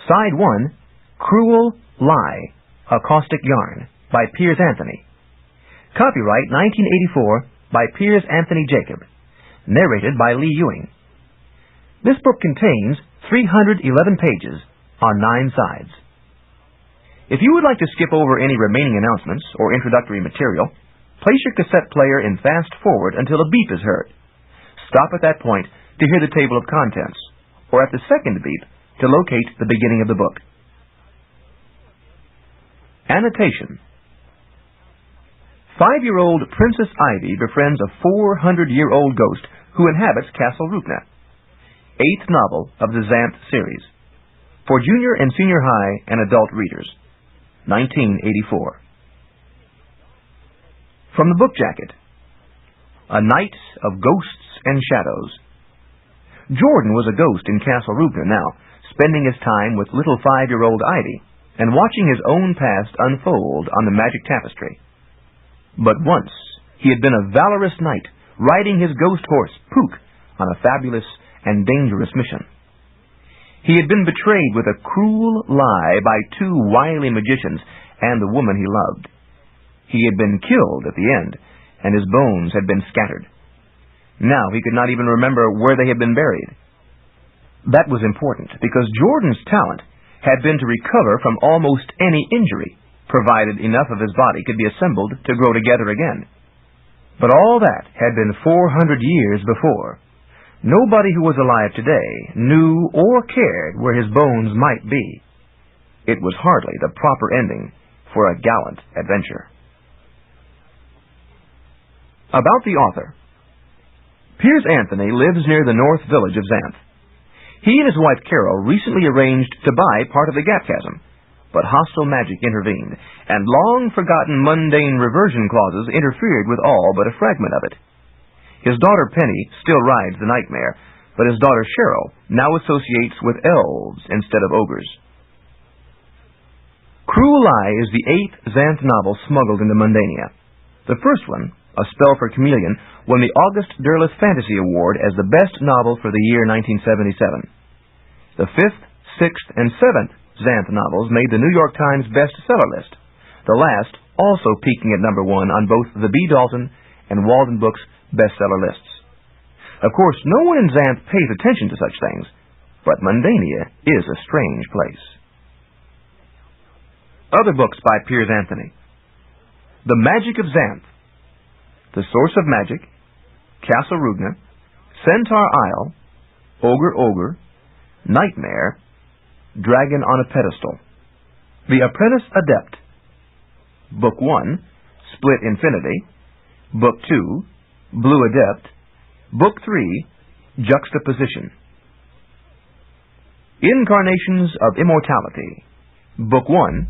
Side 1, Crewel Lye, A Caustic Yarn, by Piers Anthony. Copyright 1984 by Piers Anthony Jacob. Narrated by Lee Ewing. This book contains 311 pages on 9 sides. If you would like to skip over any remaining announcements or introductory material, place your cassette player in fast forward until a beep is heard. Stop at that point to hear the table of contents, or at the second beep to locate the beginning of the book. Annotation. 5-year-old Princess Ivy befriends a 400-year-old ghost who inhabits Castle Rupna. 8th novel of the Xanth series. For junior and senior high and adult readers. 1984. From the book jacket. A Night of Ghosts and Shadows. Jordan was a ghost in Castle Rupna now, spending his time with little 5-year-old Ivy and watching his own past unfold on the magic tapestry. But once he had been a valorous knight, riding his ghost horse, Puka, on a fabulous and dangerous mission. He had been betrayed with a cruel lie by 2 wily magicians and the woman he loved. He had been killed at the end, and his bones had been scattered. Now he could not even remember where they had been buried. That was important, because Jordan's talent had been to recover from almost any injury, provided enough of his body could be assembled to grow together again. But all that had been 400 years before. Nobody who was alive today knew or cared where his bones might be. It was hardly the proper ending for a gallant adventure. About the author. Piers Anthony lives near the north village of Xanth. He and his wife Carol recently arranged to buy part of the gap chasm, but hostile magic intervened, and long-forgotten mundane reversion clauses interfered with all but a fragment of it. His daughter Penny still rides the nightmare, but his daughter Cheryl now associates with elves instead of ogres. Crewel Lye is the 8th Xanth novel smuggled into Mundania. The first one, A Spell for Chameleon, won the August Derleth Fantasy Award as the best novel for the year 1977. The 5th, 6th, and 7th Xanth novels made the New York Times bestseller list, the last also peaking at number 1 on both the B. Dalton and Walden Books bestseller lists. Of course, no one in Xanth pays attention to such things, but Mundania is a strange place. Other books by Piers Anthony. The Magic of Xanth, The Source of Magic, Castle Rupna, Centaur Isle, Ogre, Nightmare, Dragon on a Pedestal. The Apprentice Adept. Book 1, Split Infinity. Book 2, Blue Adept. Book 3, Juxtaposition. Incarnations of Immortality. Book 1,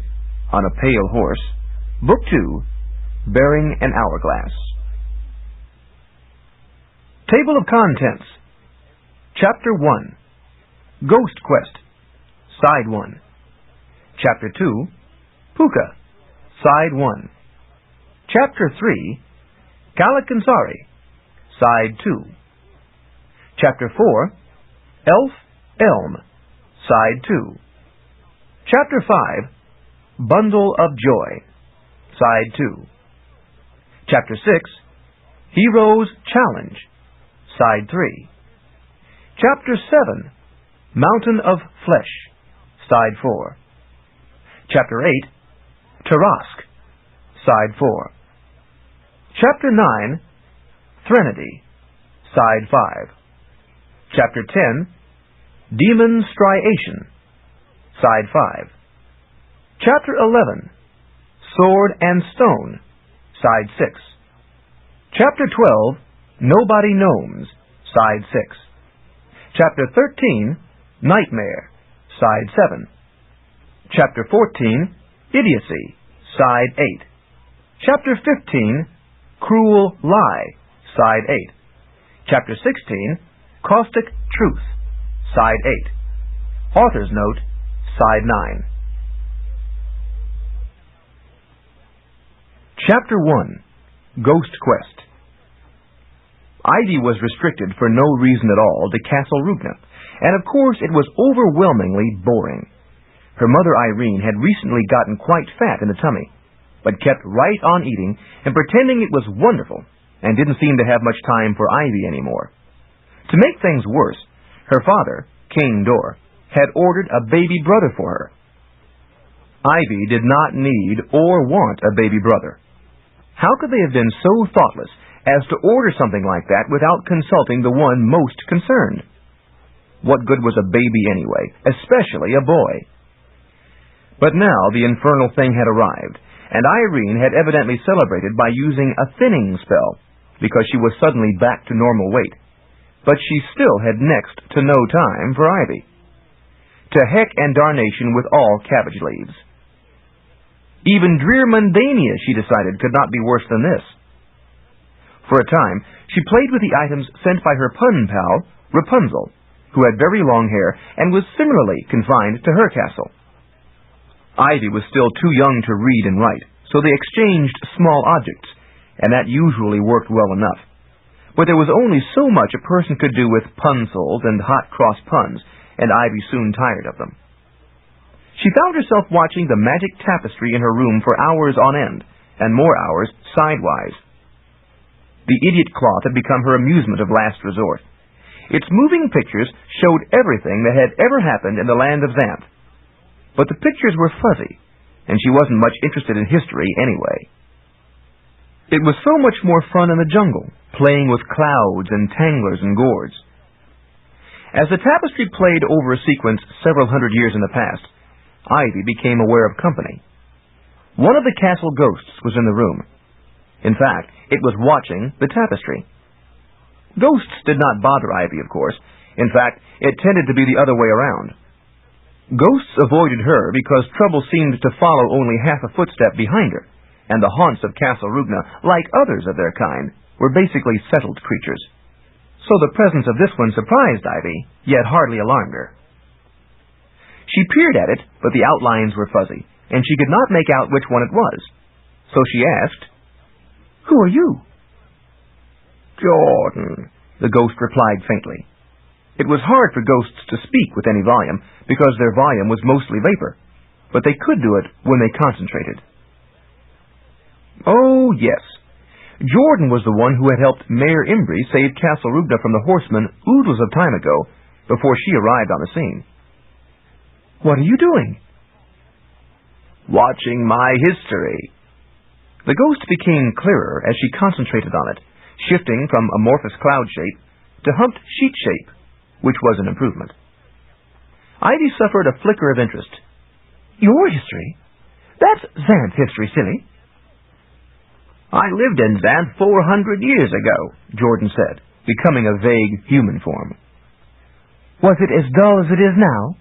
On a Pale Horse. Book 2, Bearing an Hourglass. Table of Contents. Chapter 1, Ghost Quest, Side 1. Chapter 2, Puka, Side 1. Chapter 3, Kalakansari, Side 2. Chapter 4, Elm, Side 2. Chapter 5, Bundle of Joy, Side 2. Chapter 6, Hero's Challenge, Side 3. Chapter 7, Mountain of Flesh, Side 4. Chapter 8, Tarask, Side 4. Chapter 9, Threnody, Side 5. Chapter 10, Demon Striation, Side 5. Chapter 11, Sword and Stone, Side 6. Chapter 12, Nobody Gnomes, Side 6. Chapter 13, Nightmare, Side 7. Chapter 14, Idiocy, Side 8. Chapter 15, Crewel Lye, Side 8. Chapter 16, Caustic Truth, Side 8. Author's Note, Side 9. Chapter 1, Ghost Quest. Ivy was restricted for no reason at all to Castle Rupna, and of course it was overwhelmingly boring. Her mother Irene had recently gotten quite fat in the tummy, but kept right on eating and pretending it was wonderful, and didn't seem to have much time for Ivy anymore. To make things worse, her father, King Dor, had ordered a baby brother for her. Ivy did not need or want a baby brother. How could they have been so thoughtless as to order something like that without consulting the one most concerned? What good was a baby anyway, especially a boy? But now the infernal thing had arrived, and Irene had evidently celebrated by using a thinning spell, because she was suddenly back to normal weight. But she still had next to no time for Ivy. To heck and darnation with all cabbage leaves. Even drear mundania, she decided, could not be worse than this. For a time, she played with the items sent by her pun pal, Rapunzel, who had very long hair and was similarly confined to her castle. Ivy was still too young to read and write, so they exchanged small objects, and that usually worked well enough. But there was only so much a person could do with punsols and hot cross puns, and Ivy soon tired of them. She found herself watching the magic tapestry in her room for hours on end, and more hours sidewise. The idiot cloth had become her amusement of last resort. Its moving pictures showed everything that had ever happened in the land of Xanth. But the pictures were fuzzy, and she wasn't much interested in history anyway. It was so much more fun in the jungle, playing with clouds and tanglers and gourds. As the tapestry played over a sequence several hundred years in the past, Ivy became aware of company. One of the castle ghosts was in the room. In fact, it was watching the tapestry. Ghosts did not bother Ivy, of course. In fact, it tended to be the other way around. Ghosts avoided her because trouble seemed to follow only half a footstep behind her, and the haunts of Castle Rugna, like others of their kind, were basically settled creatures. So the presence of this one surprised Ivy, yet hardly alarmed her. She peered at it, but the outlines were fuzzy, and she could not make out which one it was. So she asked, "Who are you?" "Jordan," the ghost replied faintly. It was hard for ghosts to speak with any volume, because their volume was mostly vapor, but they could do it when they concentrated. Oh, yes. Jordan was the one who had helped Mayor Imbri save Castle Rugna from the horsemen oodles of time ago, before she arrived on the scene. "What are you doing?" "Watching my history." The ghost became clearer as she concentrated on it, shifting from amorphous cloud shape to humped sheet shape, which was an improvement. Ivy suffered a flicker of interest. "Your history? That's Xanth history, silly." "I lived in Xanth 400 years ago," Jordan said, becoming a vague human form. "Was it as dull as it is now?"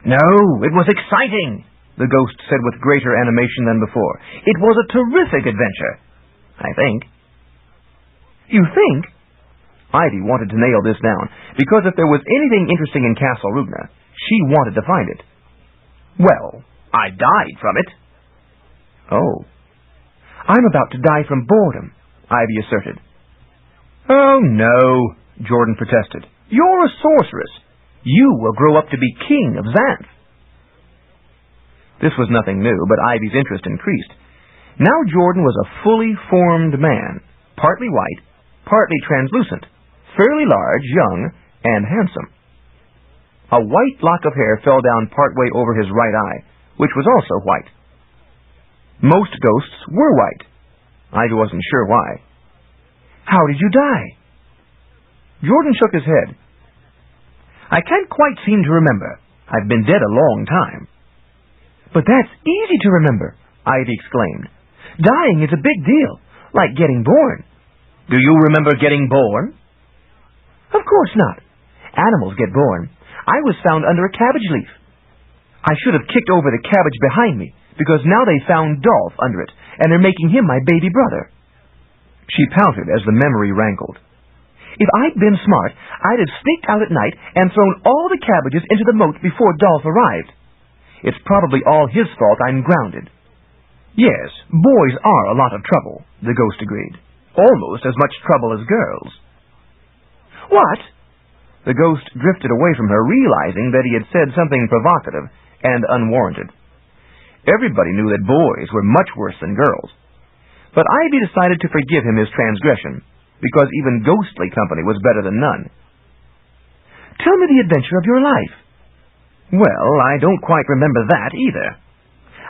"No, it was exciting," the ghost said with greater animation than before. "It was a terrific adventure, I think." "You think?" Ivy wanted to nail this down, because if there was anything interesting in Castle Rugna, she wanted to find it. "Well, I died from it." "Oh." "I'm about to die from boredom," Ivy asserted. "Oh, no," Jordan protested. "You're a sorceress. You will grow up to be king of Xanth." This was nothing new, but Ivy's interest increased. Now Jordan was a fully formed man, partly white, partly translucent, fairly large, young, and handsome. A white lock of hair fell down partway over his right eye, which was also white. Most ghosts were white. Ivy wasn't sure why. "How did you die?" Jordan shook his head. "I can't quite seem to remember. I've been dead a long time." "But that's easy to remember," Ivy exclaimed. "Dying is a big deal, like getting born." "Do you remember getting born?" "Of course not. Animals get born. I was found under a cabbage leaf. I should have kicked over the cabbage behind me, because now they found Dolph under it, and they're making him my baby brother." She pouted as the memory rankled. "If I'd been smart, I'd have sneaked out at night and thrown all the cabbages into the moat before Dolph arrived. It's probably all his fault I'm grounded." "Yes, boys are a lot of trouble," the ghost agreed. "Almost as much trouble as girls." "What?" The ghost drifted away from her, realizing that he had said something provocative, and unwarranted. Everybody knew that boys were much worse than girls. But Ivy decided to forgive him his transgression, because even ghostly company was better than none. "Tell me the adventure of your life." "Well, I don't quite remember that either.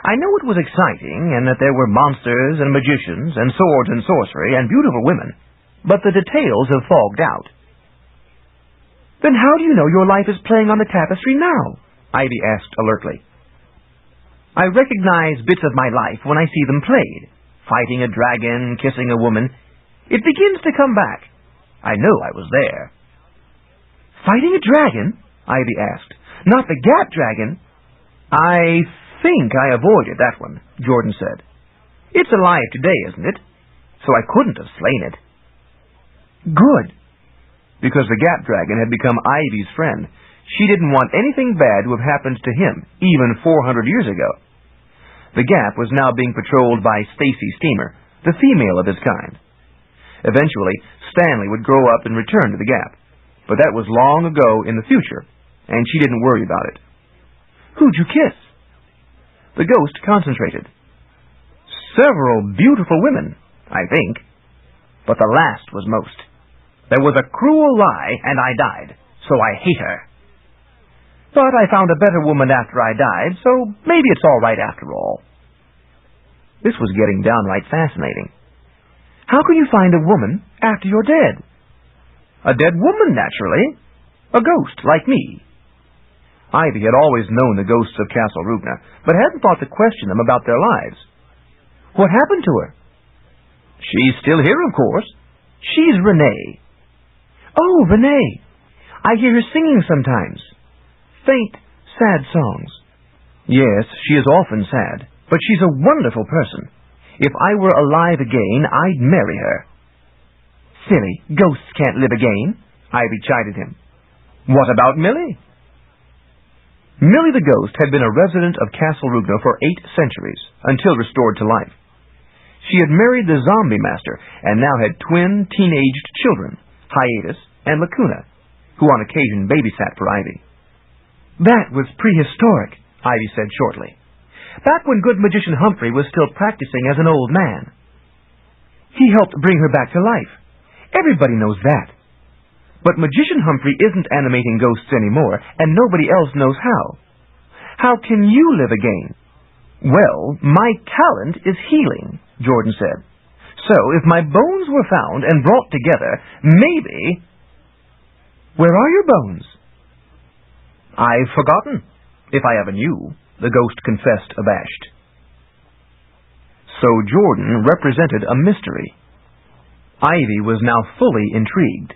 I know it was exciting, and that there were monsters and magicians and swords and sorcery and beautiful women, but the details have fogged out." "Then how do you know your life is playing on the tapestry now?" Ivy asked alertly. "I recognize bits of my life when I see them played. Fighting a dragon, kissing a woman. It begins to come back. I know I was there." "Fighting a dragon?" Ivy asked. "Not the Gap dragon?" "I think I avoided that one," Jordan said. "It's alive today, isn't it? So I couldn't have slain it." "Good." Because the Gap dragon had become Ivy's friend, she didn't want anything bad to have happened to him, even 400 years ago. The Gap was now being patrolled by Stacy Steamer, the female of his kind. Eventually, Stanley would grow up and return to the Gap, but that was long ago in the future, and she didn't worry about it. "Who'd you kiss?" The ghost concentrated. "Several beautiful women, I think, but the last was most. There was a Crewel Lye, and I died, so I hate her. But I found a better woman after I died, so maybe it's all right after all." This was getting downright fascinating. "How can you find a woman after you're dead?" "A dead woman, naturally. A ghost, like me." Ivy had always known the ghosts of Castle Rubna, but hadn't thought to question them about their lives. "What happened to her?" "She's still here, of course. She's Renee." "Oh, Renee. I hear her singing sometimes. Faint, sad songs." "Yes, she is often sad, but she's a wonderful person. If I were alive again, I'd marry her." "Silly, ghosts can't live again," Ivy chided him. "What about Millie?" Millie the ghost had been a resident of Castle Rubna for 8 centuries, until restored to life. She had married the zombie master, and now had twin teenaged children, Hiatus and Lacuna, who on occasion babysat for Ivy. "That was prehistoric," Ivy said shortly. "Back when good magician Humphrey was still practicing as an old man. He helped bring her back to life. Everybody knows that. But magician Humphrey isn't animating ghosts anymore, and nobody else knows how. How can you live again?" "Well, my talent is healing," Jordan said. "So if my bones were found and brought together, maybe—" "Where are your bones?" "I've forgotten, if I ever knew," the ghost confessed, abashed. So Jordan represented a mystery. Ivy was now fully intrigued.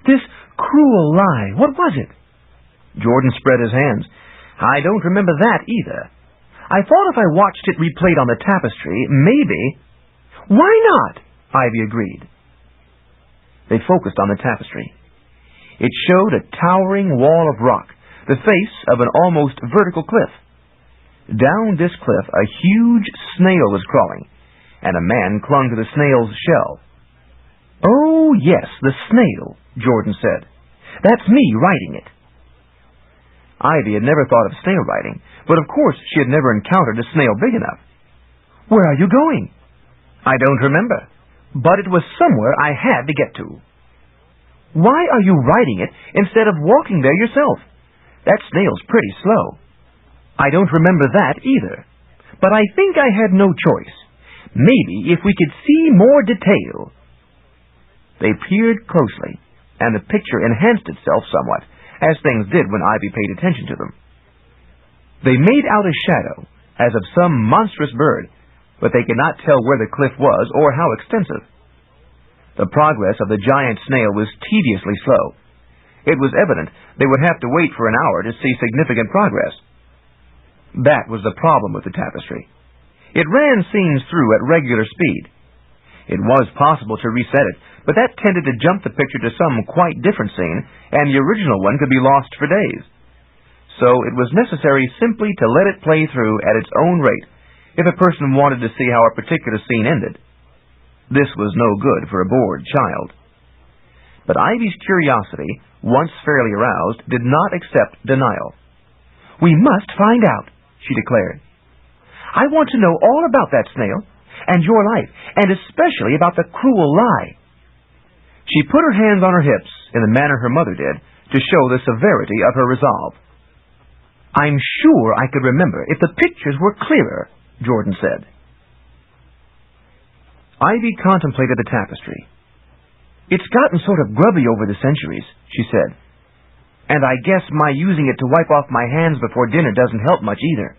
"This Crewel Lye, what was it?" Jordan spread his hands. "I don't remember that either. I thought if I watched it replayed on the tapestry, maybe—" "Why not?" Ivy agreed. They focused on the tapestry. It showed a towering wall of rock, the face of an almost vertical cliff. Down this cliff a huge snail was crawling, and a man clung to the snail's shell. "Oh, yes, the snail," Jordan said. "That's me riding it." Ivy had never thought of snail riding, but of course she had never encountered a snail big enough. "Where are you going?" "I don't remember, but it was somewhere I had to get to." "Why are you riding it instead of walking there yourself? That snail's pretty slow." "I don't remember that either, but I think I had no choice. Maybe if we could see more detail." They peered closely, and the picture enhanced itself somewhat, as things did when Ivy paid attention to them. They made out a shadow, as of some monstrous bird, but they could not tell where the cliff was or how extensive. The progress of the giant snail was tediously slow. It was evident they would have to wait for an hour to see significant progress. That was the problem with the tapestry. It ran scenes through at regular speed. It was possible to reset it, but that tended to jump the picture to some quite different scene, and the original one could be lost for days. So it was necessary simply to let it play through at its own rate, if a person wanted to see how a particular scene ended. This was no good for a bored child. But Ivy's curiosity, once fairly aroused, did not accept denial. "We must find out," she declared. "I want to know all about that snail, and your life, and especially about the Crewel Lye." She put her hands on her hips, in the manner her mother did, to show the severity of her resolve. "I'm sure I could remember if the pictures were clearer," Jordan said. Ivy contemplated the tapestry. "It's gotten sort of grubby over the centuries," she said. "And I guess my using it to wipe off my hands before dinner doesn't help much either."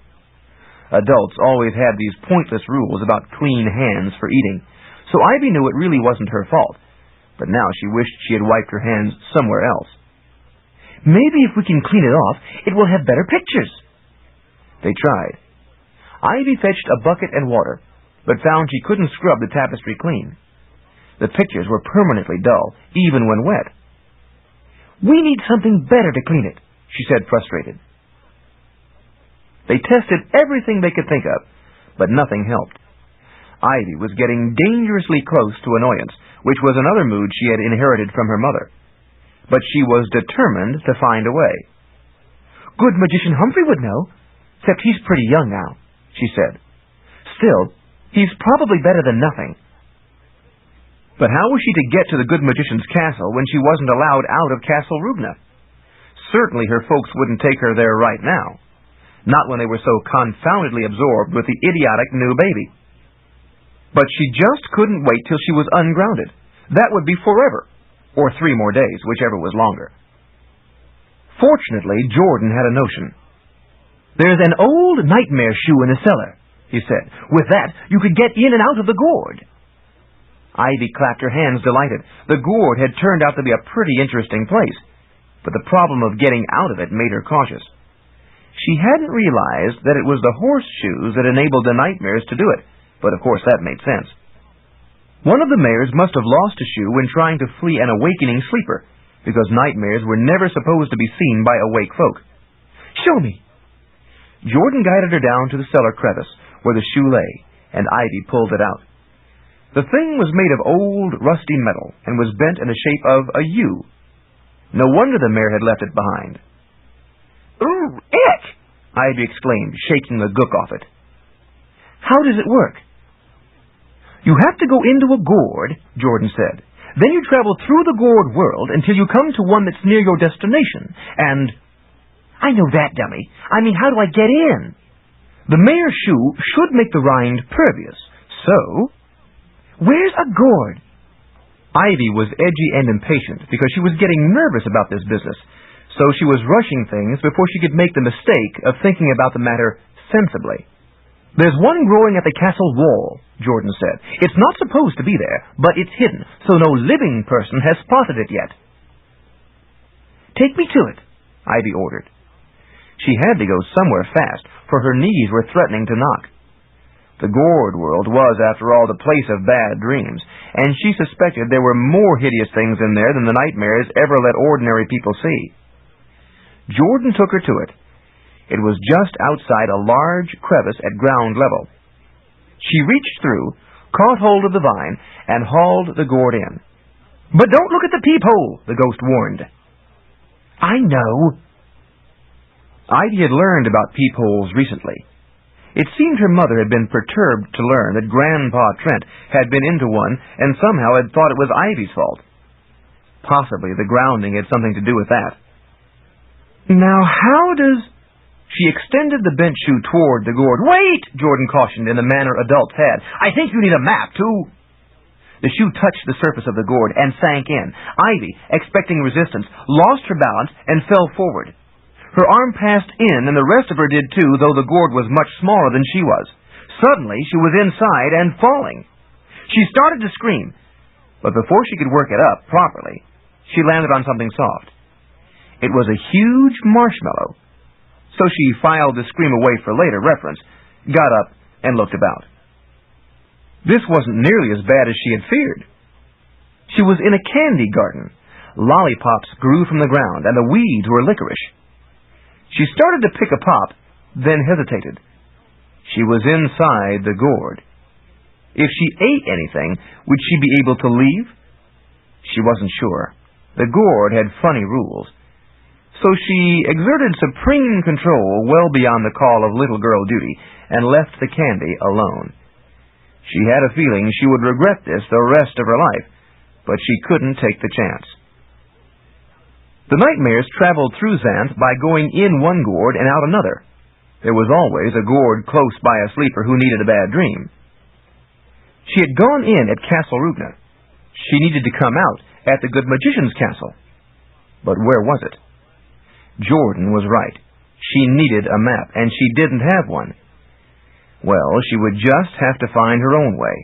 Adults always had these pointless rules about clean hands for eating, so Ivy knew it really wasn't her fault, but now she wished she had wiped her hands somewhere else. "Maybe if we can clean it off, it will have better pictures." They tried. Ivy fetched a bucket and water, but found she couldn't scrub the tapestry clean. The pictures were permanently dull, even when wet. "We need something better to clean it," she said, frustrated. They tested everything they could think of, but nothing helped. Ivy was getting dangerously close to annoyance, which was another mood she had inherited from her mother. But she was determined to find a way. "Good Magician Humphrey would know, except he's pretty young now," she said. "Still, he's probably better than nothing." But how was she to get to the Good Magician's castle when she wasn't allowed out of Castle Rubna? Certainly her folks wouldn't take her there right now. Not when they were so confoundedly absorbed with the idiotic new baby. But she just couldn't wait till she was ungrounded. That would be forever, or 3 more days, whichever was longer. Fortunately, Jordan had a notion. "There's an old nightmare shoe in the cellar," he said. "With that, you could get in and out of the gourd." Ivy clapped her hands, delighted. The gourd had turned out to be a pretty interesting place, but the problem of getting out of it made her cautious. She hadn't realized that it was the horseshoes that enabled the nightmares to do it, but of course that made sense. One of the mares must have lost a shoe when trying to flee an awakening sleeper, because nightmares were never supposed to be seen by awake folk. "Show me." Jordan guided her down to the cellar crevice, where the shoe lay, and Ivy pulled it out. The thing was made of old, rusty metal, and was bent in the shape of a U. No wonder the mare had left it behind. "Ooh, itch!" Ivy exclaimed, shaking the gook off it. "How does it work?" "You have to go into a gourd," Jordan said. "Then you travel through the gourd world until you come to one that's near your destination, and—" "I know that, dummy. I mean, how do I get in?" "The mare's shoe should make the rind pervious, so—" "Where's a gourd?" Ivy was edgy and impatient because she was getting nervous about this business, so she was rushing things before she could make the mistake of thinking about the matter sensibly. "There's one growing at the castle wall," Jordan said. "It's not supposed to be there, but it's hidden, so no living person has spotted it yet." "Take me to it," Ivy ordered. She had to go somewhere fast, for her knees were threatening to knock. The gourd world was, after all, the place of bad dreams, and she suspected there were more hideous things in there than the nightmares ever let ordinary people see. Jordan took her to it. It was just outside a large crevice at ground level. She reached through, caught hold of the vine, and hauled the gourd in. "But don't look at the peephole," the ghost warned. "I know." Ivy had learned about peepholes recently. It seemed her mother had been perturbed to learn that Grandpa Trent had been into one and somehow had thought it was Ivy's fault. Possibly the grounding had something to do with that. "Now how does—" She extended the bent shoe toward the gourd. "Wait!" Jordan cautioned in the manner adults had. "I think you need a map, too." The shoe touched the surface of the gourd and sank in. Ivy, expecting resistance, lost her balance and fell forward. Her arm passed in, and the rest of her did too, though the gourd was much smaller than she was. Suddenly, she was inside and falling. She started to scream, but before she could work it up properly, she landed on something soft. It was a huge marshmallow, so she filed the scream away for later reference, got up, and looked about. This wasn't nearly as bad as she had feared. She was in a candy garden. Lollipops grew from the ground, and the weeds were licorice. She started to pick a pop, then hesitated. She was inside the gourd. If she ate anything, would she be able to leave? She wasn't sure. The gourd had funny rules. So she exerted supreme control well beyond the call of little girl duty and left the candy alone. She had a feeling she would regret this the rest of her life, but she couldn't take the chance. The nightmares traveled through Xanth by going in one gourd and out another. There was always a gourd close by a sleeper who needed a bad dream. She had gone in at Castle Rubna. She needed to come out at the Good Magician's castle. But where was it? Jordan was right. She needed a map, and she didn't have one. Well, she would just have to find her own way.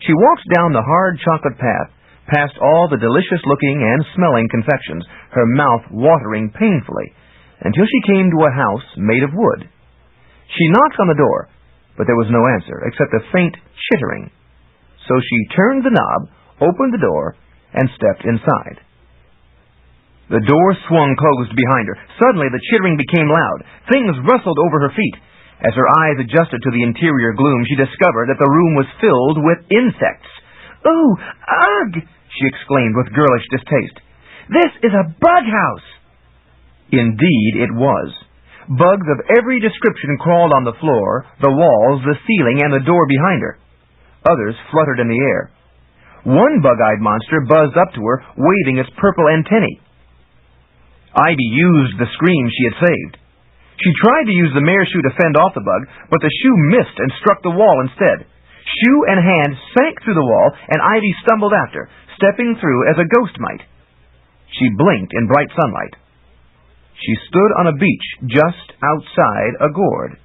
She walked down the hard chocolate path, past all the delicious-looking and smelling confections, her mouth watering painfully, until she came to a house made of wood. She knocked on the door, but there was no answer, except a faint chittering. So she turned the knob, opened the door, and stepped inside. The door swung closed behind her. Suddenly the chittering became loud. Things rustled over her feet. As her eyes adjusted to the interior gloom, she discovered that the room was filled with insects. "Ooh, ugh!" she exclaimed with girlish distaste. "This is a bug house!" Indeed it was. Bugs of every description crawled on the floor, the walls, the ceiling, and the door behind her. Others fluttered in the air. One bug-eyed monster buzzed up to her, waving its purple antennae. Ivy used the scream she had saved. She tried to use the mare's shoe to fend off the bug, but the shoe missed and struck the wall instead. Shoe and hand sank through the wall, and Ivy stumbled after, stepping through as a ghost might. She blinked in bright sunlight. She stood on a beach just outside a gourd.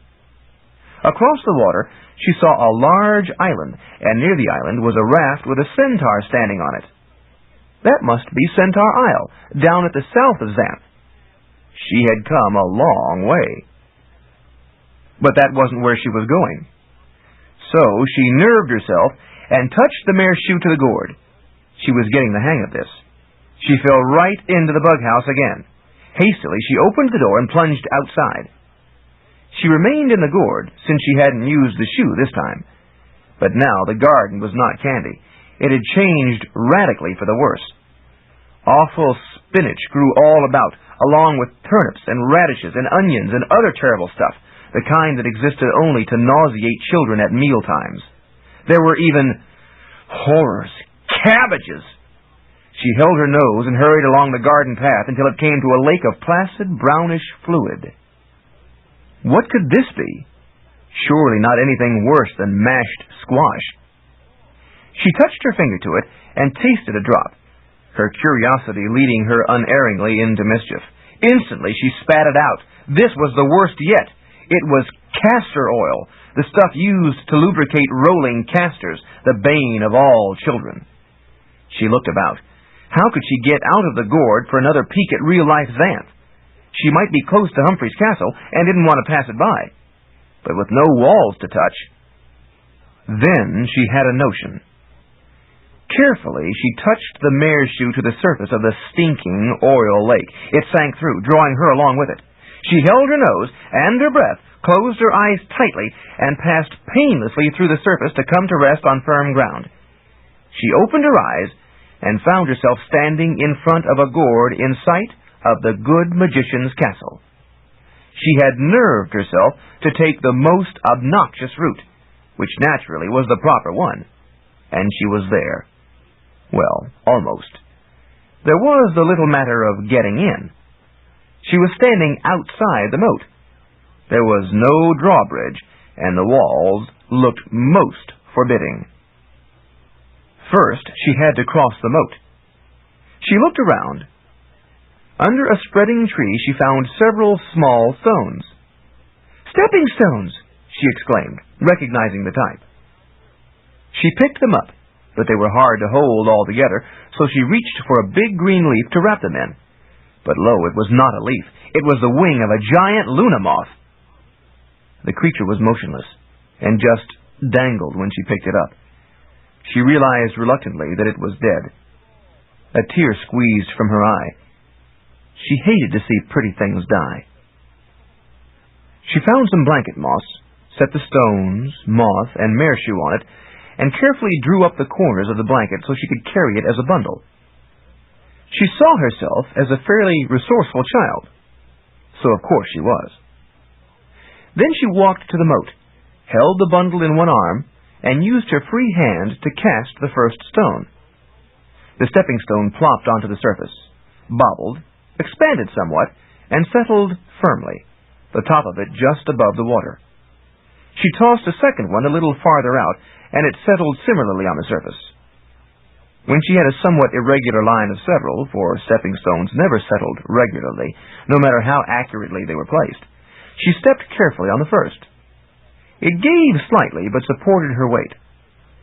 Across the water, she saw a large island, and near the island was a raft with a centaur standing on it. That must be Centaur Isle, down at the south of Xanth. She had come a long way. But that wasn't where she was going. So she nerved herself and touched the mare's shoe to the gourd. She was getting the hang of this. She fell right into the bug house again. Hastily, she opened the door and plunged outside. She remained in the gourd, since she hadn't used the shoe this time. But now the garden was not candy. It had changed radically for the worse. Awful spinach grew all about, along with turnips and radishes and onions and other terrible stuff, the kind that existed only to nauseate children at mealtimes. There were even horrors, cabbages. She held her nose and hurried along the garden path until it came to a lake of placid, brownish fluid. What could this be? Surely not anything worse than mashed squash. She touched her finger to it and tasted a drop, her curiosity leading her unerringly into mischief. Instantly she spat it out. This was the worst yet. It was castor oil, the stuff used to lubricate rolling castors, the bane of all children. She looked about. How could she get out of the gourd for another peek at real-life Xanth? She might be close to Humphrey's castle and didn't want to pass it by, but with no walls to touch. Then she had a notion. Carefully, she touched the mare's shoe to the surface of the stinking oil lake. It sank through, drawing her along with it. She held her nose and her breath, closed her eyes tightly, and passed painlessly through the surface to come to rest on firm ground. She opened her eyes and found herself standing in front of a gourd in sight of the Good Magician's castle. She had nerved herself to take the most obnoxious route, which naturally was the proper one, and she was there. Well, almost. There was the little matter of getting in. She was standing outside the moat. There was no drawbridge, and the walls looked most forbidding. First, she had to cross the moat. She looked around. Under a spreading tree, she found several small stones. "Stepping stones!" she exclaimed, recognizing the type. She picked them up, but they were hard to hold all together, so she reached for a big green leaf to wrap them in. But lo, it was not a leaf. It was the wing of a giant Luna moth. The creature was motionless, and just dangled when she picked it up. She realized reluctantly that it was dead. A tear squeezed from her eye. She hated to see pretty things die. She found some blanket moss, set the stones, moth, and mare shoe on it, and carefully drew up the corners of the blanket so she could carry it as a bundle. She saw herself as a fairly resourceful child, so of course she was. Then she walked to the moat, held the bundle in one arm, and used her free hand to cast the first stone. The stepping stone plopped onto the surface, bobbled, expanded somewhat, and settled firmly, the top of it just above the water. She tossed a second one a little farther out, and it settled similarly on the surface. When she had a somewhat irregular line of several, for stepping stones never settled regularly, no matter how accurately they were placed, she stepped carefully on the first. It gave slightly, but supported her weight.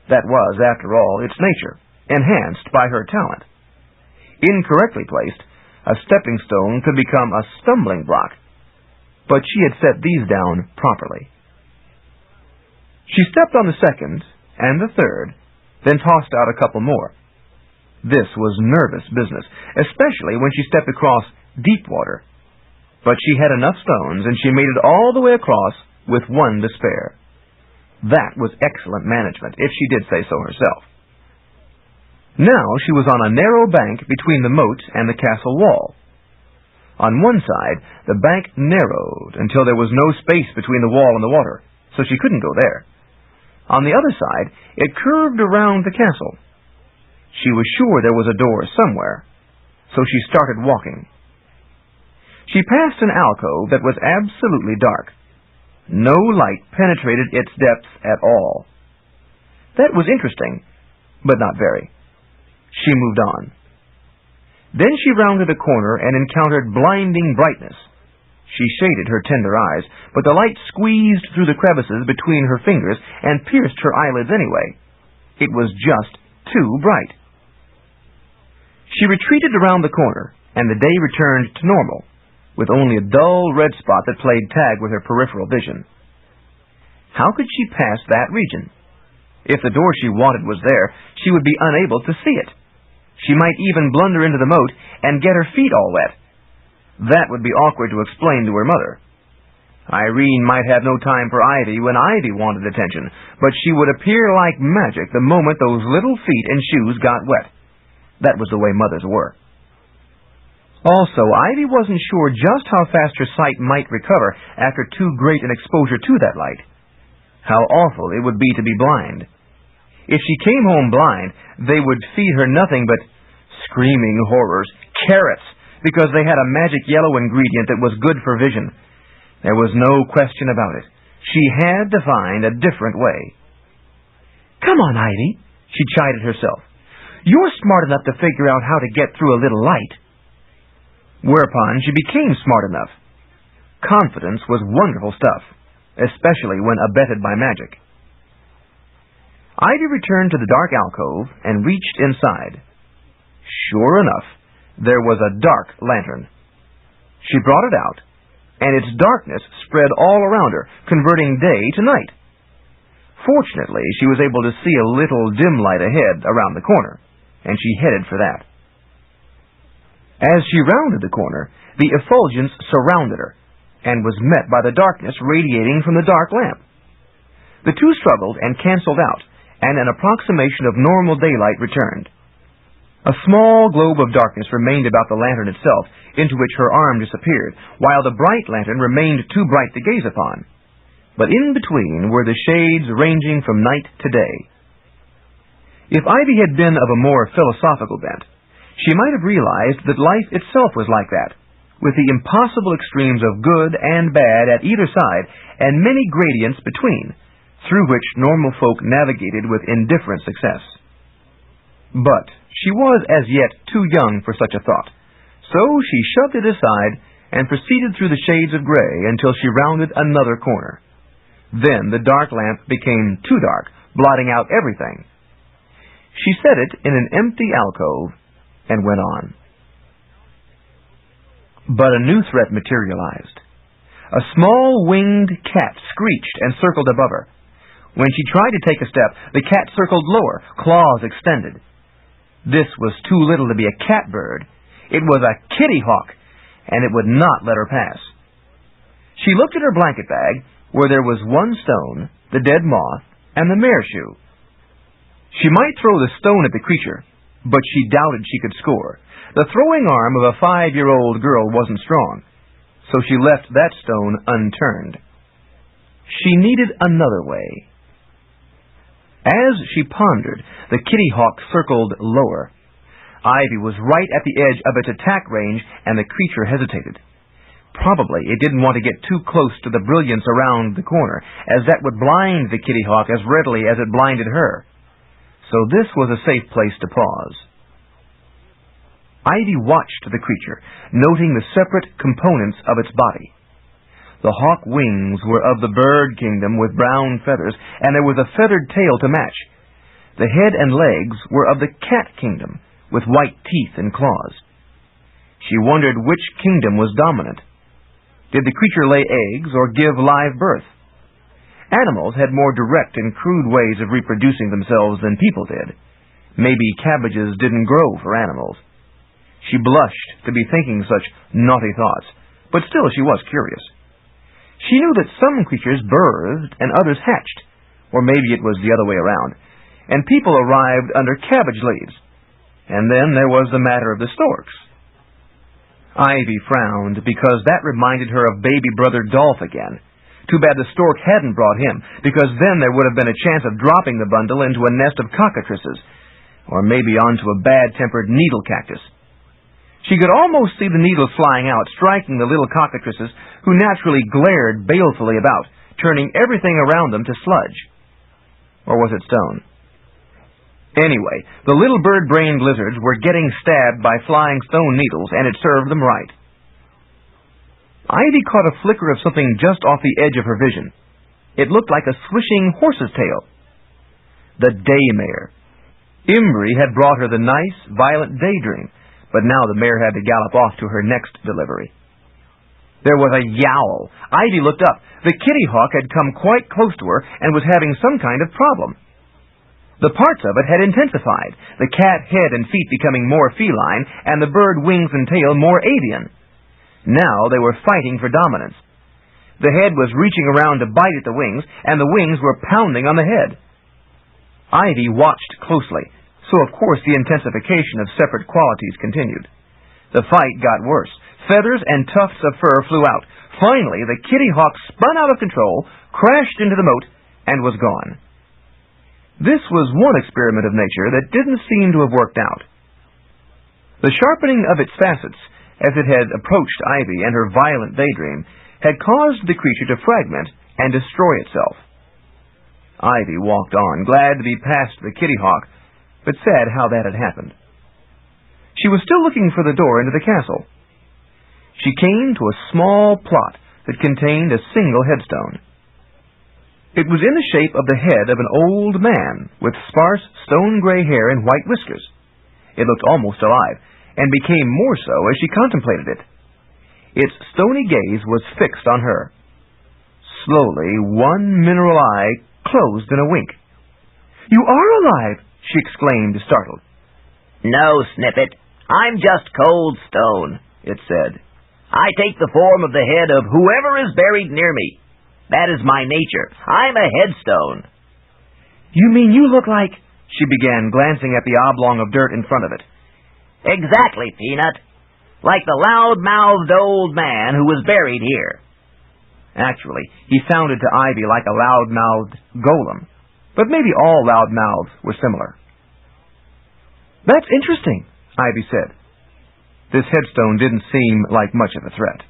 That was, after all, its nature, enhanced by her talent. Incorrectly placed, a stepping stone could become a stumbling block, but she had set these down properly. She stepped on the second and the third, then tossed out a couple more. This was nervous business, especially when she stepped across deep water. But she had enough stones, and she made it all the way across with one to spare. That was excellent management, if she did say so herself. Now she was on a narrow bank between the moat and the castle wall. On one side, the bank narrowed until there was no space between the wall and the water, so she couldn't go there. On the other side, it curved around the castle. She was sure there was a door somewhere, so she started walking. She passed an alcove that was absolutely dark. No light penetrated its depths at all. That was interesting, but not very. She moved on. Then she rounded a corner and encountered blinding brightness. She shaded her tender eyes, but the light squeezed through the crevices between her fingers and pierced her eyelids anyway. It was just too bright. She retreated around the corner, and the day returned to normal, with only a dull red spot that played tag with her peripheral vision. How could she pass that region? If the door she wanted was there, she would be unable to see it. She might even blunder into the moat and get her feet all wet. That would be awkward to explain to her mother. Irene might have no time for Ivy when Ivy wanted attention, but she would appear like magic the moment those little feet and shoes got wet. That was the way mothers were. Also, Ivy wasn't sure just how fast her sight might recover after too great an exposure to that light. How awful it would be to be blind. If she came home blind, they would feed her nothing but screaming horrors, carrots, because they had a magic yellow ingredient that was good for vision. There was no question about it. She had to find a different way. "Come on, Ivy," she chided herself. "You're smart enough to figure out how to get through a little light." Whereupon she became smart enough. Confidence was wonderful stuff, especially when abetted by magic. Ivy returned to the dark alcove and reached inside. Sure enough, there was a dark lantern. She brought it out, and its darkness spread all around her, converting day to night. Fortunately, she was able to see a little dim light ahead around the corner, and she headed for that. As she rounded the corner, the effulgence surrounded her, and was met by the darkness radiating from the dark lamp. The two struggled and canceled out, and an approximation of normal daylight returned. A small globe of darkness remained about the lantern itself, into which her arm disappeared, while the bright lantern remained too bright to gaze upon. But in between were the shades ranging from night to day. If Ivy had been of a more philosophical bent, she might have realized that life itself was like that, with the impossible extremes of good and bad at either side, and many gradients between, through which normal folk navigated with indifferent success. But she was as yet too young for such a thought, so she shoved it aside and proceeded through the shades of gray until she rounded another corner. Then the dark lamp became too dark, blotting out everything. She set it in an empty alcove and went on. But a new threat materialized. A small winged cat screeched and circled above her. When she tried to take a step, the cat circled lower, claws extended. This was too little to be a catbird. It was a kitty hawk, and it would not let her pass. She looked at her blanket bag, where there was one stone, the dead moth, and the mare shoe. She might throw the stone at the creature, but she doubted she could score. The throwing arm of a 5-year-old girl wasn't strong, so she left that stone unturned. She needed another way. As she pondered, the kitty hawk circled lower. Ivy was right at the edge of its attack range, and the creature hesitated. Probably it didn't want to get too close to the brilliance around the corner, as that would blind the kitty hawk as readily as it blinded her. So this was a safe place to pause. Ivy watched the creature, noting the separate components of its body. The hawk wings were of the bird kingdom with brown feathers, and there was a feathered tail to match. The head and legs were of the cat kingdom, with white teeth and claws. She wondered which kingdom was dominant. Did the creature lay eggs or give live birth? Animals had more direct and crude ways of reproducing themselves than people did. Maybe cabbages didn't grow for animals. She blushed to be thinking such naughty thoughts, but still she was curious. She knew that some creatures birthed and others hatched, or maybe it was the other way around, and people arrived under cabbage leaves. And then there was the matter of the storks. Ivy frowned because that reminded her of baby brother Dolph again. Too bad the stork hadn't brought him, because then there would have been a chance of dropping the bundle into a nest of cockatrices, or maybe onto a bad-tempered needle cactus. She could almost see the needles flying out, striking the little cockatrices, who naturally glared balefully about, turning everything around them to sludge. Or was it stone? Anyway, the little bird-brained lizards were getting stabbed by flying stone needles, and it served them right. Ivy caught a flicker of something just off the edge of her vision. It looked like a swishing horse's tail. The daymare. Imbri had brought her the nice, violent daydream, but now the mare had to gallop off to her next delivery. There was a yowl. Ivy looked up. The kitty hawk had come quite close to her and was having some kind of problem. The parts of it had intensified, the cat head and feet becoming more feline, and the bird wings and tail more avian. Now they were fighting for dominance. The head was reaching around to bite at the wings, and the wings were pounding on the head. Ivy watched closely, so of course the intensification of separate qualities continued. The fight got worse. Feathers and tufts of fur flew out. Finally, the kitty hawk spun out of control, crashed into the moat, and was gone. This was one experiment of nature that didn't seem to have worked out. The sharpening of its facets, as it had approached Ivy and her violent daydream, had caused the creature to fragment and destroy itself. Ivy walked on, glad to be past the kitty hawk, but sad how that had happened. She was still looking for the door into the castle. She came to a small plot that contained a single headstone. It was in the shape of the head of an old man with sparse stone-gray hair and white whiskers. It looked almost alive, and became more so as she contemplated it. Its stony gaze was fixed on her. Slowly, one mineral eye closed in a wink. "You are alive!" she exclaimed, startled. "No, Snippet. I'm just cold stone," it said. "I take the form of the head of whoever is buried near me. That is my nature. I'm a headstone." "You mean you look like—" she began, glancing at the oblong of dirt in front of it. "Exactly, Peanut. Like the loud-mouthed old man who was buried here." Actually, he sounded to Ivy like a loud-mouthed golem, but maybe all loud-mouths were similar. "That's interesting," Ivy said. This headstone didn't seem like much of a threat.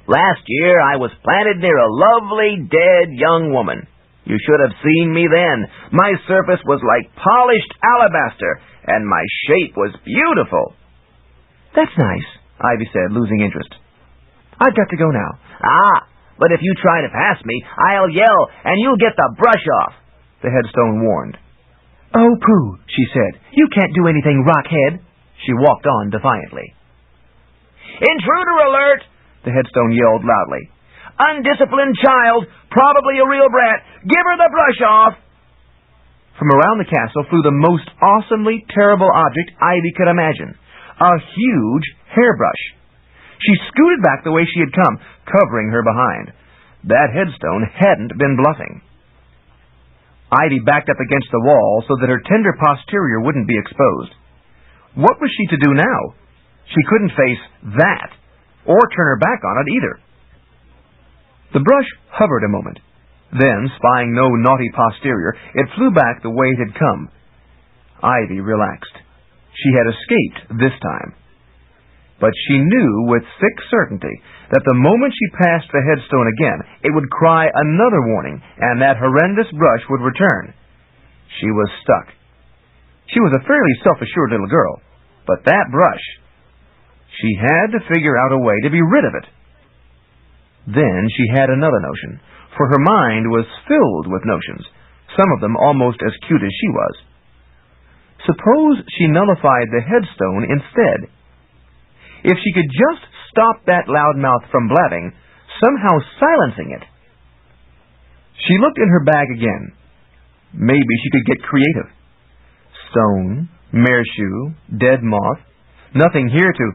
"Last year I was planted near a lovely dead young woman. You should have seen me then. My surface was like polished alabaster, and my shape was beautiful." "That's nice," Ivy said, losing interest. "I've got to go now." "Ah, but if you try to pass me, I'll yell, and you'll get the brush off," the headstone warned. "Oh, pooh," she said. "You can't do anything, Rockhead." She walked on defiantly. "Intruder alert!" the headstone yelled loudly. "Undisciplined child, probably a real brat. Give her the brush off." From around the castle flew the most awesomely terrible object Ivy could imagine, a huge hairbrush. She scooted back the way she had come, covering her behind. That headstone hadn't been bluffing. Ivy backed up against the wall so that her tender posterior wouldn't be exposed. What was she to do now? She couldn't face that, or turn her back on it either. The brush hovered a moment. Then, spying no naughty posterior, it flew back the way it had come. Ivy relaxed. She had escaped this time. But she knew with thick certainty that the moment she passed the headstone again, it would cry another warning, and that horrendous brush would return. She was stuck. She was a fairly self-assured little girl, but that brush, she had to figure out a way to be rid of it. Then she had another notion, for her mind was filled with notions, some of them almost as cute as she was. Suppose she nullified the headstone instead. If she could just stop that loudmouth from blabbing, somehow silencing it. She looked in her bag again. Maybe she could get creative. Stone, mare shoe, dead moth, nothing here to...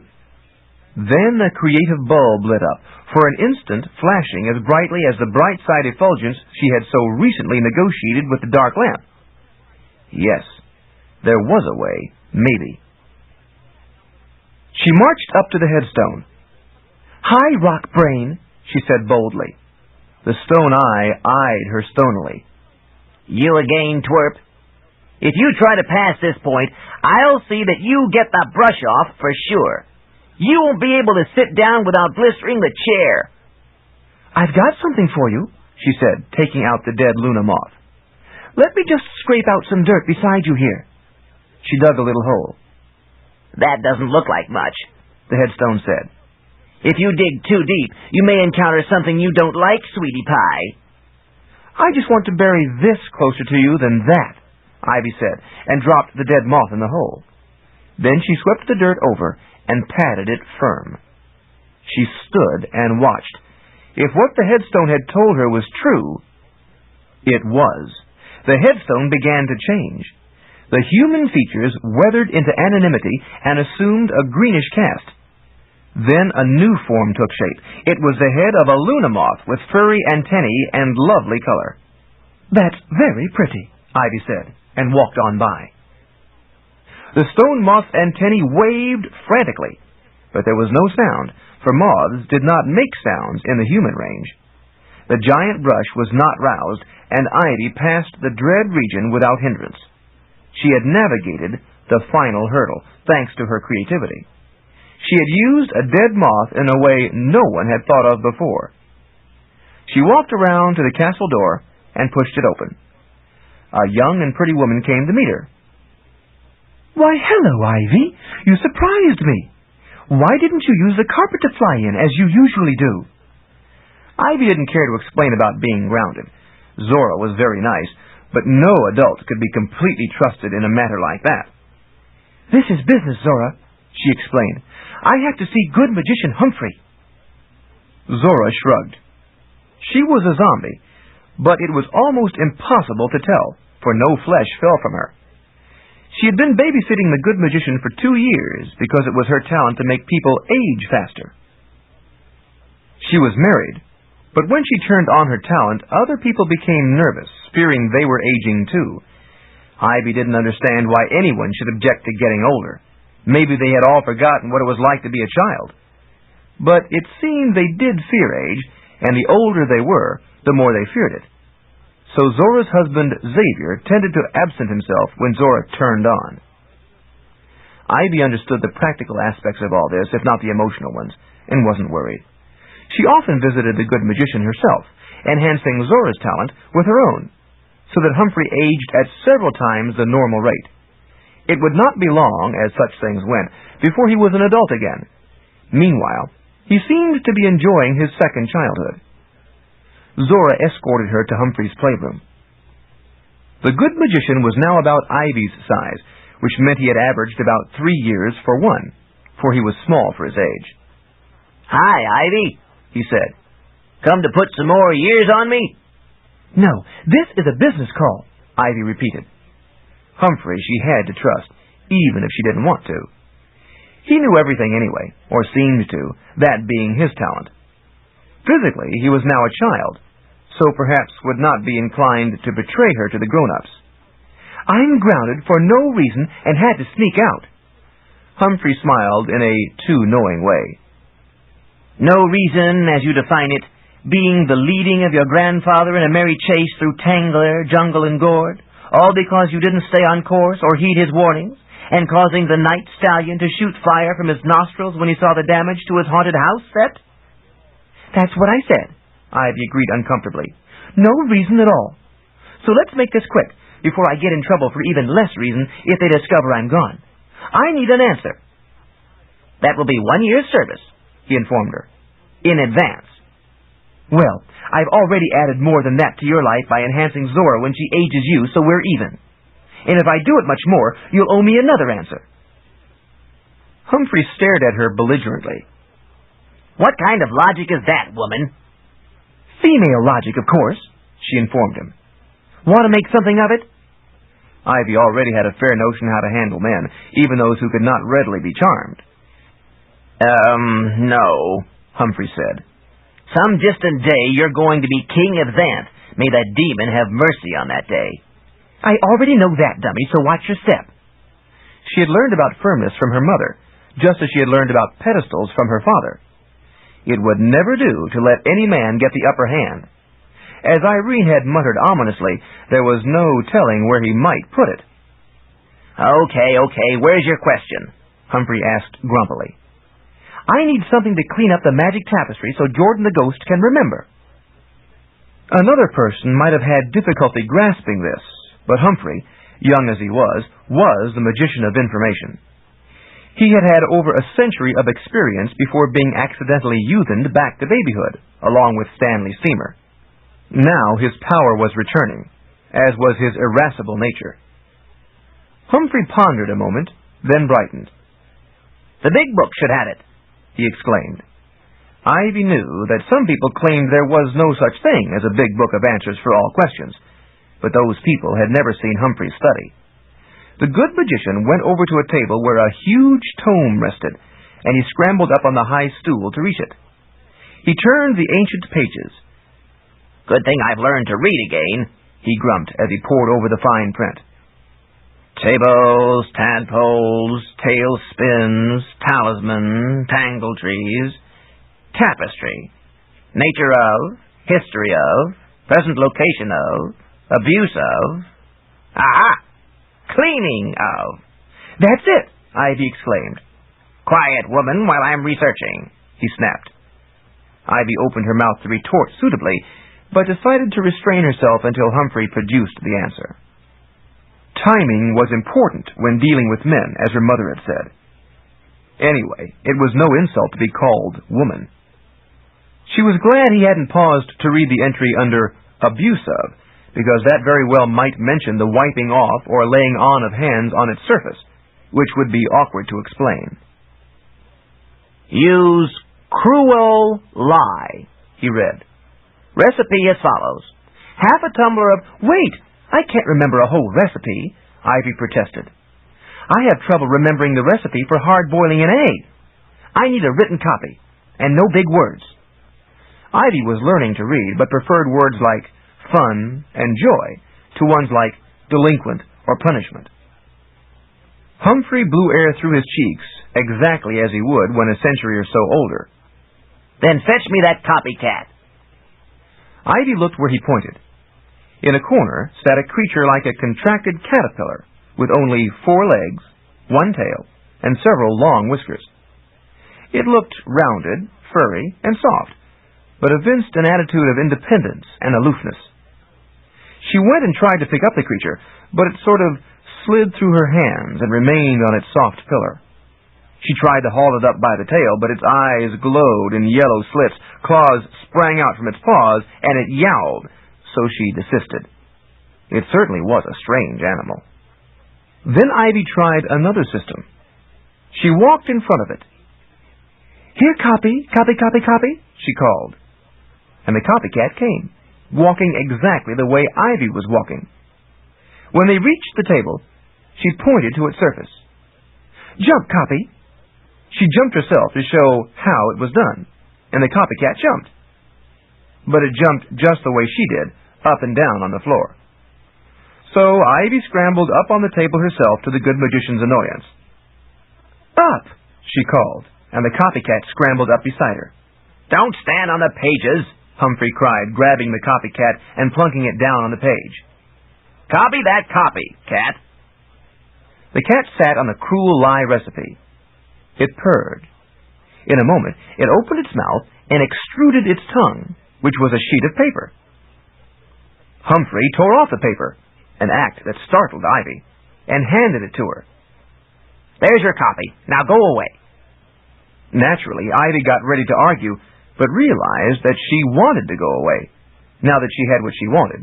Then a creative bulb lit up, for an instant flashing as brightly as the bright-side effulgence she had so recently negotiated with the dark lamp. Yes, there was a way, maybe. She marched up to the headstone. "Hi, rock brain," she said boldly. The stone eye eyed her stonily. "You again, twerp? If you try to pass this point, I'll see that you get the brush off for sure. You won't be able to sit down without blistering the chair." "I've got something for you," she said, taking out the dead Luna moth. "Let me just scrape out some dirt beside you here." She dug a little hole. "That doesn't look like much," the headstone said. "If you dig too deep, you may encounter something you don't like, sweetie pie." "I just want to bury this closer to you than that," Ivy said, and dropped the dead moth in the hole. Then she swept the dirt over and patted it firm. She stood and watched. If what the headstone had told her was true, it was. The headstone began to change. The human features weathered into anonymity and assumed a greenish cast. Then a new form took shape. It was the head of a Luna moth with furry antennae and lovely color. "That's very pretty," Ivy said, and walked on by. The stone moth's antennae waved frantically, but there was no sound, for moths did not make sounds in the human range. The giant brush was not roused, and Ivy passed the dread region without hindrance. She had navigated the final hurdle, thanks to her creativity. She had used a dead moth in a way no one had thought of before. She walked around to the castle door and pushed it open. A young and pretty woman came to meet her. "Why, hello, Ivy. You surprised me. Why didn't you use the carpet to fly in, as you usually do?" Ivy didn't care to explain about being grounded. Zora was very nice, but no adult could be completely trusted in a matter like that. "This is business, Zora," she explained. "I have to see good magician Humphrey." Zora shrugged. She was a zombie, but it was almost impossible to tell, for no flesh fell from her. She had been babysitting the good magician for 2 years because it was her talent to make people age faster. She was married, but when she turned on her talent, other people became nervous, fearing they were aging too. Ivy didn't understand why anyone should object to getting older. Maybe they had all forgotten what it was like to be a child. But it seemed they did fear age, and the older they were, the more they feared it. So Zora's husband, Xavier, tended to absent himself when Zora turned on. Ivy understood the practical aspects of all this, if not the emotional ones, and wasn't worried. She often visited the good magician herself, enhancing Zora's talent with her own, so that Humphrey aged at several times the normal rate. It would not be long, as such things went, before he was an adult again. Meanwhile, he seemed to be enjoying his second childhood. Zora escorted her to Humphrey's playroom. The good magician was now about Ivy's size, which meant he had averaged about 3 years for one, for he was small for his age. "Hi, Ivy," he said. "Come to put some more years on me?" "No, this is a business call," Ivy repeated. Humphrey she had to trust, even if she didn't want to. He knew everything anyway, or seemed to, that being his talent. Physically, he was now a child, so perhaps would not be inclined to betray her to the grown-ups. "I'm grounded for no reason and had to sneak out." Humphrey smiled in a too knowing way. No reason, as you define it, being the leading of your grandfather in a merry chase through Tangler, jungle, and Gourd, all because you didn't stay on course or heed his warnings, and causing the night stallion to shoot fire from his nostrils when he saw the damage to his haunted house set? That's what I said, Ivy agreed uncomfortably. No reason at all. So let's make this quick, before I get in trouble for even less reason if they discover I'm gone. I need an answer. That will be 1 year's service, he informed her. In advance. Well, I've already added more than that to your life by enhancing Zora when she ages you, so we're even. And if I do it much more, you'll owe me another answer. Humphrey stared at her belligerently. What kind of logic is that, woman? Female logic, of course, she informed him. Want to make something of it? Ivy already had a fair notion how to handle men, even those who could not readily be charmed. No, Humphrey said. Some distant day you're going to be king of Xanth. May that demon have mercy on that day. I already know that, dummy, so watch your step. She had learned about firmness from her mother, just as she had learned about pedestals from her father. It would never do to let any man get the upper hand. As Irene had muttered ominously, there was no telling where he might put it. Okay, where's your question? Humphrey asked grumpily. I need something to clean up the magic tapestry so Jordan the ghost can remember. Another person might have had difficulty grasping this, but Humphrey, young as he was the magician of information. He had had over a century of experience before being accidentally youthened back to babyhood, along with Stanley Seymour. Now his power was returning, as was his irascible nature. Humphrey pondered a moment, then brightened. The big book should have it, he exclaimed. Ivy knew that some people claimed there was no such thing as a big book of answers for all questions, but those people had never seen Humphrey's study. The good magician went over to a table where a huge tome rested, and he scrambled up on the high stool to reach it. He turned the ancient pages. Good thing I've learned to read again, he grumped as he pored over the fine print. Tables, tadpoles, tailspins, talisman, tangletrees, tapestry, nature of, history of, present location of, abuse of, cleaning of. That's it, Ivy exclaimed. Quiet, woman, while I'm researching, he snapped. Ivy opened her mouth to retort suitably, but decided to restrain herself until Humphrey produced the answer. Timing was important when dealing with men, as her mother had said. Anyway, it was no insult to be called woman. She was glad he hadn't paused to read the entry under abuse of, because that very well might mention the wiping off or laying on of hands on its surface, which would be awkward to explain. Use Crewel Lye, he read. Recipe as follows. Half a tumbler of... Wait! I can't remember a whole recipe, Ivy protested. I have trouble remembering the recipe for hard-boiling an egg. I need a written copy, and no big words. Ivy was learning to read, but preferred words like fun and joy to ones like delinquent or punishment. Humphrey blew air through his cheeks, exactly as he would when a century or so older. Then fetch me that copycat. Ivy looked where he pointed. In a corner sat a creature like a contracted caterpillar, with only 4 legs, 1 tail, and several long whiskers. It looked rounded, furry, and soft, but evinced an attitude of independence and aloofness. She went and tried to pick up the creature, but it sort of slid through her hands and remained on its soft pillar. She tried to haul it up by the tail, but its eyes glowed in yellow slits, claws sprang out from its paws, and it yowled, so she desisted. It certainly was a strange animal. Then Ivy tried another system. She walked in front of it. Here, copy, she called. And the copycat came, walking exactly the way Ivy was walking. When they reached the table, she pointed to its surface. Jump, copy. She jumped herself to show how it was done, and the copycat jumped. But it jumped just the way she did, up and down on the floor. So Ivy scrambled up on the table herself to the good magician's annoyance. Up! She called, and the copycat scrambled up beside her. Don't stand on the pages, Humphrey cried, grabbing the copycat and plunking it down on the page. Copy that copy, cat. The cat sat on the Crewel Lye recipe. It purred. In a moment, it opened its mouth and extruded its tongue, which was a sheet of paper. Humphrey tore off the paper, an act that startled Ivy, and handed it to her. There's your copy. Now go away. Naturally, Ivy got ready to argue, but realized that she wanted to go away, now that she had what she wanted,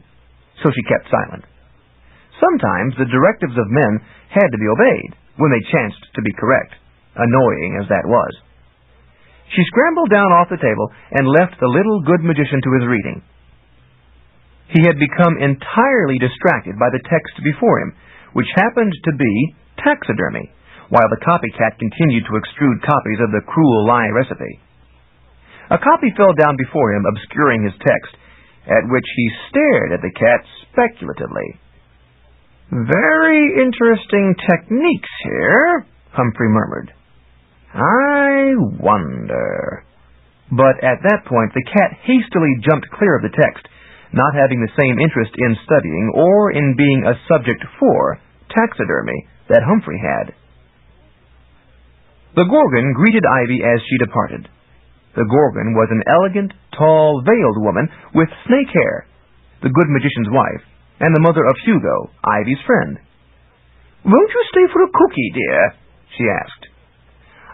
so she kept silent. Sometimes the directives of men had to be obeyed when they chanced to be correct, annoying as that was. She scrambled down off the table and left the little good magician to his reading. He had become entirely distracted by the text before him, which happened to be taxidermy, while the copycat continued to extrude copies of the Crewel Lye recipe. A copy fell down before him, obscuring his text, at which he stared at the cat speculatively. "Very interesting techniques here," Humphrey murmured. "I wonder..." But at that point the cat hastily jumped clear of the text, not having the same interest in studying or in being a subject for taxidermy that Humphrey had. The Gorgon greeted Ivy as she departed. The Gorgon was an elegant, tall, veiled woman with snake hair, the good magician's wife, and the mother of Hugo, Ivy's friend. "Won't you stay for a cookie, dear?" she asked.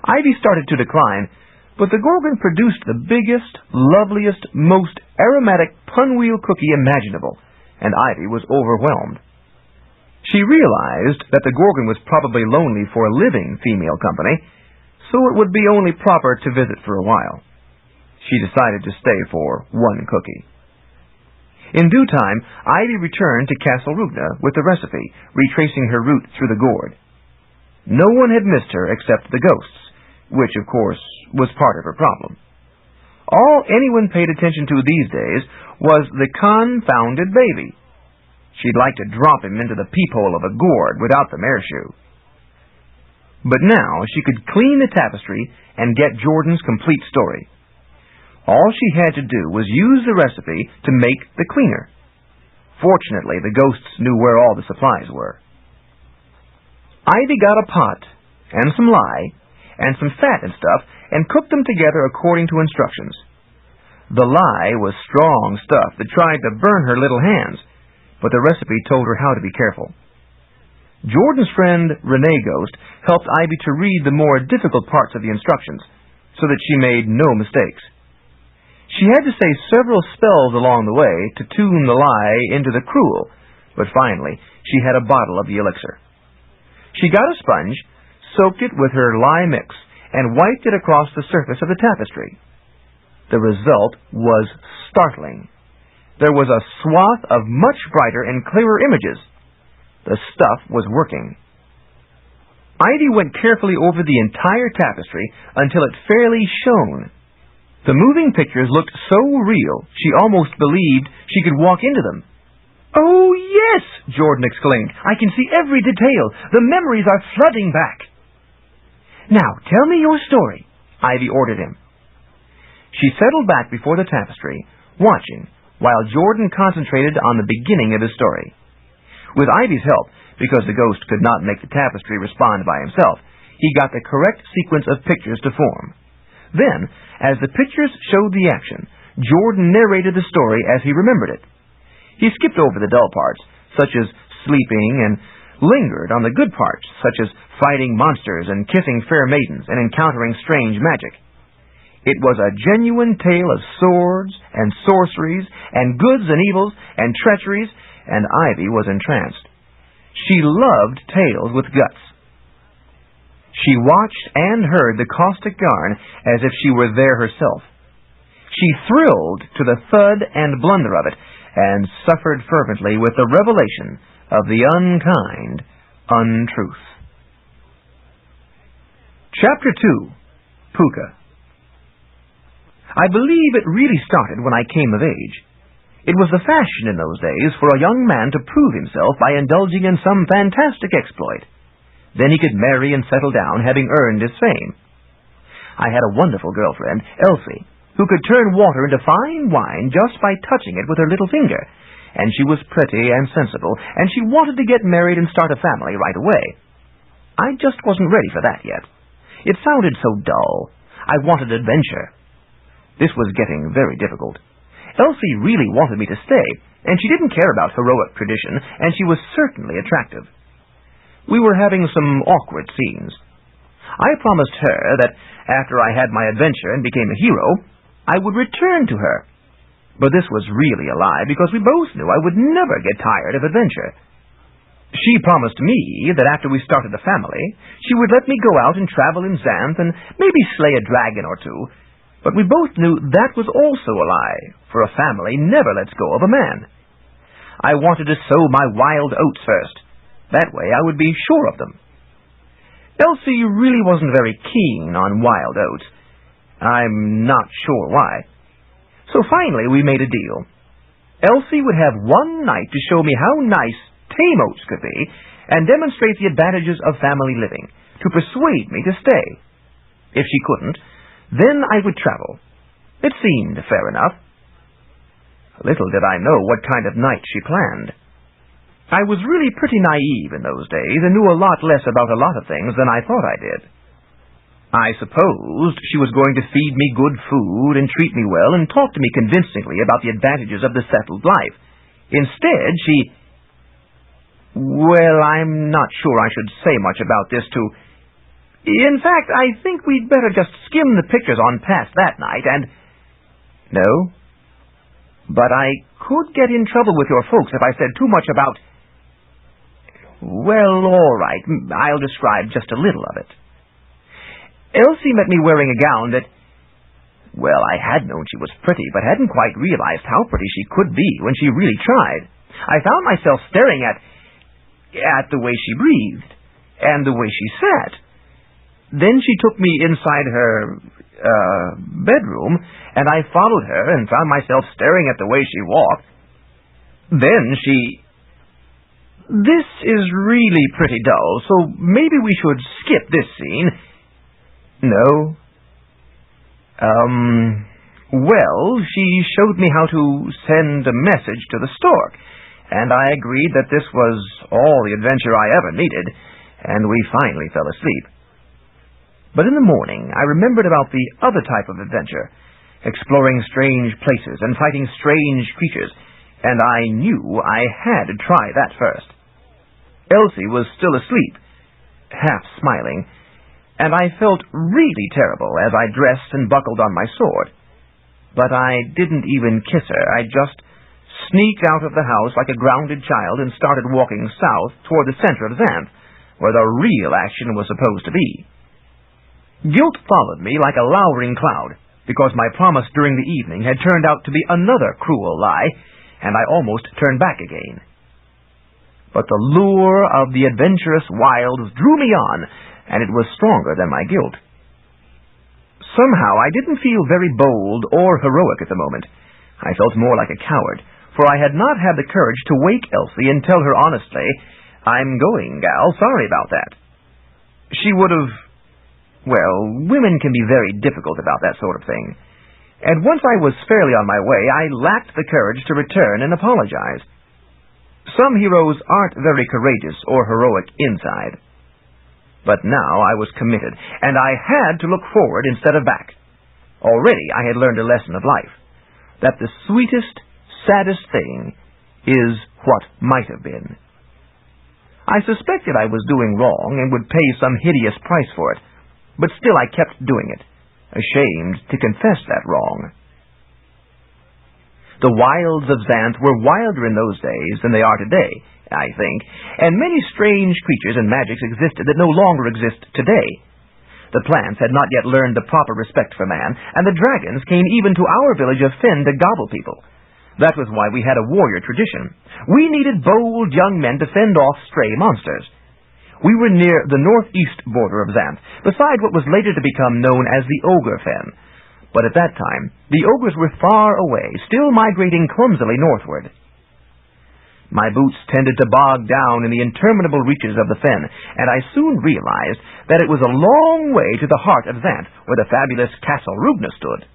Ivy started to decline, but the Gorgon produced the biggest, loveliest, most aromatic punwheel cookie imaginable, and Ivy was overwhelmed. She realized that the Gorgon was probably lonely for living female company, so it would be only proper to visit for a while. She decided to stay for one cookie. In due time, Ivy returned to Castle Rugna with the recipe, retracing her route through the Gourd. No one had missed her except the ghosts, which, of course, was part of her problem. All anyone paid attention to these days was the confounded baby. She'd like to drop him into the peephole of a gourd without the mare shoe. But now she could clean the tapestry and get Jordan's complete story. All she had to do was use the recipe to make the cleaner. Fortunately, the ghosts knew where all the supplies were. Ivy got a pot, and some lye, and some fat and stuff, and cooked them together according to instructions. The lye was strong stuff that tried to burn her little hands, but the recipe told her how to be careful. Jordan's friend, Renee Ghost, helped Ivy to read the more difficult parts of the instructions, so that she made no mistakes. She had to say several spells along the way to tune the lye into the Crewel, but finally she had a bottle of the elixir. She got a sponge, soaked it with her lye mix, and wiped it across the surface of the tapestry. The result was startling. There was a swath of much brighter and clearer images. The stuff was working. Ivy went carefully over the entire tapestry until it fairly shone. The moving pictures looked so real, she almost believed she could walk into them. "Oh, yes!" Jordan exclaimed. "I can see every detail. The memories are flooding back." "Now, tell me your story," Ivy ordered him. She settled back before the tapestry, watching, while Jordan concentrated on the beginning of his story. With Ivy's help, because the ghost could not make the tapestry respond by himself, he got the correct sequence of pictures to form. Then, as the pictures showed the action, Jordan narrated the story as he remembered it. He skipped over the dull parts, such as sleeping, and lingered on the good parts, such as fighting monsters and kissing fair maidens and encountering strange magic. It was a genuine tale of swords and sorceries and goods and evils and treacheries, and Ivy was entranced. She loved tales with guts. She watched and heard the caustic yarn as if she were there herself. She thrilled to the thud and blunder of it, and suffered fervently with the revelation of the unkind untruth. Chapter 2. Puka. I believe it really started when I came of age. It was the fashion in those days for a young man to prove himself by indulging in some fantastic exploit. Then he could marry and settle down, having earned his fame. I had a wonderful girlfriend, Elsie, who could turn water into fine wine just by touching it with her little finger, and she was pretty and sensible, and she wanted to get married and start a family right away. I just wasn't ready for that yet. It sounded so dull. I wanted adventure. This was getting very difficult. Elsie really wanted me to stay, and she didn't care about heroic tradition, and she was certainly attractive. We were having some awkward scenes. I promised her that after I had my adventure and became a hero, I would return to her. But this was really a lie, because we both knew I would never get tired of adventure. She promised me that after we started a family, she would let me go out and travel in Xanth and maybe slay a dragon or two, but we both knew that was also a lie, for a family never lets go of a man. I wanted to sow my wild oats first. That way I would be sure of them. Elsie really wasn't very keen on wild oats. I'm not sure why. So finally we made a deal. Elsie would have one night to show me how nice tame oats could be and demonstrate the advantages of family living, to persuade me to stay. If she couldn't, then I would travel. It seemed fair enough. Little did I know what kind of night she planned. I was really pretty naive in those days and knew a lot less about a lot of things than I thought I did. I supposed she was going to feed me good food and treat me well and talk to me convincingly about the advantages of the settled life. Instead, she... Well, I'm not sure I should say much about this to... In fact, I think we'd better just skim the pictures on past that night and... No? But I could get in trouble with your folks if I said too much about... Well, all right, I'll describe just a little of it. Elsie met me wearing a gown that... Well, I had known she was pretty, but hadn't quite realized how pretty she could be when she really tried. I found myself staring at the way she breathed, and the way she sat. Then she took me inside her, bedroom, and I followed her and found myself staring at the way she walked. Then she... This is really pretty dull, so maybe we should skip this scene. No. Well, she showed me how to send a message to the stork, and I agreed that this was all the adventure I ever needed, and we finally fell asleep. But in the morning, I remembered about the other type of adventure, exploring strange places and fighting strange creatures, and I knew I had to try that first. Elsie was still asleep, half smiling, and I felt really terrible as I dressed and buckled on my sword. But I didn't even kiss her. I just sneaked out of the house like a grounded child and started walking south toward the center of Xanth, where the real action was supposed to be. Guilt followed me like a lowering cloud, because my promise during the evening had turned out to be another cruel lie, and I almost turned back again. But the lure of the adventurous wilds drew me on, and it was stronger than my guilt. Somehow I didn't feel very bold or heroic at the moment. I felt more like a coward, for I had not had the courage to wake Elsie and tell her honestly, "I'm going, gal, sorry about that." She would have... Well, women can be very difficult about that sort of thing. And once I was fairly on my way, I lacked the courage to return and apologize. Some heroes aren't very courageous or heroic inside. But now I was committed, and I had to look forward instead of back. Already I had learned a lesson of life, that the sweetest, saddest thing is what might have been. I suspected I was doing wrong and would pay some hideous price for it, but still I kept doing it, ashamed to confess that wrong. The wilds of Xanth were wilder in those days than they are today, I think, and many strange creatures and magics existed that no longer exist today. The plants had not yet learned the proper respect for man, and the dragons came even to our village of Finn to gobble people. That was why we had a warrior tradition. We needed bold young men to fend off stray monsters. We were near the northeast border of Xanth, beside what was later to become known as the Ogre Fen. But at that time, the ogres were far away, still migrating clumsily northward. My boots tended to bog down in the interminable reaches of the fen, and I soon realized that it was a long way to the heart of Xanth, where the fabulous Castle Rubna stood.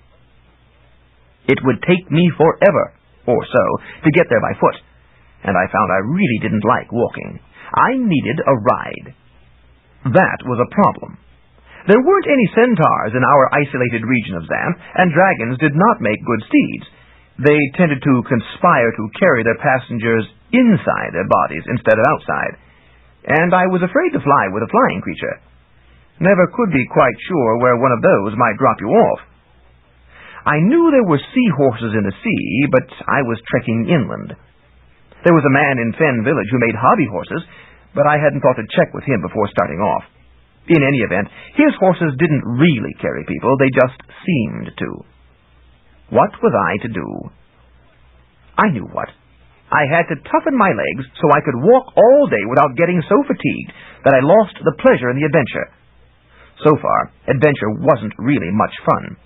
It would take me forever, or so, to get there by foot, and I found I really didn't like walking. I needed a ride. That was a problem. There weren't any centaurs in our isolated region of Xanth, and dragons did not make good steeds. They tended to conspire to carry their passengers inside their bodies instead of outside, and I was afraid to fly with a flying creature. Never could be quite sure where one of those might drop you off. I knew there were seahorses in the sea, but I was trekking inland. There was a man in Fen Village who made hobby horses, but I hadn't thought to check with him before starting off. In any event, his horses didn't really carry people, they just seemed to. What was I to do? I knew what. I had to toughen my legs so I could walk all day without getting so fatigued that I lost the pleasure in the adventure. So far, adventure wasn't really much fun.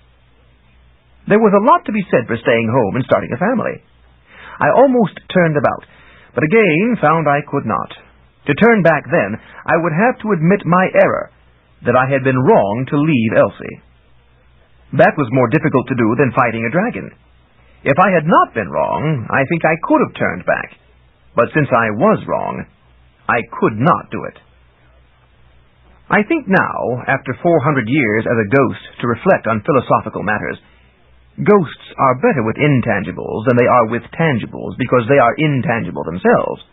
There was a lot to be said for staying home and starting a family. I almost turned about, but again found I could not. To turn back then, I would have to admit my error, that I had been wrong to leave Elsie. That was more difficult to do than fighting a dragon. If I had not been wrong, I think I could have turned back. But since I was wrong, I could not do it. I think now, after 400 years as a ghost, to reflect on philosophical matters. Ghosts are better with intangibles than they are with tangibles because they are intangible themselves.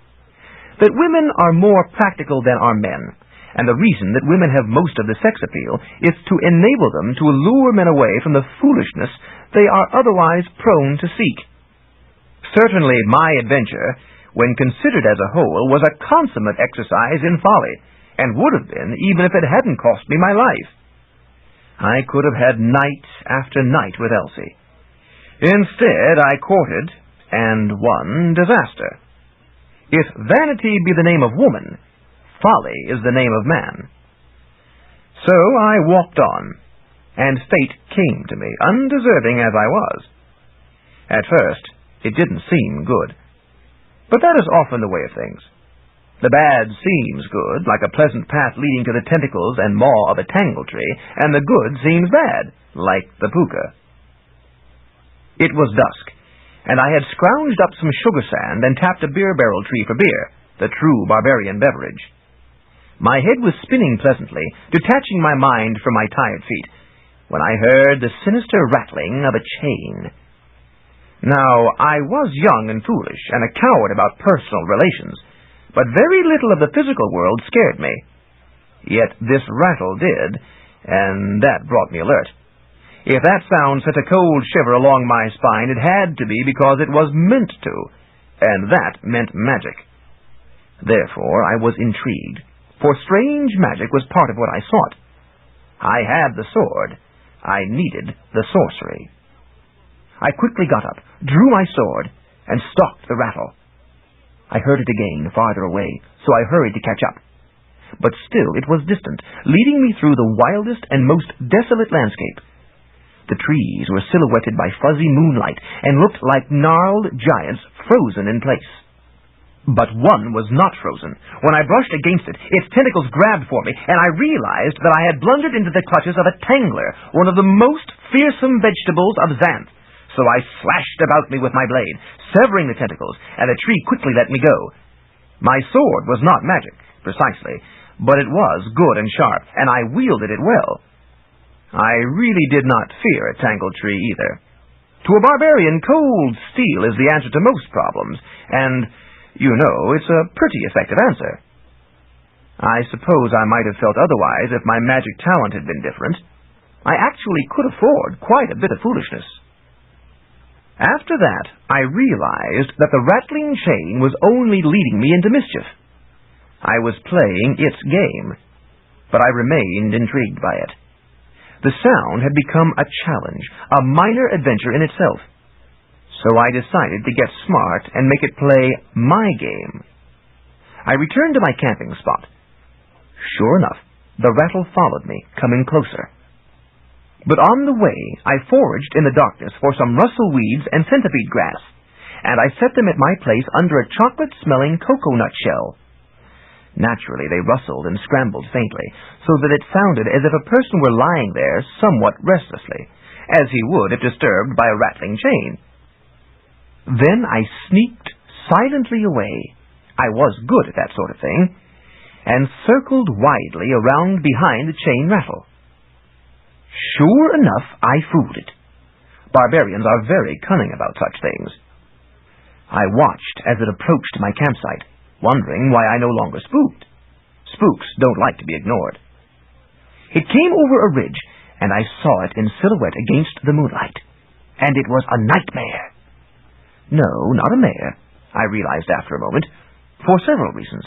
That women are more practical than are men, and the reason that women have most of the sex appeal is to enable them to lure men away from the foolishness they are otherwise prone to seek. Certainly my adventure, when considered as a whole, was a consummate exercise in folly, and would have been even if it hadn't cost me my life. I could have had night after night with Elsie. Instead, I courted, and won, disaster. If vanity be the name of woman, folly is the name of man. So I walked on, and fate came to me, undeserving as I was. At first, it didn't seem good. But that is often the way of things. The bad seems good, like a pleasant path leading to the tentacles and maw of a tangle tree, and the good seems bad, like the Puka. It was dusk, and I had scrounged up some sugar sand and tapped a beer barrel tree for beer, the true barbarian beverage. My head was spinning pleasantly, detaching my mind from my tired feet, when I heard the sinister rattling of a chain. Now, I was young and foolish, and a coward about personal relations, but very little of the physical world scared me. Yet this rattle did, and that brought me alert. If that sound sent a cold shiver along my spine, it had to be because it was meant to, and that meant magic. Therefore, I was intrigued, for strange magic was part of what I sought. I had the sword. I needed the sorcery. I quickly got up, drew my sword, and stalked the rattle. I heard it again, farther away, so I hurried to catch up. But still it was distant, leading me through the wildest and most desolate landscape. The trees were silhouetted by fuzzy moonlight and looked like gnarled giants frozen in place. But one was not frozen. When I brushed against it, its tentacles grabbed for me, and I realized that I had blundered into the clutches of a tangler, one of the most fearsome vegetables of Xanth. So I slashed about me with my blade, severing the tentacles, and the tree quickly let me go. My sword was not magic, precisely, but it was good and sharp, and I wielded it well. I really did not fear a tangled tree either. To a barbarian, cold steel is the answer to most problems, and you know, it's a pretty effective answer. I suppose I might have felt otherwise if my magic talent had been different. I actually could afford quite a bit of foolishness. After that, I realized that the rattling chain was only leading me into mischief. I was playing its game, but I remained intrigued by it. The sound had become a challenge, a minor adventure in itself. So I decided to get smart and make it play my game. I returned to my camping spot. Sure enough, the rattle followed me, coming closer. But on the way, I foraged in the darkness for some Russell weeds and centipede grass, and I set them at my place under a chocolate-smelling cocoa-nut shell. Naturally, they rustled and scrambled faintly, so that it sounded as if a person were lying there somewhat restlessly, as he would if disturbed by a rattling chain. Then I sneaked silently away. I was good at that sort of thing, and circled widely around behind the chain rattle. Sure enough, I fooled it. Barbarians are very cunning about such things. I watched as it approached my campsite, wondering why I no longer spooked. Spooks don't like to be ignored. It came over a ridge, and I saw it in silhouette against the moonlight. And it was a nightmare. No, not a mare, I realized after a moment, for several reasons.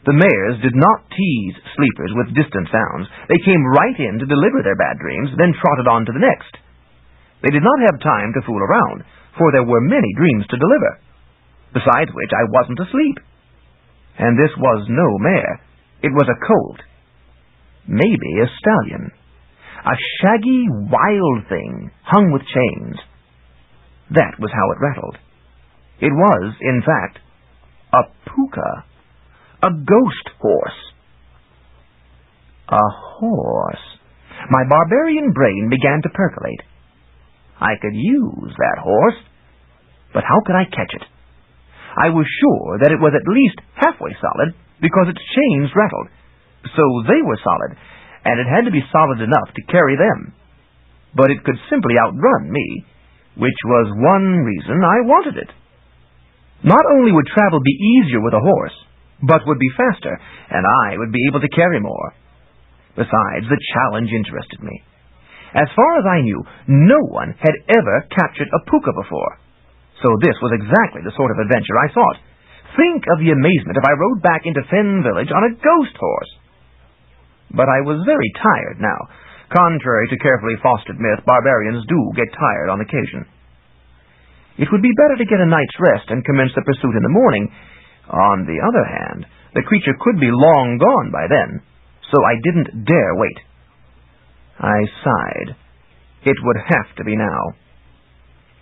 The mares did not tease sleepers with distant sounds. They came right in to deliver their bad dreams, then trotted on to the next. They did not have time to fool around, for there were many dreams to deliver, besides which I wasn't asleep. And this was no mare. It was a colt. Maybe a stallion. A shaggy, wild thing, hung with chains. That was how it rattled. It was, in fact, a Puka. A ghost horse. A horse. My barbarian brain began to percolate. I could use that horse, but how could I catch it? I was sure that it was at least halfway solid, because its chains rattled, so they were solid, and it had to be solid enough to carry them. But it could simply outrun me, which was one reason I wanted it. Not only would travel be easier with a horse, but would be faster, and I would be able to carry more. Besides, the challenge interested me. As far as I knew, no one had ever captured a Puka before, so this was exactly the sort of adventure I sought. Think of the amazement if I rode back into Fen Village on a ghost horse. But I was very tired now. Contrary to carefully fostered myth, barbarians do get tired on occasion. It would be better to get a night's rest and commence the pursuit in the morning. On the other hand, the creature could be long gone by then, so I didn't dare wait. I sighed. It would have to be now.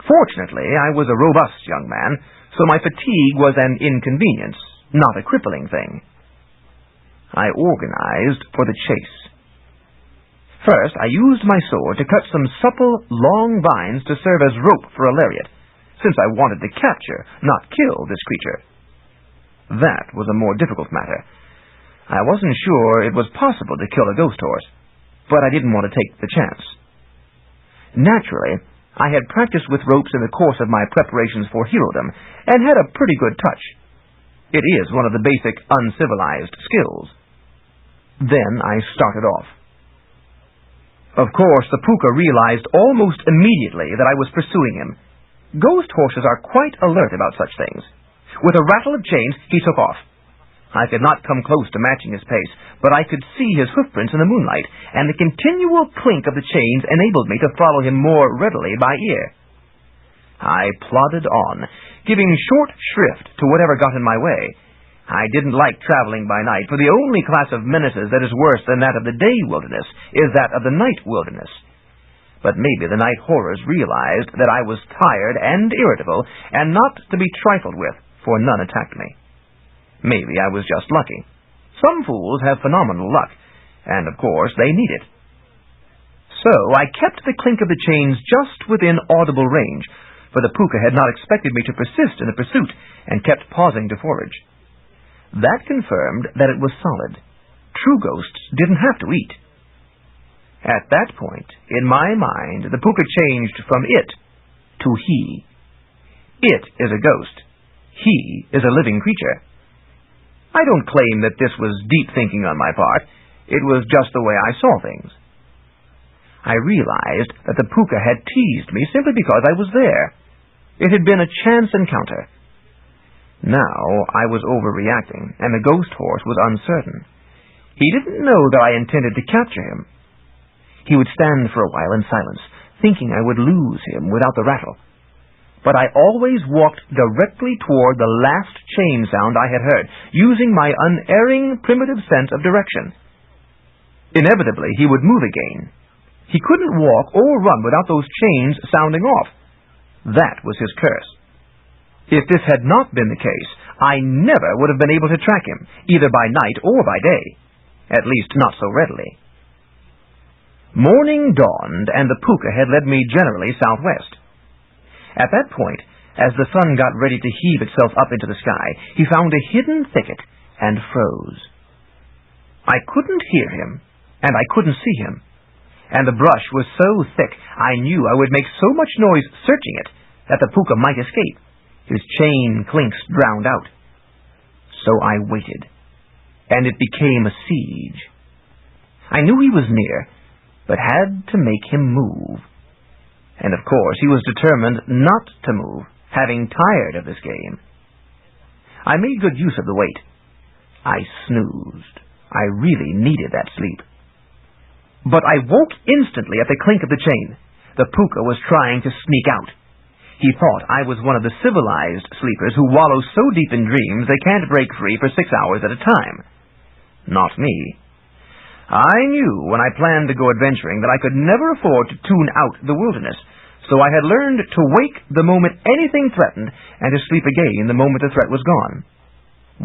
Fortunately, I was a robust young man, so my fatigue was an inconvenience, not a crippling thing. I organized for the chase. First, I used my sword to cut some supple, long vines to serve as rope for a lariat, since I wanted to capture, not kill, this creature. That was a more difficult matter. I wasn't sure it was possible to kill a ghost horse, but I didn't want to take the chance. Naturally, I had practiced with ropes in the course of my preparations for herodom, and had a pretty good touch. It is one of the basic uncivilized skills. Then I started off. Of course, the Puka realized almost immediately that I was pursuing him. Ghost horses are quite alert about such things. With a rattle of chains, he took off. I could not come close to matching his pace, but I could see his hoofprints in the moonlight, and the continual clink of the chains enabled me to follow him more readily by ear. I plodded on, giving short shrift to whatever got in my way. I didn't like traveling by night, for the only class of menaces that is worse than that of the day wilderness is that of the night wilderness. But maybe the night horrors realized that I was tired and irritable, and not to be trifled with, for none attacked me. Maybe I was just lucky. Some fools have phenomenal luck, and of course they need it. So I kept the clink of the chains just within audible range, for the Puka had not expected me to persist in the pursuit, and kept pausing to forage. That confirmed that it was solid. True ghosts didn't have to eat. At that point, in my mind, the Puka changed from it to he. It is a ghost. He is a living creature. I don't claim that this was deep thinking on my part. It was just the way I saw things. I realized that the Puka had teased me simply because I was there. It had been a chance encounter. Now I was overreacting, and the ghost horse was uncertain. He didn't know that I intended to capture him. He would stand for a while in silence, thinking I would lose him without the rattle. But I always walked directly toward the last chain sound I had heard, using my unerring primitive sense of direction. Inevitably, he would move again. He couldn't walk or run without those chains sounding off. That was his curse. If this had not been the case, I never would have been able to track him, either by night or by day. At least not so readily. Morning dawned, and the Puka had led me generally southwest. At that point, as the sun got ready to heave itself up into the sky, he found a hidden thicket and froze. I couldn't hear him, and I couldn't see him, and the brush was so thick I knew I would make so much noise searching it that the Puka might escape, his chain clinks drowned out. So I waited, and it became a siege. I knew he was near, but had to make him move. And of course he was determined not to move, having tired of this game. I made good use of the wait. I snoozed. I really needed that sleep. But I woke instantly at the clink of the chain. The Puka was trying to sneak out. He thought I was one of the civilized sleepers who wallow so deep in dreams they can't break free for 6 hours at a time. Not me. I knew when I planned to go adventuring that I could never afford to tune out the wilderness, so I had learned to wake the moment anything threatened and to sleep again the moment the threat was gone.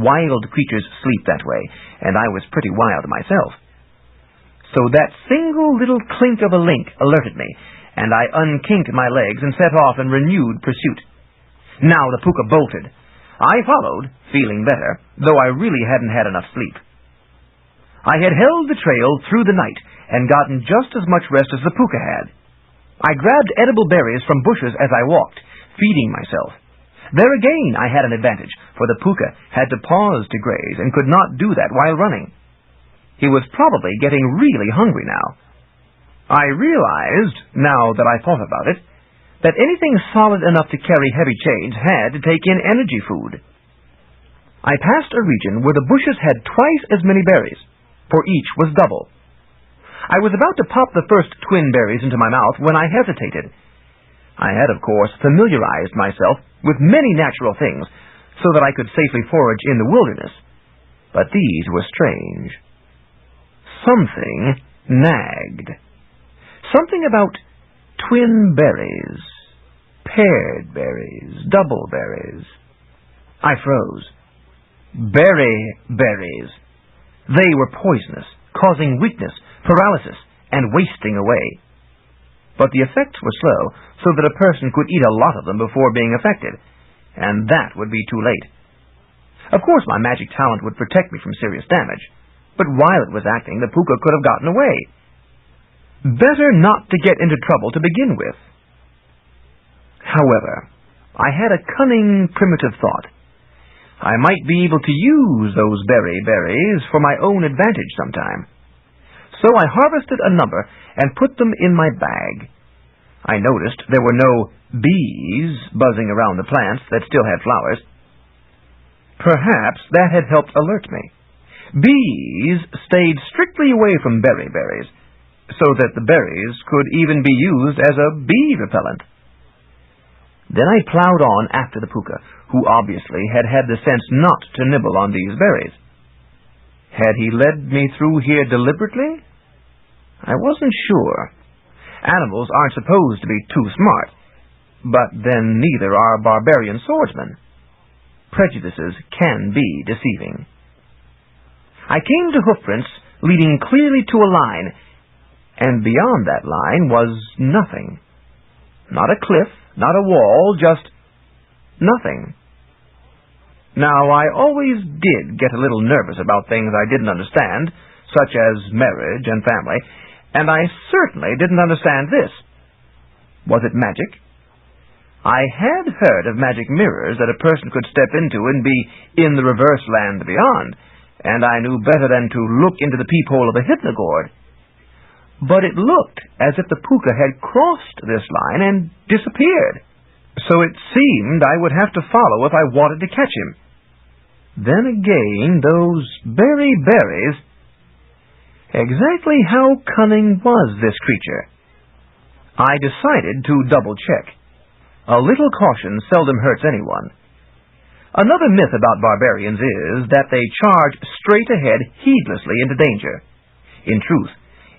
Wild creatures sleep that way, and I was pretty wild myself. So that single little clink of a link alerted me, and I unkinked my legs and set off in renewed pursuit. Now the Puka bolted. I followed, feeling better, though I really hadn't had enough sleep. I had held the trail through the night and gotten just as much rest as the Puka had. I grabbed edible berries from bushes as I walked, feeding myself. There again I had an advantage, for the Puka had to pause to graze and could not do that while running. He was probably getting really hungry now. I realized, now that I thought about it, that anything solid enough to carry heavy chains had to take in energy food. I passed a region where the bushes had twice as many berries, for each was double. I was about to pop the first twin berries into my mouth when I hesitated. I had, of course, familiarized myself with many natural things so that I could safely forage in the wilderness. But these were strange. Something nagged. Something about twin berries, paired berries, double berries. I froze. Berries. They were poisonous, causing weakness, paralysis, and wasting away. But the effects were slow, so that a person could eat a lot of them before being affected, and that would be too late. Of course my magic talent would protect me from serious damage, but while it was acting, the Puka could have gotten away. Better not to get into trouble to begin with. However, I had a cunning, primitive thought. I might be able to use those berries for my own advantage sometime. So I harvested a number and put them in my bag. I noticed there were no bees buzzing around the plants that still had flowers. Perhaps that had helped alert me. Bees stayed strictly away from berries, so that the berries could even be used as a bee repellent. Then I plowed on after the Puka, who obviously had had the sense not to nibble on these berries. Had he led me through here deliberately? I wasn't sure. Animals aren't supposed to be too smart, but then neither are barbarian swordsmen. Prejudices can be deceiving. I came to hoofprints leading clearly to a line, and beyond that line was nothing. Not a cliff, not a wall, just nothing. Now, I always did get a little nervous about things I didn't understand, such as marriage and family, and I certainly didn't understand this. Was it magic? I had heard of magic mirrors that a person could step into and be in the reverse land beyond, and I knew better than to look into the peephole of a hypnogourd. But it looked as if the Puka had crossed this line and disappeared, so it seemed I would have to follow if I wanted to catch him. Then again, those berries... Exactly how cunning was this creature? I decided to double-check. A little caution seldom hurts anyone. Another myth about barbarians is that they charge straight ahead heedlessly into danger. In truth,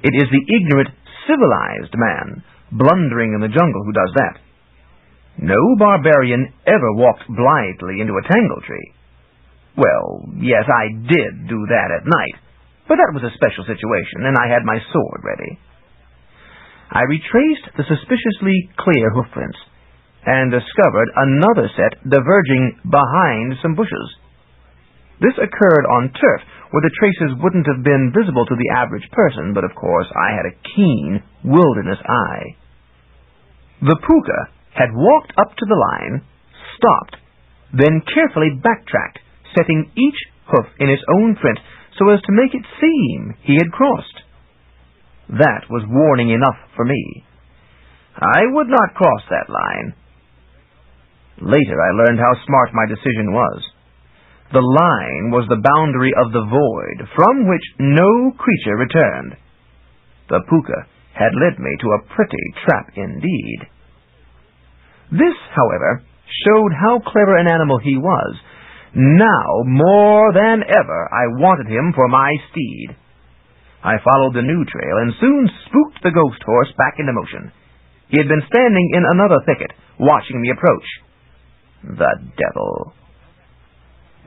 it is the ignorant, civilized man, blundering in the jungle, who does that. No barbarian ever walked blithely into a tangle tree. Well, yes, I did do that at night, but that was a special situation, and I had my sword ready. I retraced the suspiciously clear hoofprints, and discovered another set diverging behind some bushes. This occurred on turf, where the traces wouldn't have been visible to the average person, but of course I had a keen wilderness eye. The Puka had walked up to the line, stopped, then carefully backtracked, setting each hoof in its own print so as to make it seem he had crossed. That was warning enough for me. I would not cross that line. Later I learned how smart my decision was. The line was the boundary of the void, from which no creature returned. The Puka had led me to a pretty trap indeed. This, however, showed how clever an animal he was. Now, more than ever, I wanted him for my steed. I followed the new trail and soon spooked the ghost horse back into motion. He had been standing in another thicket, watching me approach. The devil!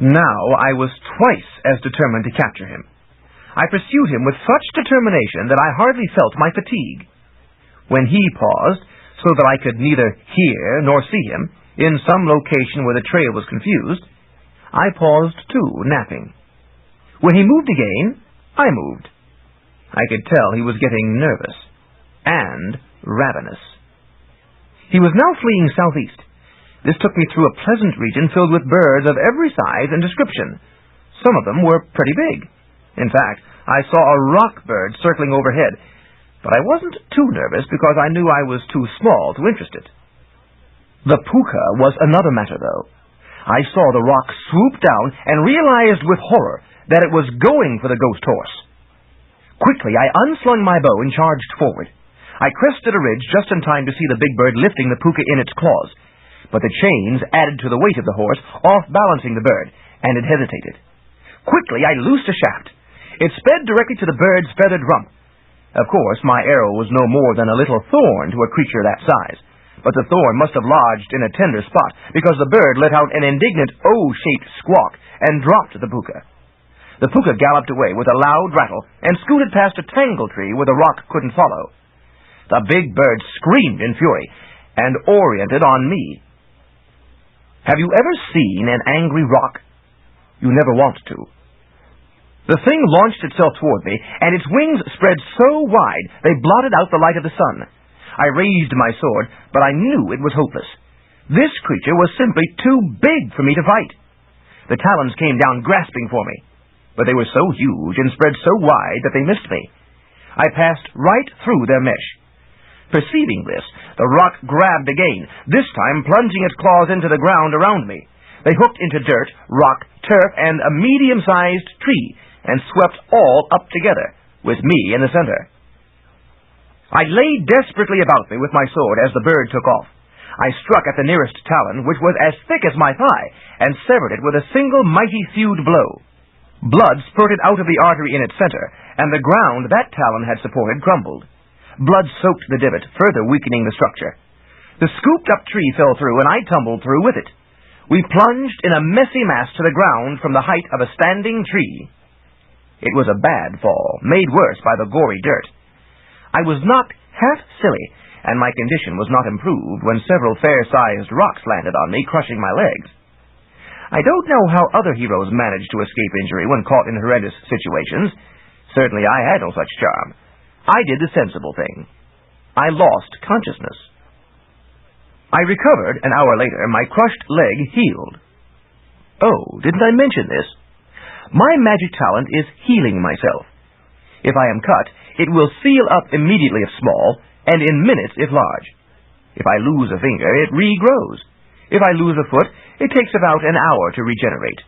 Now I was twice as determined to capture him. I pursued him with such determination that I hardly felt my fatigue. When he paused, so that I could neither hear nor see him, in some location where the trail was confused, I paused too, napping. When he moved again, I moved. I could tell he was getting nervous and ravenous. He was now fleeing southeast. This took me through a pleasant region filled with birds of every size and description. Some of them were pretty big. In fact, I saw a rock bird circling overhead, but I wasn't too nervous because I knew I was too small to interest it. The Puka was another matter, though. I saw the rock swoop down and realized with horror that it was going for the ghost horse. Quickly, I unslung my bow and charged forward. I crested a ridge just in time to see the big bird lifting the Puka in its claws, but the chains added to the weight of the horse, off-balancing the bird, and it hesitated. Quickly, I loosed a shaft. It sped directly to the bird's feathered rump. Of course, my arrow was no more than a little thorn to a creature that size, but the thorn must have lodged in a tender spot, because the bird let out an indignant O-shaped squawk and dropped the Puka. The Puka galloped away with a loud rattle and scooted past a tangle tree where the rock couldn't follow. The big bird screamed in fury and oriented on me. Have you ever seen an angry rock? You never want to. The thing launched itself toward me, and its wings spread so wide they blotted out the light of the sun. I raised my sword, but I knew it was hopeless. This creature was simply too big for me to fight. The talons came down grasping for me, but they were so huge and spread so wide that they missed me. I passed right through their mesh. Perceiving this, the rock grabbed again, this time plunging its claws into the ground around me. They hooked into dirt, rock, turf, and a medium-sized tree, and swept all up together, with me in the center. I lay desperately about me with my sword as the bird took off. I struck at the nearest talon, which was as thick as my thigh, and severed it with a single mighty thewed blow. Blood spurted out of the artery in its center, and the ground that talon had supported crumbled. Blood soaked the divot, further weakening the structure. The scooped-up tree fell through, and I tumbled through with it. We plunged in a messy mass to the ground from the height of a standing tree. It was a bad fall, made worse by the gory dirt. I was knocked half silly, and my condition was not improved when several fair-sized rocks landed on me, crushing my legs. I don't know how other heroes managed to escape injury when caught in horrendous situations. Certainly I had no such charm. I did the sensible thing. I lost consciousness. I recovered an hour later, my crushed leg healed. Oh, didn't I mention this? My magic talent is healing myself. If I am cut, it will seal up immediately if small, and in minutes if large. If I lose a finger, it regrows. If I lose a foot, it takes about an hour to regenerate.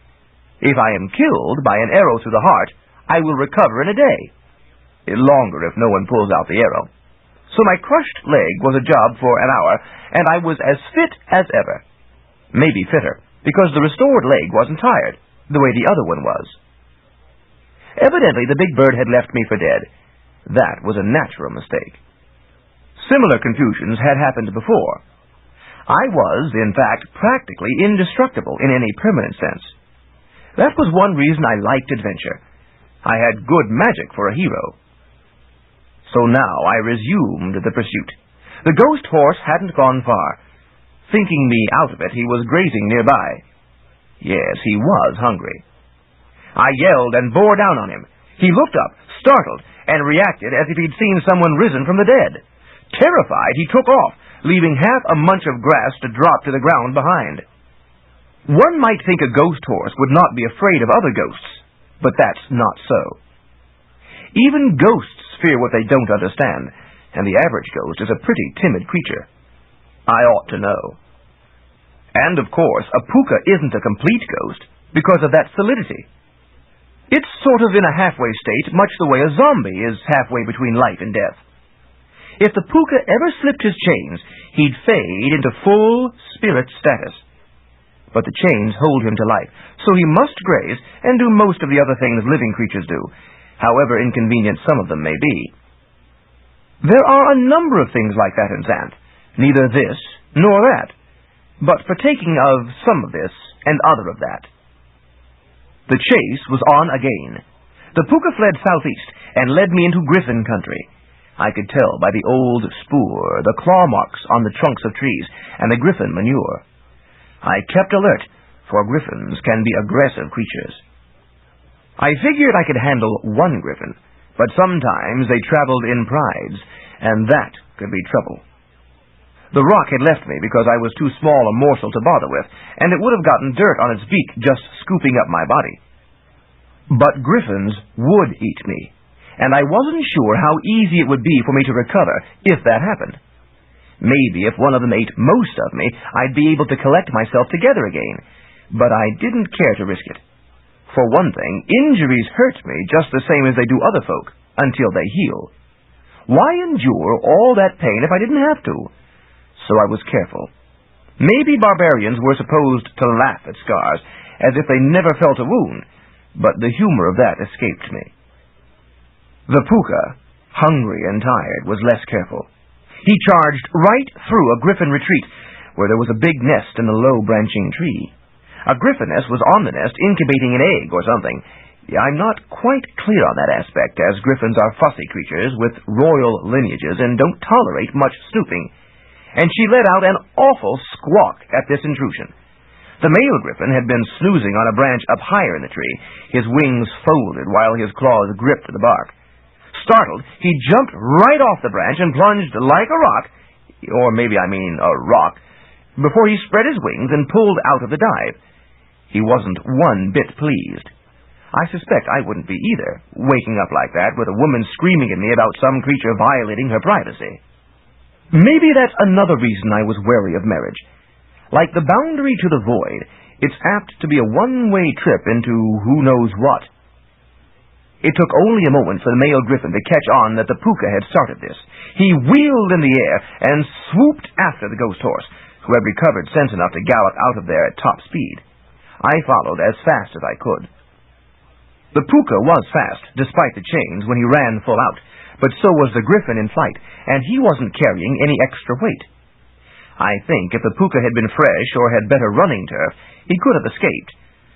If I am killed by an arrow through the heart, I will recover in a day. Longer if no one pulls out the arrow. So my crushed leg was a job for an hour, and I was as fit as ever. Maybe fitter, because the restored leg wasn't tired, the way the other one was. Evidently the big bird had left me for dead. That was a natural mistake. Similar confusions had happened before. I was, in fact, practically indestructible in any permanent sense. That was one reason I liked adventure. I had good magic for a hero. So now I resumed the pursuit. The ghost horse hadn't gone far. Thinking me out of it, he was grazing nearby. Yes, he was hungry. I yelled and bore down on him. He looked up, startled, and reacted as if he'd seen someone risen from the dead. Terrified, he took off, leaving half a munch of grass to drop to the ground behind. One might think a ghost horse would not be afraid of other ghosts, but that's not so. Even ghosts fear what they don't understand, and the average ghost is a pretty timid creature. I ought to know. And, of course, a Puka isn't a complete ghost because of that solidity. It's sort of in a halfway state, much the way a zombie is halfway between life and death. If the Puka ever slipped his chains, he'd fade into full spirit status. But the chains hold him to life, so he must graze and do most of the other things living creatures do, however inconvenient some of them may be. There are a number of things like that in Xanth, neither this nor that, but partaking of some of this and other of that. The chase was on again. The Puka fled southeast and led me into griffin country. I could tell by the old spoor, the claw marks on the trunks of trees, and the griffin manure. I kept alert, for griffins can be aggressive creatures. I figured I could handle one griffin, but sometimes they traveled in prides, and that could be trouble. The rock had left me because I was too small a morsel to bother with, and it would have gotten dirt on its beak just scooping up my body. But griffins would eat me, and I wasn't sure how easy it would be for me to recover if that happened. Maybe if one of them ate most of me, I'd be able to collect myself together again, but I didn't care to risk it. For one thing, injuries hurt me just the same as they do other folk, until they heal. Why endure all that pain if I didn't have to? So I was careful. Maybe barbarians were supposed to laugh at scars, as if they never felt a wound, but the humor of that escaped me. The Puka, hungry and tired, was less careful. He charged right through a griffin retreat, where there was a big nest in a low-branching tree. A griffiness was on the nest, incubating an egg or something. I'm not quite clear on that aspect, as griffins are fussy creatures with royal lineages and don't tolerate much snooping. And she let out an awful squawk at this intrusion. The male griffin had been snoozing on a branch up higher in the tree, his wings folded while his claws gripped the bark. Startled, he jumped right off the branch and plunged like a rock, or maybe I mean a rock, before he spread his wings and pulled out of the dive. He wasn't one bit pleased. I suspect I wouldn't be either, waking up like that with a woman screaming at me about some creature violating her privacy. Maybe that's another reason I was wary of marriage. Like the boundary to the void, it's apt to be a one-way trip into who knows what. It took only a moment for the male griffin to catch on that the Puka had started this. He wheeled in the air and swooped after the ghost horse, who had recovered sense enough to gallop out of there at top speed. I followed as fast as I could. The Puka was fast, despite the chains, when he ran full out, but so was the griffin in flight, and he wasn't carrying any extra weight. I think if the Puka had been fresh or had better running turf, he could have escaped,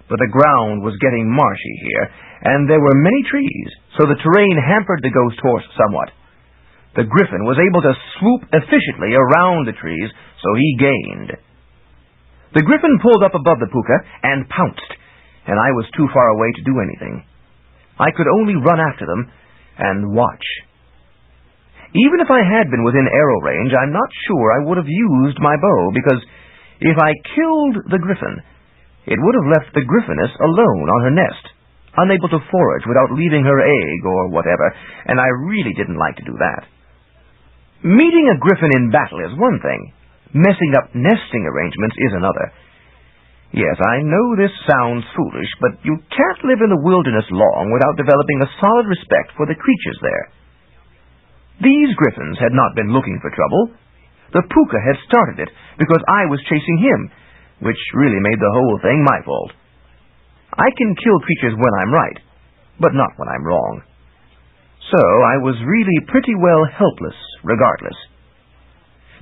but the ground was getting marshy here, and there were many trees, so the terrain hampered the ghost horse somewhat. The griffin was able to swoop efficiently around the trees, so he gained. The griffin pulled up above the Puka and pounced, and I was too far away to do anything. I could only run after them and watch. Even if I had been within arrow range, I'm not sure I would have used my bow, because if I killed the griffin, it would have left the griffiness alone on her nest, unable to forage without leaving her egg or whatever, and I really didn't like to do that. Meeting a griffin in battle is one thing. Messing up nesting arrangements is another. Yes, I know this sounds foolish, but you can't live in the wilderness long without developing a solid respect for the creatures there. These griffins had not been looking for trouble. The Puka had started it because I was chasing him, which really made the whole thing my fault. I can kill creatures when I'm right, but not when I'm wrong. So I was really pretty well helpless regardless.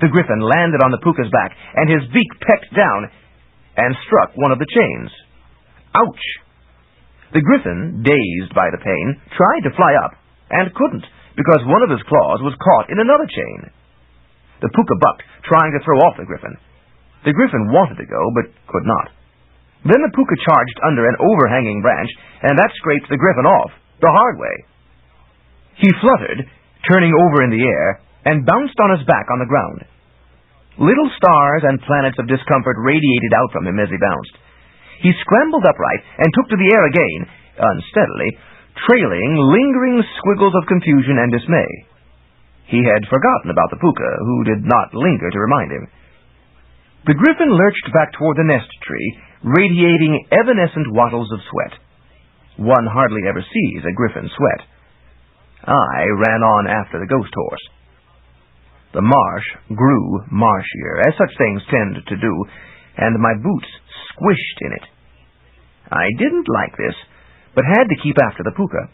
The griffin landed on the Puka's back, and his beak pecked down and struck one of the chains. Ouch! The griffin, dazed by the pain, tried to fly up, and couldn't, because one of his claws was caught in another chain. The Puka bucked, trying to throw off the griffin. The griffin wanted to go, but could not. Then the Puka charged under an overhanging branch, and that scraped the griffin off, the hard way. He fluttered, turning over in the air, and bounced on his back on the ground. Little stars and planets of discomfort radiated out from him as he bounced. He scrambled upright and took to the air again, unsteadily, trailing lingering squiggles of confusion and dismay. He had forgotten about the Puka, who did not linger to remind him. The griffin lurched back toward the nest tree, radiating evanescent wattles of sweat. One hardly ever sees a griffin sweat. I ran on after the ghost horse. The marsh grew marshier, as such things tend to do, and my boots squished in it. I didn't like this, but had to keep after the Puka.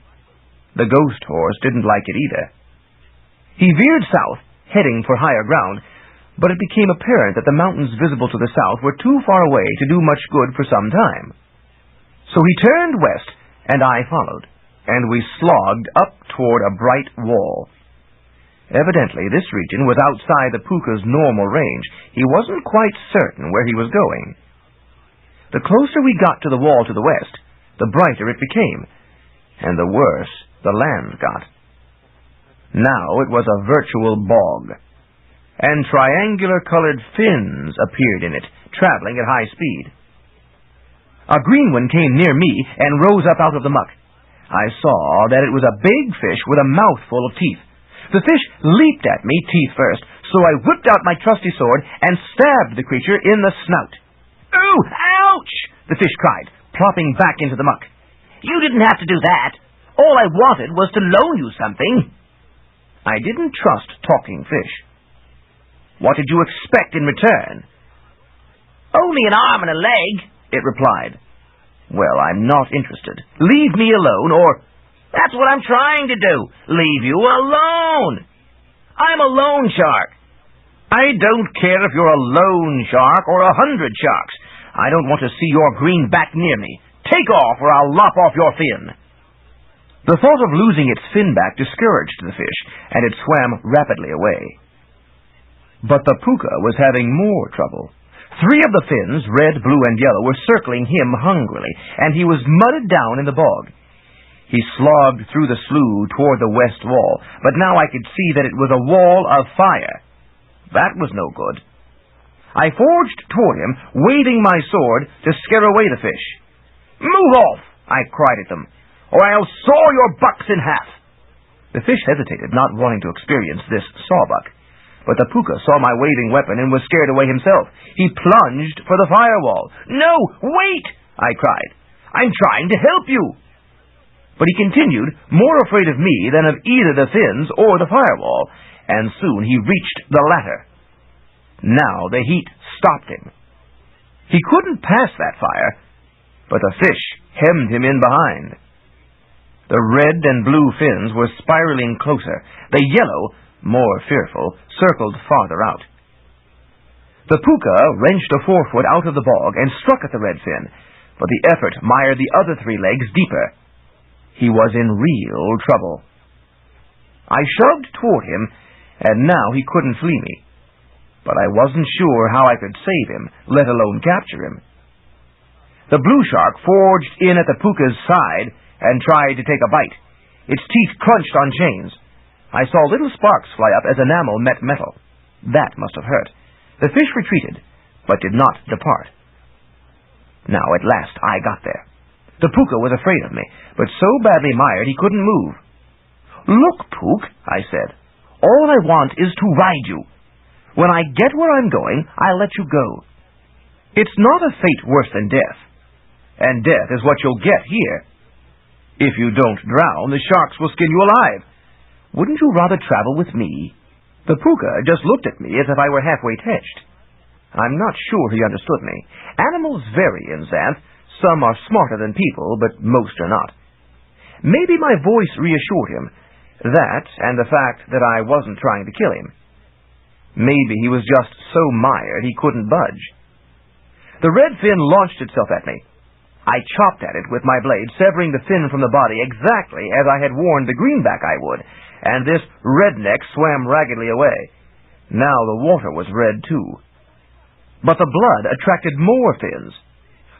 The ghost horse didn't like it either. He veered south, heading for higher ground, but it became apparent that the mountains visible to the south were too far away to do much good for some time. So he turned west, and I followed, and we slogged up toward a bright wall. Evidently, this region was outside the Puka's normal range. He wasn't quite certain where he was going. The closer we got to the wall to the west, the brighter it became, and the worse the land got. Now it was a virtual bog, and triangular-colored fins appeared in it, traveling at high speed. A green one came near me and rose up out of the muck. I saw that it was a big fish with a mouthful of teeth. The fish leaped at me, teeth first, so I whipped out my trusty sword and stabbed the creature in the snout. "Ooh! Ouch!" the fish cried, plopping back into the muck. You didn't have to do that. All I wanted was to loan you something. I didn't trust talking fish. "What did you expect in return?" Only an arm and a leg, it replied. "Well, I'm not interested. Leave me alone, or—" "That's what I'm trying to do. Leave you alone. I'm a loan shark." "I don't care if you're a lone shark or 100 sharks. I don't want to see your green back near me. Take off, or I'll lop off your fin." The thought of losing its fin back discouraged the fish, and it swam rapidly away. But the Puka was having more trouble. 3 of the fins, red, blue, and yellow, were circling him hungrily, and he was mudded down in the bog. He slogged through the slough toward the west wall, but now I could see that it was a wall of fire. That was no good. I forged toward him, waving my sword to scare away the fish. "Move off!" I cried at them, "or I'll saw your bucks in half." The fish hesitated, not wanting to experience this sawbuck. But the Puka saw my waving weapon and was scared away himself. He plunged for the firewall. "No, wait!" I cried. "I'm trying to help you." But he continued, more afraid of me than of either the fins or the firewall, and soon he reached the latter. Now the heat stopped him. He couldn't pass that fire, but the fish hemmed him in behind. The red and blue fins were spiraling closer. The yellow, more fearful, circled farther out. The Puka wrenched a forefoot out of the bog and struck at the red fin, but the effort mired the other 3 legs deeper. He was in real trouble. I shoved toward him, and now he couldn't flee me. But I wasn't sure how I could save him, let alone capture him. The blue shark forged in at the Puka's side and tried to take a bite. Its teeth crunched on chains. I saw little sparks fly up as enamel met metal. That must have hurt. The fish retreated, but did not depart. Now, at last, I got there. The Puka was afraid of me, but so badly mired he couldn't move. "Look, Puka," I said, "all I want is to ride you. When I get where I'm going, I'll let you go. It's not a fate worse than death, and death is what you'll get here. If you don't drown, the sharks will skin you alive. Wouldn't you rather travel with me?" The Puka just looked at me as if I were halfway tetched. I'm not sure he understood me. Animals vary in Xanth. Some are smarter than people, but most are not. Maybe my voice reassured him, that and the fact that I wasn't trying to kill him. Maybe he was just so mired he couldn't budge. The red fin launched itself at me. I chopped at it with my blade, severing the fin from the body exactly as I had warned the greenback I would, and this redneck swam raggedly away. Now the water was red, too. But the blood attracted more fins.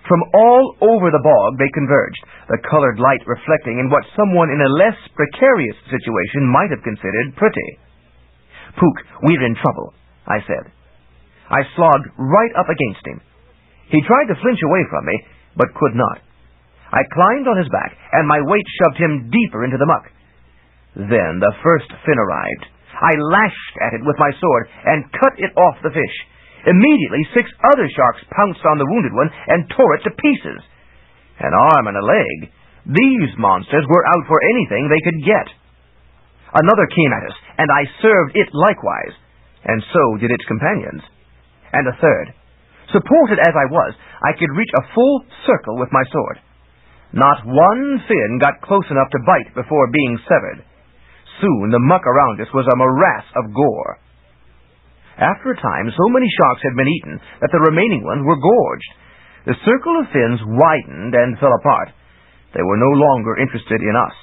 From all over the bog they converged, the colored light reflecting in what someone in a less precarious situation might have considered pretty. "Pook, we're in trouble," I said. I slogged right up against him. He tried to flinch away from me, but could not. I climbed on his back, and my weight shoved him deeper into the muck. Then the first fin arrived. I lashed at it with my sword and cut it off the fish. Immediately 6 other sharks pounced on the wounded one and tore it to pieces. An arm and a leg. These monsters were out for anything they could get. Another came at us, and I served it likewise, and so did its companions. And a third. Supported as I was, I could reach a full circle with my sword. Not one fin got close enough to bite before being severed. Soon the muck around us was a morass of gore. After a time, so many sharks had been eaten that the remaining ones were gorged. The circle of fins widened and fell apart. They were no longer interested in us.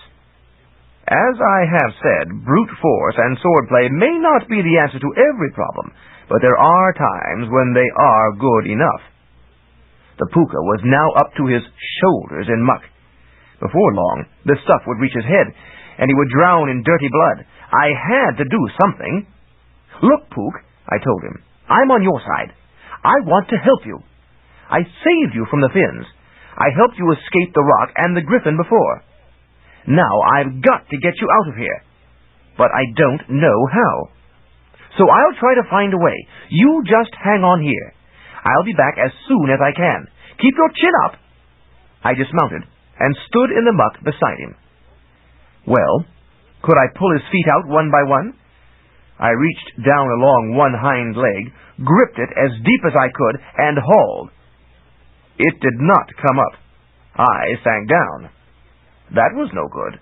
As I have said, brute force and swordplay may not be the answer to every problem, but there are times when they are good enough. The Puka was now up to his shoulders in muck. Before long, the stuff would reach his head, and he would drown in dirty blood. I had to do something. "Look, Pook," I told him, "I'm on your side. I want to help you. I saved you from the fins. I helped you escape the rock and the griffin before. Now I've got to get you out of here. But I don't know how. So I'll try to find a way. You just hang on here. I'll be back as soon as I can. Keep your chin up." I dismounted and stood in the muck beside him. Well, could I pull his feet out one by one? I reached down along one hind leg, gripped it as deep as I could, and hauled. It did not come up. I sank down. That was no good.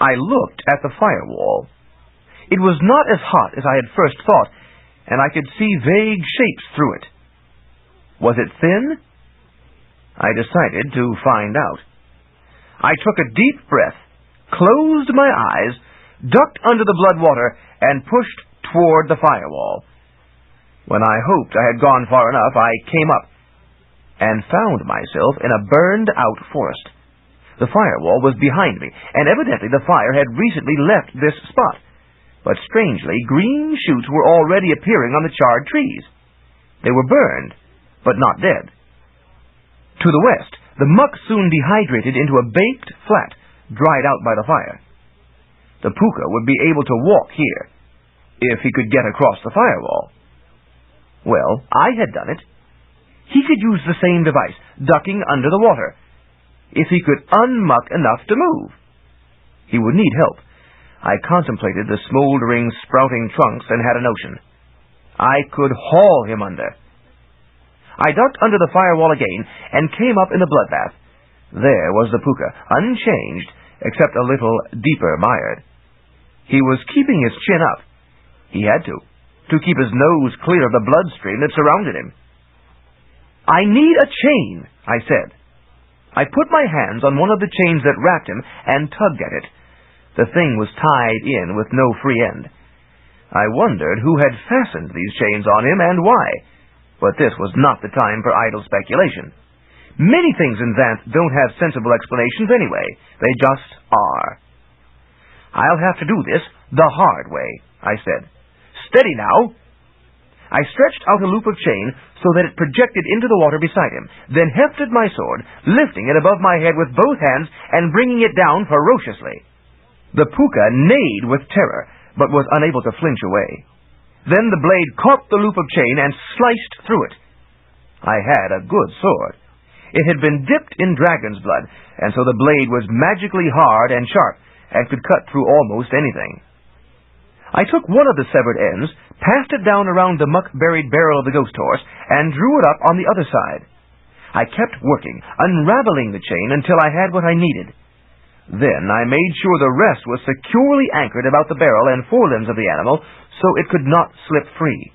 I looked at the firewall. It was not as hot as I had first thought, and I could see vague shapes through it. Was it thin? I decided to find out. I took a deep breath, closed my eyes, ducked under the blood water, and pushed toward the firewall. When I hoped I had gone far enough, I came up and found myself in a burned-out forest. The firewall was behind me, and evidently the fire had recently left this spot. But strangely, green shoots were already appearing on the charred trees. They were burned, but not dead. To the west, the muck soon dehydrated into a baked flat, dried out by the fire. The Puka would be able to walk here, if he could get across the firewall. Well, I had done it. He could use the same device, ducking under the water, if he could unmuck enough to move. He would need help. I contemplated the smoldering, sprouting trunks and had a notion. I could haul him under. I ducked under the firewall again and came up in the bloodbath. There was the Puka, unchanged, except a little deeper mired. He was keeping his chin up. He had to keep his nose clear of the bloodstream that surrounded him. "I need a chain," I said. I put my hands on one of the chains that wrapped him and tugged at it. The thing was tied in with no free end. I wondered who had fastened these chains on him and why, but this was not the time for idle speculation. Many things in Xanth don't have sensible explanations anyway. They just are. "I'll have to do this the hard way," I said. "Steady now." I stretched out a loop of chain so that it projected into the water beside him, then hefted my sword, lifting it above my head with both hands and bringing it down ferociously. The Puka neighed with terror, but was unable to flinch away. Then the blade caught the loop of chain and sliced through it. I had a good sword. It had been dipped in dragon's blood, and so the blade was magically hard and sharp, and could cut through almost anything. I took one of the severed ends, passed it down around the muck-buried barrel of the ghost horse, and drew it up on the other side. I kept working, unraveling the chain until I had what I needed. Then I made sure the rest was securely anchored about the barrel and forelimbs of the animal so it could not slip free.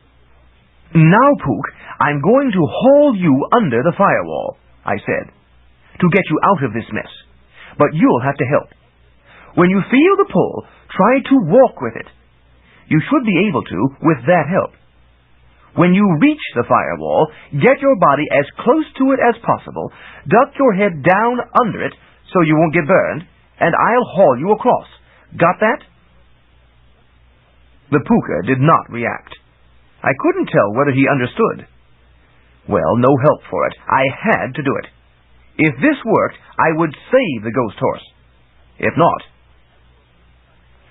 "Now, Pook, I'm going to haul you under the firewall," I said, "to get you out of this mess. But you'll have to help. When you feel the pull, try to walk with it. You should be able to with that help. When you reach the firewall, get your body as close to it as possible, duck your head down under it so you won't get burned, and I'll haul you across. Got that?" The Puka did not react. I couldn't tell whether he understood. Well, no help for it. I had to do it. If this worked, I would save the ghost horse. If not...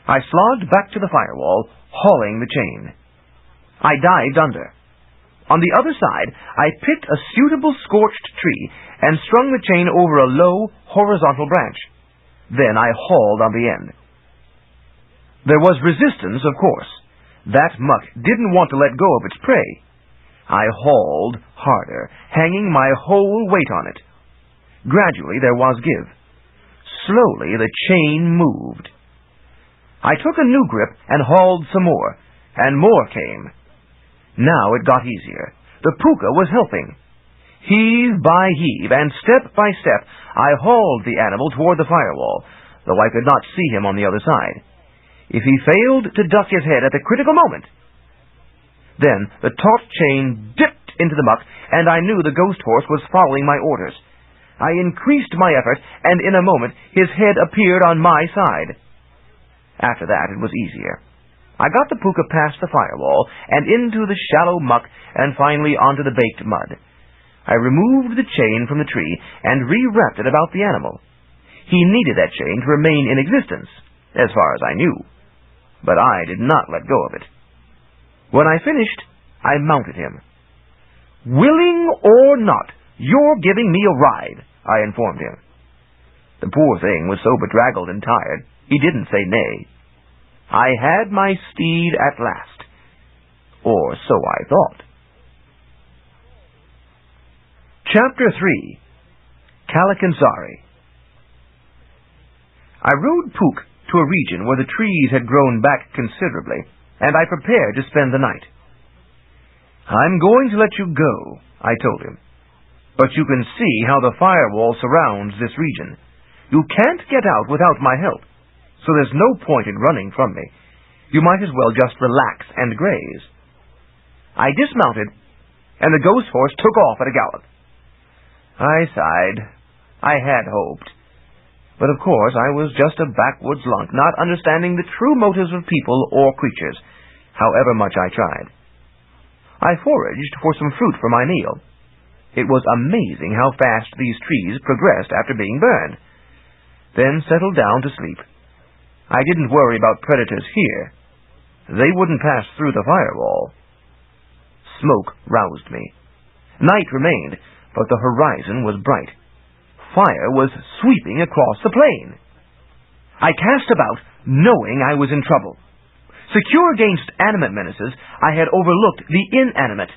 I slogged back to the firewall, hauling the chain. I dived under. On the other side, I picked a suitable scorched tree and strung the chain over a low, horizontal branch. Then I hauled on the end. There was resistance, of course. That muck didn't want to let go of its prey. I hauled harder, hanging my whole weight on it. Gradually there was give. Slowly the chain moved. I took a new grip and hauled some more, and more came. Now it got easier. The Puka was helping. Heave by heave, and step by step, I hauled the animal toward the firewall, though I could not see him on the other side. If he failed to duck his head at the critical moment, then the taut chain dipped into the muck, and I knew the ghost horse was following my orders. I increased my effort, and in a moment his head appeared on my side. After that it was easier. I got the Puka past the firewall, and into the shallow muck, and finally onto the baked mud. I removed the chain from the tree, and re-wrapped it about the animal. He needed that chain to remain in existence, as far as I knew. But I did not let go of it. When I finished, I mounted him. "Willing or not, you're giving me a ride," I informed him. The poor thing was so bedraggled and tired, he didn't say nay. I had my steed at last. Or so I thought. Chapter 3. Kalakansari. I rode Pook to a region where the trees had grown back considerably, and I prepared to spend the night. "I'm going to let you go," I told him. "But you can see how the firewall surrounds this region. You can't get out without my help, so there's no point in running from me. You might as well just relax and graze." I dismounted, and the ghost horse took off at a gallop. I sighed. I had hoped. But of course I was just a backwoods lunk, not understanding the true motives of people or creatures, however much I tried. I foraged for some fruit for my meal. It was amazing how fast these trees progressed after being burned. Then settled down to sleep. I didn't worry about predators here. They wouldn't pass through the firewall. Smoke roused me. Night remained, but the horizon was bright. Fire was sweeping across the plain. I cast about, knowing I was in trouble. Secure against animate menaces, I had overlooked the inanimate.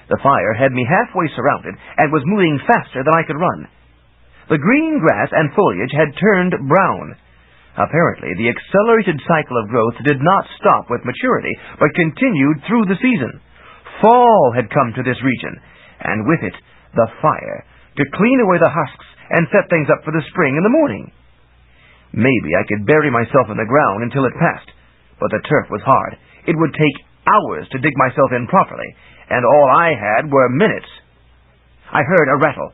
The fire had me halfway surrounded and was moving faster than I could run. The green grass and foliage had turned brown. Apparently, the accelerated cycle of growth did not stop with maturity, but continued through the season. Fall had come to this region, and with it, the fire, to clean away the husks and set things up for the spring in the morning. Maybe I could bury myself in the ground until it passed, but the turf was hard. It would take hours to dig myself in properly, and all I had were minutes. I heard a rattle.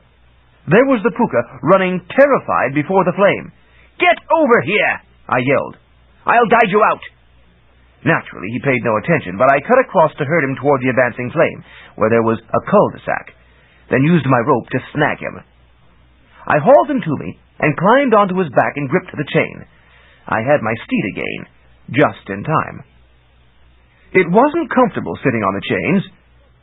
There was the Puka running terrified before the flame. "Get over here!" I yelled. "I'll guide you out." Naturally, he paid no attention, but I cut across to herd him toward the advancing flame, where there was a cul-de-sac, then used my rope to snag him. I hauled him to me and climbed onto his back and gripped the chain. I had my steed again, just in time. It wasn't comfortable sitting on the chains.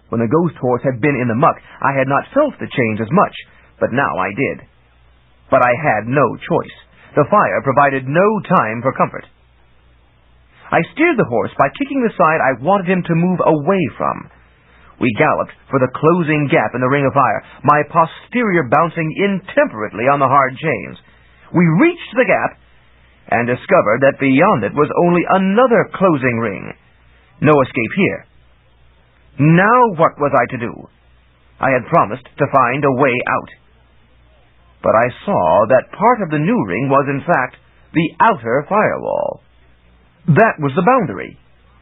When the ghost horse had been in the muck, I had not felt the chains as much, but now I did. But I had no choice. The fire provided no time for comfort. I steered the horse by kicking the side I wanted him to move away from. We galloped for the closing gap in the ring of fire, my posterior bouncing intemperately on the hard chains. We reached the gap and discovered that beyond it was only another closing ring. No escape here. Now what was I to do? I had promised to find a way out. But I saw that part of the new ring was, in fact, the outer firewall. That was the boundary.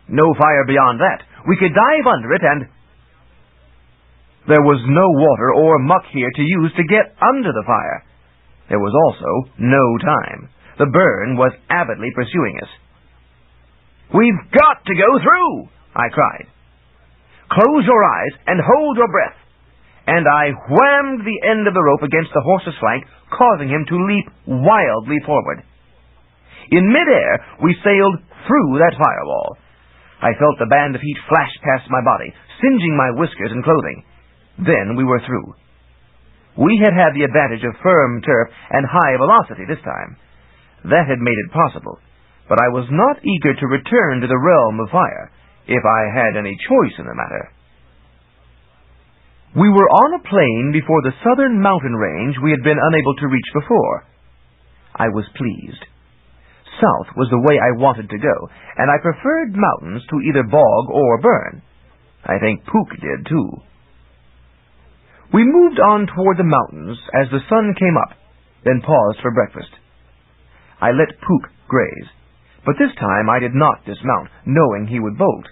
No fire beyond that. We could dive under it and... There was no water or muck here to use to get under the fire. There was also no time. The burn was avidly pursuing us. "We've got to go through!" I cried. "Close your eyes and hold your breath." And I whammed the end of the rope against the horse's flank, causing him to leap wildly forward. In midair, we sailed through that firewall. I felt the band of heat flash past my body, singeing my whiskers and clothing. Then we were through. We had had the advantage of firm turf and high velocity this time. That had made it possible, but I was not eager to return to the realm of fire, if I had any choice in the matter. We were on a plain before the southern mountain range we had been unable to reach before. I was pleased. South was the way I wanted to go, and I preferred mountains to either bog or burn. I think Puka did, too. We moved on toward the mountains as the sun came up, then paused for breakfast. I let Puka graze, but this time I did not dismount, knowing he would bolt.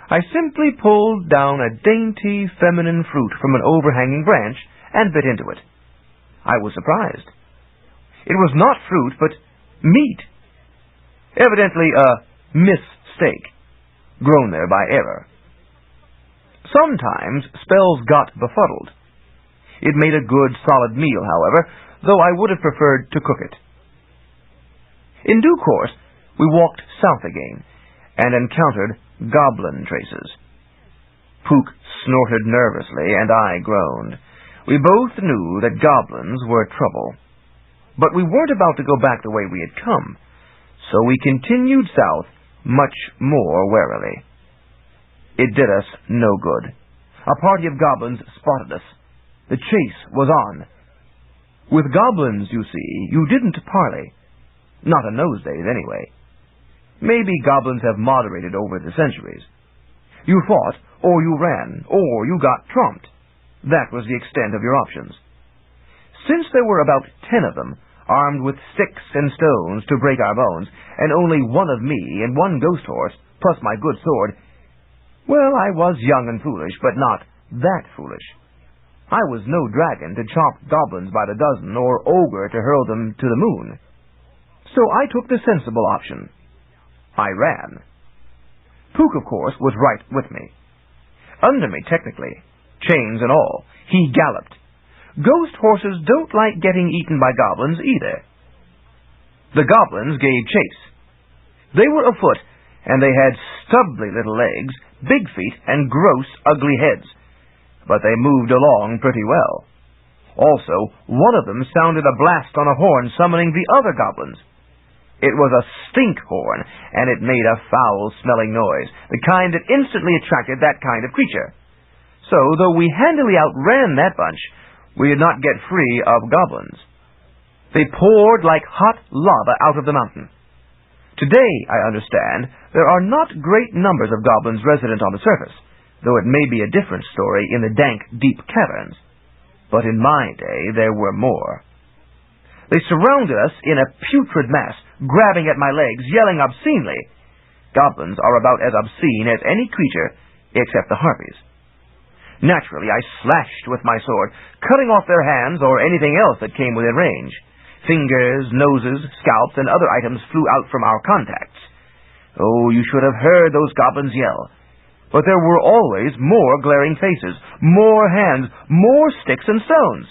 I simply pulled down a dainty feminine fruit from an overhanging branch and bit into it. I was surprised. It was not fruit, but meat. Evidently a mistake, grown there by error. Sometimes spells got befuddled. It made a good, solid meal, however, though I would have preferred to cook it. In due course, we walked south again, and encountered goblin traces. Puka snorted nervously, and I groaned. We both knew that goblins were trouble. But we weren't about to go back the way we had come, so we continued south much more warily. It did us no good. A party of goblins spotted us. The chase was on. With goblins, you see, you didn't parley. Not in those days, anyway. Maybe goblins have moderated over the centuries. You fought, or you ran, or you got trumped. That was the extent of your options. Since there were about 10 of them, armed with sticks and stones to break our bones, and only one of me and one ghost horse, plus my good sword, well, I was young and foolish, but not that foolish. I was no dragon to chop goblins by the dozen, or ogre to hurl them to the moon. So I took the sensible option. I ran. Puka, of course, was right with me. Under me, technically, chains and all, he galloped. Ghost horses don't like getting eaten by goblins either. The goblins gave chase. They were afoot, and they had stubbly little legs, big feet, and gross, ugly heads. But they moved along pretty well. Also, one of them sounded a blast on a horn summoning the other goblins. It was a stink horn, and it made a foul-smelling noise, the kind that instantly attracted that kind of creature. So, though we handily outran that bunch, we did not get free of goblins. They poured like hot lava out of the mountain. Today, I understand, there are not great numbers of goblins resident on the surface, though it may be a different story in the dank, deep caverns. But in my day, there were more. They surrounded us in a putrid mass, grabbing at my legs, yelling obscenely. Goblins are about as obscene as any creature, except the harpies. Naturally, I slashed with my sword, cutting off their hands or anything else that came within range. Fingers, noses, scalps, and other items flew out from our contacts. Oh, you should have heard those goblins yell. But there were always more glaring faces, more hands, more sticks and stones.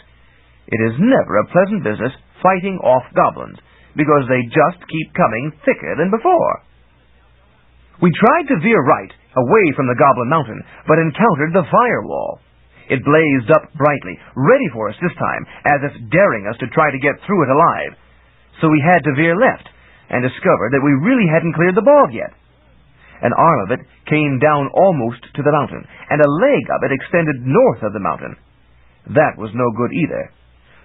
It is never a pleasant business fighting off goblins, because they just keep coming thicker than before. We tried to veer right, away from the Goblin Mountain, but encountered the firewall. It blazed up brightly, ready for us this time, as if daring us to try to get through it alive. So we had to veer left, and discovered that we really hadn't cleared the bog yet. An arm of it came down almost to the mountain, and a leg of it extended north of the mountain. That was no good either.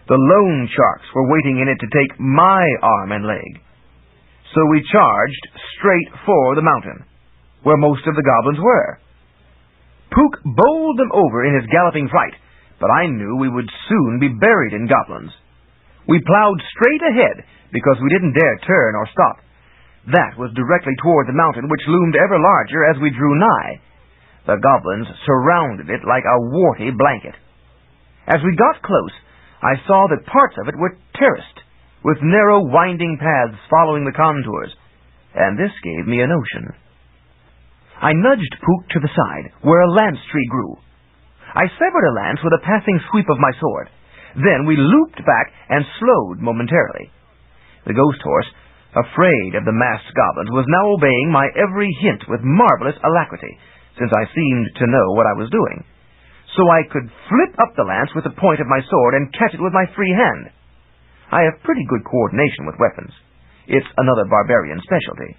The loan sharks were waiting in it to take my arm and leg. So we charged straight for the mountain, where most of the goblins were. Puka bowled them over in his galloping fright, but I knew we would soon be buried in goblins. We plowed straight ahead, because we didn't dare turn or stop. That was directly toward the mountain, which loomed ever larger as we drew nigh. The goblins surrounded it like a warty blanket. As we got close, I saw that parts of it were terraced, with narrow winding paths following the contours, and this gave me a notion. I nudged Puka to the side, where a lance tree grew. I severed a lance with a passing sweep of my sword. Then we looped back and slowed momentarily. The ghost horse, afraid of the masked goblins, was now obeying my every hint with marvelous alacrity, since I seemed to know what I was doing. So I could flip up the lance with the point of my sword and catch it with my free hand. I have pretty good coordination with weapons. It's another barbarian specialty.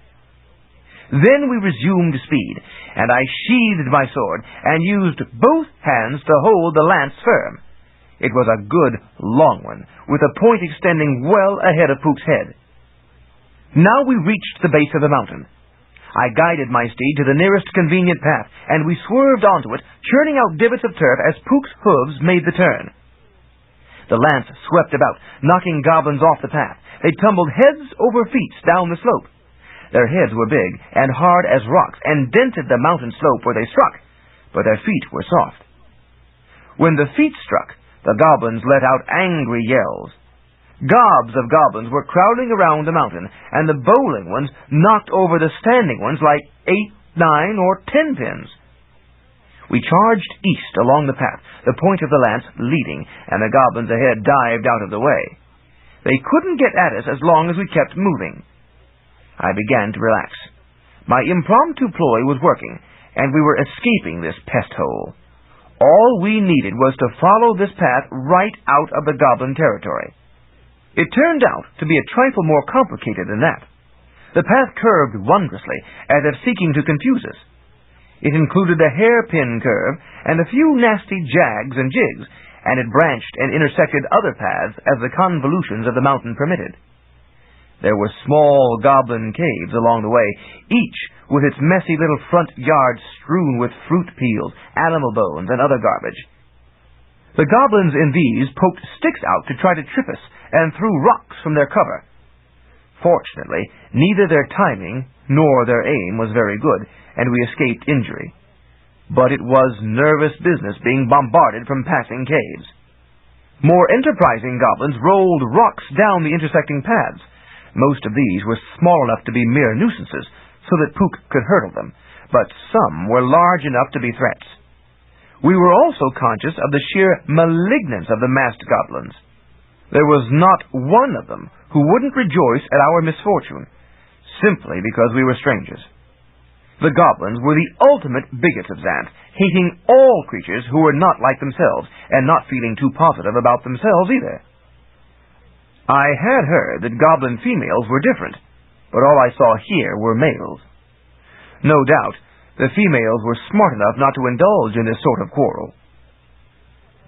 Then we resumed speed, and I sheathed my sword and used both hands to hold the lance firm. It was a good, long one, with a point extending well ahead of Puka's head. Now we reached the base of the mountain. I guided my steed to the nearest convenient path, and we swerved onto it, churning out divots of turf as Puka's hooves made the turn. The lance swept about, knocking goblins off the path. They tumbled heads over feet down the slope. Their heads were big and hard as rocks, and dented the mountain slope where they struck, but their feet were soft. When the feet struck, the goblins let out angry yells. Gobs of goblins were crowding around the mountain, and the bowling ones knocked over the standing ones like 8, 9, or 10 pins. We charged east along the path, the point of the lance leading, and the goblins ahead dived out of the way. They couldn't get at us as long as we kept moving. I began to relax. My impromptu ploy was working, and we were escaping this pest hole. All we needed was to follow this path right out of the goblin territory. It turned out to be a trifle more complicated than that. The path curved wondrously, as if seeking to confuse us. It included a hairpin curve and a few nasty jags and jigs, and it branched and intersected other paths as the convolutions of the mountain permitted. There were small goblin caves along the way, each with its messy little front yard strewn with fruit peels, animal bones, and other garbage. The goblins in these poked sticks out to try to trip us and threw rocks from their cover. Fortunately, neither their timing nor their aim was very good, and we escaped injury. But it was nervous business being bombarded from passing caves. More enterprising goblins rolled rocks down the intersecting paths. Most of these were small enough to be mere nuisances, so that Puka could hurdle them, but some were large enough to be threats. We were also conscious of the sheer malignance of the masked goblins. There was not one of them who wouldn't rejoice at our misfortune, simply because we were strangers. The goblins were the ultimate bigots of Xanth, hating all creatures who were not like themselves, and not feeling too positive about themselves either. I had heard that goblin females were different, but all I saw here were males. No doubt, the females were smart enough not to indulge in this sort of quarrel.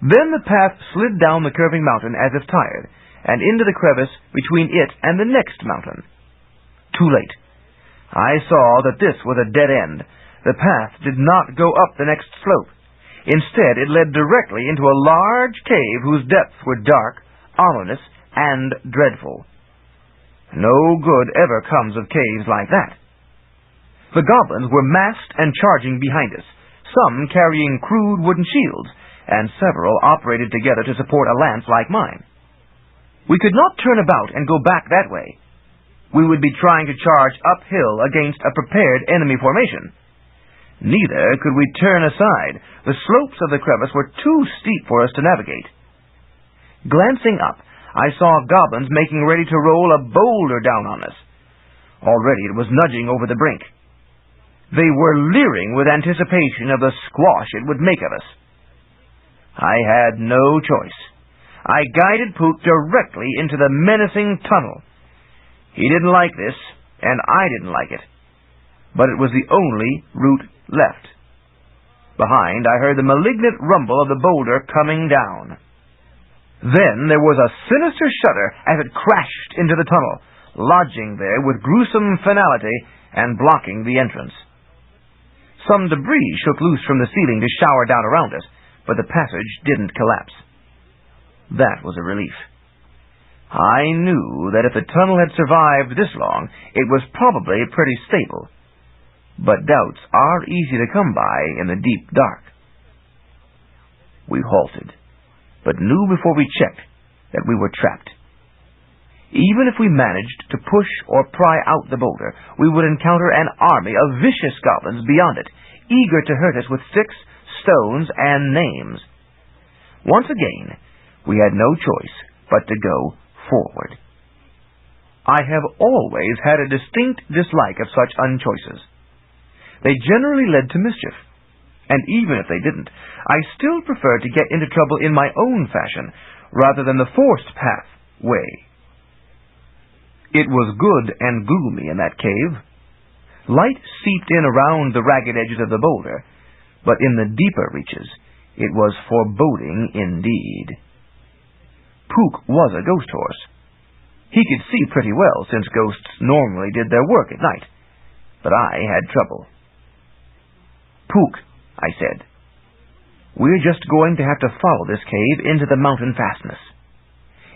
Then the path slid down the curving mountain as if tired, and into the crevice between it and the next mountain. Too late. I saw that this was a dead end. The path did not go up the next slope. Instead, it led directly into a large cave whose depths were dark, ominous, and dreadful. No good ever comes of caves like that. The goblins were massed and charging behind us, some carrying crude wooden shields, and several operated together to support a lance like mine. We could not turn about and go back that way. We would be trying to charge uphill against a prepared enemy formation. Neither could we turn aside. The slopes of the crevice were too steep for us to navigate. Glancing up, I saw goblins making ready to roll a boulder down on us. Already it was nudging over the brink. They were leering with anticipation of the squash it would make of us. I had no choice. I guided Puka directly into the menacing tunnel. He didn't like this, and I didn't like it. But it was the only route left. Behind, I heard the malignant rumble of the boulder coming down. Then there was a sinister shudder as it crashed into the tunnel, lodging there with gruesome finality and blocking the entrance. Some debris shook loose from the ceiling to shower down around us, but the passage didn't collapse. That was a relief. I knew that if the tunnel had survived this long, it was probably pretty stable. But doubts are easy to come by in the deep dark. We halted, but knew before we checked that we were trapped. Even if we managed to push or pry out the boulder, we would encounter an army of vicious goblins beyond it, eager to hurt us with sticks, stones, and names. Once again, we had no choice but to go forward. I have always had a distinct dislike of such unchoices. They generally led to mischief, and even if they didn't, I still preferred to get into trouble in my own fashion, rather than the forced path way. It was good and gloomy in that cave. Light seeped in around the ragged edges of the boulder, but in the deeper reaches, it was foreboding indeed. Puka was a ghost horse. He could see pretty well, since ghosts normally did their work at night, but I had trouble. "Puka," I said, "we're just going to have to follow this cave into the mountain fastness.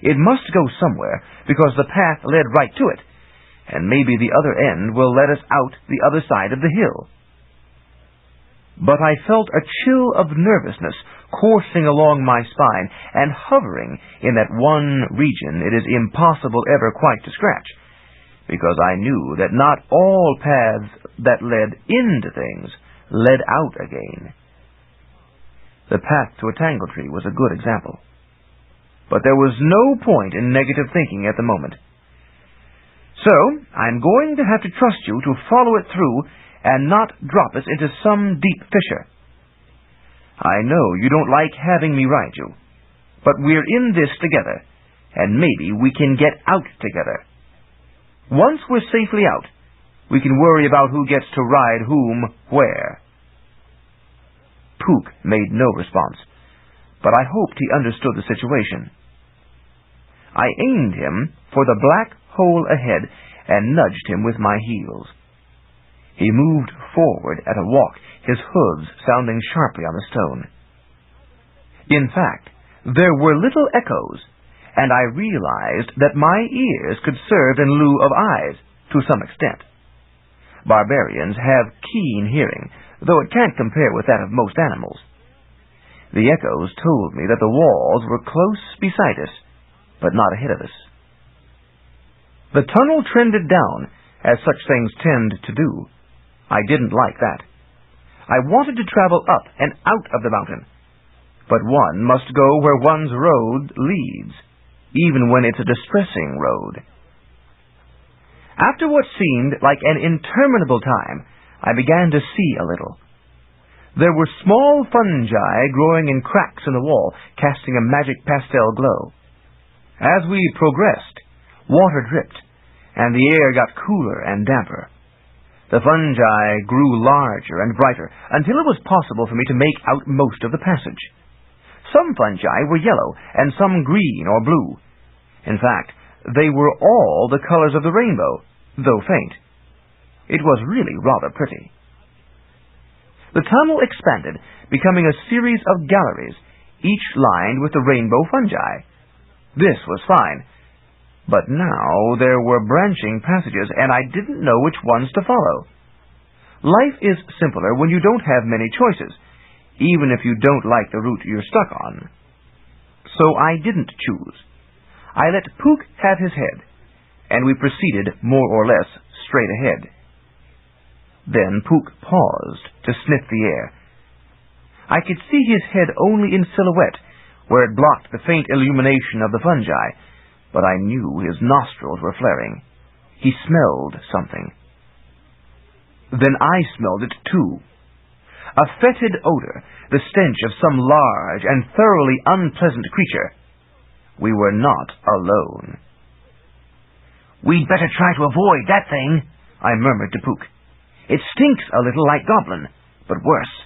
It must go somewhere, because the path led right to it, and maybe the other end will let us out the other side of the hill." But I felt a chill of nervousness coursing along my spine and hovering in that one region it is impossible ever quite to scratch, because I knew that not all paths that led into things led out again. The path to a tangle tree was a good example. But there was no point in negative thinking at the moment. So, I'm going to have to trust you to follow it through and not drop us into some deep fissure. I know you don't like having me ride you, but we're in this together, and maybe we can get out together. Once we're safely out, we can worry about who gets to ride whom where. Puka made no response, but I hoped he understood the situation. I aimed him for the black hole ahead and nudged him with my heels. He moved forward at a walk, his hooves sounding sharply on the stone. In fact, there were little echoes, and I realized that my ears could serve in lieu of eyes, to some extent. Barbarians have keen hearing, though it can't compare with that of most animals. The echoes told me that the walls were close beside us, but not ahead of us. The tunnel trended down, as such things tend to do. I didn't like that. I wanted to travel up and out of the mountain, but one must go where one's road leads, even when it's a distressing road. After what seemed like an interminable time, I began to see a little. There were small fungi growing in cracks in the wall, casting a magic pastel glow. As we progressed, water dripped, and the air got cooler and damper. The fungi grew larger and brighter, until it was possible for me to make out most of the passage. Some fungi were yellow, and some green or blue. In fact, they were all the colors of the rainbow, though faint. It was really rather pretty. The tunnel expanded, becoming a series of galleries, each lined with the rainbow fungi. This was fine. But now there were branching passages, and I didn't know which ones to follow. Life is simpler when you don't have many choices, even if you don't like the route you're stuck on. So I didn't choose. I let Puka have his head, and we proceeded more or less straight ahead. Then Puka paused to sniff the air. I could see his head only in silhouette, where it blocked the faint illumination of the fungi, but I knew his nostrils were flaring. He smelled something. Then I smelled it too. A fetid odor, the stench of some large and thoroughly unpleasant creature. We were not alone. "We'd better try to avoid that thing," I murmured to Puka. "It stinks a little like goblin, but worse."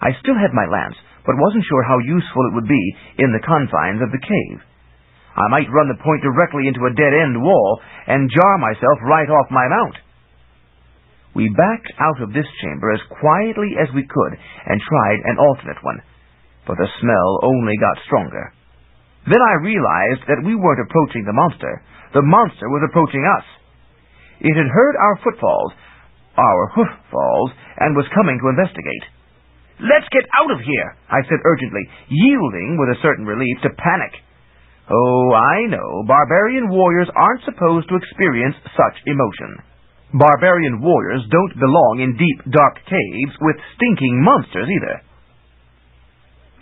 I still had my lance, but wasn't sure how useful it would be in the confines of the cave. I might run the point directly into a dead-end wall and jar myself right off my mount. We backed out of this chamber as quietly as we could and tried an alternate one, but the smell only got stronger. Then I realized that we weren't approaching the monster. The monster was approaching us. It had heard our footfalls, and was coming to investigate. "Let's get out of here," I said urgently, yielding with a certain relief to panic. Oh, I know, barbarian warriors aren't supposed to experience such emotion. Barbarian warriors don't belong in deep, dark caves with stinking monsters either.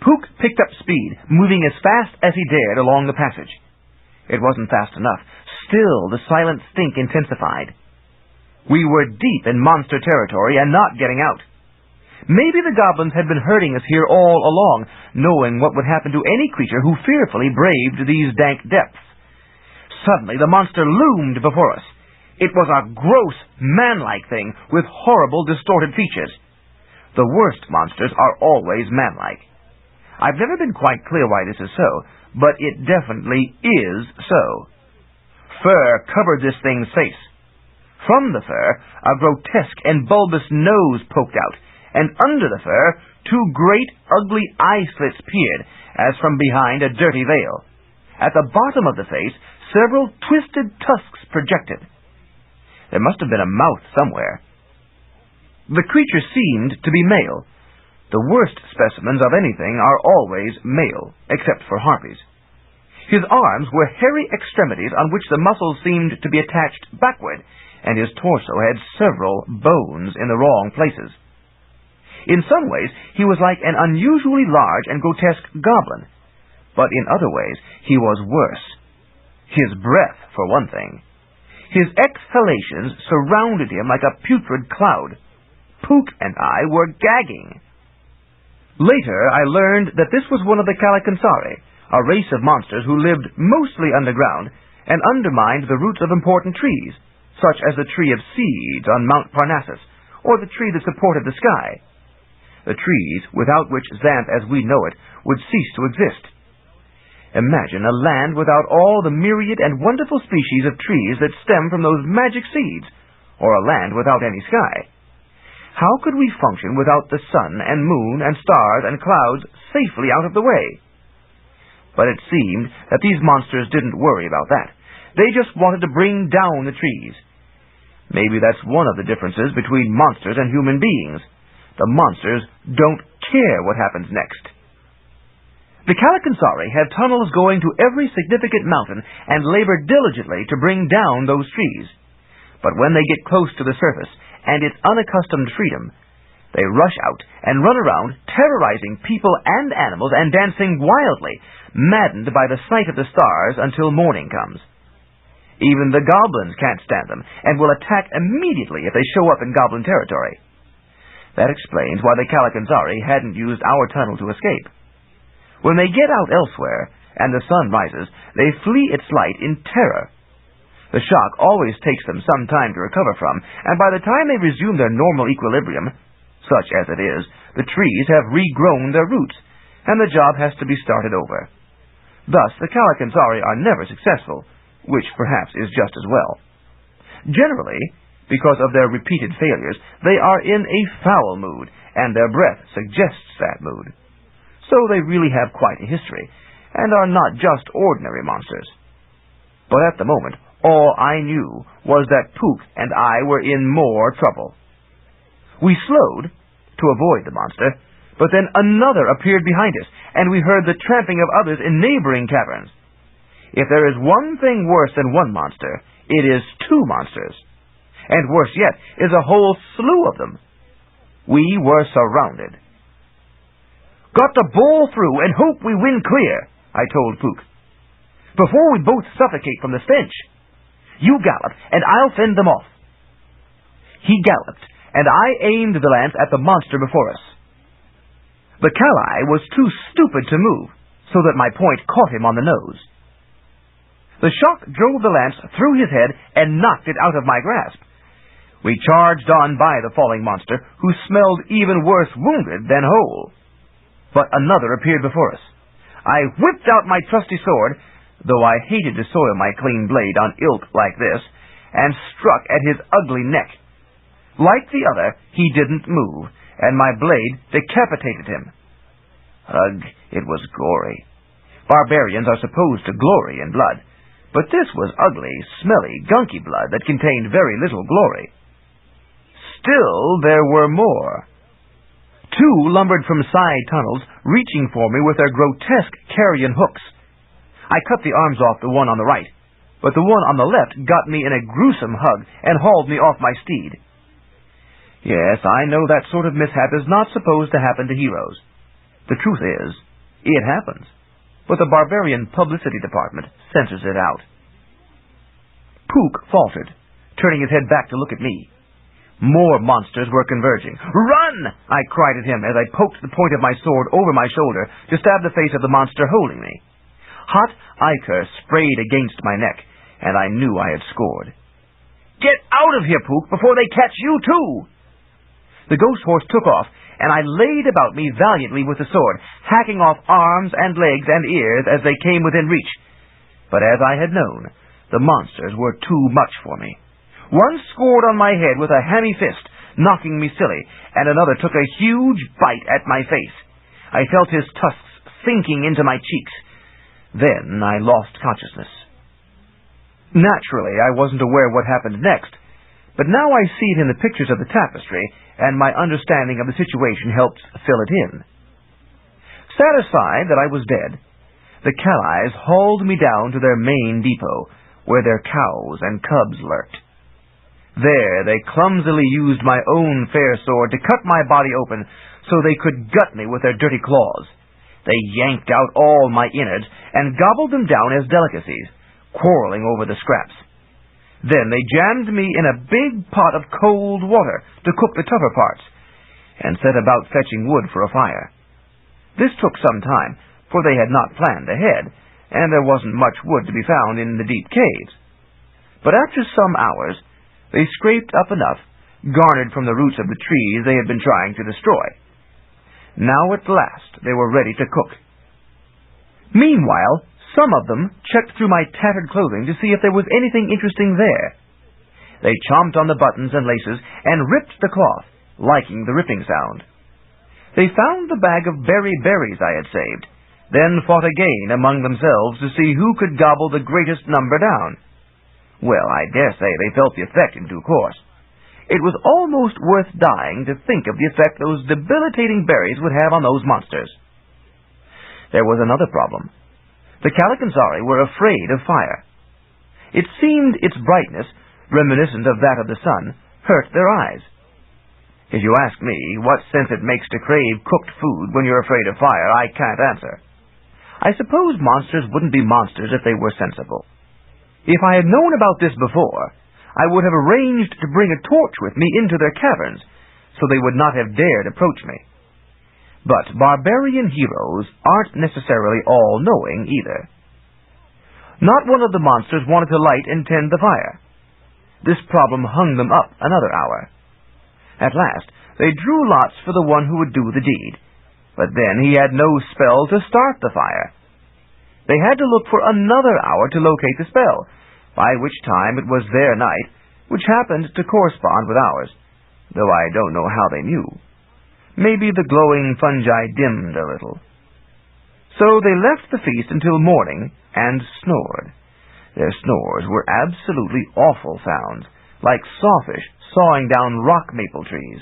Puka picked up speed, moving as fast as he dared along the passage. It wasn't fast enough. Still, the silent stink intensified. We were deep in monster territory and not getting out. Maybe the goblins had been herding us here all along, knowing what would happen to any creature who fearfully braved these dank depths. Suddenly, the monster loomed before us. It was a gross, man-like thing with horrible, distorted features. The worst monsters are always man-like. I've never been quite clear why this is so, but it definitely is so. Fur covered this thing's face. From the fur, a grotesque and bulbous nose poked out, and under the fur, two great, ugly eye slits peered, as from behind a dirty veil. At the bottom of the face, several twisted tusks projected. There must have been a mouth somewhere. The creature seemed to be male. The worst specimens of anything are always male, except for harpies. His arms were hairy extremities on which the muscles seemed to be attached backward, and his torso had several bones in the wrong places. In some ways, he was like an unusually large and grotesque goblin, but in other ways, he was worse. His breath, for one thing. His exhalations surrounded him like a putrid cloud. Puka and I were gagging. Later, I learned that this was one of the Kalakansari, a race of monsters who lived mostly underground and undermined the roots of important trees, such as the tree of seeds on Mount Parnassus, or the tree that supported the sky. The trees without which Xanth as we know it would cease to exist. Imagine a land without all the myriad and wonderful species of trees that stem from those magic seeds, or a land without any sky. How could we function without the sun and moon and stars and clouds safely out of the way? But it seemed that these monsters didn't worry about that. They just wanted to bring down the trees. Maybe that's one of the differences between monsters and human beings. The monsters don't care what happens next. The Kalakansari have tunnels going to every significant mountain and labor diligently to bring down those trees. But when they get close to the surface and its unaccustomed freedom, they rush out and run around, terrorizing people and animals and dancing wildly, maddened by the sight of the stars until morning comes. Even the goblins can't stand them and will attack immediately if they show up in goblin territory. That explains why the Kalakansari hadn't used our tunnel to escape. When they get out elsewhere, and the sun rises, they flee its light in terror. The shock always takes them some time to recover from, and by the time they resume their normal equilibrium, such as it is, the trees have regrown their roots, and the job has to be started over. Thus, the Kalakansari are never successful, which perhaps is just as well. Generally, because of their repeated failures, they are in a foul mood, and their breath suggests that mood. So they really have quite a history, and are not just ordinary monsters. But at the moment, all I knew was that Puka and I were in more trouble. We slowed to avoid the monster, but then another appeared behind us, and we heard the tramping of others in neighboring caverns. If there is one thing worse than one monster, it is two monsters. And worse yet is a whole slew of them. We were surrounded. "Got to bowl through and hope we win clear," I told Puka, "before we both suffocate from the stench. You gallop, and I'll fend them off." He galloped, and I aimed the lance at the monster before us. The Kalai was too stupid to move, so that my point caught him on the nose. The shock drove the lance through his head and knocked it out of my grasp. We charged on by the falling monster, who smelled even worse wounded than whole. But another appeared before us. I whipped out my trusty sword, though I hated to soil my clean blade on ilk like this, and struck at his ugly neck. Like the other, he didn't move, and my blade decapitated him. Ugh, it was gory. Barbarians are supposed to glory in blood, but this was ugly, smelly, gunky blood that contained very little glory. Still, there were more. Two lumbered from side tunnels, reaching for me with their grotesque carrion hooks. I cut the arms off the one on the right, but the one on the left got me in a gruesome hug and hauled me off my steed. Yes, I know that sort of mishap is not supposed to happen to heroes. The truth is, it happens, but the barbarian publicity department censors it out. Puka faltered, turning his head back to look at me. More monsters were converging. "Run!" I cried at him as I poked the point of my sword over my shoulder to stab the face of the monster holding me. Hot ichor sprayed against my neck, and I knew I had scored. "Get out of here, Puka, before they catch you, too!" The ghost horse took off, and I laid about me valiantly with the sword, hacking off arms and legs and ears as they came within reach. But as I had known, the monsters were too much for me. One scored on my head with a hammy fist, knocking me silly, and another took a huge bite at my face. I felt his tusks sinking into my cheeks. Then I lost consciousness. Naturally, I wasn't aware what happened next, but now I see it in the pictures of the tapestry, and my understanding of the situation helps fill it in. Satisfied that I was dead, the Calais hauled me down to their main depot, where their cows and cubs lurked. There they clumsily used my own fair sword to cut my body open so they could gut me with their dirty claws. They yanked out all my innards and gobbled them down as delicacies, quarreling over the scraps. Then they jammed me in a big pot of cold water to cook the tougher parts, and set about fetching wood for a fire. This took some time, for they had not planned ahead, and there wasn't much wood to be found in the deep caves. But after some hours, they scraped up enough, garnered from the roots of the trees they had been trying to destroy. Now at last they were ready to cook. Meanwhile, some of them checked through my tattered clothing to see if there was anything interesting there. They chomped on the buttons and laces and ripped the cloth, liking the ripping sound. They found the bag of berries I had saved, then fought again among themselves to see who could gobble the greatest number down. Well, I dare say they felt the effect in due course. It was almost worth dying to think of the effect those debilitating berries would have on those monsters. There was another problem. The Calicansari were afraid of fire. It seemed its brightness, reminiscent of that of the sun, hurt their eyes. If you ask me what sense it makes to crave cooked food when you're afraid of fire, I can't answer. I suppose monsters wouldn't be monsters if they were sensible. If I had known about this before, I would have arranged to bring a torch with me into their caverns, so they would not have dared approach me. But barbarian heroes aren't necessarily all-knowing either. Not one of the monsters wanted to light and tend the fire. This problem hung them up another hour. At last, they drew lots for the one who would do the deed, but then he had no spell to start the fire. They had to look for another hour to locate the spell, by which time it was their night, which happened to correspond with ours, though I don't know how they knew. Maybe the glowing fungi dimmed a little. So they left the feast until morning and snored. Their snores were absolutely awful sounds, like sawfish sawing down rock maple trees.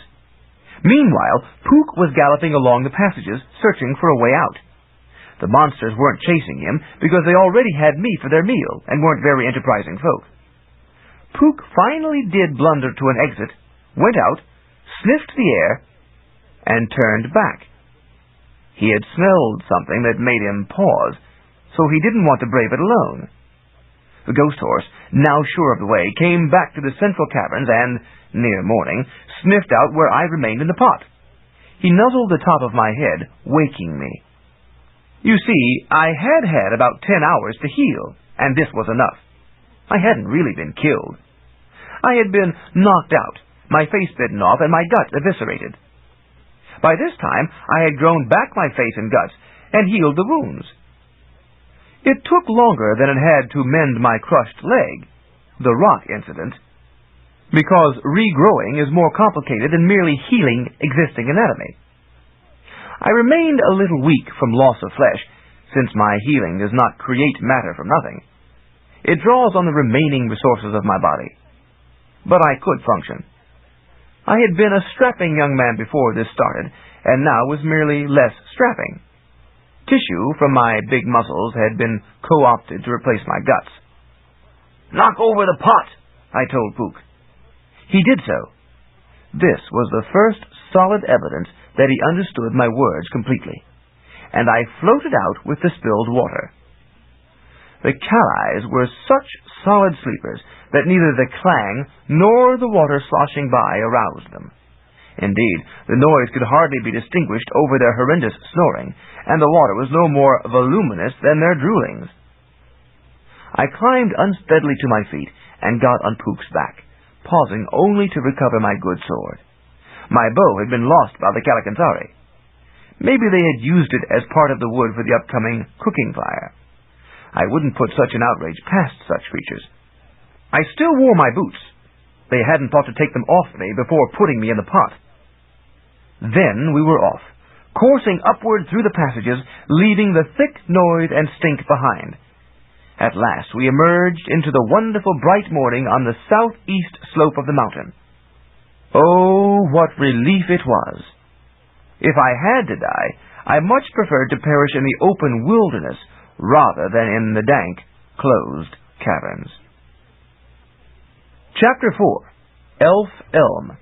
Meanwhile, Puka was galloping along the passages, searching for a way out. The monsters weren't chasing him because they already had me for their meal and weren't very enterprising folk. Puka finally did blunder to an exit, went out, sniffed the air, and turned back. He had smelled something that made him pause, so he didn't want to brave it alone. The ghost horse, now sure of the way, came back to the central caverns and, near morning, sniffed out where I remained in the pot. He nuzzled the top of my head, waking me. You see, I had had about 10 hours to heal, and this was enough. I hadn't really been killed. I had been knocked out, my face bitten off, and my guts eviscerated. By this time, I had grown back my face and guts and healed the wounds. It took longer than it had to mend my crushed leg, the rock incident, because regrowing is more complicated than merely healing existing anatomy. I remained a little weak from loss of flesh, since my healing does not create matter from nothing. It draws on the remaining resources of my body. But I could function. I had been a strapping young man before this started, and now was merely less strapping. Tissue from my big muscles had been co-opted to replace my guts. "Knock over the pot," I told Puka. He did so. This was the first solid evidence that he understood my words completely, and I floated out with the spilled water. The Calais were such solid sleepers that neither the clang nor the water sloshing by aroused them. Indeed, the noise could hardly be distinguished over their horrendous snoring, and the water was no more voluminous than their droolings. I climbed unsteadily to my feet and got on Puka's back, pausing only to recover my good sword. My bow had been lost by the Kalikantari. Maybe they had used it as part of the wood for the upcoming cooking fire. I wouldn't put such an outrage past such creatures. I still wore my boots. They hadn't thought to take them off me before putting me in the pot. Then we were off, coursing upward through the passages, leaving the thick noise and stink behind. At last we emerged into the wonderful bright morning on the southeast slope of the mountain. Oh, what relief it was! If I had to die, I much preferred to perish in the open wilderness rather than in the dank, closed caverns. Chapter 4. Elf Elm.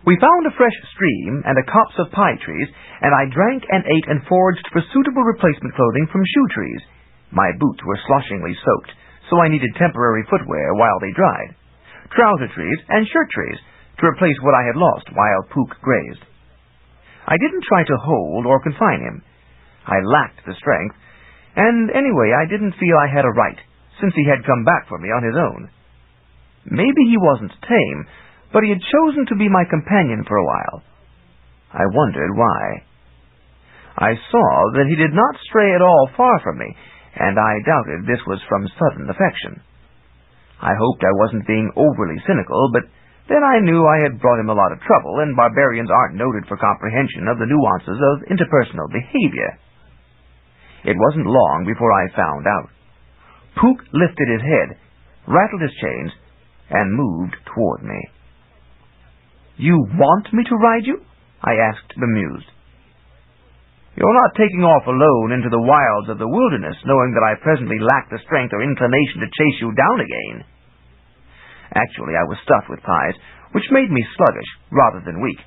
We found a fresh stream and a copse of pie trees, and I drank and ate and foraged for suitable replacement clothing from shoe trees. My boots were sloshingly soaked, so I needed temporary footwear while they dried, trouser trees and shirt trees to replace what I had lost while Puka grazed. I didn't try to hold or confine him. I lacked the strength, and anyway, I didn't feel I had a right, since he had come back for me on his own. Maybe he wasn't tame, but he had chosen to be my companion for a while. I wondered why. I saw that he did not stray at all far from me, and I doubted this was from sudden affection. I hoped I wasn't being overly cynical, but then I knew I had brought him a lot of trouble, and barbarians aren't noted for comprehension of the nuances of interpersonal behavior. It wasn't long before I found out. Puka lifted his head, rattled his chains, and moved toward me. "You want me to ride you?" I asked, bemused. "You're not taking off alone into the wilds of the wilderness, knowing that I presently lack the strength or inclination to chase you down again." Actually, I was stuffed with pies, which made me sluggish rather than weak.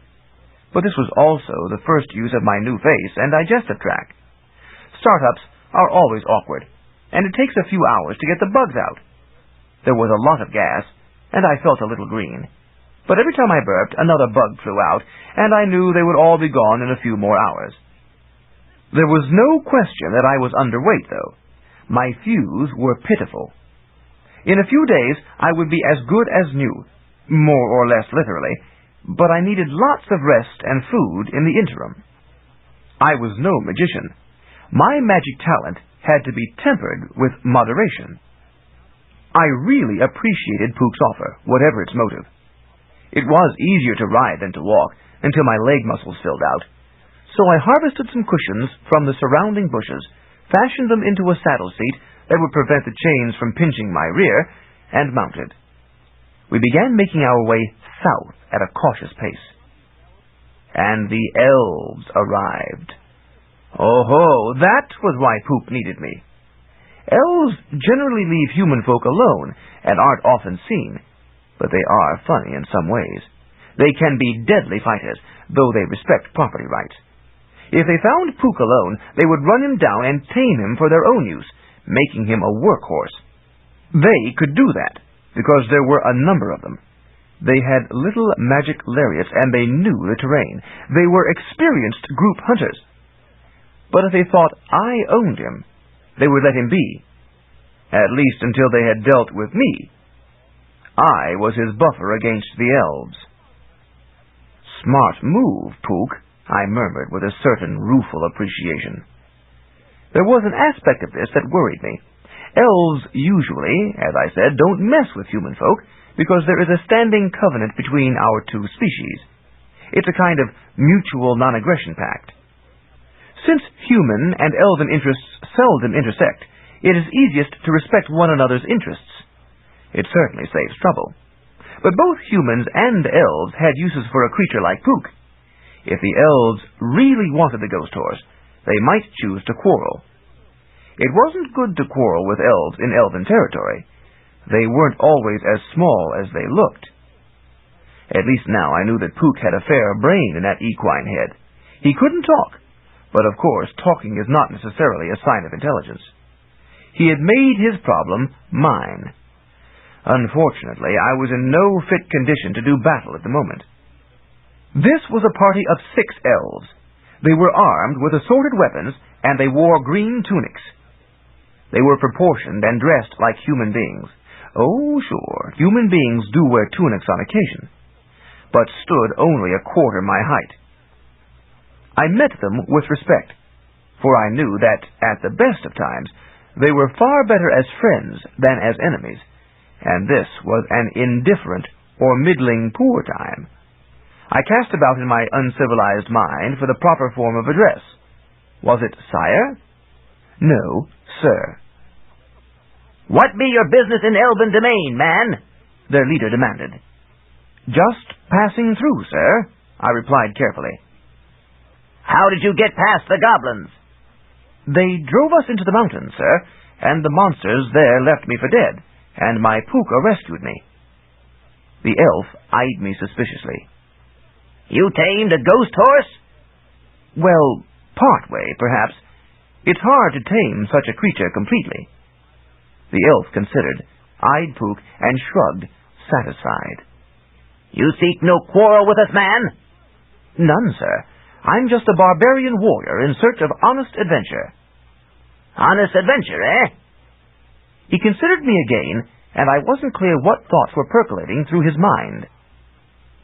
But this was also the first use of my new face and digestive tract. Startups are always awkward, and it takes a few hours to get the bugs out. There was a lot of gas, and I felt a little green. But every time I burped, another bug flew out, and I knew they would all be gone in a few more hours. There was no question that I was underweight, though. My thews were pitiful. In a few days, I would be as good as new, more or less literally, but I needed lots of rest and food in the interim. I was no magician. My magic talent had to be tempered with moderation. I really appreciated Puka's offer, whatever its motive. It was easier to ride than to walk, until my leg muscles filled out. So I harvested some cushions from the surrounding bushes, fashioned them into a saddle seat that would prevent the chains from pinching my rear, and mounted. We began making our way south at a cautious pace. And the elves arrived. Oh-ho, that was why Puka needed me. Elves generally leave human folk alone and aren't often seen, but they are funny in some ways. They can be deadly fighters, though they respect property rights. If they found Puka alone, they would run him down and tame him for their own use, making him a workhorse. They could do that, because there were a number of them. They had little magic lariats, and they knew the terrain. They were experienced group hunters. But if they thought I owned him, they would let him be, at least until they had dealt with me. I was his buffer against the elves. Smart move, Puka, I murmured with a certain rueful appreciation. There was an aspect of this that worried me. Elves usually, as I said, don't mess with human folk because there is a standing covenant between our two species. It's a kind of mutual non-aggression pact. Since human and elven interests seldom intersect, it is easiest to respect one another's interests. It certainly saves trouble. But both humans and elves had uses for a creature like Puka. If the elves really wanted the ghost horse, they might choose to quarrel. It wasn't good to quarrel with elves in elven territory. They weren't always as small as they looked. At least now I knew that Puka had a fair brain in that equine head. He couldn't talk, but of course talking is not necessarily a sign of intelligence. He had made his problem mine. Unfortunately, I was in no fit condition to do battle at the moment. This was a party of 6 elves. They were armed with assorted weapons, and they wore green tunics. They were proportioned and dressed like human beings. Oh, sure, human beings do wear tunics on occasion, but stood only a quarter my height. I met them with respect, for I knew that, at the best of times, they were far better as friends than as enemies, and this was an indifferent or middling poor time. I cast about in my uncivilized mind for the proper form of address. Was it sire? No, sir. What be your business in elven domain, man? Their leader demanded. Just passing through, sir, I replied carefully. How did you get past the goblins? They drove us into the mountains, sir, and the monsters there left me for dead, and my Puka rescued me. The elf eyed me suspiciously. You tamed a ghost horse? Well, part way, perhaps. It's hard to tame such a creature completely. The elf considered, eyed Puka, and shrugged, satisfied. You seek no quarrel with us, man? None, sir. I'm just a barbarian warrior in search of honest adventure. Honest adventure, eh? He considered me again, and I wasn't clear what thoughts were percolating through his mind.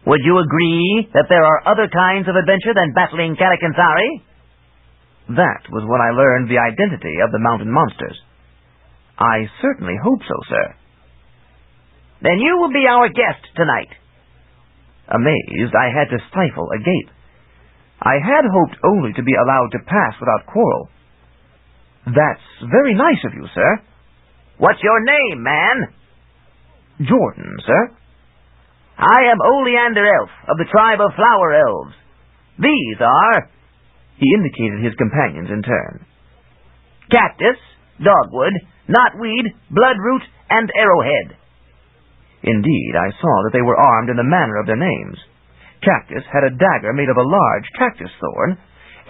Would you agree that there are other kinds of adventure than battling Kalakansari? That was when I learned the identity of the mountain monsters. I certainly hope so, sir. Then you will be our guest tonight. Amazed, I had to stifle a gape. I had hoped only to be allowed to pass without quarrel. That's very nice of you, sir. What's your name, man? Jordan, sir. I am Oleander Elf, of the tribe of Flower Elves. These are... He indicated his companions in turn. Cactus, Dogwood, Knotweed, Bloodroot, and Arrowhead. Indeed, I saw that they were armed in the manner of their names. Cactus had a dagger made of a large cactus thorn.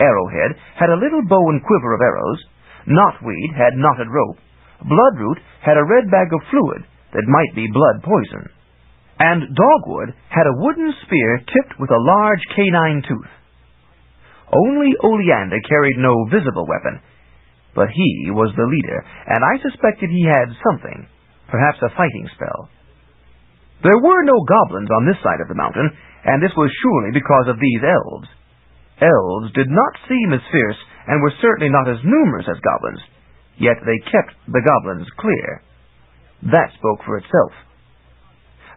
Arrowhead had a little bow and quiver of arrows. Knotweed had knotted rope. Bloodroot had a red bag of fluid that might be blood poison. And Dogwood had a wooden spear tipped with a large canine tooth. Only Oleander carried no visible weapon, but he was the leader, and I suspected he had something, perhaps a fighting spell. There were no goblins on this side of the mountain, and this was surely because of these elves. Elves did not seem as fierce, and were certainly not as numerous as goblins, yet they kept the goblins clear. That spoke for itself.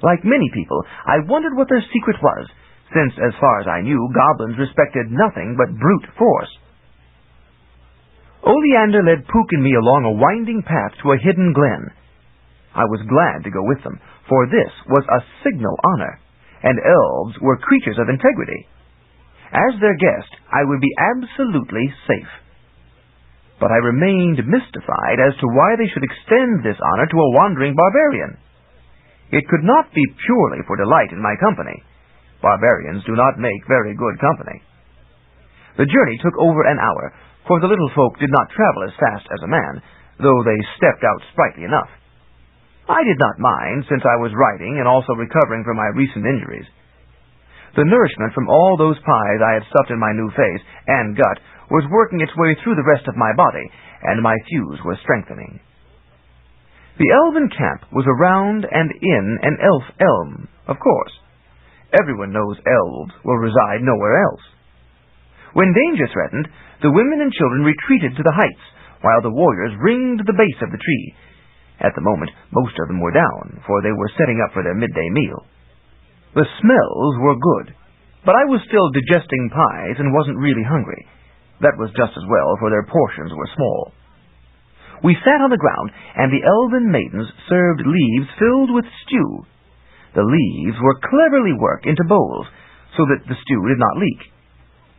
Like many people, I wondered what their secret was, since, as far as I knew, goblins respected nothing but brute force. Oleander led Puka and me along a winding path to a hidden glen. I was glad to go with them, for this was a signal honor, and elves were creatures of integrity. As their guest, I would be absolutely safe. But I remained mystified as to why they should extend this honor to a wandering barbarian. It could not be purely for delight in my company. Barbarians do not make very good company. The journey took over an hour, for the little folk did not travel as fast as a man, though they stepped out sprightly enough. I did not mind, since I was riding and also recovering from my recent injuries. The nourishment from all those pies I had stuffed in my new face and gut was working its way through the rest of my body, and my thews were strengthening. The elven camp was around and in an elf elm, of course. Everyone knows elves will reside nowhere else. When danger threatened, the women and children retreated to the heights, while the warriors ringed the base of the tree. At the moment, most of them were down, for they were setting up for their midday meal. The smells were good, but I was still digesting pies and wasn't really hungry. That was just as well, for their portions were small. We sat on the ground, and the elven maidens served leaves filled with stew. The leaves were cleverly worked into bowls, so that the stew did not leak.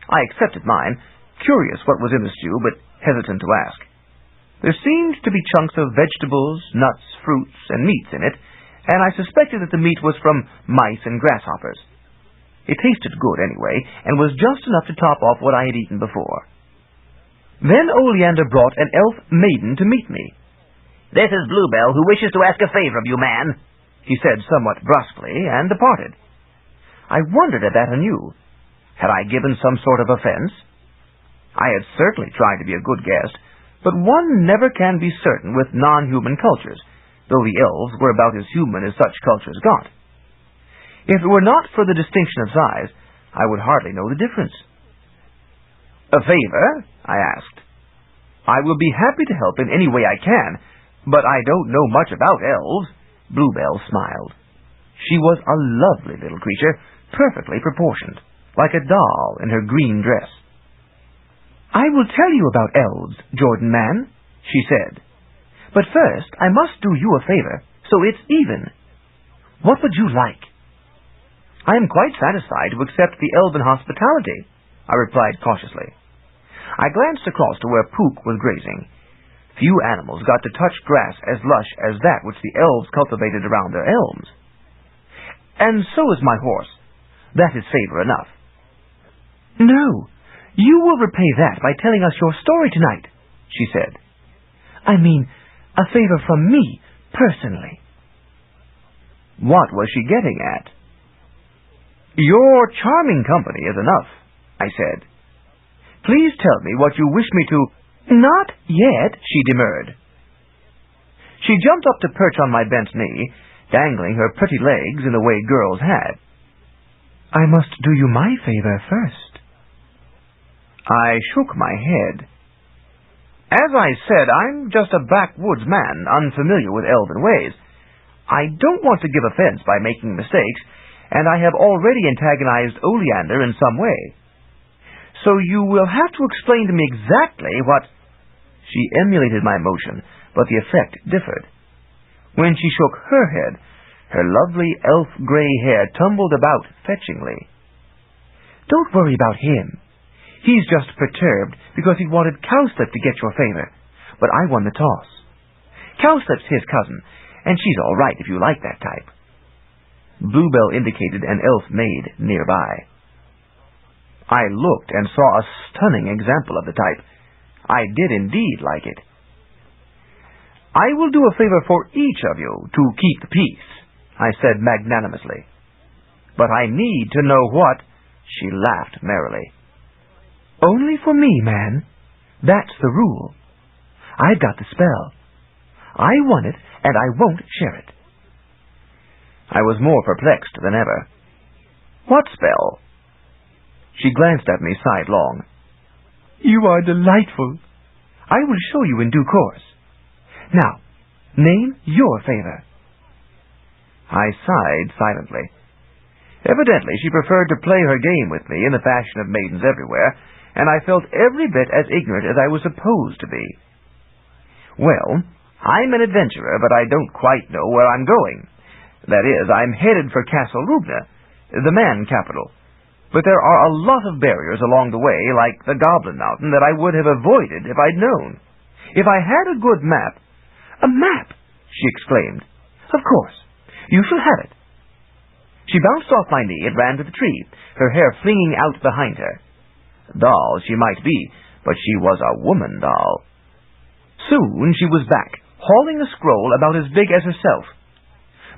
I accepted mine, curious what was in the stew, but hesitant to ask. There seemed to be chunks of vegetables, nuts, fruits, and meats in it, and I suspected that the meat was from mice and grasshoppers. It tasted good anyway, and was just enough to top off what I had eaten before. Then Oleander brought an elf maiden to meet me. "This is Bluebell, who wishes to ask a favor of you, man," he said somewhat brusquely, and departed. I wondered at that anew. Had I given some sort of offense? I had certainly tried to be a good guest, but one never can be certain with non-human cultures, though the elves were about as human as such cultures got. If it were not for the distinction of size, I would hardly know the difference. "A favor?" I asked. "I will be happy to help in any way I can, but I don't know much about elves." Bluebell smiled. She was a lovely little creature, perfectly proportioned, like a doll in her green dress. "I will tell you about elves, Jordan man," she said. "But first I must do you a favor, so it's even. What would you like?" "I am quite satisfied to accept the elven hospitality," I replied cautiously. I glanced across to where Puka was grazing. Few animals got to touch grass as lush as that which the elves cultivated around their elms. "And so is my horse. That is favor enough." "No, you will repay that by telling us your story tonight," she said. "I mean, a favor from me, personally." What was she getting at? "Your charming company is enough," I said. "Please tell me what you wish me to—" "Not yet," she demurred. She jumped up to perch on my bent knee, dangling her pretty legs in the way girls had. "I must do you my favor first." I shook my head. "As I said, I'm just a backwoods man, unfamiliar with elven ways. I don't want to give offense by making mistakes, and I have already antagonized Oleander in some way. So you will have to explain to me exactly what—" She emulated my motion, but the effect differed. When she shook her head, her lovely elf-gray hair tumbled about fetchingly. "Don't worry about him. He's just perturbed because he wanted Cowslip to get your favor, but I won the toss. Cowslip's his cousin, and she's all right if you like that type." Bluebell indicated an elf maid nearby. I looked and saw a stunning example of the type. I did indeed like it. "I will do a favor for each of you to keep the peace," I said magnanimously. "But I need to know what—" She laughed merrily. "Only for me, man. That's the rule. I've got the spell. I want it, and I won't share it." I was more perplexed than ever. "What spell?" She glanced at me sidelong. "You are delightful. I will show you in due course. Now, name your favor." I sighed silently. Evidently, she preferred to play her game with me in the fashion of maidens everywhere, and I felt every bit as ignorant as I was supposed to be. "Well, I'm an adventurer, but I don't quite know where I'm going. That is, I'm headed for Castle Rubna, the man capital. But there are a lot of barriers along the way, like the Goblin Mountain, that I would have avoided if I'd known. If I had a good map—" "A map!" she exclaimed. "Of course. You shall have it." She bounced off my knee and ran to the tree, her hair flinging out behind her. Doll she might be, but she was a woman doll. Soon she was back, hauling a scroll about as big as herself.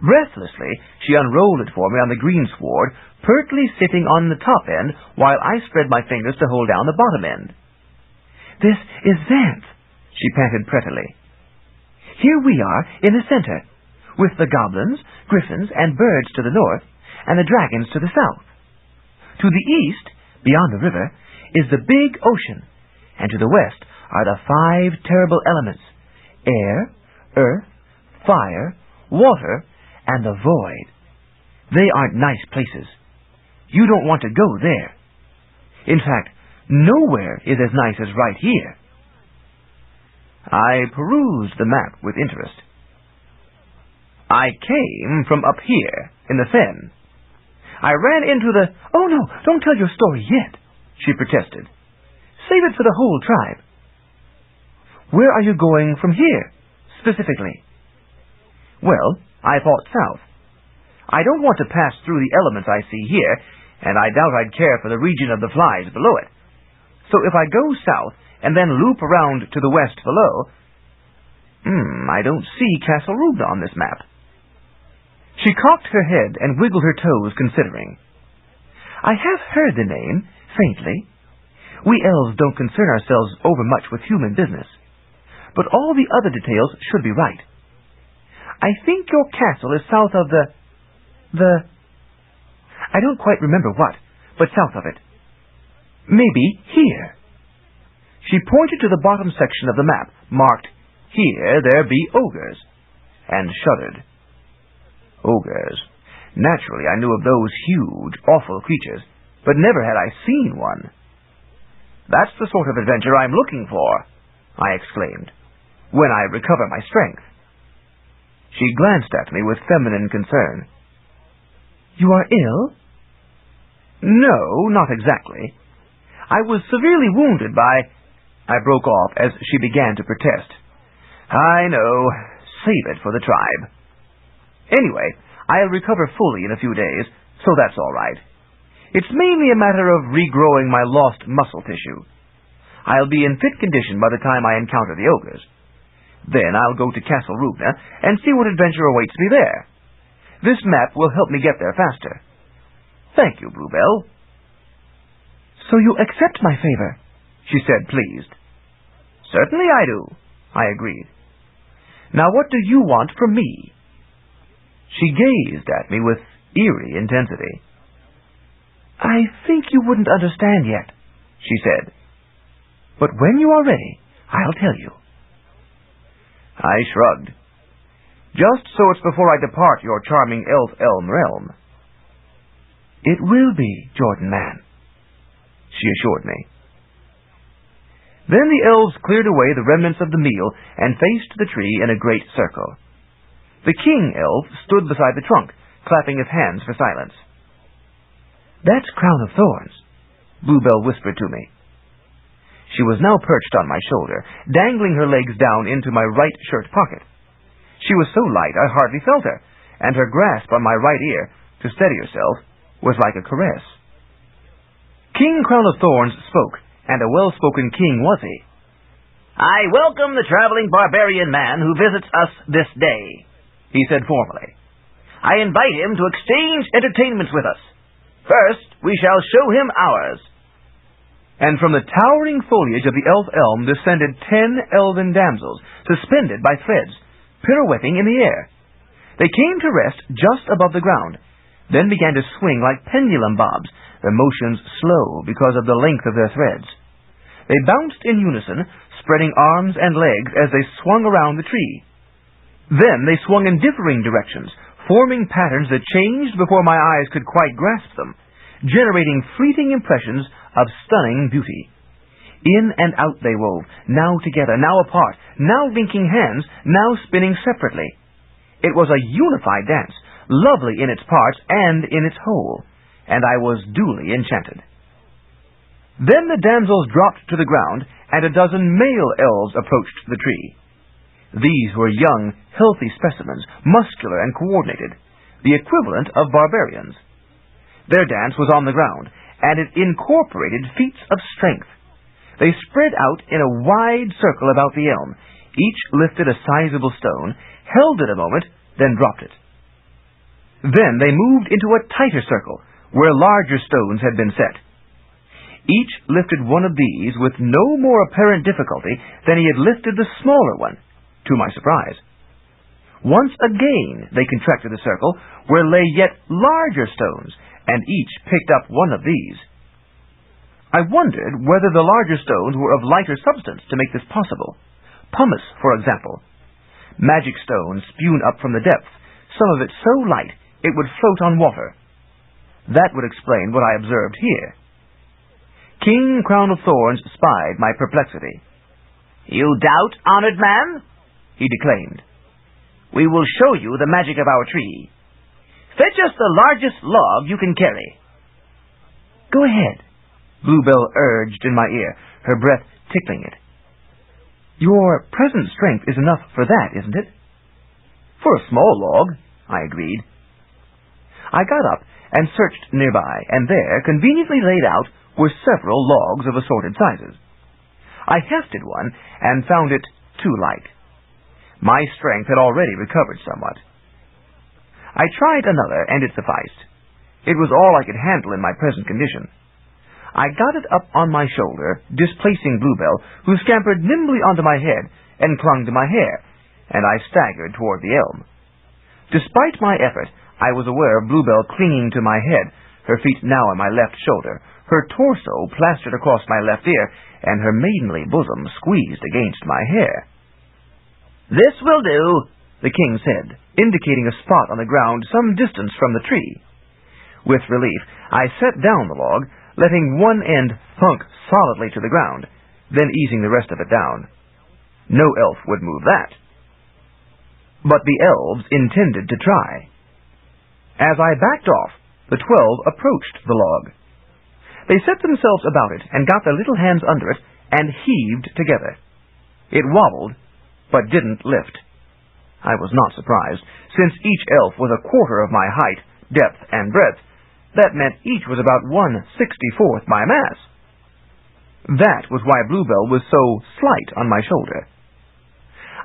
Breathlessly, she unrolled it for me on the greensward, pertly sitting on the top end, while I spread my fingers to hold down the bottom end. "This is Xanth," she panted prettily. "Here we are in the center, with the goblins, griffins, and birds to the north, and the dragons to the south. To the east, beyond the river, is the big ocean, and to the west are the 5 terrible elements: air, earth, fire, water, and the void. They aren't nice places. You don't want to go there. In fact, nowhere is as nice as right here. I perused the map with interest. I came from up here, in the fen. I ran into the... Oh, no, don't tell your story yet, she protested. Save it for the whole tribe. Where are you going from here, specifically? Well, I thought south. I don't want to pass through the elements I see here, and I doubt I'd care for the region of the flies below it. So if I go south and then loop around to the west below... I don't see Castle Rubna on this map. She cocked her head and wiggled her toes, considering. I have heard the name, faintly. We elves don't concern ourselves overmuch with human business, but all the other details should be right. I think your castle is south of the... I don't quite remember what, but south of it. Maybe here. She pointed to the bottom section of the map, marked, Here there be ogres, and shuddered. Ogres. Naturally, I knew of those huge, awful creatures, but never had I seen one. That's the sort of adventure I'm looking for, I exclaimed, when I recover my strength. She glanced at me with feminine concern. You are ill? No, not exactly. I was severely wounded by... I broke off as she began to protest. I know. Save it for the tribe. Anyway, I'll recover fully in a few days, so that's all right. It's mainly a matter of regrowing my lost muscle tissue. I'll be in fit condition by the time I encounter the ogres. Then I'll go to Castle Rubna and see what adventure awaits me there. This map will help me get there faster. Thank you, Bluebell. So you accept my favor, she said, pleased. Certainly I do, I agreed. Now what do you want from me? She gazed at me with eerie intensity. I think you wouldn't understand yet, she said. But when you are ready, I'll tell you. I shrugged. Just so it's before I depart your charming elf-elm realm. It will be, Jordan Man, she assured me. Then the elves cleared away the remnants of the meal and faced the tree in a great circle. The king elf stood beside the trunk, clapping his hands for silence. That's Crown of Thorns, Bluebell whispered to me. She was now perched on my shoulder, dangling her legs down into my right shirt pocket. She was so light I hardly felt her, and her grasp on my right ear, to steady herself, was like a caress. King Crown of Thorns spoke, and a well-spoken king was he. I welcome the traveling barbarian man who visits us this day, he said formally. I invite him to exchange entertainments with us. First, we shall show him ours. And from the towering foliage of the elf-elm descended 10 elven damsels, suspended by threads, pirouetting in the air. They came to rest just above the ground, then began to swing like pendulum bobs, their motions slow because of the length of their threads. They bounced in unison, spreading arms and legs as they swung around the tree. Then they swung in differing directions, forming patterns that changed before my eyes could quite grasp them, generating fleeting impressions of stunning beauty. In and out they wove, now together, now apart, now linking hands, now spinning separately. It was a unified dance, lovely in its parts and in its whole, and I was duly enchanted. Then the damsels dropped to the ground, and a dozen male elves approached the tree. These were young, healthy specimens, muscular and coordinated, the equivalent of barbarians. Their dance was on the ground, and it incorporated feats of strength. They spread out in a wide circle about the elm. Each lifted a sizable stone, held it a moment, then dropped it. Then they moved into a tighter circle, where larger stones had been set. Each lifted one of these with no more apparent difficulty than he had lifted the smaller one, to my surprise. Once again they contracted the circle, where lay yet larger stones, and each picked up one of these. I wondered whether the larger stones were of lighter substance to make this possible. Pumice, for example. Magic stones spewed up from the depths, some of it so light it would float on water. That would explain what I observed here. King Crown of Thorns spied my perplexity. "You doubt, honored man?" he declaimed. "We will show you the magic of our tree. Fetch us the largest log you can carry." "Go ahead," Bluebell urged in my ear, her breath tickling it. "Your present strength is enough for that, isn't it?" "For a small log," I agreed. I got up and searched nearby, and there, conveniently laid out, were several logs of assorted sizes. I hefted one and found it too light. My strength had already recovered somewhat. I tried another, and it sufficed. It was all I could handle in my present condition. I got it up on my shoulder, displacing Bluebell, who scampered nimbly onto my head and clung to my hair, and I staggered toward the elm. Despite my effort, I was aware of Bluebell clinging to my head, her feet now on my left shoulder, her torso plastered across my left ear, and her maidenly bosom squeezed against my hair. "This will do," the king said, indicating a spot on the ground some distance from the tree. With relief, I set down the log, letting one end thunk solidly to the ground, then easing the rest of it down. No elf would move that. But the elves intended to try. As I backed off, the 12 approached the log. They set themselves about it and got their little hands under it and heaved together. It wobbled, but didn't lift. I was not surprised, since each elf was a quarter of my height, depth, and breadth. That meant each was about 1/64th my mass. That was why Bluebell was so slight on my shoulder.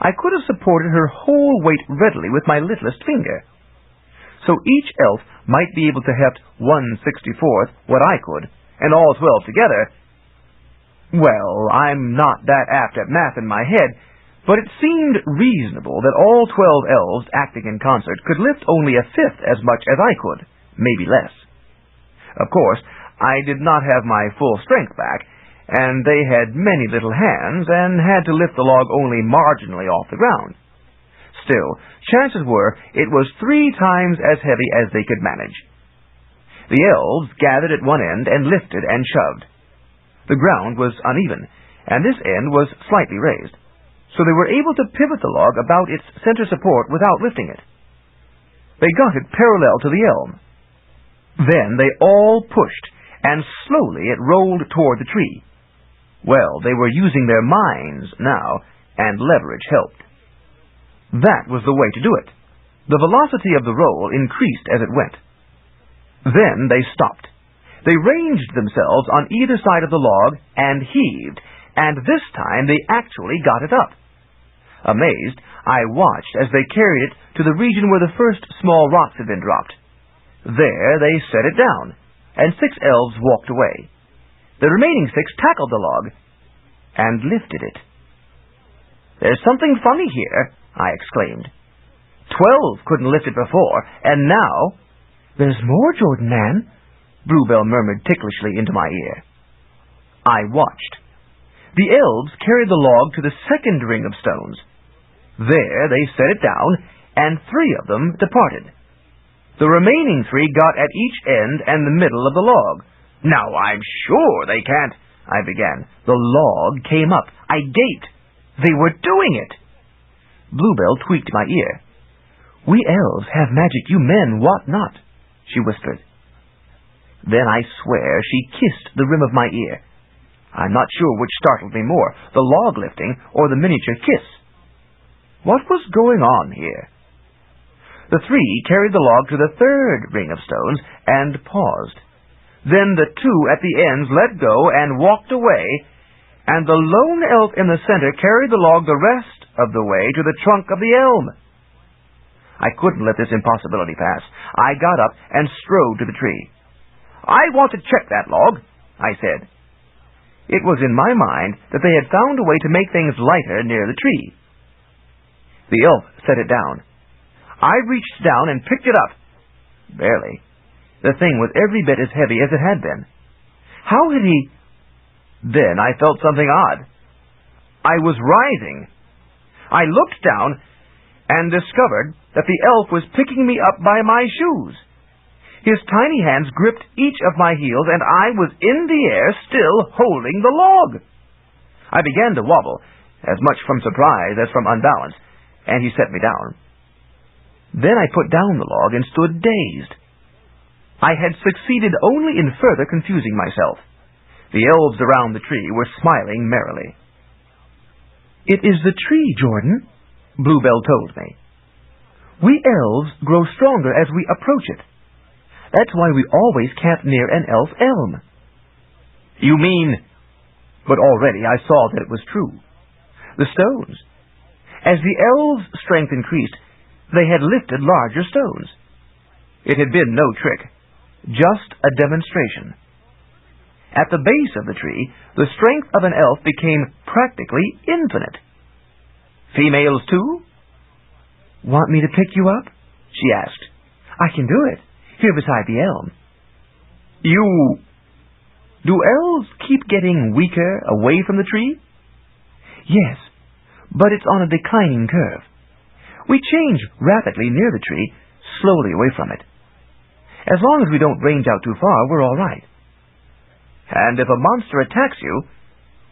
I could have supported her whole weight readily with my littlest finger. So each elf might be able to heft 1/64th what I could, and all 12 together. Well, I'm not that apt at math in my head, but it seemed reasonable that all 12 elves acting in concert could lift only a fifth as much as I could, maybe less. Of course, I did not have my full strength back, and they had many little hands and had to lift the log only marginally off the ground. Still, chances were it was 3 times as heavy as they could manage. The elves gathered at one end and lifted and shoved. The ground was uneven, and this end was slightly raised, so they were able to pivot the log about its center support without lifting it. They got it parallel to the elm. Then they all pushed, and slowly it rolled toward the tree. Well, they were using their minds now, and leverage helped. That was the way to do it. The velocity of the roll increased as it went. Then they stopped. They ranged themselves on either side of the log and heaved, and this time they actually got it up. Amazed, I watched as they carried it to the region where the first small rocks had been dropped. There they set it down, and 6 elves walked away. The remaining 6 tackled the log and lifted it. "There's something funny here," I exclaimed. 12 couldn't lift it before, and now... "There's more, Jordan Man," Bluebell murmured ticklishly into my ear. I watched. The elves carried the log to the second ring of stones. There they set it down, and 3 of them departed. The remaining 3 got at each end and the middle of the log. "Now, I'm sure they can't," I began. The log came up. I gaped. They were doing it. Bluebell tweaked my ear. "We elves have magic you men wot not," she whispered. Then I swear she kissed the rim of my ear. I'm not sure which startled me more, the log lifting or the miniature kiss. What was going on here? The 3 carried the log to the third ring of stones and paused. Then the 2 at the ends let go and walked away, and the lone elf in the center carried the log the rest of the way to the trunk of the elm. I couldn't let this impossibility pass. I got up and strode to the tree. "I want to check that log," I said. It was in my mind that they had found a way to make things lighter near the tree. The elf set it down, I reached down and picked it up. Barely. The thing was every bit as heavy as it had been. How had he... Then I felt something odd. I was rising. I looked down and discovered that the elf was picking me up by my shoes. His tiny hands gripped each of my heels, and I was in the air, still holding the log. I began to wobble, as much from surprise as from unbalance, and he set me down. Then I put down the log and stood dazed. I had succeeded only in further confusing myself. The elves around the tree were smiling merrily. "It is the tree, Jordan," Bluebell told me. "We elves grow stronger as we approach it. That's why we always camp near an elf elm." "You mean..." But already I saw that it was true. The stones. As the elves' strength increased, they had lifted larger stones. It had been no trick, just a demonstration. At the base of the tree, the strength of an elf became practically infinite. "Females, too?" "Want me to pick you up?" she asked. "I can do it, here beside the elm." Do elves keep getting weaker away from the tree?" "Yes, but it's on a declining curve. We change rapidly near the tree, slowly away from it. As long as we don't range out too far, we're all right." "And if a monster attacks you,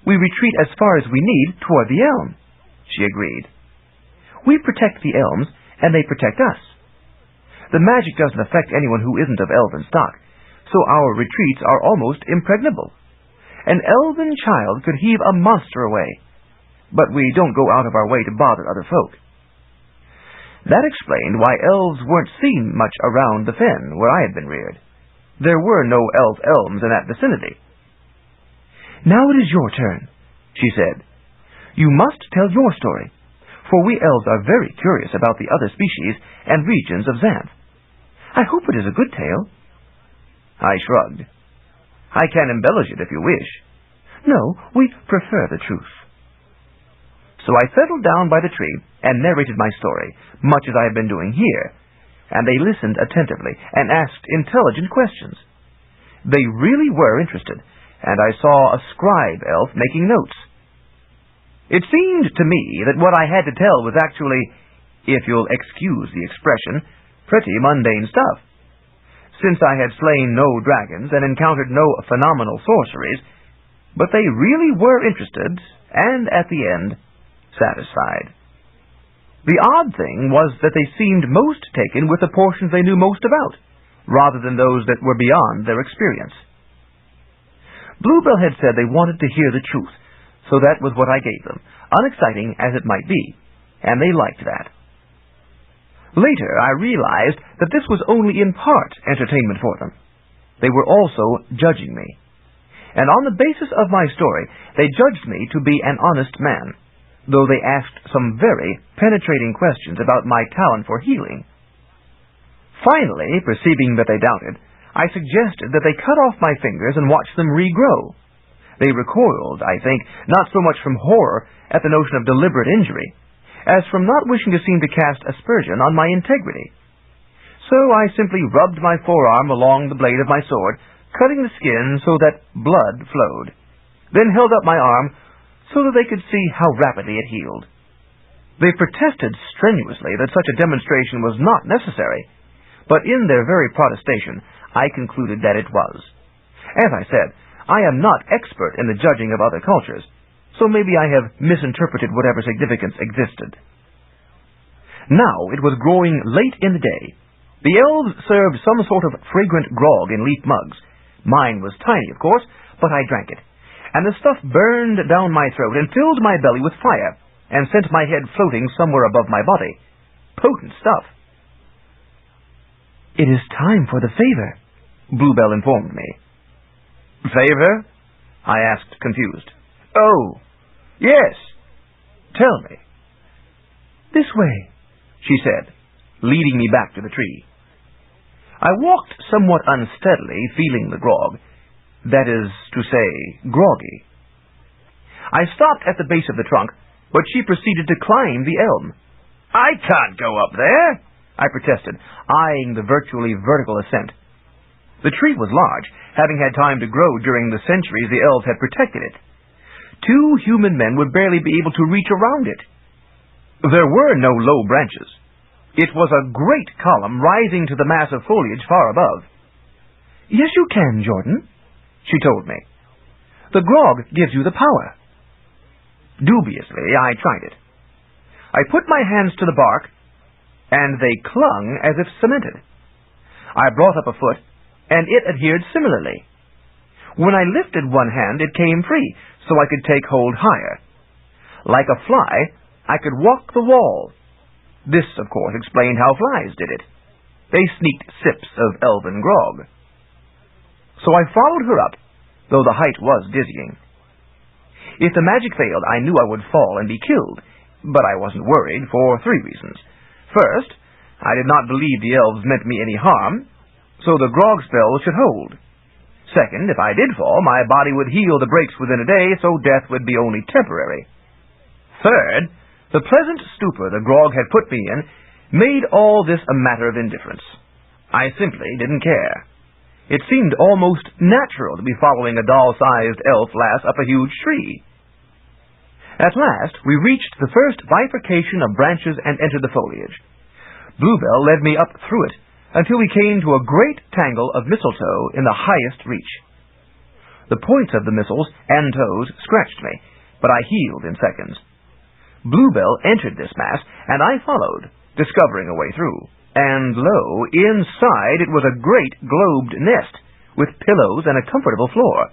we retreat as far as we need toward the elm," she agreed. "We protect the elms, and they protect us. The magic doesn't affect anyone who isn't of elven stock, so our retreats are almost impregnable. An elven child could heave a monster away, but we don't go out of our way to bother other folk." That explained why elves weren't seen much around the fen where I had been reared. There were no elf elms in that vicinity. "Now it is your turn," she said. "You must tell your story, for we elves are very curious about the other species and regions of Xanth. I hope it is a good tale." I shrugged. "I can embellish it if you wish." "No, we prefer the truth." So I settled down by the tree and narrated my story, much as I had been doing here, and they listened attentively and asked intelligent questions. They really were interested, and I saw a scribe elf making notes. It seemed to me that what I had to tell was actually, if you'll excuse the expression, pretty mundane stuff. Since I had slain no dragons and encountered no phenomenal sorceries, but they really were interested, and at the end, satisfied. The odd thing was that they seemed most taken with the portions they knew most about, rather than those that were beyond their experience. Bluebell had said they wanted to hear the truth, so that was what I gave them, unexciting as it might be, and they liked that. Later, I realized that this was only in part entertainment for them. They were also judging me. And on the basis of my story, they judged me to be an honest man, though they asked some very penetrating questions about my talent for healing. Finally, perceiving that they doubted, I suggested that they cut off my fingers and watch them regrow. They recoiled, I think, not so much from horror at the notion of deliberate injury, as from not wishing to seem to cast aspersion on my integrity. So I simply rubbed my forearm along the blade of my sword, cutting the skin so that blood flowed, then held up my arm so that they could see how rapidly it healed. They protested strenuously that such a demonstration was not necessary, but in their very protestation, I concluded that it was. As I said, I am not expert in the judging of other cultures, so maybe I have misinterpreted whatever significance existed. Now it was growing late in the day. The elves served some sort of fragrant grog in leaf mugs. Mine was tiny, of course, but I drank it, and the stuff burned down my throat and filled my belly with fire, and sent my head floating somewhere above my body. Potent stuff. "It is time for the favor," Bluebell informed me. "Favor?" I asked, confused. "Oh, yes. Tell me." "This way," she said, leading me back to the tree. I walked somewhat unsteadily, feeling the grog. That is to say, groggy. I stopped at the base of the trunk, but she proceeded to climb the elm. "I can't go up there. I protested, eyeing the virtually vertical ascent. The tree was large, having had time to grow during the centuries the elves had protected it. 2 human men would barely be able to reach around it. There were no low branches. It was a great column rising to the mass of foliage far above. "Yes, you can, Jordan," she told me. "The grog gives you the power." Dubiously, I tried it. I put my hands to the bark, and they clung as if cemented. I brought up a foot, and it adhered similarly. When I lifted one hand, it came free, so I could take hold higher. Like a fly, I could walk the wall. This, of course, explained how flies did it. They sneaked sips of elven grog. So I followed her up, though the height was dizzying. If the magic failed, I knew I would fall and be killed, but I wasn't worried for 3 reasons. First, I did not believe the elves meant me any harm, so the grog spell should hold. Second, if I did fall, my body would heal the breaks within a day, so death would be only temporary. Third, the pleasant stupor the grog had put me in made all this a matter of indifference. I simply didn't care. It seemed almost natural to be following a doll-sized elf lass up a huge tree. At last, we reached the first bifurcation of branches and entered the foliage. Bluebell led me up through it until we came to a great tangle of mistletoe in the highest reach. The points of the mistles and toes scratched me, but I healed in seconds. Bluebell entered this mass, and I followed, discovering a way through. And lo, inside it was a great globed nest, with pillows and a comfortable floor.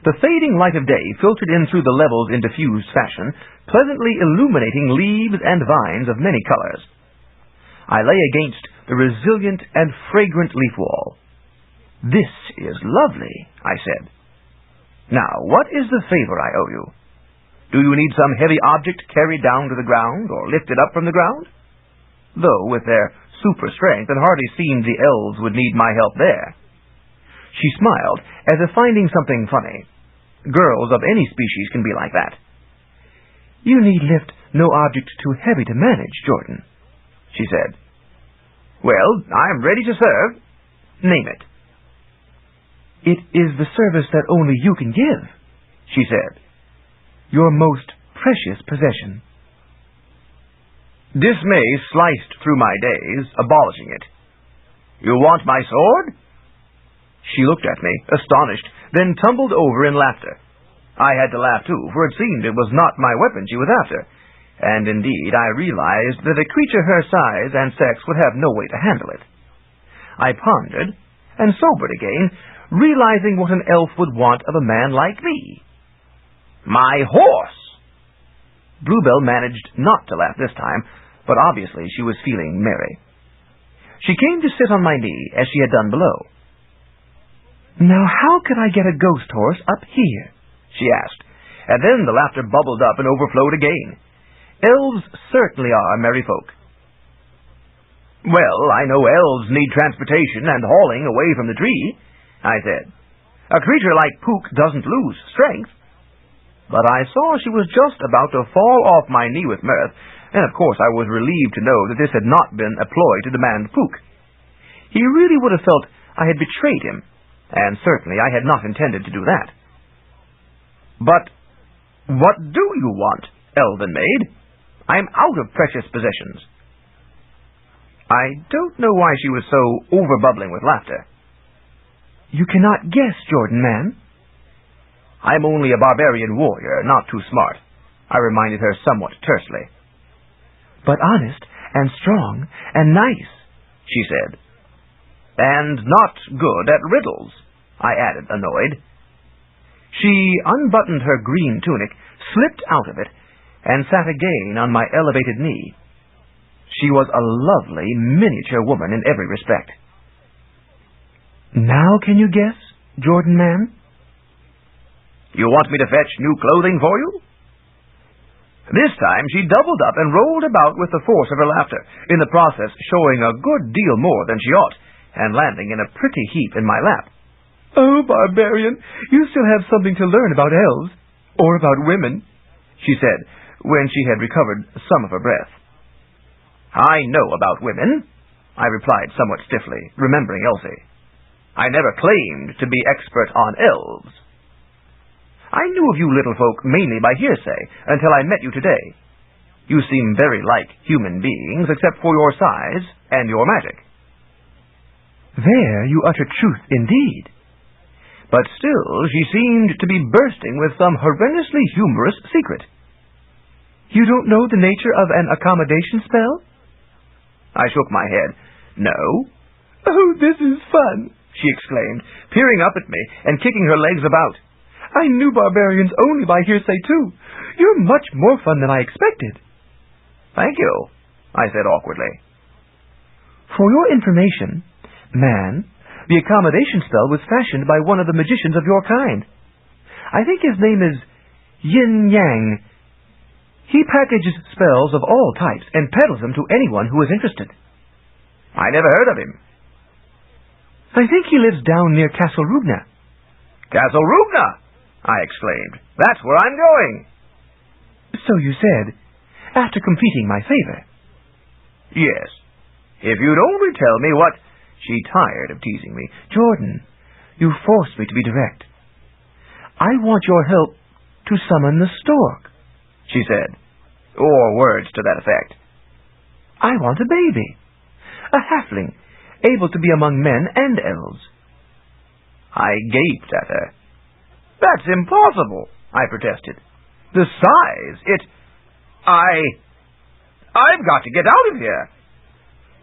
The fading light of day filtered in through the levels in diffused fashion, pleasantly illuminating leaves and vines of many colors. I lay against the resilient and fragrant leaf wall. "This is lovely," I said. "Now, what is the favor I owe you? Do you need some heavy object carried down to the ground, or lifted up from the ground?" Though, with their super strength, it hardly seemed the elves would need my help there. She smiled, as if finding something funny. Girls of any species can be like that. "You need lift no object too heavy to manage, Jordan," she said. "Well, I'm ready to serve. Name it." "It is the service that only you can give," she said. "Your most precious possession." Dismay sliced through my days, abolishing it. "You want my sword?" She looked at me, astonished, then tumbled over in laughter. I had to laugh too, for it seemed it was not my weapon she was after, and indeed I realized that a creature her size and sex would have no way to handle it. I pondered, and sobered again, realizing what an elf would want of a man like me. "My horse!" Bluebell managed not to laugh this time, but obviously she was feeling merry. She came to sit on my knee, as she had done below. "Now how could I get a ghost horse up here?" she asked, and then the laughter bubbled up and overflowed again. Elves certainly are merry folk. "Well, I know elves need transportation and hauling away from the tree," I said. "A creature like Puka doesn't lose strength." But I saw she was just about to fall off my knee with mirth, and of course I was relieved to know that this had not been a ploy to demand Puka. He really would have felt I had betrayed him, and certainly I had not intended to do that. "But what do you want, elven maid? I'm out of precious possessions." I don't know why she was so overbubbling with laughter. "You cannot guess, Jordan, man." "I'm only a barbarian warrior, not too smart," I reminded her somewhat tersely. "But honest and strong and nice," she said. "And not good at riddles," I added, annoyed. She unbuttoned her green tunic, slipped out of it, and sat again on my elevated knee. She was a lovely miniature woman in every respect. "Now can you guess, Jordan man?" "You want me to fetch new clothing for you?" This time she doubled up and rolled about with the force of her laughter, in the process showing a good deal more than she ought, and landing in a pretty heap in my lap. "Oh, barbarian, you still have something to learn about elves, or about women," she said, when she had recovered some of her breath. I know about women, I replied somewhat stiffly, remembering Elsie. I never claimed to be expert on elves. I knew of you little folk mainly by hearsay until I met you today. You seem very like human beings, except for your size and your magic. There you utter truth indeed. But still, she seemed to be bursting with some horrendously humorous secret. You don't know the nature of an accommodation spell? I shook my head. No. Oh, this is fun, she exclaimed, peering up at me and kicking her legs about. I knew barbarians only by hearsay, too. You're much more fun than I expected. Thank you, I said awkwardly. For your information, man, the accommodation spell was fashioned by one of the magicians of your kind. I think his name is Yin Yang. He packages spells of all types and peddles them to anyone who is interested. I never heard of him. I think he lives down near Castle Rubna. Castle Rubna! I exclaimed. That's where I'm going. So you said, after completing my favor. Yes. If you'd only tell me what... She tired of teasing me. Jordan, you forced me to be direct. I want your help to summon the stork, she said, or words to that effect. I want a baby, a halfling, able to be among men and elves. I gaped at her. That's impossible, I protested. The size, I've got to get out of here.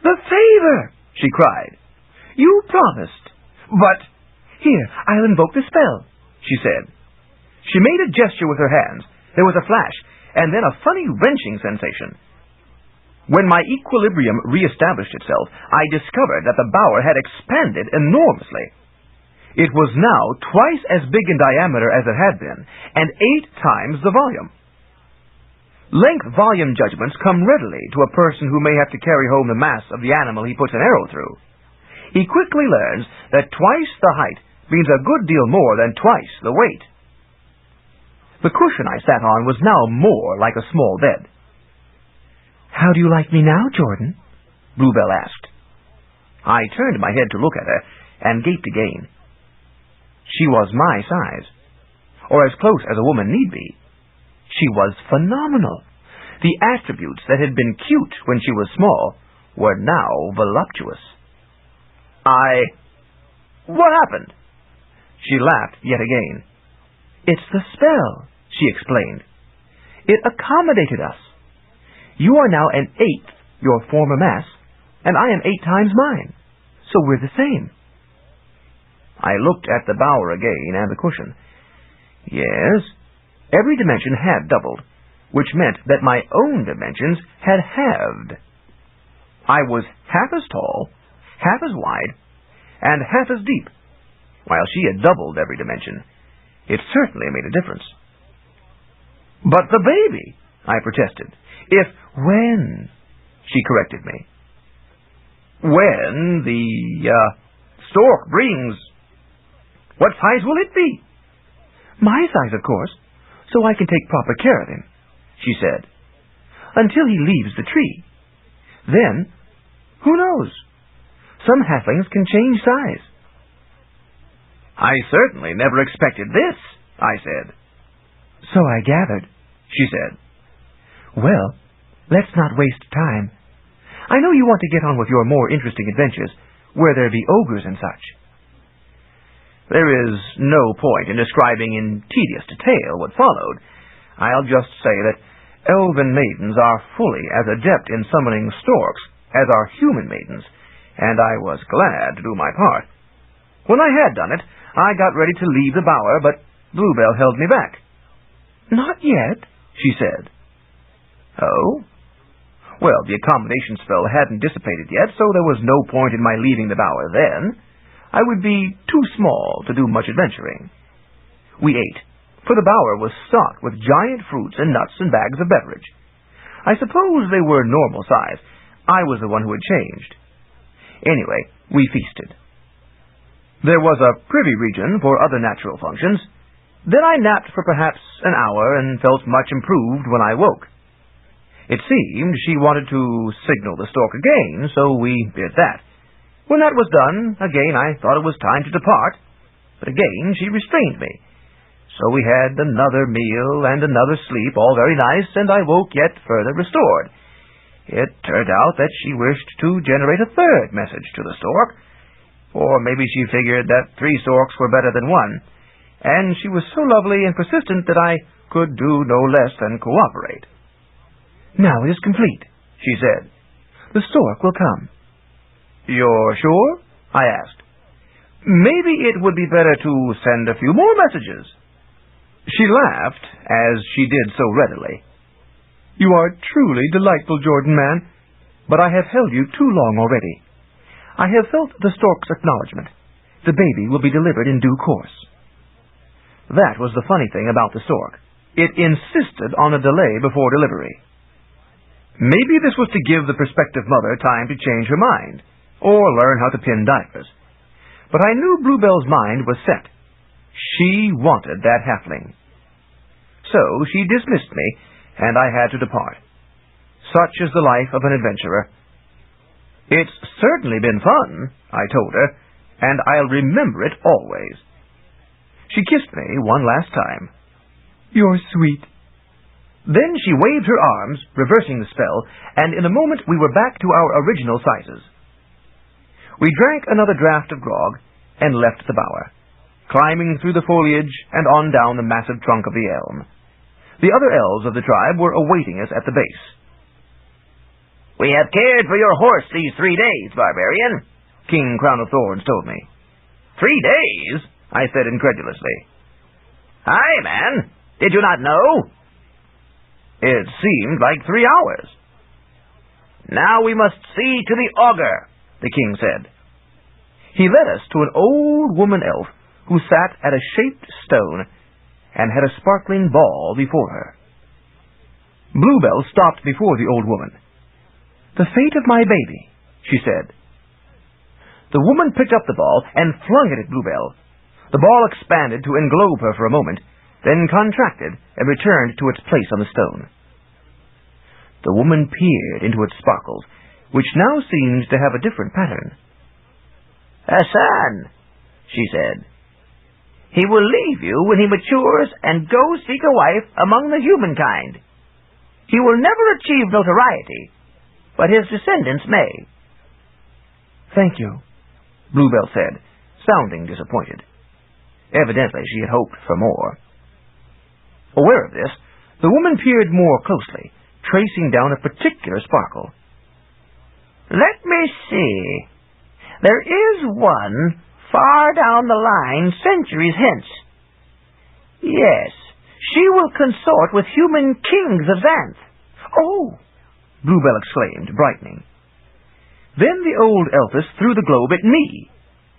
The favor, she cried. You promised. But, here, I'll invoke the spell, she said. She made a gesture with her hands. There was a flash, and then a funny wrenching sensation. When my equilibrium reestablished itself, I discovered that the bower had expanded enormously. It was now twice as big in diameter as it had been, and 8 times the volume. Length-volume judgments come readily to a person who may have to carry home the mass of the animal he puts an arrow through. He quickly learns that twice the height means a good deal more than twice the weight. The cushion I sat on was now more like a small bed. How do you like me now, Jordan? Bluebell asked. I turned my head to look at her and gaped again. She was my size, or as close as a woman need be. She was phenomenal. The attributes that had been cute when she was small were now voluptuous. What happened? She laughed yet again. It's the spell, she explained. It accommodated us. You are now an 1/8 your former mass, and I am 8 times mine, so we're the same. I looked at the bower again and the cushion. Yes, every dimension had doubled, which meant that my own dimensions had halved. I was half as tall, half as wide, and half as deep, while she had doubled every dimension. It certainly made a difference. But the baby, I protested. When, she corrected me. When the, stork brings... What size will it be? My size, of course, so I can take proper care of him, she said, until he leaves the tree. Then, who knows? Some halflings can change size. I certainly never expected this, I said. So I gathered, she said. Well, let's not waste time. I know you want to get on with your more interesting adventures, where there be ogres and such. There is no point in describing in tedious detail what followed. I'll just say that elven maidens are fully as adept in summoning storks as are human maidens, and I was glad to do my part. When I had done it, I got ready to leave the bower, but Bluebell held me back. Not yet, she said. Oh? Well, the accommodation spell hadn't dissipated yet, so there was no point in my leaving the bower then. I would be too small to do much adventuring. We ate, for the bower was stocked with giant fruits and nuts and bags of beverage. I suppose they were normal size. I was the one who had changed. Anyway, we feasted. There was a privy region for other natural functions. Then I napped for perhaps an hour and felt much improved when I woke. It seemed she wanted to signal the stork again, so we did that. When that was done, again I thought it was time to depart, but again she restrained me. So we had another meal and another sleep, all very nice, and I woke yet further restored. It turned out that she wished to generate a third message to the stork, or maybe she figured that 3 storks were better than 1, and she was so lovely and persistent that I could do no less than cooperate. "Now it is complete," she said. "The stork will come." "You're sure?" I asked. "Maybe it would be better to send a few more messages." She laughed, as she did so readily. "You are truly delightful, Jordan man, but I have held you too long already. I have felt the stork's acknowledgment. The baby will be delivered in due course." That was the funny thing about the stork. It insisted on a delay before delivery. Maybe this was to give the prospective mother time to change her mind, or learn how to pin diapers. But I knew Bluebell's mind was set. She wanted that halfling. So she dismissed me, and I had to depart. Such is the life of an adventurer. "It's certainly been fun," I told her, "and I'll remember it always." She kissed me one last time. "You're sweet." Then she waved her arms, reversing the spell, and in a moment we were back to our original sizes. We drank another draught of grog and left the bower, climbing through the foliage and on down the massive trunk of the elm. The other elves of the tribe were awaiting us at the base. "We have cared for your horse these 3 days, barbarian," King Crown of Thorns told me. 3 days? I said incredulously. "Aye, man. Did you not know?" "It seemed like 3 hours." "Now we must see to the auger," the king said. He led us to an old woman elf who sat at a shaped stone and had a sparkling ball before her. Bluebell stopped before the old woman. "The fate of my baby," she said. The woman picked up the ball and flung it at Bluebell. The ball expanded to englobe her for a moment, then contracted and returned to its place on the stone. The woman peered into its sparkles, which now seemed to have a different pattern. "A son," she said. "He will leave you when he matures and go seek a wife among the humankind. He will never achieve notoriety, but his descendants may." "Thank you," Bluebell said, sounding disappointed. Evidently she had hoped for more. Aware of this, the woman peered more closely, tracing down a particular sparkle. "Let me see. There is one far down the line centuries hence. Yes, she will consort with human kings of Xanth." "Oh!" Bluebell exclaimed, brightening. Then the old elfess threw the globe at me.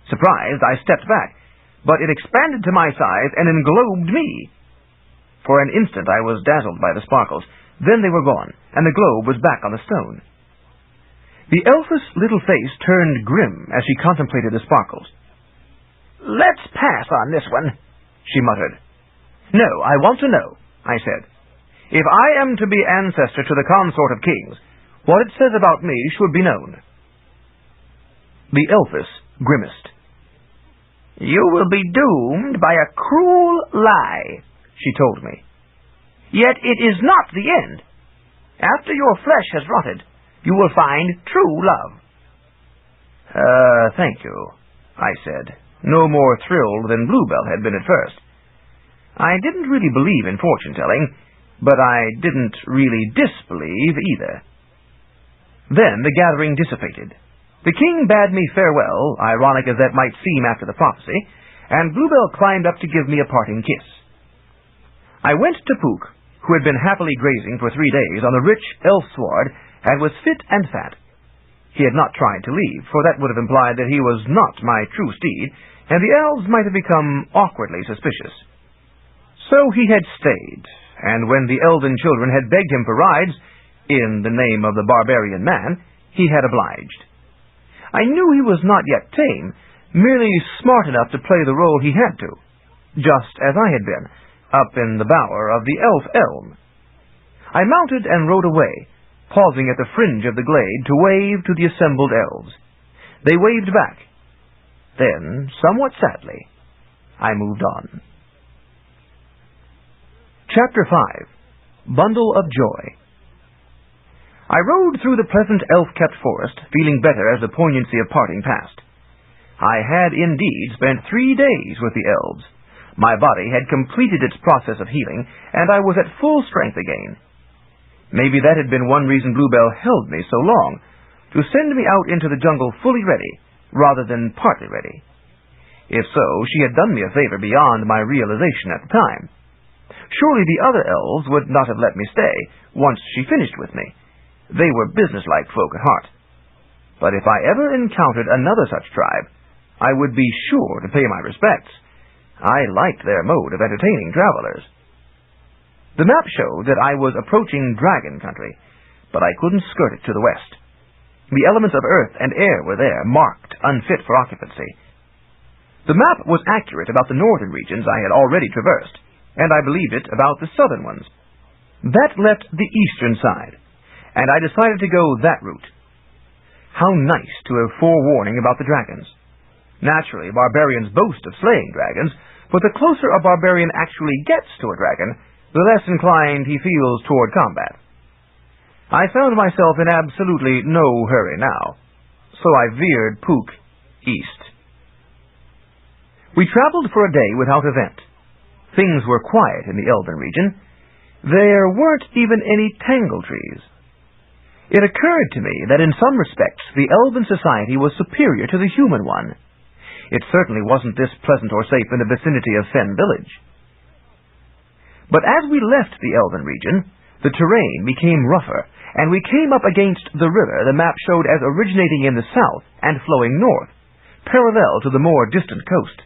Surprised, I stepped back, but it expanded to my size and englobed me. For an instant I was dazzled by the sparkles. Then they were gone, and the globe was back on the stone. The elf's little face turned grim as she contemplated the sparkles. "Let's pass on this one," she muttered. "No, I want to know," I said. "If I am to be ancestor to the consort of kings, what it says about me should be known." The elfess grimaced. "You will be doomed by a cruel lie," she told me. "Yet it is not the end. After your flesh has rotted, you will find true love." Thank you," I said, no more thrilled than Bluebell had been at first. I didn't really believe in fortune-telling, but I didn't really disbelieve either. Then the gathering dissipated. The king bade me farewell, ironic as that might seem after the prophecy, and Bluebell climbed up to give me a parting kiss. I went to Puka, who had been happily grazing for 3 days on the rich elf sward and was fit and fat. He had not tried to leave, for that would have implied that he was not my true steed, and the elves might have become awkwardly suspicious. So he had stayed, and when the elven children had begged him for rides, in the name of the barbarian man, he had obliged. I knew he was not yet tame, merely smart enough to play the role he had to, just as I had been, up in the bower of the elf elm. I mounted and rode away, pausing at the fringe of the glade to wave to the assembled elves. They waved back. Then, somewhat sadly, I moved on. Chapter 5. Bundle of Joy. I rode through the pleasant elf-kept forest, feeling better as the poignancy of parting passed. I had indeed spent 3 days with the elves. My body had completed its process of healing, and I was at full strength again. Maybe that had been one reason Bluebell held me so long, to send me out into the jungle fully ready, rather than partly ready. If so, she had done me a favor beyond my realization at the time. Surely the other elves would not have let me stay, once she finished with me. They were businesslike folk at heart. But if I ever encountered another such tribe, I would be sure to pay my respects. I liked their mode of entertaining travelers. The map showed that I was approaching dragon country, but I couldn't skirt it to the west. The elements of earth and air were there, marked, unfit for occupancy. The map was accurate about the northern regions I had already traversed, and I believed it about the southern ones. That left the eastern side, and I decided to go that route. How nice to have forewarning about the dragons. Naturally, barbarians boast of slaying dragons, but the closer a barbarian actually gets to a dragon, the less inclined he feels toward combat. I found myself in absolutely no hurry now, so I veered Puka east. We traveled for a day without event. Things were quiet in the elven region. There weren't even any tangle trees. It occurred to me that in some respects the elven society was superior to the human one. It certainly wasn't this pleasant or safe in the vicinity of Fen village. But as we left the elven region, the terrain became rougher, and we came up against the river the map showed as originating in the south and flowing north, parallel to the more distant coast.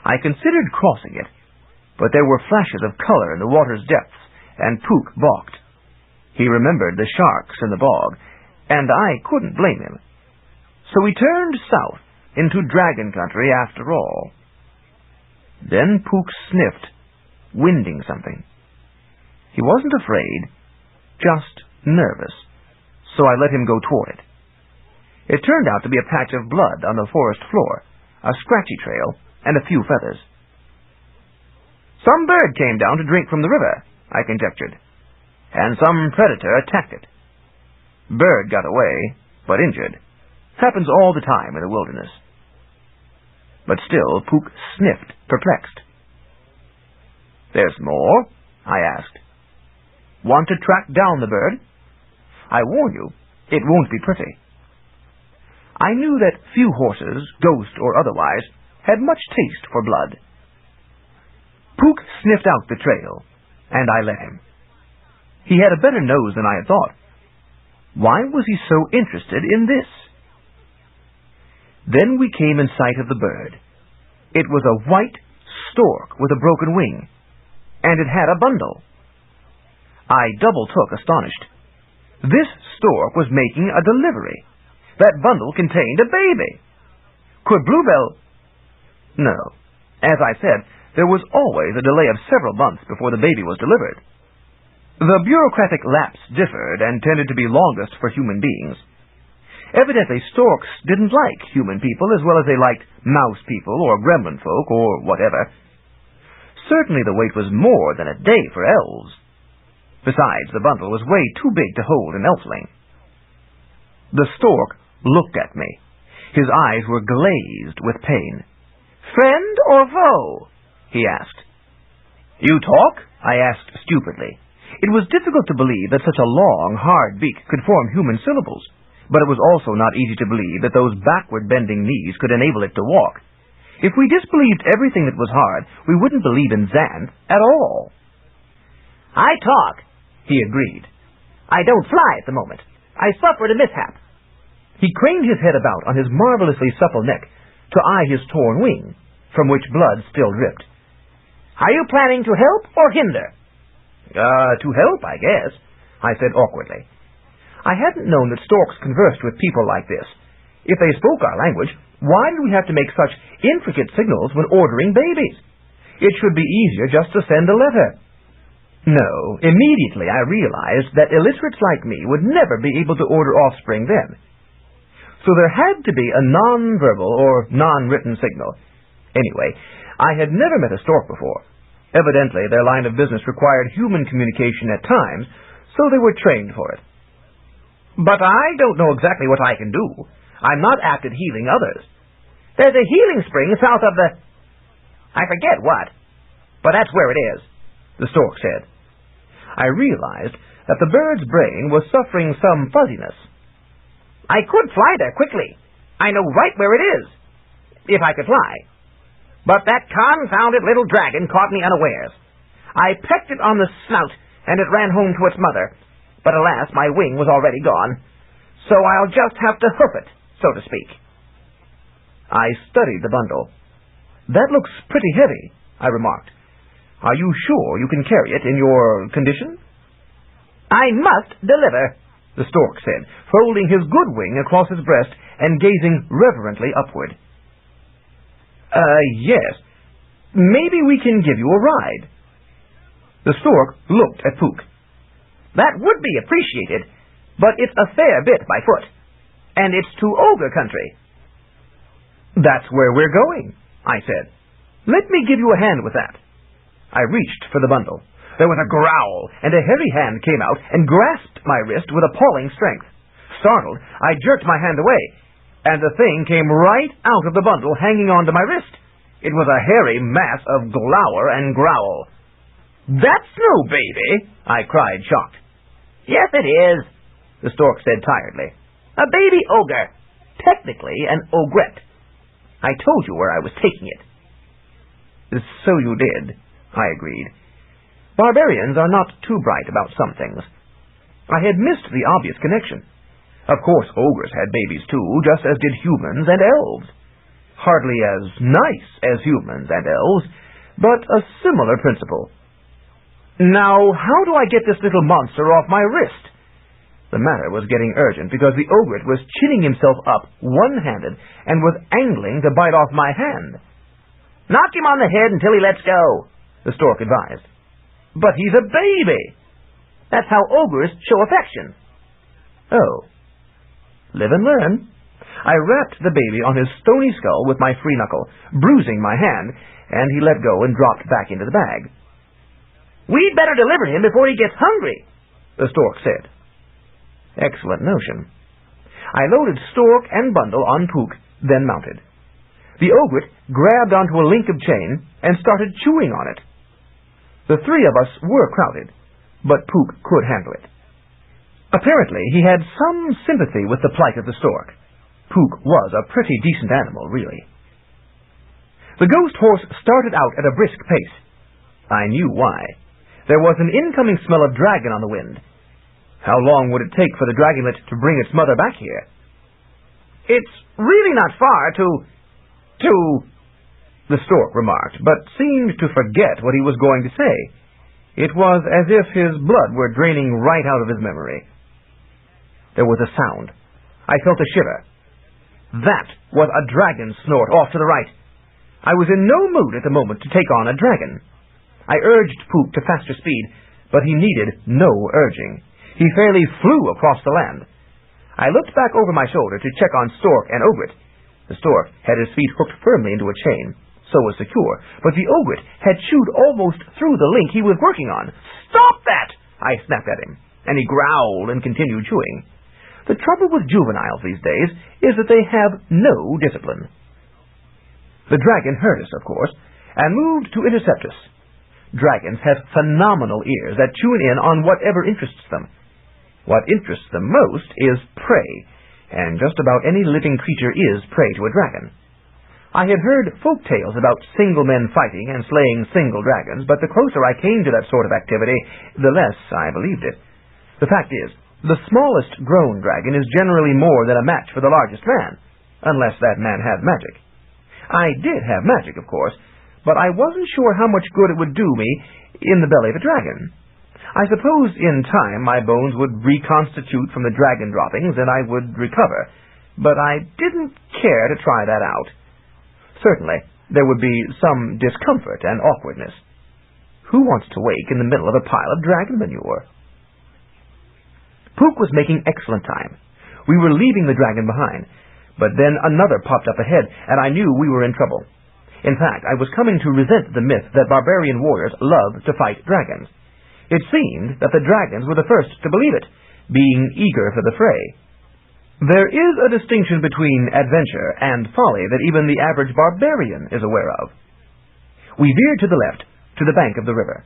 I considered crossing it, but there were flashes of color in the water's depths, and Puka balked. He remembered the sharks in the bog, and I couldn't blame him. So we turned south into dragon country after all. Then Puka sniffed, winding something. He wasn't afraid, just nervous, so I let him go toward it. It turned out to be a patch of blood on the forest floor, a scratchy trail, and a few feathers. Some bird came down to drink from the river, I conjectured, and some predator attacked it. Bird got away, but injured. Happens all the time in the wilderness. But still, Puka sniffed, perplexed. "There's more?" I asked. "Want to track down the bird? I warn you, it won't be pretty." I knew that few horses, ghost or otherwise, had much taste for blood. Puka sniffed out the trail, and I let him. He had a better nose than I had thought. Why was he so interested in this? Then we came in sight of the bird. It was a white stork with a broken wing, and it had a bundle. I double-took, astonished. This stork was making a delivery. That bundle contained a baby. Could Bluebell... No. As I said, there was always a delay of several months before the baby was delivered. The bureaucratic lapse differed and tended to be longest for human beings. Evidently, storks didn't like human people as well as they liked mouse people or gremlin folk or whatever. Certainly the wait was more than a day for elves. Besides, the bundle was way too big to hold an elfling. The stork looked at me. His eyes were glazed with pain. "Friend or foe?" he asked. "You talk?" I asked stupidly. It was difficult to believe that such a long, hard beak could form human syllables, but it was also not easy to believe that those backward-bending knees could enable it to walk. If we disbelieved everything that was hard, we wouldn't believe in Xanth at all. "I talk," he agreed. "I don't fly at the moment. I suffered a mishap." He craned his head about on his marvelously supple neck to eye his torn wing, from which blood still dripped. "Are you planning to help or hinder?" To help, I guess," I said awkwardly. I hadn't known that storks conversed with people like this. If they spoke our language, why did we have to make such intricate signals when ordering babies? It should be easier just to send a letter. No, immediately I realized that illiterates like me would never be able to order offspring then. So there had to be a non-verbal or non-written signal. Anyway, I had never met a stork before. Evidently, their line of business required human communication at times, so they were trained for it. But I don't know exactly what I can do. I'm not apt at healing others. There's a healing spring south of the... I forget what, but that's where it is, the stork said. I realized that the bird's brain was suffering some fuzziness. I could fly there quickly. I know right where it is, if I could fly. But that confounded little dragon caught me unawares. I pecked it on the snout, and it ran home to its mother. But alas, my wing was already gone, so I'll just have to hoof it, so to speak. I studied the bundle. That looks pretty heavy, I remarked. Are you sure you can carry it in your condition? I must deliver, the stork said, folding his good wing across his breast and gazing reverently upward. Yes. Maybe we can give you a ride. The stork looked at Puka. That would be appreciated, but it's a fair bit by foot, and it's to ogre country. That's where we're going, I said. Let me give you a hand with that. I reached for the bundle. There was a growl, and a heavy hand came out and grasped my wrist with appalling strength. Startled, I jerked my hand away, and the thing came right out of the bundle, hanging onto my wrist. It was a hairy mass of glower and growl. That's no baby, I cried, shocked. Yes, it is, the stork said tiredly. A baby ogre. Technically an ogrette. I told you where I was taking it. So you did, I agreed. Barbarians are not too bright about some things. I had missed the obvious connection. Of course, ogres had babies too, just as did humans and elves. Hardly as nice as humans and elves, but a similar principle. Now, how do I get this little monster off my wrist? The matter was getting urgent because the ogre was chinning himself up one-handed and was angling to bite off my hand. Knock him on the head until he lets go, the stork advised. But he's a baby. That's how ogres show affection. Oh. Live and learn. I rapped the baby on his stony skull with my free knuckle, bruising my hand, and he let go and dropped back into the bag. We'd better deliver him before he gets hungry, the stork said. Excellent notion. I loaded stork and bundle on Puka, then mounted. The ogre grabbed onto a link of chain and started chewing on it. The three of us were crowded, but Puka could handle it. Apparently, he had some sympathy with the plight of the stork. Puka was a pretty decent animal, really. The ghost horse started out at a brisk pace. I knew why. There was an incoming smell of dragon on the wind. How long would it take for the dragonlet to bring its mother back here? It's really not far to... the stork remarked, but seemed to forget what he was going to say. It was as if his blood were draining right out of his memory. There was a sound. I felt a shiver. That was a dragon snort off to the right. I was in no mood at the moment to take on a dragon. I urged Puka to faster speed, but he needed no urging. He fairly flew across the land. I looked back over my shoulder to check on stork and ogre. The stork had his feet hooked firmly into a chain, so was secure, but the ogre had chewed almost through the link he was working on. Stop that! I snapped at him, and he growled and continued chewing. The trouble with juveniles these days is that they have no discipline. The dragon heard us, of course, and moved to intercept us. Dragons have phenomenal ears that tune in on whatever interests them. What interests them most is prey, and just about any living creature is prey to a dragon. I had heard folk tales about single men fighting and slaying single dragons, but the closer I came to that sort of activity, the less I believed it. The fact is, the smallest grown dragon is generally more than a match for the largest man, unless that man had magic. I did have magic, of course, but I wasn't sure how much good it would do me in the belly of a dragon. I suppose in time my bones would reconstitute from the dragon droppings and I would recover, but I didn't care to try that out. Certainly, there would be some discomfort and awkwardness. Who wants to wake in the middle of a pile of dragon manure? Puka was making excellent time. We were leaving the dragon behind, but then another popped up ahead, and I knew we were in trouble. In fact, I was coming to resent the myth that barbarian warriors love to fight dragons. It seemed that the dragons were the first to believe it, being eager for the fray. There is a distinction between adventure and folly that even the average barbarian is aware of. We veered to the left, to the bank of the river.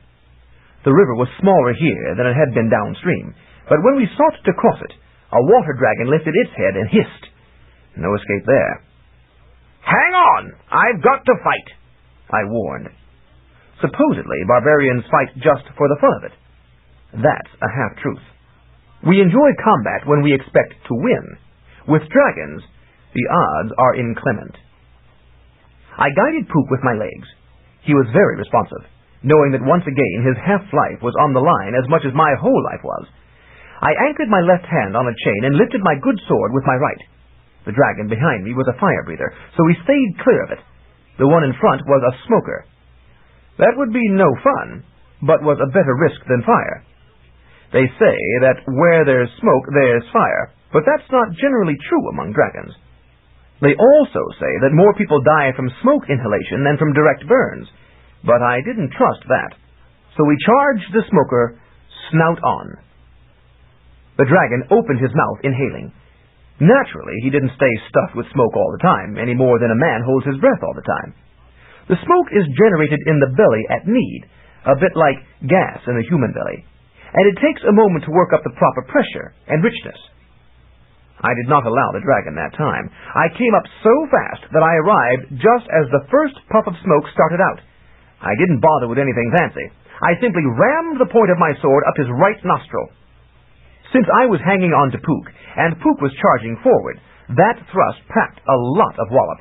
The river was smaller here than it had been downstream, but when we sought to cross it, a water dragon lifted its head and hissed. No escape there. "Hang on! I've got to fight," I warned. Supposedly, barbarians fight just for the fun of it. That's a half-truth. We enjoy combat when we expect to win. With dragons, the odds are inclement. I guided Puka with my legs. He was very responsive, knowing that once again his half-life was on the line as much as my whole life was. I anchored my left hand on a chain and lifted my good sword with my right. The dragon behind me was a fire-breather, so we stayed clear of it. The one in front was a smoker. That would be no fun, but was a better risk than fire. They say that where there's smoke, there's fire, but that's not generally true among dragons. They also say that more people die from smoke inhalation than from direct burns, but I didn't trust that. So we charged the smoker, snout on. The dragon opened his mouth, inhaling. Naturally, he didn't stay stuffed with smoke all the time, any more than a man holds his breath all the time. The smoke is generated in the belly at need, a bit like gas in the human belly, and it takes a moment to work up the proper pressure and richness. I did not allow the dragon that time. I came up so fast that I arrived just as the first puff of smoke started out. I didn't bother with anything fancy. I simply rammed the point of my sword up his right nostril. Since I was hanging on to Puka, and Puka was charging forward, that thrust packed a lot of wallop.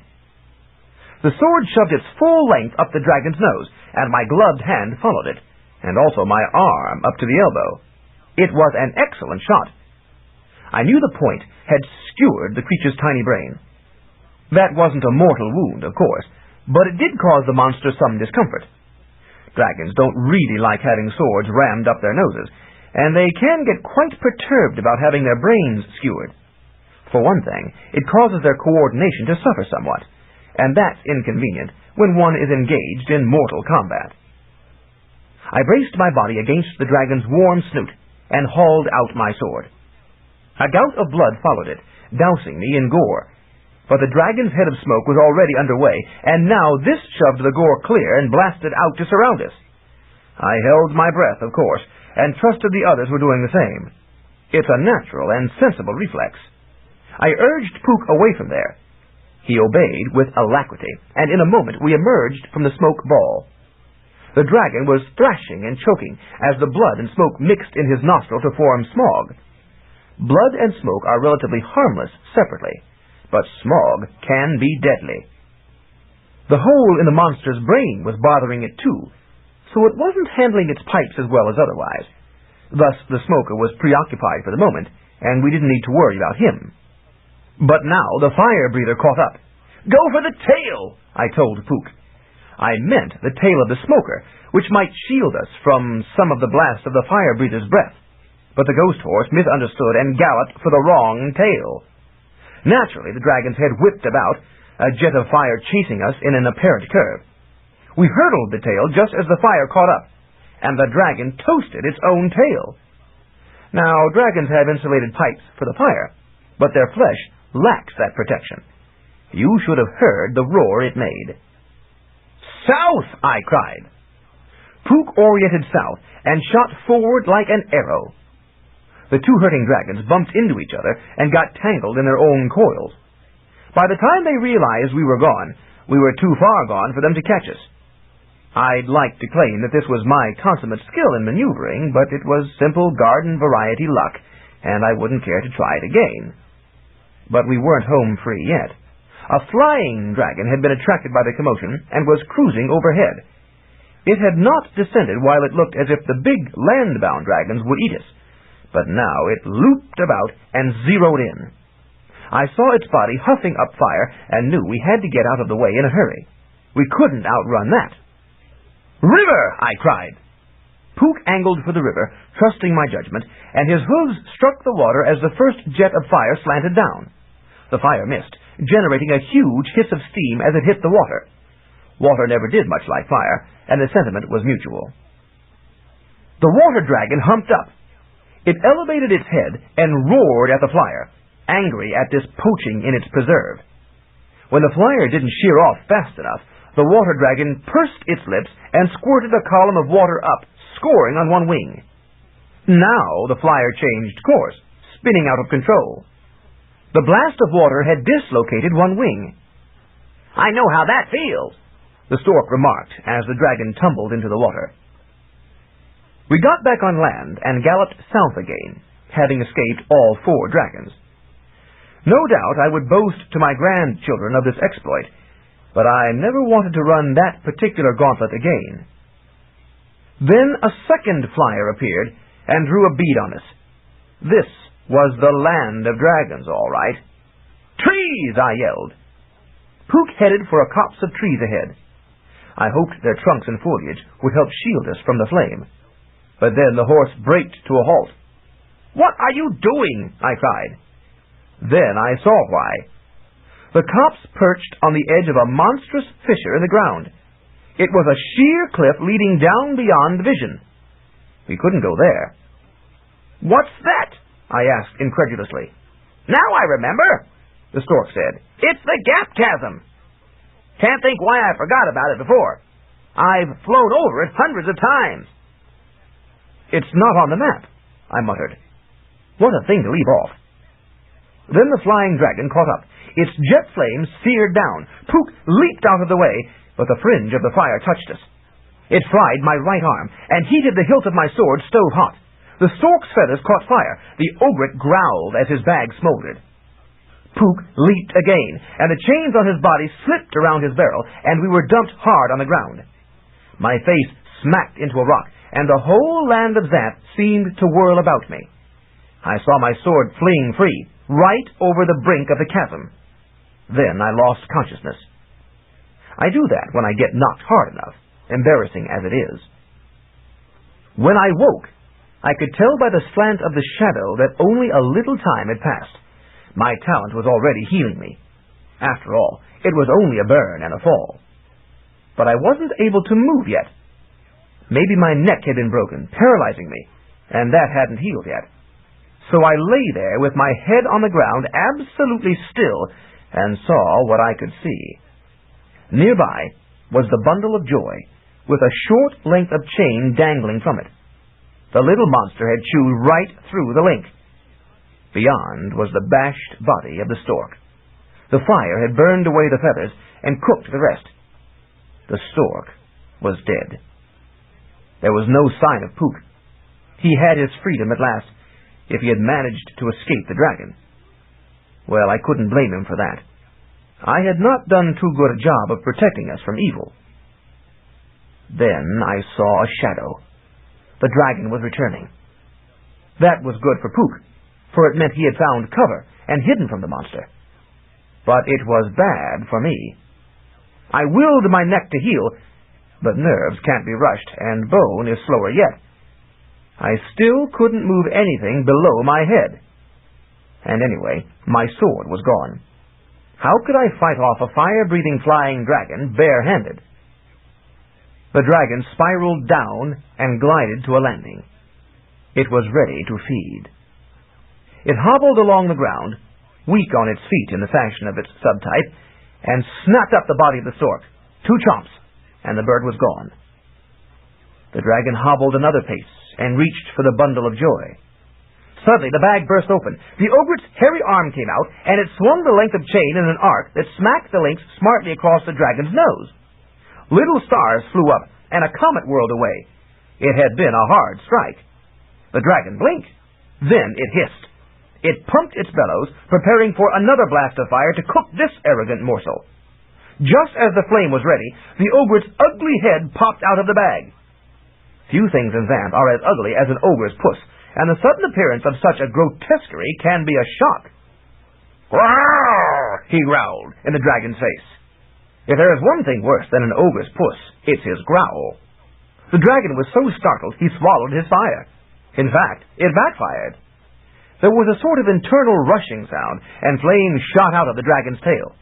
The sword shoved its full length up the dragon's nose, and my gloved hand followed it, and also my arm up to the elbow. It was an excellent shot. I knew the point had skewered the creature's tiny brain. That wasn't a mortal wound, of course, but it did cause the monster some discomfort. Dragons don't really like having swords rammed up their noses, and they can get quite perturbed about having their brains skewered. For one thing, it causes their coordination to suffer somewhat, and that's inconvenient when one is engaged in mortal combat. I braced my body against the dragon's warm snoot and hauled out my sword. A gout of blood followed it, dousing me in gore. But the dragon's head of smoke was already underway, and now this shoved the gore clear and blasted out to surround us. I held my breath, of course, and trusted the others were doing the same. It's a natural and sensible reflex. I urged Puka away from there. He obeyed with alacrity, and in a moment we emerged from the smoke ball. The dragon was thrashing and choking as the blood and smoke mixed in his nostril to form smog. Blood and smoke are relatively harmless separately, but smog can be deadly. The hole in the monster's brain was bothering it too, so it wasn't handling its pipes as well as otherwise. Thus the smoker was preoccupied for the moment, and we didn't need to worry about him. But now the fire-breather caught up. "Go for the tail," I told Puka. I meant the tail of the smoker, which might shield us from some of the blast of the fire-breather's breath. But the ghost horse misunderstood and galloped for the wrong tail. Naturally, the dragon's head whipped about, a jet of fire chasing us in an apparent curve. We hurdled the tail just as the fire caught up, and the dragon toasted its own tail. Now, dragons have insulated pipes for the fire, but their flesh lacks that protection. You should have heard the roar it made. "South!" I cried. Puka oriented south and shot forward like an arrow. The two hurting dragons bumped into each other and got tangled in their own coils. By the time they realized we were gone, we were too far gone for them to catch us. I'd like to claim that this was my consummate skill in maneuvering, but it was simple garden variety luck, and I wouldn't care to try it again. But we weren't home free yet. A flying dragon had been attracted by the commotion and was cruising overhead. It had not descended while it looked as if the big land-bound dragons would eat us, but now it looped about and zeroed in. I saw its body huffing up fire and knew we had to get out of the way in a hurry. We couldn't outrun that. "River!" I cried. Puka angled for the river, trusting my judgment, and his hooves struck the water as the first jet of fire slanted down. The fire missed, generating a huge hiss of steam as it hit the water. Water never did much like fire, and the sentiment was mutual. The water dragon humped up. It elevated its head and roared at the flyer, angry at this poaching in its preserve. When the flyer didn't sheer off fast enough, the water dragon pursed its lips and squirted a column of water up, scoring on one wing. Now the flyer changed course, spinning out of control. The blast of water had dislocated one wing. "I know how that feels," the stork remarked as the dragon tumbled into the water. We got back on land and galloped south again, having escaped all 4 dragons. No doubt I would boast to my grandchildren of this exploit, but I never wanted to run that particular gauntlet again. Then a second flyer appeared and drew a bead on us. This was the land of dragons, all right. "Trees!" I yelled. Puka headed for a copse of trees ahead. I hoped their trunks and foliage would help shield us from the flame. But then the horse braked to a halt. "What are you doing?" I cried. Then I saw why. The copse perched on the edge of a monstrous fissure in the ground. It was a sheer cliff leading down beyond vision. We couldn't go there. "What's that?" I asked incredulously. "Now I remember," the stork said. "It's the gap chasm. Can't think why I forgot about it before. I've flown over it hundreds of times." "It's not on the map," I muttered. What a thing to leave off. Then the flying dragon caught up. Its jet flames seared down. Puka leaped out of the way, but the fringe of the fire touched us. It fried my right arm and heated the hilt of my sword stove hot. The stork's feathers caught fire. The ogret growled as his bag smoldered. Puka leaped again, and the chains on his body slipped around his barrel, and we were dumped hard on the ground. My face smacked into a rock, and the whole land of Xanth seemed to whirl about me. I saw my sword fling free, right over the brink of the chasm. Then I lost consciousness. I do that when I get knocked hard enough, embarrassing as it is. When I woke, I could tell by the slant of the shadow that only a little time had passed. My talent was already healing me. After all, it was only a burn and a fall. But I wasn't able to move yet. Maybe my neck had been broken, paralyzing me, and that hadn't healed yet. So I lay there with my head on the ground, absolutely still, and saw what I could see. Nearby was the bundle of joy, with a short length of chain dangling from it. The little monster had chewed right through the link. Beyond was the bashed body of the stork. The fire had burned away the feathers and cooked the rest. The stork was dead. There was no sign of Puka. He had his freedom at last, if he had managed to escape the dragon. Well, I couldn't blame him for that. I had not done too good a job of protecting us from evil. Then I saw a shadow. The dragon was returning. That was good for Puka, for it meant he had found cover and hidden from the monster. But it was bad for me. I willed my neck to heal, but nerves can't be rushed, and bone is slower yet. I still couldn't move anything below my head. And anyway, my sword was gone. How could I fight off a fire-breathing flying dragon bare-handed? The dragon spiraled down and glided to a landing. It was ready to feed. It hobbled along the ground, weak on its feet in the fashion of its subtype, and snapped up the body of the stork. 2 chomps, and the bird was gone. The dragon hobbled another pace and reached for the bundle of joy. Suddenly the bag burst open. The ogre's hairy arm came out, and it swung the length of chain in an arc that smacked the links smartly across the dragon's nose. Little stars flew up, and a comet whirled away. It had been a hard strike. The dragon blinked. Then it hissed. It pumped its bellows, preparing for another blast of fire to cook this arrogant morsel. Just as the flame was ready, the ogre's ugly head popped out of the bag. Few things in Xanth are as ugly as an ogre's puss, and the sudden appearance of such a grotesquerie can be a shock. "Growl!" he growled in the dragon's face. If there is one thing worse than an ogre's puss, it's his growl. The dragon was so startled he swallowed his fire. In fact, it backfired. There was a sort of internal rushing sound, and flame shot out of the dragon's tail.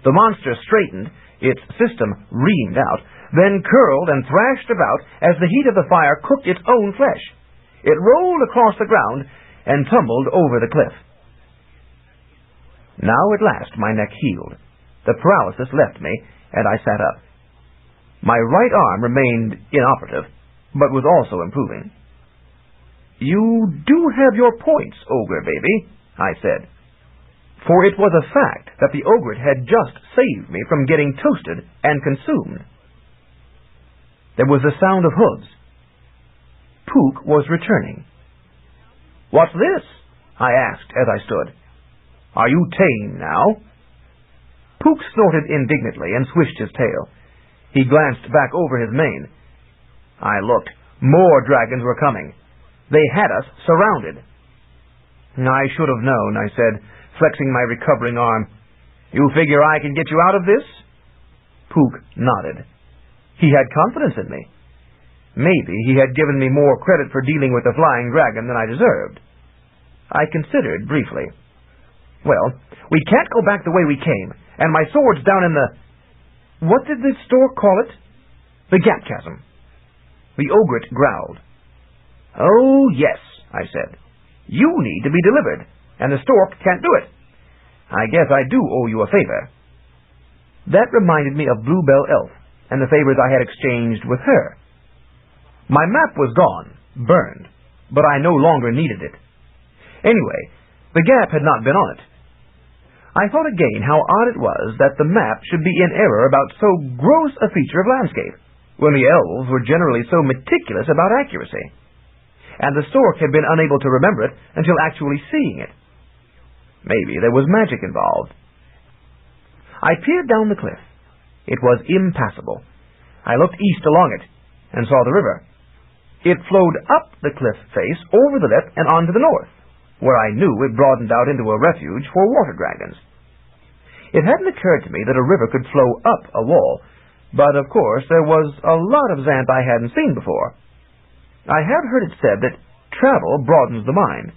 The monster straightened, its system reamed out, then curled and thrashed about as the heat of the fire cooked its own flesh. It rolled across the ground and tumbled over the cliff. Now at last my neck healed. The paralysis left me, and I sat up. My right arm remained inoperative, but was also improving. "You do have your points, ogre baby," I said. For it was a fact that the ogre had just saved me from getting toasted and consumed. There was the sound of hooves. Puka was returning. "What's this?" I asked as I stood. "Are you tame now?" Puka snorted indignantly and swished his tail. He glanced back over his mane. I looked. More dragons were coming. They had us surrounded. "I should have known," I said, flexing my recovering arm. "You figure I can get you out of this?" Puka nodded. He had confidence in me. Maybe he had given me more credit for dealing with the flying dragon than I deserved. I considered briefly. "Well, we can't go back the way we came, and my sword's down in the... What did the stork call it? The gap chasm." The ogre growled. "Oh, yes," I said. "You need to be delivered, and the stork can't do it. I guess I do owe you a favor." That reminded me of Bluebell Elf and the favors I had exchanged with her. My map was gone, burned, but I no longer needed it. Anyway, the gap had not been on it. I thought again how odd it was that the map should be in error about so gross a feature of landscape, when the elves were generally so meticulous about accuracy. And the stork had been unable to remember it until actually seeing it. Maybe there was magic involved. I peered down the cliff. It was impassable. I looked east along it and saw the river. It flowed up the cliff face, over the lip, and on to the north, where I knew it broadened out into a refuge for water dragons. It hadn't occurred to me that a river could flow up a wall, but of course there was a lot of Xanth I hadn't seen before. I had heard it said that travel broadens the mind.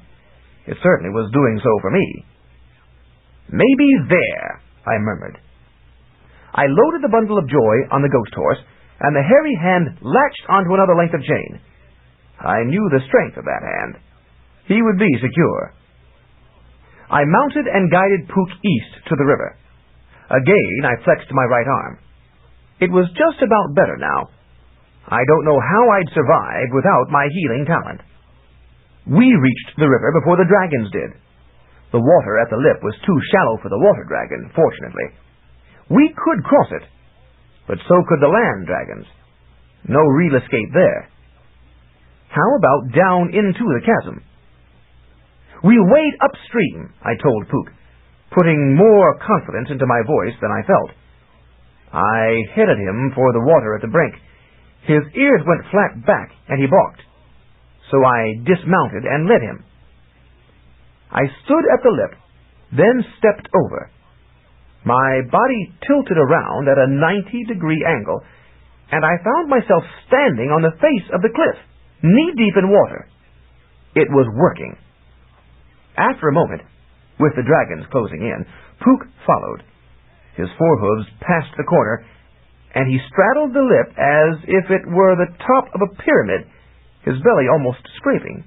It certainly was doing so for me. "Maybe there," I murmured. I loaded the bundle of joy on the ghost horse, and the hairy hand latched onto another length of chain. I knew the strength of that hand. He would be secure. I mounted and guided Puka east to the river. Again I flexed my right arm. It was just about better now. I don't know how I'd survive without my healing talent. We reached the river before the dragons did. The water at the lip was too shallow for the water dragon, fortunately. We could cross it, but so could the land dragons. No real escape there. How about down into the chasm? "We'll wade upstream," I told Puka, putting more confidence into my voice than I felt. I headed him for the water at the brink. His ears went flat back, and he balked. So I dismounted and led him. I stood at the lip, then stepped over. My body tilted around at a 90-degree angle, and I found myself standing on the face of the cliff, knee-deep in water. It was working. After a moment, with the dragons closing in, Puka followed. His forehooves passed the corner, and he straddled the lip as if it were the top of a pyramid, his belly almost scraping.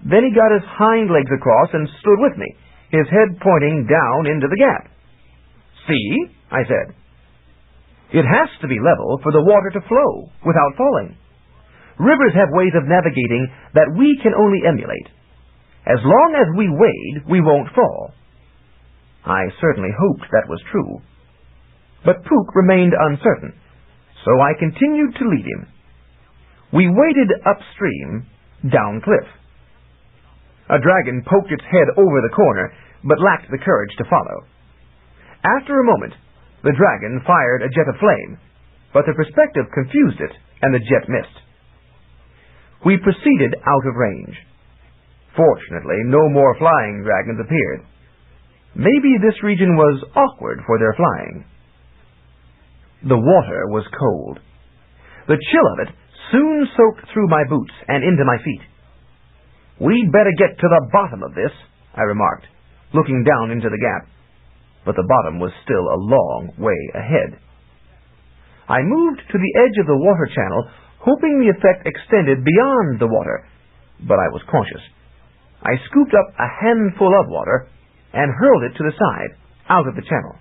Then he got his hind legs across and stood with me, his head pointing down into the gap. "See?" I said. "It has to be level for the water to flow without falling. Rivers have ways of navigating that we can only emulate. As long as we wade, we won't fall." I certainly hoped that was true. But Puka remained uncertain, so I continued to lead him. We waded upstream, down cliff. A dragon poked its head over the corner, but lacked the courage to follow. After a moment, the dragon fired a jet of flame, but the perspective confused it, and the jet missed. We proceeded out of range. Fortunately, no more flying dragons appeared. Maybe this region was awkward for their flying. The water was cold. The chill of it soon soaked through my boots and into my feet. "We'd better get to the bottom of this," I remarked, looking down into the gap. But the bottom was still a long way ahead. I moved to the edge of the water channel, hoping the effect extended beyond the water, but I was cautious. I scooped up a handful of water and hurled it to the side, out of the channel.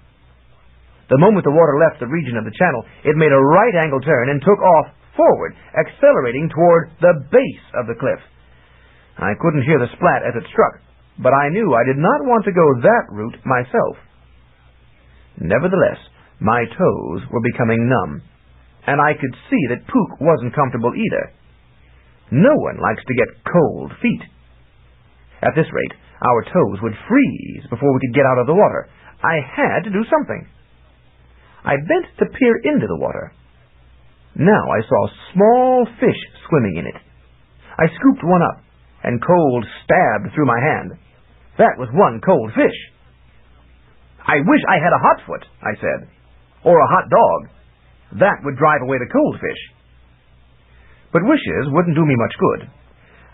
The moment the water left the region of the channel, it made a right-angle turn and took off forward, accelerating toward the base of the cliff. I couldn't hear the splat as it struck, but I knew I did not want to go that route myself. Nevertheless, my toes were becoming numb, and I could see that Puka wasn't comfortable either. No one likes to get cold feet. At this rate, our toes would freeze before we could get out of the water. I had to do something. I bent to peer into the water. Now I saw small fish swimming in it. I scooped one up, and cold stabbed through my hand. That was one cold fish. "I wish I had a hot foot," I said, "or a hot dog. That would drive away the cold fish." But wishes wouldn't do me much good.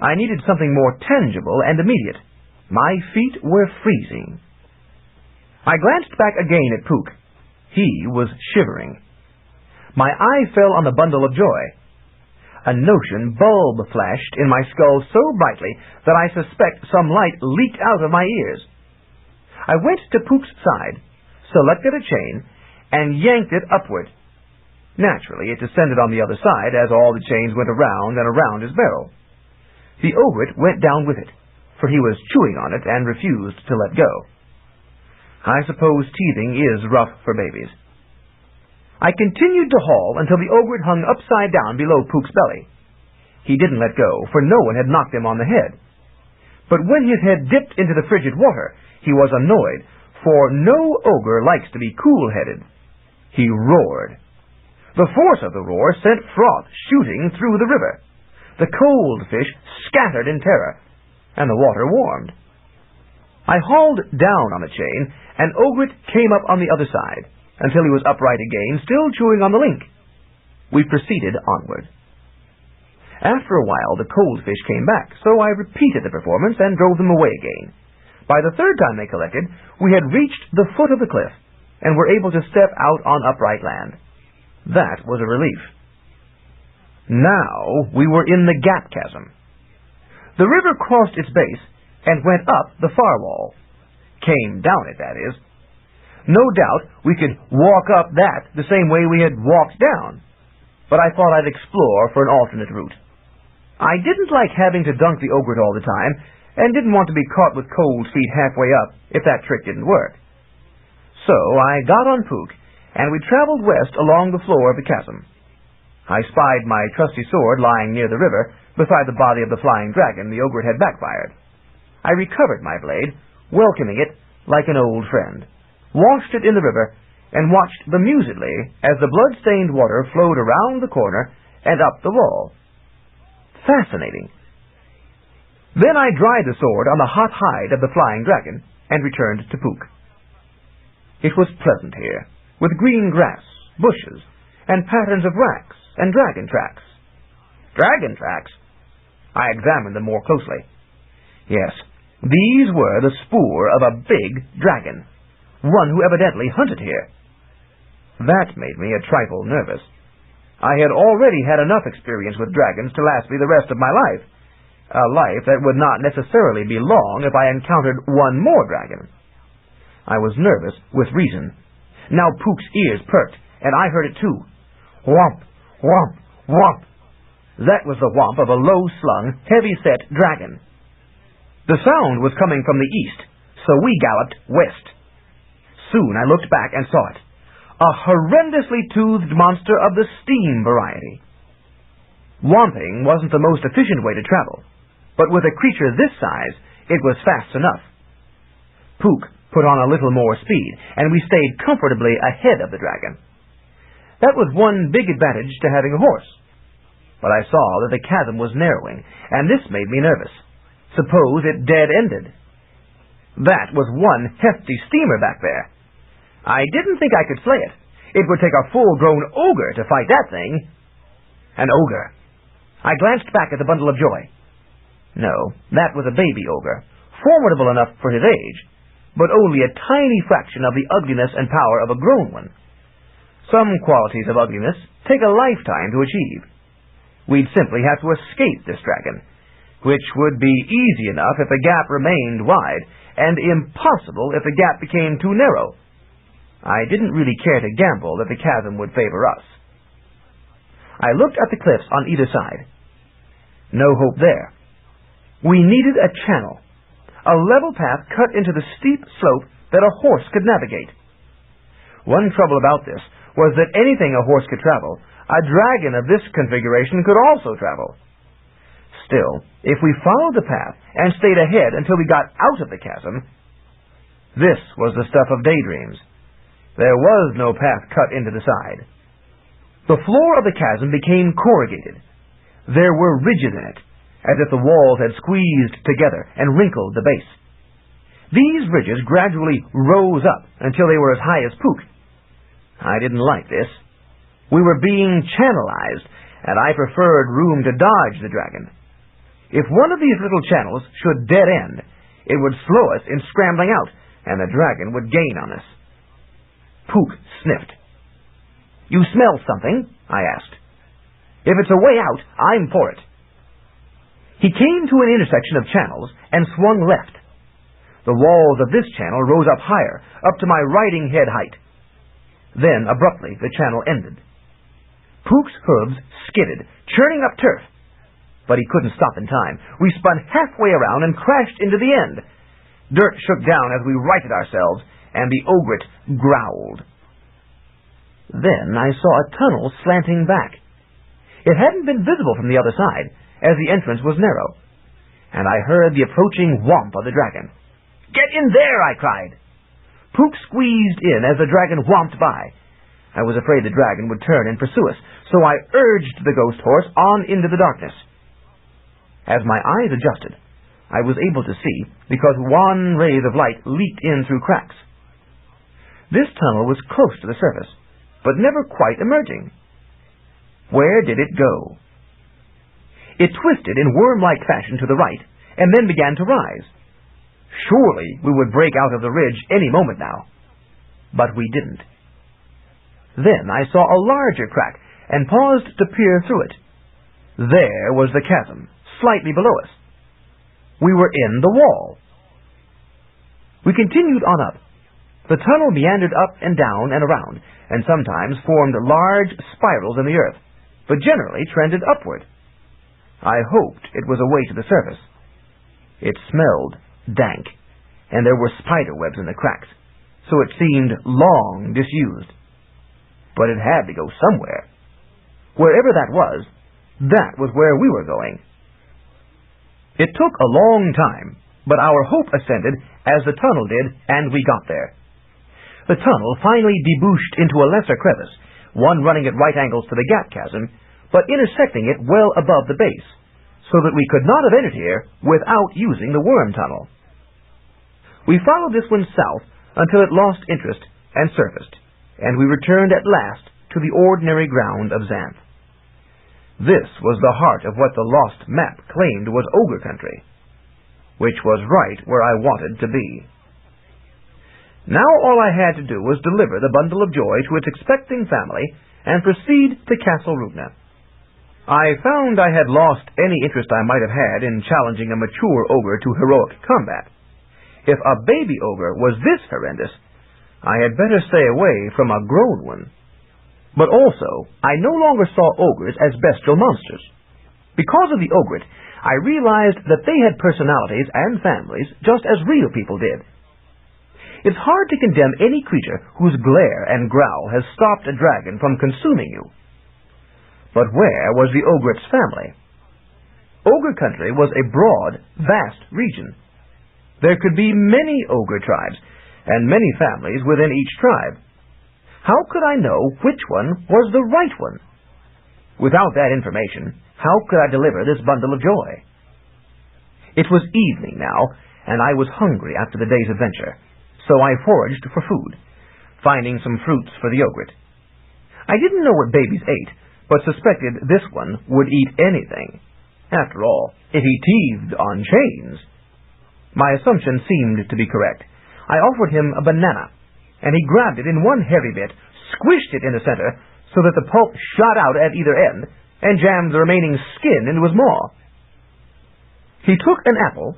I needed something more tangible and immediate. My feet were freezing. I glanced back again at Puka. He was shivering. My eye fell on the bundle of joy. A notion bulb-flashed in my skull so brightly that I suspect some light leaked out of my ears. I went to Puka's side, selected a chain, and yanked it upward. Naturally, it descended on the other side as all the chains went around and around his barrel. The ogret went down with it, for he was chewing on it and refused to let go. I suppose teething is rough for babies. I continued to haul until the ogret hung upside down below Puka's belly. He didn't let go, for no one had knocked him on the head. But when his head dipped into the frigid water, he was annoyed, for no ogre likes to be cool-headed. He roared. The force of the roar sent froth shooting through the river. The cold fish scattered in terror, and the water warmed. I hauled down on the chain, and Ogret came up on the other side, until he was upright again, still chewing on the link. We proceeded onward. After a while, the cold fish came back, so I repeated the performance and drove them away again. By the third time they collected, we had reached the foot of the cliff, and were able to step out on upright land. That was a relief. Now we were in the gap chasm. The river crossed its base and went up the far wall. Came down it, that is. No doubt we could walk up that the same way we had walked down, but I thought I'd explore for an alternate route. I didn't like having to dunk the ogret all the time, and didn't want to be caught with cold feet halfway up if that trick didn't work. So I got on Puka, and we traveled west along the floor of the chasm. I spied my trusty sword lying near the river, beside the body of the flying dragon the ogret had backfired. I recovered my blade, welcoming it like an old friend, washed it in the river, and watched bemusedly as the blood-stained water flowed around the corner and up the wall. Fascinating. Then I dried the sword on the hot hide of the flying dragon and returned to Puka. It was pleasant here, with green grass, bushes, and patterns of racks and dragon tracks. Dragon tracks? I examined them more closely. Yes, these were the spoor of a big dragon, one who evidently hunted here. That made me a trifle nervous. I had already had enough experience with dragons to last me the rest of my life, a life that would not necessarily be long if I encountered one more dragon. I was nervous with reason. Now Puka's ears perked, and I heard it too. Whomp, whomp, whomp. That was the whomp of a low-slung, heavy-set dragon. The sound was coming from the east, so we galloped west. Soon I looked back and saw it. A horrendously toothed monster of the steam variety. Whomping wasn't the most efficient way to travel, but with a creature this size, it was fast enough. Puka put on a little more speed, and we stayed comfortably ahead of the dragon. That was one big advantage to having a horse. But I saw that the chasm was narrowing, and this made me nervous. Suppose it dead-ended. That was one hefty steamer back there. I didn't think I could slay it. It would take a full-grown ogre to fight that thing. An ogre. I glanced back at the bundle of joy. No, that was a baby ogre, formidable enough for his age, but only a tiny fraction of the ugliness and power of a grown one. Some qualities of ugliness take a lifetime to achieve. We'd simply have to escape this dragon, which would be easy enough if the gap remained wide, and impossible if the gap became too narrow. I didn't really care to gamble that the chasm would favor us. I looked at the cliffs on either side. No hope there. We needed a channel, a level path cut into the steep slope that a horse could navigate. One trouble about this was that anything a horse could travel, a dragon of this configuration could also travel. Still, if we followed the path and stayed ahead until we got out of the chasm, this was the stuff of daydreams. There was no path cut into the side. The floor of the chasm became corrugated. There were ridges in it, as if the walls had squeezed together and wrinkled the base. These ridges gradually rose up until they were as high as Puka. I didn't like this. We were being channelized, and I preferred room to dodge the dragon. If one of these little channels should dead end, it would slow us in scrambling out, and the dragon would gain on us. Puka sniffed. "You smell something?" I asked. "If it's a way out, I'm for it." He came to an intersection of channels and swung left. The walls of this channel rose up higher, up to my riding head height. Then, abruptly, the channel ended. Puka's hooves skidded, churning up turf. But he couldn't stop in time. We spun halfway around and crashed into the end. Dirt shook down as we righted ourselves, and the ogret growled. Then I saw a tunnel slanting back. It hadn't been visible from the other side, as the entrance was narrow, and I heard the approaching whomp of the dragon. "Get in there!" I cried. Puka squeezed in as the dragon whomped by. I was afraid the dragon would turn and pursue us, so I urged the ghost horse on into the darkness. As my eyes adjusted, I was able to see because wan rays of light leaked in through cracks. This tunnel was close to the surface, but never quite emerging. Where did it go? It twisted in worm-like fashion to the right, and then began to rise. Surely we would break out of the ridge any moment now. But we didn't. Then I saw a larger crack, and paused to peer through it. There was the chasm, slightly below us. We were in the wall. We continued on up. The tunnel meandered up and down and around, and sometimes formed large spirals in the earth, but generally trended upward. I hoped it was a way to the surface. It smelled dank, and there were spider webs in the cracks, so it seemed long disused. But it had to go somewhere. Wherever that was where we were going. It took a long time, but our hope ascended as the tunnel did, and we got there. The tunnel finally debouched into a lesser crevice, one running at right angles to the gap chasm, but intersecting it well above the base, so that we could not have entered here without using the worm tunnel. We followed this one south until it lost interest and surfaced, and we returned at last to the ordinary ground of Xanth. This was the heart of what the lost map claimed was ogre country, which was right where I wanted to be. Now all I had to do was deliver the bundle of joy to its expecting family and proceed to Castle Rugna. I found I had lost any interest I might have had in challenging a mature ogre to heroic combat. If a baby ogre was this horrendous, I had better stay away from a grown one. But also, I no longer saw ogres as bestial monsters. Because of the ogret, I realized that they had personalities and families just as real people did. It's hard to condemn any creature whose glare and growl has stopped a dragon from consuming you. But where was the ogret's family? Ogre country was a broad, vast region. There could be many ogre tribes, and many families within each tribe. How could I know which one was the right one? Without that information, how could I deliver this bundle of joy? It was evening now, and I was hungry after the day's adventure, so I foraged for food, finding some fruits for the ogret. I didn't know what babies ate, but suspected this one would eat anything. After all, if he teethed on chains. My assumption seemed to be correct. I offered him a banana, and he grabbed it in one heavy bit, squished it in the center so that the pulp shot out at either end, and jammed the remaining skin into his maw. He took an apple,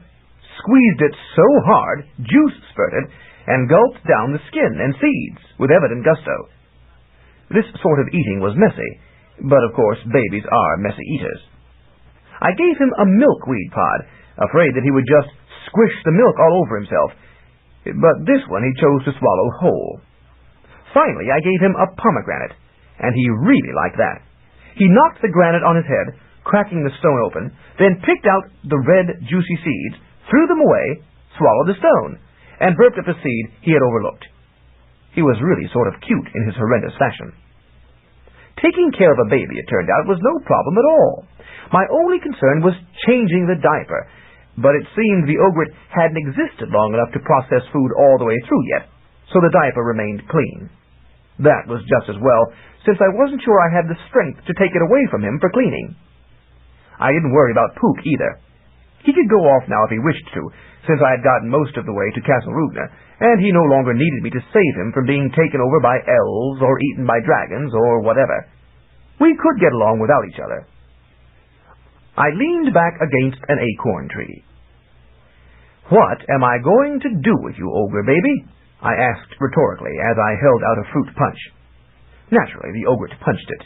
squeezed it so hard, juice spurted, and gulped down the skin and seeds with evident gusto. This sort of eating was messy, but of course babies are messy eaters. I gave him a milkweed pod, afraid that he would just squish the milk all over himself, but this one he chose to swallow whole. Finally, I gave him a pomegranate, and he really liked that. He knocked the granite on his head, cracking the stone open, then picked out the red, juicy seeds, threw them away, swallowed the stone, and burped up the seed he had overlooked. He was really sort of cute in his horrendous fashion. Taking care of a baby, it turned out, was no problem at all. My only concern was changing the diaper, but it seemed the ogret hadn't existed long enough to process food all the way through yet, so the diaper remained clean. That was just as well, since I wasn't sure I had the strength to take it away from him for cleaning. I didn't worry about Puka either. He could go off now if he wished to, since I had gotten most of the way to Castle Rugna, and he no longer needed me to save him from being taken over by elves or eaten by dragons or whatever. We could get along without each other. I leaned back against an acorn tree. "What am I going to do with you, ogre baby?" I asked rhetorically as I held out a fruit punch. Naturally, the ogre punched it.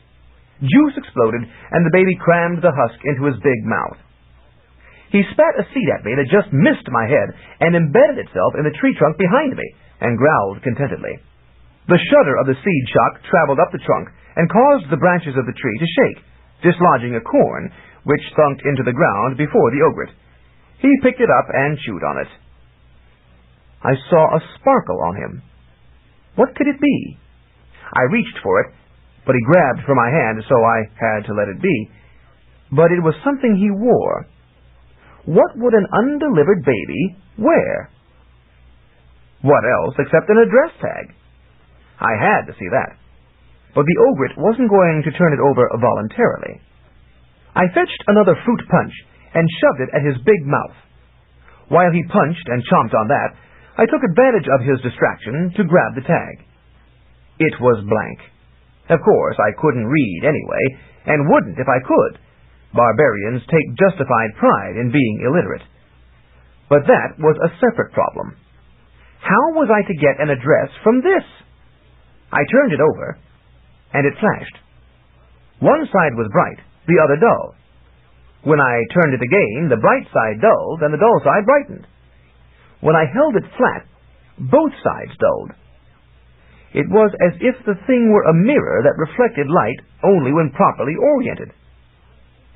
Juice exploded, and the baby crammed the husk into his big mouth. He spat a seed at me that just missed my head and embedded itself in the tree trunk behind me, and growled contentedly. The shudder of the seed shock traveled up the trunk and caused the branches of the tree to shake, dislodging a corn, which thunked into the ground before the ogre. He picked it up and chewed on it. I saw a sparkle on him. What could it be? I reached for it, but he grabbed for my hand, so I had to let it be. But it was something he wore. What would an undelivered baby wear? What else except an address tag? I had to see that. But the ogre wasn't going to turn it over voluntarily. I fetched another fruit punch and shoved it at his big mouth. While he punched and chomped on that, I took advantage of his distraction to grab the tag. It was blank. Of course, I couldn't read anyway, and wouldn't if I could. Barbarians take justified pride in being illiterate. But that was a separate problem. How was I to get an address from this? I turned it over, and it flashed. One side was bright, the other dull. When I turned it again, the bright side dulled, and the dull side brightened. When I held it flat, both sides dulled. It was as if the thing were a mirror that reflected light only when properly oriented.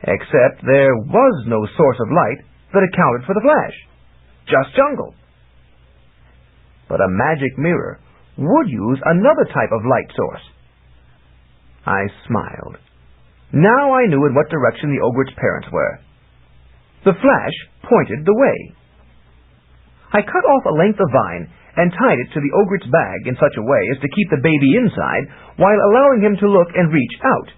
Except there was no source of light that accounted for the flash. Just jungle. But a magic mirror would use another type of light source. I smiled. Now I knew in what direction the ogre's parents were. The flash pointed the way. I cut off a length of vine and tied it to the ogre's bag in such a way as to keep the baby inside while allowing him to look and reach out.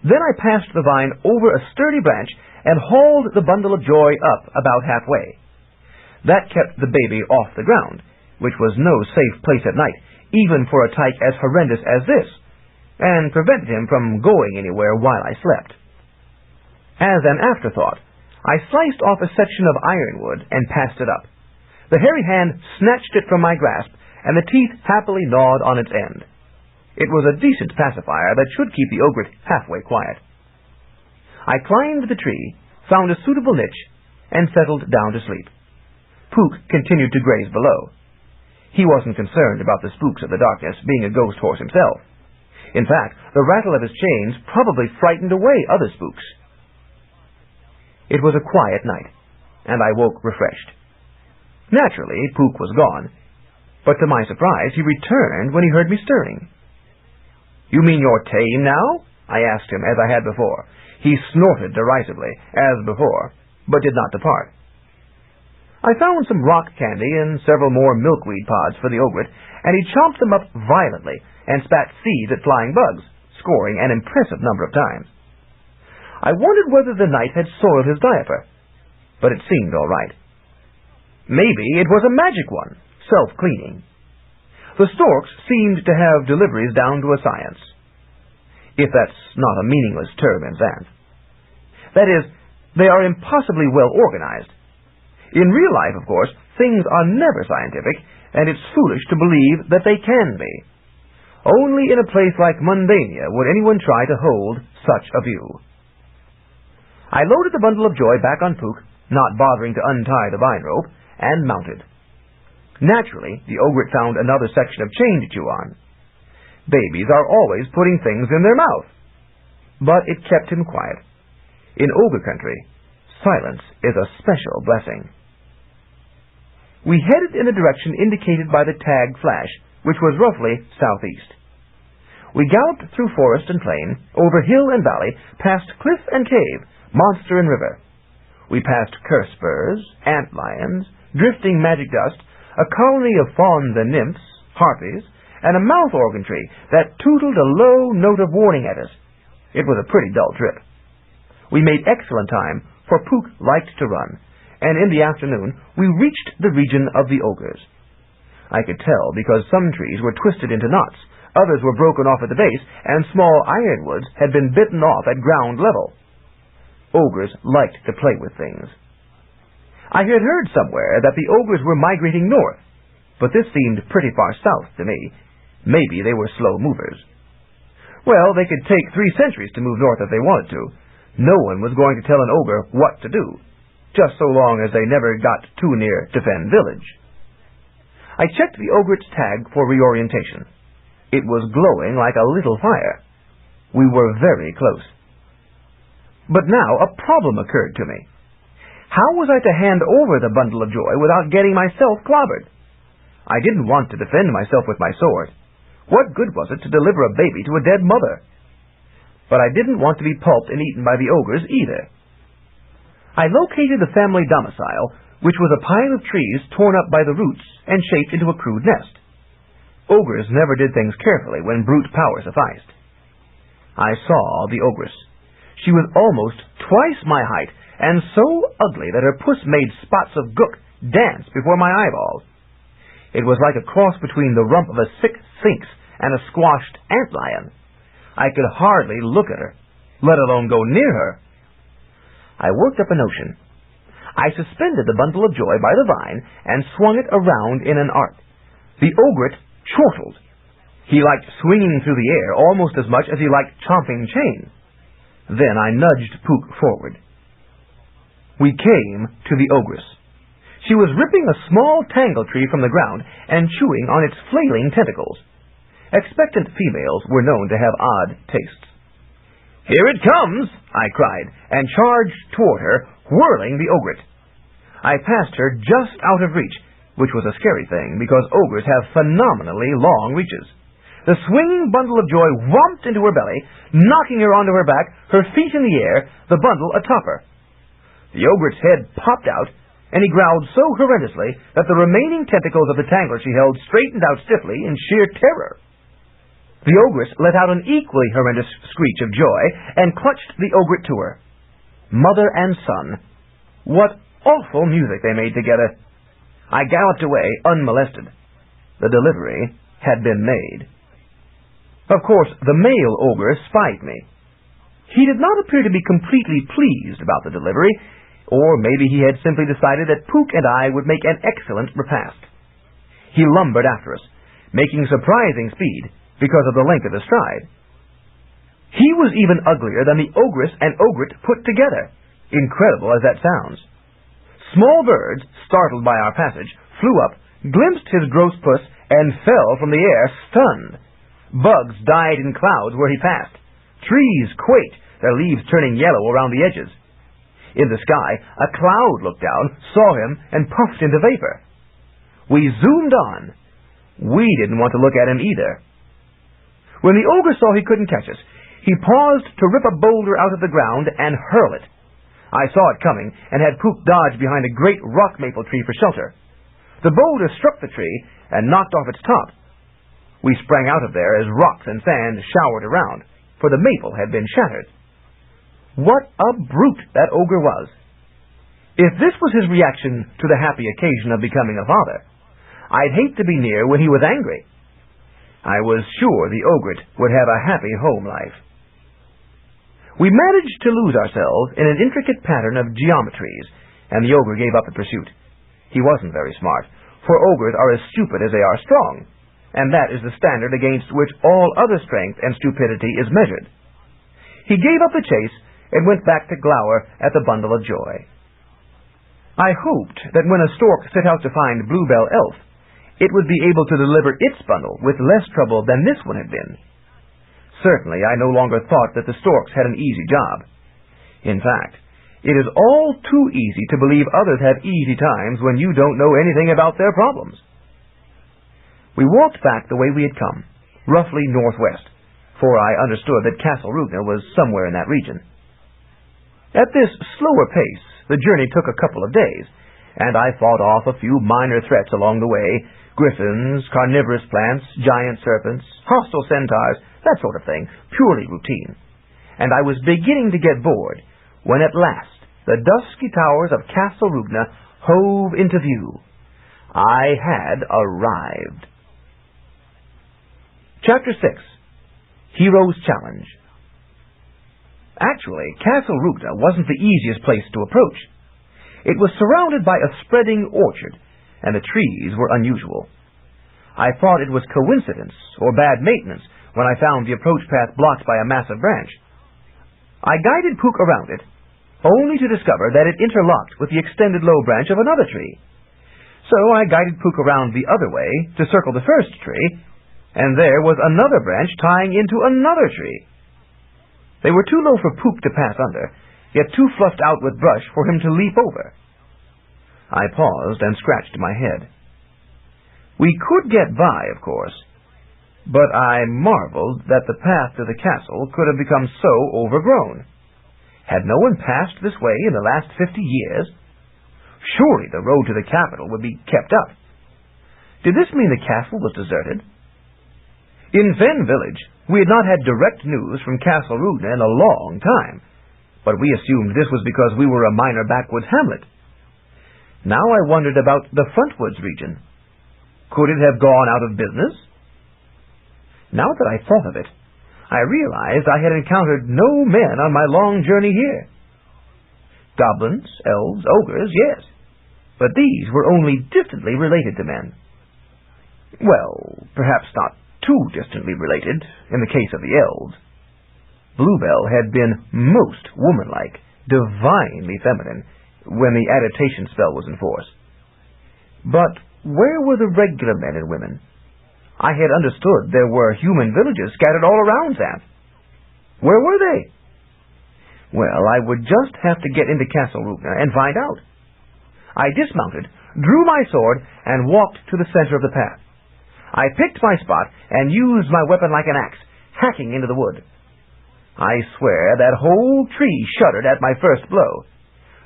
Then I passed the vine over a sturdy branch and hauled the bundle of joy up about halfway. That kept the baby off the ground, which was no safe place at night, even for a tyke as horrendous as this, and prevented him from going anywhere while I slept. As an afterthought, I sliced off a section of ironwood and passed it up. The hairy hand snatched it from my grasp, and the teeth happily gnawed on its end. It was a decent pacifier that should keep the ogre halfway quiet. I climbed the tree, found a suitable niche, and settled down to sleep. Puka continued to graze below. He wasn't concerned about the spooks of the darkness, being a ghost horse himself. In fact, the rattle of his chains probably frightened away other spooks. It was a quiet night, and I woke refreshed. Naturally, Puka was gone, but to my surprise, he returned when he heard me stirring. "You mean you're tame now?" I asked him, as I had before. He snorted derisively, as before, but did not depart. I found some rock candy and several more milkweed pods for the ogre, and he chomped them up violently and spat seeds at flying bugs, scoring an impressive number of times. I wondered whether the knight had soiled his diaper, but it seemed all right. Maybe it was a magic one, self-cleaning. The storks seemed to have deliveries down to a science, if that's not a meaningless term in Xanth. That is, they are impossibly well organized. In real life, of course, things are never scientific, and it's foolish to believe that they can be. Only in a place like Mundania would anyone try to hold such a view. I loaded the bundle of joy back on Puka, not bothering to untie the vine rope, and mounted. Naturally, the ogre found another section of chain to chew on. Babies are always putting things in their mouth. But it kept him quiet. In ogre country, silence is a special blessing. We headed in the direction indicated by the tag flash, which was roughly southeast. We galloped through forest and plain, over hill and valley, past cliff and cave, monster and river. We passed curse spurs, ant lions, drifting magic dust, a colony of fauns and nymphs, harpies, and a mouth organ tree that tootled a low note of warning at us. It was a pretty dull trip. We made excellent time, for Puka liked to run, and in the afternoon we reached the region of the ogres. I could tell because some trees were twisted into knots, others were broken off at the base, and small ironwoods had been bitten off at ground level. Ogres liked to play with things. I had heard somewhere that the ogres were migrating north, but this seemed pretty far south to me. Maybe they were slow movers. Well, they could take 3 centuries to move north if they wanted to. No one was going to tell an ogre what to do, just so long as they never got too near to Fen village. I checked the ogre's tag for reorientation. It was glowing like a little fire. We were very close. But now a problem occurred to me. How was I to hand over the bundle of joy without getting myself clobbered? I didn't want to defend myself with my sword. What good was it to deliver a baby to a dead mother? But I didn't want to be pulped and eaten by the ogres either. I located the family domicile, which was a pile of trees torn up by the roots and shaped into a crude nest. Ogres never did things carefully when brute power sufficed. I saw the ogress. She was almost twice my height, and so ugly that her puss made spots of gook dance before my eyeballs. It was like a cross between the rump of a sick sphinx and a squashed antlion. I could hardly look at her, let alone go near her. I worked up a notion. I suspended the bundle of joy by the vine and swung it around in an arc. The ogret chortled. He liked swinging through the air almost as much as he liked chomping chain. Then I nudged Puka forward. We came to the ogress. She was ripping a small tangle tree from the ground and chewing on its flailing tentacles. Expectant females were known to have odd tastes. "Here it comes!" I cried, and charged toward her, whirling the ogret. I passed her just out of reach, which was a scary thing, because ogres have phenomenally long reaches. The swinging bundle of joy whomped into her belly, knocking her onto her back, her feet in the air, the bundle atop her. The ogret's head popped out, and he growled so horrendously that the remaining tentacles of the tangler she held straightened out stiffly in sheer terror. The ogress let out an equally horrendous screech of joy and clutched the ogret to her. Mother and son. What awful music they made together. I galloped away unmolested. The delivery had been made. Of course, the male ogre spied me. He did not appear to be completely pleased about the delivery, or maybe he had simply decided that Puka and I would make an excellent repast. He lumbered after us, making surprising speed because of the length of his stride. He was even uglier than the ogress and ogret put together, incredible as that sounds. Small birds, startled by our passage, flew up, glimpsed his gross puss, and fell from the air, stunned. Bugs died in clouds where he passed. Trees quaked, their leaves turning yellow around the edges. In the sky, a cloud looked down, saw him, and puffed into vapor. We zoomed on. We didn't want to look at him either. When the ogre saw he couldn't catch us, he paused to rip a boulder out of the ground and hurl it. I saw it coming and had Puka dodge behind a great rock maple tree for shelter. The boulder struck the tree and knocked off its top. We sprang out of there as rocks and sand showered around. for the maple had been shattered. What a brute that ogre was! If this was his reaction to the happy occasion of becoming a father, I'd hate to be near when he was angry. I was sure the ogret would have a happy home life. We managed to lose ourselves in an intricate pattern of geometries, and the ogre gave up the pursuit. He wasn't very smart, for ogres are as stupid as they are strong, and that is the standard against which all other strength and stupidity is measured. He gave up the chase and went back to glower at the bundle of joy. I hoped that when a stork set out to find Bluebell Elf, it would be able to deliver its bundle with less trouble than this one had been. Certainly, I no longer thought that the storks had an easy job. In fact, it is all too easy to believe others have easy times when you don't know anything about their problems. We walked back the way we had come, roughly northwest, for I understood that Castle Rugna was somewhere in that region. At this slower pace, the journey took a couple of days, and I fought off a few minor threats along the way: griffins, carnivorous plants, giant serpents, hostile centaurs, that sort of thing, purely routine. And I was beginning to get bored when at last the dusky towers of Castle Rugna hove into view. I had arrived. Chapter 6. Hero's Challenge. Actually, Castle Rugna wasn't the easiest place to approach. It was surrounded by a spreading orchard, and the trees were unusual. I thought it was coincidence or bad maintenance when I found the approach path blocked by a massive branch. I guided Puka around it, only to discover that it interlocked with the extended low branch of another tree. So I guided Puka around the other way to circle the first tree, and there was another branch tying into another tree. They were too low for Puka to pass under, yet too fluffed out with brush for him to leap over. I paused and scratched my head. We could get by, of course, but I marveled that the path to the castle could have become so overgrown. Had no one passed this way in the last 50 years? Surely the road to the capital would be kept up. Did this mean the castle was deserted? In Fen village, we had not had direct news from Castle Rugna in a long time, but we assumed this was because we were a minor backwoods hamlet. Now I wondered about the Frontwoods region. Could it have gone out of business? Now that I thought of it, I realized I had encountered no men on my long journey here. Goblins, elves, ogres, yes, but these were only distantly related to men. Well, perhaps not too distantly related in the case of the elves. Bluebell had been most womanlike, divinely feminine, when the adaptation spell was in force. But where were the regular men and women? I had understood there were human villages scattered all around Xanth. Where were they? Well, I would just have to get into Castle Rugna and find out. I dismounted, drew my sword, and walked to the center of the path. I picked my spot and used my weapon like an axe, hacking into the wood. I swear that whole tree shuddered at my first blow.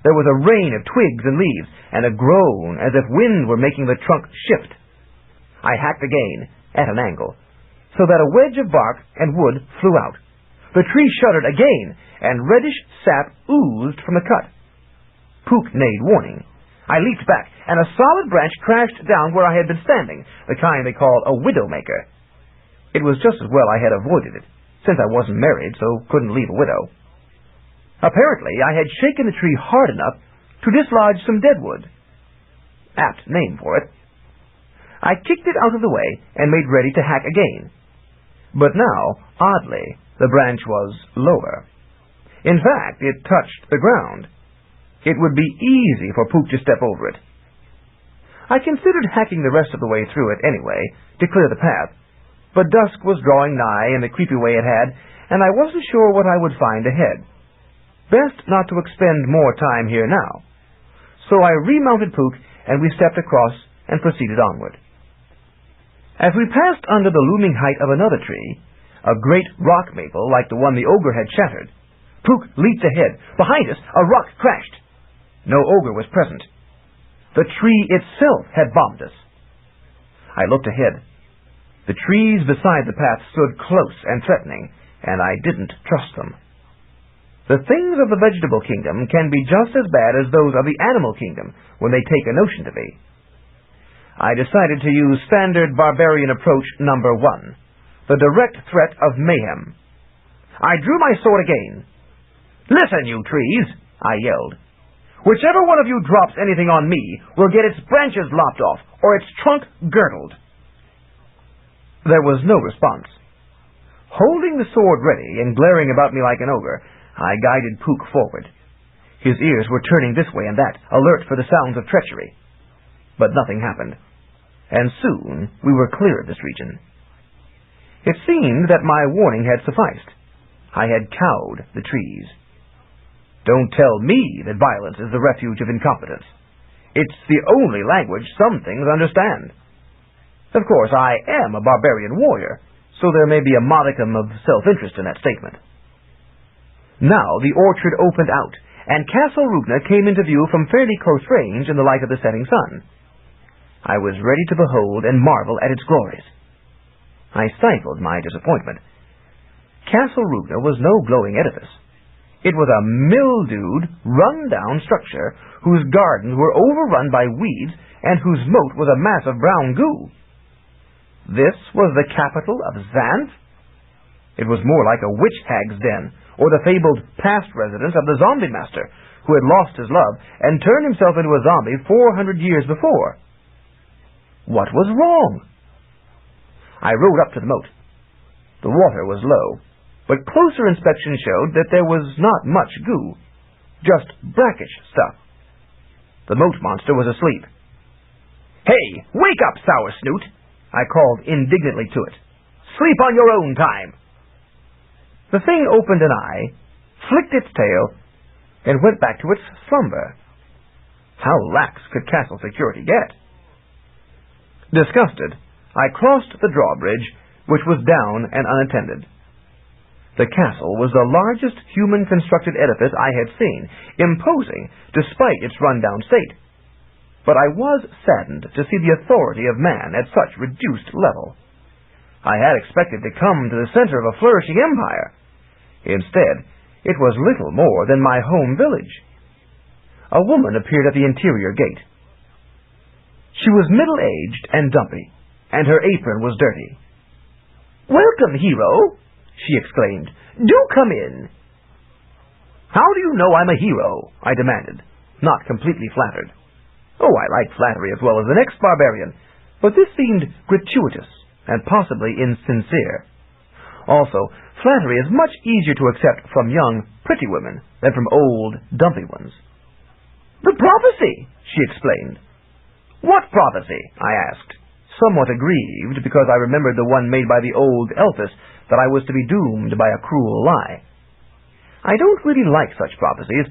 There was a rain of twigs and leaves, and a groan as if wind were making the trunk shift. I hacked again, at an angle, so that a wedge of bark and wood flew out. The tree shuddered again, and reddish sap oozed from the cut. Puka neighed warning. I leaped back, and a solid branch crashed down where I had been standing, the kind they call a widowmaker. It was just as well I had avoided it, since I wasn't married, so couldn't leave a widow. Apparently, I had shaken the tree hard enough to dislodge some deadwood. Apt name for it. I kicked it out of the way and made ready to hack again. But now, oddly, the branch was lower. In fact, it touched the ground. It would be easy for Puka to step over it. I considered hacking the rest of the way through it anyway, to clear the path, but dusk was drawing nigh in the creepy way it had, and I wasn't sure what I would find ahead. Best not to expend more time here now. So I remounted Puka, and we stepped across and proceeded onward. As we passed under the looming height of another tree, a great rock maple like the one the ogre had shattered, Puka leaped ahead. Behind us, a rock crashed. No ogre was present. The tree itself had bombed us. I looked ahead. The trees beside the path stood close and threatening, and I didn't trust them. The things of the vegetable kingdom can be just as bad as those of the animal kingdom when they take a notion to be. I decided to use standard barbarian approach number 1, the direct threat of mayhem. I drew my sword again. "Listen, you trees," I yelled. "Whichever one of you drops anything on me will get its branches lopped off or its trunk girdled." There was no response. Holding the sword ready and glaring about me like an ogre, I guided Puka forward. His ears were turning this way and that, alert for the sounds of treachery. But nothing happened, and soon we were clear of this region. It seemed that my warning had sufficed. I had cowed the trees. Don't tell me that violence is the refuge of incompetence. It's the only language some things understand. Of course, I am a barbarian warrior, so there may be a modicum of self-interest in that statement. Now the orchard opened out, and Castle Rugna came into view from fairly close range in the light of the setting sun. I was ready to behold and marvel at its glories. I stifled my disappointment. Castle Rugna was no glowing edifice. It was a mildewed, run-down structure whose gardens were overrun by weeds and whose moat was a mass of brown goo. This was the capital of Xanth? It was more like a witch hag's den, or the fabled past residence of the zombie master, who had lost his love and turned himself into a zombie 400 years before. What was wrong? I rode up to the moat. The water was low, but closer inspection showed that there was not much goo, just brackish stuff. The moat monster was asleep. "Hey, wake up, sour snoot!" I called indignantly to it. "Sleep on your own time." The thing opened an eye, flicked its tail, and went back to its slumber. How lax could castle security get? Disgusted, I crossed the drawbridge, which was down and unattended. The castle was the largest human-constructed edifice I had seen, imposing despite its run-down state. But I was saddened to see the authority of man at such reduced level. I had expected to come to the center of a flourishing empire. Instead, it was little more than my home village. A woman appeared at the interior gate. She was middle-aged and dumpy, and her apron was dirty. "Welcome, hero!" she exclaimed. "Do come in." "How do you know I'm a hero?" I demanded, not completely flattered. Oh, I like flattery as well as the next barbarian, but this seemed gratuitous and possibly insincere. Also, flattery is much easier to accept from young, pretty women than from old, dumpy ones. "The prophecy," she explained. "What prophecy?" I asked, somewhat aggrieved because I remembered the one made by the old elfess that I was to be doomed by a cruel lie. I don't really like such prophecies,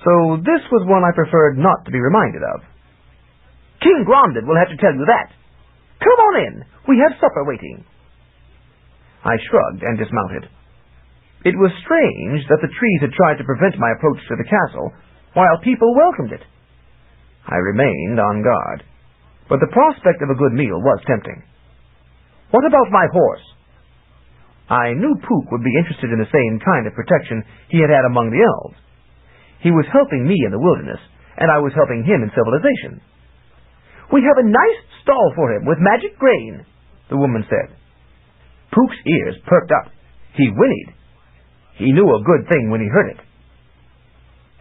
so this was one I preferred not to be reminded of. "King Gronded will have to tell you that. Come on in. We have supper waiting." I shrugged and dismounted. It was strange that the trees had tried to prevent my approach to the castle, while people welcomed it. I remained on guard, but the prospect of a good meal was tempting. "What about my horse?" I knew Puka would be interested in the same kind of protection he had had among the elves. He was helping me in the wilderness, and I was helping him in civilization. "We have a nice stall for him with magic grain," the woman said. Puka's ears perked up. He whinnied. He knew a good thing when he heard it.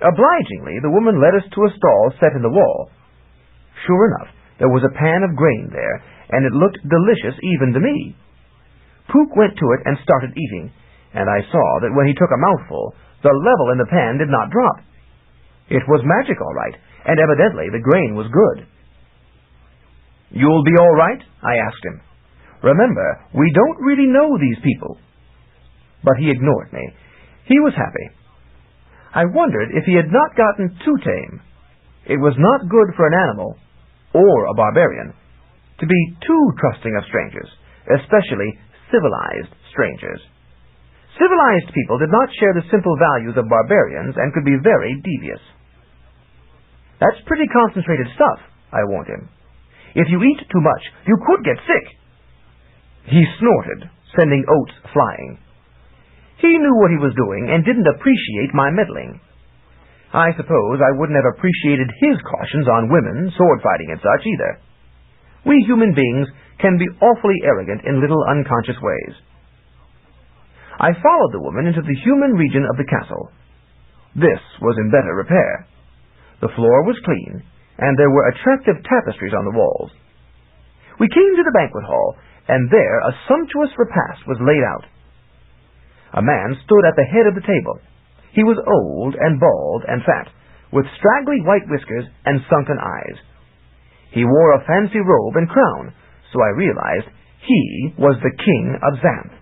Obligingly, the woman led us to a stall set in the wall. Sure enough, there was a pan of grain there, and it looked delicious even to me. Puka went to it and started eating, and I saw that when he took a mouthful, the level in the pan did not drop. It was magic, all right, and evidently the grain was good. "You'll be all right?" I asked him. Remember, we don't really know these people. But he ignored me. He was happy. I wondered if he had not gotten too tame. It was not good for an animal, or a barbarian, to be too trusting of strangers, especially civilized strangers. Civilized people did not share the simple values of barbarians and could be very devious. "That's pretty concentrated stuff," I warned him. "If you eat too much, you could get sick." He snorted, sending oats flying. He knew what he was doing and didn't appreciate my meddling. I suppose I wouldn't have appreciated his cautions on women, sword fighting, and such either. We human beings can be awfully arrogant in little unconscious ways. I followed the woman into the human region of the castle. This was in better repair. The floor was clean, and there were attractive tapestries on the walls. We came to the banquet hall, and there a sumptuous repast was laid out. A man stood at the head of the table. He was old and bald and fat, with straggly white whiskers and sunken eyes. He wore a fancy robe and crown, so I realized he was the king of Xanth.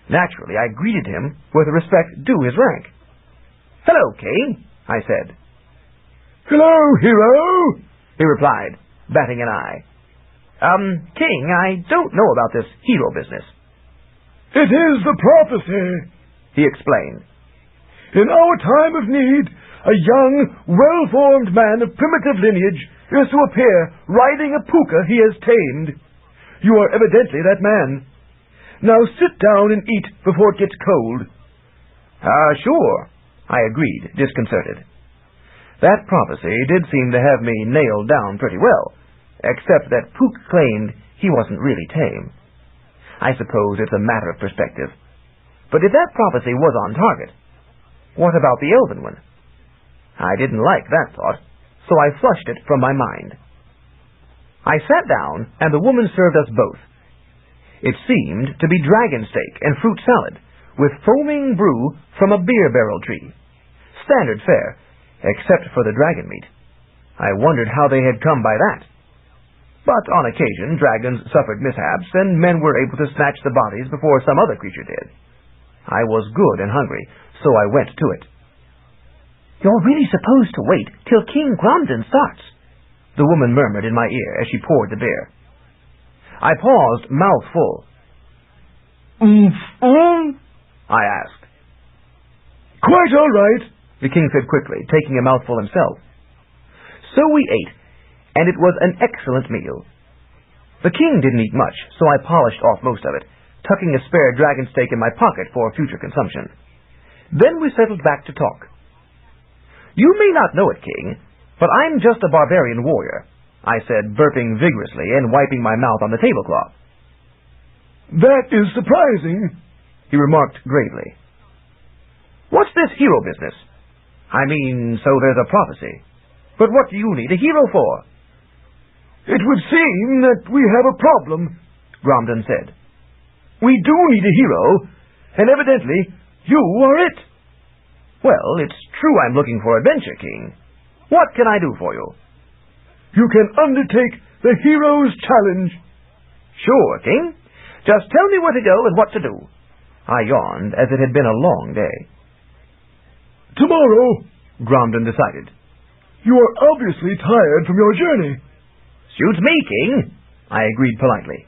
Naturally, I greeted him with respect due his rank. "Hello, king," I said. "Hello, hero," he replied, batting an eye. King, I don't know about this hero business." "It is the prophecy," he explained. "In our time of need, a young, well-formed man of primitive lineage is to appear riding a Puka he has tamed. You are evidently that man. Now sit down and eat before it gets cold." Sure," I agreed, disconcerted. That prophecy did seem to have me nailed down pretty well, except that Puka claimed he wasn't really tame. I suppose it's a matter of perspective. But if that prophecy was on target, what about the elven one? I didn't like that thought, so I flushed it from my mind. I sat down, and the woman served us both. It seemed to be dragon steak and fruit salad, with foaming brew from a beer barrel tree. Standard fare, except for the dragon meat. I wondered how they had come by that. But on occasion, dragons suffered mishaps, and men were able to snatch the bodies before some other creature did. I was good and hungry, so I went to it. "You're really supposed to wait till King Gromden starts," the woman murmured in my ear as she poured the beer. I paused, mouth full. I asked. "Quite all right," the king said quickly, taking a mouthful himself. So we ate, and it was an excellent meal. The king didn't eat much, so I polished off most of it, tucking a spare dragon steak in my pocket for future consumption. Then we settled back to talk. "You may not know it, king, but I'm just a barbarian warrior," I said, burping vigorously and wiping my mouth on the tablecloth. "That is surprising," he remarked gravely. "What's this hero business? I mean, so there's a prophecy. But what do you need a hero for?" "It would seem that we have a problem," Gromden said. "We do need a hero, and evidently you are it." "Well, it's true I'm looking for adventure, king. What can I do for you?" "You can undertake the hero's challenge." "Sure, king. Just tell me where to go and what to do." I yawned, as it had been a long day. "Tomorrow," Gromden decided. "You are obviously tired from your journey." "Suits me, king," I agreed politely.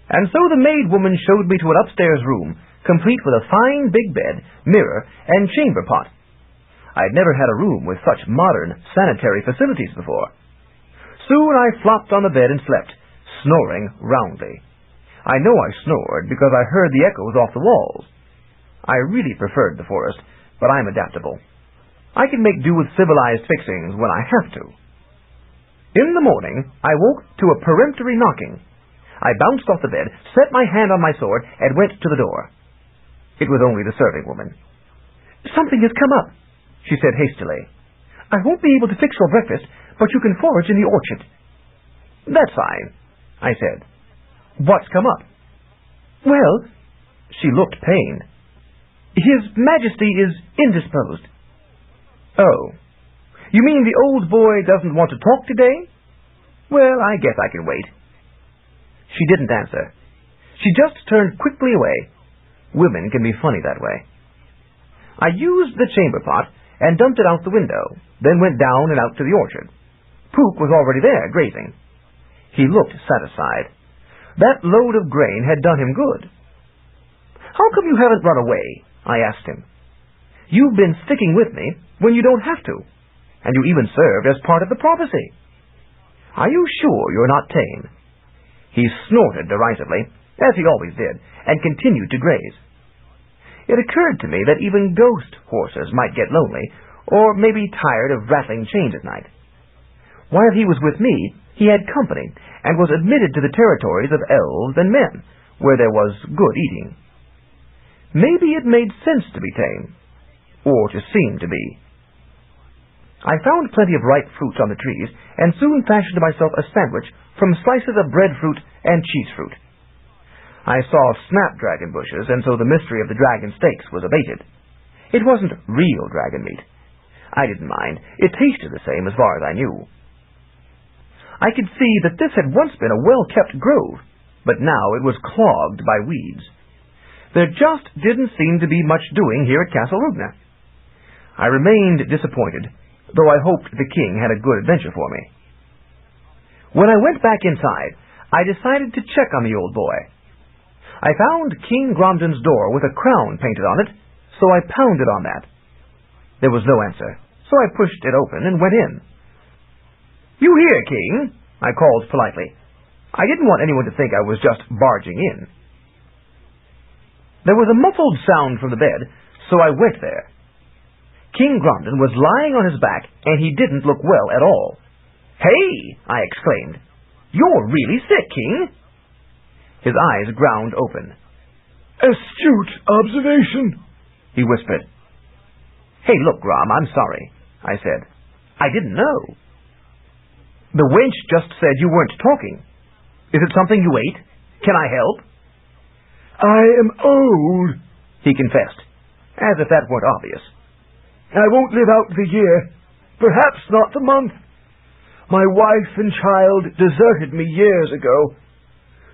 And so the maid woman showed me to an upstairs room, complete with a fine big bed, mirror, and chamber pot. I'd never had a room with such modern sanitary facilities before. Soon I flopped on the bed and slept, snoring roundly. I know I snored because I heard the echoes off the walls. I really preferred the forest, but I'm adaptable. I can make do with civilized fixings when I have to. In the morning, I woke to a peremptory knocking. I bounced off the bed, set my hand on my sword, and went to the door. It was only the serving woman. "Something has come up," she said hastily. "I won't be able to fix your breakfast, but you can forage in the orchard." "That's fine," I said. "What's come up?" "Well," she looked pained. "His Majesty is indisposed." "Oh, you mean the old boy doesn't want to talk today? Well, I guess I can wait." She didn't answer. She just turned quickly away. Women can be funny that way. I used the chamber pot and dumped it out the window, then went down and out to the orchard. Puka was already there, grazing. He looked satisfied. That load of grain had done him good. "How come you haven't run away?" I asked him. "You've been sticking with me when you don't have to, and you even served as part of the prophecy. Are you sure you're not tame?" He snorted derisively, as he always did, and continued to graze. It occurred to me that even ghost horses might get lonely, or maybe tired of rattling chains at night. While he was with me, he had company, and was admitted to the territories of elves and men, where there was good eating. Maybe it made sense to be tame, or to seem to be. I found plenty of ripe fruits on the trees, and soon fashioned myself a sandwich from slices of breadfruit and cheese fruit. I saw snapdragon bushes, and so the mystery of the dragon steaks was abated. It wasn't real dragon meat. I didn't mind. It tasted the same as far as I knew. I could see that this had once been a well-kept grove, but now it was clogged by weeds. There just didn't seem to be much doing here at Castle Rugna. I remained disappointed, though I hoped the king had a good adventure for me. When I went back inside, I decided to check on the old boy. I found King Gromden's door with a crown painted on it, so I pounded on that. There was no answer, so I pushed it open and went in. "You here, King?" I called politely. I didn't want anyone to think I was just barging in. There was a muffled sound from the bed, so I went there. King Gromden was lying on his back, and he didn't look well at all. "Hey!" I exclaimed. "You're really sick, King." His eyes ground open. "Astute observation," he whispered. "Hey, look, Grom, I'm sorry," I said. "I didn't know." "The wench just said you weren't talking. Is it something you ate? Can I help?" "I am old," he confessed, as if that weren't obvious. "I won't live out the year, perhaps not the month. My wife and child deserted me years ago.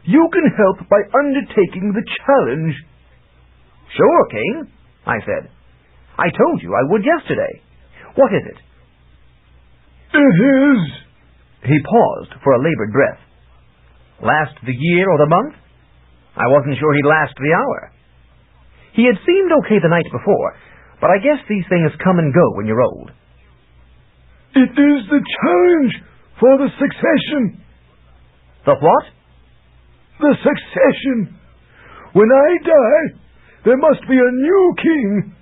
You can help by undertaking the challenge." "Sure, King," I said. "I told you I would yesterday. What is it?" "It is..." He paused for a labored breath. "Last the year or the month? I wasn't sure he'd last the hour." He had seemed okay the night before, but I guess these things come and go when you're old. "It is the challenge for the succession." "The what?" "The succession. When I die, there must be a new king,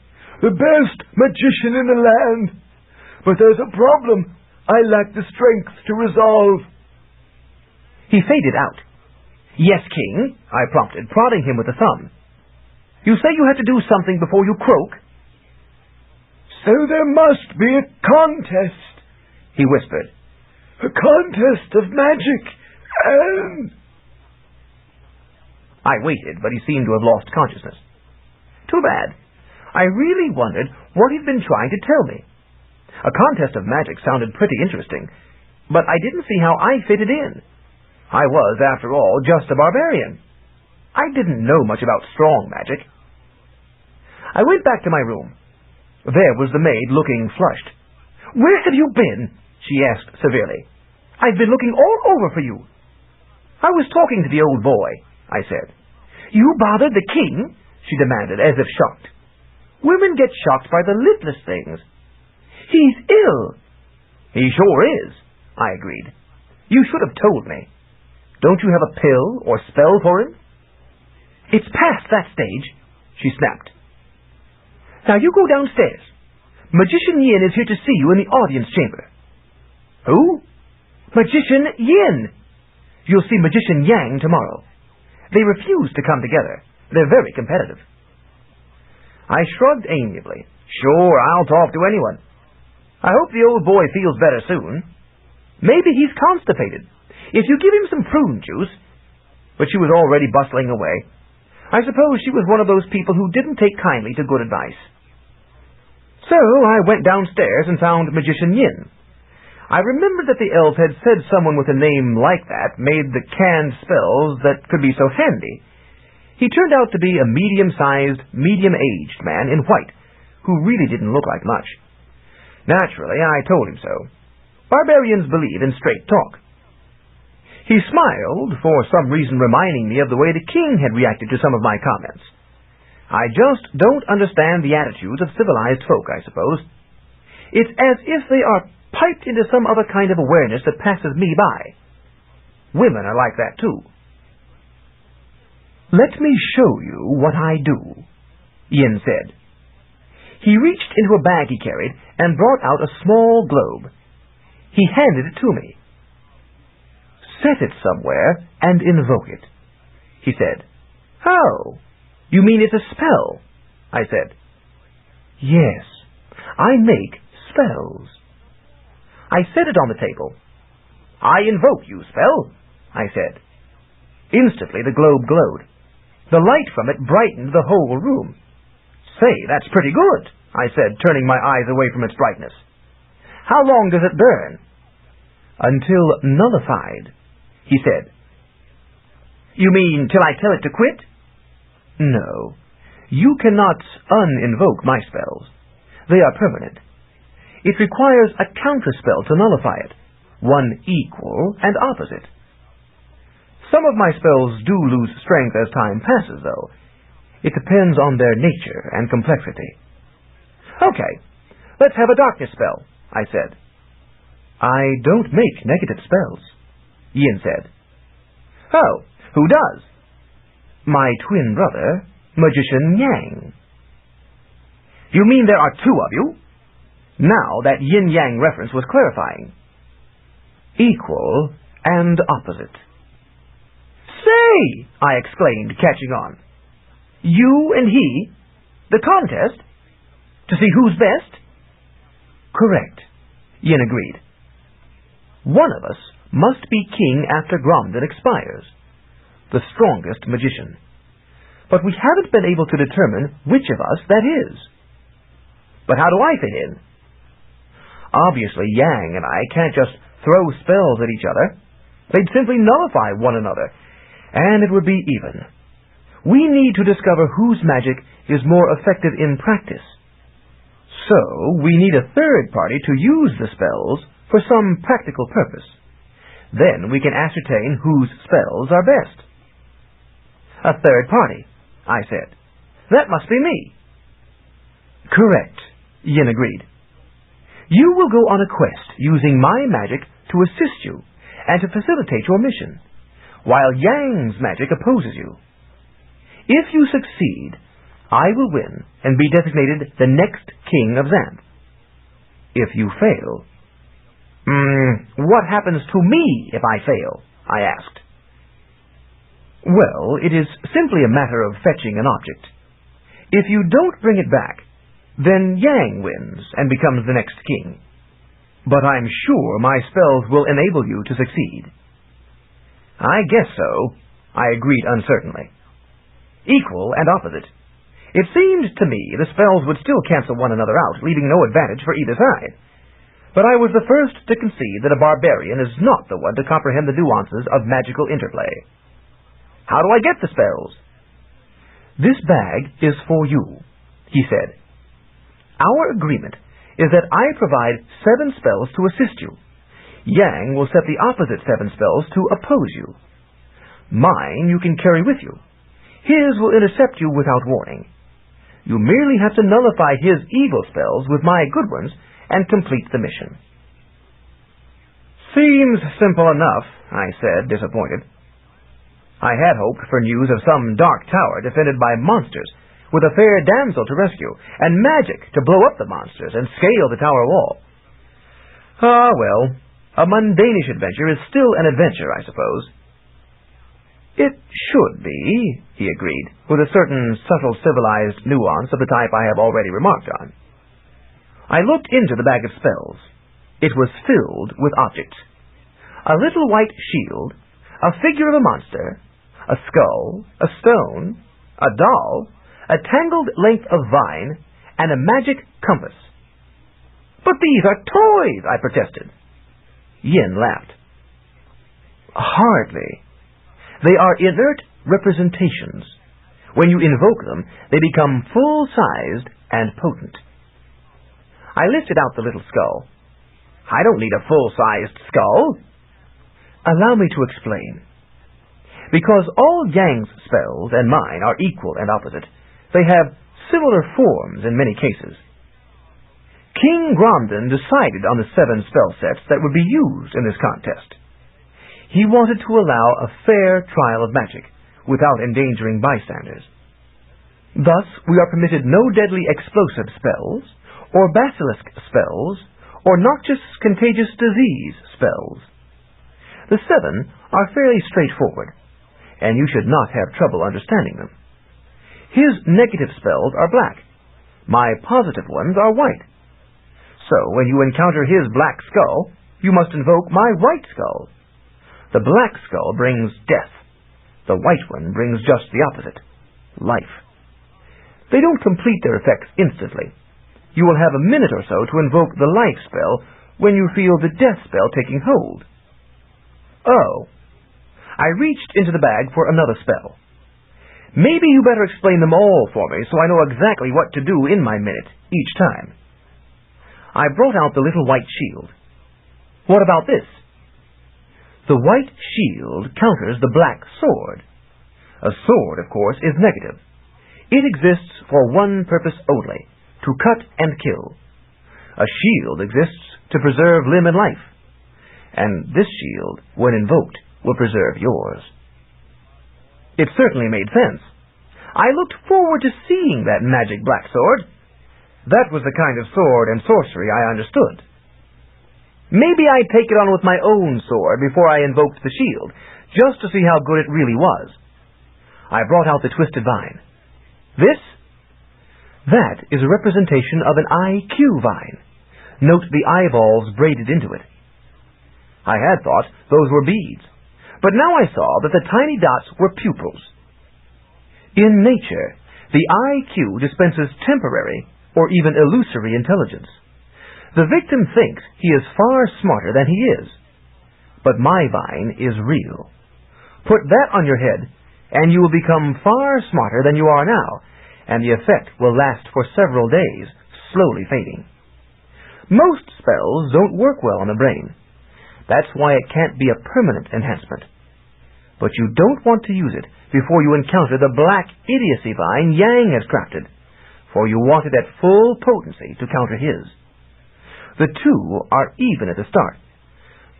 the best magician in the land. But there's a problem I lack the strength to resolve." He faded out. "Yes, King," I prompted, prodding him with a thumb. "You say you have to do something before you croak?" "So there must be a contest," he whispered. "A contest of magic and..." I waited, but he seemed to have lost consciousness. Too bad. I really wondered what he'd been trying to tell me. A contest of magic sounded pretty interesting, but I didn't see how I fitted in. I was, after all, just a barbarian. I didn't know much about strong magic. I went back to my room. There was the maid, looking flushed. "Where have you been?" she asked severely. "I've been looking all over for you." "I was talking to the old boy," I said. "You bothered the king?" she demanded, as if shocked. Women get shocked by the littlest things. "He's ill." "He sure is," I agreed. "You should have told me. Don't you have a pill or spell for him?" "It's past that stage," she snapped. "Now you go downstairs. Magician Yin is here to see you in the audience chamber." "Who?" "Magician Yin. You'll see Magician Yang tomorrow. They refuse to come together. They're very competitive." I shrugged amiably. "Sure, I'll talk to anyone. I hope the old boy feels better soon. Maybe he's constipated. If you give him some prune juice..." But she was already bustling away. I suppose she was one of those people who didn't take kindly to good advice. So I went downstairs and found Magician Yin. I remembered that the elf had said someone with a name like that made the canned spells that could be so handy. He turned out to be a medium-sized, medium-aged man in white, who really didn't look like much. Naturally, I told him so. Barbarians believe in straight talk. He smiled, for some reason reminding me of the way the king had reacted to some of my comments. I just don't understand the attitudes of civilized folk, I suppose. It's as if they are piped into some other kind of awareness that passes me by. Women are like that, too. "Let me show you what I do," Yin said. He reached into a bag he carried and brought out a small globe. He handed it to me. Set it somewhere and invoke it, he said. Oh, you mean it's a spell? I said. Yes, I make spells. I set it on the table. I invoke you, spell, I said. Instantly the globe glowed. The light from it brightened the whole room. Say, that's pretty good, I said, turning my eyes away from its brightness. How long does it burn? Until nullified, he said. You mean till I tell it to quit? No, you cannot uninvoke my spells. They are permanent. It requires a counterspell to nullify it, one equal and opposite. Some of my spells do lose strength as time passes, though. It depends on their nature and complexity. Okay, let's have a darkness spell, I said. I don't make negative spells, Yin said. Oh, who does? My twin brother, Magician Yang. You mean there are two of you? Now that yin-yang reference was clarifying. Equal and opposite. Say, I exclaimed, catching on. You and he? The contest? To see who's best? Correct, Yin agreed. One of us must be king after Gromden expires, the strongest magician. But we haven't been able to determine which of us that is. But how do I fit in? Obviously, Yang and I can't just throw spells at each other. They'd simply nullify one another, and it would be even. We need to discover whose magic is more effective in practice. So, we need a third party to use the spells for some practical purpose. Then we can ascertain whose spells are best. A third party, I said. That must be me. Correct, Yin agreed. You will go on a quest using my magic to assist you and to facilitate your mission, while Yang's magic opposes you. If you succeed, I will win and be designated the next king of Xanth. If you fail... what happens to me if I fail? I asked. Well, it is simply a matter of fetching an object. If you don't bring it back, then Yang wins and becomes the next king. But I'm sure my spells will enable you to succeed. I guess so, I agreed uncertainly. Equal and opposite. It seemed to me the spells would still cancel one another out, leaving no advantage for either side. But I was the first to concede that a barbarian is not the one to comprehend the nuances of magical interplay. How do I get the spells? This bag is for you, he said. Our agreement is that I provide 7 spells to assist you. Yang will set the opposite 7 spells to oppose you. Mine you can carry with you. His will intercept you without warning. You merely have to nullify his evil spells with my good ones and complete the mission. Seems simple enough, I said, disappointed. I had hoped for news of some dark tower defended by monsters, with a fair damsel to rescue, and magic to blow up the monsters and scale the tower wall. Ah, well, a mundanish adventure is still an adventure, I suppose. It should be, he agreed, with a certain subtle civilized nuance of the type I have already remarked on. I looked into the bag of spells. It was filled with objects. A little white shield, a figure of a monster, a skull, a stone, a doll, a tangled length of vine, and a magic compass. But these are toys, I protested. Yin laughed. Hardly. They are inert representations. When you invoke them, they become full-sized and potent. I lifted out the little skull. I don't need a full-sized skull. Allow me to explain. Because all Yang's spells and mine are equal and opposite, they have similar forms in many cases. King Gromden decided on the 7 spell sets that would be used in this contest. He wanted to allow a fair trial of magic, without endangering bystanders. Thus, we are permitted no deadly explosive spells, or basilisk spells, or noxious contagious disease spells. The 7 are fairly straightforward, and you should not have trouble understanding them. His negative spells are black. My positive ones are white. So, when you encounter his black skull, you must invoke my white skull. The black skull brings death. The white one brings just the opposite, life. They don't complete their effects instantly. You will have a minute or so to invoke the life spell when you feel the death spell taking hold. Oh, I reached into the bag for another spell. Maybe you better explain them all for me so I know exactly what to do in my minute each time. I brought out the little white shield. What about this? The white shield counters the black sword. A sword, of course, is negative. It exists for one purpose only, to cut and kill. A shield exists to preserve limb and life. And this shield, when invoked, will preserve yours. It certainly made sense. I looked forward to seeing that magic black sword. That was the kind of sword and sorcery I understood. Maybe I'd take it on with my own sword before I invoked the shield, just to see how good it really was. I brought out the twisted vine. That is a representation of an IQ vine. Note the eyeballs braided into it. I had thought those were beads, but now I saw that the tiny dots were pupils. In nature, the IQ dispenses temporary or even illusory intelligence. The victim thinks he is far smarter than he is. But my vine is real. Put that on your head, and you will become far smarter than you are now, and the effect will last for several days, slowly fading. Most spells don't work well on the brain. That's why it can't be a permanent enhancement. But you don't want to use it before you encounter the black idiocy vine Yang has crafted, for you want it at full potency to counter his. The 2 are even at the start,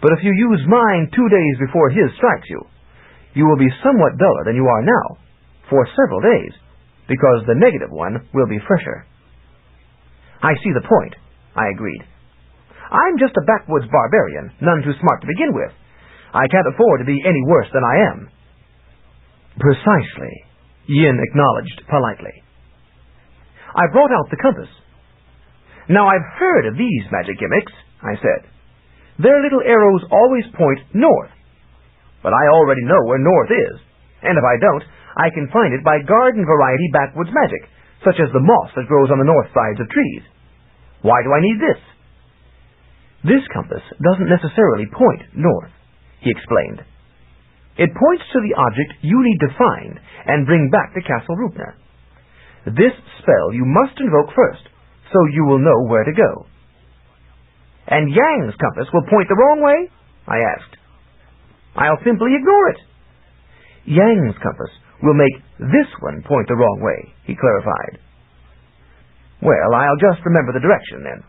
but if you use mine 2 days before his strikes you, you will be somewhat duller than you are now, for several days, because the negative one will be fresher. I see the point, I agreed. I'm just a backwoods barbarian, none too smart to begin with. I can't afford to be any worse than I am. Precisely, Yin acknowledged politely. I brought out the compass. Now I've heard of these magic gimmicks, I said. Their little arrows always point north. But I already know where north is, and if I don't, I can find it by garden variety backwoods magic, such as the moss that grows on the north sides of trees. Why do I need this? This compass doesn't necessarily point north, he explained. It points to the object you need to find and bring back to Castle Rupner. This spell you must invoke first, so you will know where to go. And Yang's compass will point the wrong way? I asked. I'll simply ignore it. Yang's compass will make this one point the wrong way, he clarified. Well, I'll just remember the direction then.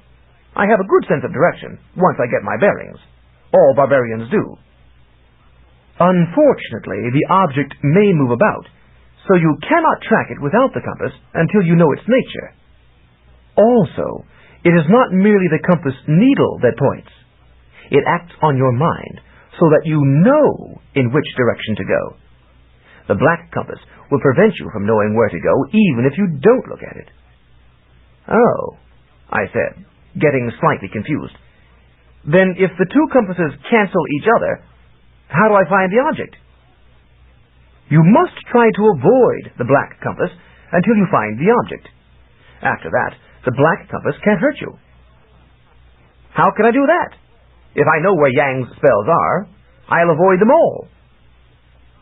I have a good sense of direction once I get my bearings. All barbarians do. Unfortunately, the object may move about, so you cannot track it without the compass until you know its nature. Also, it is not merely the compass needle that points. It acts on your mind so that you know in which direction to go. The black compass will prevent you from knowing where to go even if you don't look at it. Oh, I said, getting slightly confused. Then if the 2 compasses cancel each other, how do I find the object? You must try to avoid the black compass until you find the object. After that, the black compass can't hurt you. How can I do that? If I know where Yang's spells are, I'll avoid them all.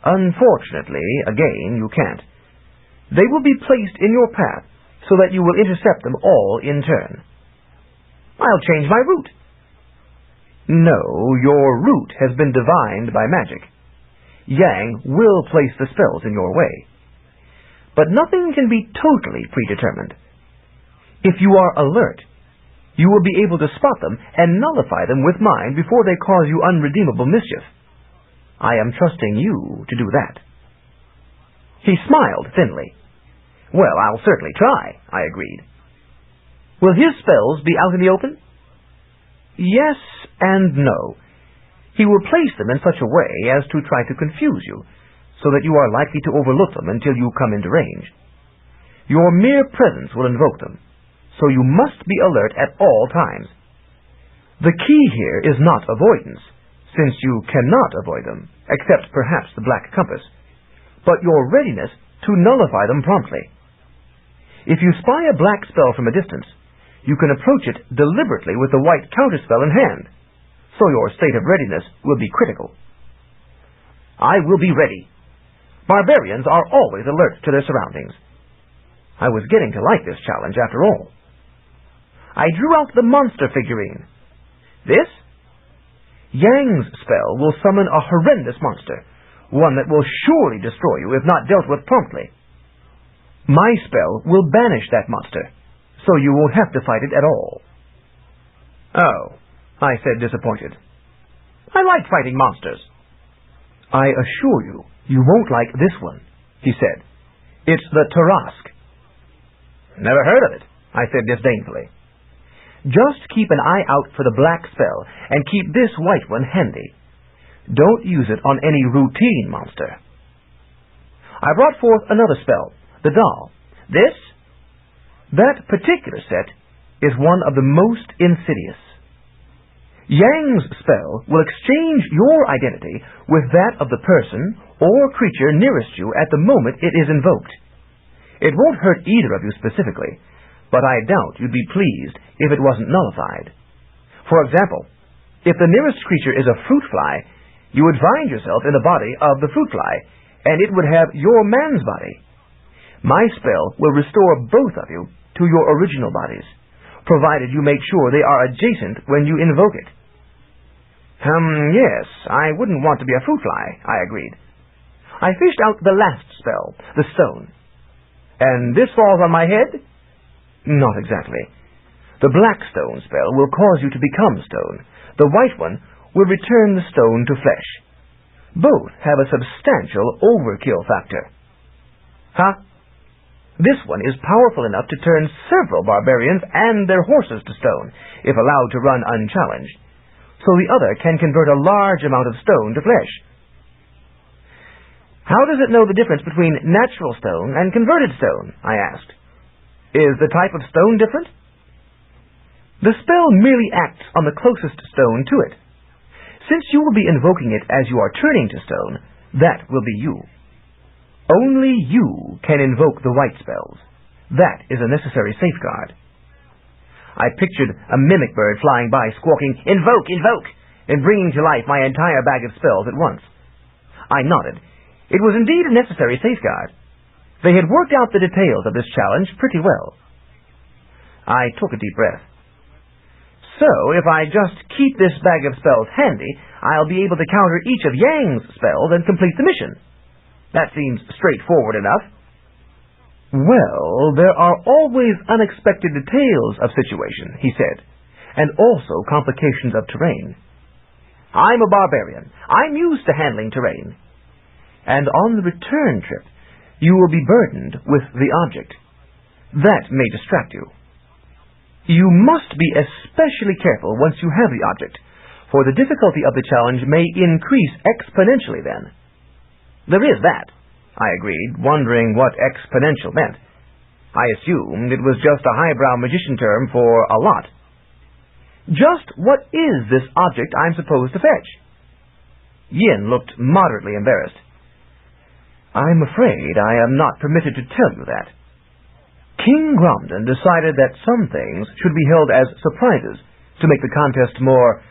Unfortunately, again, you can't. They will be placed in your path so that you will intercept them all in turn. I'll change my route. No, your route has been divined by magic. Yang will place the spells in your way. But nothing can be totally predetermined. If you are alert, you will be able to spot them and nullify them with mine before they cause you unredeemable mischief. I am trusting you to do that. He smiled thinly. Well, I'll certainly try, I agreed. Will his spells be out in the open? Yes and no. He will place them in such a way as to try to confuse you, so that you are likely to overlook them until you come into range. Your mere presence will invoke them, so you must be alert at all times. The key here is not avoidance, since you cannot avoid them, except perhaps the black compass, but your readiness to nullify them promptly. If you spy a black spell from a distance, you can approach it deliberately with the white counterspell in hand, so your state of readiness will be critical. I will be ready. Barbarians are always alert to their surroundings. I was getting to like this challenge after all. I drew out the monster figurine. This? Yang's spell will summon a horrendous monster, one that will surely destroy you if not dealt with promptly. My spell will banish that monster, so you won't have to fight it at all. Oh, I said, disappointed. I like fighting monsters. I assure you, you won't like this one, he said. It's the Tarask. Never heard of it, I said disdainfully. Just keep an eye out for the black spell, and keep this white one handy. Don't use it on any routine monster. I brought forth another spell, the doll. This? That particular set is one of the most insidious. Yang's spell will exchange your identity with that of the person or creature nearest you at the moment it is invoked. It won't hurt either of you specifically, but I doubt you'd be pleased if it wasn't nullified. For example, if the nearest creature is a fruit fly, you would find yourself in the body of the fruit fly, and it would have your man's body. My spell will restore both of you to your original bodies, provided you make sure they are adjacent when you invoke it. Yes, I wouldn't want to be a fruit fly, I agreed. I fished out the last spell, the stone. And this falls on my head? Not exactly. The black stone spell will cause you to become stone. The white one will return the stone to flesh. Both have a substantial overkill factor. Huh? This one is powerful enough to turn several barbarians and their horses to stone, if allowed to run unchallenged, so the other can convert a large amount of stone to flesh. How does it know the difference between natural stone and converted stone? I asked. Is the type of stone different? The spell merely acts on the closest stone to it. Since you will be invoking it as you are turning to stone, that will be you. Only you can invoke the white spells. That is a necessary safeguard. I pictured a mimic bird flying by, squawking, "Invoke, invoke!" and bringing to life my entire bag of spells at once. I nodded. It was indeed a necessary safeguard. They had worked out the details of this challenge pretty well. I took a deep breath. So, if I just keep this bag of spells handy, I'll be able to counter each of Yang's spells and complete the mission. That seems straightforward enough. Well, there are always unexpected details of situation, he said, and also complications of terrain. I'm a barbarian. I'm used to handling terrain. And on the return trip, you will be burdened with the object. That may distract you. You must be especially careful once you have the object, for the difficulty of the challenge may increase exponentially then. There is that, I agreed, wondering what exponential meant. I assumed it was just a highbrow magician term for a lot. Just what is this object I'm supposed to fetch? Yin looked moderately embarrassed. I'm afraid I am not permitted to tell you that. King Gromden decided that some things should be held as surprises to make the contest more,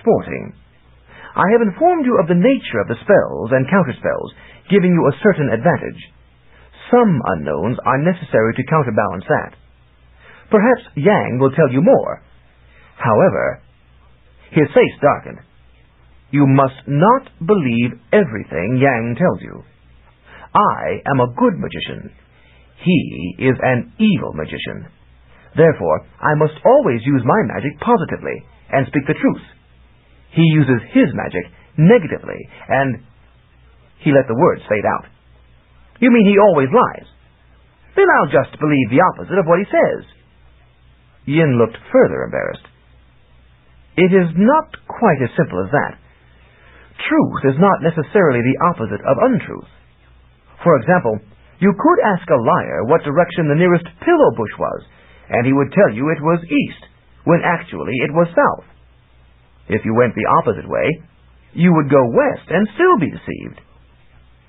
sporting. I have informed you of the nature of the spells and counterspells, giving you a certain advantage. Some unknowns are necessary to counterbalance that. Perhaps Yang will tell you more. However, his face darkened. You must not believe everything Yang tells you. I am a good magician. He is an evil magician. Therefore, I must always use my magic positively and speak the truth. He uses his magic negatively, and... He let the words fade out. You mean he always lies? Then I'll just believe the opposite of what he says." Yin looked further embarrassed. "It is not quite as simple as that. Truth is not necessarily the opposite of untruth. For example, you could ask a liar what direction the nearest pillow bush was, and he would tell you it was east, when actually it was south. If you went the opposite way, you would go west and still be deceived."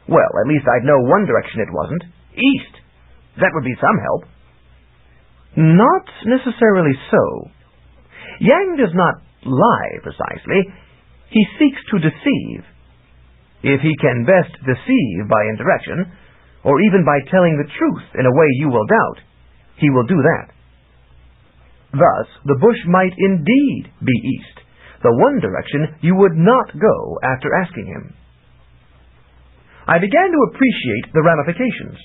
"Well, at least I'd know one direction it wasn't. East. That would be some help." "Not necessarily so. Yang does not lie precisely. He seeks to deceive. If he can best deceive by indirection, or even by telling the truth in a way you will doubt, he will do that. Thus, the bush might indeed be east, the one direction you would not go after asking him." I began to appreciate the ramifications.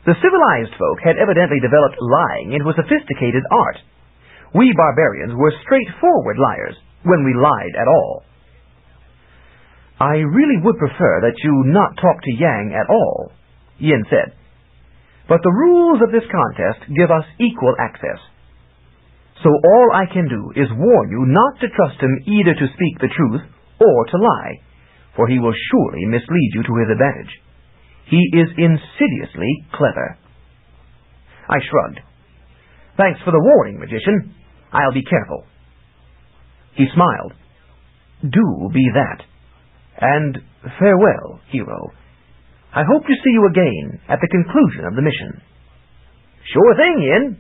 The civilized folk had evidently developed lying into a sophisticated art. We barbarians were straightforward liars, when we lied at all. "I really would prefer that you not talk to Yang at all," Yin said. "But the rules of this contest give us equal access. So all I can do is warn you not to trust him either to speak the truth or to lie, for he will surely mislead you to his advantage. He is insidiously clever." I shrugged. "Thanks for the warning, magician. I'll be careful." He smiled. "Do be that. And farewell, hero. I hope to see you again at the conclusion of the mission." "Sure thing, Yin."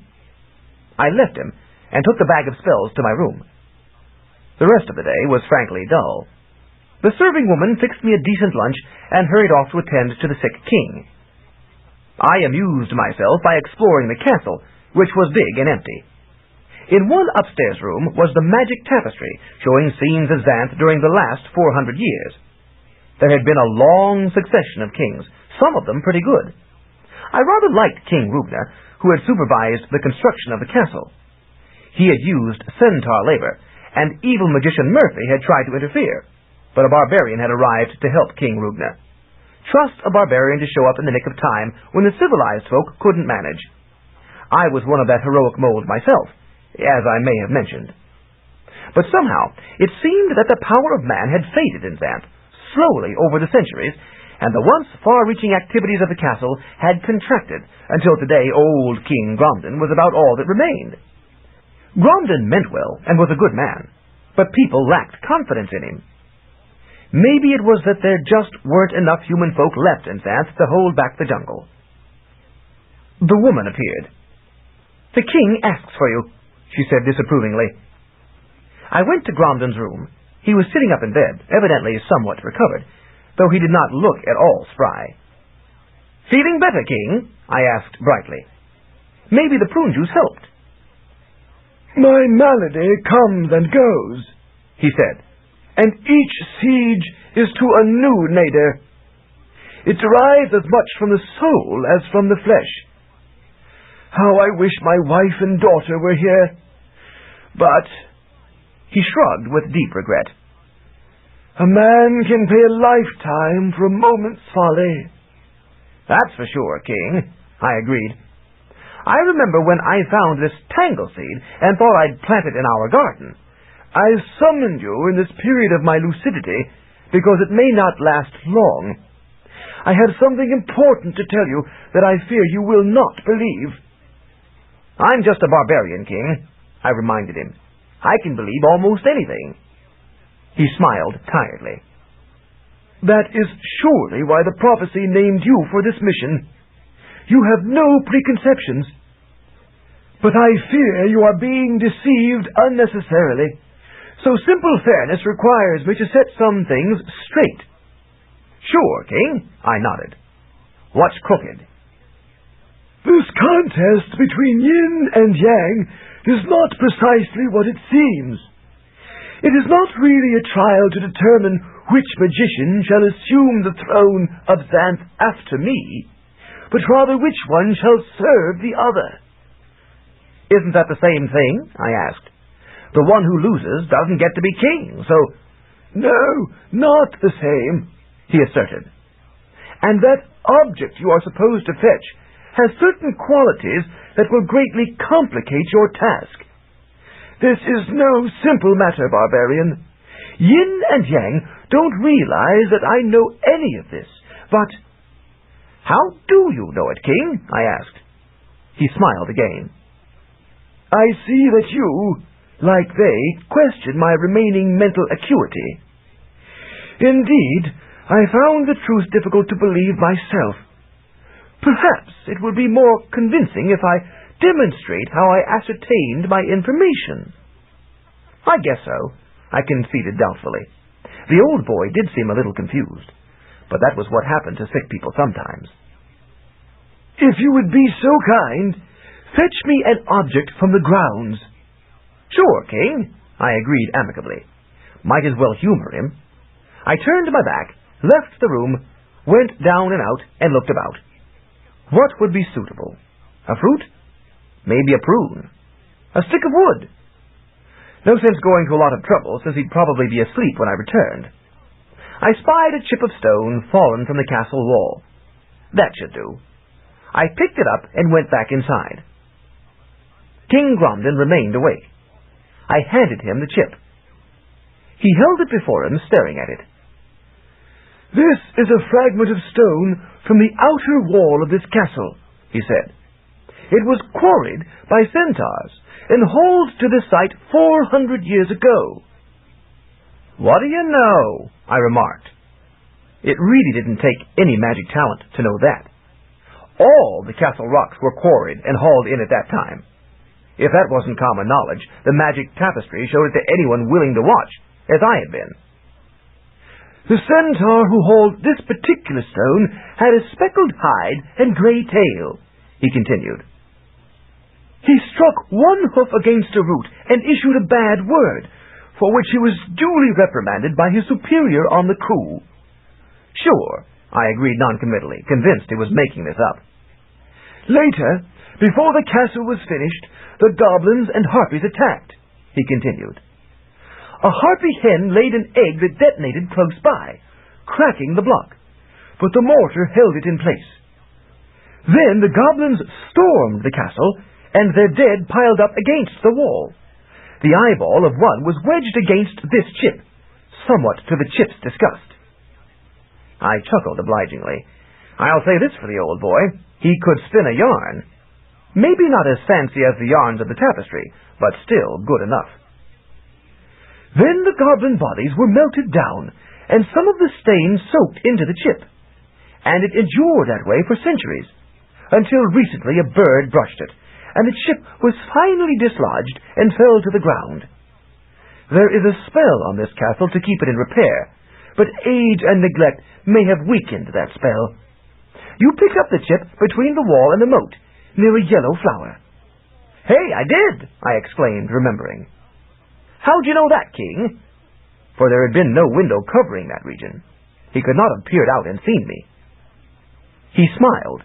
I left him and took the bag of spells to my room. The rest of the day was frankly dull. The serving woman fixed me a decent lunch and hurried off to attend to the sick king. I amused myself by exploring the castle, which was big and empty. In one upstairs room was the magic tapestry, showing scenes of Xanth during the last 400 years. There had been a long succession of kings, some of them pretty good. I rather liked King Rugna, who had supervised the construction of the castle. He had used centaur labor, and evil magician Murphy had tried to interfere, but a barbarian had arrived to help King Rugna. Trust a barbarian to show up in the nick of time when the civilized folk couldn't manage. I was one of that heroic mold myself, as I may have mentioned. But somehow it seemed that the power of man had faded in Xanth, slowly over the centuries, and the once far-reaching activities of the castle had contracted until today old King Gromden was about all that remained. Gromden meant well and was a good man, but people lacked confidence in him. Maybe it was that there just weren't enough human folk left in Xanth to hold back the jungle. The woman appeared. "The king asks for you," she said disapprovingly. I went to Gromden's room. He was sitting up in bed, evidently somewhat recovered, though he did not look at all spry. "Feeling better, King?" I asked brightly. Maybe the prune juice helped. "My malady comes and goes," he said, "and each siege is to a new nadir. It derives as much from the soul as from the flesh. How I wish my wife and daughter were here. But," he shrugged with deep regret, "a man can pay a lifetime for a moment's folly." "That's for sure, King," I agreed. "I remember when I found this tangle seed and thought I'd plant it in our garden. I summoned you in this period of my lucidity because it may not last long. I have something important to tell you that I fear you will not believe." "I'm just a barbarian, King," I reminded him. "I can believe almost anything." He smiled tiredly. "That is surely why the prophecy named you for this mission. You have no preconceptions. But I fear you are being deceived unnecessarily. So simple fairness requires me to set some things straight." "Sure, King," I nodded. "What's crooked?" "This contest between Yin and Yang is not precisely what it seems. It is not really a trial to determine which magician shall assume the throne of Xanth after me, but rather which one shall serve the other." "Isn't that the same thing?" I asked. "The one who loses doesn't get to be king, so—" "No, not the same," he asserted. "And that object you are supposed to fetch has certain qualities that will greatly complicate your task. This is no simple matter, barbarian. Yin and Yang don't realize that I know any of this, but... How do you know it, King? I asked. He smiled again. I see that you, like they, question my remaining mental acuity. Indeed, I found the truth difficult to believe myself. Perhaps it would be more convincing if I demonstrate how I ascertained my information. I guess so, I conceded doubtfully. The old boy did seem a little confused, but that was what happened to sick people sometimes. If you would be so kind, fetch me an object from the grounds. Sure, King, I agreed amicably. Might as well humor him. I turned my back, left the room, went down and out, and looked about. What would be suitable? A fruit? Maybe a prune. A stick of wood? No sense going to a lot of trouble, since he'd probably be asleep when I returned. I spied a chip of stone fallen from the castle wall. That should do. I picked it up and went back inside. King Gromden remained awake. I handed him the chip. He held it before him, staring at it. This is a fragment of stone from the outer wall of this castle, he said. It was quarried by centaurs and hauled to this site 400 years ago. What do you know? I remarked. It really didn't take any magic talent to know that. All the castle rocks were quarried and hauled in at that time. If that wasn't common knowledge, the magic tapestry showed it to anyone willing to watch, as I had been. The centaur who hauled this particular stone had a speckled hide and grey tail, he continued. He struck one hoof against a root and issued a bad word, for which he was duly reprimanded by his superior on the crew. Sure, I agreed noncommittally, convinced he was making this up. Later, before the castle was finished, the goblins and harpies attacked, he continued. A harpy hen laid an egg that detonated close by, cracking the block, but the mortar held it in place. Then the goblins stormed the castle, and their dead piled up against the wall. The eyeball of one was wedged against this chip, somewhat to the chip's disgust. I chuckled obligingly. I'll say this for the old boy. He could spin a yarn. Maybe not as fancy as the yarns of the tapestry, but still good enough. Then the goblin bodies were melted down, and some of the stains soaked into the chip, and it endured that way for centuries, until recently a bird brushed it, and the chip was finally dislodged and fell to the ground. There is a spell on this castle to keep it in repair, but age and neglect may have weakened that spell. You pick up the chip between the wall and the moat, near a yellow flower. Hey, I did, I exclaimed, remembering. How'd you know that, King? For there had been no window covering that region. He could not have peered out and seen me. He smiled.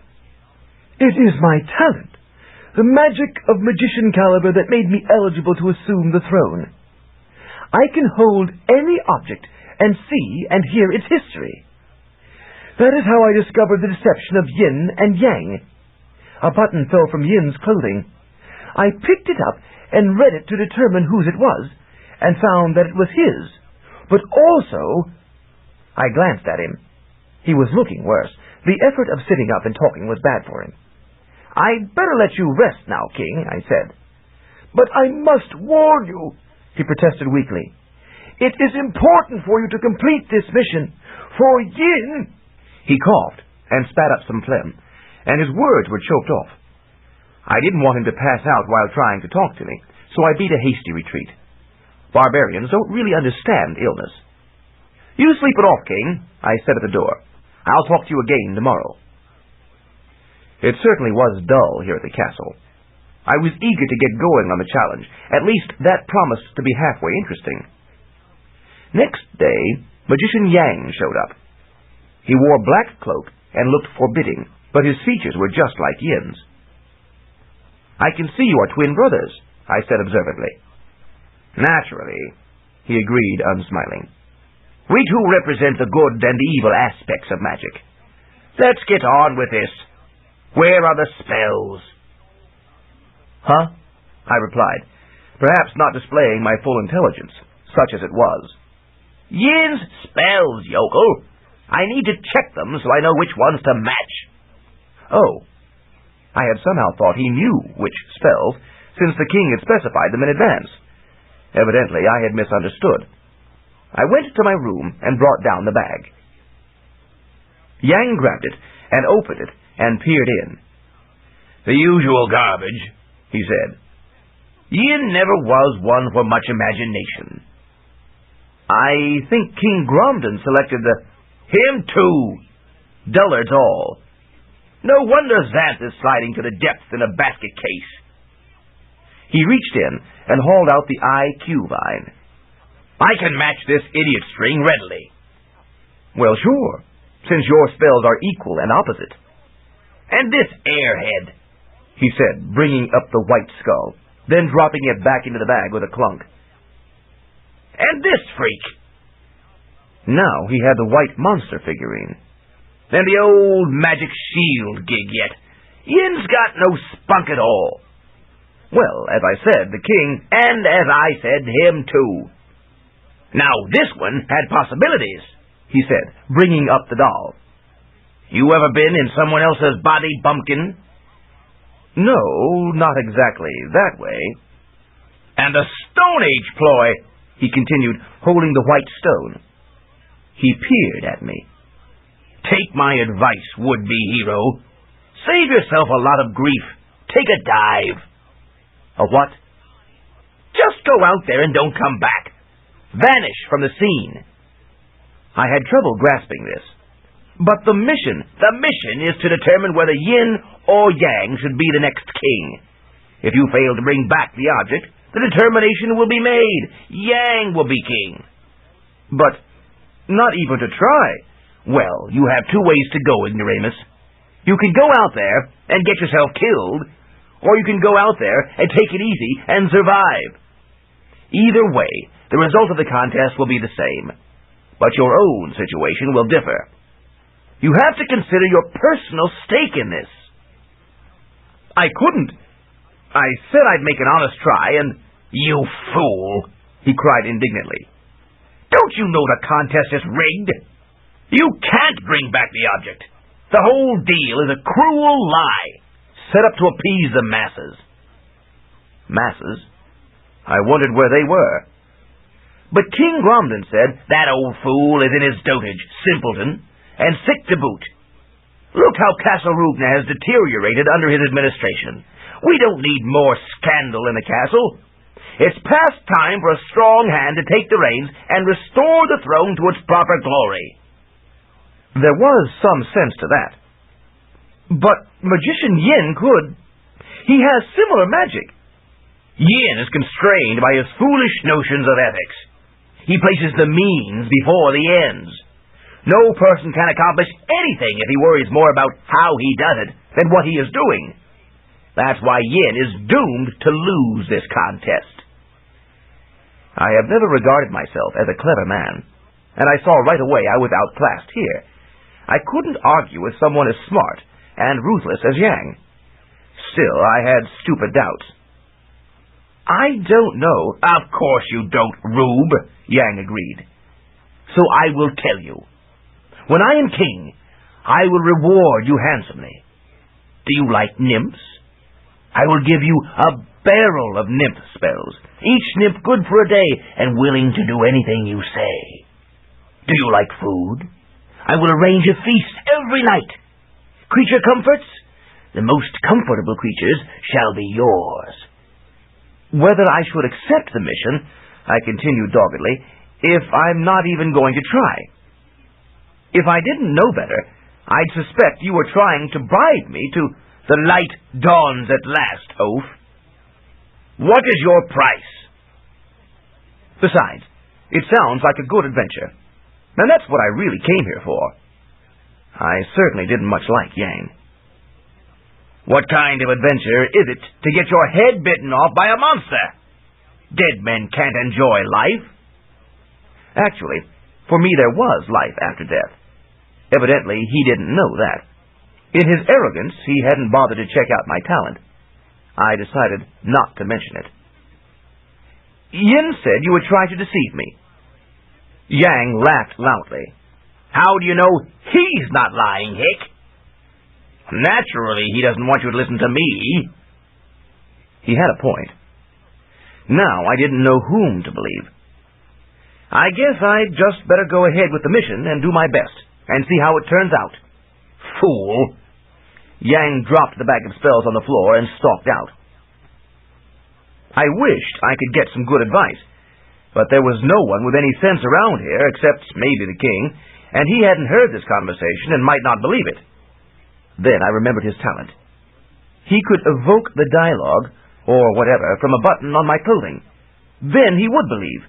It is my talent, the magic of magician caliber that made me eligible to assume the throne. I can hold any object and see and hear its history. That is how I discovered the deception of Yin and Yang. A button fell from Yin's clothing. I picked it up and read it to determine whose it was, and found that it was his. But also... I glanced at him. He was looking worse. The effort of sitting up and talking was bad for him. I'd better let you rest now, King, I said. But I must warn you, he protested weakly. It is important for you to complete this mission. For Yin... He coughed and spat up some phlegm, and his words were choked off. I didn't want him to pass out while trying to talk to me, so I beat a hasty retreat. Barbarians don't really understand illness. You sleep it off, King, I said at the door. I'll talk to you again tomorrow. It certainly was dull here at the castle. I was eager to get going on the challenge. At least that promised to be halfway interesting. Next day, Magician Yang showed up. He wore a black cloak and looked forbidding, but his features were just like Yin's. I can see you are twin brothers, I said observantly. Naturally, he agreed, unsmiling. We too represent the good and the evil aspects of magic. Let's get on with this. Where are the spells? Huh? I replied, perhaps not displaying my full intelligence, such as it was. Yin's spells, yokel. I need to check them so I know which ones to match. Oh. I had somehow thought he knew which spells, since the king had specified them in advance. Evidently, I had misunderstood. I went to my room and brought down the bag. Yang grabbed it and opened it and peered in. The usual garbage, he said. Yin never was one for much imagination. I think King Gromden selected the... Him too. Dullards all. No wonder Xanth is sliding to the depths in a basket case. He reached in and hauled out the IQ vine. I can match this idiot string readily. Well, sure, since your spells are equal and opposite. And this airhead, he said, bringing up the white skull, then dropping it back into the bag with a clunk. And this freak. Now he had the white monster figurine. And the old magic shield gig yet. Yin's got no spunk at all. Well, as I said, the king... And as I said, him too. Now this one had possibilities, he said, bringing up the doll. You ever been in someone else's body, bumpkin? No, not exactly that way. And a Stone Age ploy, he continued, holding the white stone. He peered at me. Take my advice, would-be hero. Save yourself a lot of grief. Take a dive. A what? Just go out there and don't come back. Vanish from the scene. I had trouble grasping this. But the mission is to determine whether Yin or Yang should be the next king. If you fail to bring back the object, the determination will be made. Yang will be king. But not even to try. Well, you have two ways to go, ignoramus. You can go out there and get yourself killed, or you can go out there and take it easy and survive. Either way, the result of the contest will be the same, but your own situation will differ. You have to consider your personal stake in this. I couldn't. I said I'd make an honest try, and... You fool, he cried indignantly. Don't you know the contest is rigged? You can't bring back the object. The whole deal is a cruel lie, set up to appease the masses. Masses? I wondered where they were. But King Gromden said, that old fool is in his dotage, simpleton, and sick to boot. Look how Castle Rubna has deteriorated under his administration. We don't need more scandal in the castle. It's past time for a strong hand to take the reins and restore the throne to its proper glory. There was some sense to that. But Magician Yin could. He has similar magic. Yin is constrained by his foolish notions of ethics. He places the means before the ends. No person can accomplish anything if he worries more about how he does it than what he is doing. That's why Yin is doomed to lose this contest. I have never regarded myself as a clever man, and I saw right away I was outclassed here. I couldn't argue with someone as smart and ruthless as Yang. Still, I had stupid doubts. I don't know. Of course you don't, Rube, Yang agreed. So I will tell you. When I am king, I will reward you handsomely. Do you like nymphs? I will give you a barrel of nymph spells, each nymph good for a day and willing to do anything you say. Do you like food? I will arrange a feast every night. Creature comforts? The most comfortable creatures shall be yours. Whether I should accept the mission, I continued doggedly, if I'm not even going to try. If I didn't know better, I'd suspect you were trying to bribe me to... The light dawns at last, oaf. What is your price? Besides, it sounds like a good adventure, and that's what I really came here for. I certainly didn't much like Yang. What kind of adventure is it to get your head bitten off by a monster? Dead men can't enjoy life. Actually, for me there was life after death. Evidently, he didn't know that. In his arrogance, he hadn't bothered to check out my talent. I decided not to mention it. Yin said you would try to deceive me. Yang laughed loudly. How do you know he's not lying, Hick? Naturally, he doesn't want you to listen to me. He had a point. Now I didn't know whom to believe. I guess I'd just better go ahead with the mission and do my best, and see how it turns out. Fool! Yang dropped the bag of spells on the floor and stalked out. I wished I could get some good advice, but there was no one with any sense around here except maybe the king, and he hadn't heard this conversation and might not believe it. Then I remembered his talent. He could evoke the dialogue, or whatever, from a button on my clothing. Then he would believe.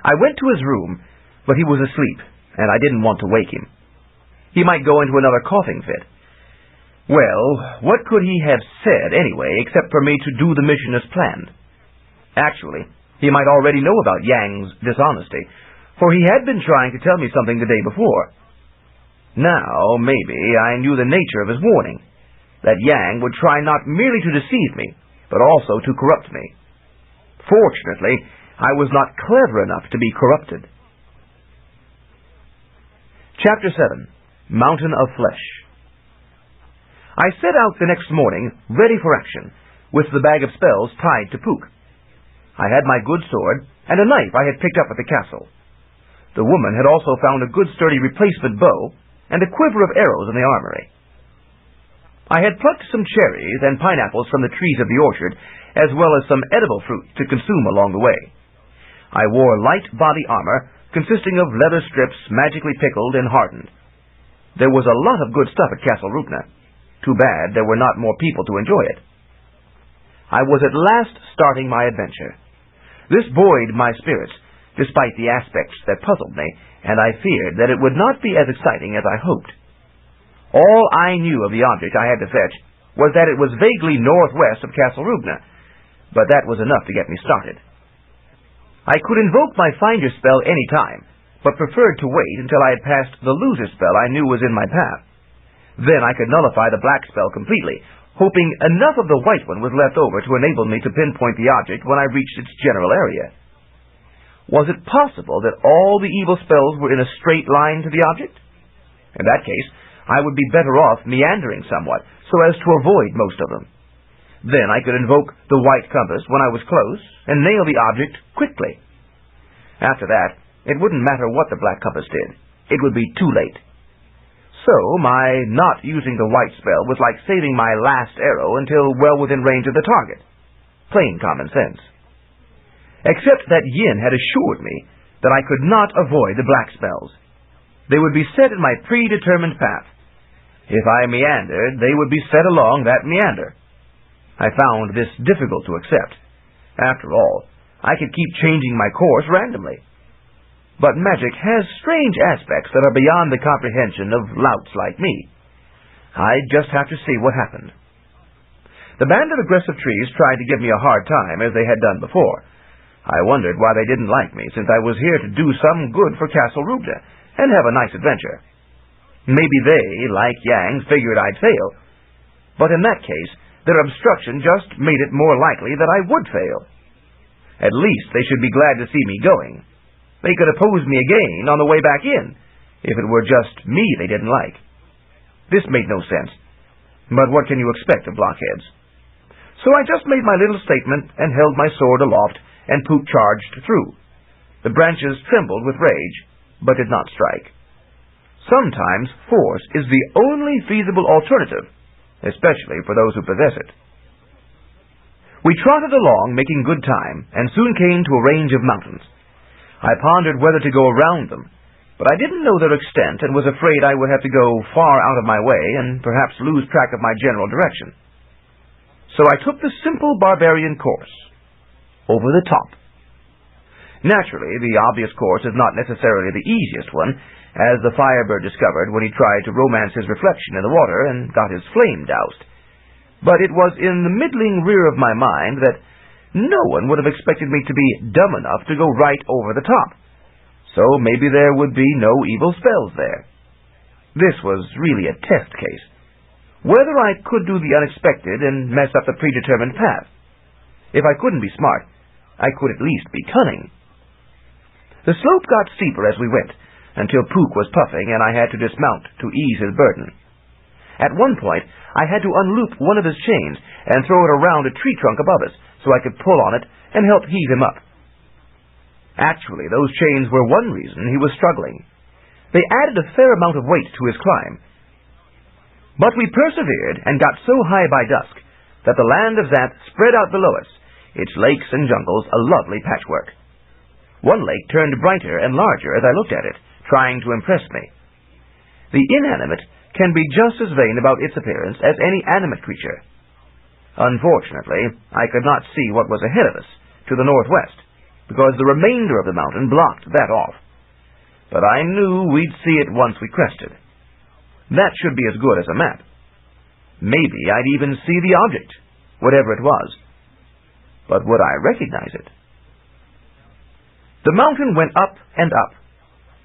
I went to his room, but he was asleep, and I didn't want to wake him. He might go into another coughing fit. Well, what could he have said anyway, except for me to do the mission as planned? Actually, he might already know about Yang's dishonesty, for he had been trying to tell me something the day before. Now, maybe I knew the nature of his warning, that Yang would try not merely to deceive me, but also to corrupt me. Fortunately, I was not clever enough to be corrupted. Chapter 7. Mountain of Flesh. I set out the next morning, ready for action, with the bag of spells tied to Puka. I had my good sword, and a knife I had picked up at the castle. The woman had also found a good sturdy replacement bow, and a quiver of arrows in the armory. I had plucked some cherries and pineapples from the trees of the orchard, as well as some edible fruit to consume along the way. I wore light body armor, consisting of leather strips magically pickled and hardened. There was a lot of good stuff at Castle Rupna. Too bad there were not more people to enjoy it. I was at last starting my adventure. This buoyed my spirits, despite the aspects that puzzled me, and I feared that it would not be as exciting as I hoped. All I knew of the object I had to fetch was that it was vaguely northwest of Castle Rupna, but that was enough to get me started. I could invoke my finder spell any time, but preferred to wait until I had passed the loser spell I knew was in my path. Then I could nullify the black spell completely, hoping enough of the white one was left over to enable me to pinpoint the object when I reached its general area. Was it possible that all the evil spells were in a straight line to the object? In that case, I would be better off meandering somewhat, so as to avoid most of them. Then I could invoke the white compass when I was close, and nail the object quickly. After that, it wouldn't matter what the black compass did. It would be too late. So, my not using the white spell was like saving my last arrow until well within range of the target. Plain common sense. Except that Yin had assured me that I could not avoid the black spells. They would be set in my predetermined path. If I meandered, they would be set along that meander. I found this difficult to accept. After all, I could keep changing my course randomly. But magic has strange aspects that are beyond the comprehension of louts like me. I'd just have to see what happened. The band of aggressive trees tried to give me a hard time, as they had done before. I wondered why they didn't like me, since I was here to do some good for Castle Rupna, and have a nice adventure. Maybe they, like Yang, figured I'd fail. But in that case, their obstruction just made it more likely that I would fail. At least they should be glad to see me going. They could oppose me again on the way back in, if it were just me they didn't like. This made no sense. But what can you expect of blockheads? So I just made my little statement and held my sword aloft, and Puka charged through. The branches trembled with rage, but did not strike. Sometimes force is the only feasible alternative, especially for those who possess it. We trotted along, making good time, and soon came to a range of mountains. I pondered whether to go around them, but I didn't know their extent and was afraid I would have to go far out of my way and perhaps lose track of my general direction. So I took the simple barbarian course, over the top. Naturally, the obvious course is not necessarily the easiest one, as the Firebird discovered when he tried to romance his reflection in the water and got his flame doused. But it was in the middling rear of my mind that no one would have expected me to be dumb enough to go right over the top. So maybe there would be no evil spells there. This was really a test case. Whether I could do the unexpected and mess up the predetermined path. If I couldn't be smart, I could at least be cunning. The slope got steeper as we went, until Puka was puffing and I had to dismount to ease his burden. At one point, I had to unloop one of his chains and throw it around a tree trunk above us so I could pull on it and help heave him up. Actually, those chains were one reason he was struggling. They added a fair amount of weight to his climb. But we persevered and got so high by dusk that the land of Xanth spread out below us, its lakes and jungles a lovely patchwork. One lake turned brighter and larger as I looked at it, trying to impress me. The inanimate can be just as vain about its appearance as any animate creature. Unfortunately, I could not see what was ahead of us, to the northwest, because the remainder of the mountain blocked that off. But I knew we'd see it once we crested. That should be as good as a map. Maybe I'd even see the object, whatever it was. But would I recognize it? The mountain went up and up.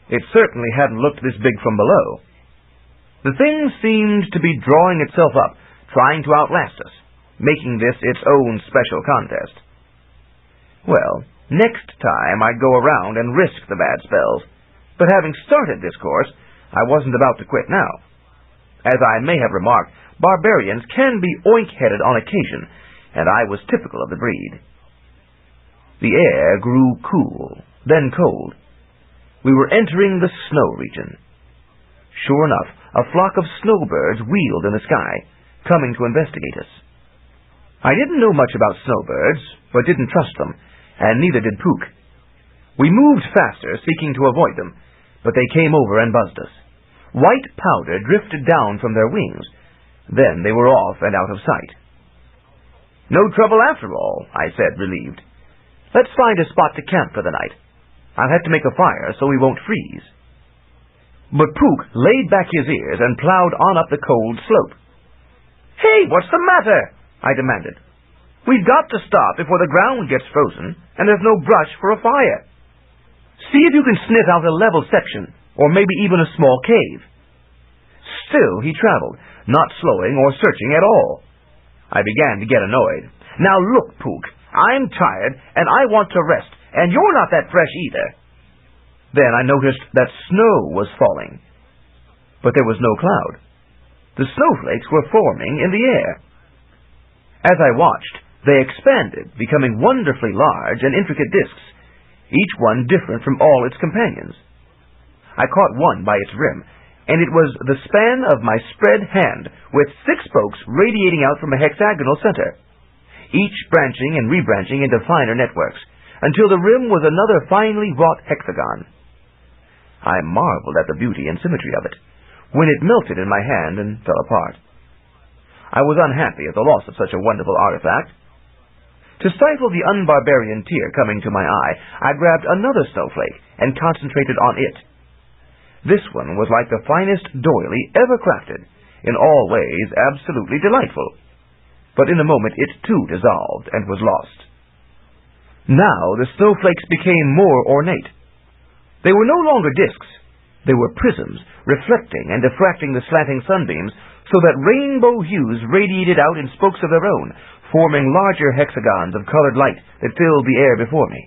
It certainly hadn't looked this big from below. The thing seemed to be drawing itself up, trying to outlast us, making this its own special contest. Well, next time I'd go around and risk the bad spells, but having started this course, I wasn't about to quit now. As I may have remarked, barbarians can be oink-headed on occasion, and I was typical of the breed. The air grew cool, then cold. We were entering the snow region. Sure enough, a flock of snowbirds wheeled in the sky, coming to investigate us. I didn't know much about snowbirds, but didn't trust them, and neither did Puka. We moved faster, seeking to avoid them, but they came over and buzzed us. White powder drifted down from their wings. Then they were off and out of sight. No trouble after all, I said, relieved. Let's find a spot to camp for the night. I'll have to make a fire so we won't freeze. But Puka laid back his ears and plowed on up the cold slope. Hey, what's the matter? I demanded. We've got to stop before the ground gets frozen and there's no brush for a fire. See if you can sniff out a level section, or maybe even a small cave. Still he traveled, not slowing or searching at all. I began to get annoyed. Now look, Puka, I'm tired, and I want to rest, and you're not that fresh either. Then I noticed that snow was falling. But there was no cloud. The snowflakes were forming in the air. As I watched, they expanded, becoming wonderfully large and intricate discs, each one different from all its companions. I caught one by its rim, and it was the span of my spread hand, with 6 spokes radiating out from a hexagonal center, each branching and rebranching into finer networks, until the rim was another finely wrought hexagon. I marveled at the beauty and symmetry of it, when it melted in my hand and fell apart. I was unhappy at the loss of such a wonderful artifact. To stifle the unbarbarian tear coming to my eye, I grabbed another snowflake and concentrated on it. This one was like the finest doily ever crafted, in all ways absolutely delightful. But in a moment it too dissolved and was lost. Now the snowflakes became more ornate. They were no longer discs. They were prisms, reflecting and diffracting the slanting sunbeams, so that rainbow hues radiated out in spokes of their own, forming larger hexagons of colored light that filled the air before me.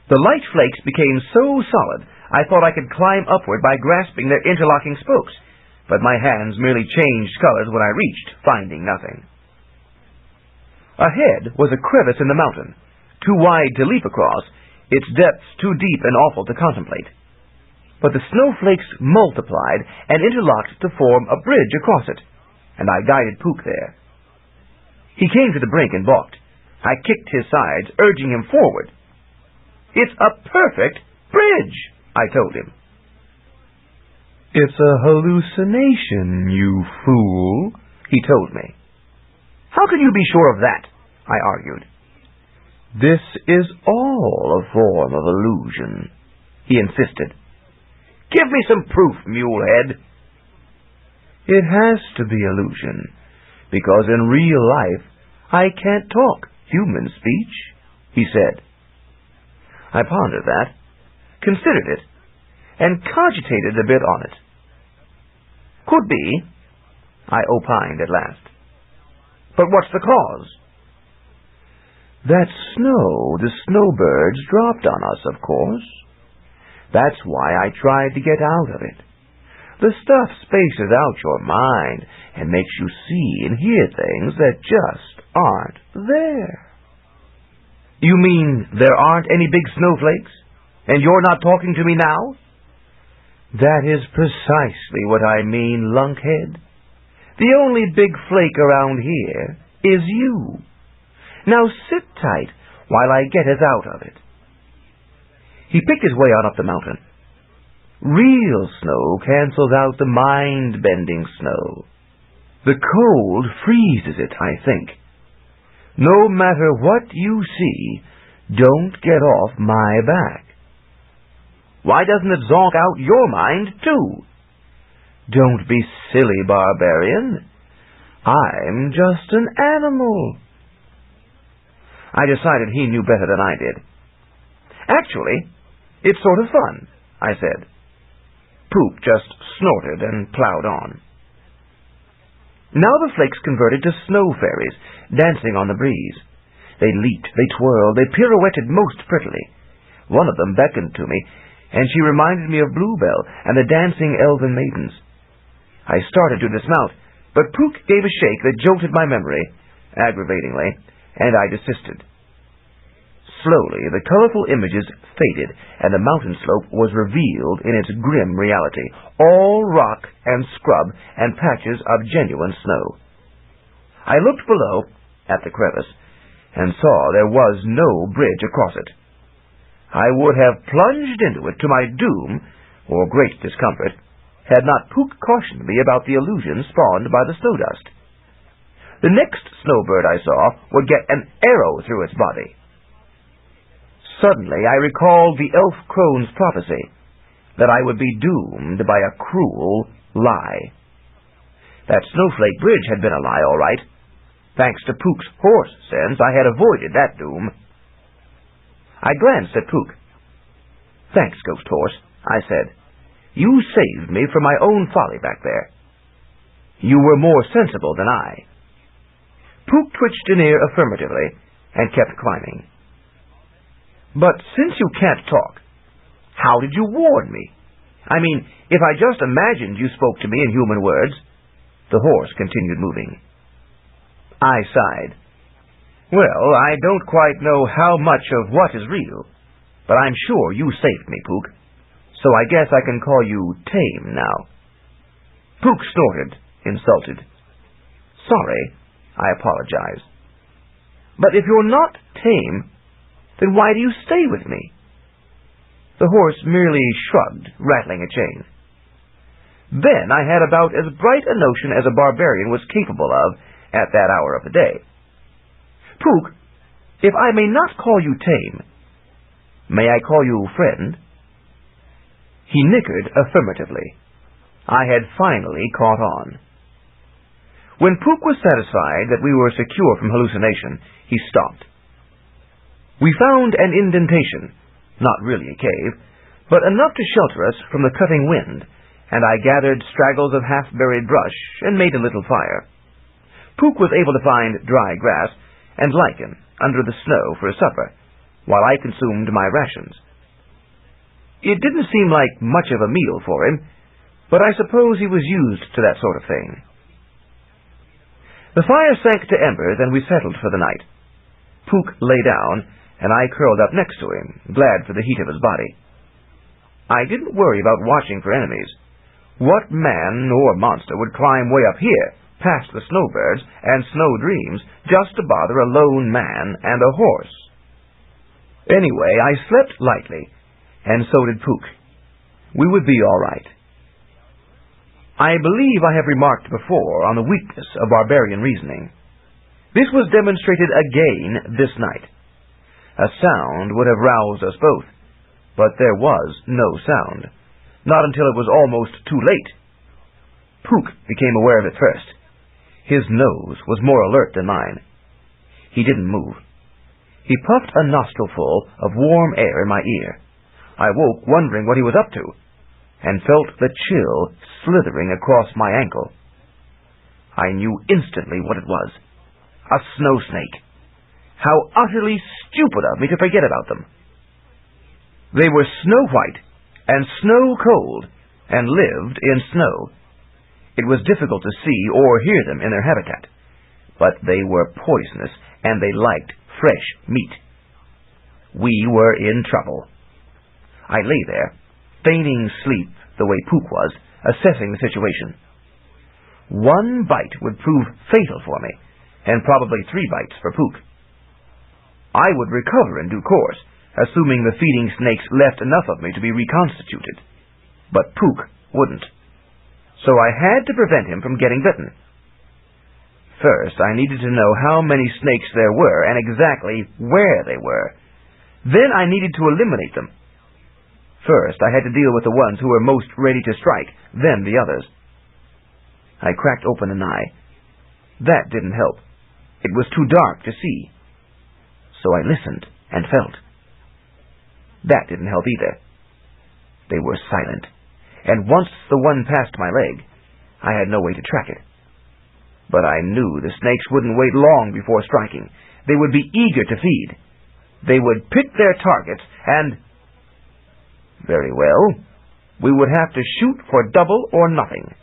The light flakes became so solid, I thought I could climb upward by grasping their interlocking spokes, but my hands merely changed colors when I reached, finding nothing. Ahead was a crevice in the mountain, too wide to leap across, its depths too deep and awful to contemplate. But the snowflakes multiplied and interlocked to form a bridge across it, and I guided Puka there. He came to the brink and balked. I kicked his sides, urging him forward. It's a perfect bridge, I told him. It's a hallucination, you fool, he told me. How can you be sure of that? I argued. This is all a form of illusion, he insisted. Give me some proof, mulehead. It has to be illusion, because in real life I can't talk human speech, he said. I pondered that, considered it, and cogitated a bit on it. Could be, I opined at last. But what's the cause? That snow the snowbirds dropped on us, of course. That's why I tried to get out of it. The stuff spaces out your mind and makes you see and hear things that just aren't there. You mean there aren't any big snowflakes? And you're not talking to me now? That is precisely what I mean, lunkhead. The only big flake around here is you. Now sit tight while I get us out of it. He picked his way on up the mountain. Real snow cancels out the mind-bending snow. The cold freezes it, I think. No matter what you see, don't get off my back. Why doesn't it zonk out your mind, too? Don't be silly, barbarian. I'm just an animal. I decided he knew better than I did. Actually, it's sort of fun, I said. Pook just snorted and plowed on. Now the flakes converted to snow fairies, dancing on the breeze. They leaped, they twirled, they pirouetted most prettily. One of them beckoned to me, and she reminded me of Bluebell and the dancing elven maidens. I started to dismount, but Pook gave a shake that jolted my memory, aggravatingly, and I desisted. Slowly, the colorful images faded, and the mountain slope was revealed in its grim reality, all rock and scrub and patches of genuine snow. I looked below, at the crevice, and saw there was no bridge across it. I would have plunged into it to my doom, or great discomfort, had not Pook cautioned me about the illusion spawned by the snow dust. The next snowbird I saw would get an arrow through its body. Suddenly I recalled the elf crone's prophecy, that I would be doomed by a cruel lie. That snowflake bridge had been a lie, all right. Thanks to Pook's horse sense, I had avoided that doom. I glanced at Pook. "Thanks, Ghost Horse," I said. "You saved me from my own folly back there. You were more sensible than I." Pook twitched an ear affirmatively and kept climbing. "But since you can't talk, how did you warn me? I mean, if I just imagined you spoke to me in human words." The horse continued moving. I sighed. "Well, I don't quite know how much of what is real, but I'm sure you saved me, Pook, so I guess I can call you tame now." Pook snorted, insulted. "Sorry," I apologized. "But if you're not tame, then why do you stay with me?" The horse merely shrugged, rattling a chain. Then I had about as bright a notion as a barbarian was capable of at that hour of the day. "Pook, if I may not call you tame, may I call you friend?" He nickered affirmatively. I had finally caught on. When Pook was satisfied that we were secure from hallucination, he stopped. We found an indentation, not really a cave, but enough to shelter us from the cutting wind, and I gathered straggles of half-buried brush and made a little fire. Pook was able to find dry grass and lichen under the snow for a supper, while I consumed my rations. It didn't seem like much of a meal for him, but I suppose he was used to that sort of thing. The fire sank to embers, and we settled for the night. Pook lay down, and I curled up next to him, glad for the heat of his body. I didn't worry about watching for enemies. What man or monster would climb way up here, past the snowbirds and snow dreams, just to bother a lone man and a horse? Anyway, I slept lightly, and so did Pook. We would be all right. I believe I have remarked before on the weakness of barbarian reasoning. This was demonstrated again this night. A sound would have roused us both, but there was no sound, not until it was almost too late. Pook became aware of it first. His nose was more alert than mine. He didn't move. He puffed a nostrilful of warm air in my ear. I woke wondering what he was up to. and felt the chill slithering across my ankle. I knew instantly what it was. A snow snake. How utterly stupid of me to forget about them. They were snow-white and snow-cold and lived in snow. It was difficult to see or hear them in their habitat, but they were poisonous and they liked fresh meat. We were in trouble. I lay there, feigning sleep the way Puka was, assessing the situation. One bite would prove fatal for me, and probably 3 bites for Puka. I would recover in due course, assuming the feeding snakes left enough of me to be reconstituted. But Puka wouldn't. So I had to prevent him from getting bitten. First, I needed to know how many snakes there were and exactly where they were. Then I needed to eliminate them. First, I had to deal with the ones who were most ready to strike, then the others. I cracked open an eye. That didn't help. It was too dark to see. So I listened and felt. That didn't help either. They were silent, and once the one passed my leg, I had no way to track it. But I knew the snakes wouldn't wait long before striking. They would be eager to feed. They would pick their targets and... Very well, we would have to shoot for double or nothing.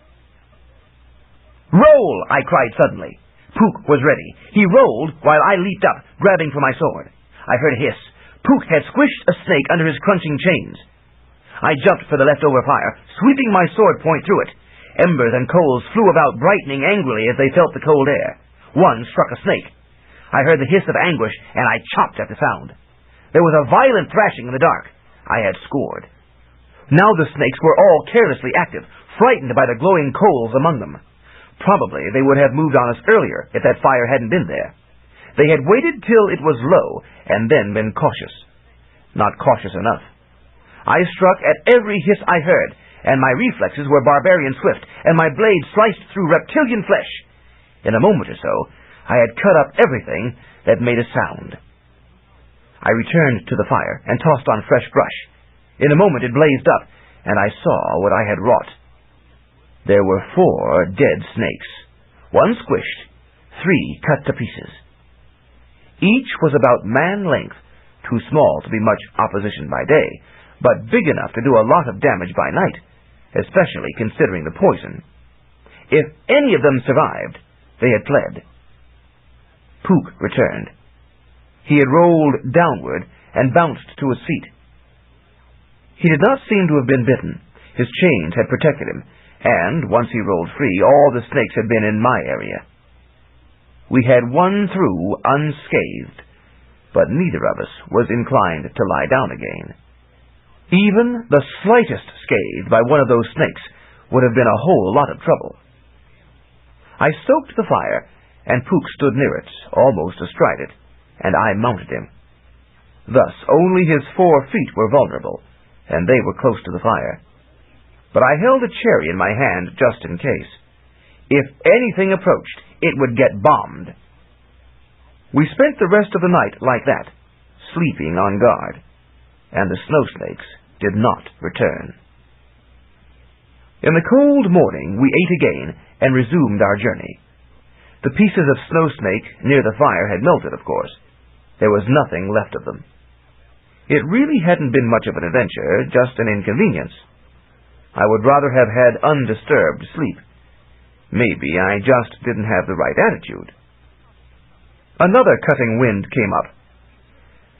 "Roll!" I cried suddenly. Puka was ready. He rolled while I leaped up, grabbing for my sword. I heard a hiss. Puka had squished a snake under his crunching chains. I jumped for the leftover fire, sweeping my sword point through it. Embers and coals flew about, brightening angrily as they felt the cold air. One struck a snake. I heard the hiss of anguish, and I chopped at the sound. There was a violent thrashing in the dark. I had scored. Now the snakes were all carelessly active, frightened by the glowing coals among them. Probably they would have moved on us earlier if that fire hadn't been there. They had waited till it was low, and then been cautious. Not cautious enough. I struck at every hiss I heard, and my reflexes were barbarian swift, and my blade sliced through reptilian flesh. In a moment or so, I had cut up everything that made a sound. I returned to the fire and tossed on fresh brush. In a moment it blazed up, and I saw what I had wrought. There were 4 dead snakes, 1 squished, 3 cut to pieces. Each was about man-length, too small to be much opposition by day, but big enough to do a lot of damage by night, especially considering the poison. If any of them survived, they had fled. Puka returned. He had rolled downward and bounced to his feet. He did not seem to have been bitten. His chains had protected him, and once he rolled free, all the snakes had been in my area. We had won through unscathed, but neither of us was inclined to lie down again. Even the slightest scathe by one of those snakes would have been a whole lot of trouble. I stoked the fire, and Puka stood near it, almost astride it, and I mounted him. Thus only his 4 feet were vulnerable, and they were close to the fire. But I held a cherry in my hand just in case. If anything approached, it would get bombed. We spent the rest of the night like that, sleeping on guard, and the snow snakes did not return. In the cold morning, we ate again and resumed our journey. The pieces of snow snake near the fire had melted, of course. There was nothing left of them. It really hadn't been much of an adventure, just an inconvenience. I would rather have had undisturbed sleep. Maybe I just didn't have the right attitude. Another cutting wind came up.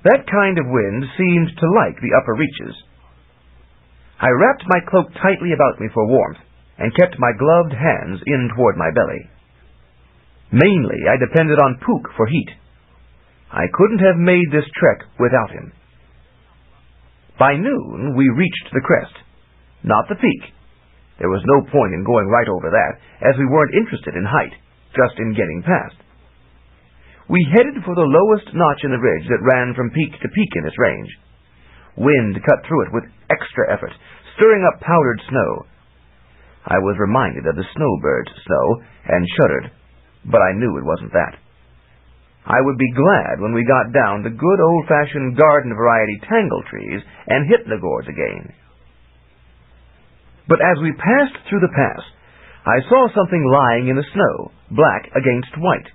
That kind of wind seemed to like the upper reaches. I wrapped my cloak tightly about me for warmth, and kept my gloved hands in toward my belly. Mainly, I depended on Puka for heat. I couldn't have made this trek without him. By noon, we reached the crest, not the peak. There was no point in going right over that, as we weren't interested in height, just in getting past. We headed for the lowest notch in the ridge that ran from peak to peak in this range. Wind cut through it with extra effort, stirring up powdered snow. I was reminded of the snowbird's snow, and shuddered, but I knew it wasn't that. I would be glad when we got down to good old-fashioned garden-variety tangle trees and hit the gourds again. But as we passed through the pass, I saw something lying in the snow, black against white.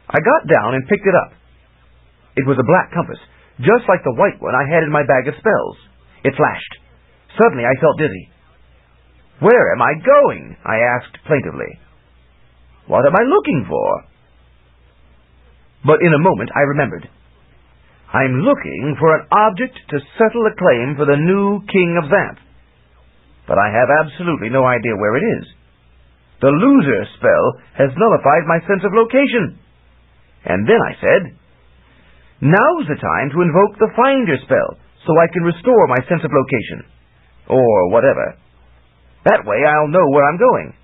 I got down and picked it up. It was a black compass, just like the white one I had in my bag of spells. It flashed. Suddenly I felt dizzy. "Where am I going?" I asked plaintively. "What am I looking for?" But in a moment I remembered. I'm looking for an object to settle a claim for the new king of Xanth. But I have absolutely no idea where it is. The loser spell has nullified my sense of location. And then I said, "Now's the time to invoke the finder spell, so I can restore my sense of location." Or whatever. That way I'll know where I'm going.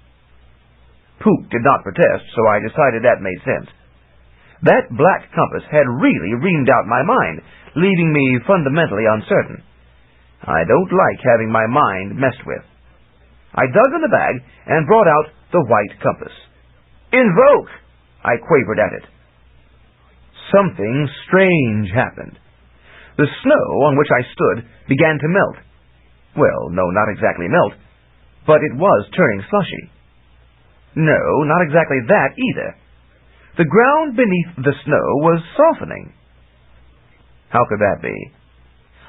Puka did not protest, so I decided that made sense. That black compass had really reamed out my mind, leaving me fundamentally uncertain. I don't like having my mind messed with. I dug in the bag and brought out the white compass. "Invoke!" I quavered at it. Something strange happened. The snow on which I stood began to melt. Well, no, not exactly melt, but it was turning slushy. No, not exactly that either. The ground beneath the snow was softening. How could that be?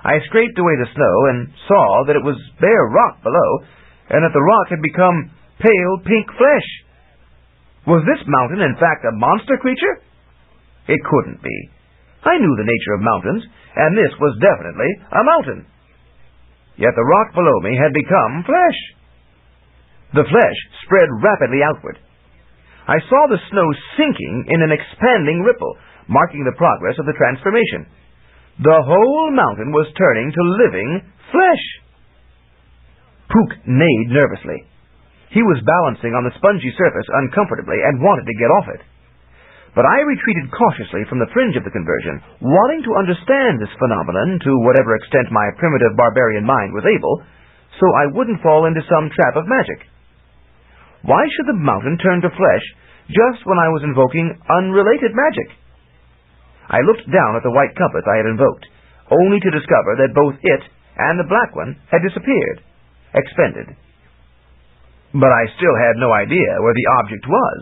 I scraped away the snow and saw that it was bare rock below, and that the rock had become pale pink flesh. Was this mountain, in fact, a monster creature? It couldn't be. I knew the nature of mountains, and this was definitely a mountain. Yet the rock below me had become flesh. The flesh spread rapidly outward. I saw the snow sinking in an expanding ripple, marking the progress of the transformation. The whole mountain was turning to living flesh. Puka neighed nervously. He was balancing on the spongy surface uncomfortably and wanted to get off it. But I retreated cautiously from the fringe of the conversion, wanting to understand this phenomenon to whatever extent my primitive barbarian mind was able, so I wouldn't fall into some trap of magic. Why should the mountain turn to flesh just when I was invoking unrelated magic? I looked down at the white compass I had invoked, only to discover that both it and the black one had disappeared, expended. But I still had no idea where the object was.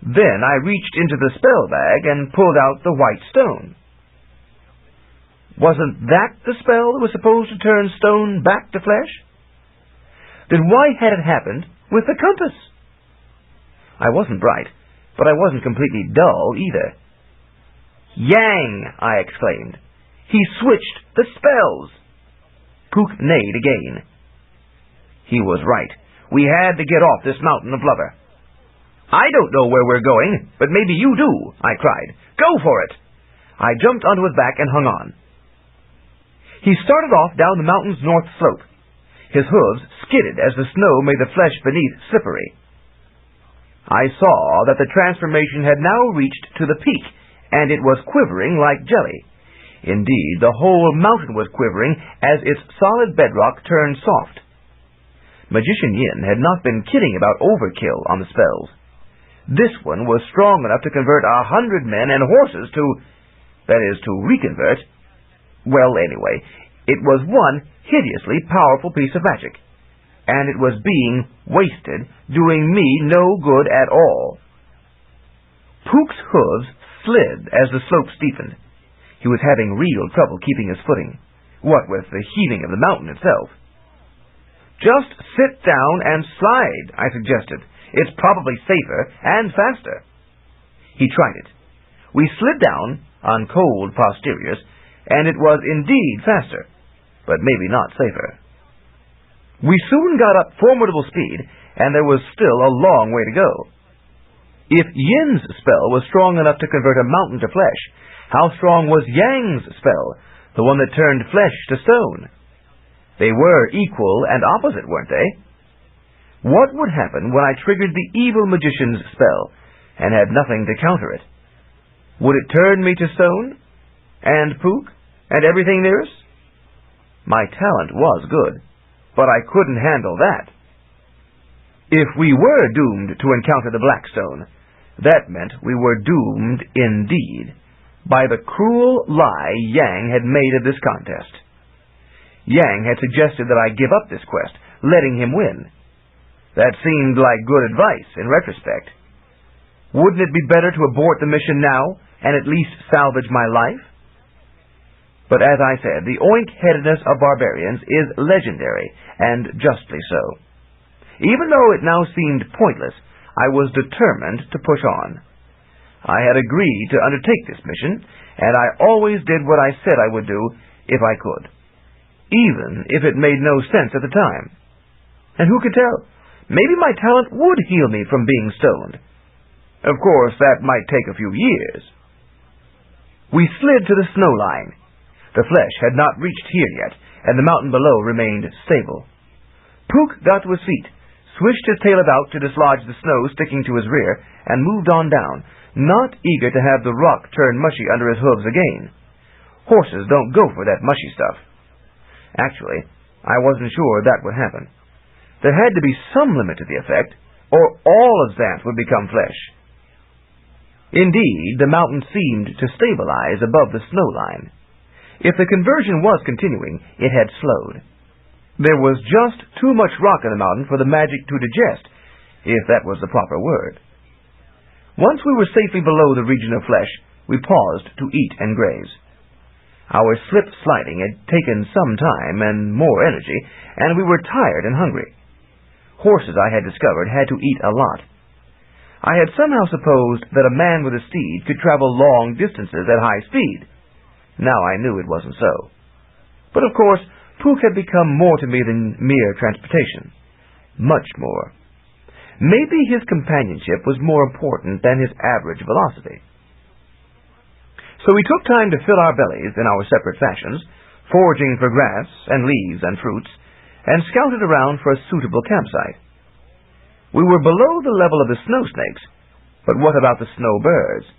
Then I reached into the spell bag and pulled out the white stone. Wasn't that the spell that was supposed to turn stone back to flesh? Then why had it happened with the compass? I wasn't bright, but I wasn't completely dull either. "Yang!" I exclaimed. "He switched the spells!" Puka neighed again. He was right. We had to get off this mountain of blubber. "I don't know where we're going, but maybe you do," I cried. "Go for it!" I jumped onto his back and hung on. He started off down the mountain's north slope. His hooves skidded as the snow made the flesh beneath slippery. I saw that the transformation had now reached to the peak, and it was quivering like jelly. Indeed, the whole mountain was quivering as its solid bedrock turned soft. Magician Yin had not been kidding about overkill on the spells. This one was strong enough to convert 100 men and horses that is, to reconvert. Well, anyway, it was one hideously powerful piece of magic, and it was being wasted, doing me no good at all. Puka's hooves slid as the slope steepened. He was having real trouble keeping his footing, what with the heaving of the mountain itself. "Just sit down and slide," I suggested. "It's probably safer and faster." He tried it. We slid down on cold posteriors, and it was indeed faster, but maybe not safer. We soon got up formidable speed, and there was still a long way to go. If Yin's spell was strong enough to convert a mountain to flesh, how strong was Yang's spell, the one that turned flesh to stone? They were equal and opposite, weren't they? What would happen when I triggered the evil magician's spell and had nothing to counter it? Would it turn me to stone? And Puka? And everything near us? My talent was good, but I couldn't handle that. If we were doomed to encounter the black stone, that meant we were doomed indeed, by the cruel lie Yang had made of this contest. Yang had suggested that I give up this quest, letting him win. That seemed like good advice in retrospect. Wouldn't it be better to abort the mission now and at least salvage my life? But as I said, the oink-headedness of barbarians is legendary, and justly so. Even though it now seemed pointless, I was determined to push on. I had agreed to undertake this mission, and I always did what I said I would do if I could, even if it made no sense at the time. And who could tell? Maybe my talent would heal me from being stoned. Of course, that might take a few years. We slid to the snow line. The flesh had not reached here yet, and the mountain below remained stable. Puka got to his feet, swished his tail about to dislodge the snow sticking to his rear, and moved on down, not eager to have the rock turn mushy under his hooves again. Horses don't go for that mushy stuff. Actually, I wasn't sure that would happen. There had to be some limit to the effect, or all of Xanth would become flesh. Indeed, the mountain seemed to stabilize above the snow line. If the conversion was continuing, it had slowed. There was just too much rock in the mountain for the magic to digest, if that was the proper word. Once we were safely below the region of flesh, we paused to eat and graze. Our slip-sliding had taken some time and more energy, and we were tired and hungry. Horses, I had discovered, had to eat a lot. I had somehow supposed that a man with a steed could travel long distances at high speed. Now I knew it wasn't so. But of course, Puka had become more to me than mere transportation. Much more. Maybe his companionship was more important than his average velocity. So we took time to fill our bellies in our separate fashions, foraging for grass and leaves and fruits, and scouted around for a suitable campsite. We were below the level of the snow snakes, but what about the snow birds?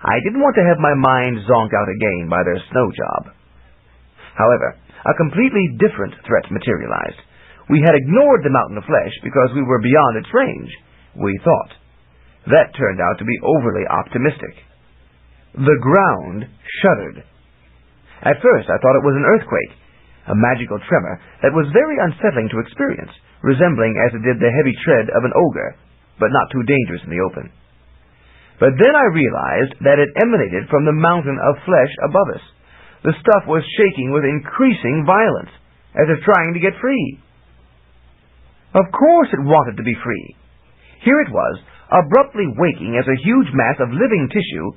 I didn't want to have my mind zonked out again by their snow job. However, a completely different threat materialized. We had ignored the mountain of flesh because we were beyond its range, we thought. That turned out to be overly optimistic. The ground shuddered. At first I thought it was an earthquake, a magical tremor that was very unsettling to experience, resembling as it did the heavy tread of an ogre, but not too dangerous in the open. But then I realized that it emanated from the mountain of flesh above us. The stuff was shaking with increasing violence, as if trying to get free. Of course it wanted to be free. Here it was, abruptly waking as a huge mass of living tissue,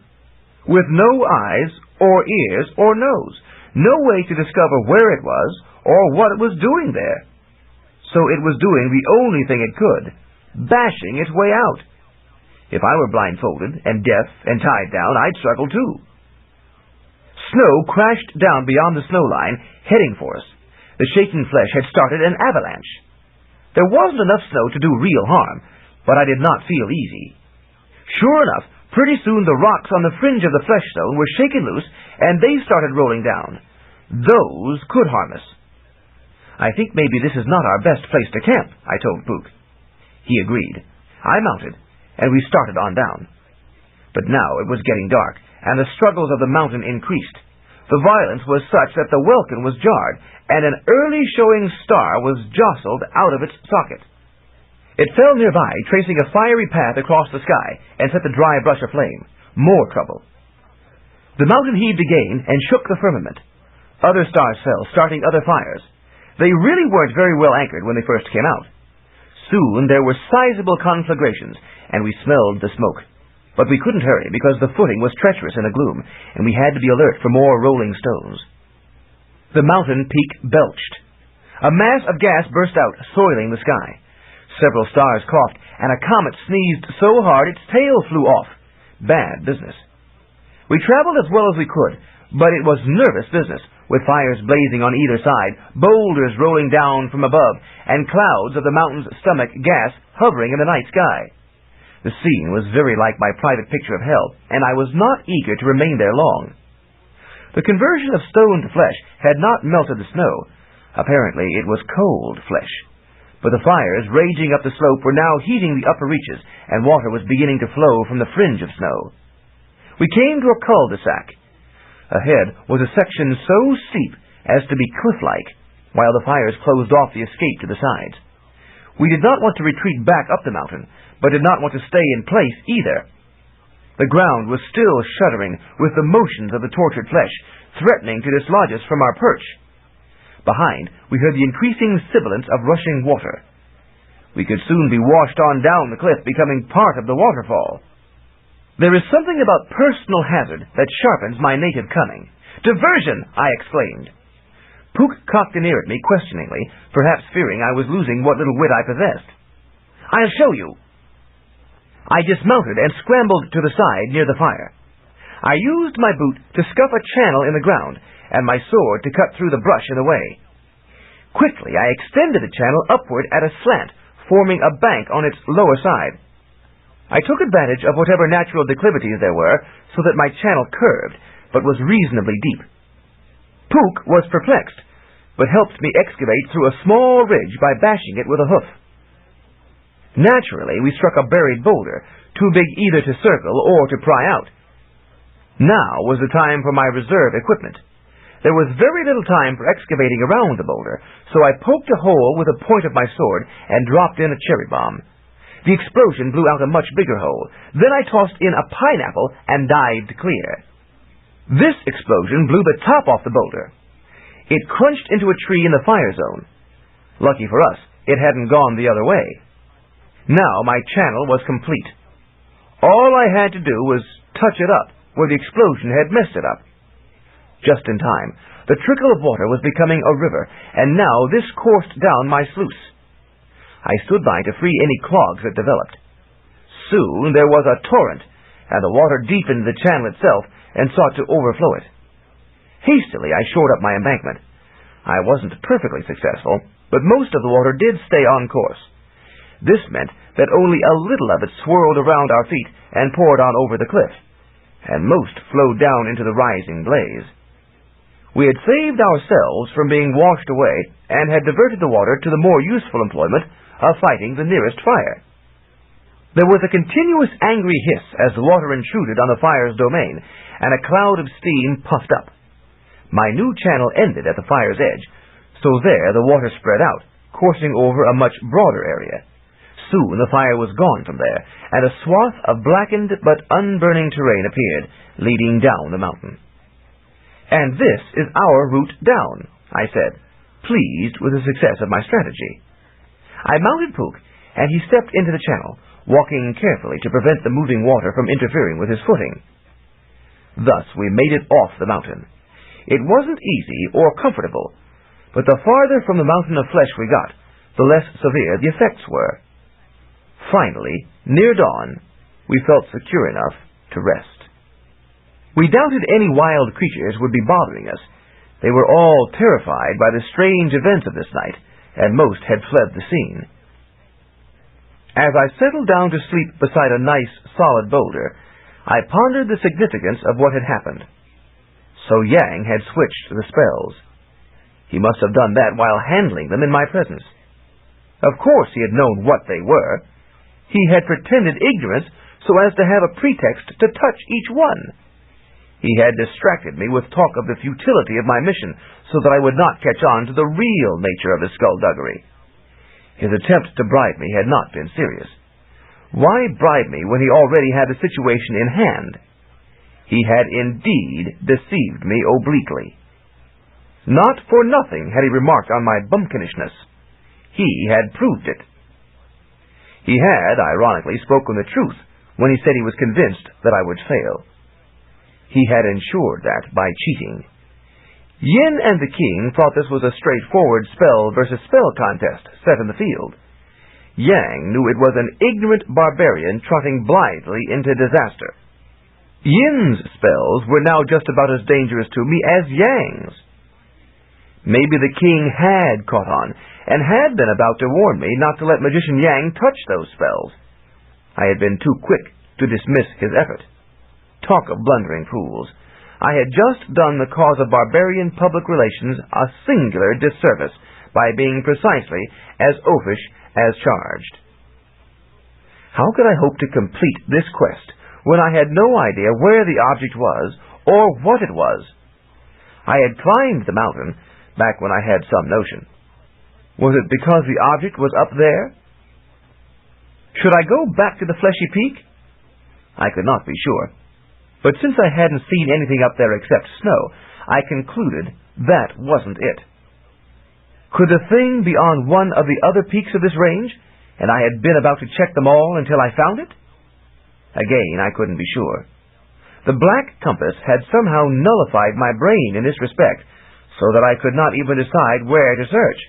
with no eyes, or ears, or nose, no way to discover where it was, or what it was doing there. So it was doing the only thing it could, bashing its way out. If I were blindfolded, and deaf, and tied down, I'd struggle too. Snow crashed down beyond the snow line, heading for us. The shaking flesh had started an avalanche. There wasn't enough snow to do real harm, but I did not feel easy. Sure enough, pretty soon the rocks on the fringe of the flesh stone were shaken loose, and they started rolling down. Those could harm us. I think maybe this is not our best place to camp, I told Puka. He agreed. I mounted, and we started on down. But now it was getting dark, and the struggles of the mountain increased. The violence was such that the welkin was jarred, and an early-showing star was jostled out of its socket. It fell nearby, tracing a fiery path across the sky, and set the dry brush aflame. More trouble. The mountain heaved again and shook the firmament. Other stars fell, starting other fires. They really weren't very well anchored when they first came out. Soon there were sizable conflagrations, and we smelled the smoke. But we couldn't hurry because the footing was treacherous in the gloom, and we had to be alert for more rolling stones. The mountain peak belched. A mass of gas burst out, soiling the sky. Several stars coughed, and a comet sneezed so hard its tail flew off. Bad business. We traveled as well as we could, but it was nervous business, with fires blazing on either side, boulders rolling down from above, and clouds of the mountain's stomach gas hovering in the night sky. The scene was very like my private picture of hell, and I was not eager to remain there long. The conversion of stone to flesh had not melted the snow. Apparently it was cold flesh. But the fires raging up the slope were now heating the upper reaches, and water was beginning to flow from the fringe of snow. We came to a cul-de-sac. Ahead was a section so steep as to be cliff-like, while the fires closed off the escape to the sides. We did not want to retreat back up the mountain, but did not want to stay in place either. The ground was still shuddering with the motions of the tortured flesh, threatening to dislodge us from our perch. Behind, we heard the increasing sibilance of rushing water. We could soon be washed on down the cliff, becoming part of the waterfall. There is something about personal hazard that sharpens my native cunning. "Diversion!" I exclaimed. Puka cocked an ear at me questioningly, perhaps fearing I was losing what little wit I possessed. "I'll show you." I dismounted and scrambled to the side near the fire. I used my boot to scuff a channel in the ground, and my sword to cut through the brush in the way. Quickly, I extended the channel upward at a slant, forming a bank on its lower side. I took advantage of whatever natural declivities there were, so that my channel curved, but was reasonably deep. Puka was perplexed, but helped me excavate through a small ridge by bashing it with a hoof. Naturally, we struck a buried boulder, too big either to circle or to pry out. Now was the time for my reserve equipment. There was very little time for excavating around the boulder, so I poked a hole with the point of my sword and dropped in a cherry bomb. The explosion blew out a much bigger hole. Then I tossed in a pineapple and dived clear. This explosion blew the top off the boulder. It crunched into a tree in the fire zone. Lucky for us, it hadn't gone the other way. Now my channel was complete. All I had to do was touch it up where the explosion had messed it up. Just in time, the trickle of water was becoming a river, and now this coursed down my sluice. I stood by to free any clogs that developed. Soon there was a torrent, and the water deepened the channel itself and sought to overflow it. Hastily, I shored up my embankment. I wasn't perfectly successful, but most of the water did stay on course. This meant that only a little of it swirled around our feet and poured on over the cliff, and most flowed down into the rising blaze. We had saved ourselves from being washed away and had diverted the water to the more useful employment of fighting the nearest fire. There was a continuous angry hiss as the water intruded on the fire's domain, and a cloud of steam puffed up. My new channel ended at the fire's edge, so there the water spread out, coursing over a much broader area. Soon the fire was gone from there, and a swath of blackened but unburning terrain appeared, leading down the mountain. "And this is our route down," I said, pleased with the success of my strategy. I mounted Puka, and he stepped into the channel, walking carefully to prevent the moving water from interfering with his footing. Thus we made it off the mountain. It wasn't easy or comfortable, but the farther from the mountain of flesh we got, the less severe the effects were. Finally, near dawn, we felt secure enough to rest. We doubted any wild creatures would be bothering us. They were all terrified by the strange events of this night, and most had fled the scene. As I settled down to sleep beside a nice, solid boulder, I pondered the significance of what had happened. So Yang had switched the spells. He must have done that while handling them in my presence. Of course he had known what they were. He had pretended ignorance so as to have a pretext to touch each one. He had distracted me with talk of the futility of my mission so that I would not catch on to the real nature of his skullduggery. His attempt to bribe me had not been serious. Why bribe me when he already had the situation in hand? He had indeed deceived me obliquely. Not for nothing had he remarked on my bumpkinishness. He had proved it. He had, ironically, spoken the truth when he said he was convinced that I would fail. He had ensured that by cheating. Yin and the king thought this was a straightforward spell versus spell contest set in the field. Yang knew it was an ignorant barbarian trotting blithely into disaster. Yin's spells were now just about as dangerous to me as Yang's. Maybe the king had caught on, and had been about to warn me not to let magician Yang touch those spells. I had been too quick to dismiss his effort. Talk of blundering fools. I had just done the cause of barbarian public relations a singular disservice by being precisely as oafish as charged. How could I hope to complete this quest when I had no idea where the object was or what it was? I had climbed the mountain, back when I had some notion. Was it because the object was up there? Should I go back to the fleshy peak? I could not be sure. But since I hadn't seen anything up there except snow, I concluded that wasn't it. Could the thing be on one of the other peaks of this range, and I had been about to check them all until I found it? Again, I couldn't be sure. The black compass had somehow nullified my brain in this respect, so that I could not even decide where to search.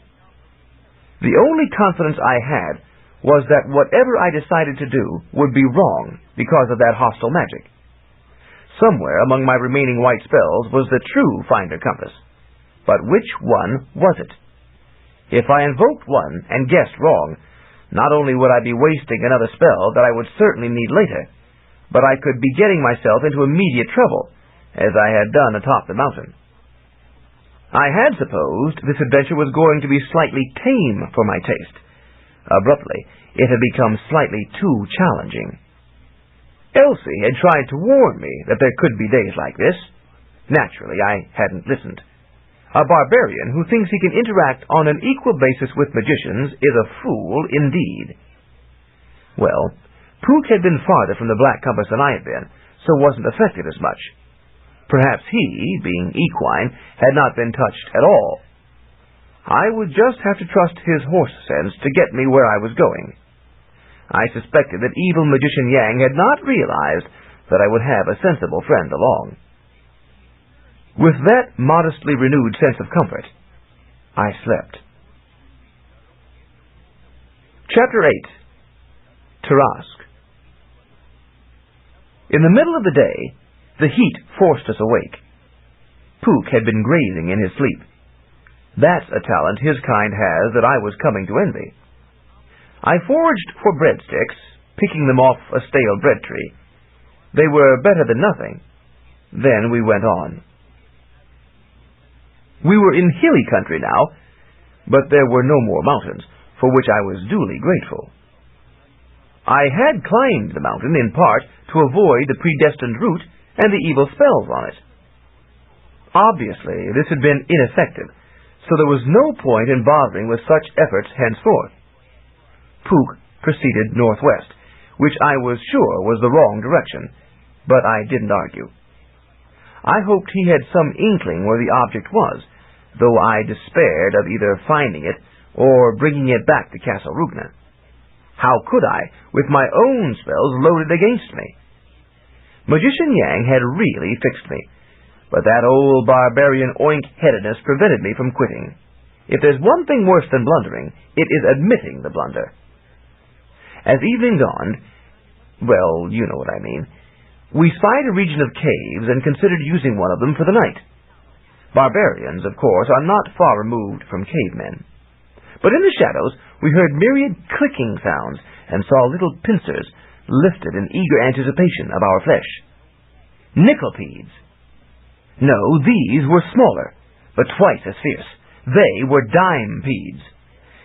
The only confidence I had was that whatever I decided to do would be wrong because of that hostile magic. Somewhere among my remaining white spells was the true finder compass. But which one was it? If I invoked one and guessed wrong, not only would I be wasting another spell that I would certainly need later, but I could be getting myself into immediate trouble, as I had done atop the mountain. I had supposed this adventure was going to be slightly tame for my taste. Abruptly, it had become slightly too challenging. Elsie had tried to warn me that there could be days like this. Naturally, I hadn't listened. A barbarian who thinks he can interact on an equal basis with magicians is a fool indeed. Well, Puka had been farther from the black compass than I had been, so wasn't affected as much. Perhaps he, being equine, had not been touched at all. I would just have to trust his horse sense to get me where I was going. I suspected that evil magician Yang had not realized that I would have a sensible friend along. With that modestly renewed sense of comfort, I slept. Chapter 8. Tarask. In the middle of the day, the heat forced us awake. Puka had been grazing in his sleep. That's a talent his kind has that I was coming to envy. I foraged for breadsticks, picking them off a stale bread tree. They were better than nothing. Then we went on. We were in hilly country now, but there were no more mountains, for which I was duly grateful. I had climbed the mountain in part to avoid the predestined route and the evil spells on it. Obviously, this had been ineffective, so there was no point in bothering with such efforts henceforth. Puka proceeded northwest, which I was sure was the wrong direction, but I didn't argue. I hoped he had some inkling where the object was, though I despaired of either finding it or bringing it back to Castle Rugna. How could I, with my own spells loaded against me? Magician Yang had really fixed me, but that old barbarian oink-headedness prevented me from quitting. If there's one thing worse than blundering, it is admitting the blunder. As evening dawned, well, you know what I mean, we spied a region of caves and considered using one of them for the night. Barbarians, of course, are not far removed from cavemen. But in the shadows, we heard myriad clicking sounds and saw little pincers lifted in eager anticipation of our flesh. Nickelpedes. No, these were smaller, but twice as fierce. They were dimepedes.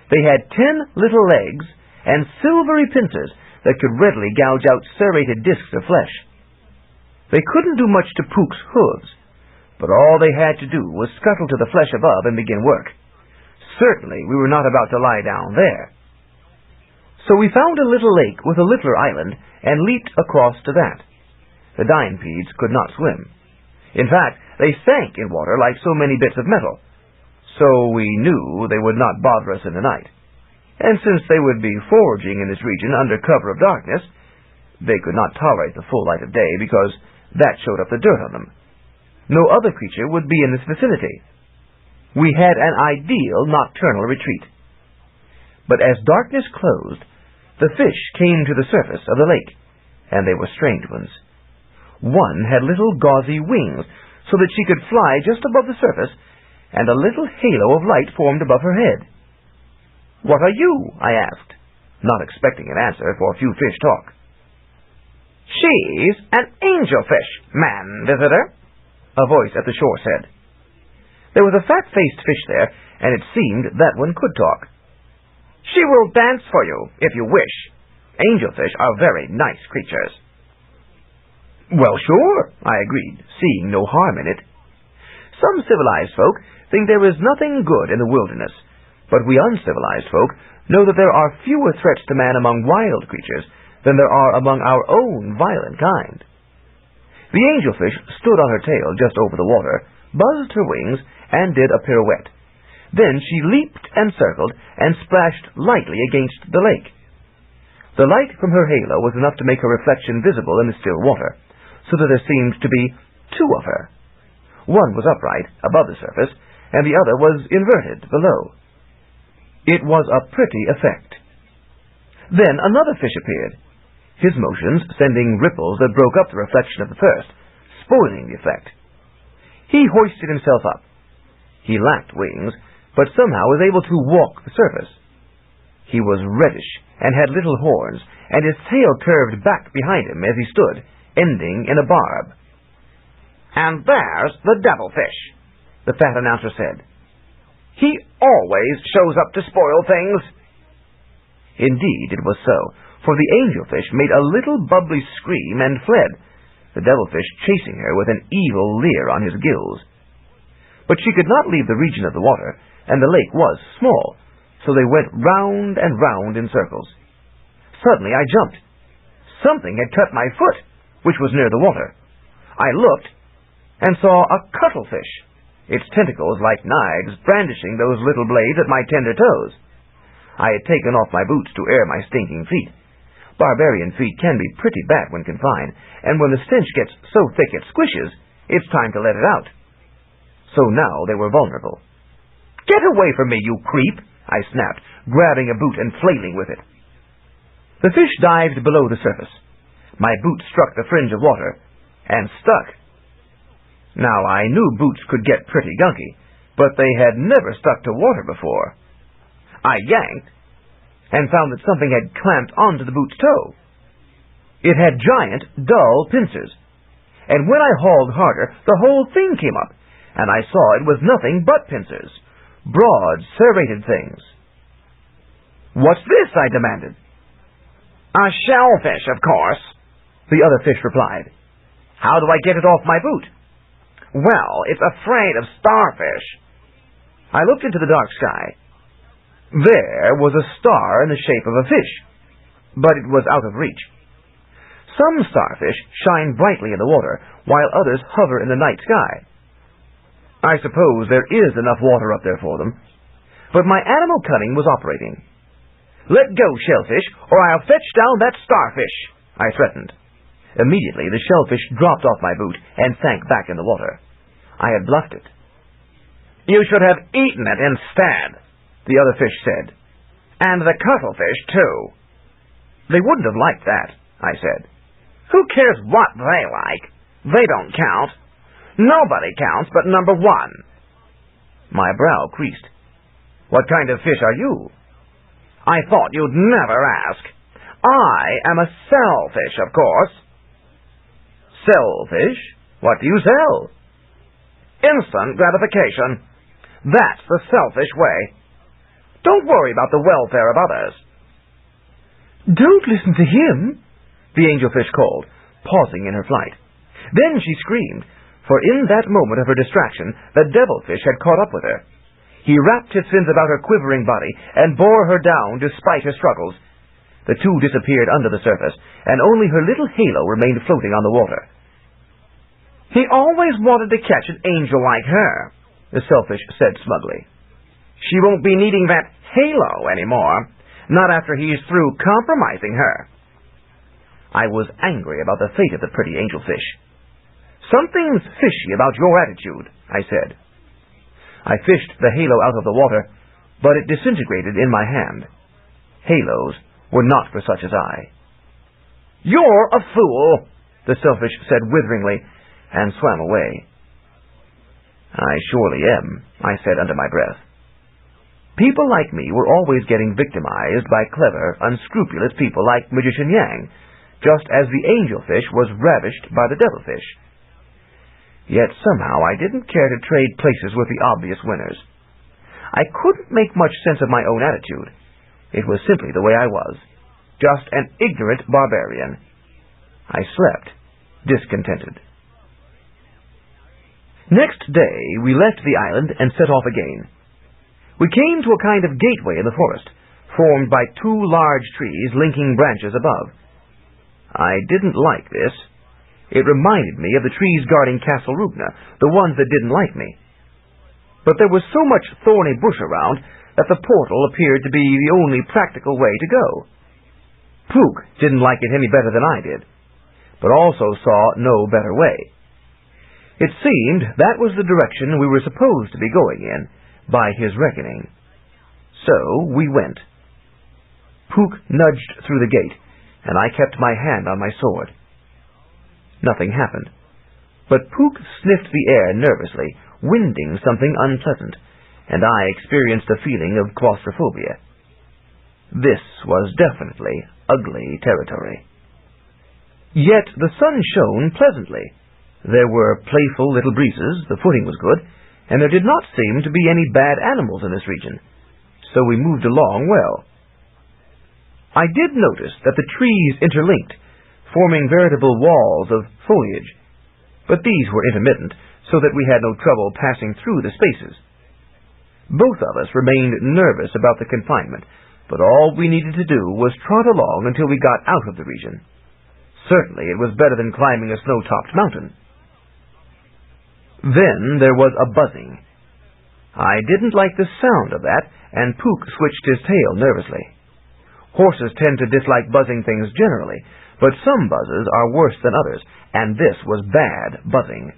They had 10 little legs and silvery pincers that could readily gouge out serrated discs of flesh. They couldn't do much to Puka's hooves, but all they had to do was scuttle to the flesh above and begin work. Certainly we were not about to lie down there. So we found a little lake with a littler island and leaped across to that. The dimepedes could not swim. In fact, they sank in water like so many bits of metal, so we knew they would not bother us in the night. And since they would be foraging in this region under cover of darkness, they could not tolerate the full light of day because that showed up the dirt on them. No other creature would be in this vicinity. We had an ideal nocturnal retreat. But as darkness closed, the fish came to the surface of the lake, and they were strange ones. One had little gauzy wings, so that she could fly just above the surface, and a little halo of light formed above her head. "What are you?" I asked, not expecting an answer, for few fish talk. "She's an angelfish, man visitor," a voice at the shore said. There was a fat-faced fish there, and it seemed that one could talk. "She will dance for you, if you wish. Angelfish are very nice creatures." "Well, sure," I agreed, seeing no harm in it. Some civilized folk think there is nothing good in the wilderness, but we uncivilized folk know that there are fewer threats to man among wild creatures than there are among our own violent kind. The angelfish stood on her tail just over the water, buzzed her wings, and did a pirouette. Then she leaped and circled and splashed lightly against the lake. The light from her halo was enough to make her reflection visible in the still water, so that there seemed to be two of her. One was upright, above the surface, and the other was inverted, below. It was a pretty effect. Then another fish appeared, his motions sending ripples that broke up the reflection of the first, spoiling the effect. He hoisted himself up. He lacked wings, but somehow was able to walk the surface. He was reddish and had little horns, and his tail curved back behind him as he stood, ending in a barb. "And there's the devilfish," the fat announcer said. "He always shows up to spoil things." Indeed, it was so, for the angelfish made a little bubbly scream and fled, the devilfish chasing her with an evil leer on his gills. But she could not leave the region of the water, and the lake was small, so they went round and round in circles. Suddenly I jumped. Something had cut my foot, which was near the water. I looked and saw a cuttlefish, its tentacles like knives brandishing those little blades at my tender toes. I had taken off my boots to air my stinking feet. Barbarian feet can be pretty bad when confined, and when the stench gets so thick it squishes, it's time to let it out. So now they were vulnerable. "Get away from me, you creep!" I snapped, grabbing a boot and flailing with it. The fish dived below the surface. My boot struck the fringe of water, and stuck. Now, I knew boots could get pretty gunky, but they had never stuck to water before. I yanked, and found that something had clamped onto the boot's toe. It had giant, dull pincers, and when I hauled harder, the whole thing came up, and I saw it was nothing but pincers, broad, serrated things. "What's this?" I demanded. "A shellfish, of course," the other fish replied. "How do I get it off my boot?" "Well, it's afraid of starfish." I looked into the dark sky. There was a star in the shape of a fish, but it was out of reach. Some starfish shine brightly in the water, while others hover in the night sky. I suppose there is enough water up there for them. But my animal cunning was operating. "Let go, shellfish, or I'll fetch down that starfish," I threatened. Immediately, the shellfish dropped off my boot and sank back in the water. I had bluffed it. "You should have eaten it instead," the other fish said. "And the cuttlefish, too." "They wouldn't have liked that," I said. "Who cares what they like? They don't count. Nobody counts but number one." My brow creased. "What kind of fish are you?" "I thought you'd never ask. I am a shellfish, of course." "Shellfish? What do you sell?" "Instant gratification. That's the selfish way. Don't worry about the welfare of others." "Don't listen to him," the angelfish called, pausing in her flight. Then she screamed, for in that moment of her distraction, the devilfish had caught up with her. He wrapped his fins about her quivering body and bore her down despite her struggles. The two disappeared under the surface, and only her little halo remained floating on the water. "He always wanted to catch an angel like her," the shellfish said smugly. "She won't be needing that halo anymore, not after he's through compromising her." I was angry about the fate of the pretty angelfish. "Something's fishy about your attitude," I said. I fished the halo out of the water, but it disintegrated in my hand. Halos were not for such as I. "You're a fool," the shellfish said witheringly, and swam away. "I surely am," I said under my breath. People like me were always getting victimized by clever, unscrupulous people like Magician Yang, just as the angelfish was ravished by the devilfish. Yet somehow I didn't care to trade places with the obvious winners. I couldn't make much sense of my own attitude. It was simply the way I was, just an ignorant barbarian. I slept, discontented. Next day, we left the island and set off again. We came to a kind of gateway in the forest, formed by two large trees linking branches above. I didn't like this. It reminded me of the trees guarding Castle Rubna, the ones that didn't like me. But there was so much thorny bush around that the portal appeared to be the only practical way to go. Puka didn't like it any better than I did, but also saw no better way. It seemed that was the direction we were supposed to be going in, by his reckoning. So we went. Puka nudged through the gate, and I kept my hand on my sword. Nothing happened, but Puka sniffed the air nervously, winding something unpleasant, and I experienced a feeling of claustrophobia. This was definitely ugly territory. Yet the sun shone pleasantly. There were playful little breezes, the footing was good, and there did not seem to be any bad animals in this region, so we moved along well. I did notice that the trees interlinked, forming veritable walls of foliage, but these were intermittent, so that we had no trouble passing through the spaces. Both of us remained nervous about the confinement, but all we needed to do was trot along until we got out of the region. Certainly it was better than climbing a snow-topped mountain. Then there was a buzzing. I didn't like the sound of that, and Puka switched his tail nervously. Horses tend to dislike buzzing things generally, but some buzzes are worse than others, and this was bad buzzing.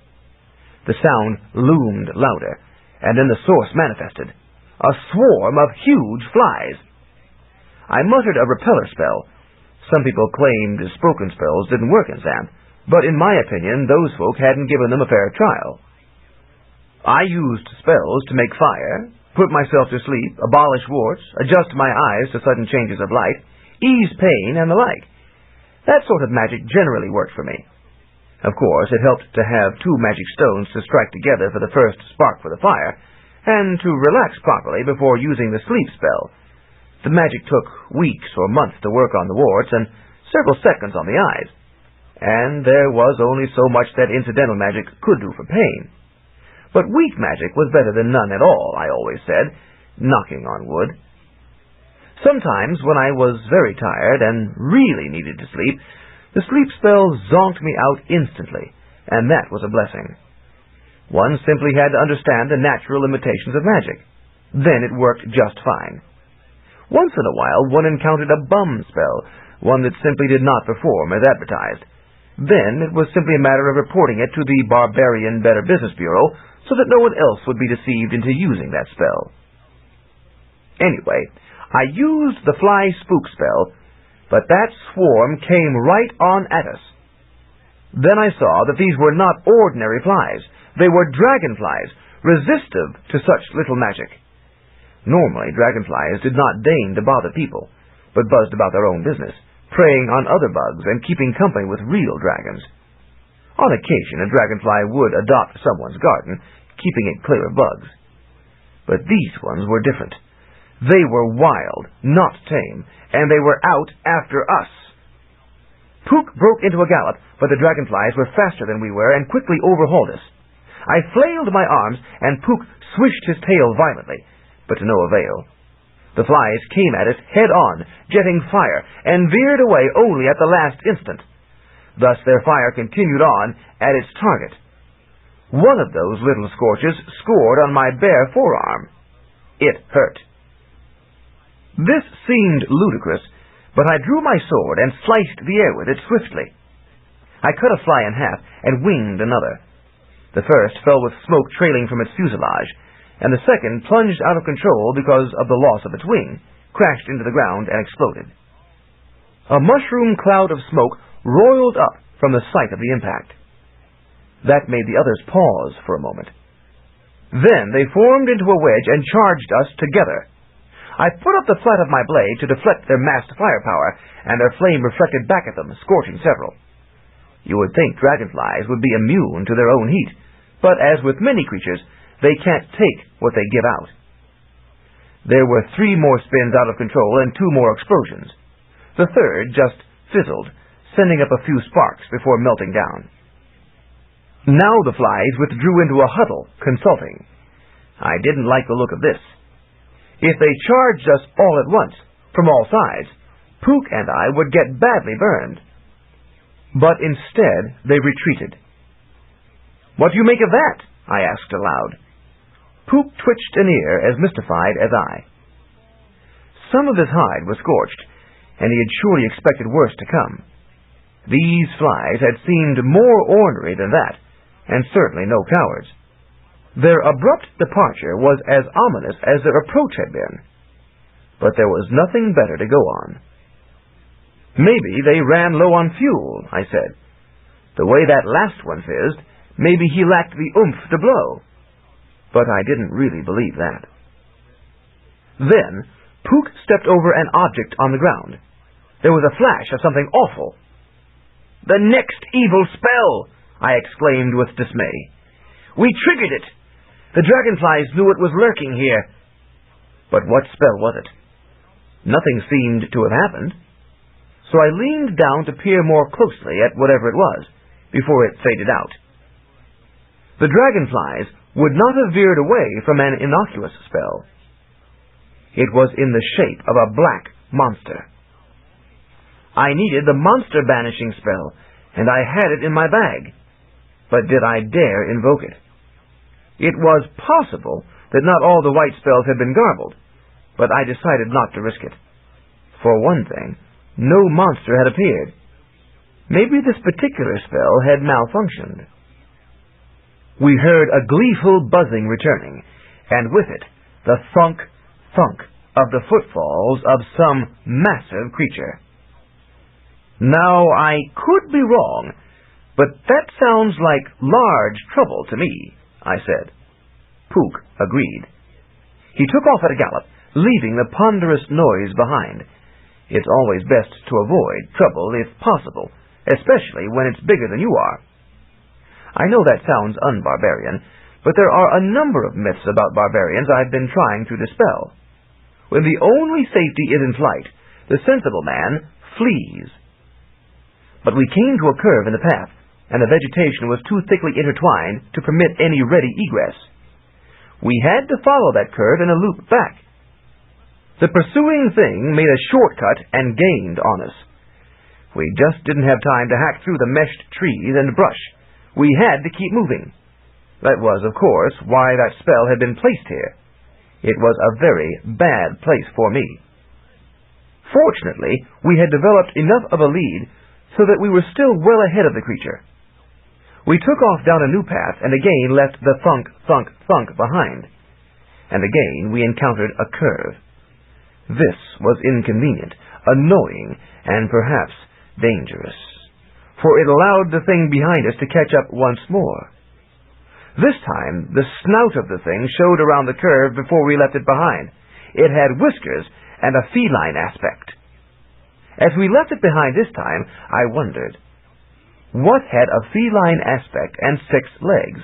The sound loomed louder, and then the source manifested. A swarm of huge flies. I muttered a repeller spell. Some people claimed spoken spells didn't work in Xanth, but in my opinion, those folk hadn't given them a fair trial. I used spells to make fire, put myself to sleep, abolish warts, adjust my eyes to sudden changes of light, ease pain, and the like. That sort of magic generally worked for me. Of course, it helped to have two magic stones to strike together for the first spark for the fire, and to relax properly before using the sleep spell. The magic took weeks or months to work on the warts, and several seconds on the eyes. And there was only so much that incidental magic could do for pain. But weak magic was better than none at all, I always said, knocking on wood. Sometimes, when I was very tired and really needed to sleep, the sleep spell zonked me out instantly, and that was a blessing. One simply had to understand the natural limitations of magic. Then it worked just fine. Once in a while, one encountered a bum spell, one that simply did not perform as advertised. Then it was simply a matter of reporting it to the Barbarian Better Business Bureau, so that no one else would be deceived into using that spell. Anyway, I used the fly spook spell, but that swarm came right on at us. Then I saw that these were not ordinary flies. They were dragonflies, resistive to such little magic. Normally, dragonflies did not deign to bother people, but buzzed about their own business, preying on other bugs and keeping company with real dragons. On occasion, a dragonfly would adopt someone's garden, keeping it clear of bugs. But these ones were different. They were wild, not tame, and they were out after us. Puka broke into a gallop, but the dragonflies were faster than we were and quickly overhauled us. I flailed my arms, and Puka swished his tail violently, but to no avail. The flies came at us head-on, jetting fire, and veered away only at the last instant. Thus their fire continued on at its target. One of those little scorches scored on my bare forearm. It hurt. This seemed ludicrous, but I drew my sword and sliced the air with it swiftly. I cut a fly in half and winged another. The first fell with smoke trailing from its fuselage, and the second plunged out of control because of the loss of its wing, crashed into the ground, and exploded. A mushroom cloud of smoke roiled up from the site of the impact. That made the others pause for a moment. Then they formed into a wedge and charged us together. I put up the flat of my blade to deflect their massed firepower, and their flame reflected back at them, scorching several. You would think dragonflies would be immune to their own heat, but as with many creatures, they can't take what they give out. There were 3 more spins out of control and 2 more explosions. The third just fizzled, sending up a few sparks before melting down. Now the flies withdrew into a huddle, consulting. I didn't like the look of this. If they charged us all at once, from all sides, Puka and I would get badly burned. But instead they retreated. "What do you make of that?" I asked aloud. Puka twitched an ear as mystified as I. Some of his hide was scorched, and he had surely expected worse to come. These flies had seemed more ornery than that, and certainly no cowards. Their abrupt departure was as ominous as their approach had been. But there was nothing better to go on. "Maybe they ran low on fuel," I said. "The way that last one fizzed, maybe he lacked the oomph to blow." But I didn't really believe that. Then Puka stepped over an object on the ground. There was a flash of something awful. "The next evil spell!" I exclaimed with dismay. "We triggered it! The dragonflies knew it was lurking here." But what spell was it? Nothing seemed to have happened. So I leaned down to peer more closely at whatever it was, before it faded out. The dragonflies would not have veered away from an innocuous spell. It was in the shape of a black monster. I needed the monster banishing spell, and I had it in my bag. But did I dare invoke it? It was possible that not all the white spells had been garbled, but I decided not to risk it. For one thing, no monster had appeared. Maybe this particular spell had malfunctioned. We heard a gleeful buzzing returning, and with it the thunk, thunk of the footfalls of some massive creature. Now, I could be wrong, but that sounds like large trouble to me, I said. Puka agreed. He took off at a gallop, leaving the ponderous noise behind. It's always best to avoid trouble if possible, especially when it's bigger than you are. I know that sounds unbarbarian, but there are a number of myths about barbarians I've been trying to dispel. When the only safety is in flight, the sensible man flees. But we came to a curve in the path, and the vegetation was too thickly intertwined to permit any ready egress. We had to follow that curve in a loop back. The pursuing thing made a shortcut and gained on us. We just didn't have time to hack through the meshed trees and brush. We had to keep moving. That was, of course, why that spell had been placed here. It was a very bad place for me. Fortunately, we had developed enough of a lead so that we were still well ahead of the creature. We took off down a new path and again left the thunk, thunk, thunk behind. And again we encountered a curve. This was inconvenient, annoying, and perhaps dangerous, for it allowed the thing behind us to catch up once more. This time, the snout of the thing showed around the curve before we left it behind. It had whiskers and a feline aspect. As we left it behind this time, I wondered, what had a feline aspect and 6 legs?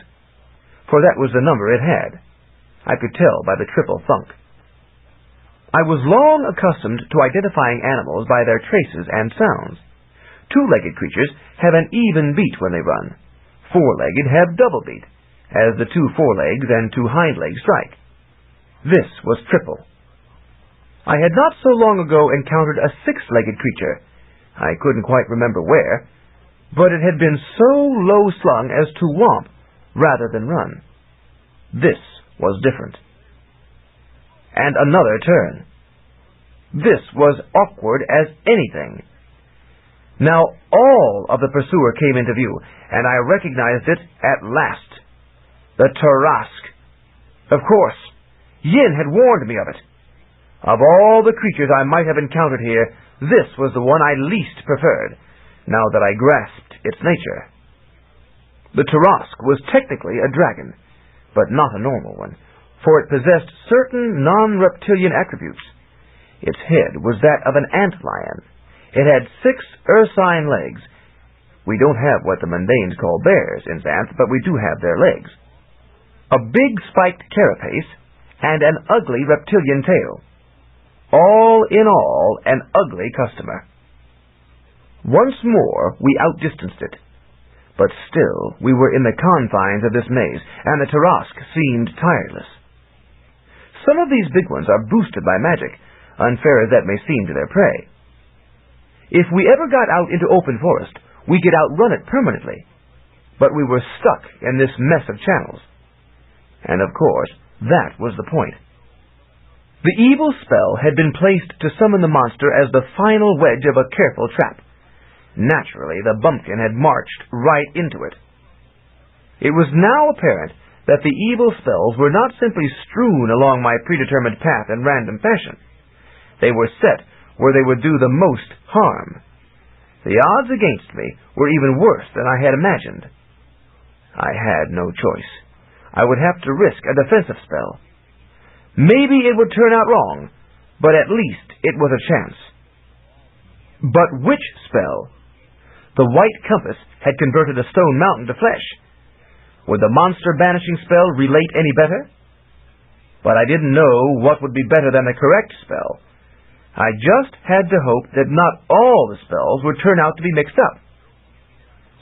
For that was the number it had. I could tell by the triple thunk. I was long accustomed to identifying animals by their traces and sounds. 2-legged creatures have an even beat when they run. 4-legged have double beat, as the 2 forelegs and 2 hind legs strike. This was triple. I had not so long ago encountered a 6-legged creature. I couldn't quite remember where, but it had been so low-slung as to whomp rather than run. This was different. And another turn. This was awkward as anything. Now all of the pursuer came into view, and I recognized it at last. The Tarask. Of course, Yin had warned me of it. Of all the creatures I might have encountered here, this was the one I least preferred, now that I grasped its nature. The Tarask was technically a dragon, but not a normal one, for it possessed certain non-reptilian attributes. Its head was that of an antlion. It had 6 ursine legs. We don't have what the mundanes call bears in Xanth, but we do have their legs. A big spiked carapace, and an ugly reptilian tail. All in all, an ugly customer. Once more, we outdistanced it. But still, we were in the confines of this maze, and the Tarask seemed tireless. Some of these big ones are boosted by magic, unfair as that may seem to their prey. If we ever got out into open forest, we could outrun it permanently. But we were stuck in this mess of channels. And of course, that was the point. The evil spell had been placed to summon the monster as the final wedge of a careful trap. Naturally, the bumpkin had marched right into it. It was now apparent that the evil spells were not simply strewn along my predetermined path in random fashion. They were set where they would do the most harm. The odds against me were even worse than I had imagined. I had no choice. I would have to risk a defensive spell. Maybe it would turn out wrong, but at least it was a chance. But which spell? The white compass had converted a stone mountain to flesh. Would the monster banishing spell relate any better? But I didn't know what would be better than the correct spell. I just had to hope that not all the spells would turn out to be mixed up.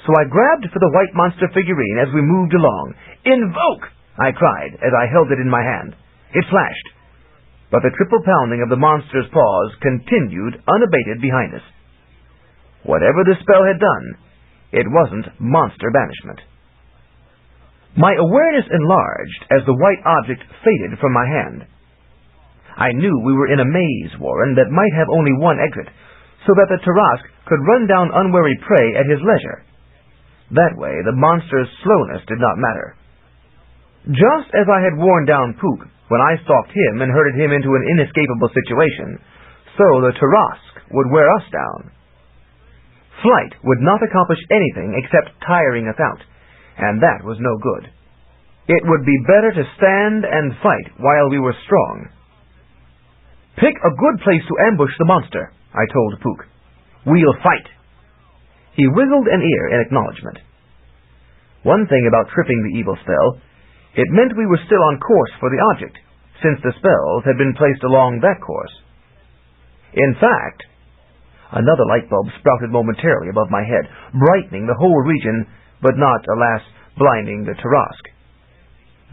So I grabbed for the white monster figurine as we moved along. "Invoke!" I cried as I held it in my hand. It flashed, but the triple pounding of the monster's paws continued unabated behind us. Whatever the spell had done, it wasn't monster banishment. My awareness enlarged as the white object faded from my hand. I knew we were in a maze, Warren, that might have only one exit, so that the Tarask could run down unwary prey at his leisure. That way, the monster's slowness did not matter. Just as I had worn down Puka when I stalked him and herded him into an inescapable situation, so the Tarask would wear us down. Flight would not accomplish anything except tiring us out, and that was no good. It would be better to stand and fight while we were strong. "Pick a good place to ambush the monster," I told Puka. "We'll fight." He wiggled an ear in acknowledgement. One thing about tripping the evil spell, it meant we were still on course for the object, since the spells had been placed along that course. In fact, another light bulb sprouted momentarily above my head, brightening the whole region, but not, alas, blinding the Tarask.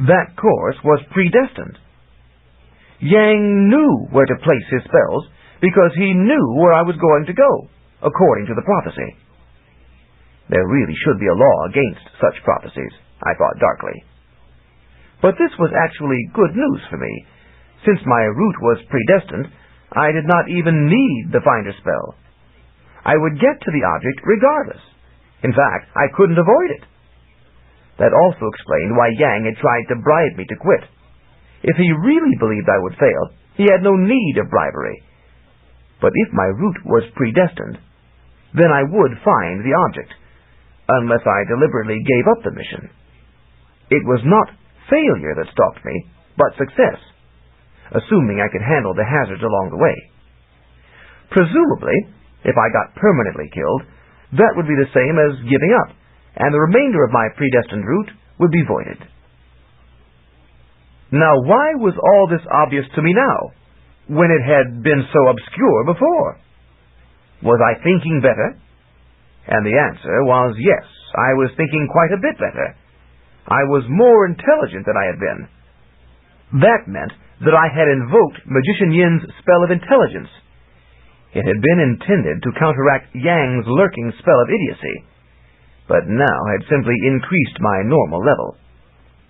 That course was predestined. Yang knew where to place his spells, because he knew where I was going to go, according to the prophecy. There really should be a law against such prophecies, I thought darkly. But this was actually good news for me. Since my route was predestined, I did not even need the finder spell. I would get to the object regardless. In fact, I couldn't avoid it. That also explained why Yang had tried to bribe me to quit. If he really believed I would fail, he had no need of bribery. But if my route was predestined, then I would find the object, unless I deliberately gave up the mission. It was not failure that stalked me, but success, assuming I could handle the hazards along the way. Presumably, if I got permanently killed, that would be the same as giving up, and the remainder of my predestined route would be voided. Now, why was all this obvious to me now, when it had been so obscure before? Was I thinking better? And the answer was yes, I was thinking quite a bit better. I was more intelligent than I had been. That meant that I had invoked Magician Yin's spell of intelligence. It had been intended to counteract Yang's lurking spell of idiocy, but now had simply increased my normal level.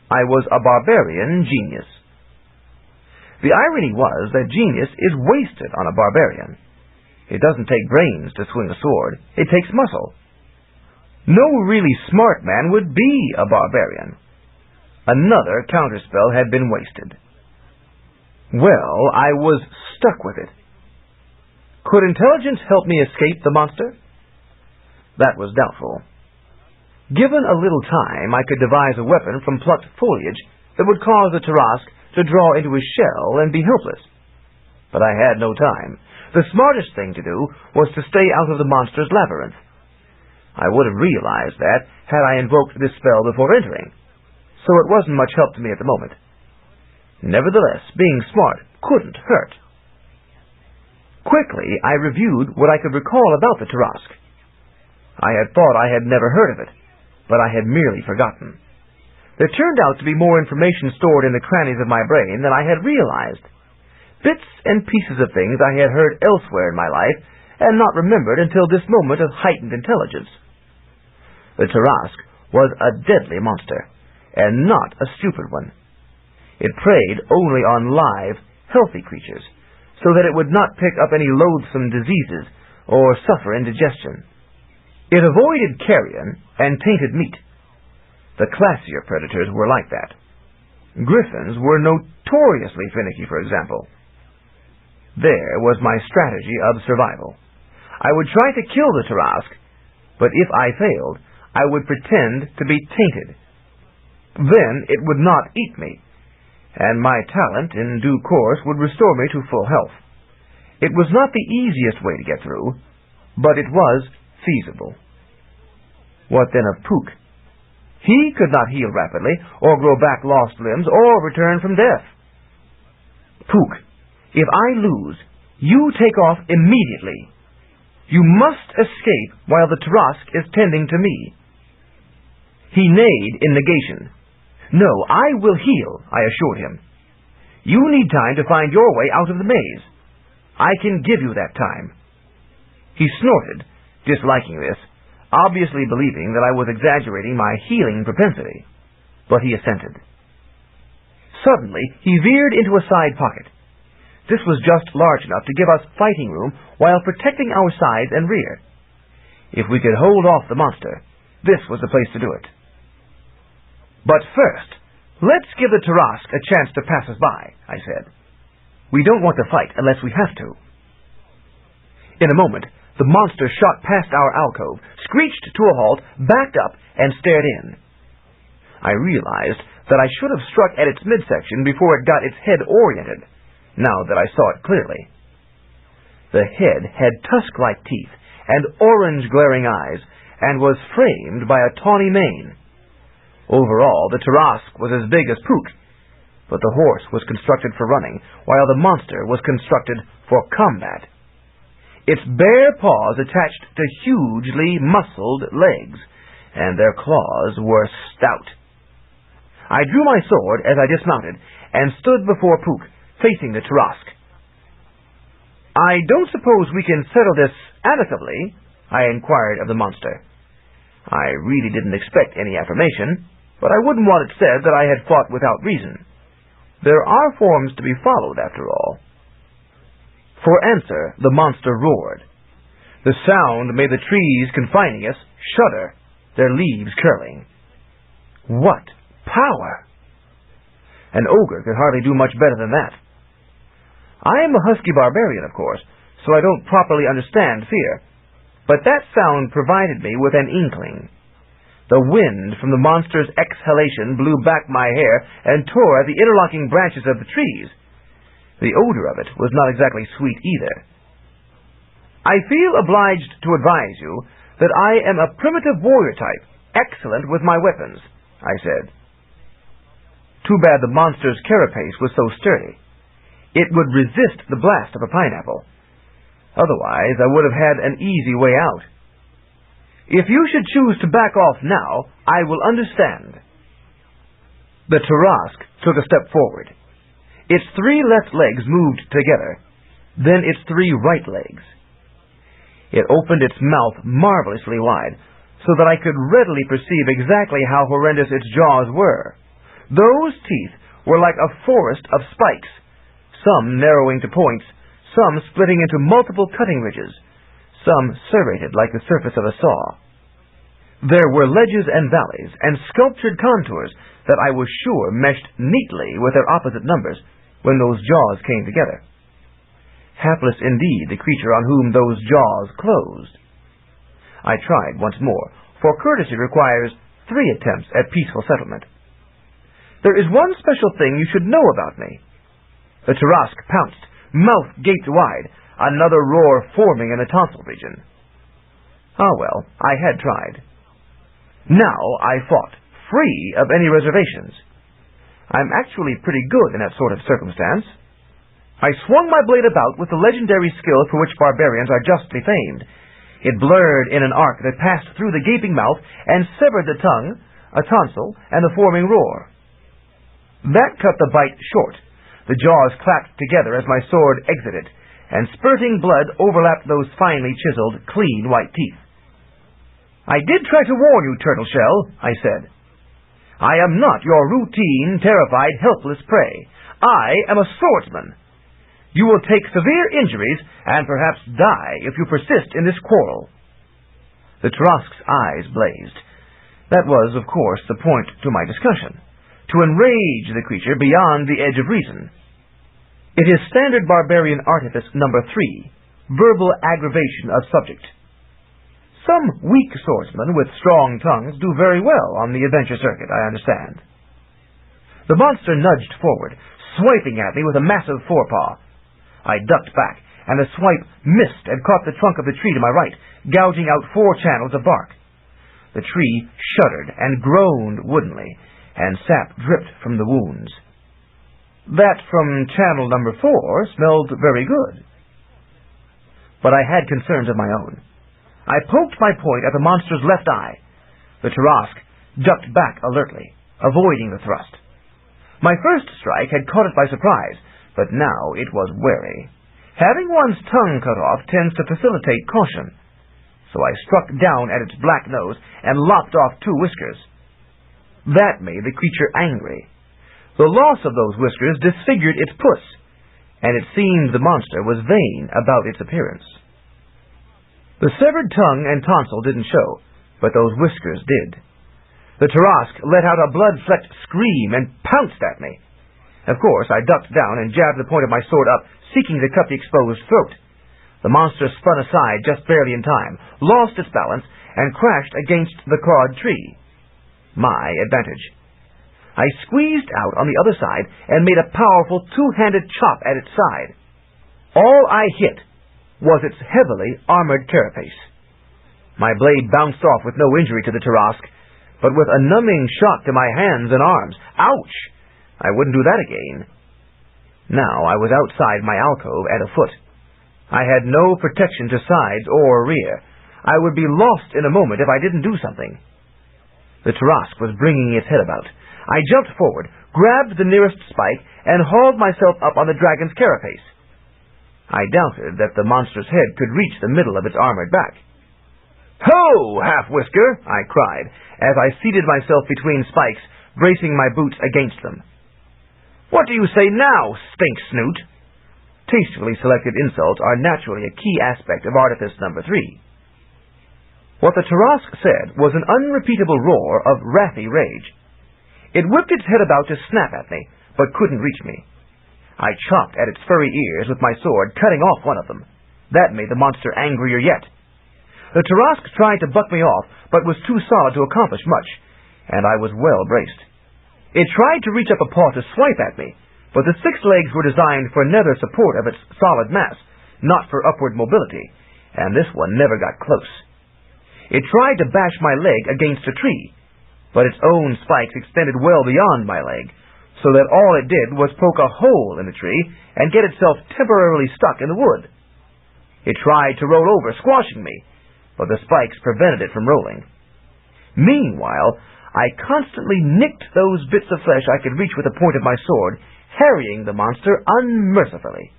I was a barbarian genius. The irony was that genius is wasted on a barbarian. It doesn't take brains to swing a sword. It takes muscle. No really smart man would be a barbarian. Another counterspell had been wasted. Well, I was stuck with it. Could intelligence help me escape the monster? That was doubtful. Given a little time, I could devise a weapon from plucked foliage that would cause the Tarask to draw into his shell and be helpless. But I had no time. The smartest thing to do was to stay out of the monster's labyrinth. I would have realized that had I invoked this spell before entering, so it wasn't much help to me at the moment. Nevertheless, being smart couldn't hurt. Quickly, I reviewed what I could recall about the Tarask. I had thought I had never heard of it, but I had merely forgotten. There turned out to be more information stored in the crannies of my brain than I had realized. Bits and pieces of things I had heard elsewhere in my life and not remembered until this moment of heightened intelligence. The Tarrasque was a deadly monster, and not a stupid one. It preyed only on live, healthy creatures, so that it would not pick up any loathsome diseases or suffer indigestion. It avoided carrion and tainted meat. The classier predators were like that. Griffins were notoriously finicky, for example. There was my strategy of survival. I would try to kill the Tarrasque, but if I failed, I would pretend to be tainted. Then it would not eat me, and my talent in due course would restore me to full health. It was not the easiest way to get through, but it was feasible. What then of Puka? He could not heal rapidly, or grow back lost limbs, or return from death. Puka, if I lose, you take off immediately. You must escape while the Tarrasque is tending to me. He neighed in negation. No, I will heal, I assured him. You need time to find your way out of the maze. I can give you that time. He snorted, disliking this, obviously believing that I was exaggerating my healing propensity, but he assented. Suddenly, he veered into a side pocket. This was just large enough to give us fighting room while protecting our sides and rear. If we could hold off the monster, this was the place to do it. But first, let's give the Tarrasque a chance to pass us by, I said. We don't want to fight unless we have to. In a moment, the monster shot past our alcove, screeched to a halt, backed up, and stared in. I realized that I should have struck at its midsection before it got its head oriented, now that I saw it clearly. The head had tusk-like teeth and orange glaring eyes, and was framed by a tawny mane. Overall, the Tarrasque was as big as Puka, but the horse was constructed for running, while the monster was constructed for combat. Its bare paws attached to hugely muscled legs, and their claws were stout. I drew my sword as I dismounted, and stood before Puka, facing the Tarrasque. I don't suppose we can settle this amicably? I inquired of the monster. I really didn't expect any affirmation, but I wouldn't want it said that I had fought without reason. There are forms to be followed, after all. For answer, the monster roared. The sound made the trees confining us shudder, their leaves curling. What power! An ogre could hardly do much better than that. I am a husky barbarian, of course, so I don't properly understand fear, but that sound provided me with an inkling. The wind from the monster's exhalation blew back my hair and tore at the interlocking branches of the trees. The odor of it was not exactly sweet either. I feel obliged to advise you that I am a primitive warrior type, excellent with my weapons, I said. Too bad the monster's carapace was so sturdy. It would resist the blast of a pineapple. Otherwise, I would have had an easy way out. If you should choose to back off now, I will understand. The Tarrasque took a step forward. Its 3 left legs moved together, then its 3 right legs. It opened its mouth marvelously wide, so that I could readily perceive exactly how horrendous its jaws were. Those teeth were like a forest of spikes, some narrowing to points, some splitting into multiple cutting ridges, some serrated like the surface of a saw. There were ledges and valleys and sculptured contours that I was sure meshed neatly with their opposite numbers when those jaws came together. Hapless indeed the creature on whom those jaws closed. I tried once more, for courtesy requires 3 attempts at peaceful settlement. There is one special thing you should know about me. The Tarrasque pounced, mouth gaped wide, another roar forming in the tonsil region. Ah well, I had tried. Now I fought, free of any reservations. I'm actually pretty good in that sort of circumstance. I swung my blade about with the legendary skill for which barbarians are justly famed, It blurred in an arc that passed through the gaping mouth and severed the tongue, a tonsil, and the forming roar. That cut the bite short. The jaws clapped together as my sword exited, and spurting blood overlapped those finely chiseled, clean white teeth. "I did try to warn you, Turtleshell," I said. "I am not your routine, terrified, helpless prey. I am a swordsman. You will take severe injuries and perhaps die if you persist in this quarrel." The Tarask's eyes blazed. That was, of course, the point to my discussion, to enrage the creature beyond the edge of reason. It is standard barbarian artifice number 3, verbal aggravation of subject. Some weak swordsmen with strong tongues do very well on the adventure circuit, I understand. The monster nudged forward, swiping at me with a massive forepaw. I ducked back, and the swipe missed and caught the trunk of the tree to my right, gouging out 4 channels of bark. The tree shuddered and groaned woodenly, and sap dripped from the wounds. That from channel number 4 smelled very good. But I had concerns of my own. I poked my point at the monster's left eye. The Tarask ducked back alertly, avoiding the thrust. My first strike had caught it by surprise, but now it was wary. Having one's tongue cut off tends to facilitate caution. So I struck down at its black nose and lopped off 2 whiskers. That made the creature angry. The loss of those whiskers disfigured its puss, and it seemed the monster was vain about its appearance. The severed tongue and tonsil didn't show, but those whiskers did. The Tarask let out a blood-flecked scream and pounced at me. Of course, I ducked down and jabbed the point of my sword up, seeking to cut the exposed throat. The monster spun aside just barely in time, lost its balance, and crashed against the clawed tree. My advantage. I squeezed out on the other side and made a powerful 2-handed chop at its side. All I hit was its heavily armored carapace. My blade bounced off with no injury to the Tarask, but with a numbing shock to my hands and arms. Ouch! I wouldn't do that again. Now I was outside my alcove at a foot. I had no protection to sides or rear. I would be lost in a moment if I didn't do something. The Tarask was bringing its head about. I jumped forward, grabbed the nearest spike, and hauled myself up on the dragon's carapace. I doubted that the monster's head could reach the middle of its armored back. "Ho, half-whisker!" I cried, as I seated myself between spikes, bracing my boots against them. "What do you say now, stink-snoot?" Tastefully selected insults are naturally a key aspect of artifice number 3. What the Tarask said was an unrepeatable roar of wrathy rage. It whipped its head about to snap at me, but couldn't reach me. I chopped at its furry ears with my sword, cutting off one of them. That made the monster angrier yet. The Tarask tried to buck me off, but was too solid to accomplish much, and I was well braced. It tried to reach up a paw to swipe at me, but the 6 legs were designed for nether support of its solid mass, not for upward mobility, and this one never got close. It tried to bash my leg against a tree, but its own spikes extended well beyond my leg, so that all it did was poke a hole in the tree and get itself temporarily stuck in the wood. It tried to roll over, squashing me, but the spikes prevented it from rolling. Meanwhile, I constantly nicked those bits of flesh I could reach with the point of my sword, harrying the monster unmercifully.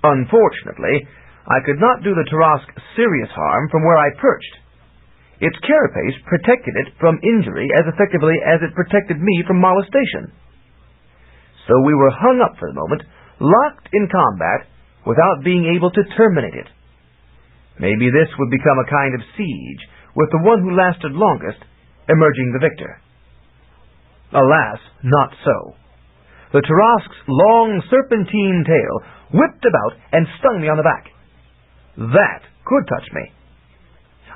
Unfortunately, I could not do the Tarask serious harm from where I perched. Its carapace protected it from injury as effectively as it protected me from molestation. So we were hung up for the moment, locked in combat, without being able to terminate it. Maybe this would become a kind of siege, with the one who lasted longest emerging the victor. Alas, not so. The Tarask's long serpentine tail whipped about and stung me on the back. That could touch me.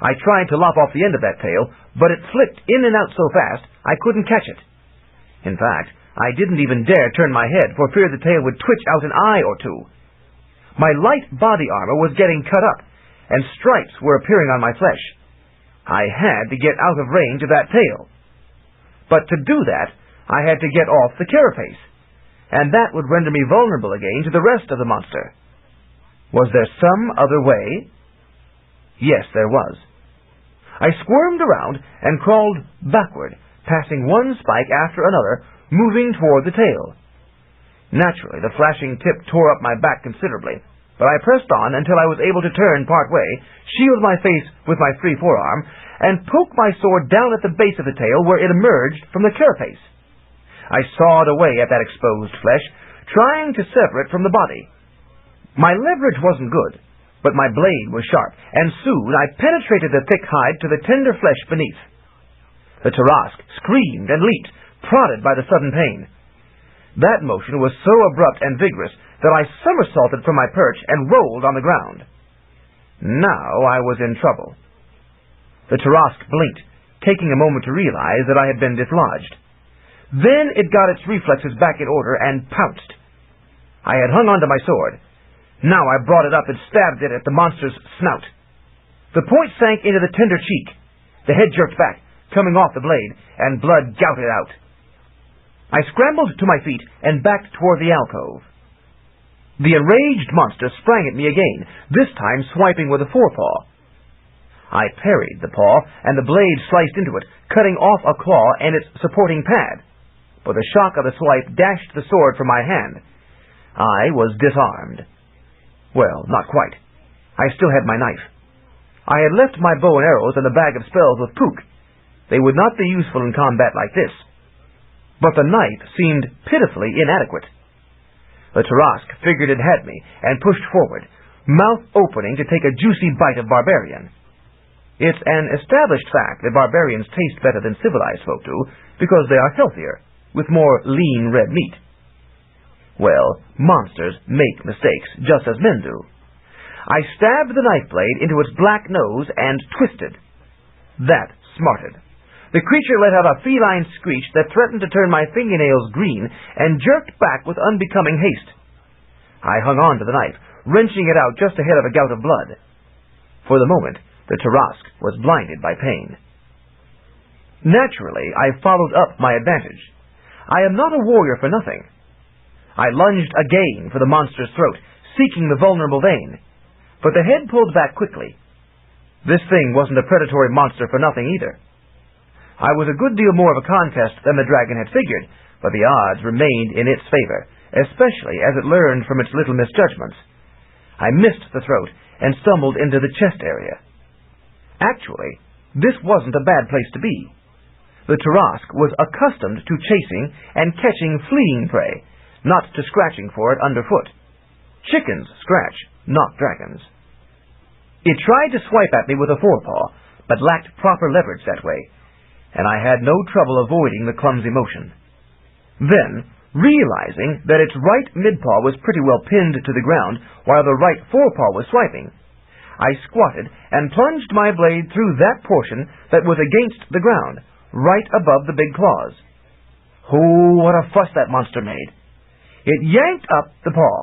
I tried to lop off the end of that tail, but it flicked in and out so fast I couldn't catch it. In fact, I didn't even dare turn my head for fear the tail would twitch out an eye or 2. My light body armor was getting cut up, and stripes were appearing on my flesh. I had to get out of range of that tail. But to do that, I had to get off the carapace, and that would render me vulnerable again to the rest of the monster. Was there some other way? Yes, there was. I squirmed around and crawled backward, passing one spike after another, moving toward the tail. Naturally, the flashing tip tore up my back considerably, but I pressed on until I was able to turn part way, shield my face with my free forearm, and poke my sword down at the base of the tail where it emerged from the carapace. I sawed away at that exposed flesh, trying to sever it from the body. My leverage wasn't good, but my blade was sharp, and soon I penetrated the thick hide to the tender flesh beneath. The Tarask screamed and leaped, prodded by the sudden pain. That motion was so abrupt and vigorous that I somersaulted from my perch and rolled on the ground. Now I was in trouble. The Tarask blinked, taking a moment to realize that I had been dislodged. Then it got its reflexes back in order and pounced. I had hung onto my sword. Now I brought it up and stabbed it at the monster's snout. The point sank into the tender cheek. The head jerked back, coming off the blade, and blood gouted out. I scrambled to my feet and backed toward the alcove. The enraged monster sprang at me again, this time swiping with a forepaw. I parried the paw, and the blade sliced into it, cutting off a claw and its supporting pad. But the shock of the swipe dashed the sword from my hand. I was disarmed. Well, not quite. I still had my knife. I had left my bow and arrows and the bag of spells with Puka. They would not be useful in combat like this. But the knife seemed pitifully inadequate. The Tarask figured it had me and pushed forward, mouth opening to take a juicy bite of barbarian. It's an established fact that barbarians taste better than civilized folk do because they are healthier, with more lean red meat. Well, monsters make mistakes, just as men do. I stabbed the knife blade into its black nose and twisted. That smarted. The creature let out a feline screech that threatened to turn my fingernails green and jerked back with unbecoming haste. I hung on to the knife, wrenching it out just ahead of a gout of blood. For the moment, the Tarask was blinded by pain. Naturally, I followed up my advantage. I am not a warrior for nothing. I lunged again for the monster's throat, seeking the vulnerable vein. But the head pulled back quickly. This thing wasn't a predatory monster for nothing either. I was a good deal more of a contest than the dragon had figured, but the odds remained in its favor, especially as it learned from its little misjudgments. I missed the throat and stumbled into the chest area. Actually, this wasn't a bad place to be. The Tarask was accustomed to chasing and catching fleeing prey, not to scratching for it underfoot. Chickens scratch, not dragons. It tried to swipe at me with a forepaw, but lacked proper leverage that way, and I had no trouble avoiding the clumsy motion. Then, realizing that its right midpaw was pretty well pinned to the ground while the right forepaw was swiping, I squatted and plunged my blade through that portion that was against the ground, right above the big claws. Oh, what a fuss that monster made! It yanked up the paw,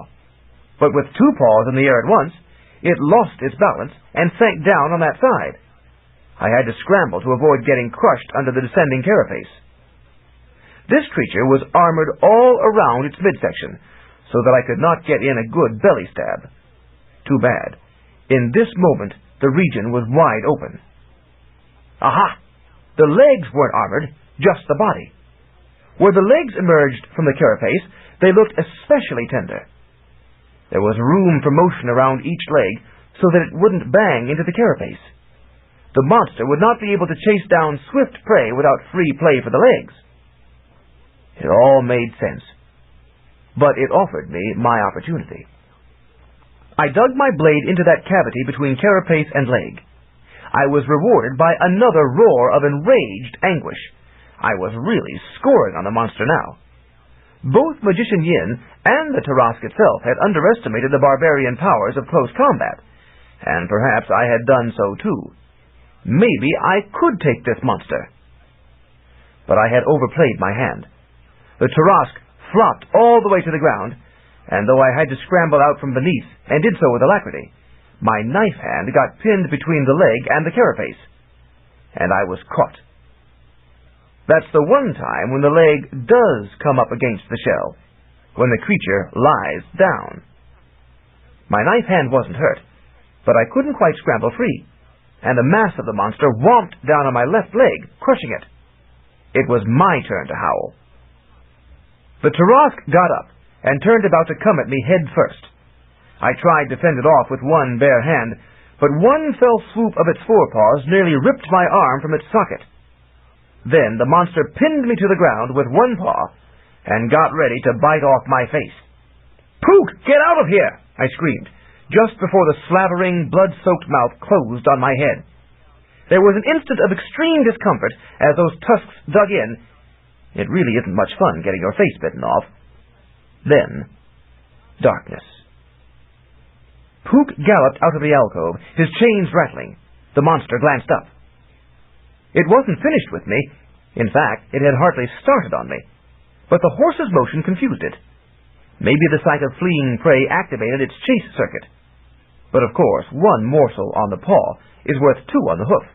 but with two paws in the air at once, it lost its balance and sank down on that side. I had to scramble to avoid getting crushed under the descending carapace. This creature was armored all around its midsection, so that I could not get in a good belly stab. Too bad. In this moment, the region was wide open. Aha! The legs weren't armored, just the body. Where the legs emerged from the carapace, they looked especially tender. There was room for motion around each leg so that it wouldn't bang into the carapace. The monster would not be able to chase down swift prey without free play for the legs. It all made sense. But it offered me my opportunity. I dug my blade into that cavity between carapace and leg. I was rewarded by another roar of enraged anguish. I was really scoring on the monster now. Both Magician Yin and the Tarask itself had underestimated the barbarian powers of close combat, and perhaps I had done so too. Maybe I could take this monster. But I had overplayed my hand. The Tarask flopped all the way to the ground, and though I had to scramble out from beneath, and did so with alacrity, my knife hand got pinned between the leg and the carapace, and I was caught. That's the one time when the leg does come up against the shell, when the creature lies down. My knife hand wasn't hurt, but I couldn't quite scramble free. and the mass of the monster whomped down on my left leg, crushing it. It was my turn to howl. The Tarask got up and turned about to come at me head first. I tried to fend it off with one bare hand, but one fell swoop of its forepaws nearly ripped my arm from its socket. Then the monster pinned me to the ground with one paw and got ready to bite off my face. "Pook, get out of here!" I screamed, just before the slavering, blood-soaked mouth closed on my head. There was an instant of extreme discomfort as those tusks dug in. It really isn't much fun getting your face bitten off. Then, darkness. Pook galloped out of the alcove, his chains rattling. The monster glanced up. It wasn't finished with me. In fact, it had hardly started on me. But the horse's motion confused it. Maybe the sight of fleeing prey activated its chase circuit. But of course, one morsel on the paw is worth two on the hoof.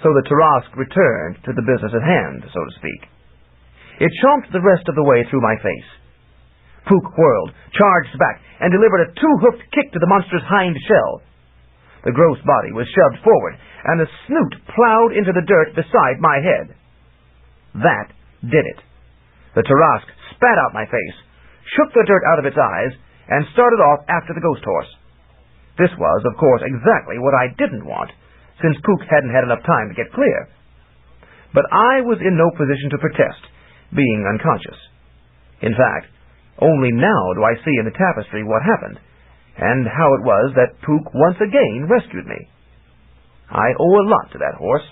So the Tarask returned to the business at hand, so to speak. It chomped the rest of the way through my face. Pook whirled, charged back, and delivered a two-hoofed kick to the monster's hind shell. The gross body was shoved forward, and the snoot plowed into the dirt beside my head. That did it. The Tarask spat out my face, shook the dirt out of its eyes, and started off after the ghost horse. This was, of course, exactly what I didn't want, since Pook hadn't had enough time to get clear. But I was in no position to protest, being unconscious. In fact, only now do I see in the tapestry what happened, and how it was that Pook once again rescued me. I owe a lot to that horse.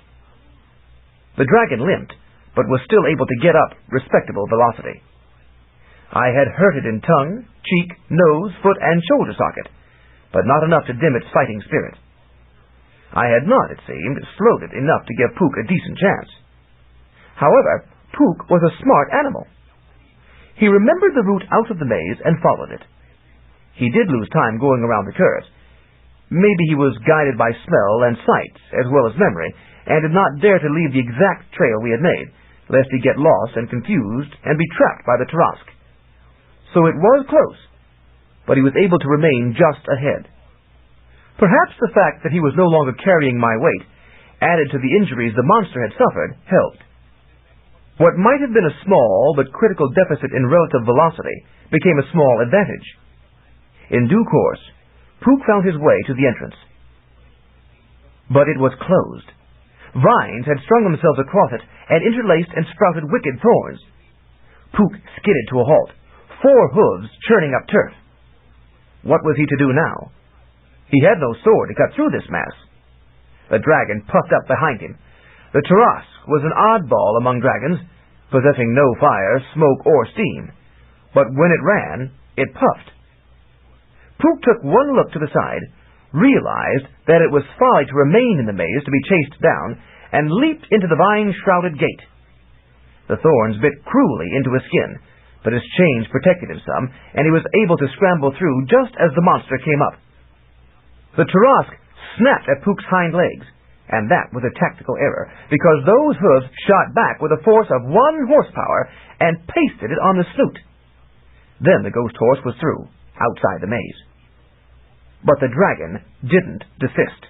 The dragon limped, but was still able to get up respectable velocity. I had hurt it in tongue, cheek, nose, foot, and shoulder socket, but not enough to dim its fighting spirit. I had not, it seemed, slowed it enough to give Pook a decent chance. However, Pook was a smart animal. He remembered the route out of the maze and followed it. He did lose time going around the curves. Maybe he was guided by smell and sight, as well as memory, and did not dare to leave the exact trail we had made, lest he get lost and confused and be trapped by the Tarask. So it was close, but he was able to remain just ahead. Perhaps the fact that he was no longer carrying my weight, added to the injuries the monster had suffered, helped. What might have been a small but critical deficit in relative velocity became a small advantage. In due course, Pook found his way to the entrance. But it was closed. Vines had strung themselves across it and interlaced and sprouted wicked thorns. Pook skidded to a halt, 4 hooves churning up turf. What was he to do now? He had no sword to cut through this mass. The dragon puffed up behind him. The Tarask was an oddball among dragons, possessing no fire, smoke, or steam. But when it ran, it puffed. Pook took one look to the side, realized that it was folly to remain in the maze to be chased down, and leaped into the vine-shrouded gate. The thorns bit cruelly into his skin, but his chains protected him some, and he was able to scramble through just as the monster came up. The Tarask snapped at Pook's hind legs, and that was a tactical error, because those hooves shot back with a force of 1 horsepower and pasted it on the snoot. Then the ghost horse was through, outside the maze. But the dragon didn't desist.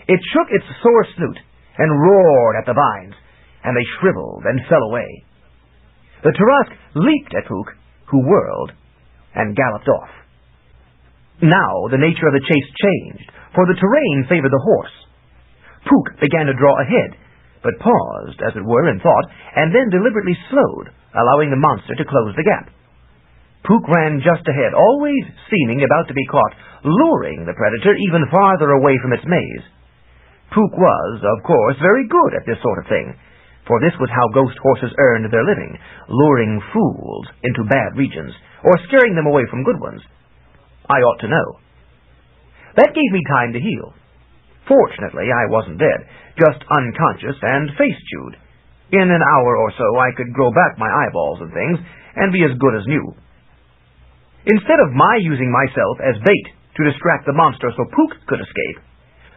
It shook its sore snoot and roared at the vines, and they shriveled and fell away. The Tarask leaped at Pook, who whirled and galloped off. Now the nature of the chase changed, for the terrain favored the horse. Pook began to draw ahead, but paused, as it were, in thought, and then deliberately slowed, allowing the monster to close the gap. Pook ran just ahead, always seeming about to be caught, luring the predator even farther away from its maze. Pook was, of course, very good at this sort of thing, for this was how ghost horses earned their living, luring fools into bad regions, or scaring them away from good ones. I ought to know. That gave me time to heal. Fortunately, I wasn't dead, just unconscious and face-chewed. In an hour or so, I could grow back my eyeballs and things, and be as good as new. Instead of my using myself as bait to distract the monster so Pook could escape,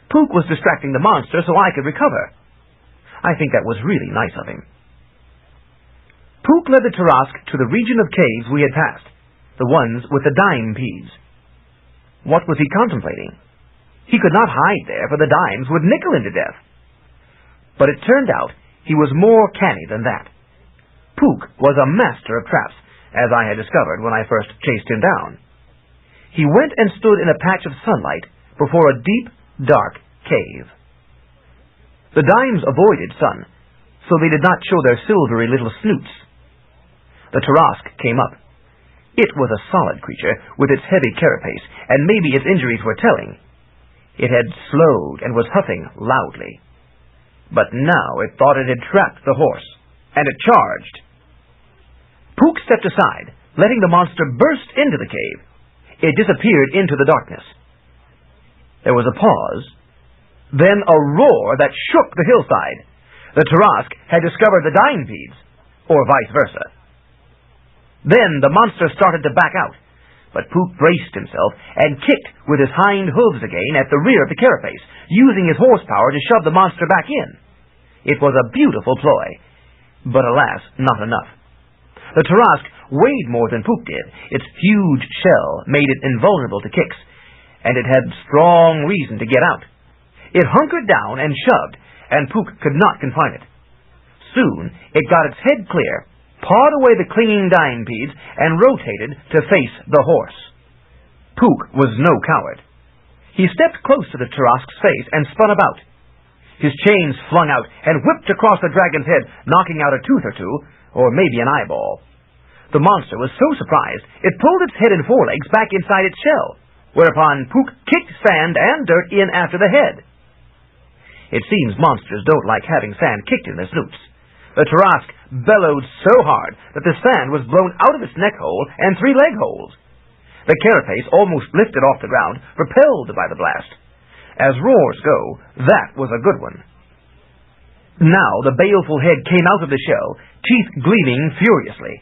Pook was distracting the monster so I could recover. I think that was really nice of him. Pook led the Tarask to the region of caves we had passed, the ones with the dime peas. What was he contemplating? He could not hide there, for the dimes would nickel him to death. But it turned out he was more canny than that. Puka was a master of traps, as I had discovered when I first chased him down. He went and stood in a patch of sunlight before a deep, dark cave. The dimes avoided sun, so they did not show their silvery little snoots. The Tarrasque came up. It was a solid creature, with its heavy carapace, and maybe its injuries were telling. It had slowed and was huffing loudly. But now it thought it had trapped the horse, and it charged. Puka stepped aside, letting the monster burst into the cave. It disappeared into the darkness. There was a pause, then a roar that shook the hillside. The Tarrasque had discovered the dimepedes, or vice versa. Then the monster started to back out, but Puka braced himself and kicked with his hind hooves again at the rear of the carapace, using his horsepower to shove the monster back in. It was a beautiful ploy, but alas, not enough. The Tarrasque weighed more than Puka did. Its huge shell made it invulnerable to kicks, and it had strong reason to get out. It hunkered down and shoved, and Puka could not confine it. Soon it got its head clear, pawed away the clinging dimepedes, and rotated to face the horse. Puka was no coward. He stepped close to the Tarrasque's face and spun about. His chains flung out and whipped across the dragon's head, knocking out a tooth or two, or maybe an eyeball. The monster was so surprised, it pulled its head and forelegs back inside its shell, whereupon Puka kicked sand and dirt in after the head. It seems monsters don't like having sand kicked in their snoots. The Tarrasque bellowed so hard that the sand was blown out of its neck hole and 3 leg holes. The carapace almost lifted off the ground, repelled by the blast. As roars go, that was a good one. Now the baleful head came out of the shell, teeth gleaming furiously,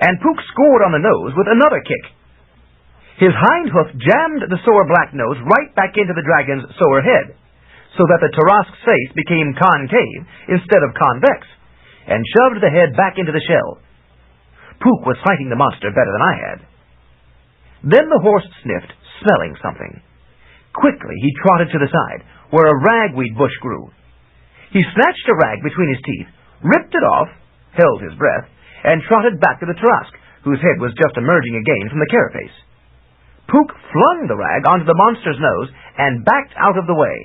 and Puka scored on the nose with another kick. His hind hoof jammed the sore black nose right back into the dragon's sore head, so that the Tarrasque's face became concave instead of convex, and shoved the head back into the shell. Puka was fighting the monster better than I had. Then the horse sniffed, smelling something. Quickly he trotted to the side, where a ragweed bush grew. He snatched a rag between his teeth, ripped it off, held his breath, and trotted back to the Tarrasque, whose head was just emerging again from the carapace. Puka flung the rag onto the monster's nose and backed out of the way.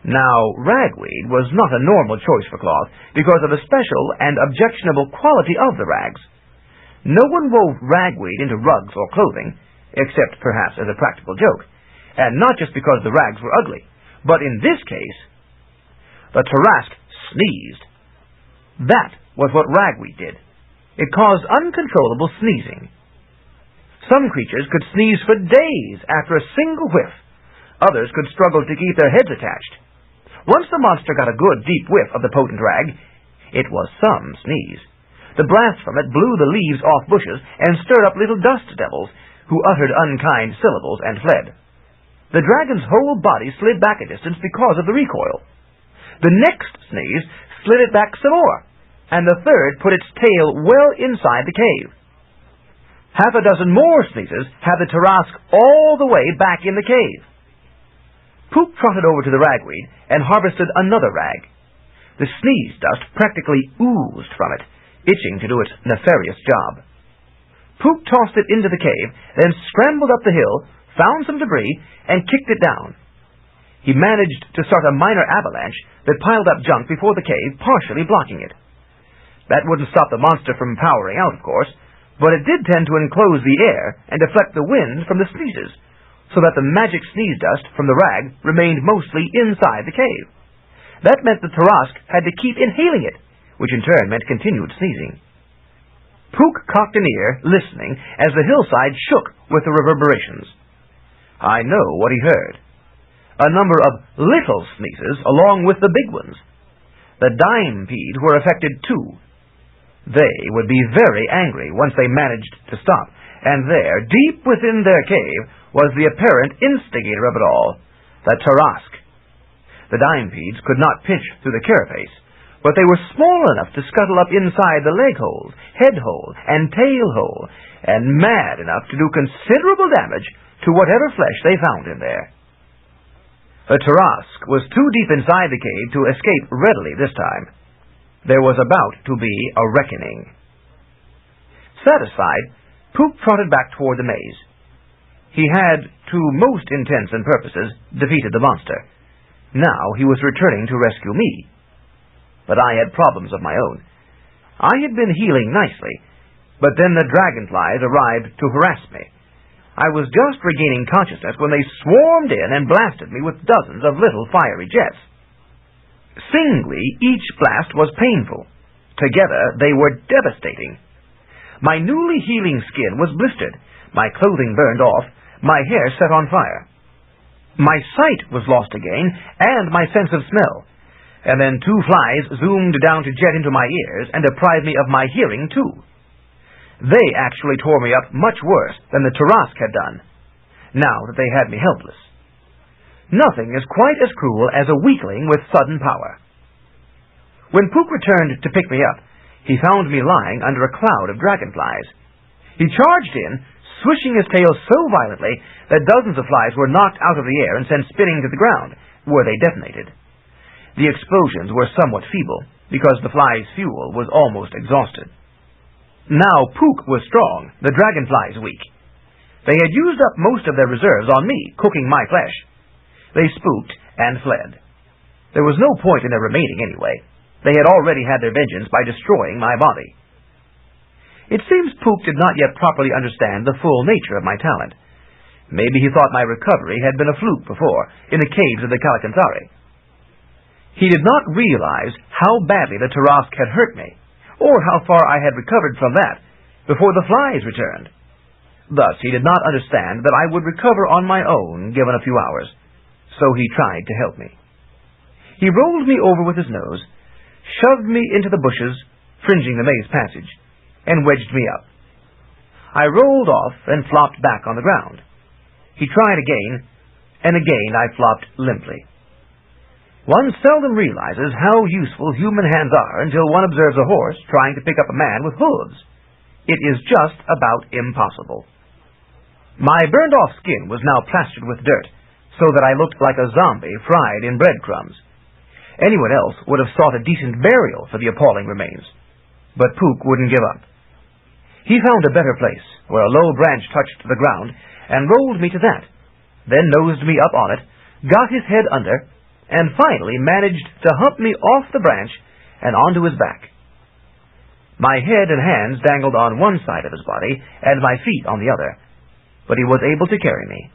Now, ragweed was not a normal choice for cloth because of the special and objectionable quality of the rags. No one wove ragweed into rugs or clothing, except perhaps as a practical joke, and not just because the rags were ugly, but in this case, the Tarrasque sneezed. That was what ragweed did. It caused uncontrollable sneezing. Some creatures could sneeze for days after a single whiff. Others could struggle to keep their heads attached. Once the monster got a good deep whiff of the potent rag, it was some sneeze. The blast from it blew the leaves off bushes and stirred up little dust devils who uttered unkind syllables and fled. The dragon's whole body slid back a distance because of the recoil. The next sneeze slid it back some more, and the third put its tail well inside the cave. Half a dozen more sneezes had the Tarrasque all the way back in the cave. Puka trotted over to the ragweed and harvested another rag. The sneeze dust practically oozed from it, itching to do its nefarious job. Puka tossed it into the cave, then scrambled up the hill, found some debris, and kicked it down. He managed to start a minor avalanche that piled up junk before the cave, partially blocking it. That wouldn't stop the monster from powering out, of course, but it did tend to enclose the air and deflect the wind from the sneezes, so that the magic sneeze dust from the rag remained mostly inside the cave. That meant the Tarrasque had to keep inhaling it, which in turn meant continued sneezing. Puka cocked an ear, listening, as the hillside shook with the reverberations. I know what he heard. A number of little sneezes along with the big ones. The dimepedes were affected too. They would be very angry once they managed to stop, and there, deep within their cave, was the apparent instigator of it all, the Tarrasque. The dimepedes could not pinch through the carapace, but they were small enough to scuttle up inside the leg holes, head hole, and tail hole, and mad enough to do considerable damage to whatever flesh they found in there. The Tarask was too deep inside the cave to escape readily this time. There was about to be a reckoning. Satisfied, Puka trotted back toward the maze. He had, to most intents and purposes, defeated the monster. Now he was returning to rescue me. But I had problems of my own. I had been healing nicely, but then the dragonflies arrived to harass me. I was just regaining consciousness when they swarmed in and blasted me with dozens of little fiery jets. Singly, each blast was painful. Together, they were devastating. My newly healing skin was blistered, my clothing burned off, my hair set on fire. My sight was lost again, and my sense of smell. And then 2 flies zoomed down to jet into my ears and deprived me of my hearing, too. They actually tore me up much worse than the Tarask had done, now that they had me helpless. Nothing is quite as cruel as a weakling with sudden power. When Puka returned to pick me up, he found me lying under a cloud of dragonflies. He charged in, swishing his tail so violently that dozens of flies were knocked out of the air and sent spinning to the ground, where they detonated. The explosions were somewhat feeble, because the flies' fuel was almost exhausted. Now Puka was strong, the dragonflies weak. They had used up most of their reserves on me, cooking my flesh. They spooked and fled. There was no point in their remaining anyway. They had already had their vengeance by destroying my body. It seems Puka did not yet properly understand the full nature of my talent. Maybe he thought my recovery had been a fluke before, in the caves of the Kalakanthari. He did not realize how badly the Tarask had hurt me, or how far I had recovered from that, before the flies returned. Thus he did not understand that I would recover on my own, given a few hours. So he tried to help me. He rolled me over with his nose, shoved me into the bushes, fringing the maze passage, and wedged me up. I rolled off and flopped back on the ground. He tried again, and again I flopped limply. One seldom realizes how useful human hands are until one observes a horse trying to pick up a man with hooves. It is just about impossible. My burned-off skin was now plastered with dirt, so that I looked like a zombie fried in breadcrumbs. Anyone else would have sought a decent burial for the appalling remains. But Puka wouldn't give up. He found a better place, where a low branch touched the ground, and rolled me to that, then nosed me up on it, got his head under, and finally managed to hump me off the branch and onto his back. My head and hands dangled on one side of his body, and my feet on the other, but he was able to carry me.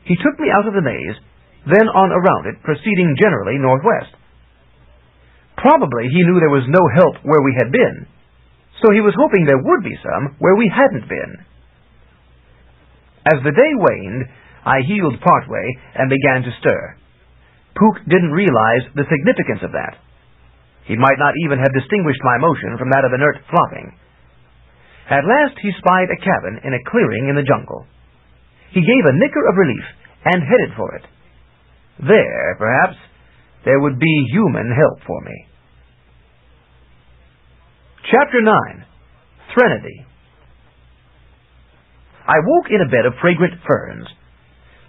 He took me out of the maze, then on around it, proceeding generally northwest. Probably he knew there was no help where we had been, so he was hoping there would be some where we hadn't been. As the day waned, I healed partway and began to stir. Puka didn't realize the significance of that. He might not even have distinguished my motion from that of inert flopping. At last he spied a cabin in a clearing in the jungle. He gave a nicker of relief and headed for it. There, perhaps, there would be human help for me. Chapter 9. Threnody. I woke in a bed of fragrant ferns.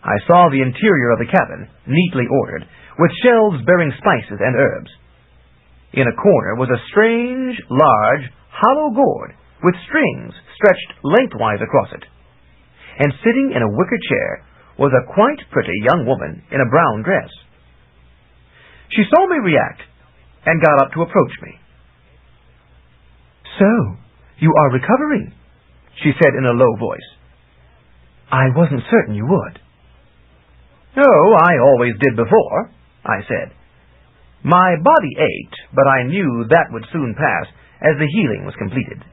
I saw the interior of the cabin, neatly ordered, with shelves bearing spices and herbs. In a corner was a strange, large, hollow gourd with strings stretched lengthwise across it. And sitting in a wicker chair was a quite pretty young woman in a brown dress. She saw me react and got up to approach me. "So, you are recovering," she said in a low voice. "I wasn't certain you would." "Oh, I always did before," I said. My body ached, but I knew that would soon pass as the healing was completed.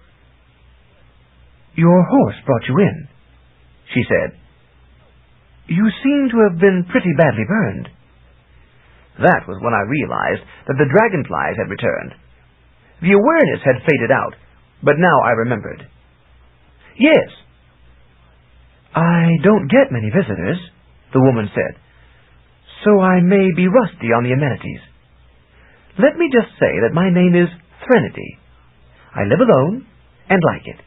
"Your horse brought you in," she said. "You seem to have been pretty badly burned." That was when I realized that the dragonflies had returned. The awareness had faded out, but now I remembered. "Yes." "I don't get many visitors," the woman said, "so I may be rusty on the amenities. Let me just say that my name is Threnody. I live alone and like it,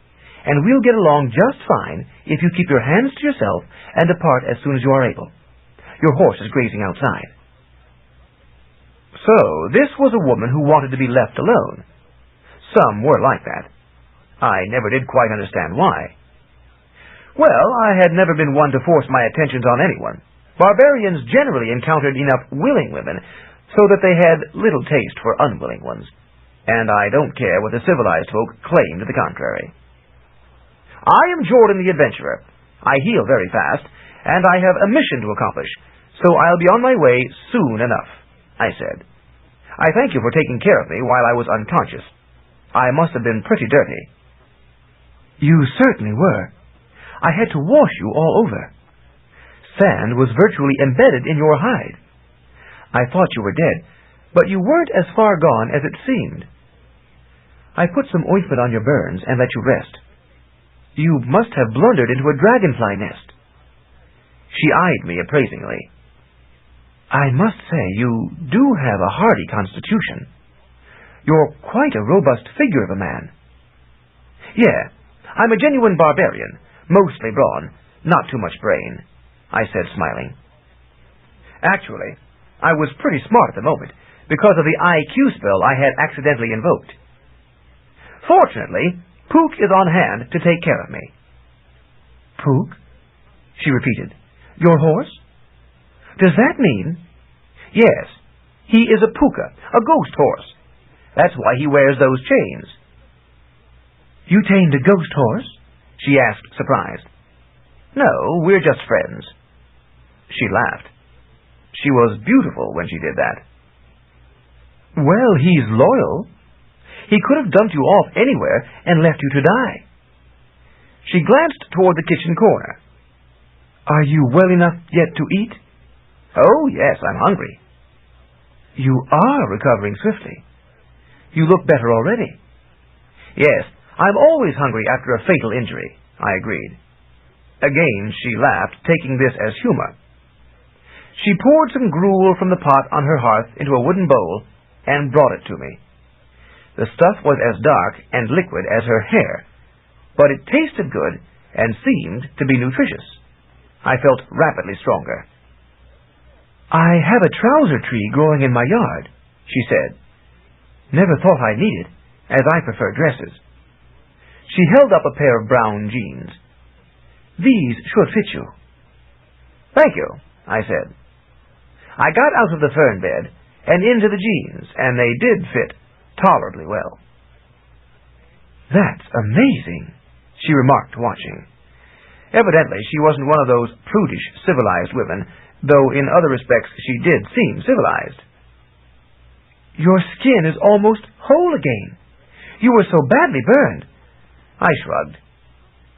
and we'll get along just fine if you keep your hands to yourself and depart as soon as you are able. Your horse is grazing outside." So, this was a woman who wanted to be left alone. Some were like that. I never did quite understand why. Well, I had never been one to force my attentions on anyone. Barbarians generally encountered enough willing women so that they had little taste for unwilling ones, and I don't care what the civilized folk claim to the contrary. "I am Jordan the Adventurer. I heal very fast, and I have a mission to accomplish, so I'll be on my way soon enough," I said. "I thank you for taking care of me while I was unconscious. I must have been pretty dirty." "You certainly were. I had to wash you all over. Sand was virtually embedded in your hide. I thought you were dead, but you weren't as far gone as it seemed. I put some ointment on your burns and let you rest. You must have blundered into a dragonfly nest." She eyed me appraisingly. "I must say you do have a hardy constitution. You're quite a robust figure of a man." "Yeah, I'm a genuine barbarian, mostly brawn, not too much brain," I said, smiling. Actually, I was pretty smart at the moment, because of the IQ spell I had accidentally invoked. Fortunately, Puka is on hand to take care of me. "Puka?" she repeated. "Your horse? Does that mean—" "Yes, he is a Puka, a ghost horse. That's why he wears those chains." "You tamed a ghost horse?" she asked, surprised. "No, we're just friends." She laughed. She was beautiful when she did that. "Well, he's loyal. He could have dumped you off anywhere and left you to die." She glanced toward the kitchen corner. "Are you well enough yet to eat?" "Oh, yes, I'm hungry." "You are recovering swiftly. You look better already." "Yes, I'm always hungry after a fatal injury," I agreed. Again she laughed, taking this as humor. She poured some gruel from the pot on her hearth into a wooden bowl and brought it to me. The stuff was as dark and liquid as her hair, but it tasted good and seemed to be nutritious. I felt rapidly stronger. "I have a trouser tree growing in my yard," she said. "Never thought I'd need it, as I prefer dresses." She held up a pair of brown jeans. "These should fit you." "Thank you," I said. I got out of the fern bed and into the jeans, and they did fit tolerably well. "That's amazing," she remarked, watching. Evidently, she wasn't one of those prudish, civilized women, though in other respects she did seem civilized. "Your skin is almost whole again. You were so badly burned." I shrugged.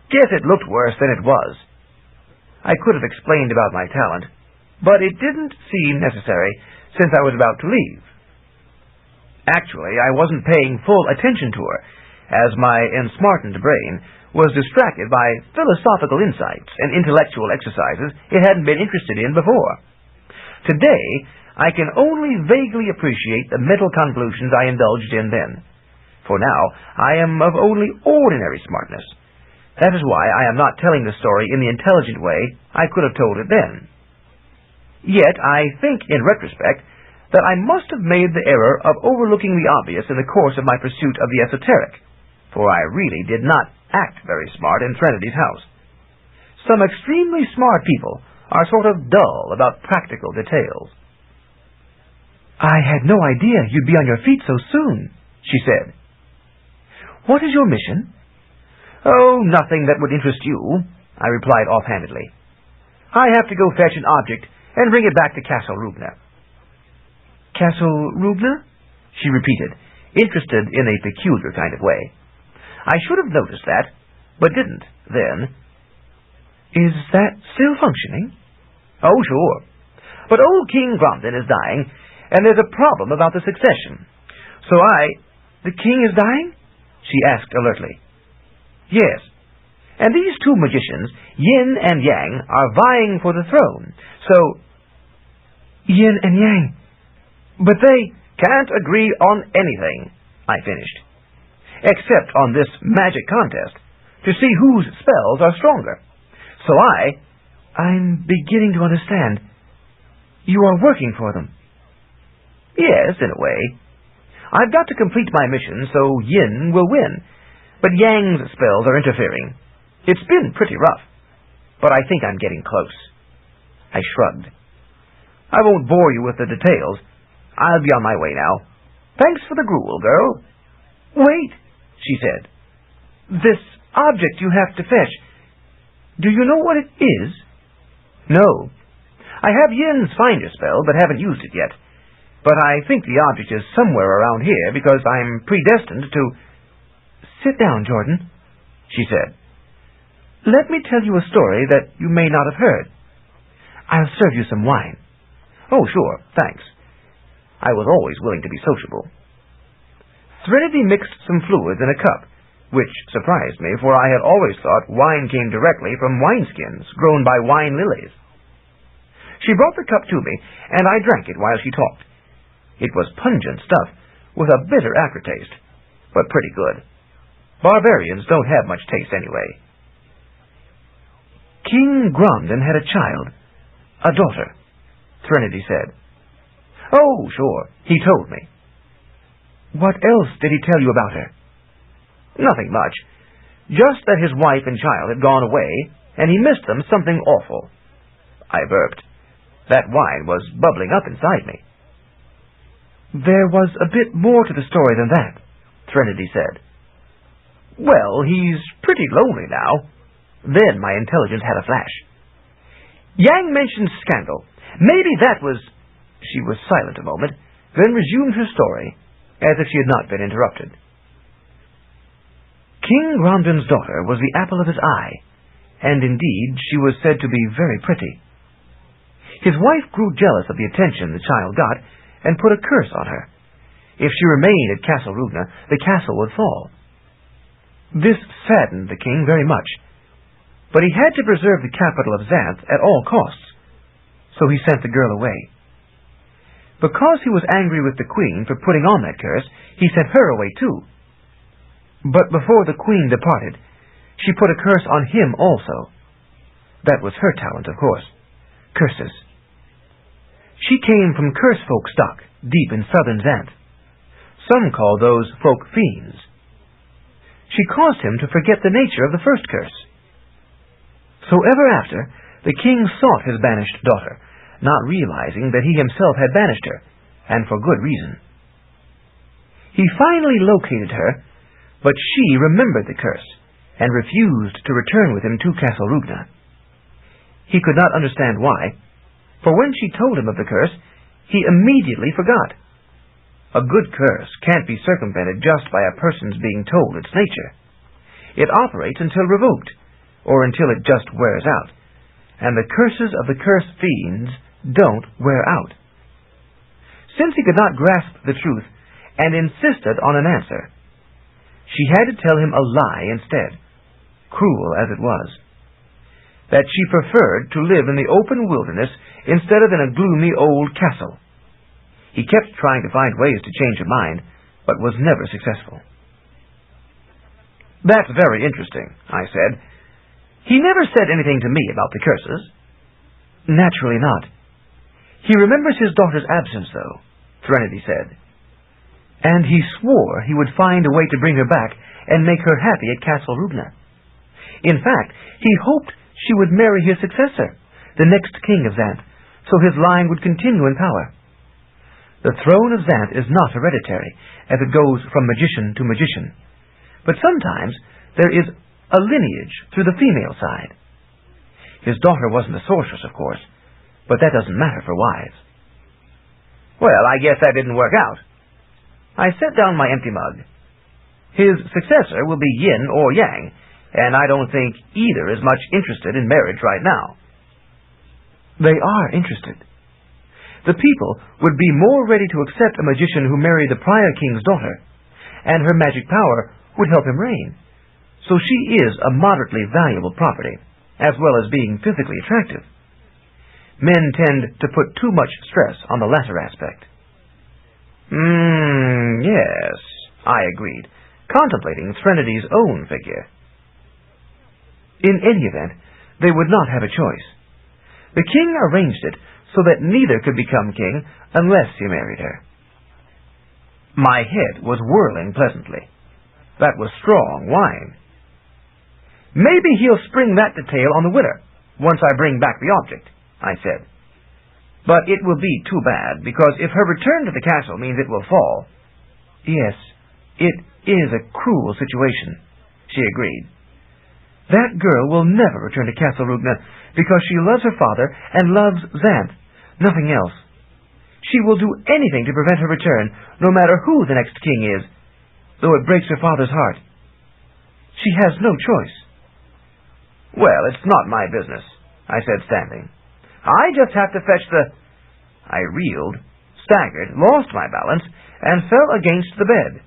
Guess it looked worse than it was. I could have explained about my talent, but it didn't seem necessary since I was about to leave. Actually, I wasn't paying full attention to her, as my ensmartened brain was distracted by philosophical insights and intellectual exercises it hadn't been interested in before. Today, I can only vaguely appreciate the mental convolutions I indulged in then. For now, I am of only ordinary smartness. That is why I am not telling the story in the intelligent way I could have told it then. Yet, I think, in retrospect, that I must have made the error of overlooking the obvious in the course of my pursuit of the esoteric, for I really did not act very smart in Trinity's house. Some extremely smart people are sort of dull about practical details. "I had no idea you'd be on your feet so soon," she said. "What is your mission?" "Oh, nothing that would interest you," I replied offhandedly. "I have to go fetch an object and bring it back to Castle Rubna." "Castle Rubna?" she repeated, interested in a peculiar kind of way. I should have noticed that, but didn't then. "Is that still functioning?" "Oh, sure. But old King Gromden is dying, and there's a problem about the succession. So "The king is dying?" she asked alertly. "Yes. And these two magicians, Yin and Yang, are vying for the throne. So—" "Yin and Yang. But they—" "Can't agree on anything," I finished. "Except on this magic contest, to see whose spells are stronger. So I'm beginning to understand. You are working for them. Yes, in a way. I've got to complete my mission so Yin will win, but Yang's spells are interfering. It's been pretty rough, but I think I'm getting close. I shrugged. I won't bore you with the details. I'll be on my way now. Thanks for the gruel, girl. Wait, she said. This object you have to fetch, do you know what it is? No. I have Yin's finder spell, but haven't used it yet. But I think the object is somewhere around here because I'm predestined to... Sit down, Jordan, she said. Let me tell you a story that you may not have heard. I'll serve you some wine. Oh, sure, thanks. I was always willing to be sociable. Threnody mixed some fluids in a cup, which surprised me, for I had always thought wine came directly from wineskins grown by wine lilies. She brought the cup to me, and I drank it while she talked. It was pungent stuff, with a bitter aftertaste, but pretty good. Barbarians don't have much taste anyway. King Gromden had a child, a daughter, Threnody said. Oh, sure, he told me. What else did he tell you about her? Nothing much. Just that his wife and child had gone away, and he missed them something awful. I burped. That wine was bubbling up inside me. There was a bit more to the story than that, Threnody said. Well, he's pretty lonely now. Then my intelligence had a flash. Yang mentioned scandal. Maybe that was... She was silent a moment, then resumed her story, as if she had not been interrupted. King Gromden's daughter was the apple of his eye, and indeed she was said to be very pretty. His wife grew jealous of the attention the child got, and put a curse on her. If she remained at Castle Rugna, the castle would fall. This saddened the king very much, but he had to preserve the capital of Xanth at all costs, so he sent the girl away. Because he was angry with the queen for putting on that curse, he sent her away too. But before the queen departed, she put a curse on him also. That was her talent, of course. Curses. She came from curse folk stock, deep in southern Xanth. Some call those folk fiends. She caused him to forget the nature of the first curse. So ever after, the king sought his banished daughter, not realizing that he himself had banished her, and for good reason. He finally located her, but she remembered the curse, and refused to return with him to Castle Rugna. He could not understand why, for when she told him of the curse, he immediately forgot. A good curse can't be circumvented just by a person's being told its nature. It operates until revoked, or until it just wears out, and the curses of the curse fiends don't wear out. Since he could not grasp the truth, and insisted on an answer, she had to tell him a lie instead, cruel as it was. That she preferred to live in the open wilderness instead of in a gloomy old castle. He kept trying to find ways to change her mind, but was never successful. That's very interesting, I said. He never said anything to me about the curses. Naturally not. He remembers his daughter's absence, though, Threnody said. And he swore he would find a way to bring her back and make her happy at Castle Rugna. In fact, he hoped she would marry his successor, the next king of Xanth, so his line would continue in power. The throne of Xanth is not hereditary, as it goes from magician to magician, but sometimes there is a lineage through the female side. His daughter wasn't a sorceress, of course, but that doesn't matter for wives. Well, I guess that didn't work out. I set down my empty mug. His successor will be Yin or Yang, and I don't think either is much interested in marriage right now. They are interested. The people would be more ready to accept a magician who married the prior king's daughter, and her magic power would help him reign. So she is a moderately valuable property, as well as being physically attractive. Men tend to put too much stress on the latter aspect. Yes, I agreed, contemplating Threnodi's own figure. In any event, they would not have a choice. The king arranged it so that neither could become king unless he married her. My head was whirling pleasantly. That was strong wine. Maybe he'll spring that detail on the winner, once I bring back the object, I said. But it will be too bad, because if her return to the castle means it will fall... Yes, it is a cruel situation, she agreed. That girl will never return to Castle Rugna, because she loves her father and loves Xanth, nothing else. She will do anything to prevent her return, no matter who the next king is, though it breaks her father's heart. She has no choice. Well, it's not my business, I said, standing. I just have to fetch the... I reeled, staggered, lost my balance, and fell against the bed.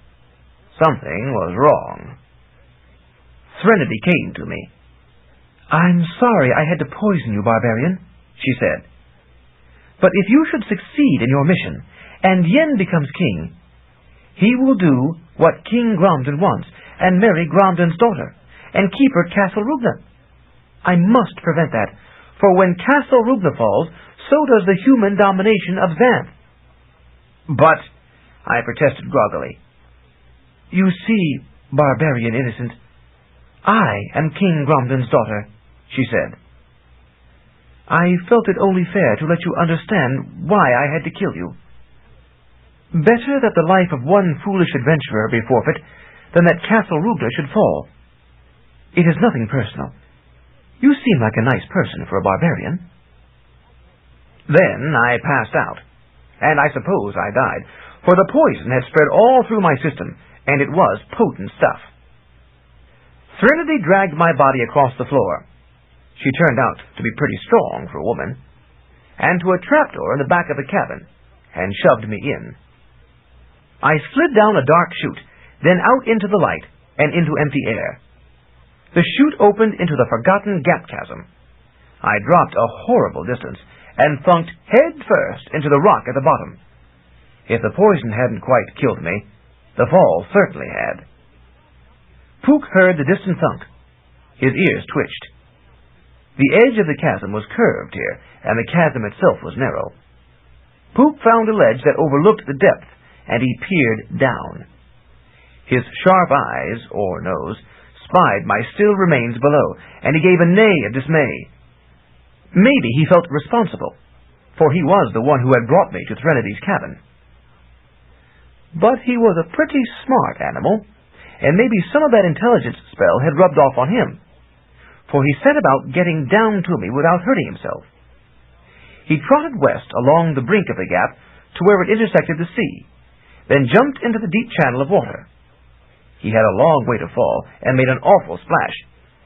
Something was wrong. Threnody came to me. I'm sorry I had to poison you, barbarian, she said. But if you should succeed in your mission, and Yen becomes king, he will do what King Gromden wants, and marry Gromden's daughter, and keep her at Castle Rugna. I must prevent that, for when Castle Rugna falls, so does the human domination of Xanth. But, I protested groggily, you see, barbarian innocent, I am King Gromden's daughter, she said. I felt it only fair to let you understand why I had to kill you. Better that the life of one foolish adventurer be forfeit than that Castle Rugna should fall. It is nothing personal. You seem like a nice person for a barbarian. Then I passed out, and I suppose I died, for the poison had spread all through my system, and it was potent stuff. Threnody dragged my body across the floor. She turned out to be pretty strong for a woman, and to a trapdoor in the back of the cabin, and shoved me in. I slid down a dark chute, then out into the light, and into empty air. The chute opened into the forgotten gap chasm. I dropped a horrible distance, and thunked head first into the rock at the bottom. If the poison hadn't quite killed me, the fall certainly had. Puka heard the distant thunk. His ears twitched. The edge of the chasm was curved here, and the chasm itself was narrow. Puka found a ledge that overlooked the depth, and he peered down. His sharp eyes, or nose, spied my still remains below, and he gave a neigh of dismay. Maybe he felt responsible, for he was the one who had brought me to Threnady's cabin. But he was a pretty smart animal, and maybe some of that intelligence spell had rubbed off on him, for he set about getting down to me without hurting himself. He trotted west along the brink of the gap to where it intersected the sea, then jumped into the deep channel of water. He had a long way to fall, and made an awful splash,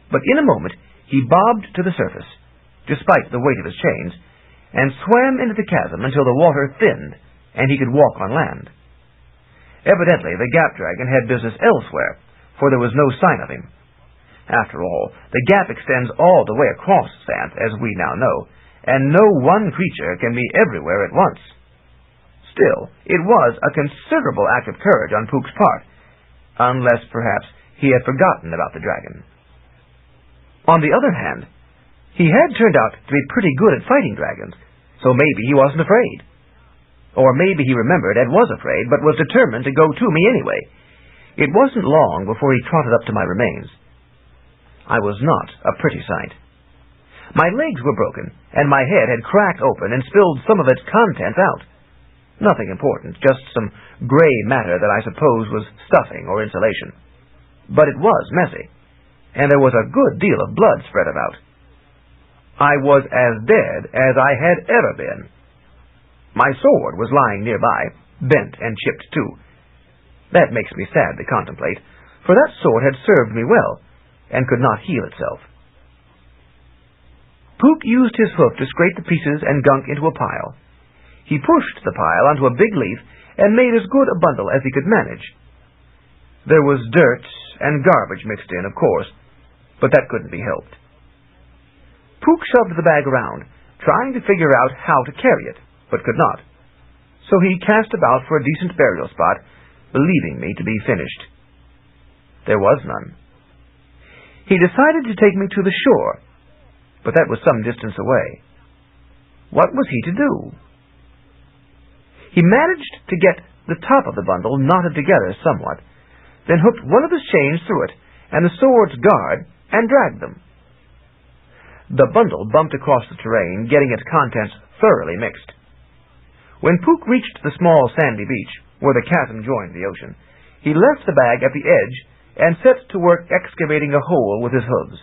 but in a moment he bobbed to the surface, despite the weight of his chains, and swam into the chasm until the water thinned, and he could walk on land. Evidently, the Gap Dragon had business elsewhere, for there was no sign of him. After all, the gap extends all the way across Xanth, as we now know, and no one creature can be everywhere at once. Still, it was a considerable act of courage on Puka's part, unless perhaps he had forgotten about the dragon. On the other hand, he had turned out to be pretty good at fighting dragons, so maybe he wasn't afraid. Or maybe he remembered and was afraid, but was determined to go to me anyway. It wasn't long before he trotted up to my remains. I was not a pretty sight. My legs were broken, and my head had cracked open and spilled some of its contents out. Nothing important, just some gray matter that I suppose was stuffing or insulation. But it was messy, and there was a good deal of blood spread about. I was as dead as I had ever been. My sword was lying nearby, bent and chipped too. That makes me sad to contemplate, for that sword had served me well, and could not heal itself. Puka used his hoof to scrape the pieces and gunk into a pile. He pushed the pile onto a big leaf, and made as good a bundle as he could manage. There was dirt and garbage mixed in, of course, but that couldn't be helped. Puka shoved the bag around, trying to figure out how to carry it, but could not. So he cast about for a decent burial spot, believing me to be finished. There was none. He decided to take me to the shore, but that was some distance away. What was he to do? He managed to get the top of the bundle knotted together somewhat, then hooked one of his chains through it and the sword's guard and dragged them. The bundle bumped across the terrain, getting its contents thoroughly mixed. When Puka reached the small sandy beach, where the chasm joined the ocean, he left the bag at the edge and set to work excavating a hole with his hooves.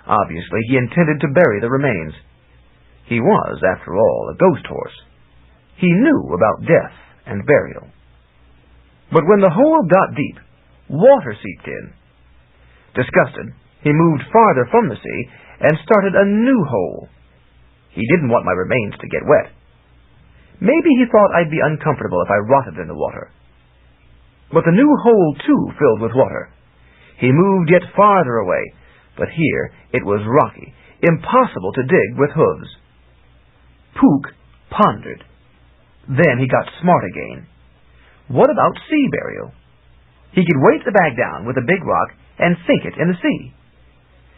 Obviously, he intended to bury the remains. He was, after all, a ghost horse. He knew about death and burial. But when the hole got deep, water seeped in. Disgusted, he moved farther from the sea and started a new hole. He didn't want my remains to get wet. Maybe he thought I'd be uncomfortable if I rotted in the water. But the new hole, too, filled with water. He moved yet farther away, but here it was rocky, impossible to dig with hooves. Puka pondered. Then he got smart again. What about sea burial? He could weight the bag down with a big rock and sink it in the sea.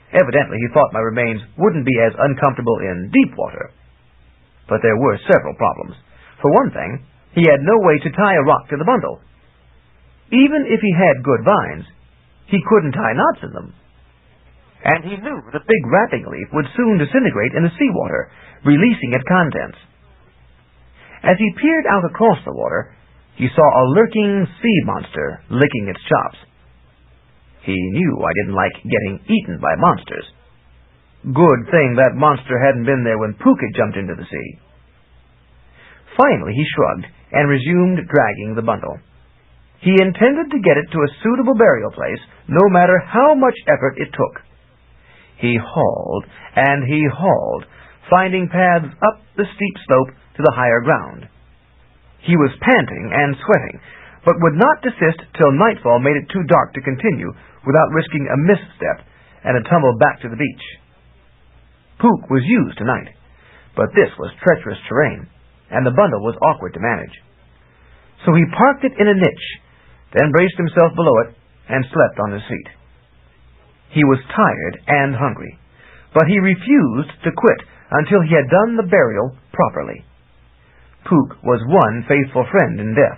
Evidently, he thought my remains wouldn't be as uncomfortable in deep water. But there were several problems. For one thing, he had no way to tie a rock to the bundle. Even if he had good vines, he couldn't tie knots in them. And he knew the big wrapping leaf would soon disintegrate in the seawater, releasing its contents. As he peered out across the water, he saw a lurking sea monster licking its chops. He knew I didn't like getting eaten by monsters. Good thing that monster hadn't been there when Puka jumped into the sea. Finally, he shrugged and resumed dragging the bundle. He intended to get it to a suitable burial place, no matter how much effort it took. He hauled and he hauled, finding paths up the steep slope to the higher ground. He was panting and sweating, but would not desist till nightfall made it too dark to continue without risking a misstep and a tumble back to the beach. Puka was used to night, but this was treacherous terrain, and the bundle was awkward to manage. So he parked it in a niche, then braced himself below it and slept on his feet. He was tired and hungry, but he refused to quit until he had done the burial properly. Puka was one faithful friend in death,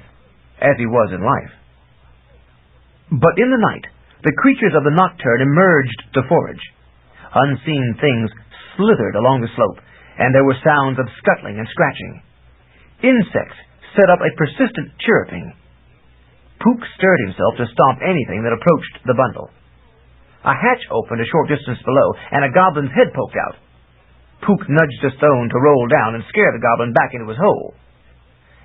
as he was in life. But in the night, the creatures of the nocturne emerged to forage. Unseen things slithered along the slope, and there were sounds of scuttling and scratching. Insects set up a persistent chirruping. Puka stirred himself to stomp anything that approached the bundle. A hatch opened a short distance below, and a goblin's head poked out. Puka nudged a stone to roll down and scare the goblin back into his hole.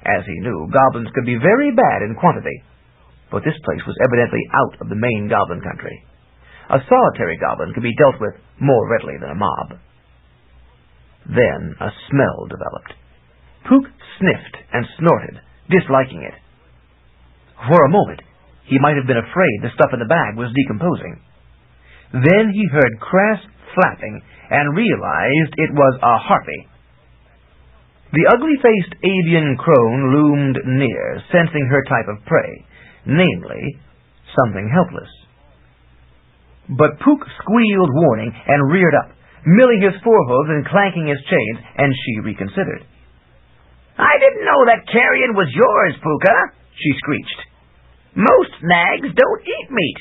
As he knew, goblins could be very bad in quantity, but this place was evidently out of the main goblin country. A solitary goblin could be dealt with more readily than a mob. Then a smell developed. Puka sniffed and snorted, disliking it. For a moment, he might have been afraid the stuff in the bag was decomposing. Then he heard crass flapping and realized it was a harpy. The ugly-faced avian crone loomed near, sensing her type of prey, namely, something helpless. But Puka squealed warning and reared up, milling his forehooves and clanking his chains, and she reconsidered. "I didn't know that carrion was yours, Puka," she screeched. "Most nags don't eat meat.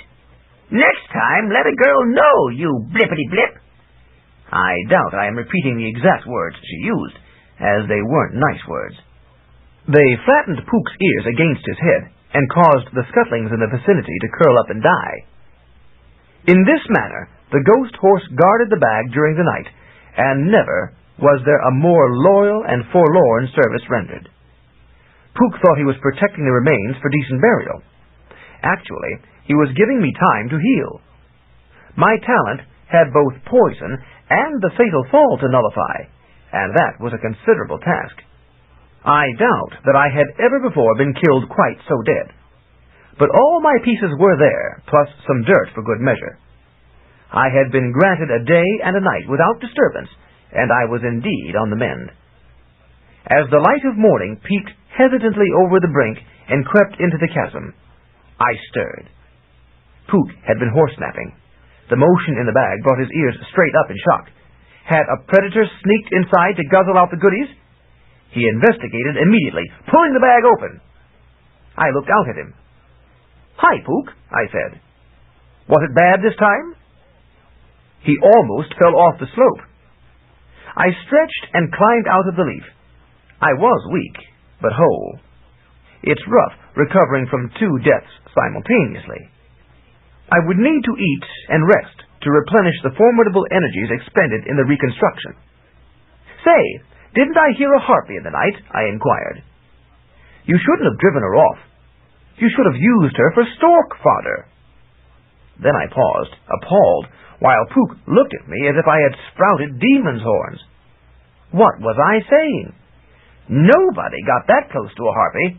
Next time, let a girl know, you blippity-blip." I doubt I am repeating the exact words she used, as they weren't nice words. They flattened Puka's ears against his head and caused the scuttlings in the vicinity to curl up and die. In this manner, the ghost horse guarded the bag during the night, and never was there a more loyal and forlorn service rendered. Puka thought he was protecting the remains for decent burial. Actually, he was giving me time to heal. My talent had both poison and the fatal fall to nullify, and that was a considerable task. I doubt that I had ever before been killed quite so dead. But all my pieces were there, plus some dirt for good measure. I had been granted a day and a night without disturbance, and I was indeed on the mend. As the light of morning peeped hesitantly over the brink and crept into the chasm, I stirred. Puka had been horse-napping. The motion in the bag brought his ears straight up in shock. Had a predator sneaked inside to guzzle out the goodies? He investigated immediately, pulling the bag open. I looked out at him. "Hi, Pook," I said. "Was it bad this time?" He almost fell off the slope. I stretched and climbed out of the leaf. I was weak, but whole. It's rough recovering from 2 deaths simultaneously. I would need to eat and rest to replenish the formidable energies expended in the reconstruction. "Say, didn't I hear a harpy in the night?" I inquired. "You shouldn't have driven her off. You should have used her for stork fodder." Then I paused, appalled, while Pook looked at me as if I had sprouted demon's horns. What was I saying? Nobody got that close to a harpy.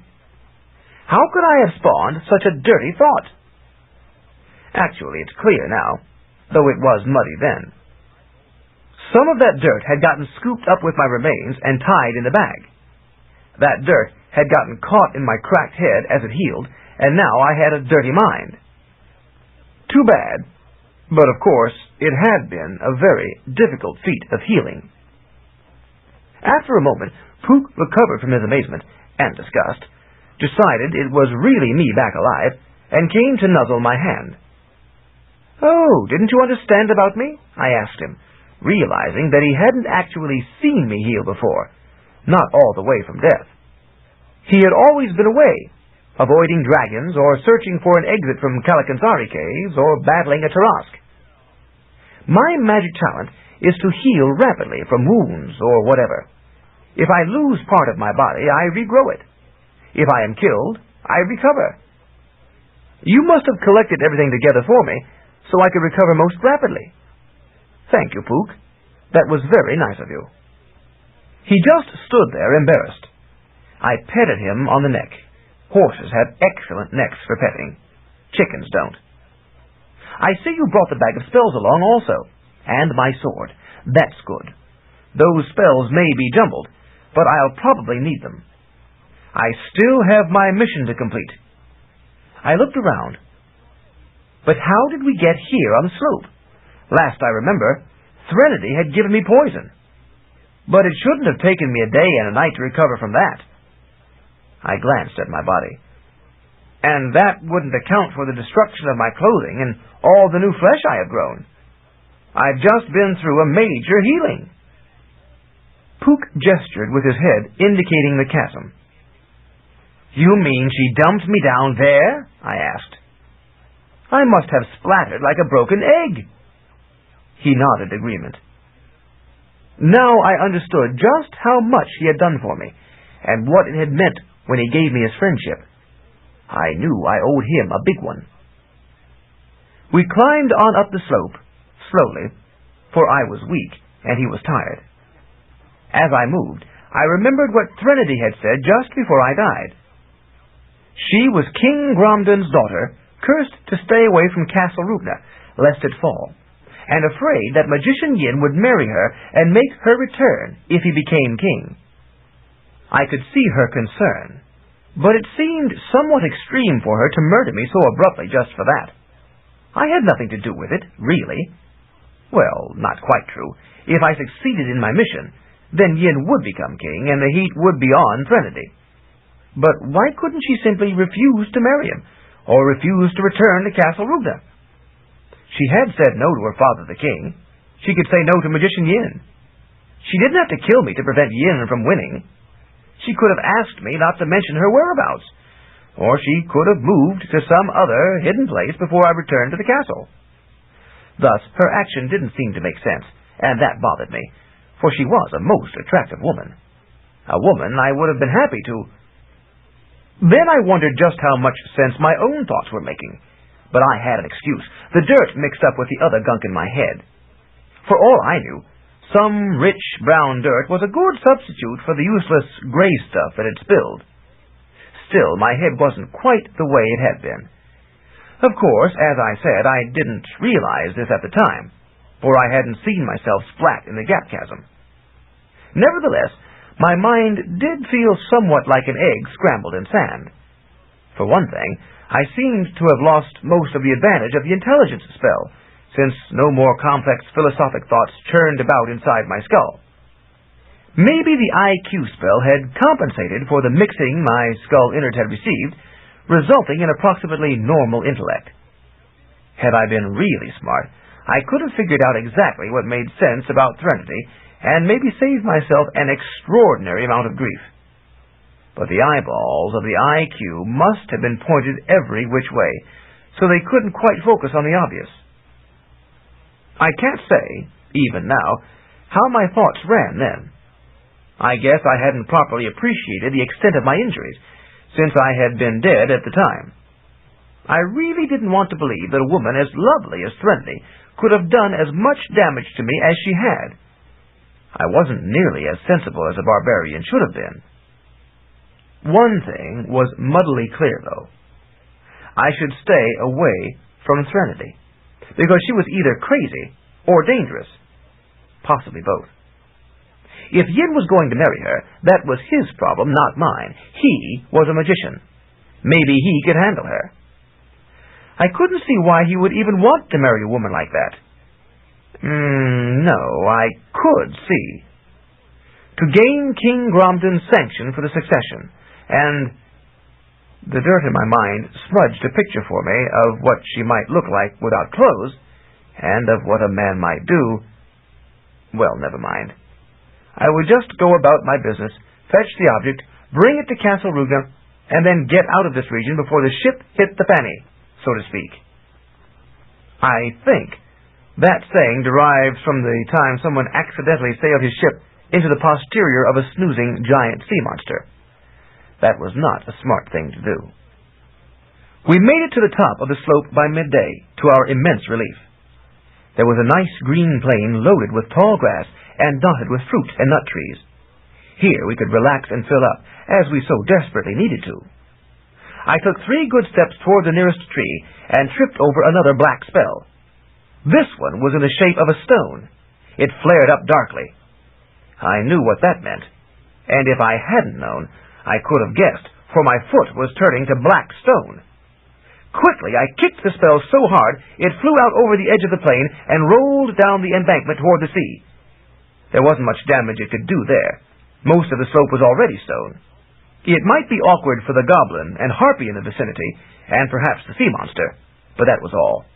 How could I have spawned such a dirty thought? Actually, it's clear now, though it was muddy then. Some of that dirt had gotten scooped up with my remains and tied in the bag. That dirt had gotten caught in my cracked head as it healed, and now I had a dirty mind. Too bad, but of course it had been a very difficult feat of healing. After a moment, Pook recovered from his amazement and disgust, decided it was really me back alive, and came to nuzzle my hand. "Oh, didn't you understand about me?" I asked him, realizing that he hadn't actually seen me heal before, not all the way from death. He had always been away, avoiding dragons or searching for an exit from Kalakansari caves or battling a Tarask. My magic talent is to heal rapidly from wounds or whatever. If I lose part of my body, I regrow it. If I am killed, I recover. You must have collected everything together for me, so I could recover most rapidly. Thank you, Pook. That was very nice of you. He just stood there, embarrassed. I petted him on the neck. Horses have excellent necks for petting. Chickens don't. "I see you brought the bag of spells along also, and my sword. That's good. Those spells may be jumbled, but I'll probably need them. I still have my mission to complete." I looked around. But how did we get here on the slope? Last I remember, Threnody had given me poison. But it shouldn't have taken me a day and a night to recover from that. I glanced at my body. And that wouldn't account for the destruction of my clothing and all the new flesh I have grown. I've just been through a major healing. Pook gestured with his head, indicating the chasm. "You mean she dumped me down there?" I asked. "I must have splattered like a broken egg." He nodded agreement. Now I understood just how much he had done for me, and what it had meant when he gave me his friendship. I knew I owed him a big one. We climbed on up the slope, slowly, for I was weak and he was tired. As I moved, I remembered what Threnody had said just before I died. She was King Gromden's daughter, cursed to stay away from Castle Rupna, lest it fall, and afraid that Magician Yin would marry her and make her return if he became king. I could see her concern, but it seemed somewhat extreme for her to murder me so abruptly just for that. I had nothing to do with it, really. Well, not quite true. If I succeeded in my mission, then Yin would become king, and the heat would be on Threnody. But why couldn't she simply refuse to marry him, or refuse to return to Castle Rupna? She had said no to her father the king. She could say no to Magician Yin. She didn't have to kill me to prevent Yin from winning. She could have asked me not to mention her whereabouts, or she could have moved to some other hidden place before I returned to the castle. Thus, her action didn't seem to make sense, and that bothered me, for she was a most attractive woman. A woman I would have been happy to. Then I wondered just how much sense my own thoughts were making. But I had an excuse. The dirt mixed up with the other gunk in my head. For all I knew, some rich brown dirt was a good substitute for the useless gray stuff that had spilled. Still, my head wasn't quite the way it had been. Of course, as I said, I didn't realize this at the time, for I hadn't seen myself splat in the gap chasm. Nevertheless, my mind did feel somewhat like an egg scrambled in sand. For one thing, I seemed to have lost most of the advantage of the intelligence spell, since no more complex philosophic thoughts churned about inside my skull. Maybe the IQ spell had compensated for the mixing my skull innards had received, resulting in approximately normal intellect. Had I been really smart, I could have figured out exactly what made sense about Threnody, and maybe saved myself an extraordinary amount of grief. But the eyeballs of the IQ must have been pointed every which way, so they couldn't quite focus on the obvious. I can't say, even now, how my thoughts ran then. I guess I hadn't properly appreciated the extent of my injuries, since I had been dead at the time. I really didn't want to believe that a woman as lovely as Threnody could have done as much damage to me as she had. I wasn't nearly as sensible as a barbarian should have been. One thing was muddily clear, though. I should stay away from Threnody, because she was either crazy or dangerous, possibly both. If Yin was going to marry her, that was his problem, not mine. He was a magician. Maybe he could handle her. I couldn't see why he would even want to marry a woman like that. No, I could see. To gain King Gromden's sanction for the succession, and the dirt in my mind smudged a picture for me of what she might look like without clothes, and of what a man might do. Well, never mind. I would just go about my business, fetch the object, bring it to Castle Rugna, and then get out of this region before the ship hit the fanny, so to speak. I think that saying derives from the time someone accidentally sailed his ship into the posterior of a snoozing giant sea monster. That was not a smart thing to do. We made it to the top of the slope by midday, to our immense relief. There was a nice green plain loaded with tall grass and dotted with fruit and nut trees. Here we could relax and fill up, as we so desperately needed to. I took 3 good steps toward the nearest tree and tripped over another black spell. This one was in the shape of a stone. It flared up darkly. I knew what that meant, and if I hadn't known, I could have guessed, for my foot was turning to black stone. Quickly, I kicked the spell so hard, it flew out over the edge of the plain and rolled down the embankment toward the sea. There wasn't much damage it could do there. Most of the slope was already stone. It might be awkward for the goblin and harpy in the vicinity, and perhaps the sea monster, but that was all.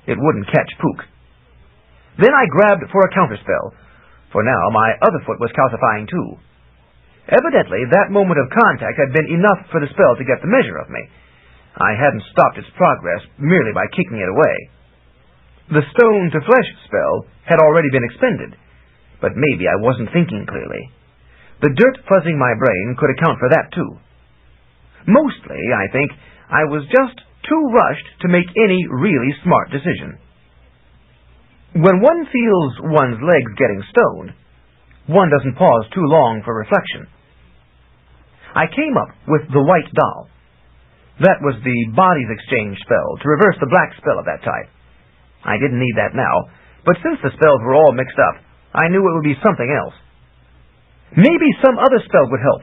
It wouldn't catch Puka. Then I grabbed for a counterspell, for now my other foot was calcifying too. Evidently, that moment of contact had been enough for the spell to get the measure of me. I hadn't stopped its progress merely by kicking it away. The stone-to-flesh spell had already been expended, but maybe I wasn't thinking clearly. The dirt fuzzing my brain could account for that too. Mostly, I think, I was just too rushed to make any really smart decision. When one feels one's legs getting stoned, one doesn't pause too long for reflection. I came up with the white doll. That was the bodies exchange spell, to reverse the black spell of that type. I didn't need that now, but since the spells were all mixed up, I knew it would be something else. Maybe some other spell would help,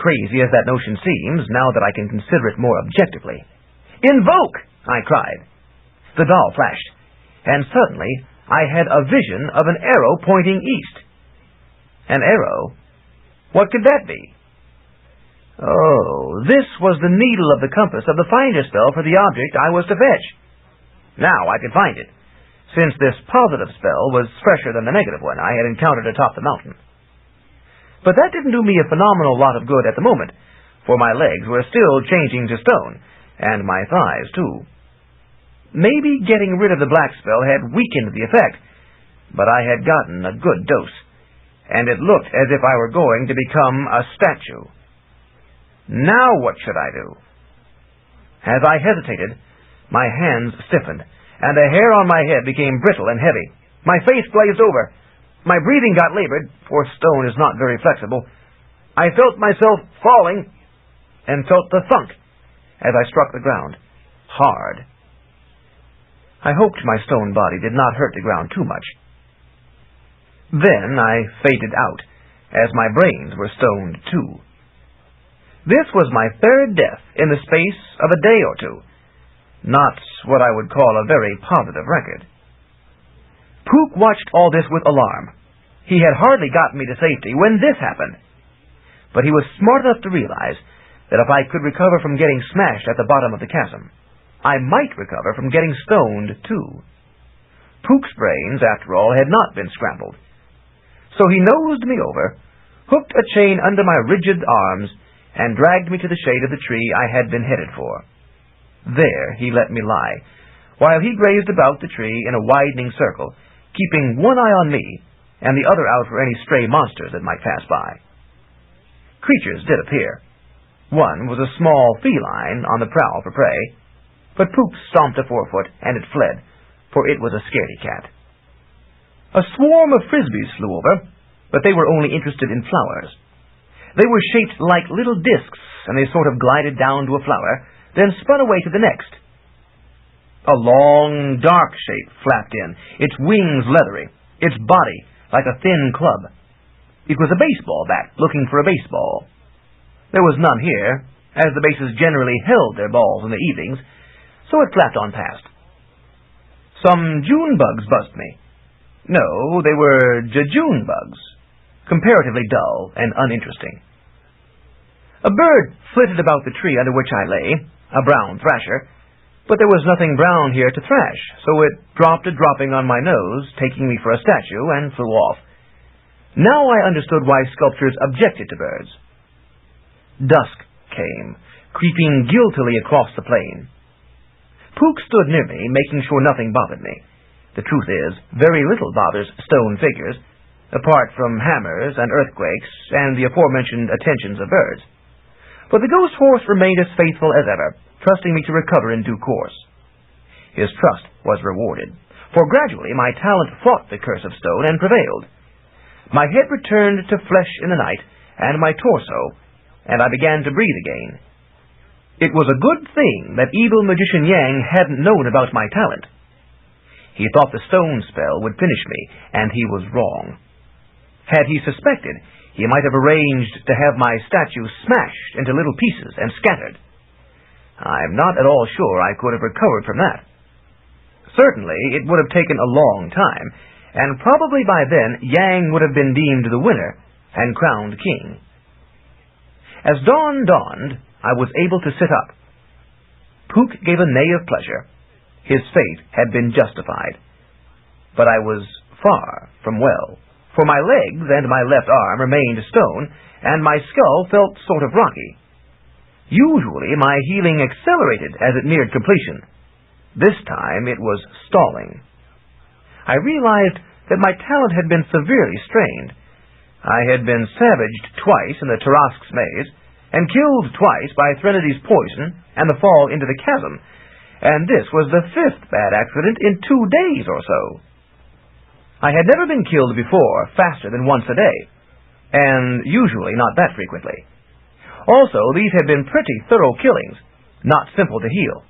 crazy as that notion seems, now that I can consider it more objectively. "Invoke!" I cried. The doll flashed, and suddenly I had a vision of an arrow pointing east. An arrow? What could that be? Oh, this was the needle of the compass of the finder spell for the object I was to fetch. Now I could find it, since this positive spell was fresher than the negative one I had encountered atop the mountain. But that didn't do me a phenomenal lot of good at the moment, for my legs were still changing to stone, and my thighs too. Maybe getting rid of the black spell had weakened the effect, but I had gotten a good dose, and it looked as if I were going to become a statue. Now what should I do? As I hesitated, my hands stiffened, and the hair on my head became brittle and heavy. My face glazed over. My breathing got labored, for stone is not very flexible. I felt myself falling, and felt the thunk as I struck the ground, hard. I hoped my stone body did not hurt the ground too much. Then I faded out, as my brains were stoned too. This was my 3rd death in the space of a day or two. Not what I would call a very positive record. Pook watched all this with alarm. He had hardly gotten me to safety when this happened. But he was smart enough to realize that if I could recover from getting smashed at the bottom of the chasm, I might recover from getting stoned, too. Pook's brains, after all, had not been scrambled. So he nosed me over, hooked a chain under my rigid arms, and dragged me to the shade of the tree I had been headed for. There he let me lie, while he grazed about the tree in a widening circle, keeping one eye on me and the other out for any stray monsters that might pass by. Creatures did appear. One was a small feline on the prowl for prey, but Pook stomped a forefoot, and it fled, for it was a scaredy cat. A swarm of frisbees flew over, but they were only interested in flowers. They were shaped like little discs, and they sort of glided down to a flower, then spun away to the next. A long, dark shape flapped in, its wings leathery, its body like a thin club. It was a baseball bat looking for a baseball. There was none here, as the bases generally held their balls in the evenings, so it flapped on past. Some June bugs buzzed me. No, they were jejune bugs, comparatively dull and uninteresting. A bird flitted about the tree under which I lay, a brown thrasher, but there was nothing brown here to thrash, so it dropped a dropping on my nose, taking me for a statue, and flew off. Now I understood why sculptors objected to birds. Dusk came, creeping guiltily across the plain. Pook stood near me, making sure nothing bothered me. The truth is, very little bothers stone figures, apart from hammers and earthquakes and the aforementioned attentions of birds. But the ghost horse remained as faithful as ever, trusting me to recover in due course. His trust was rewarded, for gradually my talent fought the curse of stone and prevailed. My head returned to flesh in the night, and my torso, and I began to breathe again. It was a good thing that evil magician Yang hadn't known about my talent. He thought the stone spell would finish me, and he was wrong. Had he suspected, he might have arranged to have my statue smashed into little pieces and scattered. I'm not at all sure I could have recovered from that. Certainly, it would have taken a long time, and probably by then Yang would have been deemed the winner and crowned king. As dawn dawned, I was able to sit up. Pook gave a neigh of pleasure. His fate had been justified. But I was far from well, for my legs and my left arm remained stone, and my skull felt sort of rocky. Usually my healing accelerated as it neared completion. This time it was stalling. I realized that my talent had been severely strained. I had been savaged twice in the Tarask's maze, and killed twice by Threnodi's poison and the fall into the chasm, and this was the fifth bad accident in 2 days or so. I had never been killed before faster than once a day, and usually not that frequently. Also, these had been pretty thorough killings, not simple to heal.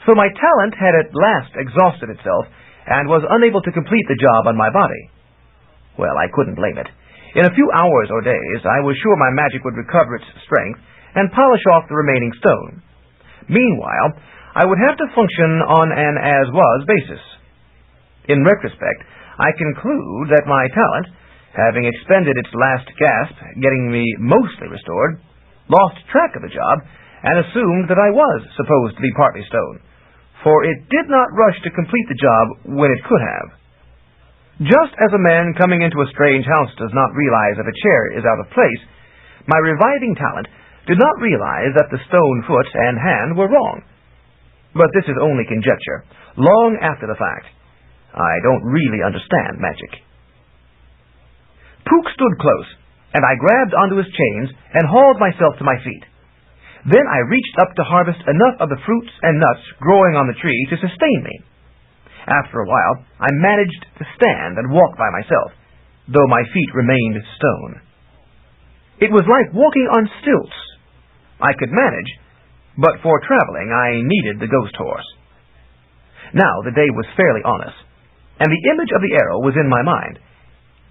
So my talent had at last exhausted itself, and was unable to complete the job on my body. Well, I couldn't blame it. In a few hours or days, I was sure my magic would recover its strength and polish off the remaining stone. Meanwhile, I would have to function on an as-was basis. In retrospect, I conclude that my talent, having expended its last gasp, getting me mostly restored, lost track of the job, and assumed that I was supposed to be partly stone, for it did not rush to complete the job when it could have. Just as a man coming into a strange house does not realize if a chair is out of place, my reviving talent did not realize that the stone foot and hand were wrong. But this is only conjecture, long after the fact. I don't really understand magic. Pook stood close, and I grabbed onto his chains and hauled myself to my feet. Then I reached up to harvest enough of the fruits and nuts growing on the tree to sustain me. After a while, I managed to stand and walk by myself, though my feet remained stone. It was like walking on stilts. I could manage, but for traveling I needed the ghost horse. Now the day was fairly on us, and the image of the arrow was in my mind.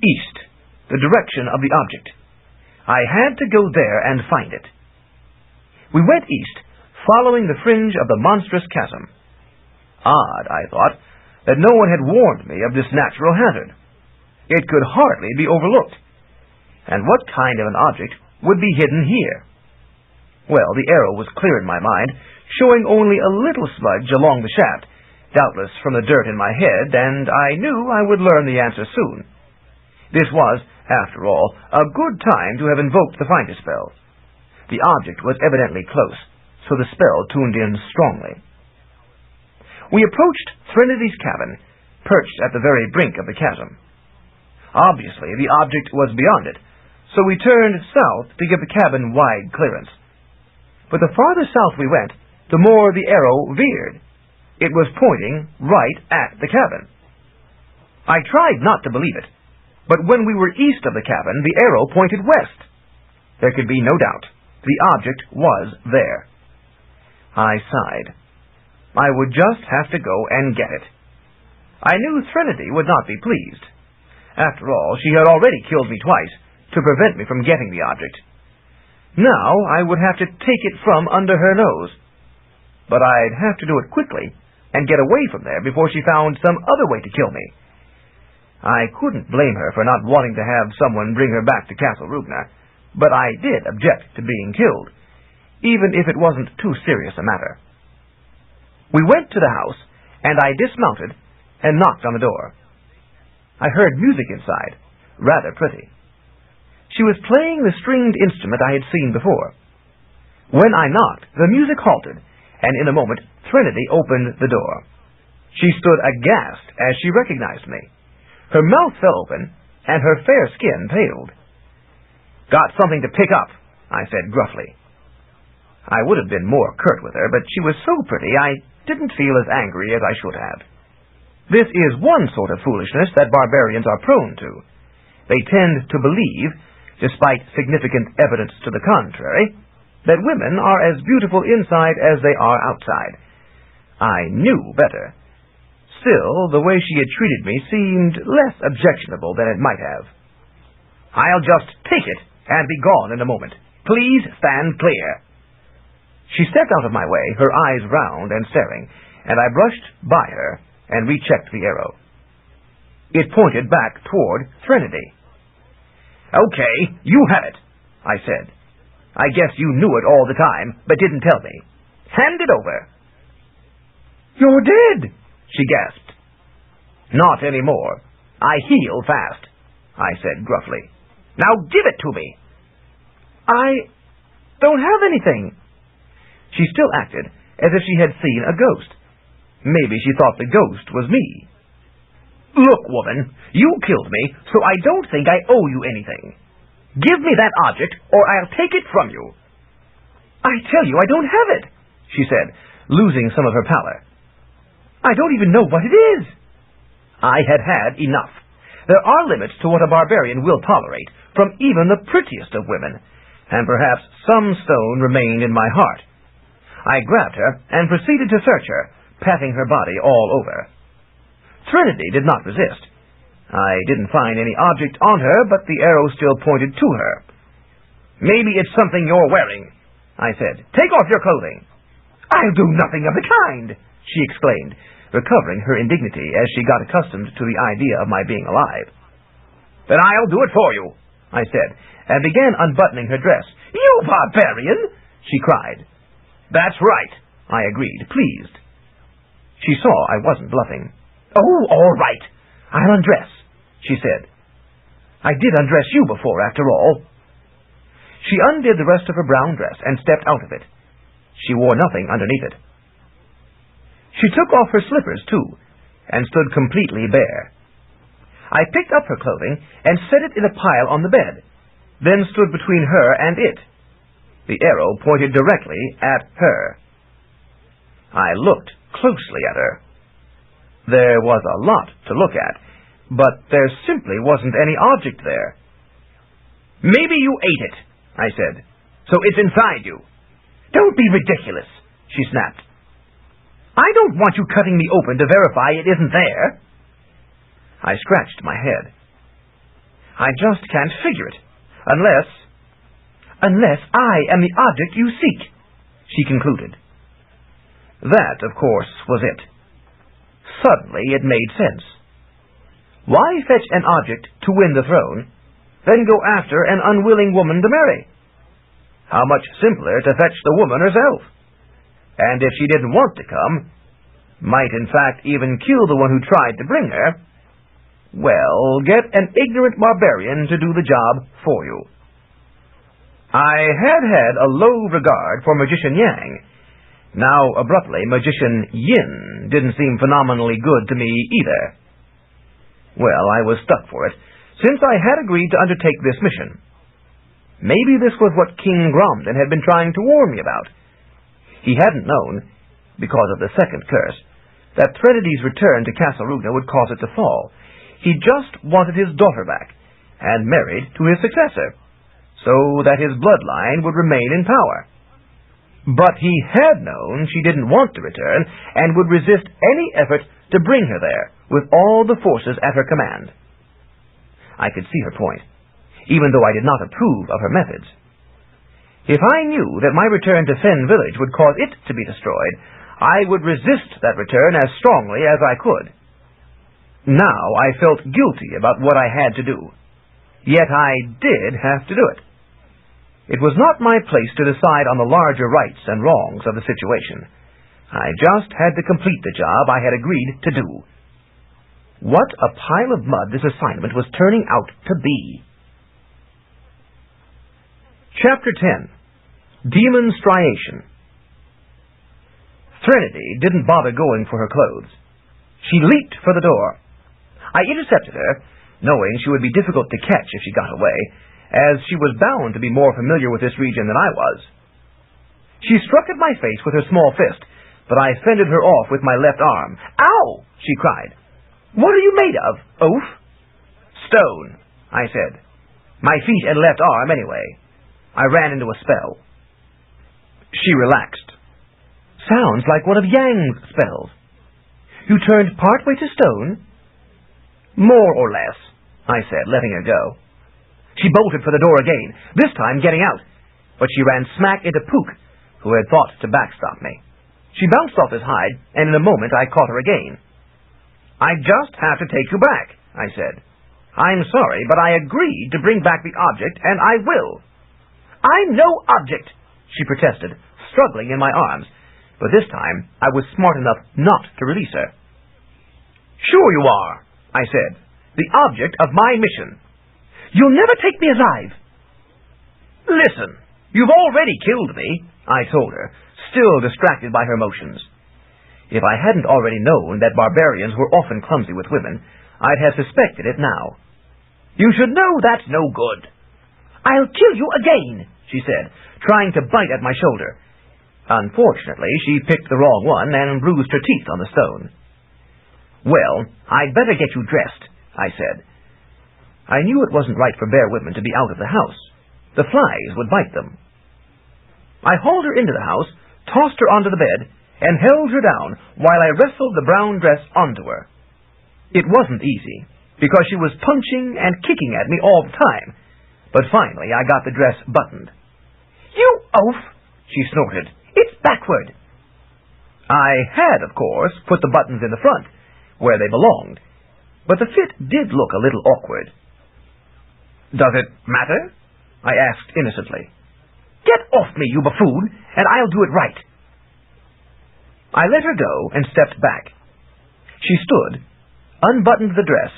East, the direction of the object. I had to go there and find it. We went east, following the fringe of the monstrous chasm. Odd, I thought. that no one had warned me of this natural hazard. It could hardly be overlooked. And what kind of an object would be hidden here? Well, the arrow was clear in my mind, showing only a little smudge along the shaft, doubtless from the dirt in my head, and I knew I would learn the answer soon. This was, after all, a good time to have invoked the finder spell. The object was evidently close, so the spell tuned in strongly. We approached Trinity's cabin, perched at the very brink of the chasm. Obviously, the object was beyond it, so we turned south to give the cabin wide clearance. But the farther south we went, the more the arrow veered. It was pointing right at the cabin. I tried not to believe it, but when we were east of the cabin, the arrow pointed west. There could be no doubt. The object was there. I sighed. I would just have to go and get it. I knew Trinity would not be pleased. After all, she had already killed me twice to prevent me from getting the object. Now I would have to take it from under her nose. But I'd have to do it quickly and get away from there before she found some other way to kill me. I couldn't blame her for not wanting to have someone bring her back to Castle Rubna, but I did object to being killed, even if it wasn't too serious a matter. We went to the house, and I dismounted and knocked on the door. I heard music inside, rather pretty. She was playing the stringed instrument I had seen before. When I knocked, the music halted, and in a moment Trinity opened the door. She stood aghast as she recognized me. Her mouth fell open, and her fair skin paled. "Got something to pick up," I said gruffly. I would have been more curt with her, but she was so pretty I didn't feel as angry as I should have. This is one sort of foolishness that barbarians are prone to. They tend to believe, despite significant evidence to the contrary, that women are as beautiful inside as they are outside. I knew better. Still, the way she had treated me seemed less objectionable than it might have. "I'll just take it and be gone in a moment. Please stand clear." She stepped out of my way, her eyes round and staring, and I brushed by her and rechecked the arrow. It pointed back toward Trinity. "Okay, you have it," I said. "I guess you knew it all the time, but didn't tell me. Hand it over." "You're dead," she gasped. "Not anymore. I heal fast," I said gruffly. "Now give it to me." "I don't have anything." She still acted as if she had seen a ghost. Maybe she thought the ghost was me. "Look, woman, you killed me, so I don't think I owe you anything. Give me that object, or I'll take it from you." "I tell you I don't have it," she said, losing some of her pallor. "I don't even know what it is." I had had enough. There are limits to what a barbarian will tolerate from even the prettiest of women, and perhaps some stone remained in my heart. I grabbed her and proceeded to search her, patting her body all over. Trinity did not resist. I didn't find any object on her, but the arrow still pointed to her. "Maybe it's something you're wearing," I said. "Take off your clothing." "I'll do nothing of the kind," she exclaimed, recovering her indignity as she got accustomed to the idea of my being alive. "Then I'll do it for you," I said, and began unbuttoning her dress. "You barbarian!" she cried. "That's right," I agreed, pleased. She saw I wasn't bluffing. "Oh, all right. I'll undress," she said. "I did undress you before, after all." She undid the rest of her brown dress and stepped out of it. She wore nothing underneath it. She took off her slippers, too, and stood completely bare. I picked up her clothing and set it in a pile on the bed, then stood between her and it. The arrow pointed directly at her. I looked closely at her. There was a lot to look at, but there simply wasn't any object there. "Maybe you ate it," I said, "so it's inside you." "Don't be ridiculous," she snapped. "I don't want you cutting me open to verify it isn't there." I scratched my head. "I just can't figure it, unless I am the object you seek," she concluded. That, of course, was it. Suddenly it made sense. Why fetch an object to win the throne, then go after an unwilling woman to marry? How much simpler to fetch the woman herself. And if she didn't want to come, might in fact even kill the one who tried to bring her, well, get an ignorant barbarian to do the job for you. I had a low regard for Magician Yang. Now, abruptly, Magician Yin didn't seem phenomenally good to me either. Well, I was stuck for it, since I had agreed to undertake this mission. Maybe this was what King Gromden had been trying to warn me about. He hadn't known, because of the second curse, that Threnity's return to Castle Rugna would cause it to fall. He just wanted his daughter back, and married to his successor, so that his bloodline would remain in power. But he had known she didn't want to return, and would resist any effort to bring her there, with all the forces at her command. I could see her point, even though I did not approve of her methods. If I knew that my return to Fen Village would cause it to be destroyed, I would resist that return as strongly as I could. Now I felt guilty about what I had to do. Yet I did have to do it. It was not my place to decide on the larger rights and wrongs of the situation. I just had to complete the job I had agreed to do. What a pile of mud this assignment was turning out to be. Chapter 10. Demon Striation. Threnody didn't bother going for her clothes. She leaped for the door. I intercepted her, knowing she would be difficult to catch if she got away, as she was bound to be more familiar with this region than I was. She struck at my face with her small fist, but I fended her off with my left arm. "Ow!" she cried. "What are you made of, oaf?" "Stone," I said. "My feet and left arm, anyway. I ran into a spell." She relaxed. "Sounds like one of Yang's spells. You turned partway to stone?" "More or less," I said, letting her go. She bolted for the door again, this time getting out, but she ran smack into Puka, who had thought to backstop me. She bounced off his hide, and in a moment I caught her again. "I just have to take you back," I said. "I'm sorry, but I agreed to bring back the object, and I will." "I'm no object," she protested, struggling in my arms, but this time I was smart enough not to release her. "Sure you are," I said. "The object of my mission." "You'll never take me alive." "Listen, you've already killed me," I told her, still distracted by her motions. If I hadn't already known that barbarians were often clumsy with women, I'd have suspected it now. "You should know that's no good." "I'll kill you again," she said, trying to bite at my shoulder. Unfortunately, she picked the wrong one and bruised her teeth on the stone. "Well, I'd better get you dressed," I said. I knew it wasn't right for bear women to be out of the house. The flies would bite them. I hauled her into the house, tossed her onto the bed, and held her down while I wrestled the brown dress onto her. It wasn't easy, because she was punching and kicking at me all the time, but finally I got the dress buttoned. "You oaf!" she snorted. "It's backward." I had, of course, put the buttons in the front, where they belonged, but the fit did look a little awkward. "Does it matter?" I asked innocently. "Get off me, you buffoon, and I'll do it right." I let her go and stepped back. She stood, unbuttoned the dress.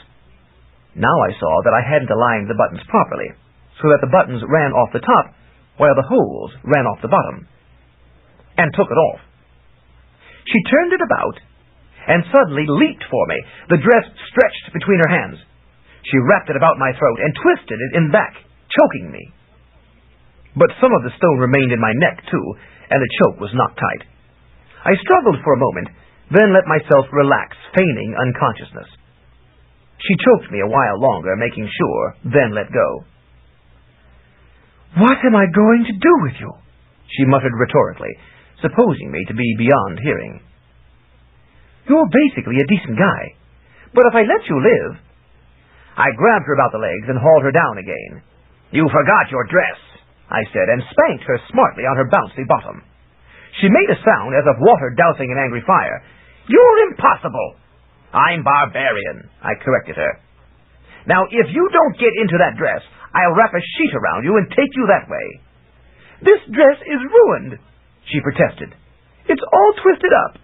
Now I saw that I hadn't aligned the buttons properly, so that the buttons ran off the top, while the holes ran off the bottom, and took it off. She turned it about, and suddenly leaped for me, the dress stretched between her hands. She wrapped it about my throat and twisted it in back, choking me. But some of the stone remained in my neck, too, and the choke was not tight. I struggled for a moment, then let myself relax, feigning unconsciousness. She choked me a while longer, making sure, then let go. "What am I going to do with you?" she muttered rhetorically, supposing me to be beyond hearing. "You're basically a decent guy, but if I let you live..." I grabbed her about the legs and hauled her down again. "You forgot your dress," I said, and spanked her smartly on her bouncy bottom. She made a sound as of water dousing an angry fire. "You're impossible!" I'm barbarian, I corrected her. Now, if you don't get into that dress, I'll wrap a sheet around you and take you that way. This dress is ruined, she protested. It's all twisted up.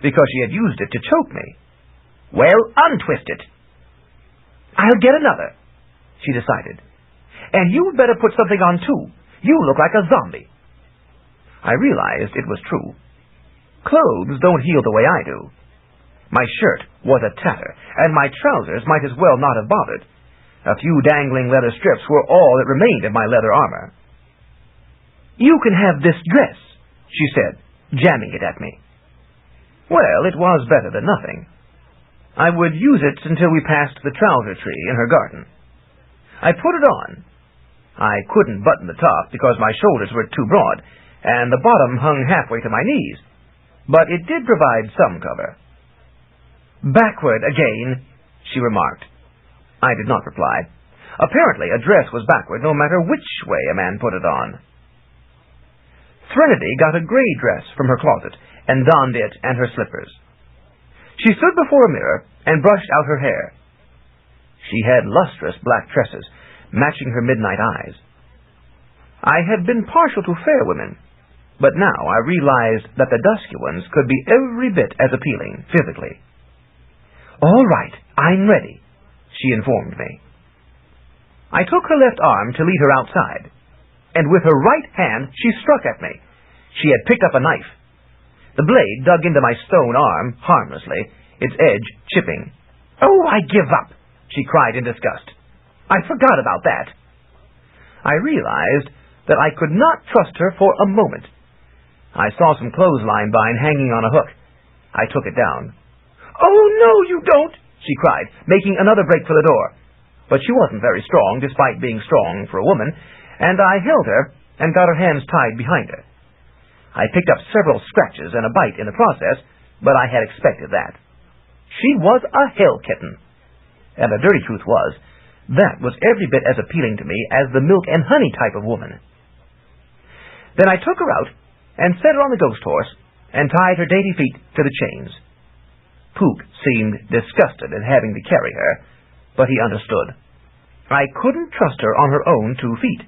Because she had used it to choke me. Well, untwist it. I'll get another, she decided. And you'd better put something on, too. You look like a zombie. I realized it was true. Clothes don't heal the way I do. My shirt was a tatter, and my trousers might as well not have bothered. A few dangling leather strips were all that remained of my leather armor. You can have this dress, she said, jamming it at me. Well, it was better than nothing. I would use it until we passed the trouser tree in her garden. I put it on. I couldn't button the top because my shoulders were too broad, and the bottom hung halfway to my knees, but it did provide some cover. Backward again, she remarked. I did not reply. Apparently, a dress was backward no matter which way a man put it on. Threnody got a gray dress from her closet and donned it and her slippers. She stood before a mirror and brushed out her hair. She had lustrous black tresses, matching her midnight eyes. I had been partial to fair women, but now I realized that the dusky ones could be every bit as appealing physically. All right, I'm ready, she informed me. I took her left arm to lead her outside, and with her right hand she struck at me. She had picked up a knife. The blade dug into my stone arm harmlessly, its edge chipping. Oh, I give up, she cried in disgust. I forgot about that. I realized that I could not trust her for a moment. I saw some clothesline vine hanging on a hook. I took it down. Oh, no, you don't, she cried, making another break for the door. But she wasn't very strong, despite being strong for a woman, and I held her and got her hands tied behind her. I picked up several scratches and a bite in the process, but I had expected that. She was a hell kitten. And the dirty truth was, that was every bit as appealing to me as the milk and honey type of woman. Then I took her out and set her on the ghost horse and tied her dainty feet to the chains. Puka seemed disgusted at having to carry her, but he understood. I couldn't trust her on her own 2 feet.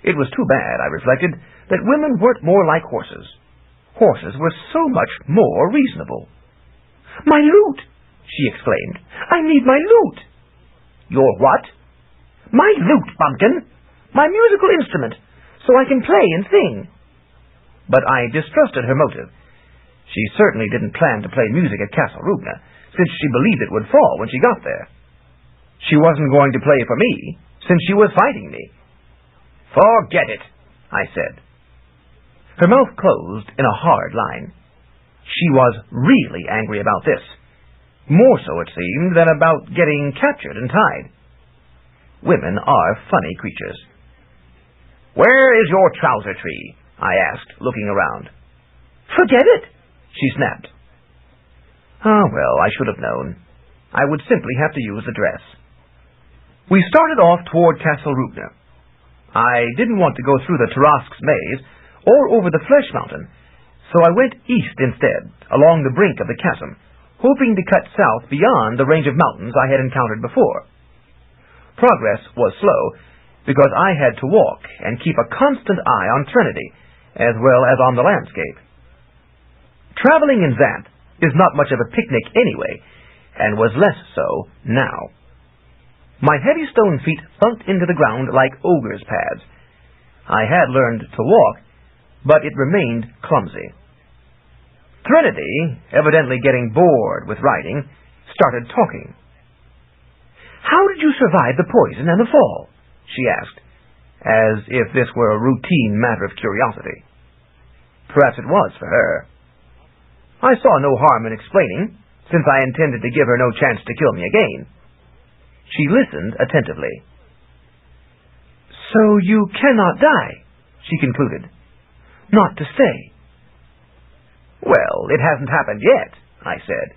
It was too bad, I reflected, that women weren't more like horses. Horses were so much more reasonable. My lute, she exclaimed. I need my lute. Your what? My lute, bumpkin. My musical instrument, so I can play and sing. But I distrusted her motive. She certainly didn't plan to play music at Castle Rubna, since she believed it would fall when she got there. She wasn't going to play for me, since she was fighting me. Forget it, I said. Her mouth closed in a hard line. She was really angry about this. More so, it seemed, than about getting captured and tied. Women are funny creatures. Where is your trouser tree? I asked, looking around. Forget it, she snapped. Ah, well, I should have known. I would simply have to use the dress. We started off toward Castle Rubna. I didn't want to go through the Tarask's maze or over the Flesh Mountain, so I went east instead, along the brink of the chasm, hoping to cut south beyond the range of mountains I had encountered before. Progress was slow, because I had to walk and keep a constant eye on Trinity, as well as on the landscape. Traveling in Xanth is not much of a picnic anyway, and was less so now. My heavy stone feet thunked into the ground like ogre's pads. I had learned to walk, but it remained clumsy. Trinity, evidently getting bored with riding, started talking. How did you survive the poison and the fall? She asked, as if this were a routine matter of curiosity. Perhaps it was for her. I saw no harm in explaining, since I intended to give her no chance to kill me again. She listened attentively. So you cannot die, she concluded. Not to stay. Well, it hasn't happened yet, I said.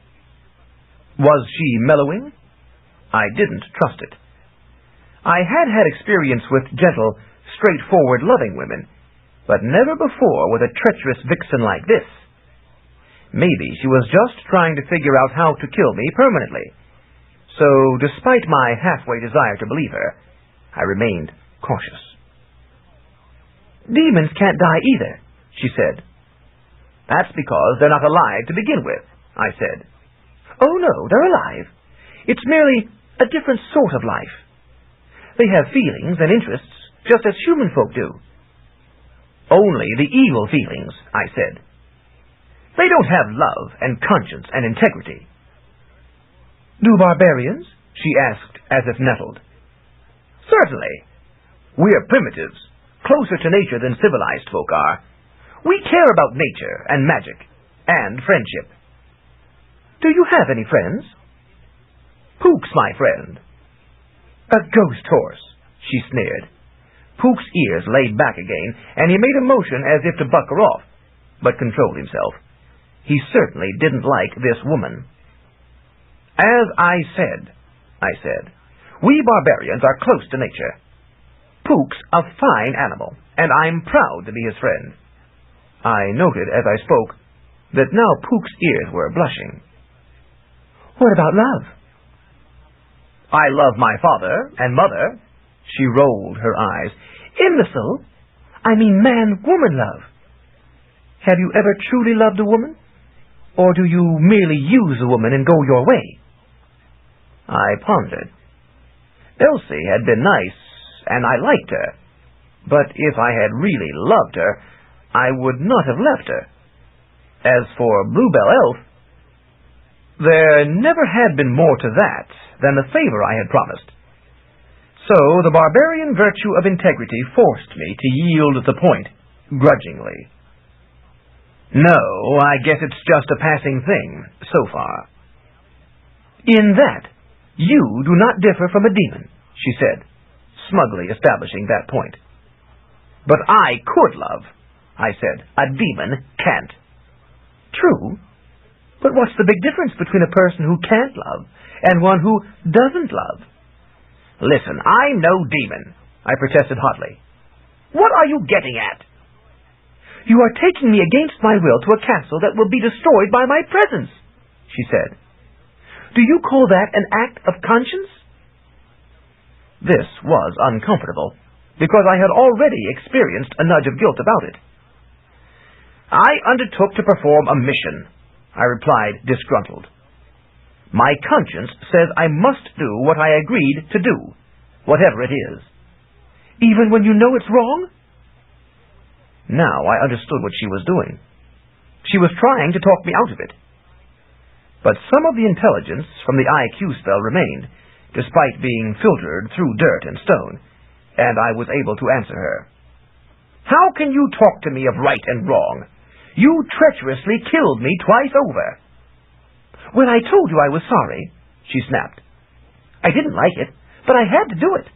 Was she mellowing? I didn't trust it. I had had experience with gentle, straightforward, loving women, but never before with a treacherous vixen like this. Maybe she was just trying to figure out how to kill me permanently. So, despite my halfway desire to believe her, I remained cautious. Demons can't die either, she said. That's because they're not alive to begin with, I said. Oh no, they're alive. It's merely a different sort of life. They have feelings and interests, just as human folk do. Only the evil feelings, I said. They don't have love and conscience and integrity. Do barbarians? She asked, as if nettled. Certainly. We're primitives, closer to nature than civilized folk are. We care about nature and magic and friendship. Do you have any friends? Puka's my friend. A ghost horse, she sneered. Puka's ears laid back again, and he made a motion as if to buck her off, but controlled himself. He certainly didn't like this woman. As I said, we barbarians are close to nature. Puka's a fine animal, and I'm proud to be his friend. I noted as I spoke that now Puka's ears were blushing. What about love? I love my father and mother. She rolled her eyes. Imbecile! I mean man-woman love. Have you ever truly loved a woman? Or do you merely use a woman and go your way? I pondered. Elsie had been nice, and I liked her. But if I had really loved her, I would not have left her. As for Bluebell Elf, there never had been more to that than the favor I had promised. So the barbarian virtue of integrity forced me to yield the point, grudgingly. No, I guess it's just a passing thing, so far. In that, you do not differ from a demon, she said, smugly establishing that point. But I could love, I said. A demon can't. True. But what's the big difference between a person who can't love and one who doesn't love? Listen, I'm no demon, I protested hotly. What are you getting at? You are taking me against my will to a castle that will be destroyed by my presence, she said. Do you call that an act of conscience? This was uncomfortable, because I had already experienced a nudge of guilt about it. I undertook to perform a mission, I replied, disgruntled. My conscience says I must do what I agreed to do, whatever it is. Even when you know it's wrong? Now I understood what she was doing. She was trying to talk me out of it. But some of the intelligence from the IQ spell remained, despite being filtered through dirt and stone, and I was able to answer her. How can you talk to me of right and wrong? You treacherously killed me twice over. When I told you I was sorry, she snapped. I didn't like it, but I had to do it.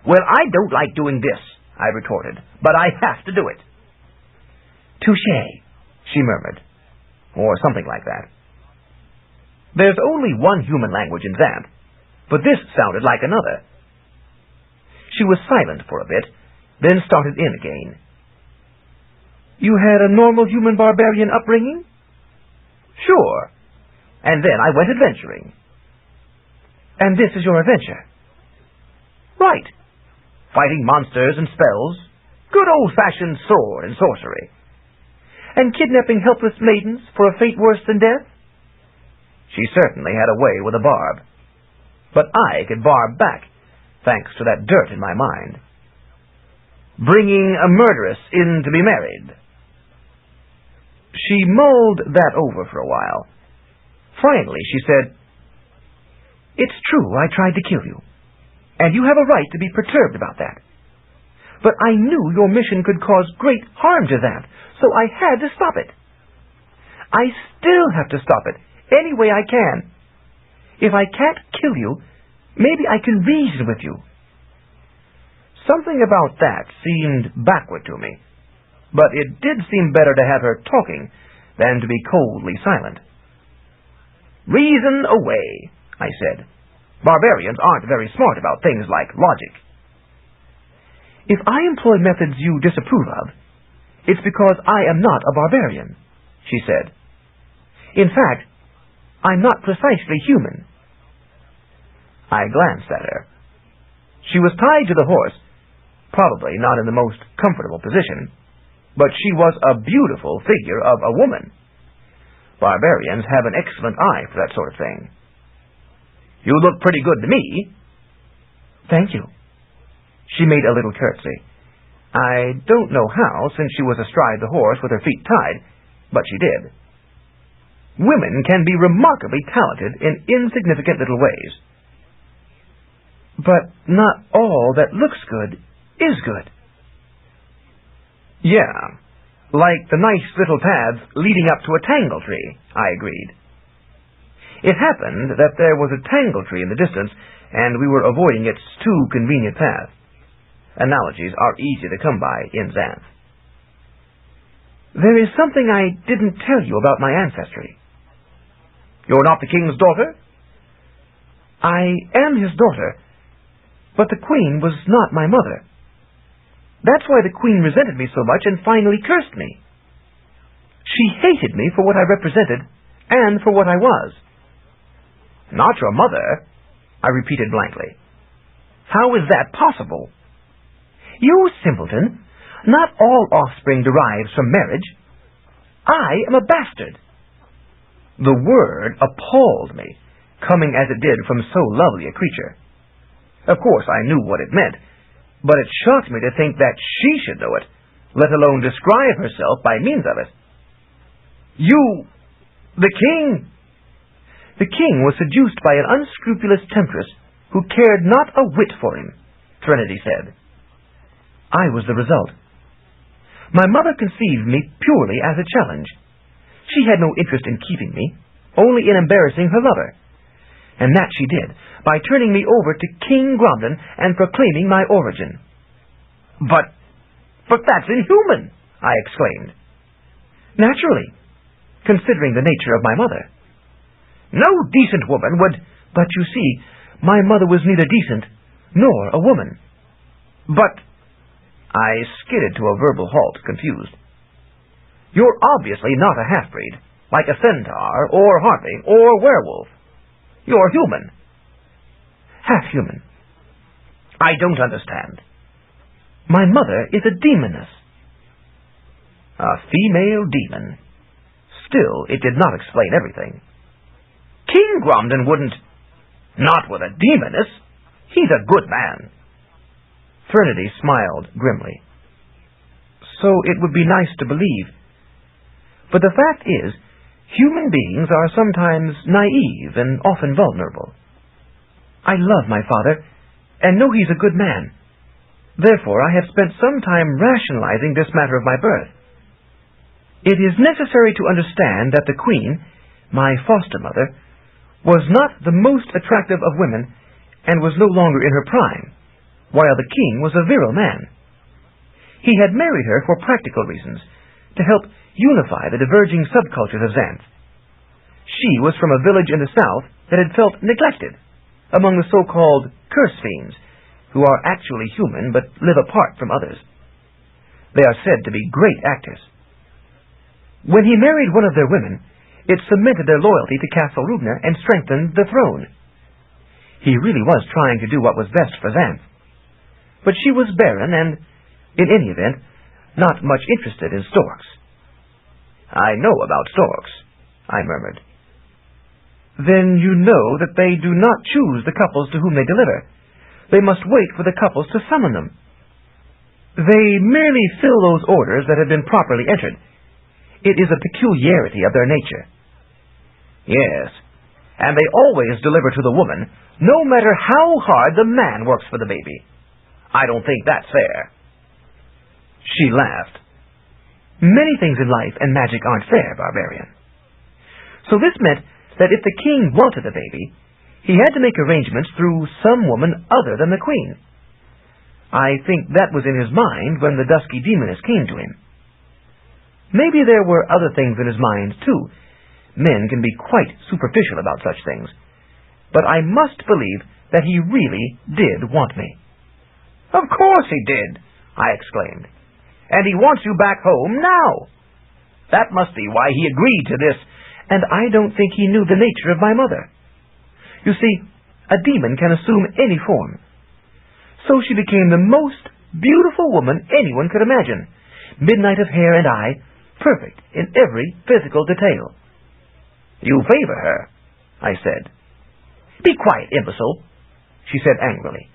Well, I don't like doing this, I retorted, but I have to do it. Touché, she murmured, or something like that. There's only one human language in Xanth, but this sounded like another. She was silent for a bit, then started in again. You had a normal human barbarian upbringing? Sure. And then I went adventuring. And this is your adventure? Right. Fighting monsters and spells. Good old-fashioned sword and sorcery. And kidnapping helpless maidens for a fate worse than death? She certainly had a way with a barb. But I could barb back, thanks to that dirt in my mind. Bringing a murderess in to be married. She mulled that over for a while. Finally, she said, It's true I tried to kill you, and you have a right to be perturbed about that. But I knew your mission could cause great harm to Xanth, so I had to stop it. I still have to stop it, any way I can. If I can't kill you, maybe I can reason with you. Something about that seemed backward to me, but it did seem better to have her talking than to be coldly silent. Reason away, I said. Barbarians aren't very smart about things like logic. If I employ methods you disapprove of, it's because I am not a barbarian, she said. In fact, I'm not precisely human." I glanced at her. She was tied to the horse, probably not in the most comfortable position, but she was a beautiful figure of a woman. Barbarians have an excellent eye for that sort of thing. "You look pretty good to me." "Thank you." She made a little curtsy. I don't know how, since she was astride the horse with her feet tied, but she did. Women can be remarkably talented in insignificant little ways. But not all that looks good is good. "Yeah, like the nice little paths leading up to a tangle tree," I agreed. It happened that there was a tangle tree in the distance, and we were avoiding its too convenient path. Analogies are easy to come by in Xanth. "There is something I didn't tell you about my ancestry." "You're not the king's daughter?" "I am his daughter, but the queen was not my mother. That's why the queen resented me so much and finally cursed me. She hated me for what I represented and for what I was." "Not your mother?" I repeated blankly. "How is that possible?" "You simpleton! Not all offspring derives from marriage. I am a bastard." The word appalled me, coming as it did from so lovely a creature. Of course, I knew what it meant, but it shocked me to think that she should know it, let alone describe herself by means of it. "You... the king!" "The king was seduced by an unscrupulous temptress who cared not a whit for him," Trinity said. I was the result. My mother conceived me purely as a challenge. She had no interest in keeping me, only in embarrassing her lover. And that she did, by turning me over to King Gromden and proclaiming my origin. But that's inhuman!" I exclaimed. "Naturally, considering the nature of my mother. No decent woman would... But you see, my mother was neither decent nor a woman." "But..." I skidded to a verbal halt, confused. "You're obviously not a half-breed, like a centaur, or harpy, or werewolf. You're human." "Half-human." "I don't understand." "My mother is a demoness." A female demon. Still, it did not explain everything. "King Gromden wouldn't..." "Not with a demoness. He's a good man." Trinity smiled grimly. "So it would be nice to believe. But the fact is, human beings are sometimes naive and often vulnerable. I love my father, and know he's a good man. Therefore, I have spent some time rationalizing this matter of my birth. It is necessary to understand that the queen, my foster mother, was not the most attractive of women, and was no longer in her prime, while the king was a virile man. He had married her for practical reasons, to help unify the diverging subcultures of Xanth. She was from a village in the south that had felt neglected, among the so-called curse fiends, who are actually human but live apart from others. They are said to be great actors. When he married one of their women, it cemented their loyalty to Castle Rubner and strengthened the throne. He really was trying to do what was best for Xanth. But she was barren and, in any event, not much interested in storks. "I know about storks," I murmured. "Then you know that they do not choose the couples to whom they deliver. They must wait for the couples to summon them. They merely fill those orders that have been properly entered. It is a peculiarity of their nature." "Yes, and they always deliver to the woman, no matter how hard the man works for the baby. I don't think that's fair." She laughed. "Many things in life and magic aren't fair, barbarian." So this meant that if the king wanted a baby, he had to make arrangements through some woman other than the queen. I think that was in his mind when the dusky demoness came to him. Maybe there were other things in his mind, too. Men can be quite superficial about such things. But I must believe that he really did want me. "Of course he did," I exclaimed. "And he wants you back home now. That must be why he agreed to this and I don't think he knew the nature of my mother. You see, a demon can assume any form. So she became the most beautiful woman anyone could imagine, midnight of hair and eye, perfect in every physical detail. You favor her, I said. Be quiet, imbecile, she said angrily.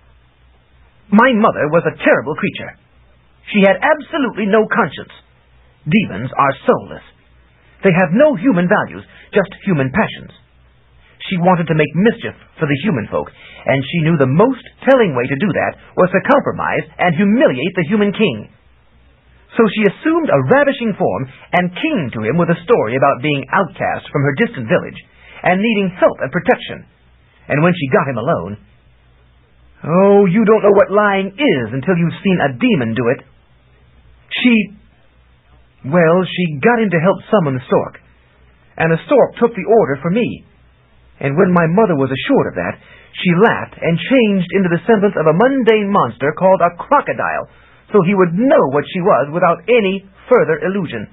My mother was a terrible creature. She had absolutely no conscience. Demons are soulless. They have no human values, just human passions. She wanted to make mischief for the human folk, and she knew the most telling way to do that was to compromise and humiliate the human king. So she assumed a ravishing form and came to him with a story about being outcast from her distant village and needing help and protection. And when she got him alone... Oh, you don't know what lying is until you've seen a demon do it. She got him to help summon the stork, and the stork took the order for me. And when my mother was assured of that, she laughed and changed into the semblance of a mundane monster called a crocodile, so he would know what she was without any further illusion.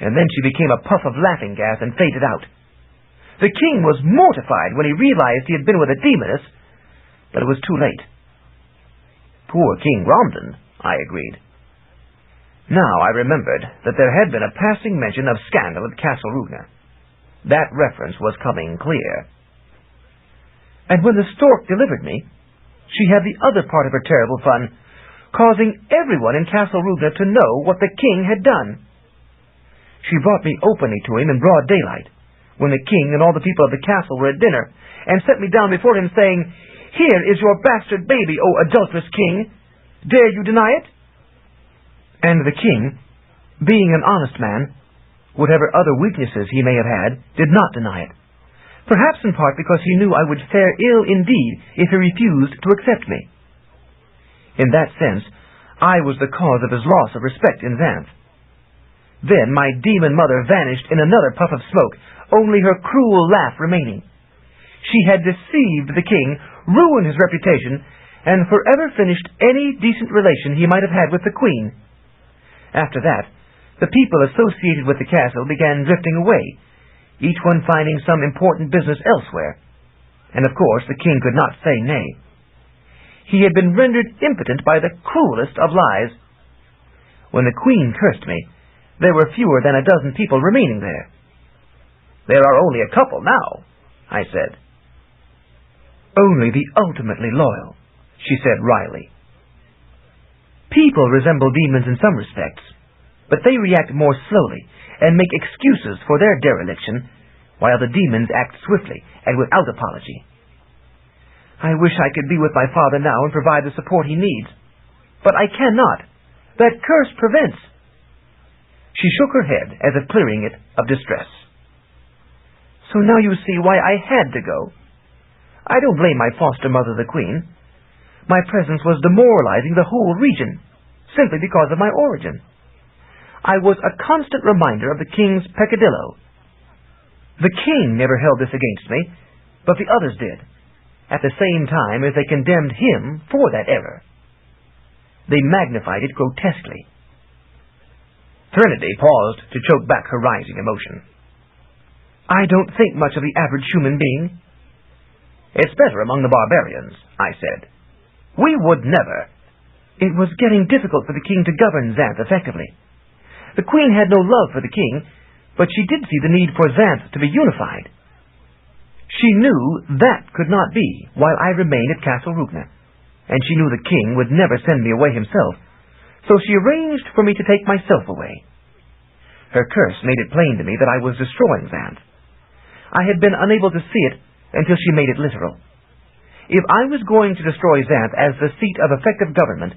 And then she became a puff of laughing gas and faded out. The king was mortified when he realized he had been with a demoness, but it was too late. Poor King Gromden, I agreed. Now I remembered that there had been a passing mention of scandal at Castle Rugna. That reference was coming clear. And when the stork delivered me, she had the other part of her terrible fun, causing everyone in Castle Rugna to know what the king had done. She brought me openly to him in broad daylight, when the king and all the people of the castle were at dinner, and set me down before him, saying, "Here is your bastard baby, O adulterous king! Dare you deny it?" And the king, being an honest man, whatever other weaknesses he may have had, did not deny it, perhaps in part because he knew I would fare ill indeed if he refused to accept me. In that sense, I was the cause of his loss of respect in Xanth. Then my demon mother vanished in another puff of smoke, only her cruel laugh remaining. She had deceived the king, ruined his reputation, and forever finished any decent relation he might have had with the queen. After that, the people associated with the castle began drifting away, each one finding some important business elsewhere, and of course the king could not say nay. He had been rendered impotent by the cruelest of lies. When the queen cursed me, there were fewer than a dozen people remaining there. There are only a couple now, I said. Only the ultimately loyal, she said wryly. People resemble demons in some respects, but they react more slowly and make excuses for their dereliction, while the demons act swiftly and without apology. I wish I could be with my father now and provide the support he needs, but I cannot. That curse prevents. She shook her head as if clearing it of distress. So now you see why I had to go. I don't blame my foster mother, the queen. My presence was demoralizing the whole region, simply because of my origin. I was a constant reminder of the king's peccadillo. The king never held this against me, but the others did, at the same time as they condemned him for that error. They magnified it grotesquely. Trinity paused to choke back her rising emotion. I don't think much of the average human being. It's better among the barbarians, I said. We would never. It was getting difficult for the king to govern Xanth effectively. The queen had no love for the king, but she did see the need for Xanth to be unified. She knew that could not be while I remained at Castle Rugna, and she knew the king would never send me away himself, so she arranged for me to take myself away. Her curse made it plain to me that I was destroying Xanth. I had been unable to see it until she made it literal. If I was going to destroy Xanth as the seat of effective government,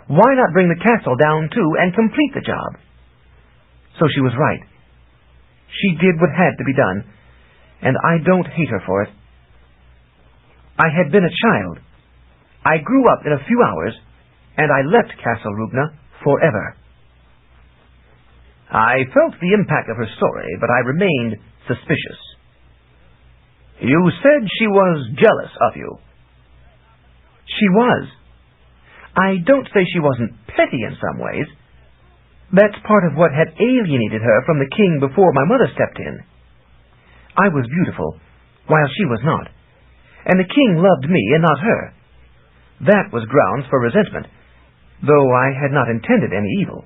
why not bring the castle down too and complete the job? So she was right. She did what had to be done, and I don't hate her for it. I had been a child. I grew up in a few hours, and I left Castle Rugna forever. I felt the impact of her story, but I remained suspicious. You said she was jealous of you. She was. I don't say she wasn't petty in some ways. That's part of what had alienated her from the king before my mother stepped in. I was beautiful, while she was not, and the king loved me and not her. That was grounds for resentment, though I had not intended any evil.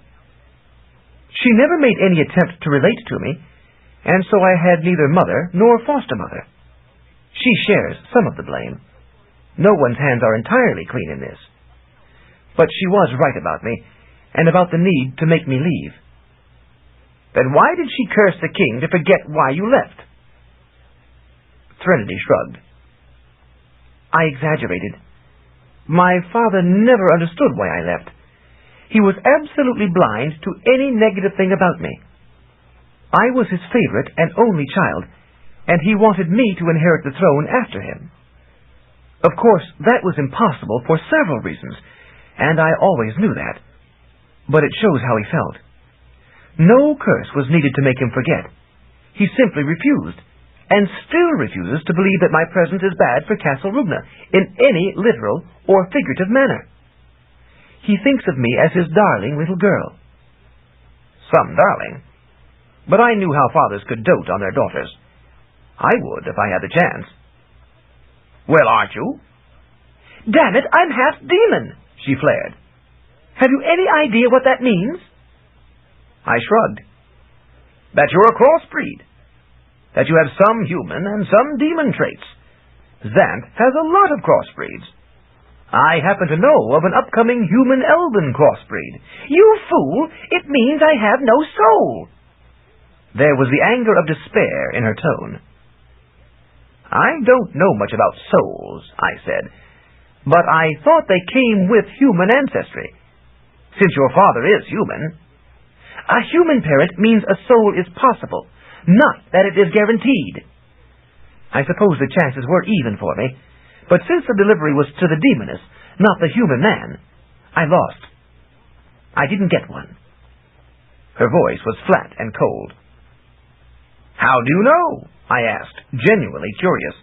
She never made any attempt to relate to me, and so I had neither mother nor foster mother. She shares some of the blame. No one's hands are entirely clean in this. But she was right about me, and about the need to make me leave. Then why did she curse the king to forget why you left? Threnody shrugged. I exaggerated. My father never understood why I left. He was absolutely blind to any negative thing about me. I was his favorite and only child, and he wanted me to inherit the throne after him. Of course, that was impossible for several reasons, and I always knew that. But it shows how he felt. No curse was needed to make him forget. He simply refused, and still refuses to believe that my presence is bad for Castle Rugna in any literal or figurative manner. He thinks of me as his darling little girl. Some darling. But I knew how fathers could dote on their daughters. I would if I had the chance. Well, aren't you? Damn it, I'm half demon, she flared. Have you any idea what that means? I shrugged. That you're a crossbreed. That you have some human and some demon traits. Xanth has a lot of crossbreeds. I happen to know of an upcoming human-elven crossbreed. You fool! It means I have no soul! There was the anger of despair in her tone. I don't know much about souls, I said, but I thought they came with human ancestry. Since your father is human. A human parent means a soul is possible, not that it is guaranteed. I suppose the chances were even for me, but since the delivery was to the demoness, not the human man, I lost. I didn't get one. Her voice was flat and cold. How do you know? I asked, genuinely curious.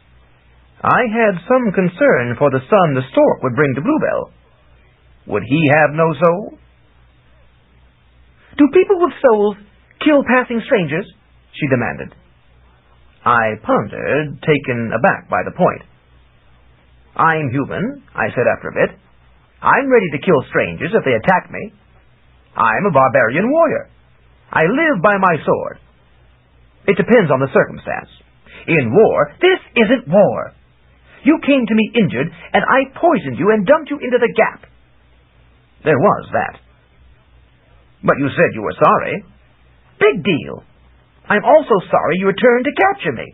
I had some concern for the son the stork would bring to Bluebell. Would he have no soul? Do people with souls kill passing strangers? She demanded. I pondered, taken aback by the point. I'm human, I said after a bit. I'm ready to kill strangers if they attack me. I'm a barbarian warrior. I live by my sword. It depends on the circumstance. In war, this isn't war. You came to me injured, and I poisoned you and dumped you into the gap. There was that. But you said you were sorry. Big deal. I'm also sorry you returned to capture me.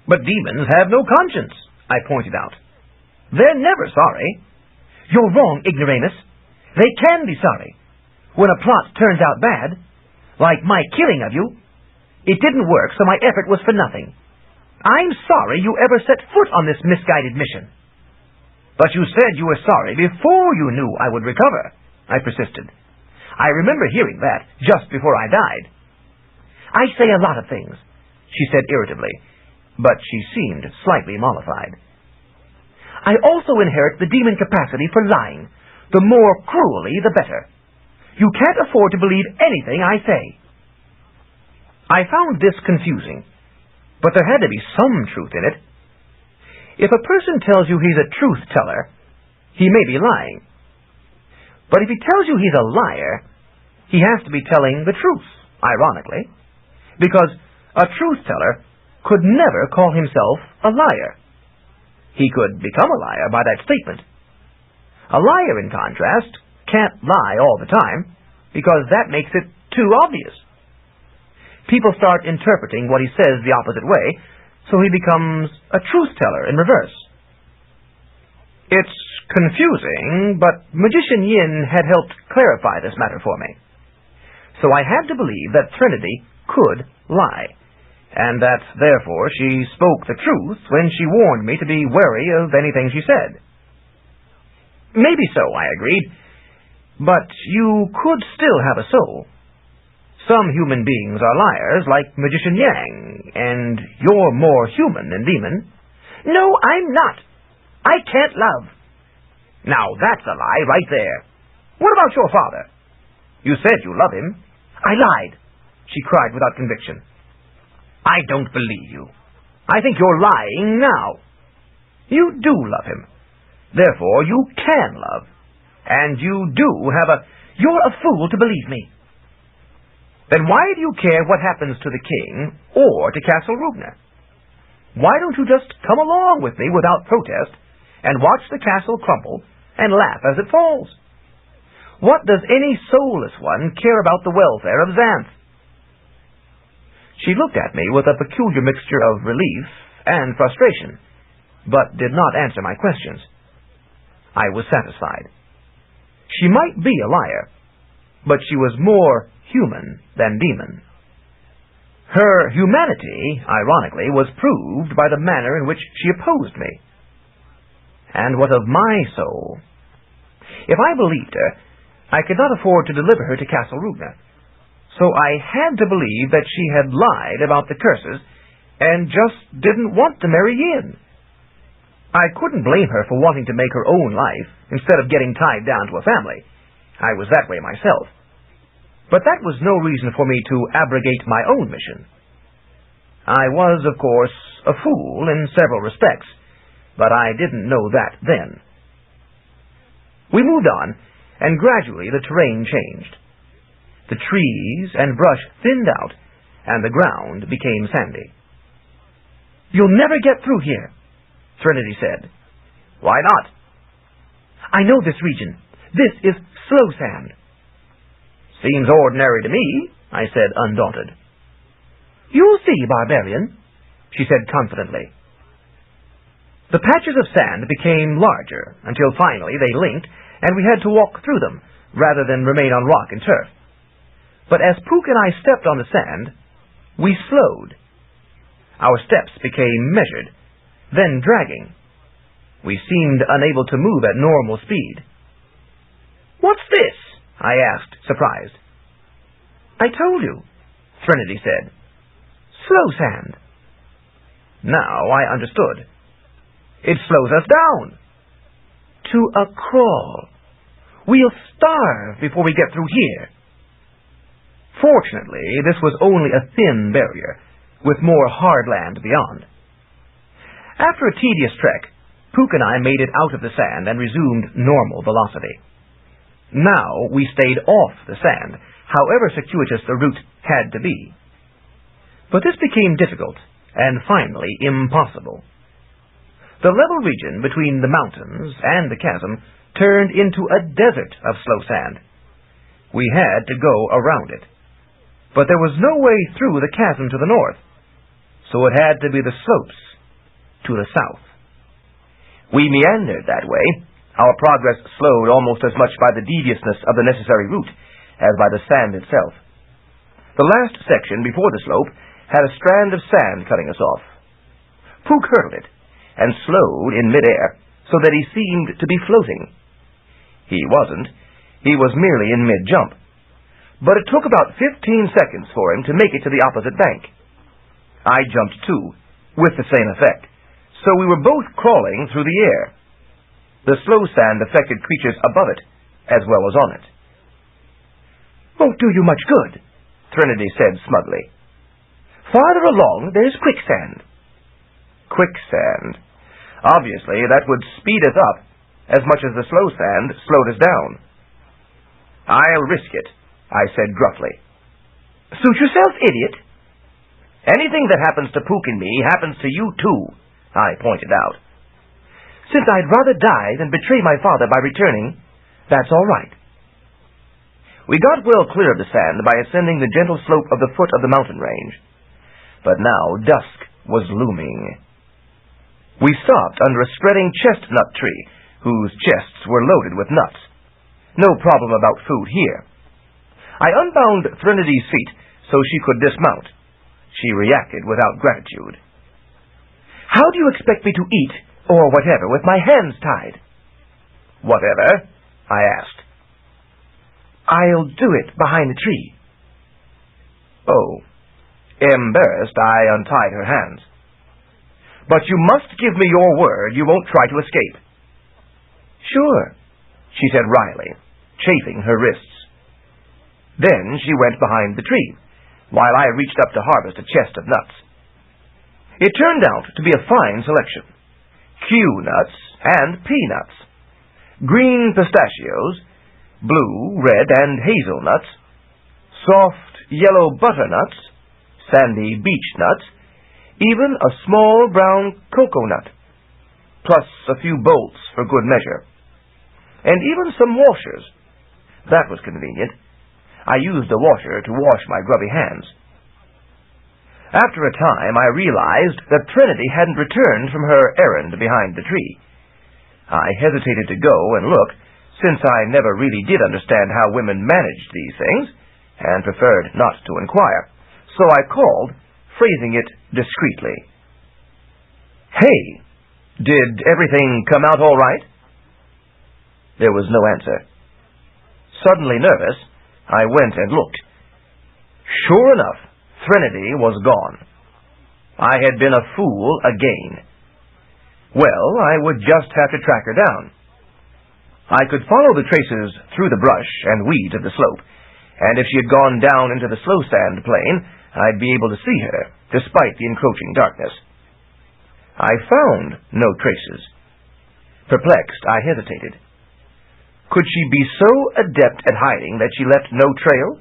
But demons have no conscience, I pointed out. They're never sorry. You're wrong, ignoramus. They can be sorry. When a plot turns out bad, like my killing of you, it didn't work, so my effort was for nothing. I'm sorry you ever set foot on this misguided mission. But you said you were sorry before you knew I would recover, I persisted. I remember hearing that just before I died. I say a lot of things, she said irritably, but she seemed slightly mollified. I also inherit the demon capacity for lying. The more cruelly, the better. You can't afford to believe anything I say. I found this confusing, but there had to be some truth in it. If a person tells you he's a truth-teller, he may be lying. But if he tells you he's a liar, he has to be telling the truth, ironically, because a truth-teller could never call himself a liar. He could become a liar by that statement. A liar, in contrast, can't lie all the time, because that makes it too obvious. People start interpreting what he says the opposite way, so he becomes a truth-teller in reverse. It's confusing, but Magician Yin had helped clarify this matter for me. So I had to believe that Threnody could lie, and that, therefore, she spoke the truth when she warned me to be wary of anything she said. Maybe so, I agreed, but you could still have a soul. Some human beings are liars, like Magician Yang, and you're more human than demon. No, I'm not. I can't love. Now that's a lie right there. What about your father? You said you love him. I lied, she cried without conviction. I don't believe you. I think you're lying now. You do love him. Therefore, you can love. And you do have a... You're a fool to believe me. Then why do you care what happens to the king or to Castle Rubner? Why don't you just come along with me without protest and watch the castle crumble and laugh as it falls? What does any soulless one care about the welfare of Xanth? She looked at me with a peculiar mixture of relief and frustration, but did not answer my questions. I was satisfied. She might be a liar, but she was more human than demon. Her humanity, ironically, was proved by the manner in which she opposed me. And what of my soul? If I believed her, I could not afford to deliver her to Castle Rubner, so I had to believe that she had lied about the curses and just didn't want to marry in. I couldn't blame her for wanting to make her own life instead of getting tied down to a family. I was that way myself. But that was no reason for me to abrogate my own mission. I was, of course, a fool in several respects, but I didn't know that then. We moved on, and gradually the terrain changed. The trees and brush thinned out, and the ground became sandy. "You'll never get through here," Trinity said. "Why not?" "I know this region. This is slow sand." "Seems ordinary to me," I said, undaunted. "You'll see, barbarian," she said confidently. The patches of sand became larger, until finally they linked, and we had to walk through them, rather than remain on rock and turf. But as Puka and I stepped on the sand, we slowed. Our steps became measured, then dragging. We seemed unable to move at normal speed. "What's this?" I asked, surprised. "I told you," Trinity said. "Slow sand." Now I understood. It slows us down. To a crawl. We'll starve before we get through here. Fortunately, this was only a thin barrier, with more hard land beyond. After a tedious trek, Puka and I made it out of the sand and resumed normal velocity. Now we stayed off the sand, however circuitous the route had to be. But this became difficult, and finally impossible. The level region between the mountains and the chasm turned into a desert of slow sand. We had to go around it. But there was no way through the chasm to the north, so it had to be the slopes to the south. We meandered that way. Our progress slowed almost as much by the deviousness of the necessary route as by the sand itself. The last section before the slope had a strand of sand cutting us off. Puka hurdled it and slowed in midair so that he seemed to be floating. He wasn't. He was merely in mid-jump. But it took about 15 seconds for him to make it to the opposite bank. I jumped too, with the same effect, so we were both crawling through the air. The slow sand affected creatures above it, as well as on it. "Won't do you much good," Trinity said smugly. "Farther along, there's quicksand." Quicksand. Obviously, that would speed us up, as much as the slow sand slowed us down. "I'll risk it," I said gruffly. "Suit yourself, idiot." "Anything that happens to Puka and me happens to you too," I pointed out. "Since I'd rather die than betray my father by returning, that's all right." We got well clear of the sand by ascending the gentle slope of the foot of the mountain range. But now dusk was looming. We stopped under a spreading chestnut tree, whose chests were loaded with nuts. No problem about food here. I unbound Trinity's feet so she could dismount. She reacted without gratitude. "How do you expect me to eat, or whatever, with my hands tied?" "Whatever?" I asked. "I'll do it behind the tree." Oh. Embarrassed, I untied her hands. "But you must give me your word you won't try to escape." "Sure," she said wryly, chafing her wrists. Then she went behind the tree, while I reached up to harvest a chest of nuts. It turned out to be a fine selection. Q nuts and peanuts, green pistachios, blue, red, and hazelnuts, soft yellow butternuts, sandy beech nuts, even a small brown cocoa nut, plus a few bolts for good measure, and even some washers. That was convenient. I used a washer to wash my grubby hands. After a time, I realized that Trinity hadn't returned from her errand behind the tree. I hesitated to go and look, since I never really did understand how women managed these things, and preferred not to inquire. So I called, phrasing it discreetly. "Hey, did everything come out all right?" There was no answer. Suddenly nervous, I went and looked. Sure enough, Trinity was gone. I had been a fool again. Well, I would just have to track her down. I could follow the traces through the brush and weeds of the slope, and if she had gone down into the slow sand plain, I'd be able to see her, despite the encroaching darkness. I found no traces. Perplexed, I hesitated. Could she be so adept at hiding that she left no trail?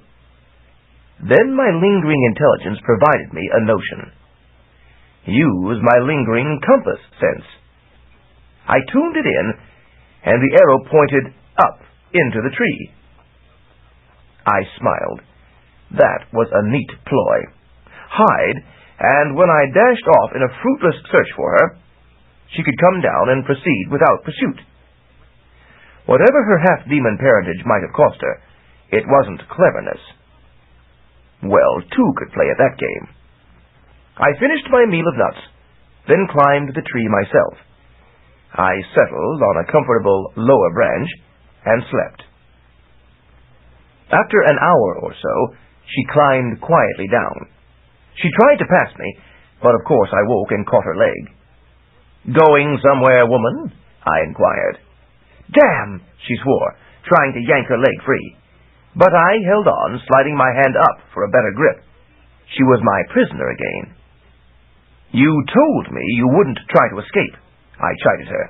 Then my lingering intelligence provided me a notion. Use my lingering compass sense. I tuned it in, and the arrow pointed up into the tree. I smiled. That was a neat ploy. Hide, and when I dashed off in a fruitless search for her, she could come down and proceed without pursuit. Whatever her half-demon parentage might have cost her, it wasn't cleverness. Well, two could play at that game. I finished my meal of nuts, then climbed the tree myself. I settled on a comfortable lower branch and slept. After an hour or so, she climbed quietly down. She tried to pass me, but of course I woke and caught her leg. "Going somewhere, woman?" I inquired. "Damn!" she swore, trying to yank her leg free. But I held on, sliding my hand up for a better grip. She was my prisoner again. "You told me you wouldn't try to escape," I chided her.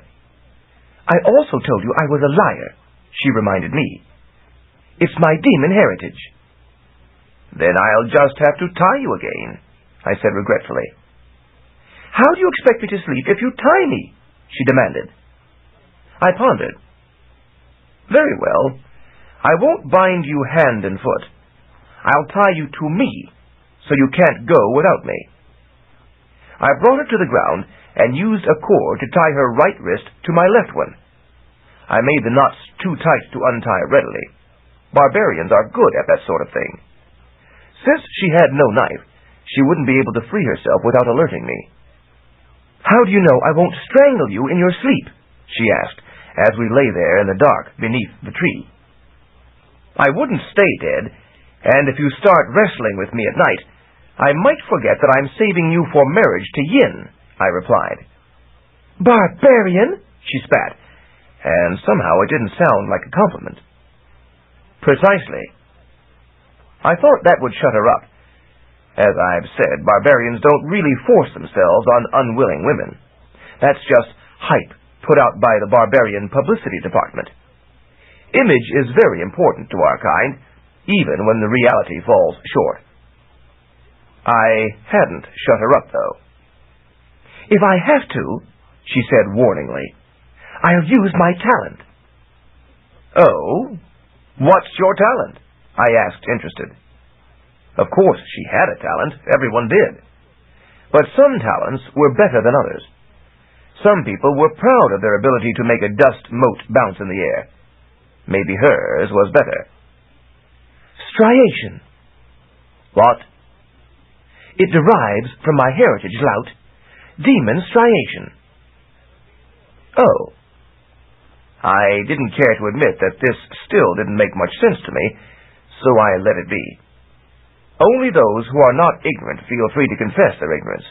"I also told you I was a liar," she reminded me. "It's my demon heritage." "Then I'll just have to tie you again," I said regretfully. "How do you expect me to sleep if you tie me?" she demanded. I pondered. "Very well. I won't bind you hand and foot. I'll tie you to me, so you can't go without me." I brought her to the ground and used a cord to tie her right wrist to my left one. I made the knots too tight to untie readily. Barbarians are good at that sort of thing. Since she had no knife, she wouldn't be able to free herself without alerting me. "How do you know I won't strangle you in your sleep?" she asked, as we lay there in the dark beneath the tree. "I wouldn't stay dead, and if you start wrestling with me at night, I might forget that I'm saving you for marriage to Yin," I replied. "Barbarian!" she spat, and somehow it didn't sound like a compliment. "Precisely." I thought that would shut her up. As I've said, barbarians don't really force themselves on unwilling women. That's just hype put out by the barbarian publicity department. Image is very important to our kind, even when the reality falls short. I hadn't shut her up, though. "If I have to," she said warningly, "I'll use my talent." "Oh? What's your talent?" I asked, interested. Of course she had a talent, everyone did. But some talents were better than others. Some people were proud of their ability to make a dust mote bounce in the air. Maybe hers was better. "Striation." "What?" "It derives from my heritage, lout. Demon striation." "Oh." I didn't care to admit that this still didn't make much sense to me, so I let it be. Only those who are not ignorant feel free to confess their ignorance.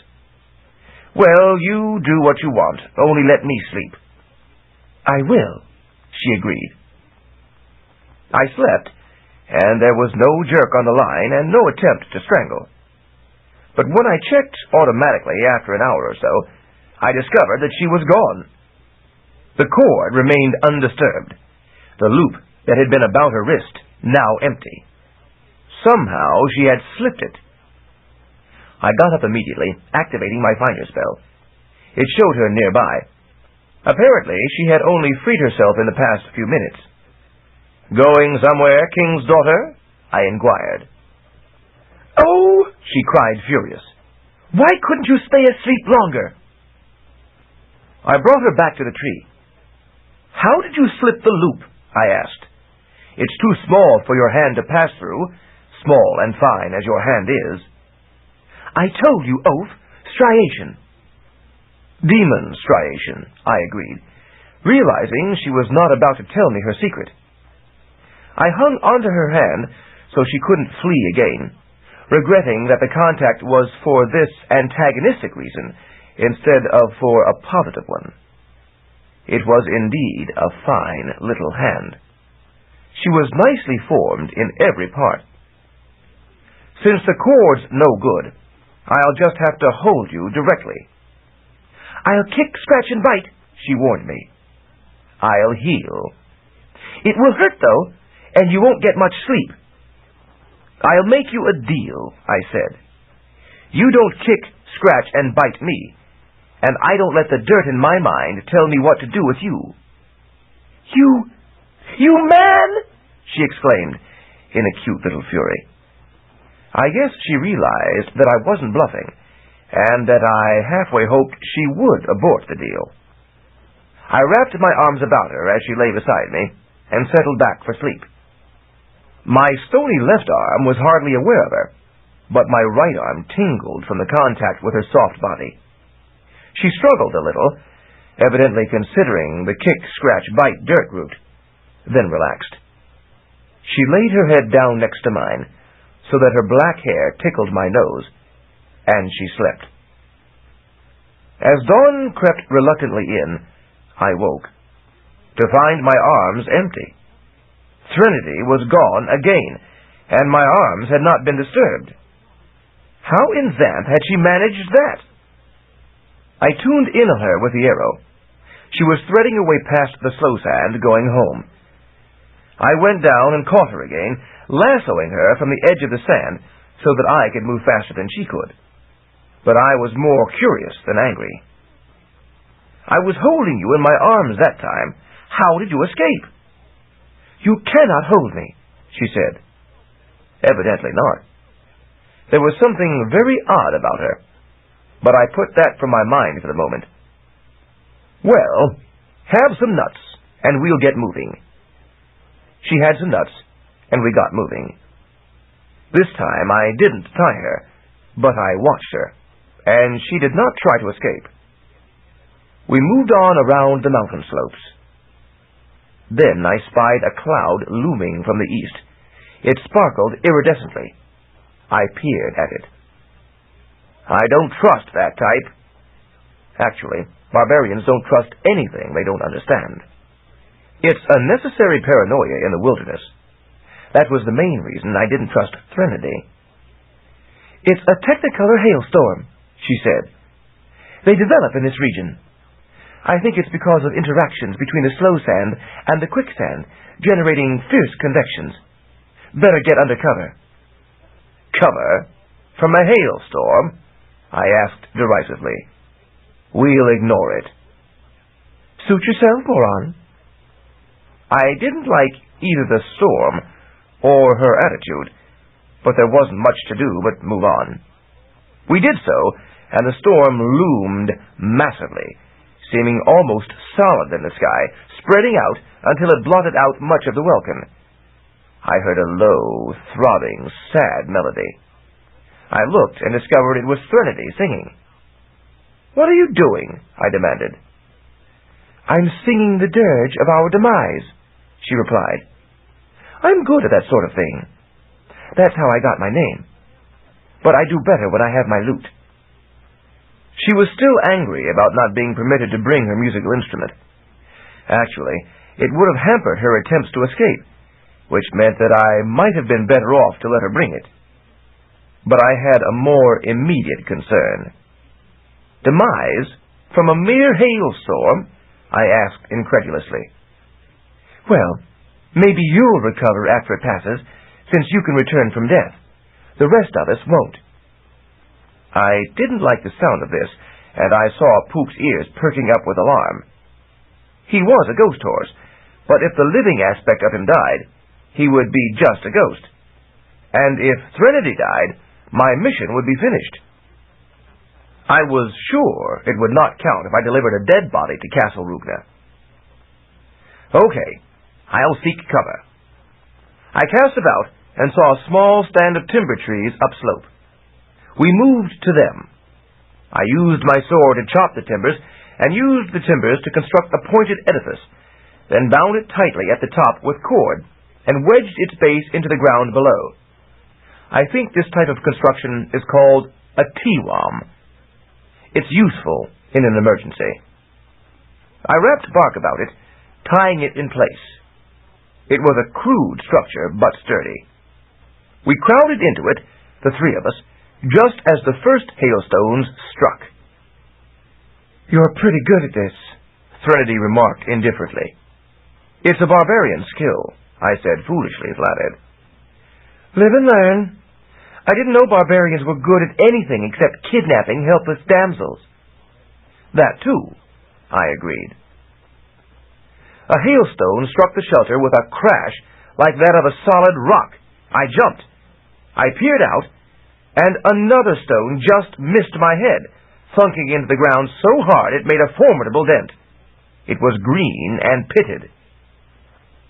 "Well, you do what you want, only let me sleep." "I will," she agreed. I slept, and there was no jerk on the line and no attempt to strangle. but when I checked automatically after an hour or so, I discovered that she was gone. The cord remained undisturbed, the loop that had been about her wrist now empty. Somehow she had slipped it. I got up immediately, activating my finder spell. It showed her nearby. Apparently, she had only freed herself in the past few minutes. "Going somewhere, King's daughter?" I inquired. "Oh!" she cried, furious. "Why couldn't you stay asleep longer?" I brought her back to the tree. "How did you slip the loop?" I asked. "It's too small for your hand to pass through, small and fine as your hand is." "I told you, oaf, striation." "Demon striation," I agreed, realizing she was not about to tell me her secret. I hung onto her hand so she couldn't flee again, regretting that the contact was for this antagonistic reason instead of for a positive one. It was indeed a fine little hand. She was nicely formed in every part. "Since the cord's no good, I'll just have to hold you directly." "I'll kick, scratch, and bite," she warned me. "I'll heal." "It will hurt, though, and you won't get much sleep." "I'll make you a deal," I said. "You don't kick, scratch, and bite me, and I don't let the dirt in my mind tell me what to do with you." You man!" she exclaimed in acute little fury. I guess she realized that I wasn't bluffing, and that I halfway hoped she would abort the deal. I wrapped my arms about her as she lay beside me, and settled back for sleep. My stony left arm was hardly aware of her, but my right arm tingled from the contact with her soft body. She struggled a little, evidently considering the kick-scratch-bite dirt route, then relaxed. She laid her head down next to mine, so that her black hair tickled my nose, and she slept. As dawn crept reluctantly in, I woke, to find my arms empty. Threnody was gone again, and my arms had not been disturbed. How in Xanth had she managed that? I tuned in on her with the arrow. She was threading her way past the slow sand, going home. I went down and caught her again, lassoing her from the edge of the sand so that I could move faster than she could. But I was more curious than angry. "I was holding you in my arms that time. How did you escape?" "You cannot hold me," she said. Evidently not. There was something very odd about her, but I put that from my mind for the moment. "Well, have some nuts, and we'll get moving." She had some nuts, and we got moving. This time I didn't tie her, but I watched her, and she did not try to escape. We moved on around the mountain slopes. Then I spied a cloud looming from the east. It sparkled iridescently. I peered at it. I don't trust that type. Actually, barbarians don't trust anything they don't understand. It's a necessary paranoia in the wilderness. That was the main reason I didn't trust Threnody. "It's a technicolor hailstorm," she said. "They develop in this region. I think it's because of interactions between the slow sand and the quicksand, generating fierce convections. Better get under cover." "Cover? From a hailstorm?" I asked derisively. "We'll ignore it." "Suit yourself, moron." I didn't like either the storm or her attitude, but there wasn't much to do but move on. We did so, and the storm loomed massively, seeming almost solid in the sky, spreading out until it blotted out much of the welkin. I heard a low, throbbing, sad melody. I looked and discovered it was Threnody singing. "What are you doing?" I demanded. "I'm singing the dirge of our demise," she replied. "I'm good at that sort of thing. That's how I got my name. But I do better when I have my lute." She was still angry about not being permitted to bring her musical instrument. Actually, it would have hampered her attempts to escape, which meant that I might have been better off to let her bring it. But I had a more immediate concern. Demise from a mere hailstorm? I asked incredulously. Well, maybe you'll recover after it passes, since you can return from death. The rest of us won't. I didn't like the sound of this, and I saw Puka's ears perking up with alarm. He was a ghost horse, but if the living aspect of him died, he would be just a ghost. And if Threnody died, my mission would be finished. I was sure it would not count if I delivered a dead body to Castle Rugna. Okay, I'll seek cover. I cast about and saw a small stand of timber trees upslope. We moved to them. I used my sword to chop the timbers, and used the timbers to construct a pointed edifice, then bound it tightly at the top with cord, and wedged its base into the ground below. I think this type of construction is called a T-wam. It's useful in an emergency. I wrapped bark about it, tying it in place. It was a crude structure, but sturdy. We crowded into it, the three of us, just as the first hailstones struck. "You're pretty good at this," Threnody remarked indifferently. "It's a barbarian skill," I said, foolishly flattered. "Live and learn. I didn't know barbarians were good at anything except kidnapping helpless damsels." "That, too," I agreed. A hailstone struck the shelter with a crash like that of a solid rock. I jumped. I peered out, and another stone just missed my head, thunking into the ground so hard it made a formidable dent. It was green and pitted.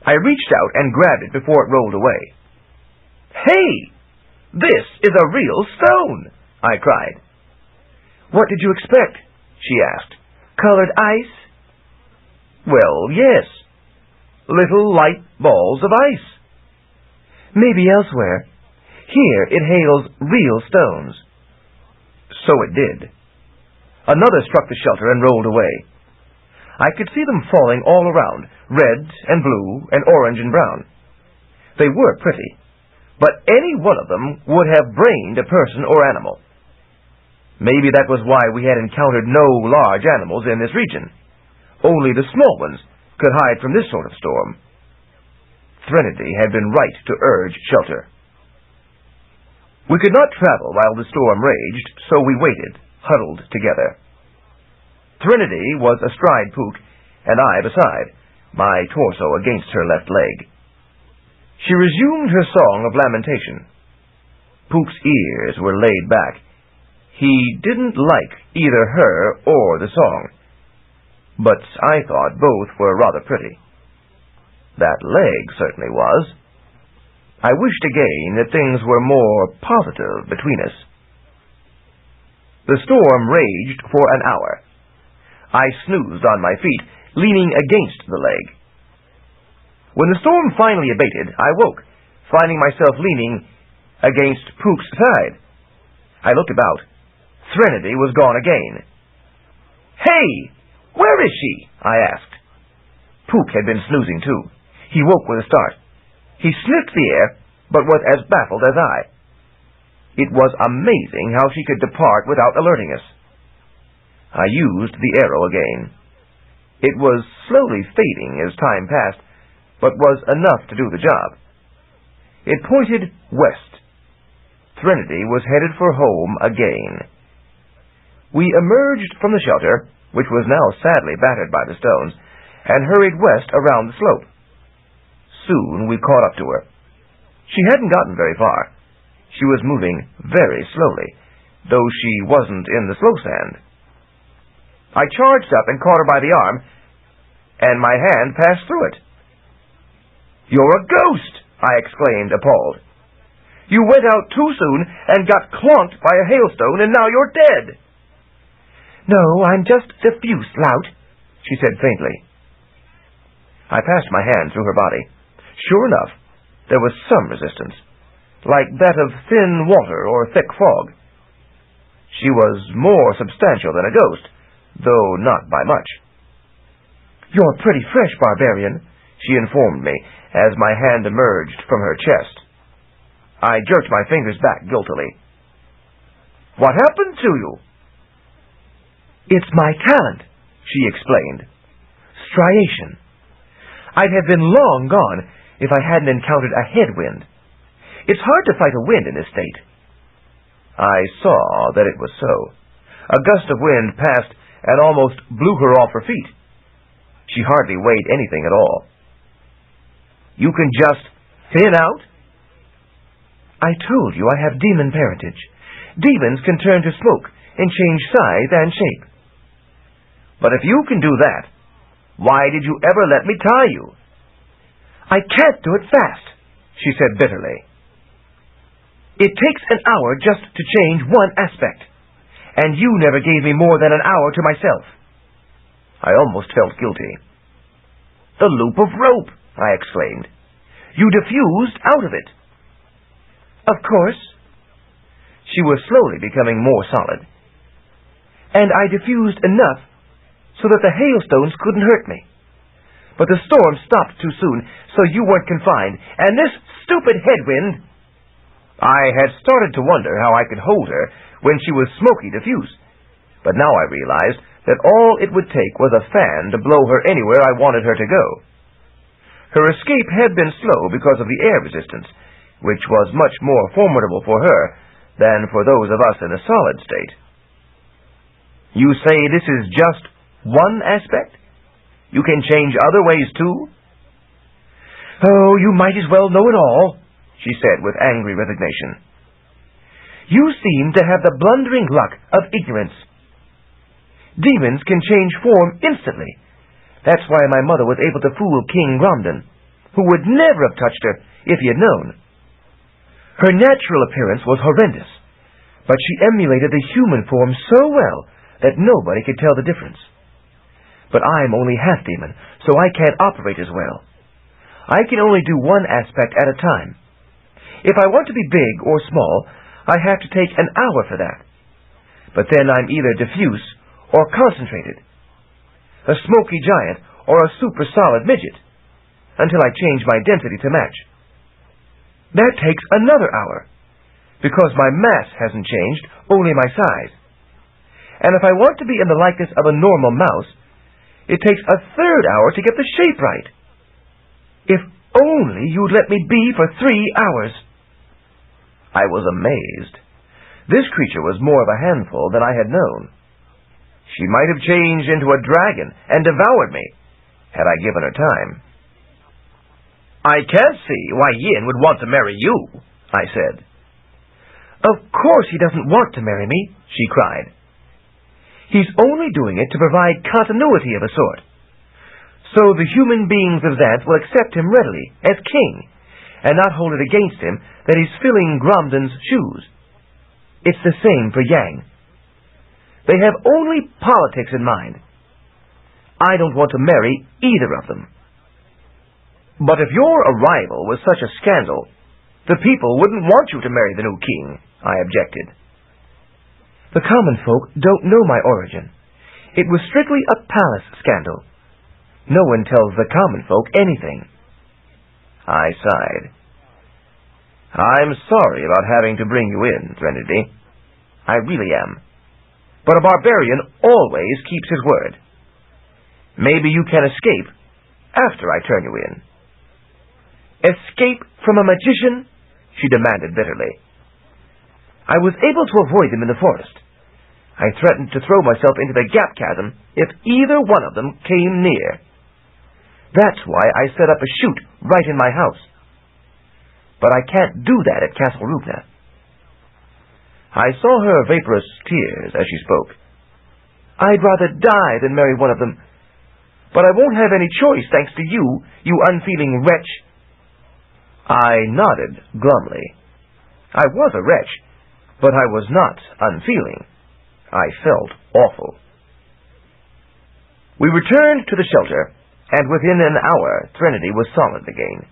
I reached out and grabbed it before it rolled away. "Hey! This is a real stone!" I cried. "What did you expect?" she asked. "Colored ice?" "Well, yes. Little light balls of ice." "Maybe elsewhere. Here it hails real stones." So it did. Another struck the shelter and rolled away. I could see them falling all around, red and blue and orange and brown. They were pretty, but any one of them would have brained a person or animal. Maybe that was why we had encountered no large animals in this region. Only the small ones could hide from this sort of storm. Threnody had been right to urge shelter. We could not travel while the storm raged, so we waited, huddled together. Threnody was astride Puka, and I beside, my torso against her left leg. She resumed her song of lamentation. Puka's ears were laid back. He didn't like either her or the song, but I thought both were rather pretty. That leg certainly was. I wished again that things were more positive between us. The storm raged for an hour. I snoozed on my feet, leaning against the leg. When the storm finally abated, I woke, finding myself leaning against Puka's side. I looked about. Threnody was gone again. "Hey! Where is she?" I asked. Puka had been snoozing too. He woke with a start. He sniffed the air, but was as baffled as I. It was amazing how she could depart without alerting us. I used the arrow again. It was slowly fading as time passed, but was enough to do the job. It pointed west. Threnody was headed for home again. We emerged from the shelter, which was now sadly battered by the stones, and hurried west around the slope. Soon we caught up to her. She hadn't gotten very far. She was moving very slowly, though she wasn't in the slow sand. I charged up and caught her by the arm, and my hand passed through it. "You're a ghost!" I exclaimed, appalled. "You went out too soon and got clonked by a hailstone, and now you're dead." "No, I'm just a diffuse lout," she said faintly. I passed my hand through her body. Sure enough, there was some resistance, like that of thin water or thick fog. She was more substantial than a ghost, though not by much. "You're pretty fresh, barbarian," she informed me, as my hand emerged from her chest. I jerked my fingers back guiltily. What happened to you? It's my talent, she explained. Striation. I'd have been long gone if I hadn't encountered a headwind. It's hard to fight a wind in this state. I saw that it was so. A gust of wind passed and almost blew her off her feet. She hardly weighed anything at all. You can just thin out? I told you I have demon parentage. Demons can turn to smoke and change size and shape. But if you can do that, why did you ever let me tie you? I can't do it fast, she said bitterly. It takes an hour just to change one aspect, and you never gave me more than an hour to myself. I almost felt guilty. The loop of rope, I exclaimed. You diffused out of it. Of course. She was slowly becoming more solid. And I diffused enough so that the hailstones couldn't hurt me. But the storm stopped too soon, so you weren't confined, and this stupid headwind... I had started to wonder how I could hold her when she was smoky diffuse, but now I realized that all it would take was a fan to blow her anywhere I wanted her to go. Her escape had been slow because of the air resistance, which was much more formidable for her than for those of us in a solid state. You say this is just one aspect? You can change other ways too? Oh, you might as well know it all, she said with angry resignation. You seem to have the blundering luck of ignorance. Demons can change form instantly. That's why my mother was able to fool King Gromden, who would never have touched her if he had known. Her natural appearance was horrendous, but she emulated the human form so well that nobody could tell the difference. But I'm only half demon, so I can't operate as well. I can only do one aspect at a time. If I want to be big or small, I have to take an hour for that. But then I'm either diffuse or concentrated, a smoky giant or a super solid midget, until I change my density to match. That takes another hour, because my mass hasn't changed, only my size. And if I want to be in the likeness of a normal mouse, it takes a third hour to get the shape right. If only you'd let me be for 3 hours. I was amazed. This creature was more of a handful than I had known. She might have changed into a dragon and devoured me, had I given her time. I can't see why Yin would want to marry you, I said. Of course he doesn't want to marry me, she cried. He's only doing it to provide continuity of a sort. So the human beings of Xanth will accept him readily as king, and not hold it against him that he's filling Gromden's shoes. It's the same for Yang. They have only politics in mind. I don't want to marry either of them. But if your arrival was such a scandal, the people wouldn't want you to marry the new king, I objected. The common folk don't know my origin. It was strictly a palace scandal. No one tells the common folk anything. I sighed. I'm sorry about having to bring you in, Trinity. I really am. But a barbarian always keeps his word. Maybe you can escape after I turn you in. Escape from a magician? She demanded bitterly. I was able to avoid them in the forest. I threatened to throw myself into the gap chasm if either one of them came near. That's why I set up a chute right in my house. But I can't do that at Castle Rupna. I saw her vaporous tears as she spoke. I'd rather die than marry one of them. But I won't have any choice thanks to you, you unfeeling wretch. I nodded glumly. I was a wretch, but I was not unfeeling. I felt awful. We returned to the shelter, and within an hour Trinity was solid again.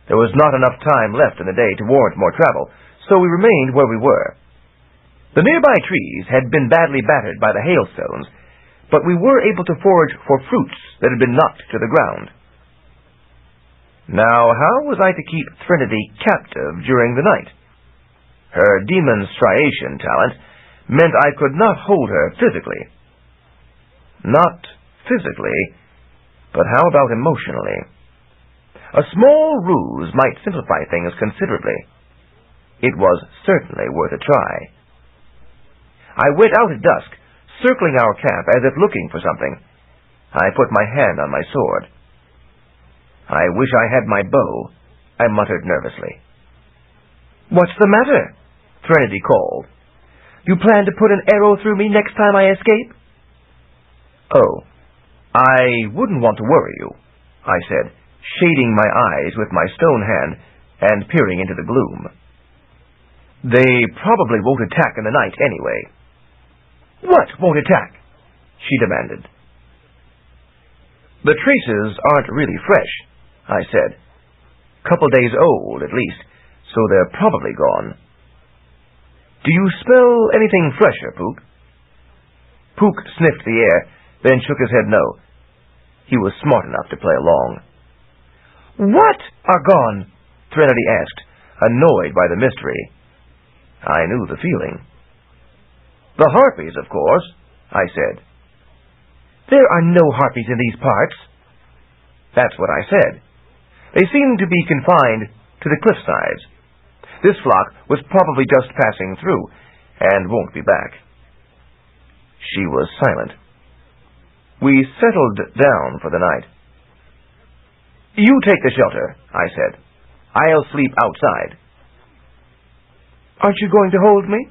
There was not enough time left in the day to warrant more travel, so we remained where we were. The nearby trees had been badly battered by the hailstones, but we were able to forage for fruits that had been knocked to the ground. Now, how was I to keep Trinity captive during the night? Her demon striation talent meant I could not hold her physically. Not physically, but how about emotionally? A small ruse might simplify things considerably. It was certainly worth a try. I went out at dusk, circling our camp as if looking for something. I put my hand on my sword. I wish I had my bow, I muttered nervously. "What's the matter?" Threnody called. "You plan to put an arrow through me next time I escape?" "Oh, I wouldn't want to worry you," I said, shading my eyes with my stone hand and peering into the gloom. "They probably won't attack in the night anyway." "What won't attack?" she demanded. "The traces aren't really fresh," I said. "Couple days old, at least, so they're probably gone." "Do you smell anything fresher, Pook?" Pook sniffed the air, then shook his head no. He was smart enough to play along. "What are gone?" Threnody asked, annoyed by the mystery. I knew the feeling. "The harpies, of course," I said. "There are no harpies in these parts." "That's what I said. They seem to be confined to the cliffsides. This flock was probably just passing through, and won't be back." She was silent. We settled down for the night. "You take the shelter," I said. "I'll sleep outside." "Aren't you going to hold me?"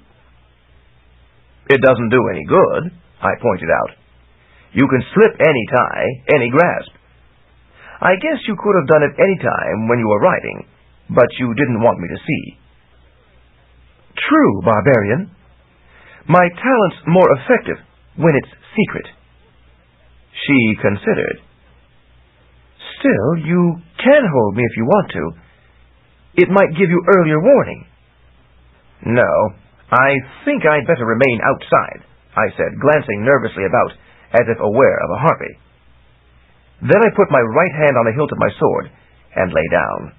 "It doesn't do any good," I pointed out. "You can slip any tie, any grasp. I guess you could have done it any time when you were riding, but you didn't want me to see." "True, barbarian. My talent's more effective when it's secret." She considered. "Still, you can hold me if you want to. It might give you earlier warning." "No, I think I'd better remain outside," I said, glancing nervously about, as if aware of a harpy. Then I put my right hand on the hilt of my sword and lay down.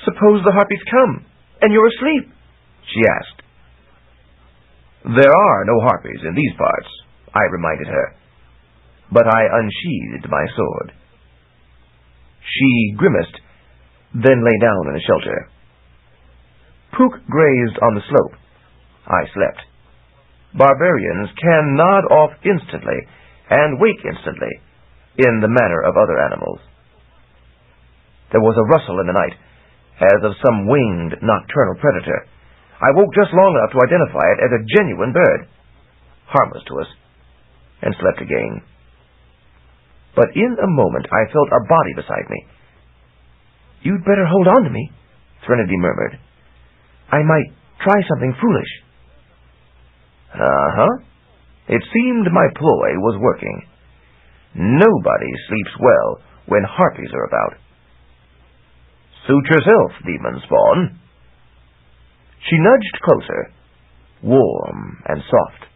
"Suppose the harpies come, and you're asleep?" she asked. "There are no harpies in these parts," I reminded her. But I unsheathed my sword. She grimaced, then lay down in the shelter. Pook grazed on the slope. I slept. Barbarians can nod off instantly and wake instantly, in the manner of other animals. There was a rustle in the night, as of some winged nocturnal predator. I woke just long enough to identify it as a genuine bird, harmless to us, and slept again. But in a moment I felt a body beside me. "You'd better hold on to me," Threnody murmured. "I might try something foolish." Uh-huh. It seemed my ploy was working. Nobody sleeps well when harpies are about. "Suit yourself, demon spawn." She nudged closer, warm and soft.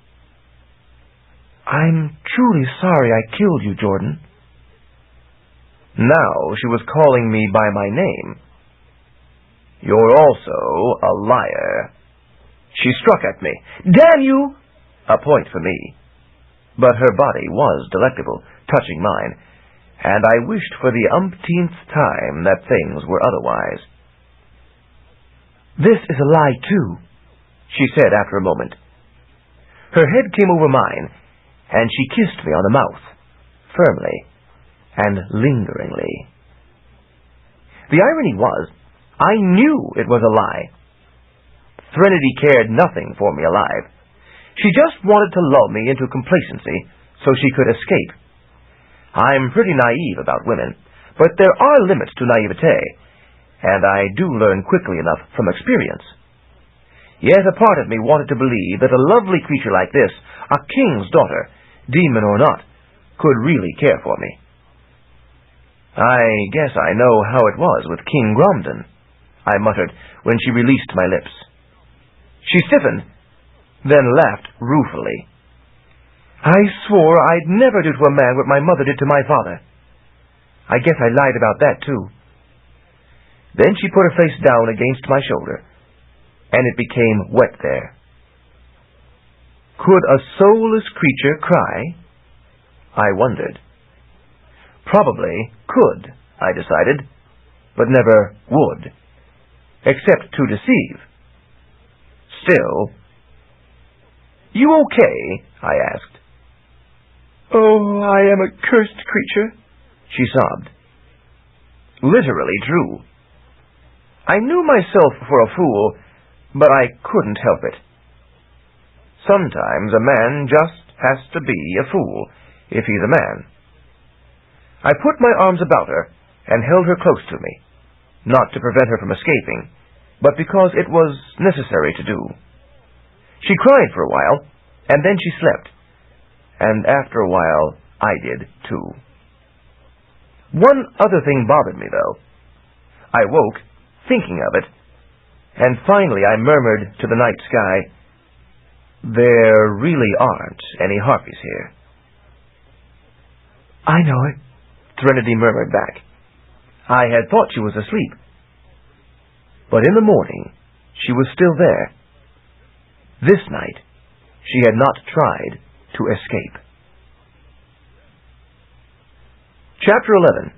"I'm truly sorry I killed you, Jordan." Now she was calling me by my name. "You're also a liar." She struck at me. "Damn you!" A point for me. But her body was delectable, touching mine, and I wished for the umpteenth time that things were otherwise. "This is a lie, too," she said after a moment. Her head came over mine, and she kissed me on the mouth, firmly and lingeringly. The irony was, I knew it was a lie. Threnody cared nothing for me alive. She just wanted to lull me into complacency so she could escape. I'm pretty naive about women, but there are limits to naivete, and I do learn quickly enough from experience. Yet a part of me wanted to believe that a lovely creature like this, a king's daughter, demon or not, could really care for me. "I guess I know how it was with King Gromden," I muttered when she released my lips. She stiffened, then laughed ruefully. "I swore I'd never do to a man what my mother did to my father. I guess I lied about that, too." Then she put her face down against my shoulder and it became wet there. Could a soulless creature cry? I wondered. Probably could, I decided, but never would, except to deceive. Still, "You okay?" I asked. "Oh, I am a cursed creature," she sobbed. Literally true. I knew myself for a fool, but I couldn't help it. Sometimes a man just has to be a fool, if he's a man. I put my arms about her and held her close to me, not to prevent her from escaping, but because it was necessary to do. She cried for a while, and then she slept, and after a while I did too. One other thing bothered me, though. I woke, thinking of it, and finally I murmured to the night sky, "There really aren't any harpies here." "I know it," Threnody murmured back. I had thought she was asleep. But in the morning, she was still there. This night, she had not tried to escape. Chapter 11.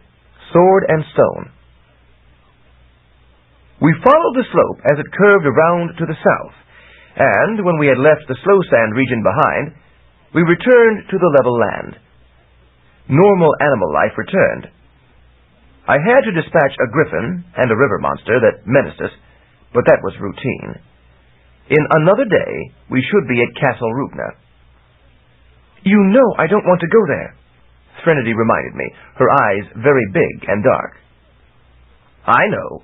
Sword and Stone. We followed the slope as it curved around to the south, and when we had left the slow sand region behind, we returned to the level land. Normal animal life returned. I had to dispatch a griffin and a river monster that menaced us, but that was routine. In another day, we should be at Castle Rupna. "You know I don't want to go there," Threnody reminded me, her eyes very big and dark. "I know."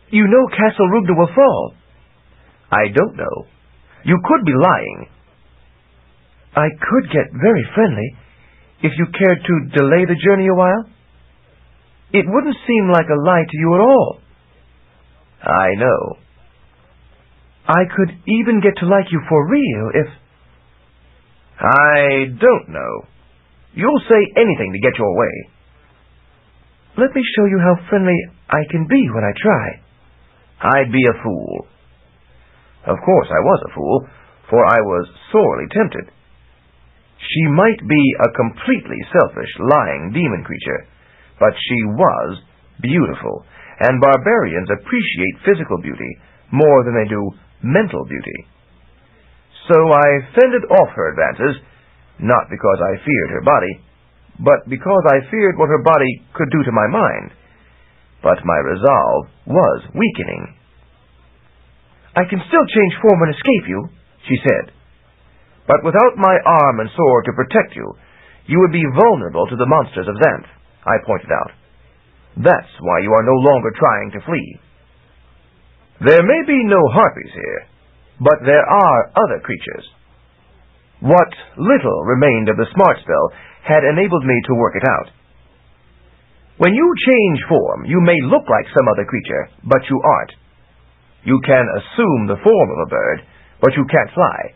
"You know Castle Rupna will fall." "I don't know. You could be lying." "I could get very friendly, if you cared to delay the journey a while." "It wouldn't seem like a lie to you at all." "I know." "I could even get to like you for real if—" "I don't know. You'll say anything to get your way." "Let me show you how friendly I can be when I try." "I'd be a fool." Of course I was a fool, for I was sorely tempted. She might be a completely selfish, lying demon creature, but she was beautiful, and barbarians appreciate physical beauty more than they do mental beauty. So I fended off her advances, not because I feared her body, but because I feared what her body could do to my mind. But my resolve was weakening. "I can still change form and escape you," she said. "But without my arm and sword to protect you, you would be vulnerable to the monsters of Xanth," I pointed out. "That's why you are no longer trying to flee. There may be no harpies here, but there are other creatures." What little remained of the smart spell had enabled me to work it out. When you change form, you may look like some other creature, but you aren't. You can assume the form of a bird, but you can't fly,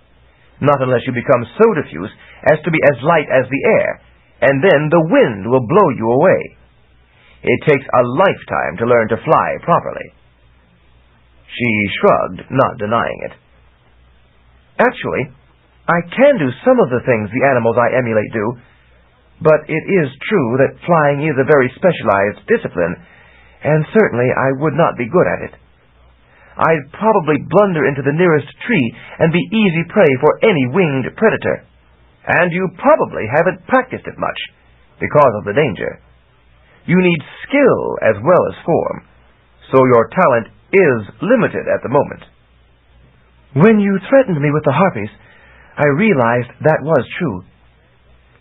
not unless you become so diffuse as to be as light as the air, and then the wind will blow you away. It takes a lifetime to learn to fly properly. She shrugged, not denying it. "Actually, I can do some of the things the animals I emulate do, but it is true that flying is a very specialized discipline, and certainly I would not be good at it. I'd probably blunder into the nearest tree and be easy prey for any winged predator. And you probably haven't practiced it much, because of the danger. You need skill as well as form, so your talent is limited at the moment." When you threatened me with the harpies, I realized that was true.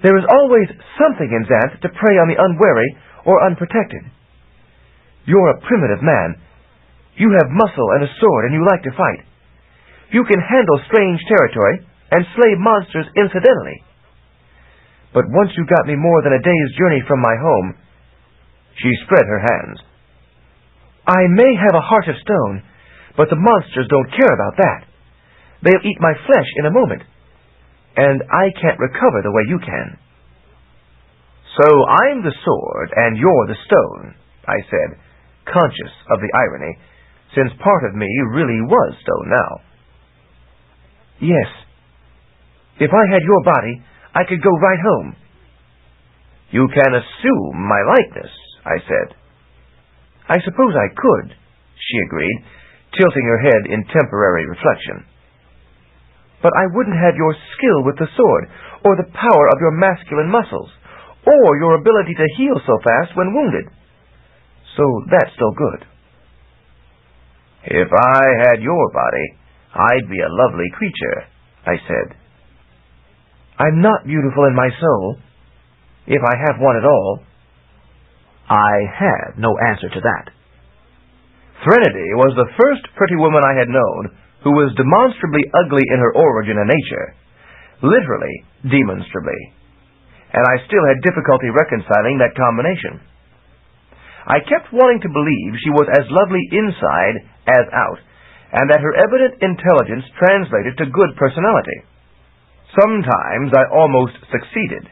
There is always something in Xanth to prey on the unwary or unprotected. You're a primitive man. You have muscle and a sword, and you like to fight. You can handle strange territory and slay monsters incidentally. But once you got me more than a day's journey from my home, she spread her hands. I may have a heart of stone, but the monsters don't care about that. They'll eat my flesh in a moment, and I can't recover the way you can. "So I'm the sword, and you're the stone," I said, conscious of the irony, since part of me really was stone now. Yes. If I had your body, I could go right home. You can assume my likeness, I said. I suppose I could, she agreed, tilting her head in temporary reflection. But I wouldn't have your skill with the sword, or the power of your masculine muscles, or your ability to heal so fast when wounded. So that's still good. If I had your body, I'd be a lovely creature, I said. I'm not beautiful in my soul, if I have one at all. I had no answer to that. Threnody was the first pretty woman I had known who was demonstrably ugly in her origin and nature, literally demonstrably, and I still had difficulty reconciling that combination. I kept wanting to believe she was as lovely inside as out, and that her evident intelligence translated to good personality. Sometimes I almost succeeded.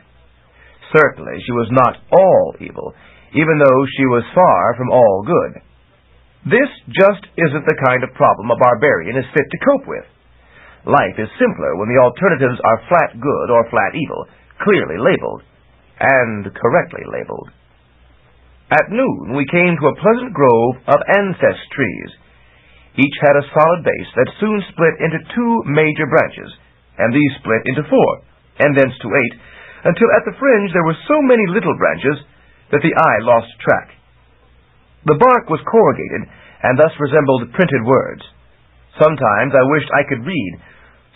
Certainly she was not all evil, even though she was far from all good. This just isn't the kind of problem a barbarian is fit to cope with. Life is simpler when the alternatives are flat good or flat evil, clearly labeled, and correctly labeled. At noon we came to a pleasant grove of ancest trees. Each had a solid base that soon split into 2 major branches, and these split into 4, and thence to 8, until at the fringe there were so many little branches that the eye lost track. The bark was corrugated, and thus resembled printed words. Sometimes I wished I could read,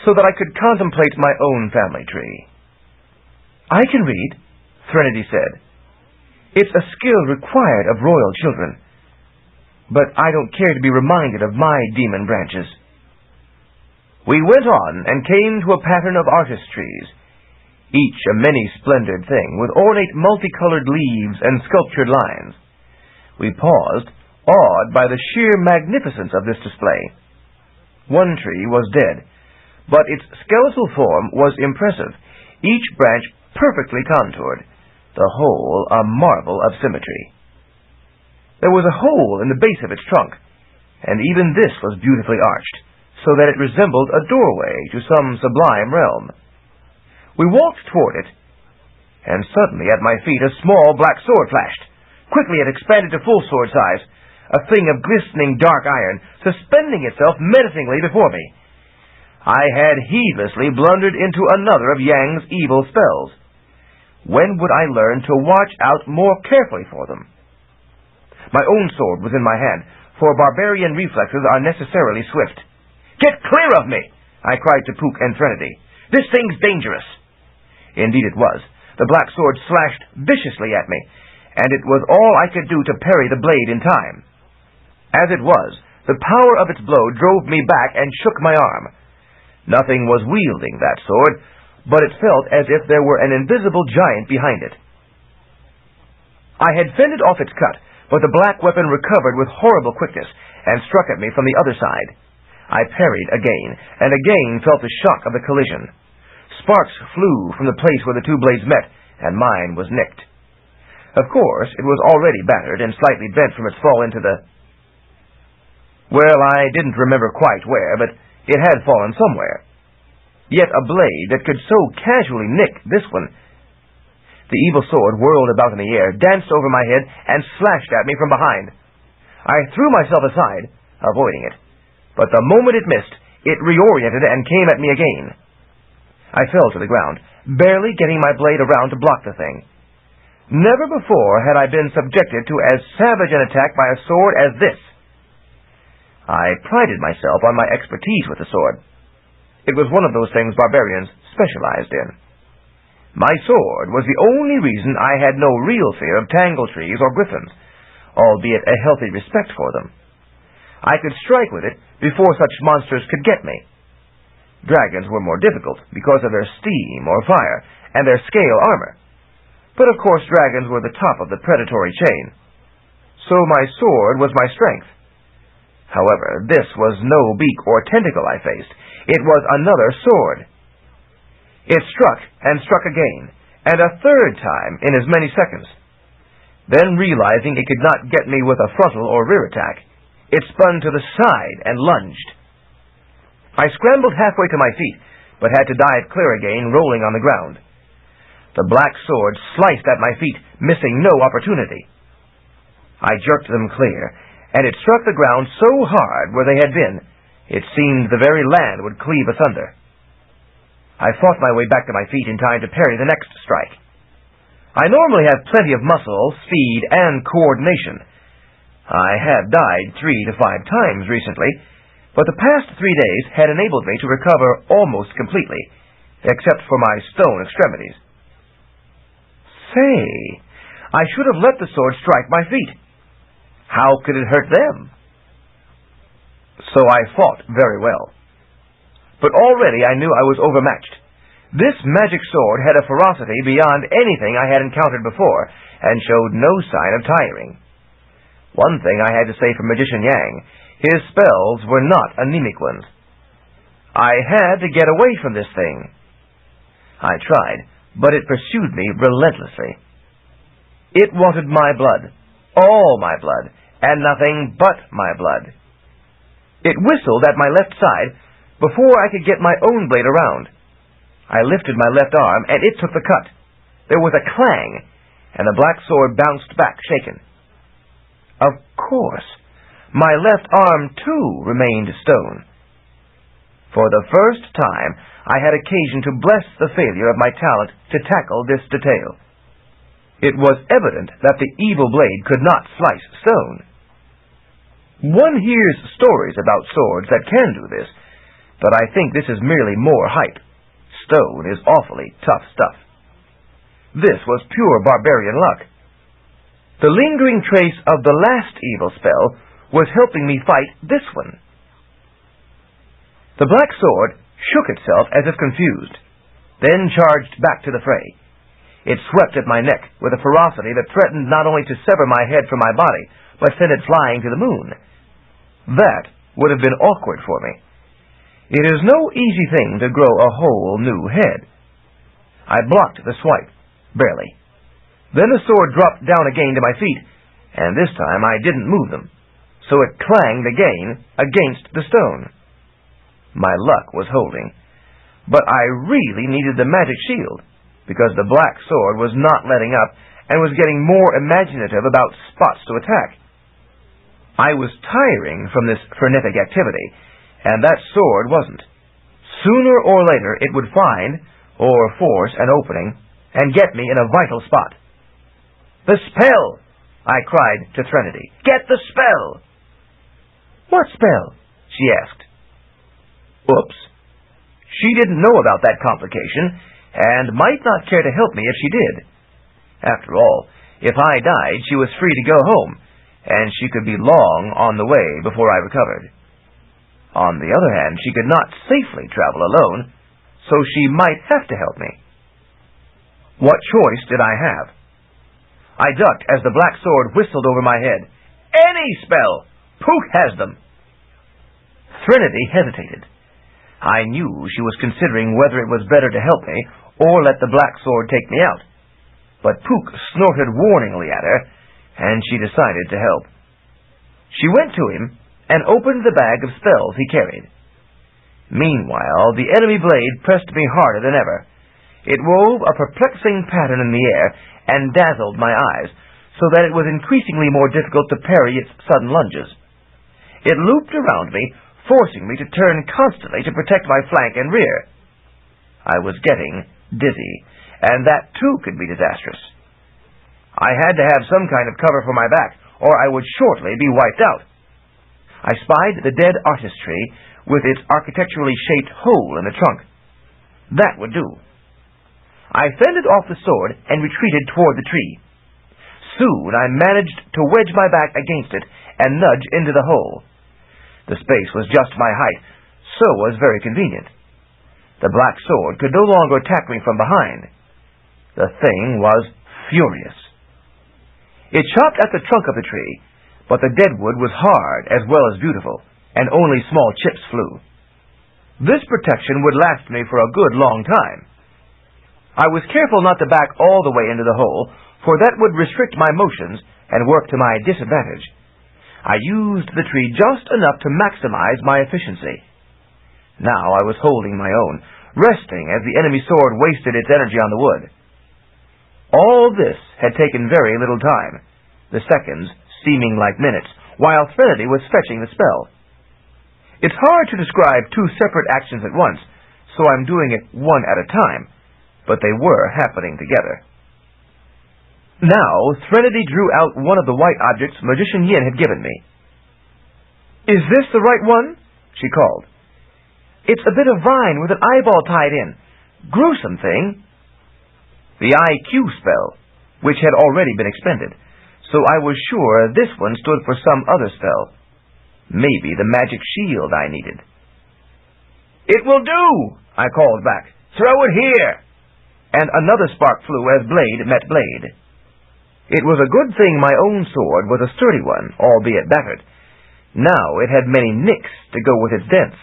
so that I could contemplate my own family tree. I can read, Threnody said. It's a skill required of royal children. But I don't care to be reminded of my demon branches. We went on and came to a pattern of artist trees, each a many-splendored thing, with ornate multicolored leaves and sculptured lines. We paused, awed by the sheer magnificence of this display. One tree was dead, but its skeletal form was impressive, each branch perfectly contoured, the whole a marvel of symmetry. There was a hole in the base of its trunk, and even this was beautifully arched, so that it resembled a doorway to some sublime realm. We walked toward it, and suddenly at my feet a small black sword flashed. Quickly it expanded to full sword size, a thing of glistening dark iron, suspending itself menacingly before me. I had heedlessly blundered into another of Yang's evil spells. When would I learn to watch out more carefully for them? My own sword was in my hand, for barbarian reflexes are necessarily swift. "Get clear of me!" I cried to Puka and Threnody. "This thing's dangerous." Indeed it was. The black sword slashed viciously at me, and it was all I could do to parry the blade in time. As it was, the power of its blow drove me back and shook my arm. Nothing was wielding that sword, but it felt as if there were an invisible giant behind it. I had fended off its cut, but the black weapon recovered with horrible quickness and struck at me from the other side. I parried again, and again felt the shock of the collision. Sparks flew from the place where the 2 blades met, and mine was nicked. Of course, it was already battered and slightly bent from its fall into the... Well, I didn't remember quite where, but it had fallen somewhere. Yet a blade that could so casually nick this one. The evil sword whirled about in the air, danced over my head, and slashed at me from behind. I threw myself aside, avoiding it. But the moment it missed, it reoriented and came at me again. I fell to the ground, barely getting my blade around to block the thing. Never before had I been subjected to as savage an attack by a sword as this. I prided myself on my expertise with the sword. It was one of those things barbarians specialized in. My sword was the only reason I had no real fear of tangle trees or griffins, albeit a healthy respect for them. I could strike with it before such monsters could get me. Dragons were more difficult because of their steam or fire and their scale armor. But of course dragons were the top of the predatory chain. So my sword was my strength. However, this was no beak or tentacle I faced. It was another sword. It struck and struck again, and a third time in as many seconds. Then realizing it could not get me with a frontal or rear attack, It spun to the side and lunged. I scrambled halfway to my feet, but had to dive clear again, rolling on the ground. The black sword sliced at my feet, missing no opportunity. I jerked them clear, and it struck the ground so hard where they had been, it seemed the very land would cleave asunder. I fought my way back to my feet in time to parry the next strike. I normally have plenty of muscle, speed, and coordination. I have died 3 to 5 times recently, but the past 3 days had enabled me to recover almost completely, except for my stone extremities. Say, I should have let the sword strike my feet. How could it hurt them? So I fought very well. But already I knew I was overmatched. This magic sword had a ferocity beyond anything I had encountered before, and showed no sign of tiring. One thing I had to say for Magician Yang, his spells were not anemic ones. I had to get away from this thing. I tried, but it pursued me relentlessly. It wanted my blood, all my blood, and nothing but my blood. It whistled at my left side before I could get my own blade around. I lifted my left arm, and it took the cut. There was a clang, and the black sword bounced back, shaken. Of course, my left arm, too, remained stone. For the first time, I had occasion to bless the failure of my talent to tackle this detail. It was evident that the evil blade could not slice stone. One hears stories about swords that can do this, but I think this is merely more hype. Stone is awfully tough stuff. This was pure barbarian luck. The lingering trace of the last evil spell was helping me fight this one. The black sword shook itself as if confused, then charged back to the fray. It swept at my neck with a ferocity that threatened not only to sever my head from my body, but send it flying to the moon. That would have been awkward for me. It is no easy thing to grow a whole new head. I blocked the swipe, barely. Then the sword dropped down again to my feet, and this time I didn't move them, so it clanged again against the stone. My luck was holding, but I really needed the magic shield, because the black sword was not letting up and was getting more imaginative about spots to attack. I was tiring from this frenetic activity, and that sword wasn't. Sooner or later it would find, or force, an opening, and get me in a vital spot. "The spell!" I cried to Threnody. "Get the spell!" "What spell?" she asked. Oops. She didn't know about that complication, and might not care to help me if she did. After all, if I died, she was free to go home, and she could be long on the way before I recovered. On the other hand, she could not safely travel alone, so she might have to help me. What choice did I have? I ducked as the black sword whistled over my head. "Any spell! Puka has them!" Threnody hesitated. I knew she was considering whether it was better to help me or let the black sword take me out. But Puka snorted warningly at her, and she decided to help. She went to him and opened the bag of spells he carried. Meanwhile, the enemy blade pressed me harder than ever. It wove a perplexing pattern in the air and dazzled my eyes, so that it was increasingly more difficult to parry its sudden lunges. It looped around me, forcing me to turn constantly to protect my flank and rear. I was getting dizzy, and that too could be disastrous. I had to have some kind of cover for my back, or I would shortly be wiped out. I spied the dead artist tree with its architecturally shaped hole in the trunk. That would do. I fended off the sword and retreated toward the tree. Soon I managed to wedge my back against it and nudge into the hole. The space was just my height, so was very convenient. The black sword could no longer attack me from behind. The thing was furious. It chopped at the trunk of the tree, but the dead wood was hard as well as beautiful, and only small chips flew. This protection would last me for a good long time. I was careful not to back all the way into the hole, for that would restrict my motions and work to my disadvantage. I used the tree just enough to maximize my efficiency. Now I was holding my own, resting as the enemy sword wasted its energy on the wood. All this had taken very little time, the seconds seeming like minutes, while Threnody was fetching the spell. It's hard to describe two separate actions at once, so I'm doing it one at a time, but they were happening together. Now, Threnody drew out one of the white objects Magician Yin had given me. "Is this the right one?" she called. "It's a bit of vine with an eyeball tied in. Gruesome thing." The IQ spell, which had already been expended, so I was sure this one stood for some other spell. Maybe the magic shield I needed. "It will do," I called back. "Throw it here." And another spark flew as blade met blade. It was a good thing my own sword was a sturdy one, albeit battered. Now it had many nicks to go with its dents.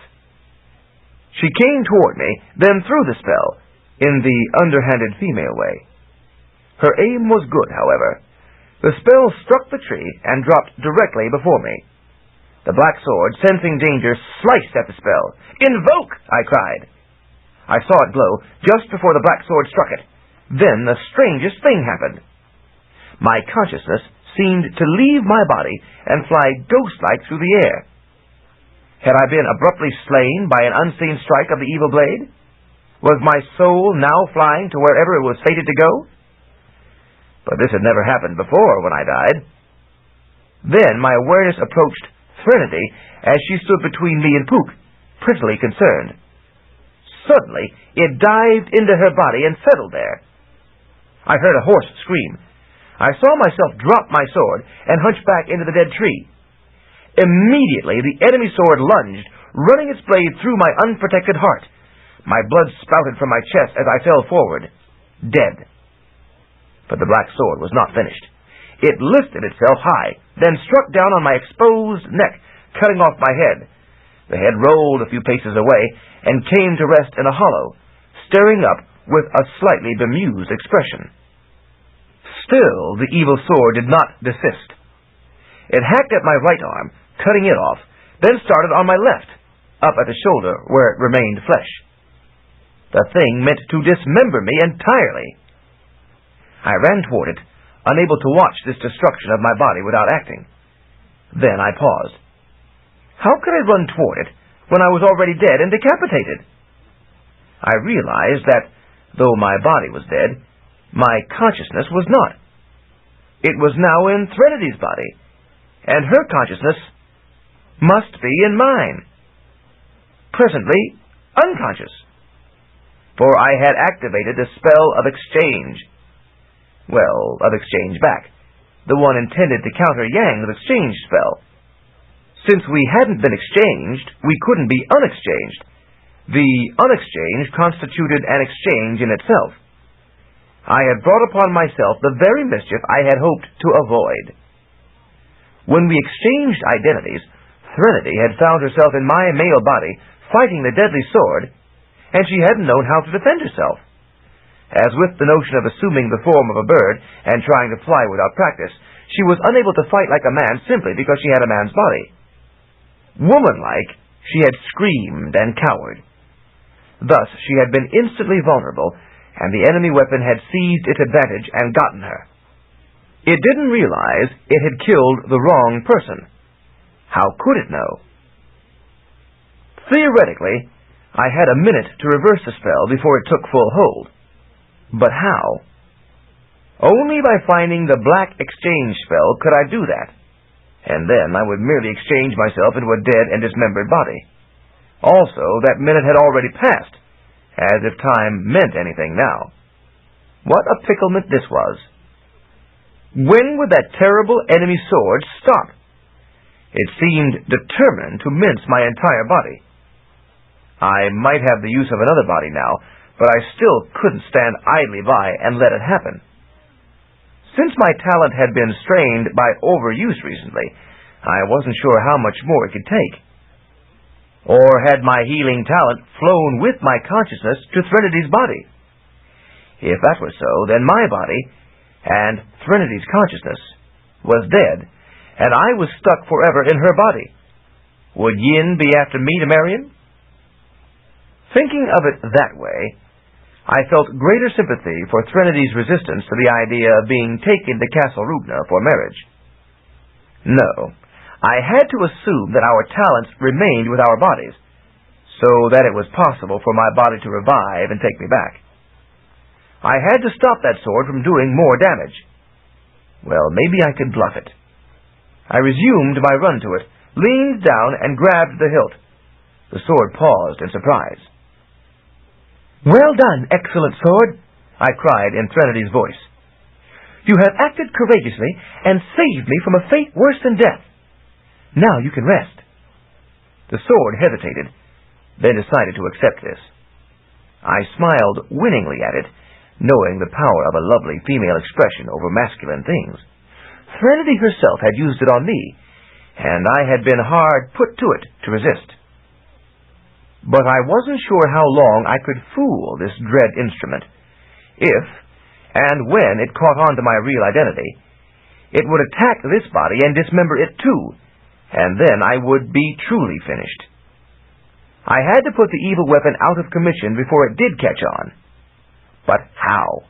She came toward me, then threw the spell, in the underhanded female way. Her aim was good, however. The spell struck the tree and dropped directly before me. The black sword, sensing danger, sliced at the spell. "Invoke!" I cried. I saw it glow just before the black sword struck it. Then the strangest thing happened. My consciousness seemed to leave my body and fly ghost-like through the air. Had I been abruptly slain by an unseen strike of the evil blade? Was my soul now flying to wherever it was fated to go? But this had never happened before when I died. Then my awareness approached Threnody as she stood between me and Puka, prettily concerned. Suddenly, it dived into her body and settled there. I heard a hoarse scream. I saw myself drop my sword and hunch back into the dead tree. Immediately, the enemy sword lunged, running its blade through my unprotected heart. My blood spouted from my chest as I fell forward, dead. But the black sword was not finished. It lifted itself high, then struck down on my exposed neck, cutting off my head. The head rolled a few paces away and came to rest in a hollow, staring up with a slightly bemused expression. Still, the evil sword did not desist. It hacked at my right arm, cutting it off, then started on my left, up at the shoulder where it remained flesh. The thing meant to dismember me entirely. I ran toward it, unable to watch this destruction of my body without acting. Then I paused. How could I run toward it when I was already dead and decapitated? I realized that, though my body was dead, my consciousness was not. It was now in Threnity's body, and her consciousness must be in mine. Presently unconscious, for I had activated the spell of exchange. Well, of exchange back, the one intended to counter Yang's exchange spell. Since we hadn't been exchanged, we couldn't be unexchanged. The unexchanged constituted an exchange in itself. I had brought upon myself the very mischief I had hoped to avoid. When we exchanged identities, Threnody had found herself in my male body, fighting the deadly sword, and she hadn't known how to defend herself. As with the notion of assuming the form of a bird and trying to fly without practice, she was unable to fight like a man simply because she had a man's body. Womanlike, she had screamed and cowered. Thus, she had been instantly vulnerable, and the enemy weapon had seized its advantage and gotten her. It didn't realize it had killed the wrong person. How could it know? Theoretically, I had a minute to reverse the spell before it took full hold. But how? Only by finding the black exchange spell could I do that, and then I would merely exchange myself into a dead and dismembered body. Also, that minute had already passed, as if time meant anything now. What a picklement this was! When would that terrible enemy sword stop? It seemed determined to mince my entire body. I might have the use of another body now, but I still couldn't stand idly by and let it happen. Since my talent had been strained by overuse recently, I wasn't sure how much more it could take. Or had my healing talent flown with my consciousness to Threnity's body? If that were so, then my body, and Threnity's consciousness, was dead, and I was stuck forever in her body. Would Yin be after me to marry him? Thinking of it that way, I felt greater sympathy for Threnity's resistance to the idea of being taken to Castle Rubna for marriage. No, I had to assume that our talents remained with our bodies, so that it was possible for my body to revive and take me back. I had to stop that sword from doing more damage. Well, maybe I could bluff it. I resumed my run to it, leaned down, and grabbed the hilt. The sword paused in surprise. "Well done, excellent sword," I cried in Threnity's voice. "You have acted courageously and saved me from a fate worse than death. Now you can rest." The sword hesitated, then decided to accept this. I smiled winningly at it, knowing the power of a lovely female expression over masculine things. Threnity herself had used it on me, and I had been hard put to it to resist. But I wasn't sure how long I could fool this dread instrument. If, and when it caught on to my real identity, it would attack this body and dismember it too, and then I would be truly finished. I had to put the evil weapon out of commission before it did catch on. But how?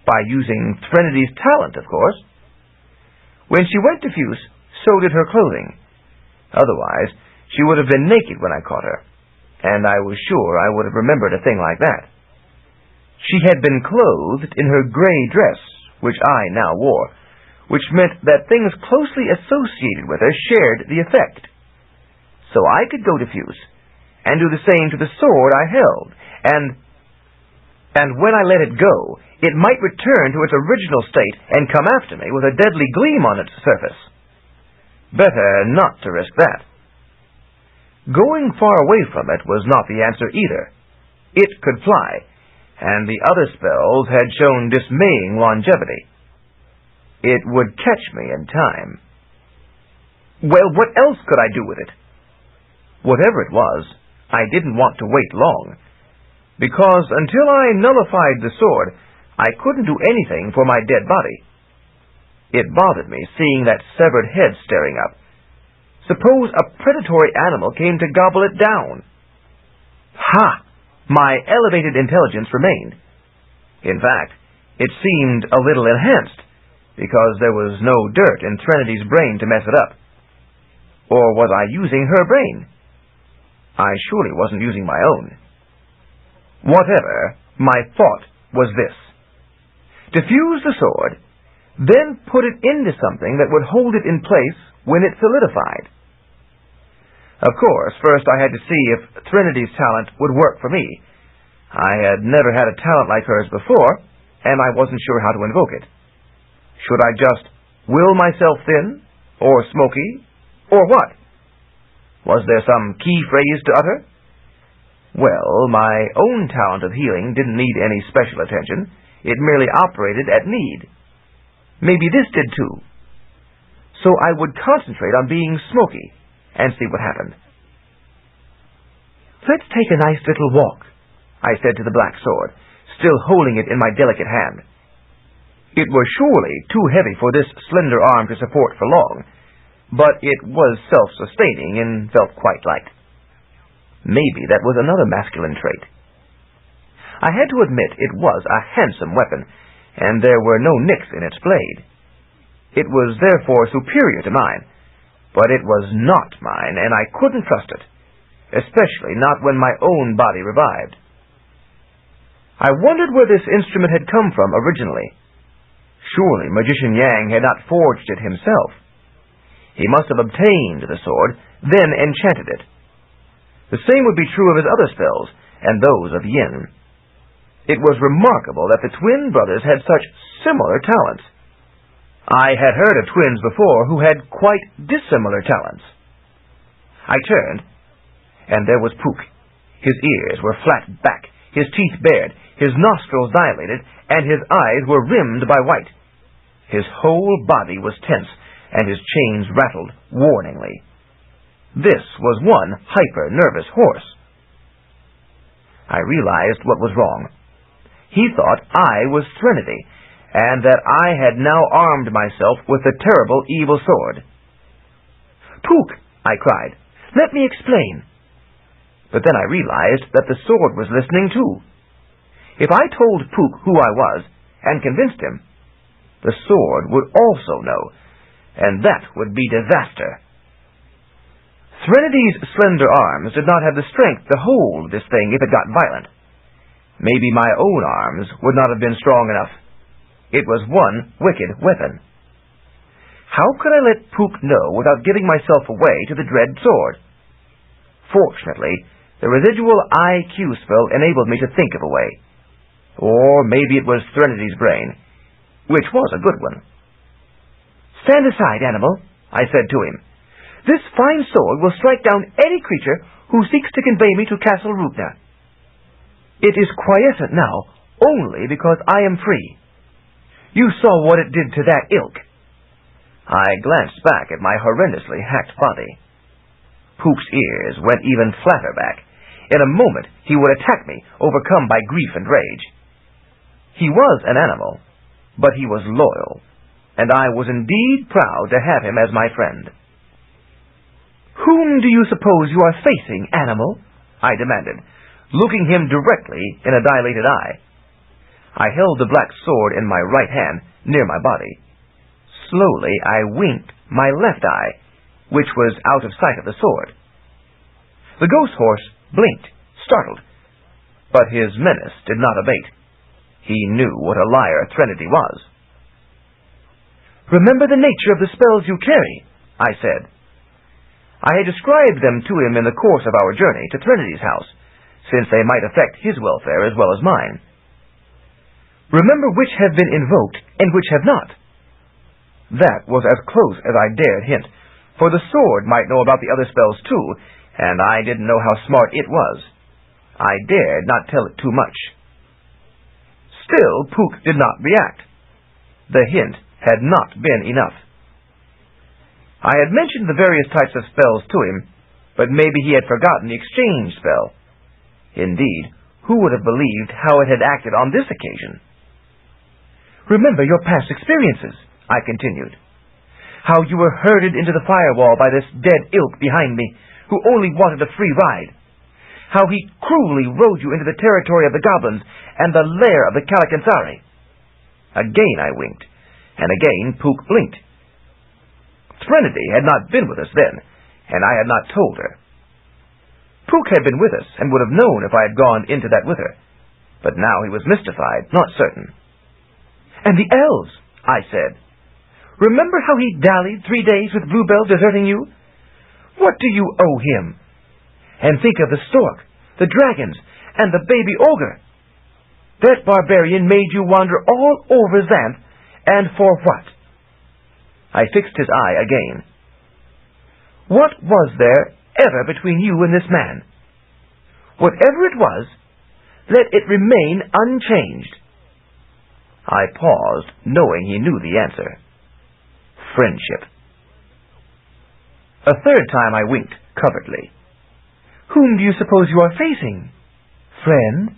By using Threnity's talent, of course. When she went diffuse, so did her clothing. Otherwise, she would have been naked when I caught her, and I was sure I would have remembered a thing like that. She had been clothed in her gray dress, which I now wore, which meant that things closely associated with her shared the effect. So I could go diffuse, and do the same to the sword I held, and when I let it go, it might return to its original state and come after me with a deadly gleam on its surface. Better not to risk that. Going far away from it was not the answer either. It could fly, and the other spells had shown dismaying longevity. It would catch me in time. Well, what else could I do with it? Whatever it was, I didn't want to wait long, because until I nullified the sword, I couldn't do anything for my dead body. It bothered me seeing that severed head staring up. Suppose a predatory animal came to gobble it down. Ha! My elevated intelligence remained. In fact, it seemed a little enhanced, because there was no dirt in Threnity's brain to mess it up. Or was I using her brain? I surely wasn't using my own. Whatever, my thought was this: diffuse the sword, then put it into something that would hold it in place when it solidified. Of course, first I had to see if Threnity's talent would work for me. I had never had a talent like hers before, and I wasn't sure how to invoke it. Should I just will myself thin, or smoky, or what? Was there some key phrase to utter? Well, my own talent of healing didn't need any special attention. It merely operated at need. Maybe this did too. So I would concentrate on being smoky and see what happened. "Let's take a nice little walk," I said to the black sword, still holding it in my delicate hand. It was surely too heavy for this slender arm to support for long, but it was self-sustaining and felt quite light. Maybe that was another masculine trait. I had to admit it was a handsome weapon, and there were no nicks in its blade. It was therefore superior to mine, but it was not mine, and I couldn't trust it, especially not when my own body revived. I wondered where this instrument had come from originally. Surely Magician Yang had not forged it himself. He must have obtained the sword, then enchanted it. The same would be true of his other spells, and those of Yin. It was remarkable that the twin brothers had such similar talents. I had heard of twins before who had quite dissimilar talents. I turned, and there was Puka. His ears were flat back, his teeth bared, his nostrils dilated, and his eyes were rimmed by white. His whole body was tense, and his chains rattled warningly. This was one hyper-nervous horse. I realized what was wrong. He thought I was Threnity, and that I had now armed myself with the terrible evil sword. "Puka," I cried, "let me explain." But then I realized that the sword was listening too. If I told Puka who I was, and convinced him, the sword would also know, and that would be disaster. Threnity's slender arms did not have the strength to hold this thing if it got violent. Maybe my own arms would not have been strong enough. It was one wicked weapon. How could I let Puka know without giving myself away to the dread sword? Fortunately, the residual IQ spell enabled me to think of a way. Or maybe it was Threnity's brain, which was a good one. "Stand aside, animal," I said to him. "This fine sword will strike down any creature who seeks to convey me to Castle Rupna. It is quiescent now, only because I am free. You saw what it did to that ilk." I glanced back at my horrendously hacked body. Puka's ears went even flatter back. In a moment he would attack me, overcome by grief and rage. He was an animal, but he was loyal, and I was indeed proud to have him as my friend. "Whom do you suppose you are facing, animal?" I demanded, looking him directly in a dilated eye. I held the black sword in my right hand, near my body. Slowly I winked my left eye, which was out of sight of the sword. The ghost horse blinked, startled, but his menace did not abate. He knew what a liar Trinity was. "Remember the nature of the spells you carry," I said. I had described them to him in the course of our journey to Trinity's house, since they might affect his welfare as well as mine. "Remember which have been invoked and which have not." That was as close as I dared hint, for the sword might know about the other spells too, and I didn't know how smart it was. I dared not tell it too much. Still, Puka did not react. The hint had not been enough. I had mentioned the various types of spells to him, but maybe he had forgotten the exchange spell. Indeed, who would have believed how it had acted on this occasion? "Remember your past experiences," I continued. "How you were herded into the firewall by this dead ilk behind me, who only wanted a free ride. How he cruelly rode you into the territory of the goblins and the lair of the Kalakansari." Again I winked, and again Puka blinked. Trinity had not been with us then, and I had not told her. Puka had been with us, and would have known if I had gone into that with her, but now he was mystified, not certain. "And the elves," I said. "Remember how he dallied 3 days with Bluebell, deserting you? What do you owe him? And think of the stork, the dragons, and the baby ogre. That barbarian made you wander all over Xanth, and for what?" I fixed his eye again. "What was there ever between you and this man? Whatever it was, let it remain unchanged." I paused, knowing he knew the answer. Friendship. A third time I winked covertly. "Whom do you suppose you are facing, friend?"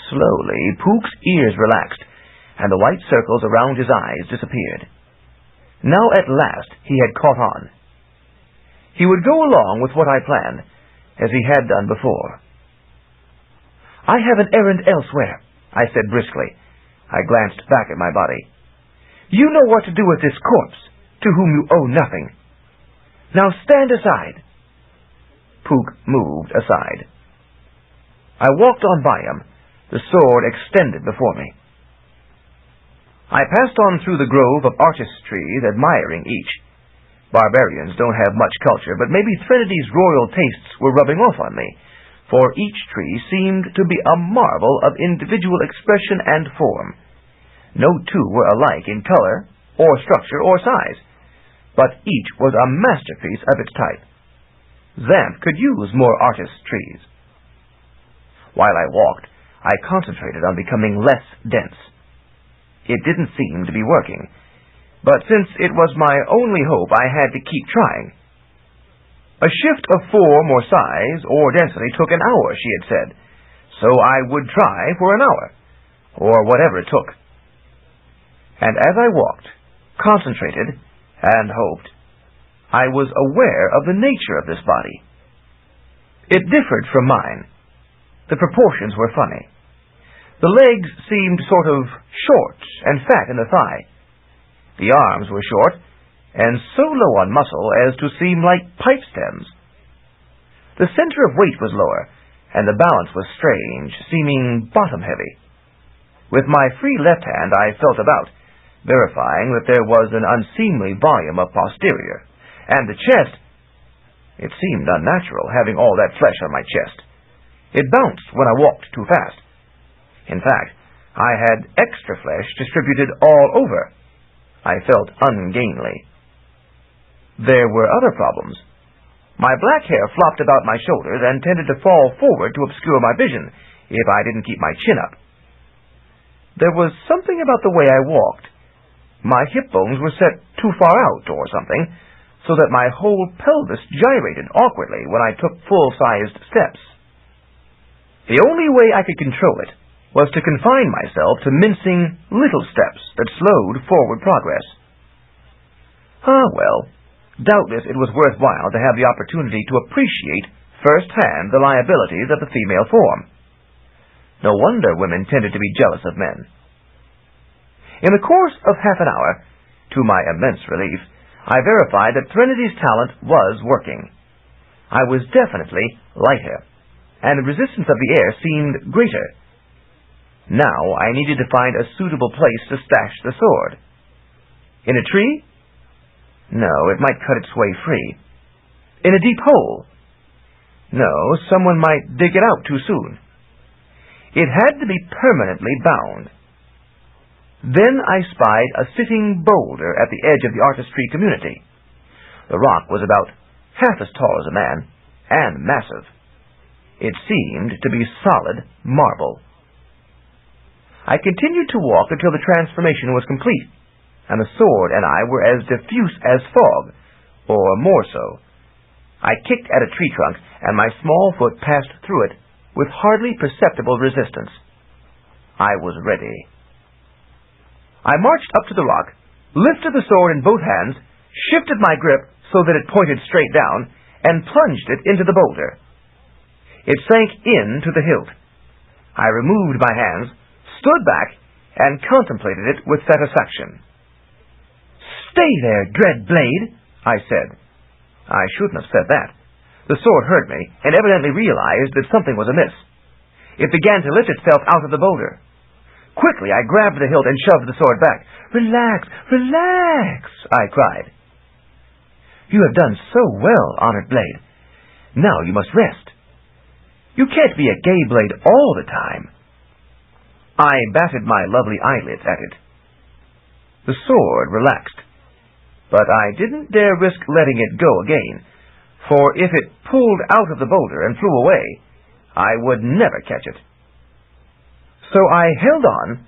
Slowly, Puka's ears relaxed, and the white circles around his eyes disappeared. Now at last he had caught on. He would go along with what I planned, as he had done before. "I have an errand elsewhere," I said briskly. I glanced back at my body. "You know what to do with this corpse, to whom you owe nothing. Now stand aside." Puka moved aside. I walked on by him, the sword extended before me. I passed on through the grove of artist trees, admiring each. Barbarians don't have much culture, but maybe Trinity's royal tastes were rubbing off on me, for each tree seemed to be a marvel of individual expression and form. No two were alike in color, or structure, or size, but each was a masterpiece of its type. Xanth could use more artist trees. While I walked, I concentrated on becoming less dense. It didn't seem to be working, but since it was my only hope, I had to keep trying. A shift of form or size or density took an hour, she had said, so I would try for an hour, or whatever it took. and as I walked, concentrated, and hoped, I was aware of the nature of this body. It differed from mine. The proportions were funny. The legs seemed sort of short and fat in the thigh. The arms were short, and so low on muscle as to seem like pipe stems. The center of weight was lower, and the balance was strange, seeming bottom-heavy. With my free left hand I felt about, verifying that there was an unseemly volume of posterior, and the chest, it seemed unnatural, having all that flesh on my chest. It bounced when I walked too fast. In fact, I had extra flesh distributed all over. I felt ungainly. There were other problems. My black hair flopped about my shoulders and tended to fall forward to obscure my vision if I didn't keep my chin up. There was something about the way I walked. My hip bones were set too far out or something, so that my whole pelvis gyrated awkwardly when I took full-sized steps. The only way I could control it was to confine myself to mincing little steps that slowed forward progress. Well, doubtless it was worthwhile to have the opportunity to appreciate firsthand the liabilities of the female form. No wonder women tended to be jealous of men. In the course of half an hour, to my immense relief, I verified that Trinity's talent was working. I was definitely lighter, and the resistance of the air seemed greater. Now I needed to find a suitable place to stash the sword. In a tree? No, it might cut its way free. In a deep hole? No, someone might dig it out too soon. It had to be permanently bound. Then I spied a sitting boulder at the edge of the artistry community. The rock was about half as tall as a man, and massive. It seemed to be solid marble. I continued to walk until the transformation was complete, and the sword and I were as diffuse as fog, or more so. I kicked at a tree trunk, and my small foot passed through it with hardly perceptible resistance. I was ready. I marched up to the rock, lifted the sword in both hands, shifted my grip so that it pointed straight down, and plunged it into the boulder. It sank in to the hilt. I removed my hands, stood back, and contemplated it with satisfaction. "Stay there, dread blade," I said. I shouldn't have said that. The sword heard me, and evidently realized that something was amiss. It began to lift itself out of the boulder. Quickly, I grabbed the hilt and shoved the sword back. "Relax, relax," I cried. "You have done so well, honored blade. Now you must rest. You can't be a gay blade all the time." I batted my lovely eyelids at it. The sword relaxed, but I didn't dare risk letting it go again, for if it pulled out of the boulder and flew away, I would never catch it. So I held on,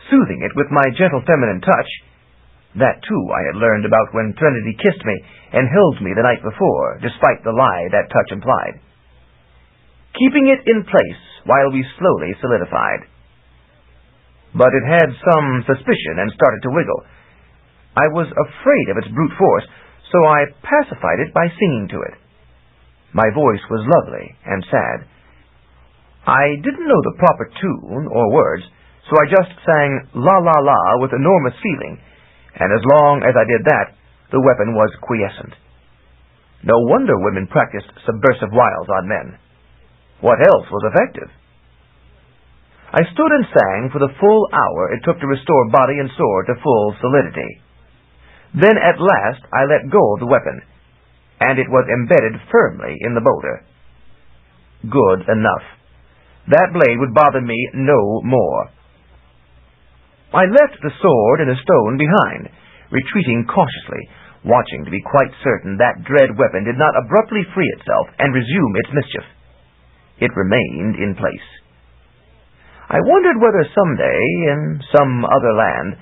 soothing it with my gentle feminine touch. That, too, I had learned about when Trinity kissed me and held me the night before, despite the lie that touch implied. Keeping it in place while we slowly solidified. But it had some suspicion and started to wiggle. I was afraid of its brute force, so I pacified it by singing to it. My voice was lovely and sad. I didn't know the proper tune or words, so I just sang la la la with enormous feeling, and as long as I did that, the weapon was quiescent. No wonder women practiced subversive wiles on men. What else was effective? I stood and sang for the full hour it took to restore body and sword to full solidity. Then at last I let go of the weapon, and it was embedded firmly in the boulder. Good enough. That blade would bother me no more. I left the sword and the stone behind, retreating cautiously, watching to be quite certain that dread weapon did not abruptly free itself and resume its mischief. It remained in place. I wondered whether someday, in some other land,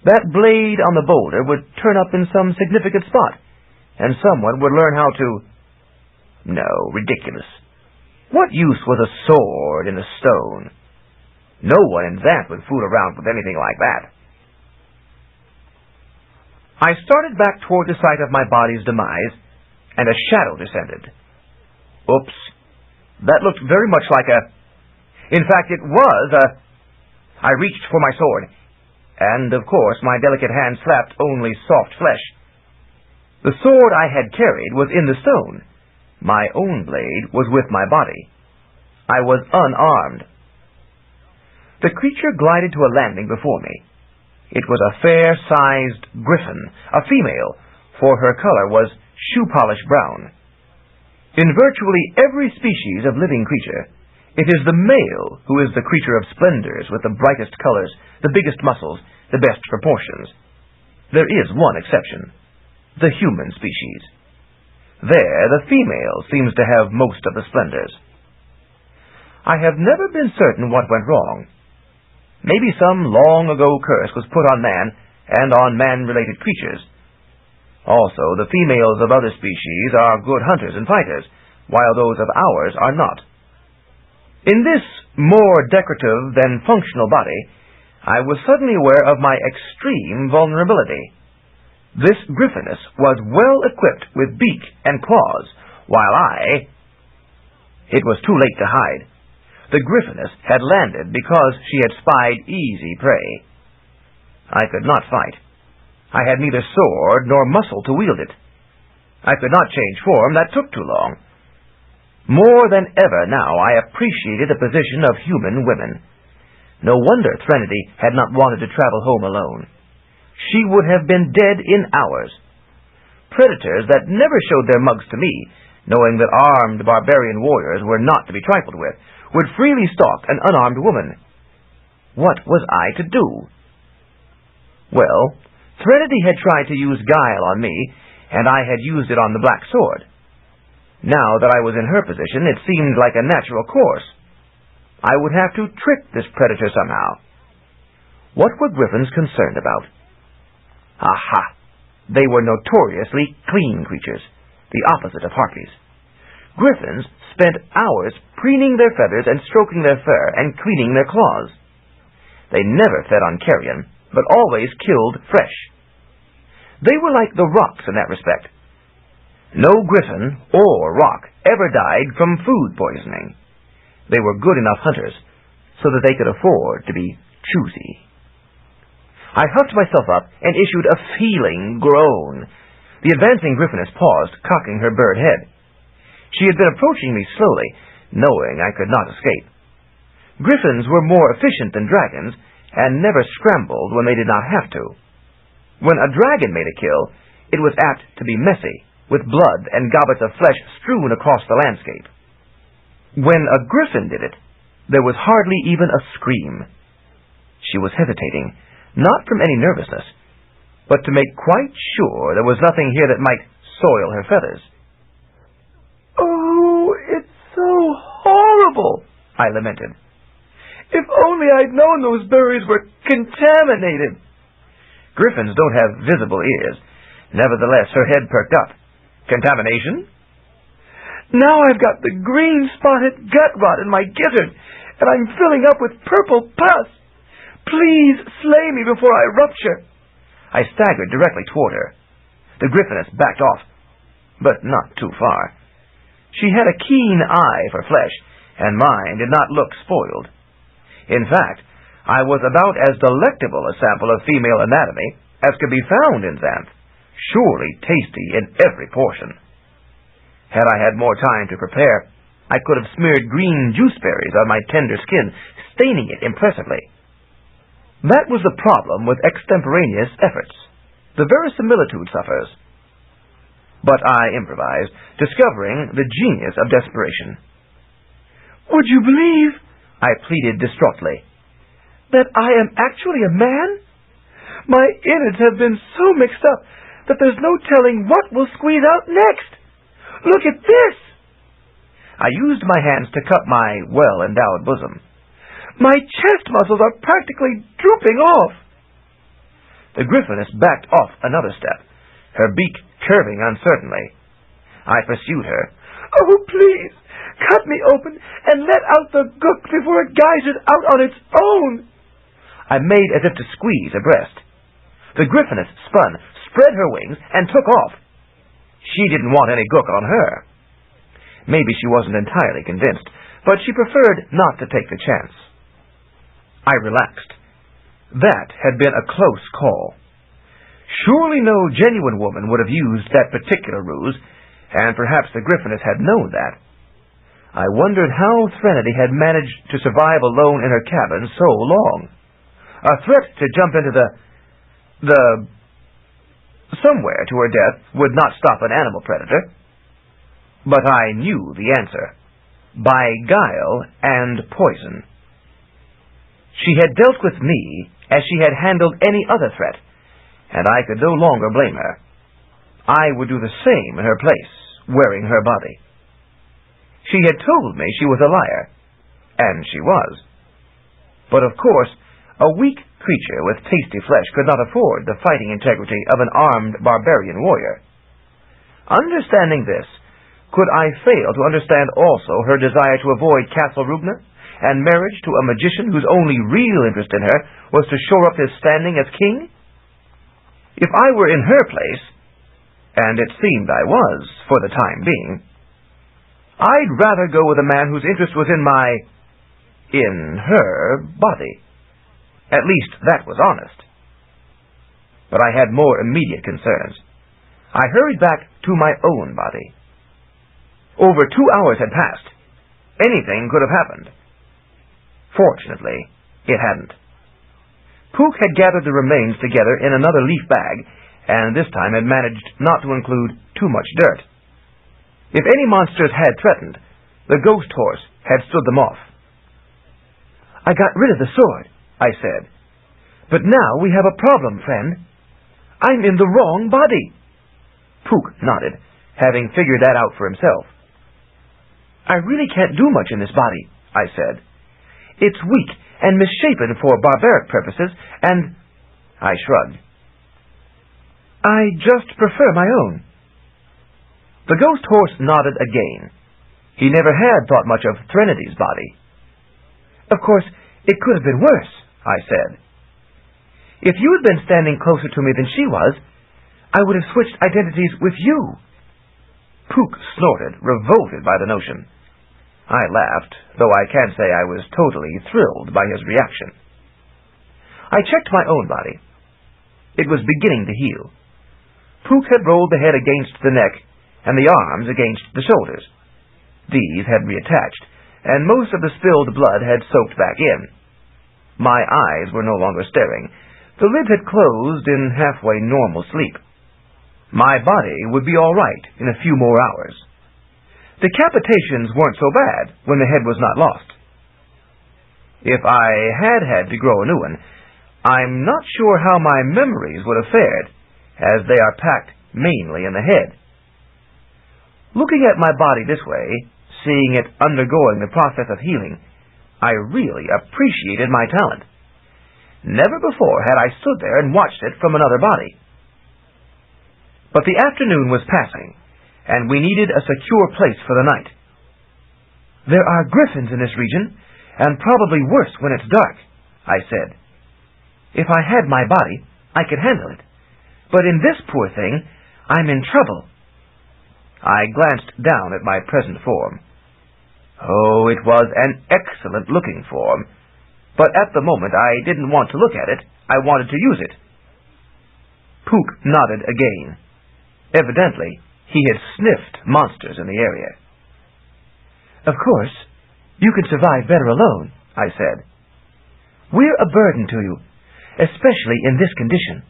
that blade on the boulder would turn up in some significant spot, and someone would learn how to... No, ridiculous. What use was a sword in a stone? No one in Xanth would fool around with anything like that. I started back toward the site of my body's demise, and a shadow descended. Oops. That looked very much like a... In fact, it was a... I reached for my sword, and, of course, my delicate hand slapped only soft flesh. The sword I had carried was in the stone. My own blade was with my body. I was unarmed. The creature glided to a landing before me. It was a fair-sized griffin, a female, for her color was shoe-polish brown. In virtually every species of living creature, it is the male who is the creature of splendors with the brightest colors, the biggest muscles, the best proportions. There is one exception, the human species. There, the female seems to have most of the splendors. I have never been certain what went wrong. Maybe some long-ago curse was put on man and on man-related creatures. Also, the females of other species are good hunters and fighters, while those of ours are not. In this more decorative than functional body, I was suddenly aware of my extreme vulnerability. This griffiness was well equipped with beak and claws, while It was too late to hide. The griffiness had landed because she had spied easy prey. I could not fight. I had neither sword nor muscle to wield it. I could not change form, that took too long. More than ever now I appreciated the position of human women. No wonder Threnody had not wanted to travel home alone. She would have been dead in hours. Predators that never showed their mugs to me, knowing that armed barbarian warriors were not to be trifled with, would freely stalk an unarmed woman. What was I to do? Well, Threnody had tried to use guile on me, and I had used it on the black sword. Now that I was in her position, it seemed like a natural course. I would have to trick this predator somehow. What were griffins concerned about? Aha! They were notoriously clean creatures, the opposite of harpies. Griffins spent hours preening their feathers and stroking their fur and cleaning their claws. They never fed on carrion, but always killed fresh. They were like the rocks in that respect. No griffin or rock ever died from food poisoning. They were good enough hunters so that they could afford to be choosy. I huffed myself up and issued a feeling groan. The advancing griffiness paused, cocking her bird head. She had been approaching me slowly, knowing I could not escape. Griffins were more efficient than dragons, and never scrambled when they did not have to. When a dragon made a kill, it was apt to be messy, with blood and gobbets of flesh strewn across the landscape. When a griffin did it, there was hardly even a scream. She was hesitating, not from any nervousness, but to make quite sure there was nothing here that might soil her feathers. "Oh, it's so horrible," I lamented. "If only I'd known those berries were contaminated." Griffins don't have visible ears. Nevertheless, her head perked up. "Contamination?" "Now I've got the green-spotted gut rot in my gizzard, and I'm filling up with purple pus. Please slay me before I rupture." I staggered directly toward her. The griffiness backed off, but not too far. She had a keen eye for flesh, and mine did not look spoiled. In fact, I was about as delectable a sample of female anatomy as could be found in Xanth, surely tasty in every portion. Had I had more time to prepare, I could have smeared green juiceberries on my tender skin, staining it impressively. That was the problem with extemporaneous efforts. The verisimilitude suffers. But I improvised, discovering the genius of desperation. "Would you believe," I pleaded distraughtly, "that I am actually a man? My innards have been so mixed up that there's no telling what will squeeze out next. Look at this!" I used my hands to cup my well-endowed bosom. "My chest muscles are practically drooping off." The griffiness backed off another step, her beak curving uncertainly. I pursued her. "Oh, please, cut me open and let out the gook before it geysers out on its own." I made as if to squeeze a breast. The griffiness spun, spread her wings, and took off. She didn't want any gook on her. Maybe she wasn't entirely convinced, but she preferred not to take the chance. I relaxed. That had been a close call. Surely no genuine woman would have used that particular ruse, and perhaps the Griffiness had known that. I wondered how Threnody had managed to survive alone in her cabin so long. A threat to jump into somewhere to her death would not stop an animal predator. But I knew the answer. By guile and poison. She had dealt with me as she had handled any other threat, and I could no longer blame her. I would do the same in her place, wearing her body. She had told me she was a liar, and she was. But of course, a weak creature with tasty flesh could not afford the fighting integrity of an armed barbarian warrior. Understanding this, could I fail to understand also her desire to avoid Castle Rubner, and marriage to a magician whose only real interest in her was to shore up his standing as king? If I were in her place, and it seemed I was, for the time being, I'd rather go with a man whose interest was in her body. At least that was honest. But I had more immediate concerns. I hurried back to my own body. Over 2 hours had passed. Anything could have happened. Fortunately, it hadn't. Puka had gathered the remains together in another leaf bag, and this time had managed not to include too much dirt. If any monsters had threatened, the ghost horse had stood them off. "I got rid of the sword," I said. "But now we have a problem, friend. I'm in the wrong body." Puka nodded, having figured that out for himself. "I really can't do much in this body," I said. "It's weak and misshapen for barbaric purposes, and—" I shrugged. "I just prefer my own." The ghost horse nodded again. He never had thought much of Threnody's body. "Of course, it could have been worse," I said. "If you had been standing closer to me than she was, I would have switched identities with you." Puka snorted, revolted by the notion. I laughed, though I can't say I was totally thrilled by his reaction. I checked my own body. It was beginning to heal. Puka had rolled the head against the neck, and the arms against the shoulders. These had reattached, and most of the spilled blood had soaked back in. My eyes were no longer staring. The lid had closed in halfway normal sleep. My body would be all right in a few more hours. Decapitations weren't so bad when the head was not lost. If I had to grow a new one, I'm not sure how my memories would have fared, as they are packed mainly in the head. Looking at my body this way, seeing it undergoing the process of healing, I really appreciated my talent. Never before had I stood there and watched it from another body. But the afternoon was passing, and we needed a secure place for the night. "There are griffins in this region, and probably worse when it's dark," I said. "If I had my body, I could handle it. But in this poor thing, I'm in trouble." I glanced down at my present form. Oh, it was an excellent-looking form, but at the moment I didn't want to look at it. I wanted to use it. Puka nodded again. Evidently, he had sniffed monsters in the area. "Of course, you can survive better alone," I said. "We're a burden to you, especially in this condition.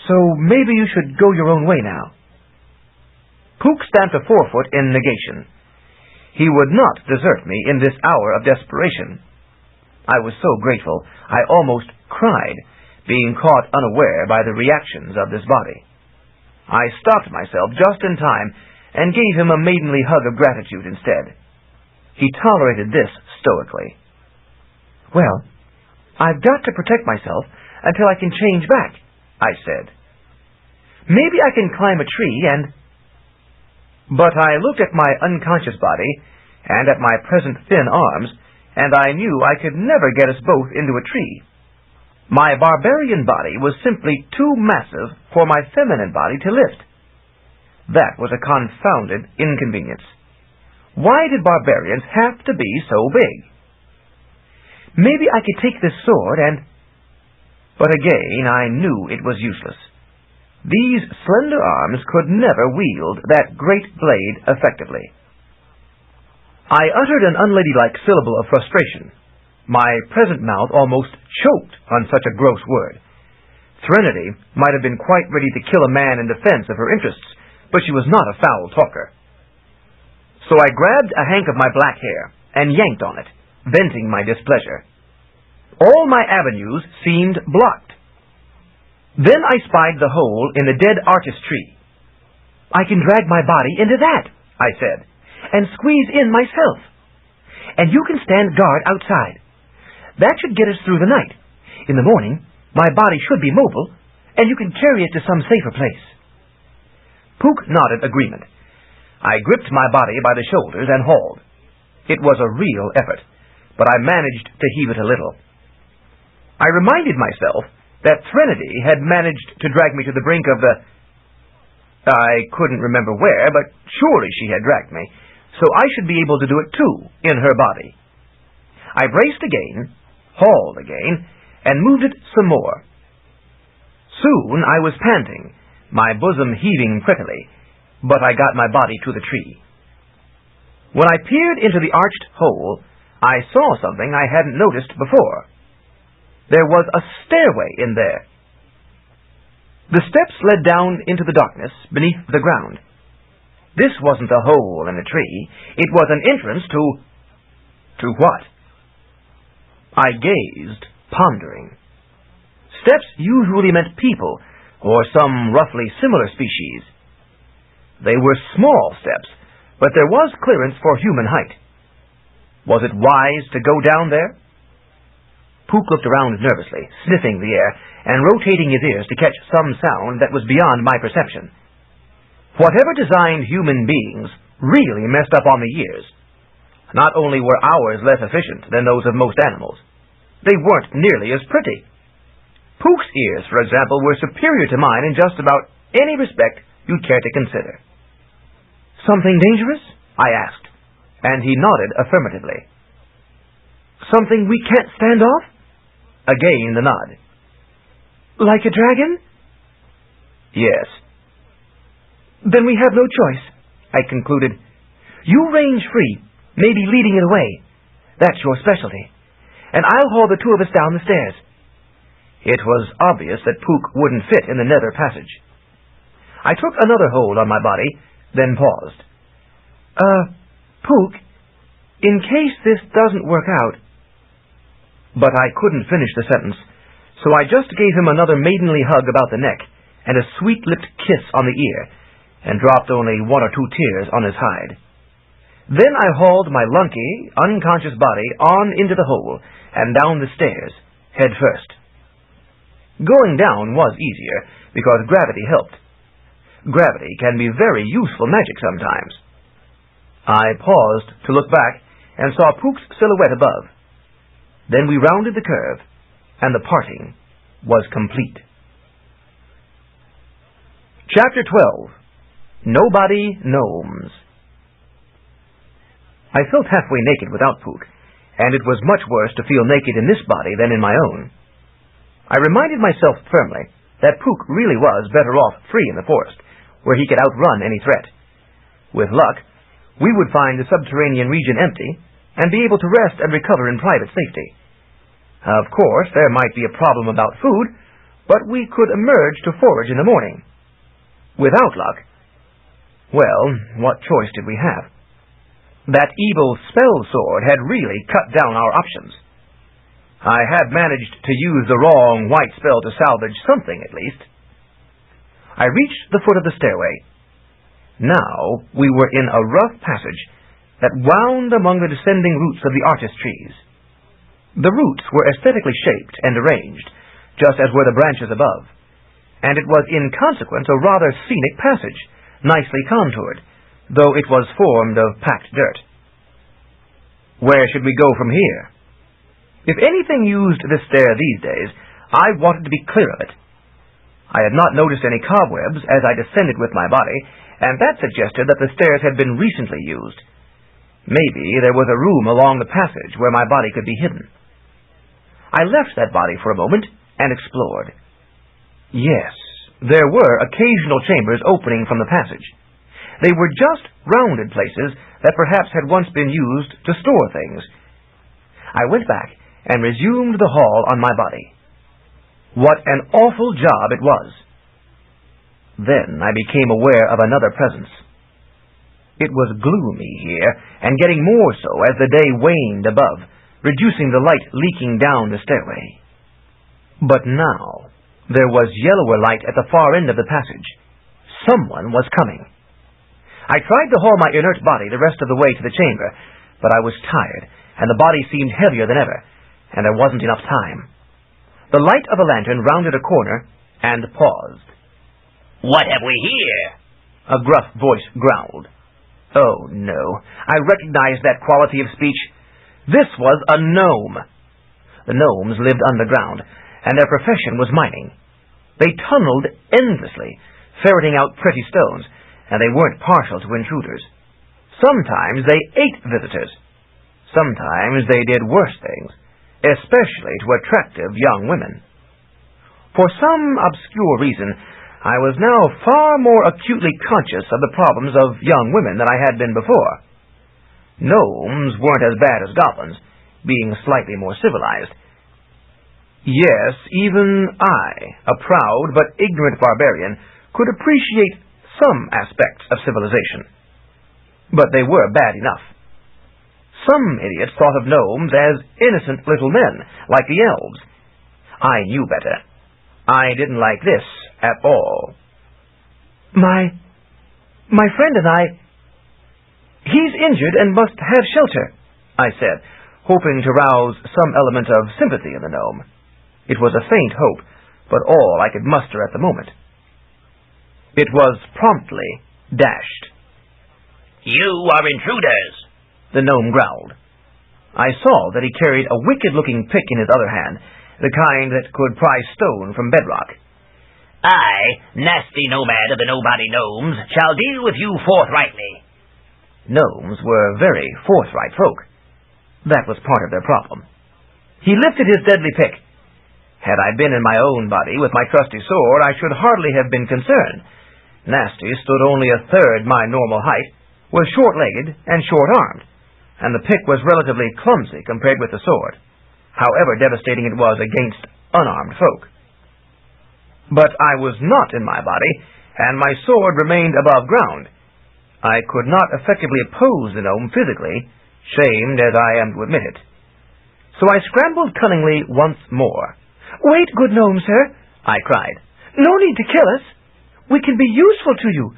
So maybe you should go your own way now." Puka stamped a forefoot in negation. He would not desert me in this hour of desperation. I was so grateful, I almost cried, being caught unaware by the reactions of this body. I stopped myself just in time and gave him a maidenly hug of gratitude instead. He tolerated this stoically. "Well, I've got to protect myself until I can change back," I said. "Maybe I can climb a tree and—" But I looked at my unconscious body and at my present thin arms, and I knew I could never get us both into a tree. My barbarian body was simply too massive for my feminine body to lift. That was a confounded inconvenience. Why did barbarians have to be so big? Maybe I could take this sword and... But again, I knew it was useless. These slender arms could never wield that great blade effectively. I uttered an unladylike syllable of frustration. My present mouth almost choked on such a gross word. Threnody might have been quite ready to kill a man in defense of her interests, but she was not a foul talker. So I grabbed a hank of my black hair and yanked on it, venting my displeasure. All my avenues seemed blocked. Then I spied the hole in the dead artist tree. "I can drag my body into that," I said, "and squeeze in myself. And you can stand guard outside. That should get us through the night. In the morning, my body should be mobile, and you can carry it to some safer place." Puka nodded agreement. I gripped my body by the shoulders and hauled. It was a real effort, but I managed to heave it a little. I reminded myself that Threnody had managed to drag me to the brink of the... I couldn't remember where, but surely she had dragged me, so I should be able to do it too, in her body. I braced again, hauled again, and moved it some more. Soon I was panting, my bosom heaving prettily, but I got my body to the tree. When I peered into the arched hole, I saw something I hadn't noticed before. There was a stairway in there. The steps led down into the darkness beneath the ground. This wasn't a hole in a tree. It was an entrance to... To what? I gazed, pondering. Steps usually meant people, or some roughly similar species. They were small steps, but there was clearance for human height. Was it wise to go down there? Puka looked around nervously, sniffing the air, and rotating his ears to catch some sound that was beyond my perception. Whatever designed human beings really messed up on the ears. Not only were ours less efficient than those of most animals, they weren't nearly as pretty. Puka's ears, for example, were superior to mine in just about any respect you'd care to consider. "Something dangerous?" I asked, and he nodded affirmatively. "Something we can't stand off?" Again the nod. "Like a dragon?" "Yes." "Then we have no choice," I concluded. "You range free, maybe leading it away. That's your specialty. And I'll haul the two of us down the stairs." It was obvious that Puka wouldn't fit in the nether passage. I took another hold on my body, then paused. Puka, in case this doesn't work out..." But I couldn't finish the sentence, so I just gave him another maidenly hug about the neck and a sweet-lipped kiss on the ear, and dropped only 1 or 2 tears on his hide. Then I hauled my lunky, unconscious body on into the hole and down the stairs, head first. Going down was easier, because gravity helped. Gravity can be very useful magic sometimes. I paused to look back and saw Puka's silhouette above. Then we rounded the curve, and the parting was complete. Chapter 12. Nobody Gnomes. I felt halfway naked without Puka, and it was much worse to feel naked in this body than in my own. I reminded myself firmly that Puka really was better off free in the forest, where he could outrun any threat. With luck, we would find the subterranean region empty, and be able to rest and recover in private safety. Of course, there might be a problem about food, but we could emerge to forage in the morning. Without luck, well, what choice did we have? That evil spell sword had really cut down our options. I had managed to use the wrong white spell to salvage something, at least. I reached the foot of the stairway. Now we were in a rough passage that wound among the descending roots of the artist trees. The roots were aesthetically shaped and arranged, just as were the branches above, and it was in consequence a rather scenic passage, nicely contoured, though it was formed of packed dirt. Where should we go from here? If anything used this stair these days, I wanted to be clear of it. I had not noticed any cobwebs as I descended with my body, and that suggested that the stairs had been recently used. Maybe there was a room along the passage where my body could be hidden. I left that body for a moment and explored. Yes, there were occasional chambers opening from the passage. They were just rounded places that perhaps had once been used to store things. I went back and resumed the haul on my body. What an awful job it was! Then I became aware of another presence. It was gloomy here, and getting more so as the day waned above, reducing the light leaking down the stairway. But now there was yellower light at the far end of the passage. Someone was coming. I tried to haul my inert body the rest of the way to the chamber, but I was tired, and the body seemed heavier than ever, and there wasn't enough time. The light of a lantern rounded a corner and paused. "What have we here?" A gruff voice growled. Oh, no. I recognized that quality of speech. This was a gnome. The gnomes lived underground, and their profession was mining. They tunneled endlessly, ferreting out pretty stones, and they weren't partial to intruders. Sometimes they ate visitors. Sometimes they did worse things, especially to attractive young women. For some obscure reason, I was now far more acutely conscious of the problems of young women than I had been before. Gnomes weren't as bad as goblins, being slightly more civilized. Yes, even I, a proud but ignorant barbarian, could appreciate some aspects of civilization. But they were bad enough. Some idiots thought of gnomes as innocent little men, like the elves. I knew better. I didn't like this at all. My friend and I, he's injured and must have shelter, I said, hoping to rouse some element of sympathy in the gnome. It was a faint hope, but all I could muster at the moment. It was promptly dashed. "You are intruders," the gnome growled. I saw that he carried a wicked-looking pick in his other hand, the kind that could pry stone from bedrock. "I, nasty nomad of the nobody gnomes, shall deal with you forthrightly." Gnomes were very forthright folk. That was part of their problem. He lifted his deadly pick. Had I been in my own body with my trusty sword, I should hardly have been concerned. Nasty stood only a third my normal height, was short-legged and short-armed, and the pick was relatively clumsy compared with the sword, however devastating it was against unarmed folk. But I was not in my body, and my sword remained above ground. I could not effectively oppose the gnome physically, shamed as I am to admit it. So I scrambled cunningly once more. "Wait, good gnome, sir," I cried. "No need to kill us. We can be useful to you.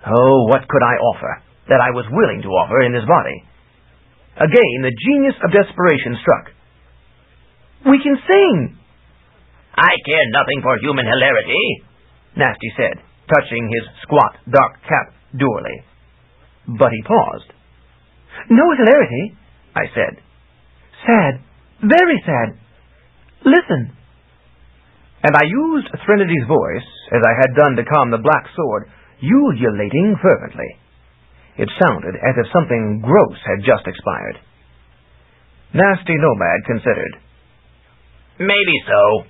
Oh, what could I offer that I was willing to offer in this body? Again, the genius of desperation struck. "We can sing." "I care nothing for human hilarity," Nasty said, touching his squat, dark cap dourly. But he paused. "No hilarity," I said. "Sad, very sad. Listen." And I used Thrinity's voice, as I had done to calm the black sword, ululating fervently. It sounded as if something gross had just expired. Nasty Nomad considered. "Maybe so,"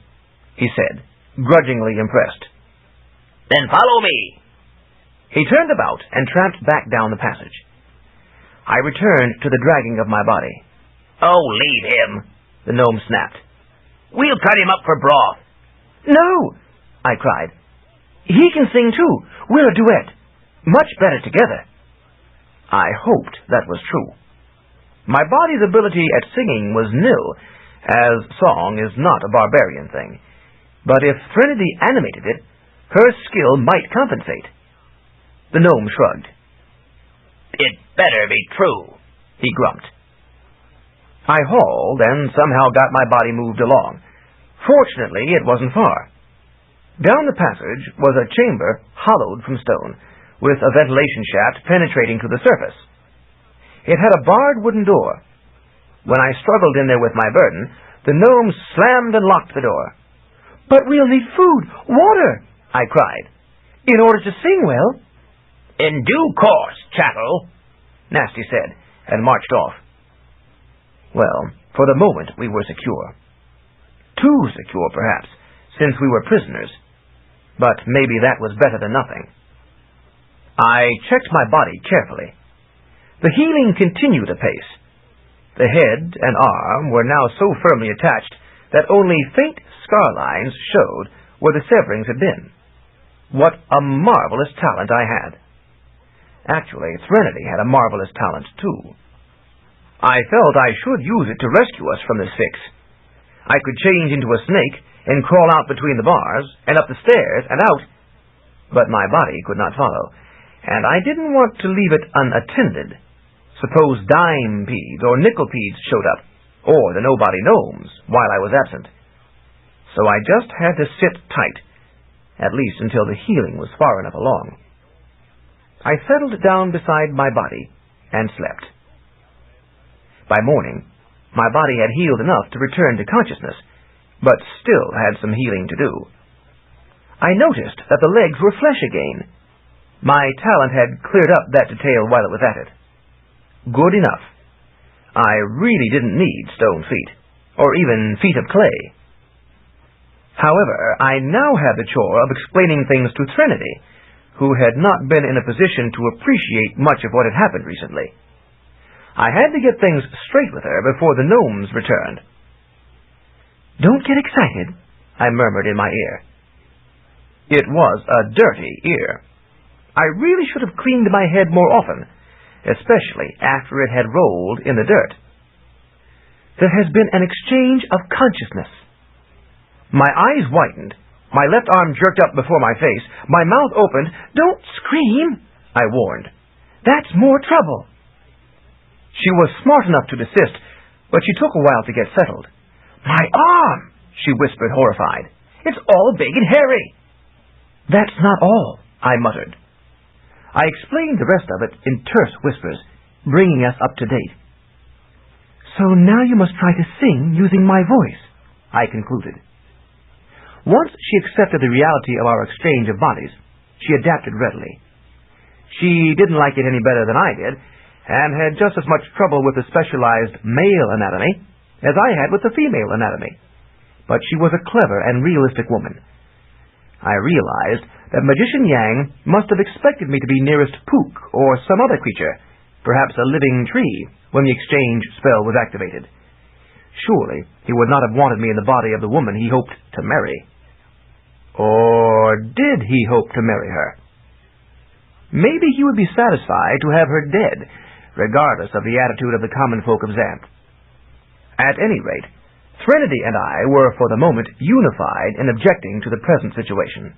he said, grudgingly impressed. "Then follow me." He turned about and tramped back down the passage. I returned to the dragging of my body. "Oh, leave him," the gnome snapped. "We'll cut him up for broth." "No," I cried. "He can sing too. We're a duet. Much better together." I hoped that was true. My body's ability at singing was nil, as song is not a barbarian thing. But if Trinity animated it, her skill might compensate. The gnome shrugged. "It better be true," he grumped. I hauled and somehow got my body moved along. Fortunately, it wasn't far. Down the passage was a chamber hollowed from stone, with a ventilation shaft penetrating to the surface. It had a barred wooden door. When I struggled in there with my burden, The gnome slammed and locked the door. But we'll need food, water, I cried, in order to sing well. In due course, chattel, Nasty said, and marched off. Well, for the moment we were secure. Too secure, perhaps, since we were prisoners. But maybe that was better than nothing. I checked my body carefully. The healing continued apace. The head and arm were now so firmly attached that only faint scar lines showed where the severings had been. What a marvelous talent I had! Actually, Threnody had a marvelous talent, too. I felt I should use it to rescue us from this fix. I could change into a snake and crawl out between the bars and up the stairs and out, but my body could not follow, and I didn't want to leave it unattended. Suppose dime-pedes or nickel-pedes showed up, or the nobody gnomes, while I was absent. So I just had to sit tight, at least until the healing was far enough along. I settled down beside my body and slept. By morning, my body had healed enough to return to consciousness, but still had some healing to do. I noticed that the legs were flesh again. My talent had cleared up that detail while it was at it. Good enough. I really didn't need stone feet, or even feet of clay. However, I now had the chore of explaining things to Threnody, who had not been in a position to appreciate much of what had happened recently. I had to get things straight with her before the gnomes returned. "Don't get excited," I murmured in my ear. It was a dirty ear. I really should have cleaned my head more often, especially after it had rolled in the dirt. There has been an exchange of consciousness. My eyes widened, my left arm jerked up before my face, my mouth opened. "Don't scream," I warned. "That's more trouble." She was smart enough to desist, but she took a while to get settled. "My arm," she whispered, horrified. "It's all big and hairy." "That's not all," I muttered. I explained the rest of it in terse whispers, bringing us up to date. "So now you must try to sing using my voice," I concluded. Once she accepted the reality of our exchange of bodies, she adapted readily. She didn't like it any better than I did, and had just as much trouble with the specialized male anatomy as I had with the female anatomy. But she was a clever and realistic woman. I realized that Magician Yang must have expected me to be nearest Puka or some other creature, perhaps a living tree, when the exchange spell was activated. Surely he would not have wanted me in the body of the woman he hoped to marry. Or did he hope to marry her? Maybe he would be satisfied to have her dead, regardless of the attitude of the common folk of Xanth. At any rate, Threnody and I were for the moment unified in objecting to the present situation.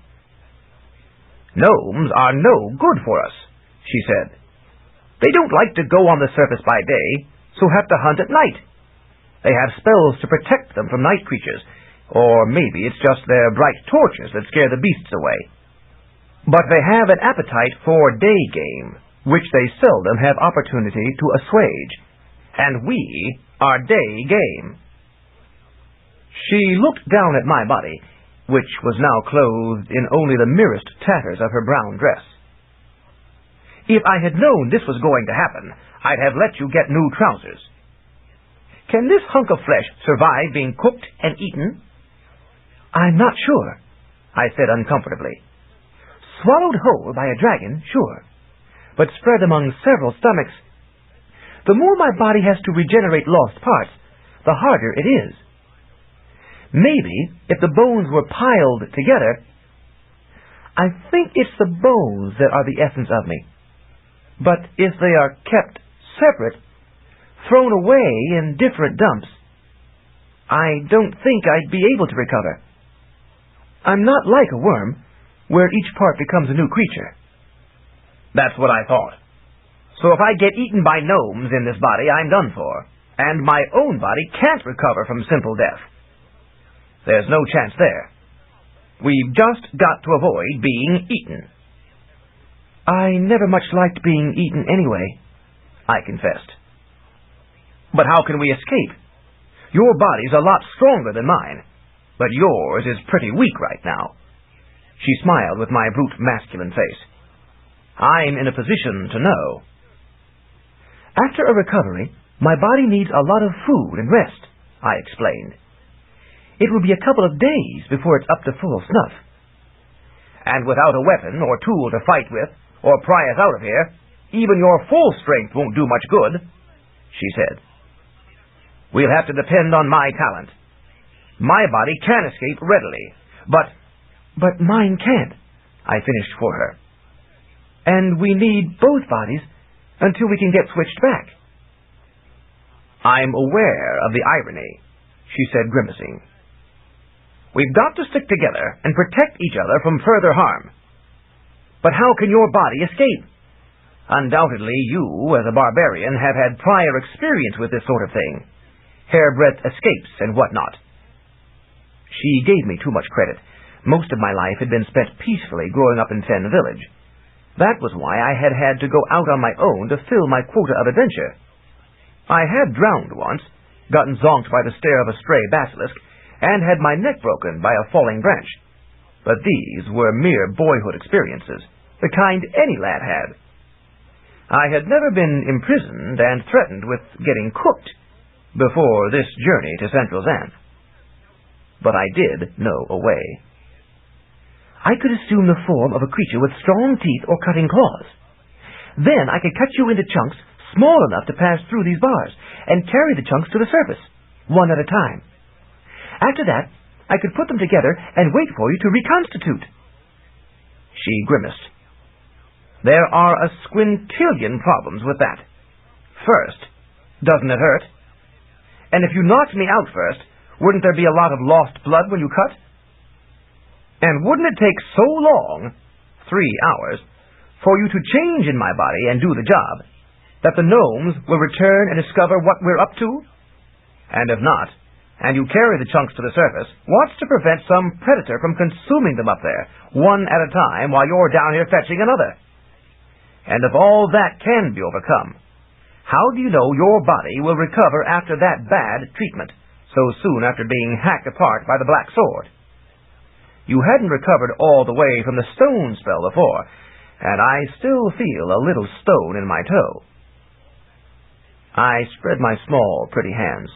"Gnomes are no good for us," she said. "They don't like to go on the surface by day, so have to hunt at night. They have spells to protect them from night creatures, or maybe it's just their bright torches that scare the beasts away. But they have an appetite for day game, which they seldom have opportunity to assuage, and we are day game." She looked down at my body, which was now clothed in only the merest tatters of her brown dress. "If I had known this was going to happen, I'd have let you get new trousers. Can this hunk of flesh survive being cooked and eaten?" "I'm not sure," I said uncomfortably. "Swallowed whole by a dragon, sure. But spread among several stomachs. The more my body has to regenerate lost parts, the harder it is. Maybe if the bones were piled together. I think it's the bones that are the essence of me. But if they are kept separate, thrown away in different dumps, I don't think I'd be able to recover. I'm not like a worm, where each part becomes a new creature." "That's what I thought. So if I get eaten by gnomes in this body, I'm done for, and my own body can't recover from simple death. There's no chance there. We've just got to avoid being eaten." "I never much liked being eaten anyway," I confessed. "But how can we escape? Your body's a lot stronger than mine, but yours is pretty weak right now." She smiled with my brute masculine face. "I'm in a position to know." "After a recovery, my body needs a lot of food and rest," I explained. "It will be a couple of days before it's up to full snuff." "And without a weapon or tool to fight with, or pry us out of here, even your full strength won't do much good," she said. "We'll have to depend on my talent. My body can escape readily, but mine can't," I finished for her. "And we need both bodies until we can get switched back." "I'm aware of the irony," she said, grimacing. "We've got to stick together and protect each other from further harm. But how can your body escape? Undoubtedly, you, as a barbarian, have had prior experience with this sort of thing. Hairbreadth escapes and whatnot." She gave me too much credit. Most of my life had been spent peacefully growing up in Fen village. That was why I had had to go out on my own to fill my quota of adventure. I had drowned once, gotten zonked by the stare of a stray basilisk, and had my neck broken by a falling branch. But these were mere boyhood experiences, the kind any lad had. I had never been imprisoned and threatened with getting cooked before this journey to Central Xanth. But I did know a way. "I could assume the form of a creature with strong teeth or cutting claws. Then I could cut you into chunks small enough to pass through these bars, and carry the chunks to the surface, one at a time. After that, I could put them together and wait for you to reconstitute." She grimaced. "There are a squintillion problems with that. First, doesn't it hurt? And if you knocked me out first, wouldn't there be a lot of lost blood when you cut? And wouldn't it take so long, 3 hours, for you to change in my body and do the job, that the gnomes will return and discover what we're up to? And if not, and you carry the chunks to the surface, what's to prevent some predator from consuming them up there, one at a time, while you're down here fetching another? And if all that can be overcome, how do you know your body will recover after that bad treatment, so soon after being hacked apart by the Black Sword? You hadn't recovered all the way from the stone spell before, and I still feel a little stone in my toe." I spread my small, pretty hands.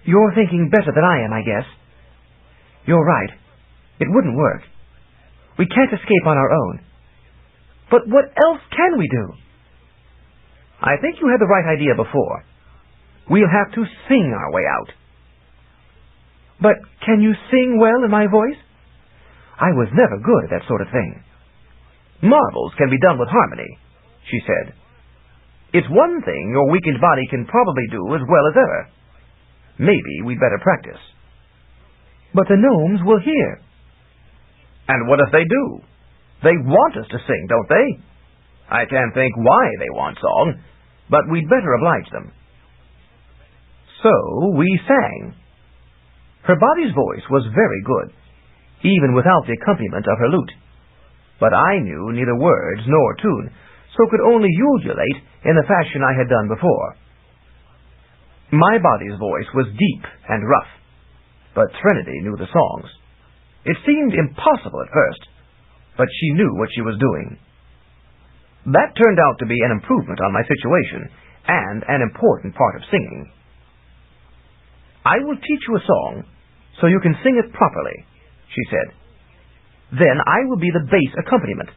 "You're thinking better than I am, I guess. You're right. It wouldn't work. We can't escape on our own. But what else can we do?" "I think you had the right idea before. We'll have to sing our way out." "But can you sing well in my voice? I was never good at that sort of thing." "Marvels can be done with harmony," she said. "It's one thing your weakened body can probably do as well as ever. Maybe we'd better practice." "But the gnomes will hear." "And what if they do? They want us to sing, don't they? I can't think why they want song, but we'd better oblige them." So we sang. Her body's voice was very good, even without the accompaniment of her lute. But I knew neither words nor tune, so could only ululate in the fashion I had done before. My body's voice was deep and rough, but Threnody knew the songs. It seemed impossible at first, but she knew what she was doing. That turned out to be an improvement on my situation, and an important part of singing. "I will teach you a song, so you can sing it properly," she said. "Then I will be the bass accompaniment.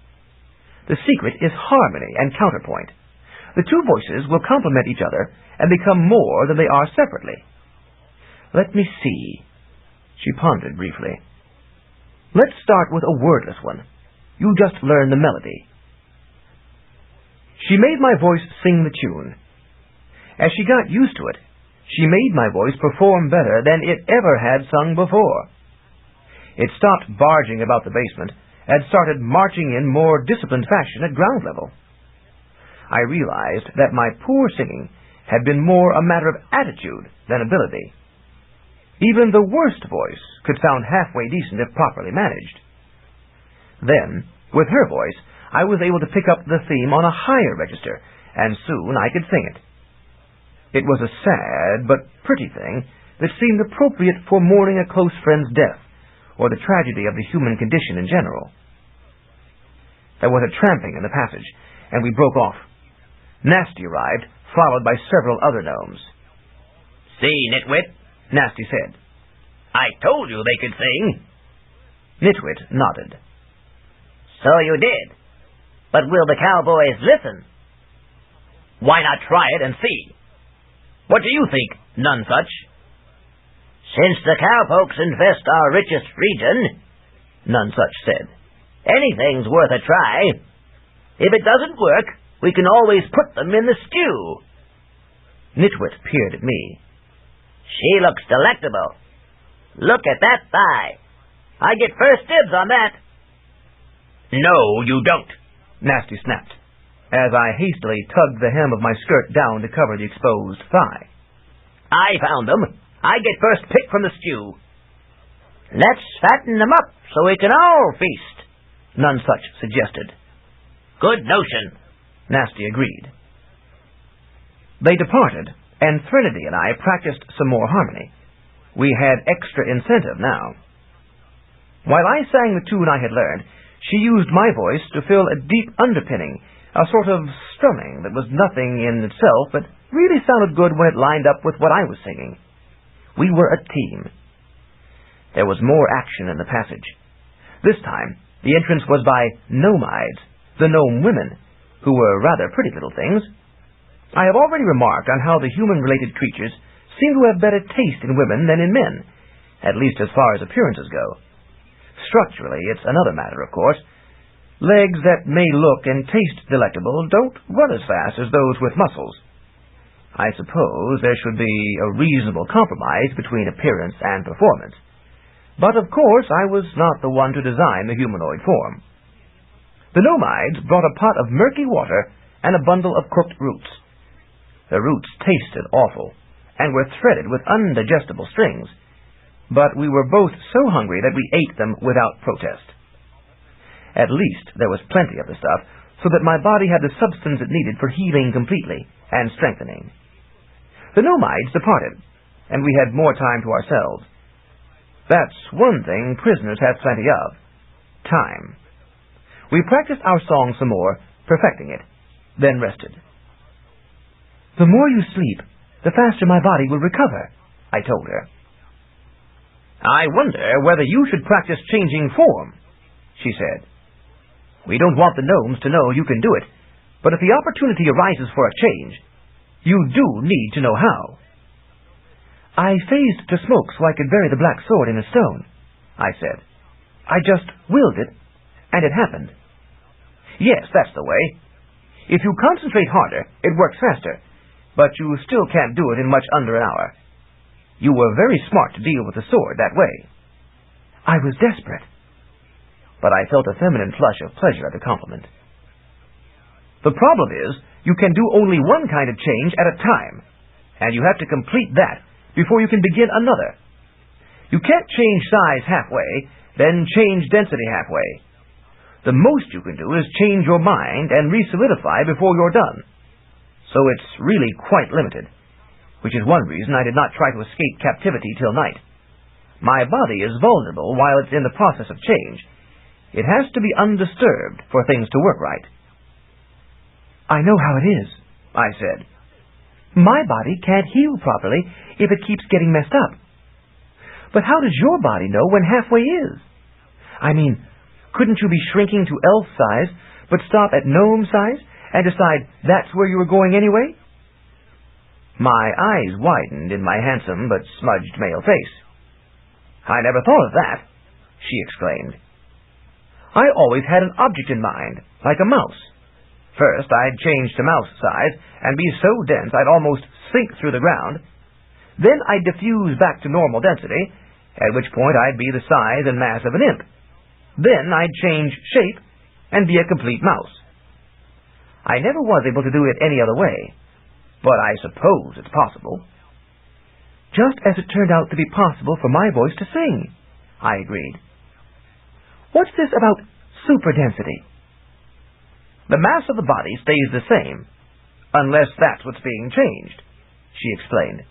The secret is harmony and counterpoint. The two voices will complement each other and become more than they are separately. Let me see." She pondered briefly. "Let's start with a wordless one. You just learn the melody." She made my voice sing the tune. As she got used to it, she made my voice perform better than it ever had sung before. It stopped barging about the basement and started marching in more disciplined fashion at ground level. I realized that my poor singing had been more a matter of attitude than ability. Even the worst voice could sound halfway decent if properly managed. Then, with her voice, I was able to pick up the theme on a higher register, and soon I could sing it. It was a sad but pretty thing that seemed appropriate for mourning a close friend's death, or the tragedy of the human condition in general. There was a tramping in the passage, and we broke off. Nasty arrived, followed by several other gnomes. "See, Nitwit," Nasty said. "I told you they could sing." Nitwit nodded. "So you did. But will the cowboys listen?" "Why not try it and see? What do you think, Nonesuch?" "Since the cowpokes infest our richest region," Nonesuch said, "anything's worth a try. If it doesn't work, we can always put them in the stew." Nitwit peered at me. "She looks delectable. Look at that thigh. I get first dibs on that." "No, you don't," Nasty snapped, as I hastily tugged the hem of my skirt down to cover the exposed thigh. "I found them. I get first pick from the stew." "Let's fatten them up so we can all feast," Nonesuch suggested. "Good notion," Nasty agreed. They departed, and Threnody and I practiced some more harmony. We had extra incentive now. While I sang the tune I had learned, she used my voice to fill a deep underpinning, a sort of strumming that was nothing in itself, but really sounded good when it lined up with what I was singing. We were a team. There was more action in the passage. This time, the entrance was by Nomides, the gnome women, who were rather pretty little things. I have already remarked on how the human-related creatures seem to have better taste in women than in men, at least as far as appearances go. Structurally, it's another matter, of course. Legs that may look and taste delectable don't run as fast as those with muscles. I suppose there should be a reasonable compromise between appearance and performance. But, of course, I was not the one to design the humanoid form. The Nomides brought a pot of murky water and a bundle of cooked roots. The roots tasted awful, and were threaded with undigestible strings, but we were both so hungry that we ate them without protest. At least there was plenty of the stuff, so that my body had the substance it needed for healing completely and strengthening. The Nomides departed, and we had more time to ourselves. That's one thing prisoners have plenty of: time. We practiced our song some more, perfecting it, then rested. "The more you sleep, the faster my body will recover," I told her. "I wonder whether you should practice changing form," she said. "We don't want the gnomes to know you can do it, but if the opportunity arises for a change, you do need to know how." "I phased to smoke so I could bury the black sword in a stone," I said. "I just willed it, and it happened." "Yes, that's the way. If you concentrate harder, it works faster, but you still can't do it in much under an hour. You were very smart to deal with the sword that way." I was desperate, but I felt a feminine flush of pleasure at the compliment. "The problem is, you can do only one kind of change at a time, and you have to complete that before you can begin another. You can't change size halfway, then change density halfway. The most you can do is change your mind and re-solidify before you're done. So it's really quite limited, which is one reason I did not try to escape captivity till night. My body is vulnerable while it's in the process of change. It has to be undisturbed for things to work right." "I know how it is," I said. "My body can't heal properly if it keeps getting messed up. But how does your body know when halfway is? I mean, couldn't you be shrinking to elf size, but stop at gnome size and decide that's where you were going anyway?" My eyes widened in my handsome but smudged male face. "I never thought of that," she exclaimed. "I always had an object in mind, like a mouse. First, I'd change to mouse size and be so dense I'd almost sink through the ground. Then I'd diffuse back to normal density, at which point I'd be the size and mass of an imp. Then I'd change shape and be a complete mouse. I never was able to do it any other way, but I suppose it's possible." "Just as it turned out to be possible for my voice to sing," I agreed. "What's this about superdensity?" "The mass of the body stays the same, unless that's what's being changed," she explained.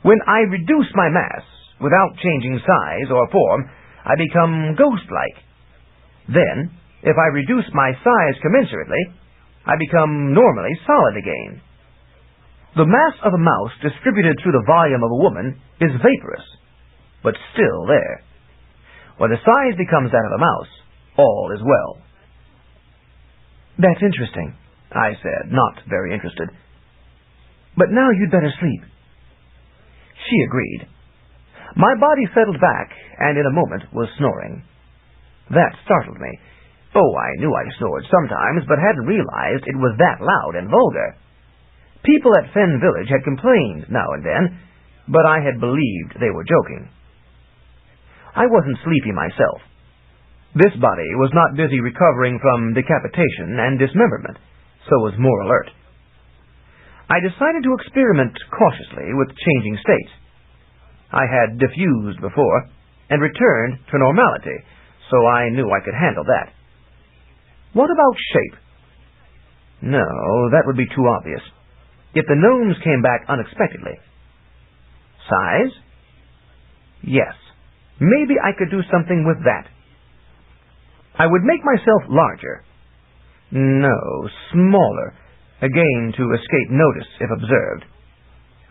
When I reduce my mass, without changing size or form, I become ghost-like. Then, if I reduce my size commensurately, I become normally solid again. The mass of a mouse distributed through the volume of a woman is vaporous, but still there. When the size becomes that of a mouse, all is well. That's interesting, I said, not very interested. But now you'd better sleep. She agreed. My body settled back, and in a moment was snoring. That startled me. Oh, I knew I snored sometimes, but hadn't realized it was that loud and vulgar. People at Fen Village had complained now and then, but I had believed they were joking. I wasn't sleepy myself. This body was not busy recovering from decapitation and dismemberment, so was more alert. I decided to experiment cautiously with changing states. I had diffused before, and returned to normality, so I knew I could handle that. What about shape? No, that would be too obvious. If the gnomes came back unexpectedly. Size? Yes, maybe I could do something with that. I would make myself larger. No, smaller, again to escape notice if observed.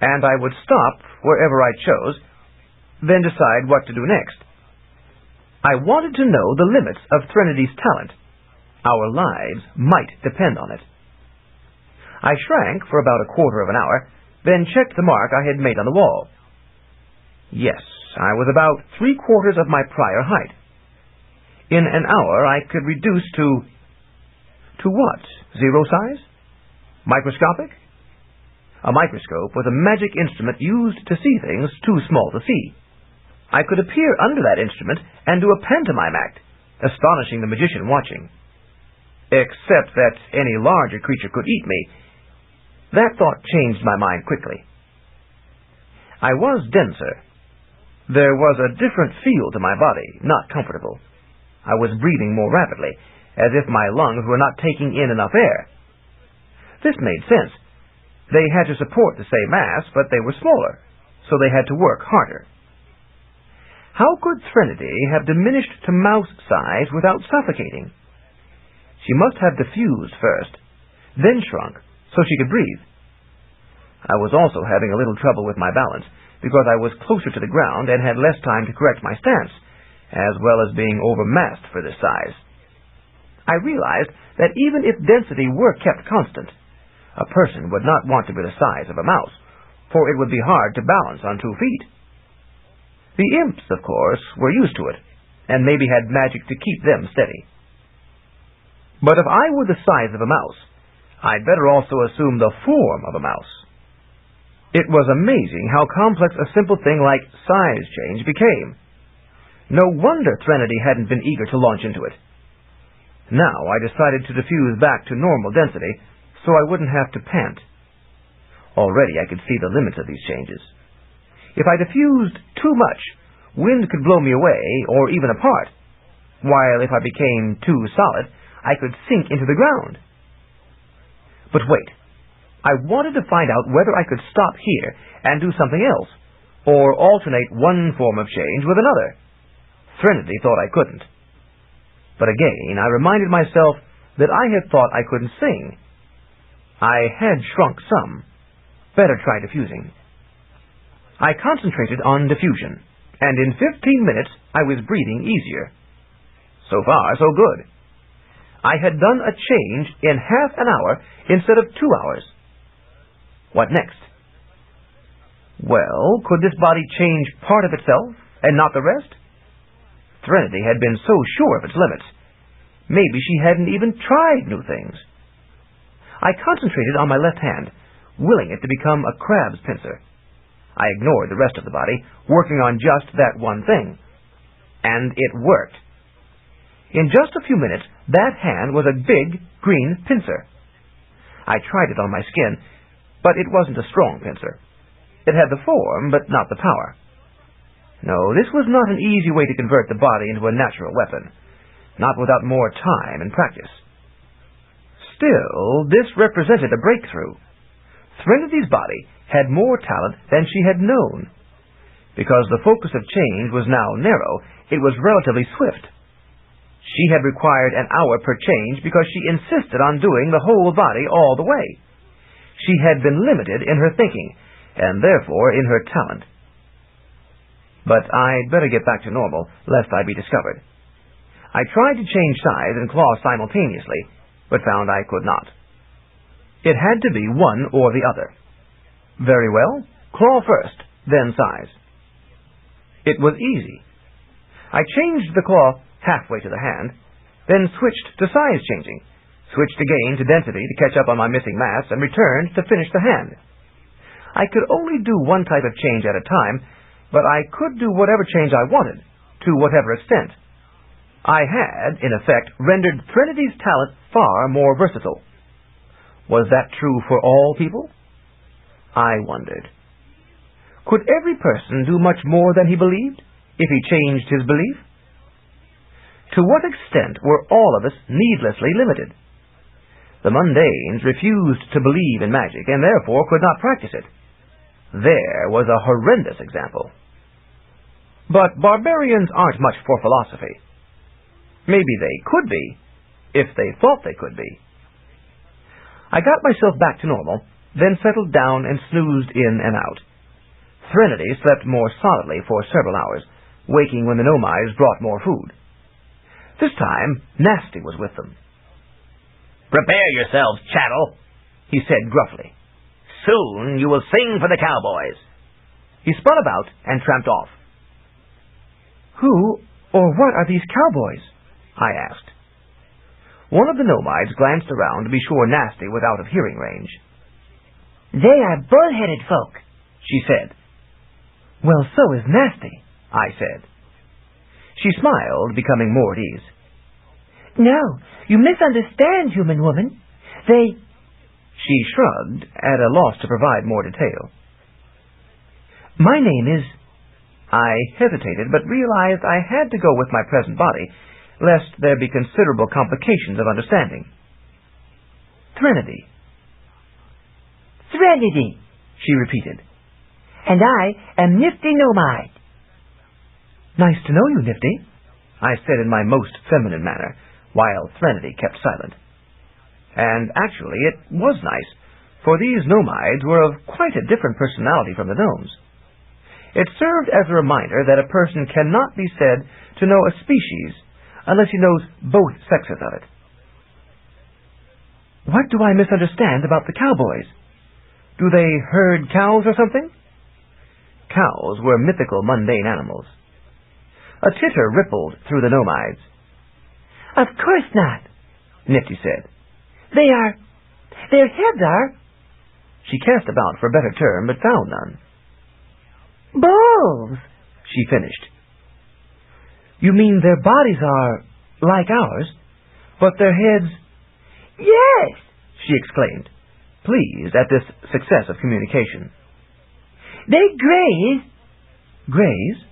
And I would stop wherever I chose, then decide what to do next. I wanted to know the limits of Trinity's talent. Our lives might depend on it. I shrank for about a quarter of an hour, then checked the mark I had made on the wall. Yes, I was about 3/4 of my prior height. In an hour I could reduce to what? Zero size? Microscopic? A microscope was a magic instrument used to see things too small to see. I could appear under that instrument and do a pantomime act, astonishing the magician watching. Except that any larger creature could eat me. That thought changed my mind quickly. I was denser. There was a different feel to my body, not comfortable. I was breathing more rapidly, as if my lungs were not taking in enough air. This made sense. They had to support the same mass, but they were smaller, so they had to work harder. How could Trinity have diminished to mouse size without suffocating? She must have diffused first, then shrunk, so she could breathe. I was also having a little trouble with my balance, because I was closer to the ground and had less time to correct my stance, as well as being overmassed for this size. I realized that even if density were kept constant, a person would not want to be the size of a mouse, for it would be hard to balance on 2 feet. The imps, of course, were used to it, and maybe had magic to keep them steady. But if I were the size of a mouse, I'd better also assume the form of a mouse. It was amazing how complex a simple thing like size change became. No wonder Trinity hadn't been eager to launch into it. Now I decided to diffuse back to normal density, so I wouldn't have to pant. Already I could see the limits of these changes. If I diffused too much, wind could blow me away or even apart, while if I became too solid, I could sink into the ground. But wait, I wanted to find out whether I could stop here and do something else, or alternate one form of change with another. Trinity thought I couldn't. But again, I reminded myself that I had thought I couldn't sing. I had shrunk some. Better try diffusing. I concentrated on diffusion, and in 15 minutes I was breathing easier. So far, so good. I had done a change in half an hour instead of 2 hours. What next? Well, could this body change part of itself and not the rest? Trinity had been so sure of its limits. Maybe she hadn't even tried new things. I concentrated on my left hand, willing it to become a crab's pincer. I ignored the rest of the body, working on just that one thing. And it worked. In just a few minutes, that hand was a big, green pincer. I tried it on my skin, but it wasn't a strong pincer. It had the form, but not the power. No, this was not an easy way to convert the body into a natural weapon, not without more time and practice. Still, this represented a breakthrough. Trinity's body had more talent than she had known. Because the focus of change was now narrow, it was relatively swift. She had required an hour per change because she insisted on doing the whole body all the way. She had been limited in her thinking, and therefore in her talent. But I'd better get back to normal, lest I be discovered. I tried to change size and claw simultaneously, but found I could not. It had to be one or the other. Very well, claw first, then size. It was easy. I changed the claw halfway to the hand, then switched to size changing, switched again to density to catch up on my missing mass, and returned to finish the hand. I could only do one type of change at a time, but I could do whatever change I wanted, to whatever extent. I had, in effect, rendered Trinity's talent far more versatile. Was that true for all people? I wondered. Could every person do much more than he believed, if he changed his belief? To what extent were all of us needlessly limited? The mundanes refused to believe in magic, and therefore could not practice it. There was a horrendous example. But barbarians aren't much for philosophy. Maybe they could be, if they thought they could be. I got myself back to normal, then settled down and snoozed in and out. Trinity slept more solidly for several hours, waking when the Nomides brought more food. This time, Nasty was with them. "Prepare yourselves, chattel," he said gruffly. "Soon you will sing for the cowboys." He spun about and tramped off. Who or what are these cowboys? I asked. One of the Nomides glanced around to be sure Nasty was out of hearing range. "They are bull-headed folk," she said. Well, so is Nasty, I said. She smiled, becoming more at ease. "No, you misunderstand, human woman. She shrugged, at a loss to provide more detail. My name is... I hesitated, but realized I had to go with my present body, lest there be considerable complications of understanding. Trinity. "Threnody," she repeated. "And I am Nifty Nomide." Nice to know you, Nifty, I said in my most feminine manner, while Threnody kept silent. And actually it was nice, for these Nomides were of quite a different personality from the gnomes. It served as a reminder that a person cannot be said to know a species unless he knows both sexes of it. What do I misunderstand about the cowboys? Do they herd cows or something? Cows were mythical, mundane animals. A titter rippled through the Nomides. "Of course not," Nifty said. Their heads are..." She cast about for a better term, but found none. "Bulls," she finished. You mean their bodies are like ours, but their heads... "Yes," she exclaimed, pleased at this success of communication. "They graze..." Graze?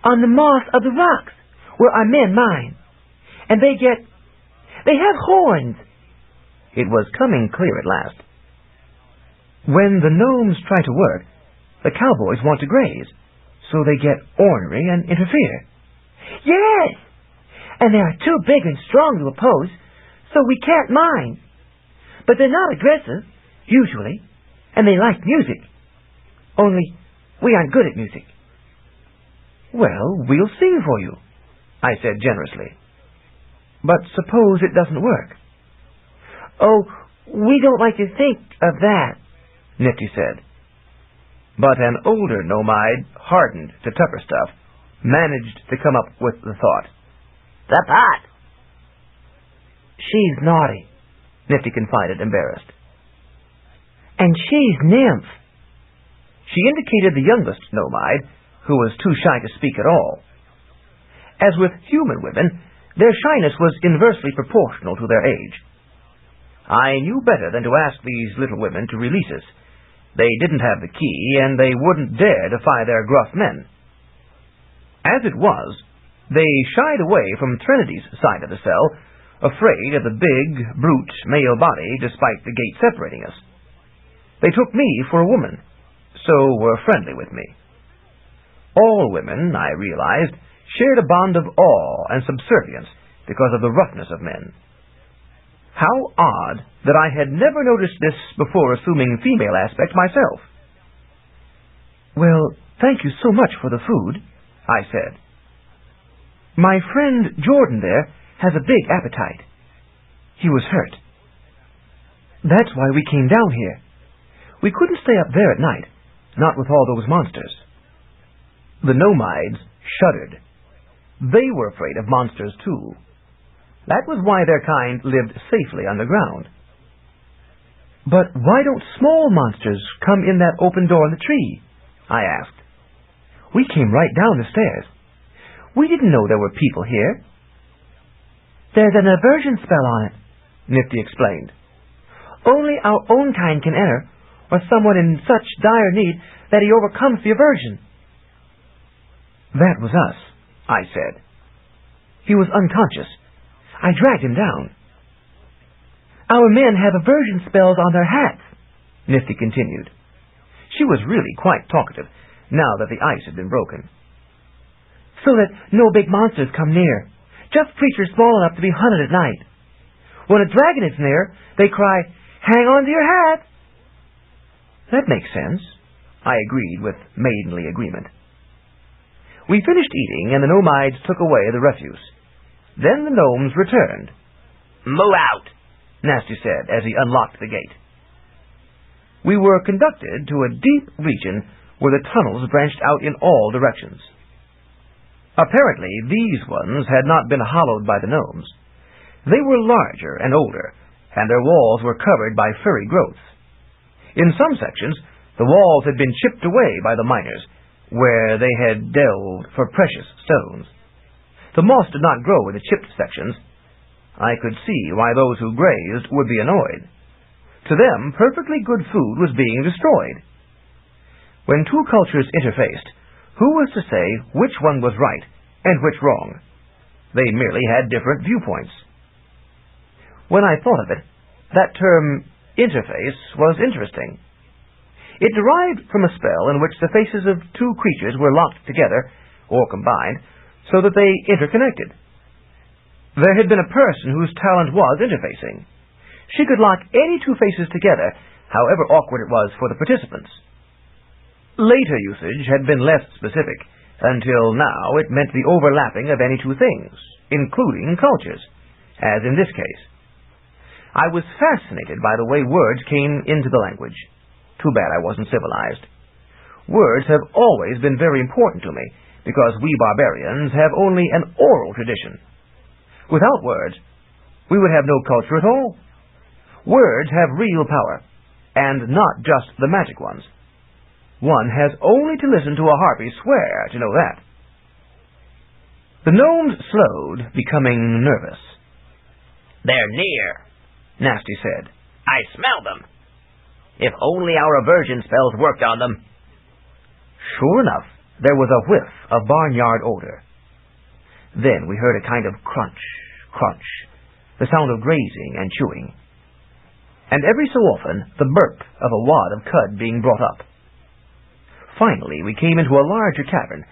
"On the moss of the rocks, where our men mine. And they have horns." It was coming clear at last. When the gnomes try to work, the cowboys want to graze, so they get ornery and interfere. "Yes, and they are too big and strong to oppose, so we can't mine. But they're not aggressive, usually, and they like music. Only, we aren't good at music." Well, we'll sing for you, I said generously. But suppose it doesn't work? "Oh, we don't like to think of that," Nifty said. But an older Nomide, hardened to tougher stuff, managed to come up with the thought. "The pot." "She's naughty," Nifty confided, embarrassed. "And she's nymph." She indicated the youngest Nomide, who was too shy to speak at all. As with human women, their shyness was inversely proportional to their age. I knew better than to ask these little women to release us. They didn't have the key, and they wouldn't dare defy their gruff men. As it was, they shied away from Trinity's side of the cell, afraid of the big, brute male body despite the gate separating us. They took me for a woman, so were friendly with me. All women, I realized, shared a bond of awe and subservience because of the roughness of men. How odd that I had never noticed this before assuming female aspect myself. "Well, thank you so much for the food," I said. "My friend Jordan there has a big appetite. He was hurt. That's why we came down here. We couldn't stay up there at night, not with all those monsters." The Nomides shuddered. They were afraid of monsters, too. That was why their kind lived safely underground. "But why don't small monsters come in that open door in the tree?" I asked. "We came right down the stairs. We didn't know there were people here." "There's an aversion spell on it," Nifty explained. "Only our own kind can enter, or someone in such dire need that he overcomes the aversion." "That was us," I said. "He was unconscious. I dragged him down." "Our men have aversion spells on their hats," Nifty continued. She was really quite talkative, now that the ice had been broken. "So that no big monsters come near, just creatures small enough to be hunted at night. When a dragon is near, they cry, 'Hang on to your hat!'" "That makes sense," I agreed with maidenly agreement. We finished eating, and the Nomides took away the refuse. Then the gnomes returned. "Move out," Nasty said as he unlocked the gate. We were conducted to a deep region where the tunnels branched out in all directions. Apparently, these ones had not been hollowed by the gnomes. They were larger and older, and their walls were covered by furry growths. In some sections, the walls had been chipped away by the miners, where they had delved for precious stones. The moss did not grow in the chipped sections. I could see why those who grazed would be annoyed. To them, perfectly good food was being destroyed. When two cultures interfaced, who was to say which one was right and which wrong? They merely had different viewpoints. When I thought of it, that term, interface, was interesting. It derived from a spell in which the faces of two creatures were locked together, or combined, so that they interconnected. There had been a person whose talent was interfacing. She could lock any two faces together, however awkward it was for the participants. Later usage had been less specific. Until now, it meant the overlapping of any two things, including cultures, as in this case. I was fascinated by the way words came into the language. Too bad I wasn't civilized. Words have always been very important to me, because we barbarians have only an oral tradition. Without words, we would have no culture at all. Words have real power, and not just the magic ones. One has only to listen to a harpy swear to know that. The gnomes slowed, becoming nervous. "They're near," Nasty said. "I smell them. If only our aversion spells worked on them." Sure enough, there was a whiff of barnyard odor. Then we heard a kind of crunch, crunch, the sound of grazing and chewing. And every so often, the burp of a wad of cud being brought up. Finally, we came into a larger cavern,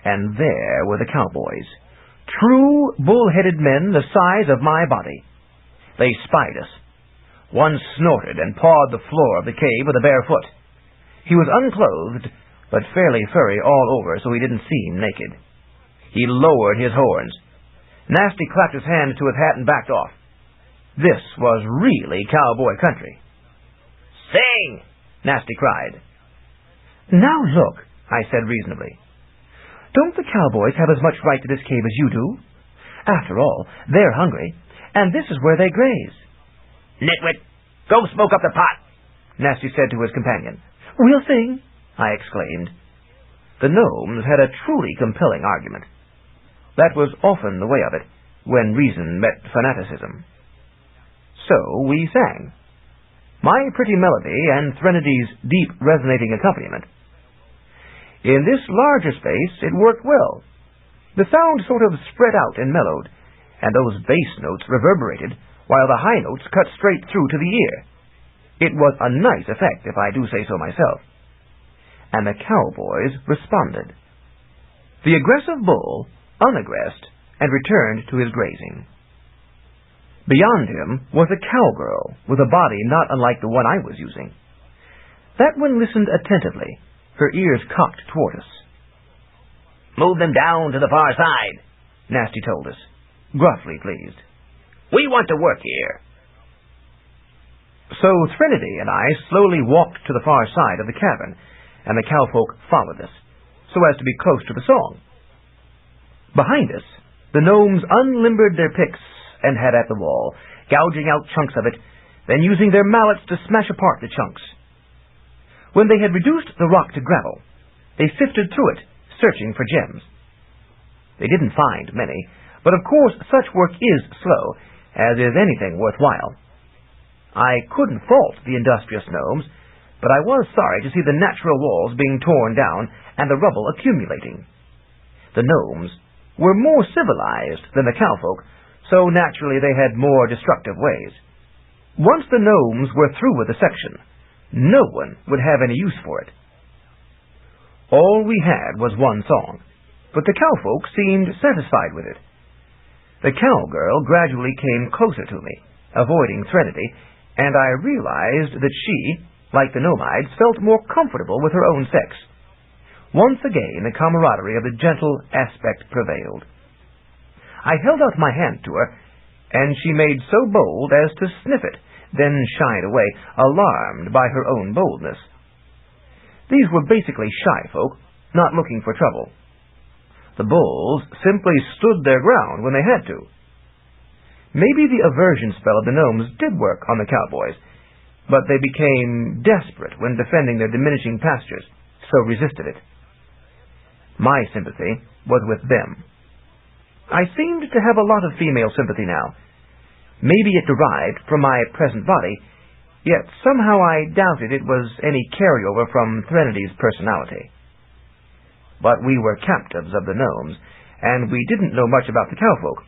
and there were the cowboys. True bull-headed men the size of my body. They spied us. One snorted and pawed the floor of the cave with a bare foot. He was unclothed, but fairly furry all over, so he didn't seem naked. He lowered his horns. Nasty clapped his hand to his hat and backed off. This was really cowboy country. "Sing!" Nasty cried. "Now look," I said reasonably. "Don't the cowboys have as much right to this cave as you do? After all, they're hungry, and this is where they graze." "Nitwit, go smoke up the pot," Nasty said to his companion. "We'll sing," I exclaimed. The gnomes had a truly compelling argument. That was often the way of it, when reason met fanaticism. So we sang. My pretty melody and Threnodi's deep resonating accompaniment. In this larger space, it worked well. The sound sort of spread out and mellowed, and those bass notes reverberated, while the high notes cut straight through to the ear. It was a nice effect, if I do say so myself. and the cowboys responded. The aggressive bull unaggressed and returned to his grazing. Beyond him was a cowgirl with a body not unlike the one I was using. That one listened attentively, her ears cocked toward us. "Move them down to the far side," Nasty told us, gruffly pleased. "We want to work here." So Threnody and I slowly walked to the far side of the cavern, and the cowfolk followed us, so as to be close to the song. Behind us, the gnomes unlimbered their picks and had at the wall, gouging out chunks of it, then using their mallets to smash apart the chunks. When they had reduced the rock to gravel, they sifted through it, searching for gems. They didn't find many, but of course such work is slow, as is anything worthwhile. I couldn't fault the industrious gnomes, but I was sorry to see the natural walls being torn down and the rubble accumulating. The gnomes were more civilized than the cowfolk, so naturally they had more destructive ways. Once the gnomes were through with the section, no one would have any use for it. All we had was one song, but the cowfolk seemed satisfied with it. The cowgirl gradually came closer to me, avoiding Threnody, and I realized that she, like the Nomides, felt more comfortable with her own sex. Once again the camaraderie of the gentle aspect prevailed. I held out my hand to her, and she made so bold as to sniff it, then shied away, alarmed by her own boldness. These were basically shy folk, not looking for trouble. The bulls simply stood their ground when they had to. Maybe the aversion spell of the gnomes did work on the cowboys, but they became desperate when defending their diminishing pastures, so resisted it. My sympathy was with them. I seemed to have a lot of female sympathy now. Maybe it derived from my present body, yet somehow I doubted it was any carryover from Threnodi's personality. But we were captives of the gnomes, and we didn't know much about the cowfolk,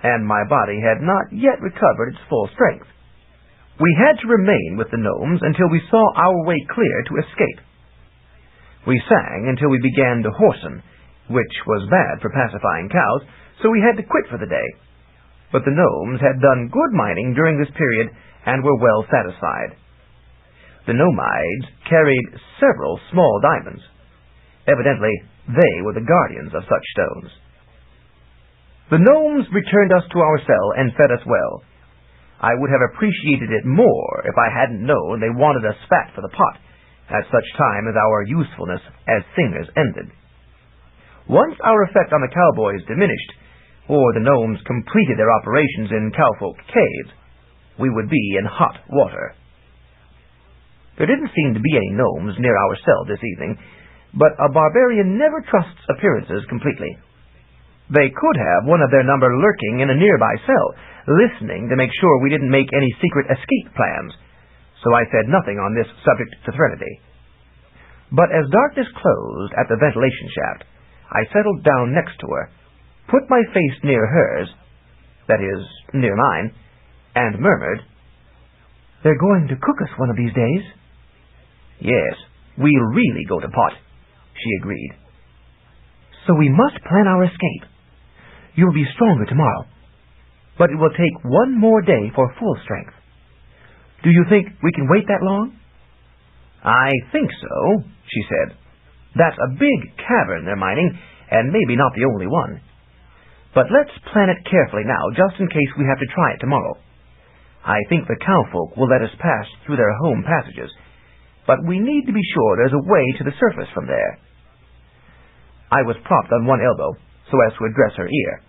and my body had not yet recovered its full strength. We had to remain with the gnomes until we saw our way clear to escape. We sang until we began to hoarsen, which was bad for pacifying cows, so we had to quit for the day. But the gnomes had done good mining during this period and were well satisfied. The Nomides carried several small diamonds. Evidently, they were the guardians of such stones. The gnomes returned us to our cell and fed us well. I would have appreciated it more if I hadn't known they wanted us fat for the pot, at such time as our usefulness as singers ended. Once our effect on the cowboys diminished, or the gnomes completed their operations in cowfolk caves, we would be in hot water. There didn't seem to be any gnomes near our cell this evening, but a barbarian never trusts appearances completely. They could have one of their number lurking in a nearby cell, listening to make sure we didn't make any secret escape plans, so I said nothing on this subject to Threnody. But as darkness closed at the ventilation shaft, I settled down next to her, put my face near hers, that is, near mine, and murmured, "They're going to cook us one of these days." "Yes, we'll really go to pot," she agreed. "So we must plan our escape. You'll be stronger tomorrow, but it will take one more day for full strength. Do you think we can wait that long?" "I think so," she said. "That's a big cavern they're mining, and maybe not the only one. But let's plan it carefully now, just in case we have to try it tomorrow. I think the cowfolk will let us pass through their home passages, but we need to be sure there's a way to the surface from there." I was propped on one elbow, so as to address her ear.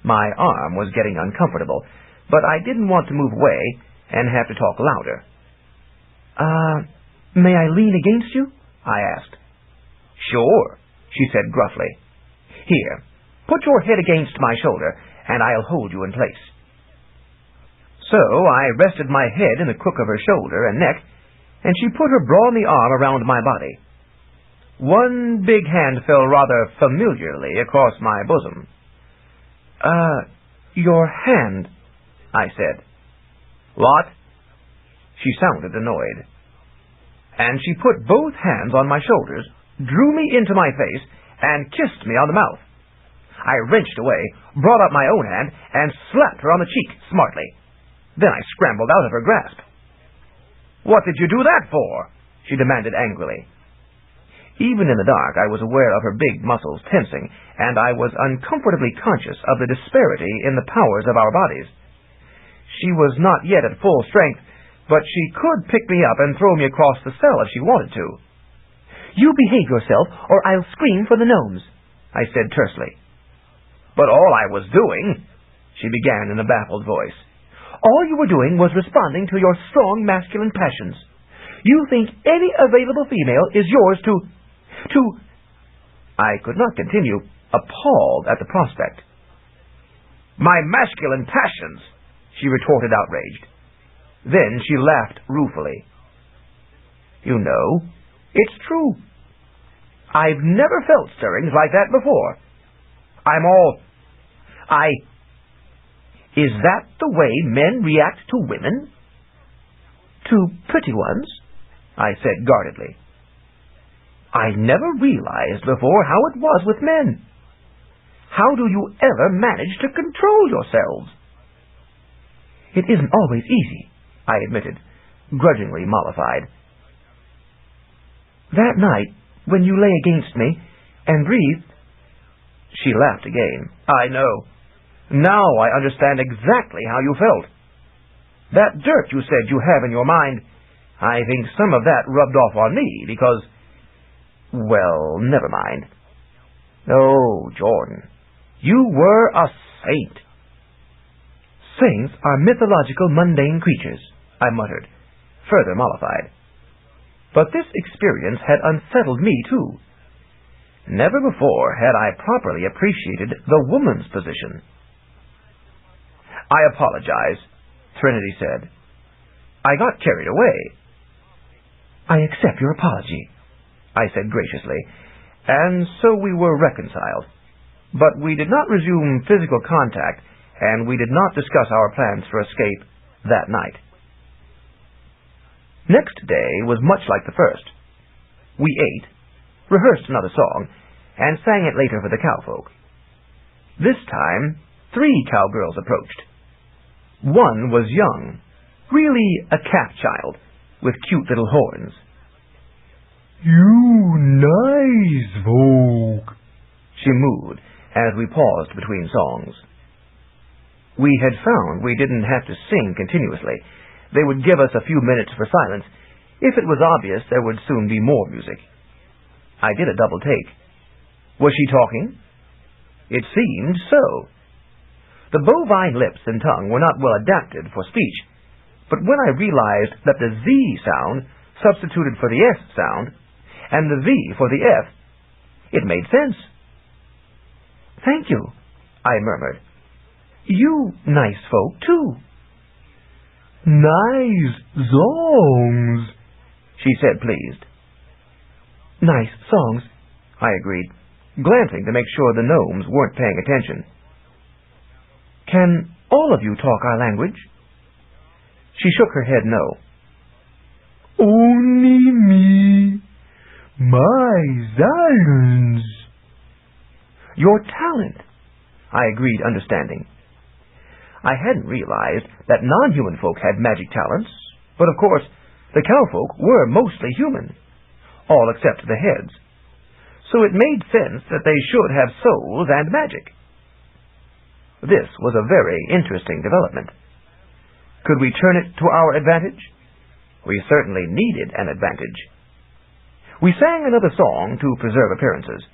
My arm was getting uncomfortable, but I didn't want to move away and have to talk louder. May I lean against you?" I asked. "Sure," she said gruffly. "Here, put your head against my shoulder, and I'll hold you in place." So I rested my head in the crook of her shoulder and neck, and she put her brawny arm around my body. One big hand fell rather familiarly across my bosom. Your hand," I said. "What?" She sounded annoyed. And she put both hands on my shoulders, drew me into my face and kissed me on the mouth. I wrenched away, brought up my own hand, and slapped her on the cheek smartly. Then I scrambled out of her grasp. "What did you do that for?" she demanded angrily. Even in the dark, I was aware of her big muscles tensing, and I was uncomfortably conscious of the disparity in the powers of our bodies. She was not yet at full strength, but she could pick me up and throw me across the cell if she wanted to. "You behave yourself, or I'll scream for the gnomes," I said tersely. "But all I was doing," she began in a baffled voice. "All you were doing was responding to your strong masculine passions. You think any available female is yours to... I could not continue, appalled at the prospect. "My masculine passions," she retorted, outraged. Then she laughed ruefully. "You know, it's true. I've never felt stirrings like that before. Is that the way men react to women?" "To pretty ones," I said guardedly. "I never realized before how it was with men. How do you ever manage to control yourselves?" "It isn't always easy," I admitted, grudgingly mollified. "That night, when you lay against me and breathed..." She laughed again. "I know. Now I understand exactly how you felt. That dirt you said you have in your mind, I think some of that rubbed off on me because... Well, never mind. Oh, Jordan, you were a saint." "Saints are mythological, mundane creatures," I muttered, further mollified. But this experience had unsettled me, too. Never before had I properly appreciated the woman's position. "I apologize," Trinity said. "I got carried away." "I accept your apology," I said graciously, and so we were reconciled. But we did not resume physical contact, and we did not discuss our plans for escape that night. Next day was much like the first. We ate, rehearsed another song, and sang it later for the cowfolk. This time, 3 cowgirls approached. One was young, really a calf child, with cute little horns. "You nice folk," she mooed as we paused between songs. We had found we didn't have to sing continuously. They would give us a few minutes for silence. If it was obvious, there would soon be more music. I did a double take. Was she talking? It seemed so. The bovine lips and tongue were not well adapted for speech, but when I realized that the Z sound substituted for the S sound, and the V for the F, it made sense. "Thank you," I murmured. "You nice folk, too." "Nice songs," she said, pleased. "Nice songs," I agreed, glancing to make sure the gnomes weren't paying attention. "Can all of you talk our language?" She shook her head no. "Only me. My talents." "Your talent," I agreed, understanding. I hadn't realized that non-human folk had magic talents, but of course, the cowfolk were mostly human, all except the heads, so it made sense that they should have souls and magic. This was a very interesting development. Could we turn it to our advantage? We certainly needed an advantage. We sang another song to preserve appearances.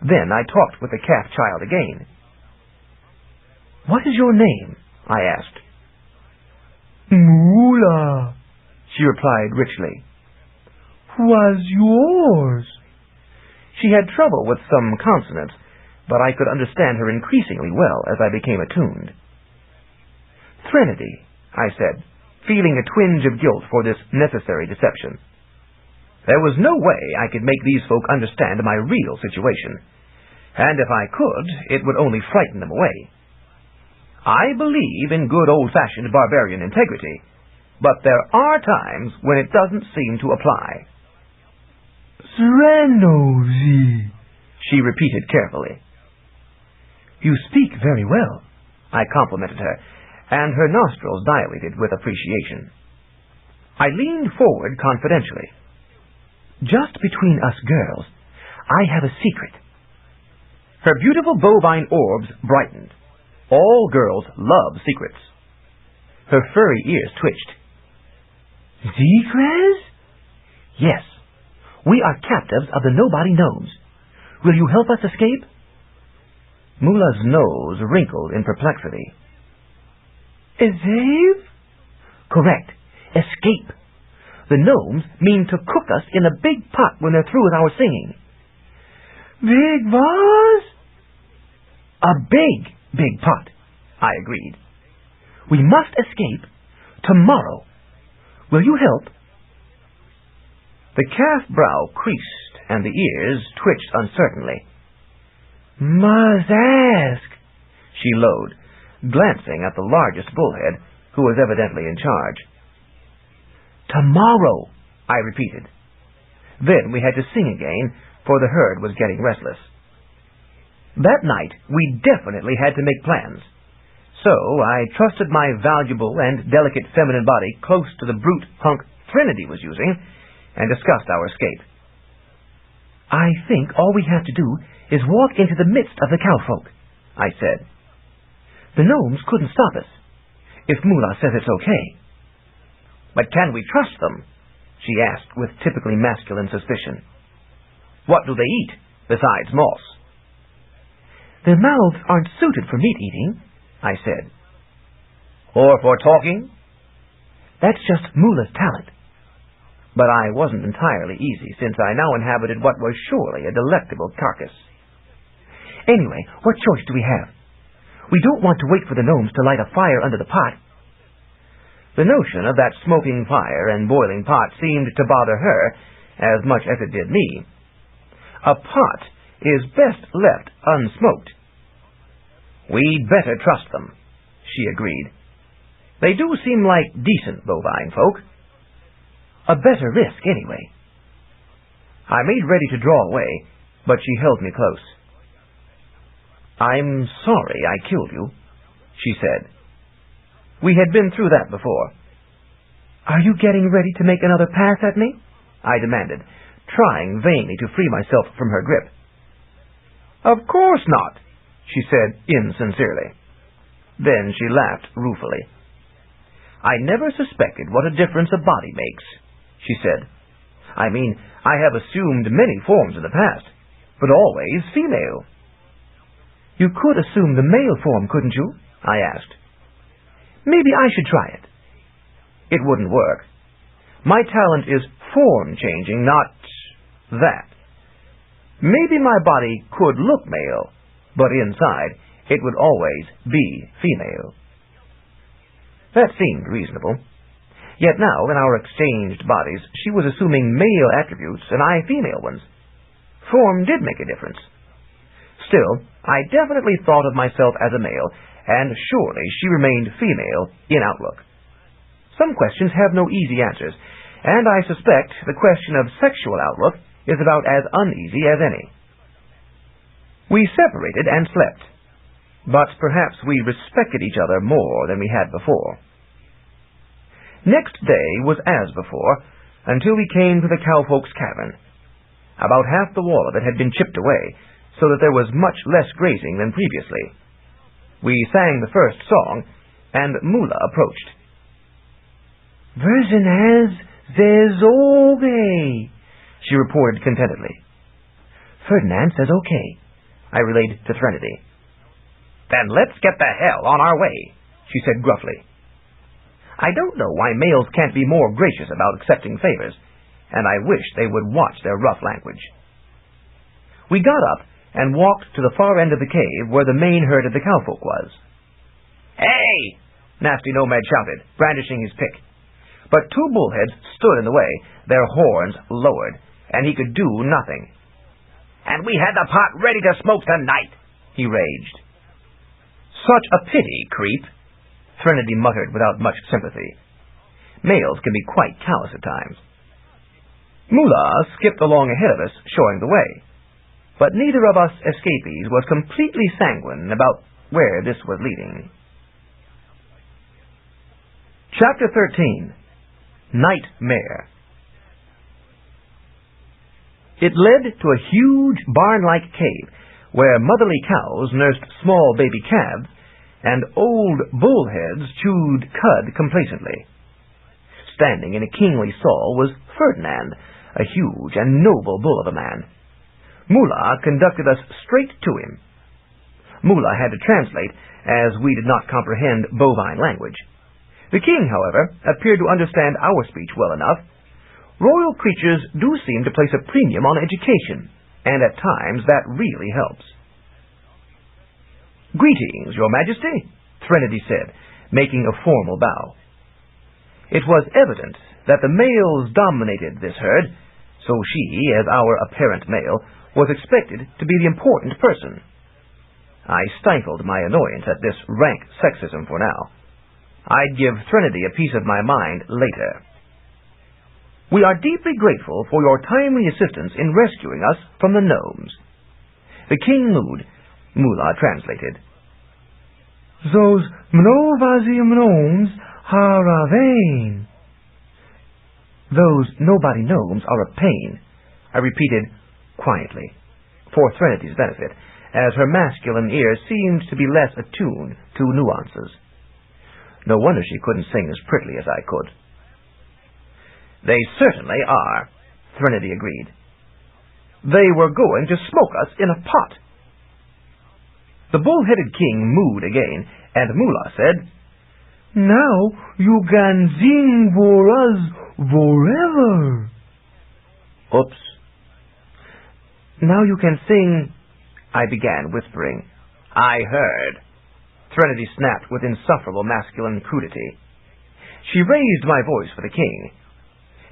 Then I talked with the calf child again. "What is your name?" I asked. "Moolah," she replied richly. "What's yours?" She had trouble with some consonants, but I could understand her increasingly well as I became attuned. "Trinity," I said, feeling a twinge of guilt for this necessary deception. There was no way I could make these folk understand my real situation, and if I could, it would only frighten them away. I believe in good old-fashioned barbarian integrity, but there are times when it doesn't seem to apply. Srenozi, she repeated carefully. You speak very well, I complimented her, and her nostrils dilated with appreciation. I leaned forward confidentially. Just between us girls, I have a secret. Her beautiful bovine orbs brightened. All girls love secrets. Her furry ears twitched. Secrets? Yes. We are captives of the Nobody Knows. Will you help us escape? Moolah's nose wrinkled in perplexity. Escape? Correct. Escape. The gnomes mean to cook us in a big pot when they're through with our singing. Big boss? A big pot, I agreed. We must escape tomorrow. Will you help? The calf brow creased and the ears twitched uncertainly. Must ask, she lowed, glancing at the largest bullhead, who was evidently in charge. Tomorrow, I repeated. Then we had to sing again, for the herd was getting restless. That night, we definitely had to make plans. So I trusted my valuable and delicate feminine body close to the brute hunk Trinity was using, and discussed our escape. I think all we have to do is walk into the midst of the cowfolk, I said. The gnomes couldn't stop us, if Moolah says it's okay. But can we trust them? She asked with typically masculine suspicion. What do they eat, besides moss? Their mouths aren't suited for meat eating, I said. Or for talking? That's just Moolah's talent. But I wasn't entirely easy, since I now inhabited what was surely a delectable carcass. Anyway, what choice do we have? We don't want to wait for the gnomes to light a fire under the pot. The notion of that smoking fire and boiling pot seemed to bother her as much as it did me. A pot is best left unsmoked. We'd better trust them, she agreed. They do seem like decent bovine folk. A better risk, anyway. I made ready to draw away, but she held me close. I'm sorry I killed you, she said. We had been through that before. Are you getting ready to make another pass at me? I demanded, trying vainly to free myself from her grip. Of course not, she said insincerely. Then she laughed ruefully. I never suspected what a difference a body makes, she said. I mean, I have assumed many forms in the past, but always female. You could assume the male form, couldn't you? I asked. Maybe I should try it. It wouldn't work. My talent is form-changing, not that. Maybe my body could look male, but inside it would always be female. That seemed reasonable. Yet now, in our exchanged bodies, she was assuming male attributes and I female ones. Form did make a difference. Still, I definitely thought of myself as a male, and surely she remained female in outlook. Some questions have no easy answers, and I suspect the question of sexual outlook is about as uneasy as any. We separated and slept, but perhaps we respected each other more than we had before. Next day was as before, until we came to the cowfolk's cabin. About half the wall of it had been chipped away, so that there was much less grazing than previously. We sang the first song, and Moolah approached. Version as okay, she reported contentedly. Ferdinand says okay, I relayed to Threnody. Then let's get the hell on our way, she said gruffly. I don't know why males can't be more gracious about accepting favors, and I wish they would watch their rough language. We got up and walked to the far end of the cave where the main herd of the cowfolk was. Hey! Nasty Nomad shouted, brandishing his pick. But two bullheads stood in the way, their horns lowered, and he could do nothing. And we had the pot ready to smoke tonight, he raged. Such a pity, creep, Threnody muttered without much sympathy. Males can be quite callous at times. Mullah skipped along ahead of us, showing the way. But neither of us escapees was completely sanguine about where this was leading. Chapter 13. Nightmare. It led to a huge barn-like cave where motherly cows nursed small baby calves and old bullheads chewed cud complacently. Standing in a kingly stall was Ferdinand, a huge and noble bull of a man. Mullah conducted us straight to him. Mullah had to translate, as we did not comprehend bovine language. The king, however, appeared to understand our speech well enough. Royal creatures do seem to place a premium on education, and at times that really helps. "Greetings, Your Majesty," Threnody said, making a formal bow. It was evident that the males dominated this herd, so she, as our apparent male, was expected to be the important person. I stifled my annoyance at this rank sexism for now. I'd give Threnody a piece of my mind later. "We are deeply grateful for your timely assistance in rescuing us from the gnomes." The king moved. Mullah translated. "Those Mnovazi gnomes are a vain." "Those nobody gnomes are a pain," I repeated quietly, for Threnady's benefit, as her masculine ear seemed to be less attuned to nuances. No wonder she couldn't sing as prettily as I could. "They certainly are," Threnody agreed. "They were going to smoke us in a pot." The bull-headed king mooed again, and Mullah said, "Now you can sing for us forever." "Oops." "Now you can sing," I began, whispering. "I heard," Threnody snapped with insufferable masculine crudity. She raised my voice for the king.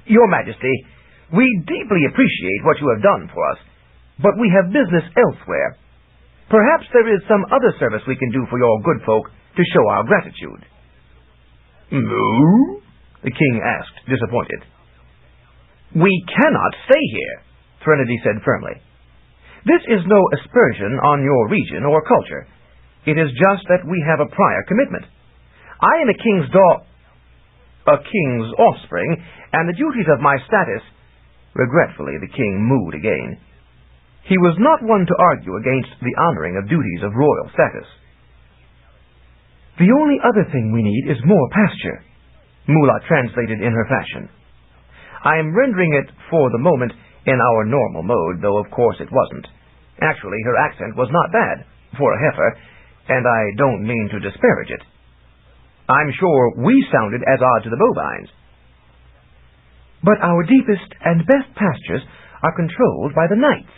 "Your Majesty, we deeply appreciate what you have done for us, but we have business elsewhere. Perhaps there is some other service we can do for your good folk to show our gratitude." "No?" the king asked, disappointed. "We cannot stay here," Threnody said firmly. "This is no aspersion on your region or culture. It is just that we have a prior commitment. I am a king's offspring, and the duties of my status—" Regretfully, the king mooed again. He was not one to argue against the honoring of duties of royal status. "The only other thing we need is more pasture," Mullah translated in her fashion. I am rendering it for the moment in our normal mode, though of course it wasn't. Actually, her accent was not bad, for a heifer, and I don't mean to disparage it. I'm sure we sounded as odd to the bovines. "But our deepest and best pastures are controlled by the knights,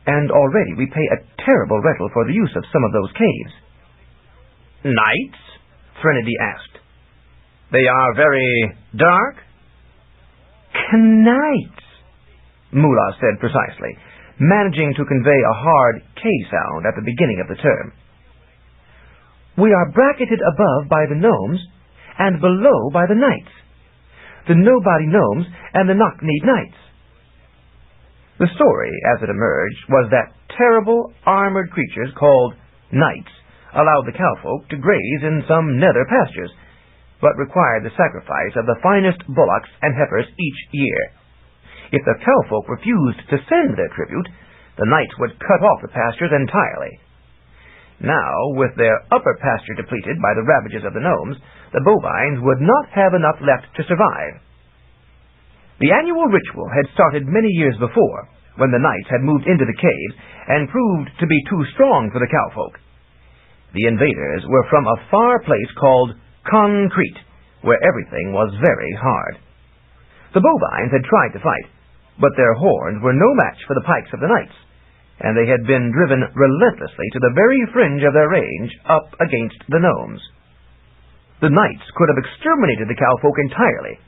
and already we pay a terrible rental for the use of some of those caves." "Knights?" Threnody asked. "They are very dark?" "Knights," Mullah said precisely, managing to convey a hard K sound at the beginning of the term. "We are bracketed above by the gnomes and below by the knights. The nobody gnomes and the knock-kneed knights." The story, as it emerged, was that terrible armored creatures called knights allowed the cowfolk to graze in some nether pastures, but required the sacrifice of the finest bullocks and heifers each year. If the cowfolk refused to send their tribute, the knights would cut off the pastures entirely. Now, with their upper pasture depleted by the ravages of the gnomes, the bovines would not have enough left to survive. The annual ritual had started many years before, when the knights had moved into the caves and proved to be too strong for the cowfolk. The invaders were from a far place called Concrete, where everything was very hard. The bovines had tried to fight, but their horns were no match for the pikes of the knights, and they had been driven relentlessly to the very fringe of their range up against the gnomes. The knights could have exterminated the cowfolk entirely,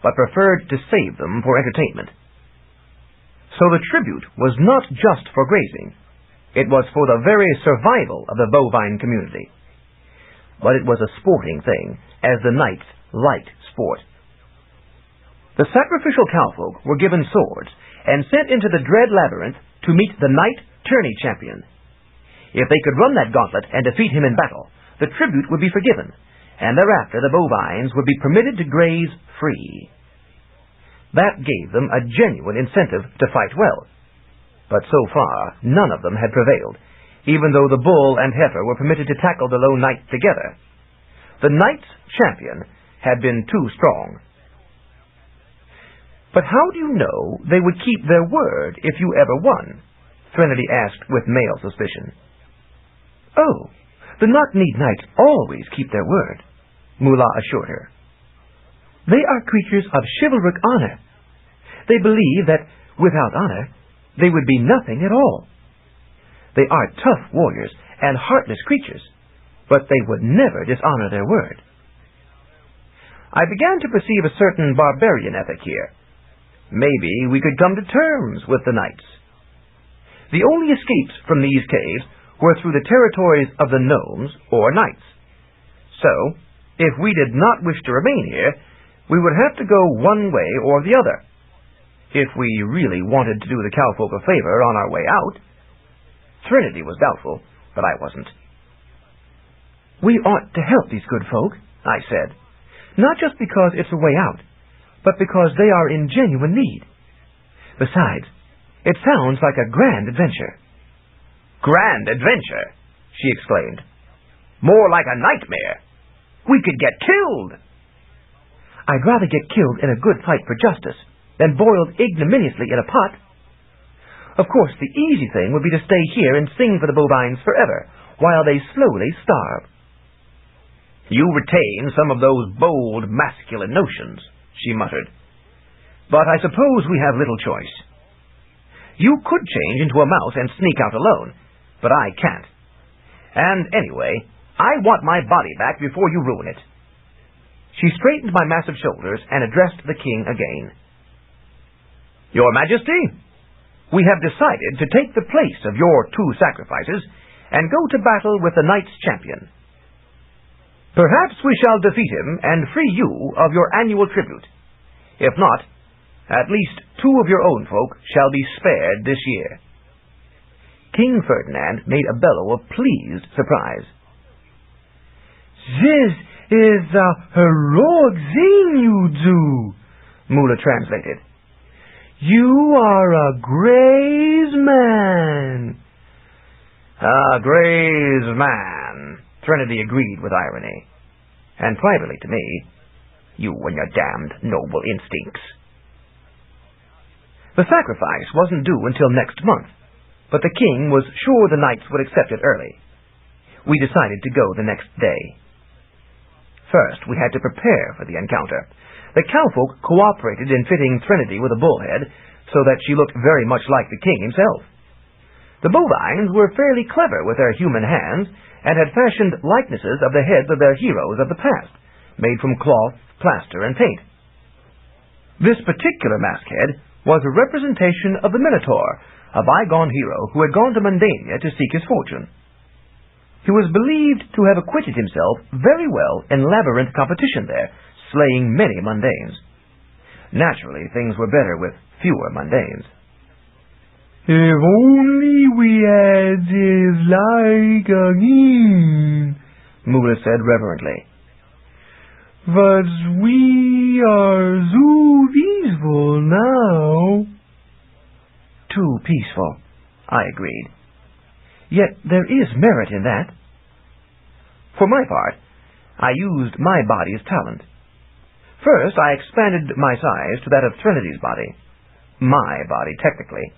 but preferred to save them for entertainment. So the tribute was not just for grazing. It was for the very survival of the bovine community. But it was a sporting thing, as the knights liked sport. The sacrificial cowfolk were given swords and sent into the dread labyrinth to meet the knight tourney champion. If they could run that gauntlet and defeat him in battle, the tribute would be forgiven, and thereafter the bovines would be permitted to graze free. That gave them a genuine incentive to fight well. But so far, none of them had prevailed, even though the bull and heifer were permitted to tackle the lone knight together. The knight's champion had been too strong. But how do you know they would keep their word if you ever won? Threnody asked with male suspicion. Oh, the knock-kneed knights always keep their word, Moolah assured her. They are creatures of chivalric honor. They believe that, without honor, they would be nothing at all. They are tough warriors and heartless creatures, but they would never dishonor their word. I began to perceive a certain barbarian ethic here. Maybe we could come to terms with the knights. The only escapes from these caves were through the territories of the gnomes or knights. So, if we did not wish to remain here, we would have to go one way or the other. If we really wanted to do the cowfolk a favor on our way out. Threnody was doubtful, but I wasn't. We ought to help these good folk, I said, not just because it's a way out, but because they are in genuine need. Besides, it sounds like a grand adventure. Grand adventure, she exclaimed. More like a nightmare. We could get killed. I'd rather get killed in a good fight for justice than boiled ignominiously in a pot. Of course, the easy thing would be to stay here and sing for the bovines forever, while they slowly starve. You retain some of those bold, masculine notions, she muttered. But I suppose we have little choice. You could change into a mouse and sneak out alone, but I can't. And anyway, I want my body back before you ruin it. She straightened my massive shoulders and addressed the king again. Your Majesty, we have decided to take the place of your 2 sacrifices and go to battle with the knight's champion. Perhaps we shall defeat him and free you of your annual tribute. If not, at least 2 of your own folk shall be spared this year. King Ferdinand made a bellow of pleased surprise. This is a heroic thing you do, Moolah translated. You are a great man. A great man, Threnody agreed with irony. And privately to me, you and your damned noble instincts. The sacrifice wasn't due until next month, but the king was sure the knights would accept it early. We decided to go the next day. First, we had to prepare for the encounter. The cowfolk cooperated in fitting Threnody with a bullhead, so that she looked very much like the king himself. The bovines were fairly clever with their human hands, and had fashioned likenesses of the heads of their heroes of the past, made from cloth, plaster, and paint. This particular mask head was a representation of the Minotaur, a bygone hero who had gone to Mundania to seek his fortune. He was believed to have acquitted himself very well in labyrinth competition there, slaying many mundanes. Naturally, things were better with fewer mundanes. If only we had his like again, Moolah said reverently. But we are so peaceful now. Too peaceful, I agreed. Yet there is merit in that. For my part, I used my body's talent. First, I expanded my size to that of Threnady's body. My body, technically.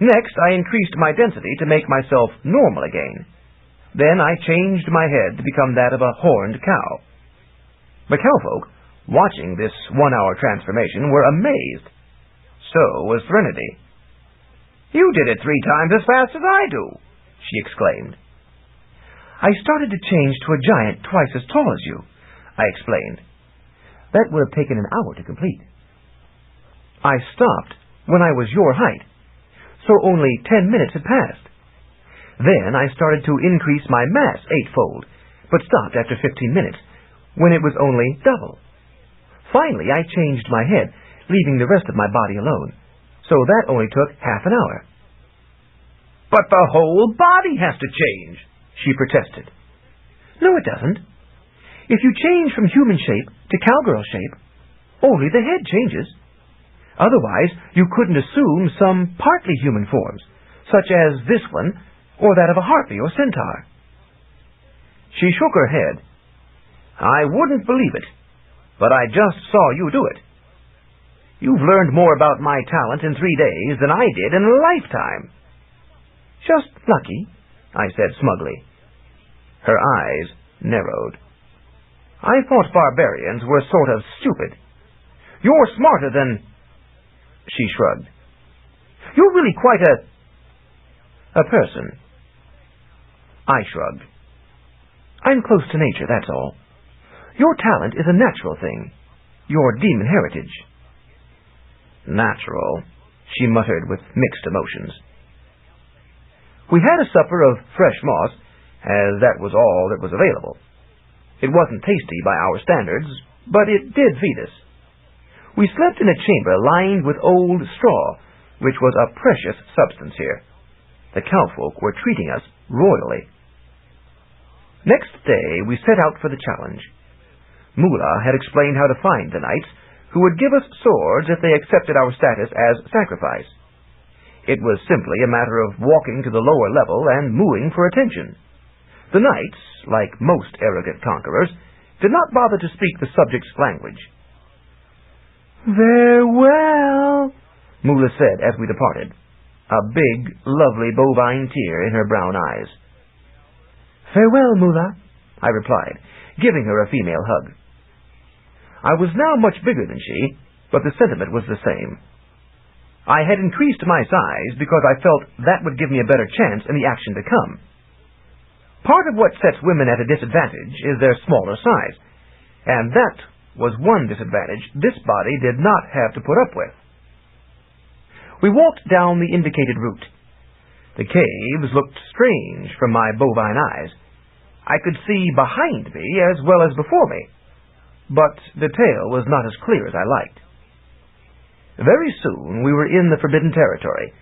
Next, I increased my density to make myself normal again. Then I changed my head to become that of a horned cow. The cowfolk, watching this 1-hour transformation, were amazed. So was Threnody. "You did it 3 times as fast as I do," she exclaimed. "I started to change to a giant twice as tall as you," I explained. "That would have taken an hour to complete. I stopped when I was your height, so only 10 minutes had passed. Then I started to increase my mass 8-fold, but stopped after 15 minutes, when it was only double. Finally, I changed my head, leaving the rest of my body alone, so that only took half an hour. But the whole body has to change, she protested. No, it doesn't. If you change from human shape to cowgirl shape, only the head changes. Otherwise, you couldn't assume some partly human forms, such as this one, or that of a harpy or centaur. She shook her head. I wouldn't believe it, but I just saw you do it. You've learned more about my talent in 3 days than I did in a lifetime. Just lucky, I said smugly. Her eyes narrowed. I thought barbarians were sort of stupid. You're smarter than... She shrugged. You're really quite a person. I shrugged. I'm close to nature, that's all. Your talent is a natural thing. Your demon heritage. Natural, she muttered with mixed emotions. We had a supper of fresh moss, as that was all that was available. It wasn't tasty by our standards, but it did feed us. We slept in a chamber lined with old straw, which was a precious substance here. The cowfolk were treating us royally. Next day we set out for the challenge. Moolah had explained how to find the knights, who would give us swords if they accepted our status as sacrifice. It was simply a matter of walking to the lower level and mooing for attention. The knights, like most arrogant conquerors, did not bother to speak the subject's language. "Farewell," Moolah said as we departed, a big, lovely bovine tear in her brown eyes. "Farewell, Moolah," I replied, giving her a female hug. I was now much bigger than she, but the sentiment was the same. I had increased my size because I felt that would give me a better chance in the action to come. Part of what sets women at a disadvantage is their smaller size, and that was one disadvantage this body did not have to put up with. We walked down the indicated route. The caves looked strange from my bovine eyes. I could see behind me as well as before me, but the tale was not as clear as I liked. Very soon we were in the forbidden territory,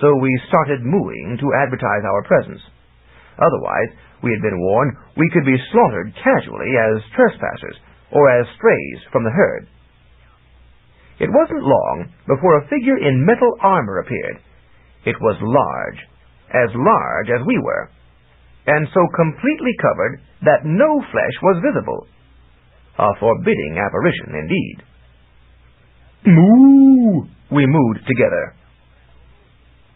so we started mooing to advertise our presence. Otherwise, we had been warned, we could be slaughtered casually as trespassers or as strays from the herd. It wasn't long before a figure in metal armor appeared. It was large as we were, and so completely covered that no flesh was visible. A forbidding apparition indeed. "Moo!" we mooed together.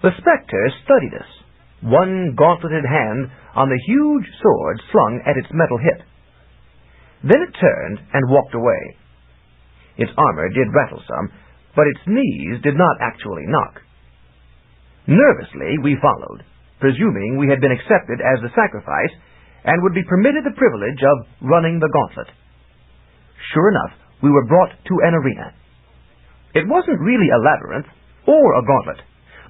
The spectre studied us, one gauntleted hand on the huge sword slung at its metal hip. Then it turned and walked away. Its armor did rattle some, but its knees did not actually knock. Nervously we followed, presuming we had been accepted as the sacrifice and would be permitted the privilege of running the gauntlet. Sure enough, we were brought to an arena. It wasn't really a labyrinth or a gauntlet,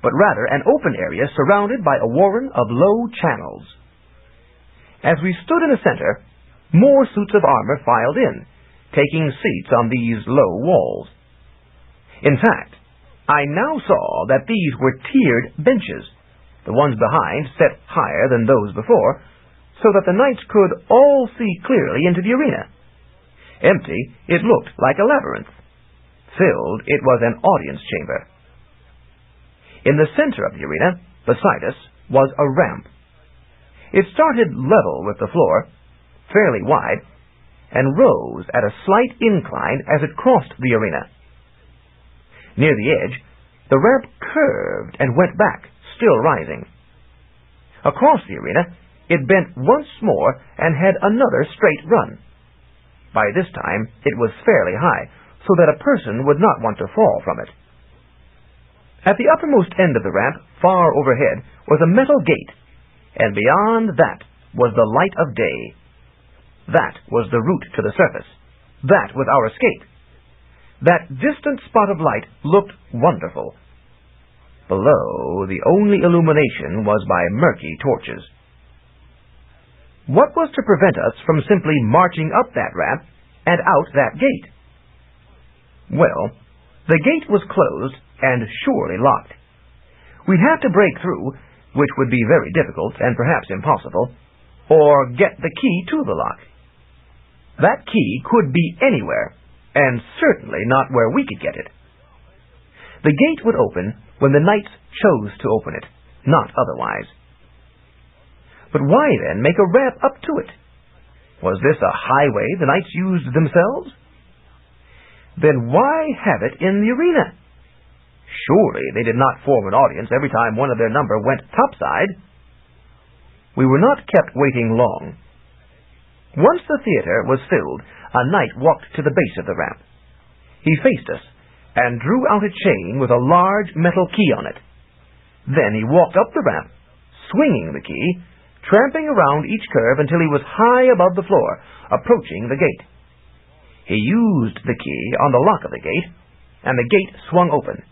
but rather an open area surrounded by a warren of low channels. As we stood in the center, more suits of armor filed in, taking seats on these low walls. In fact, I now saw that these were tiered benches, the ones behind set higher than those before, so that the knights could all see clearly into the arena. Empty, it looked like a labyrinth. Filled, it was an audience chamber. In the center of the arena, beside us, was a ramp. It started level with the floor, fairly wide, and rose at a slight incline as it crossed the arena. Near the edge, the ramp curved and went back, still rising. Across the arena, it bent once more and had another straight run. By this time, it was fairly high, so that a person would not want to fall from it. At the uppermost end of the ramp, far overhead, was a metal gate, and beyond that was the light of day. That was the route to the surface. That was our escape. That distant spot of light looked wonderful. Below, the only illumination was by murky torches. What was to prevent us from simply marching up that ramp and out that gate? Well, The gate was closed and surely locked. We'd have to break through, which would be very difficult and perhaps impossible, or get the key to the lock. That key could be anywhere, and certainly not where we could get it. The gate would open when the knights chose to open it, not otherwise. But why then make a ramp up to it? Was this a highway the knights used themselves? Then why have it in the arena? Surely they did not form an audience every time one of their number went topside. We were not kept waiting long. Once the theater was filled, a knight walked to the base of the ramp. He faced us and drew out a chain with a large metal key on it. Then he walked up the ramp, swinging the key, tramping around each curve until he was high above the floor, approaching the gate. He used the key on the lock of the gate, and the gate swung open.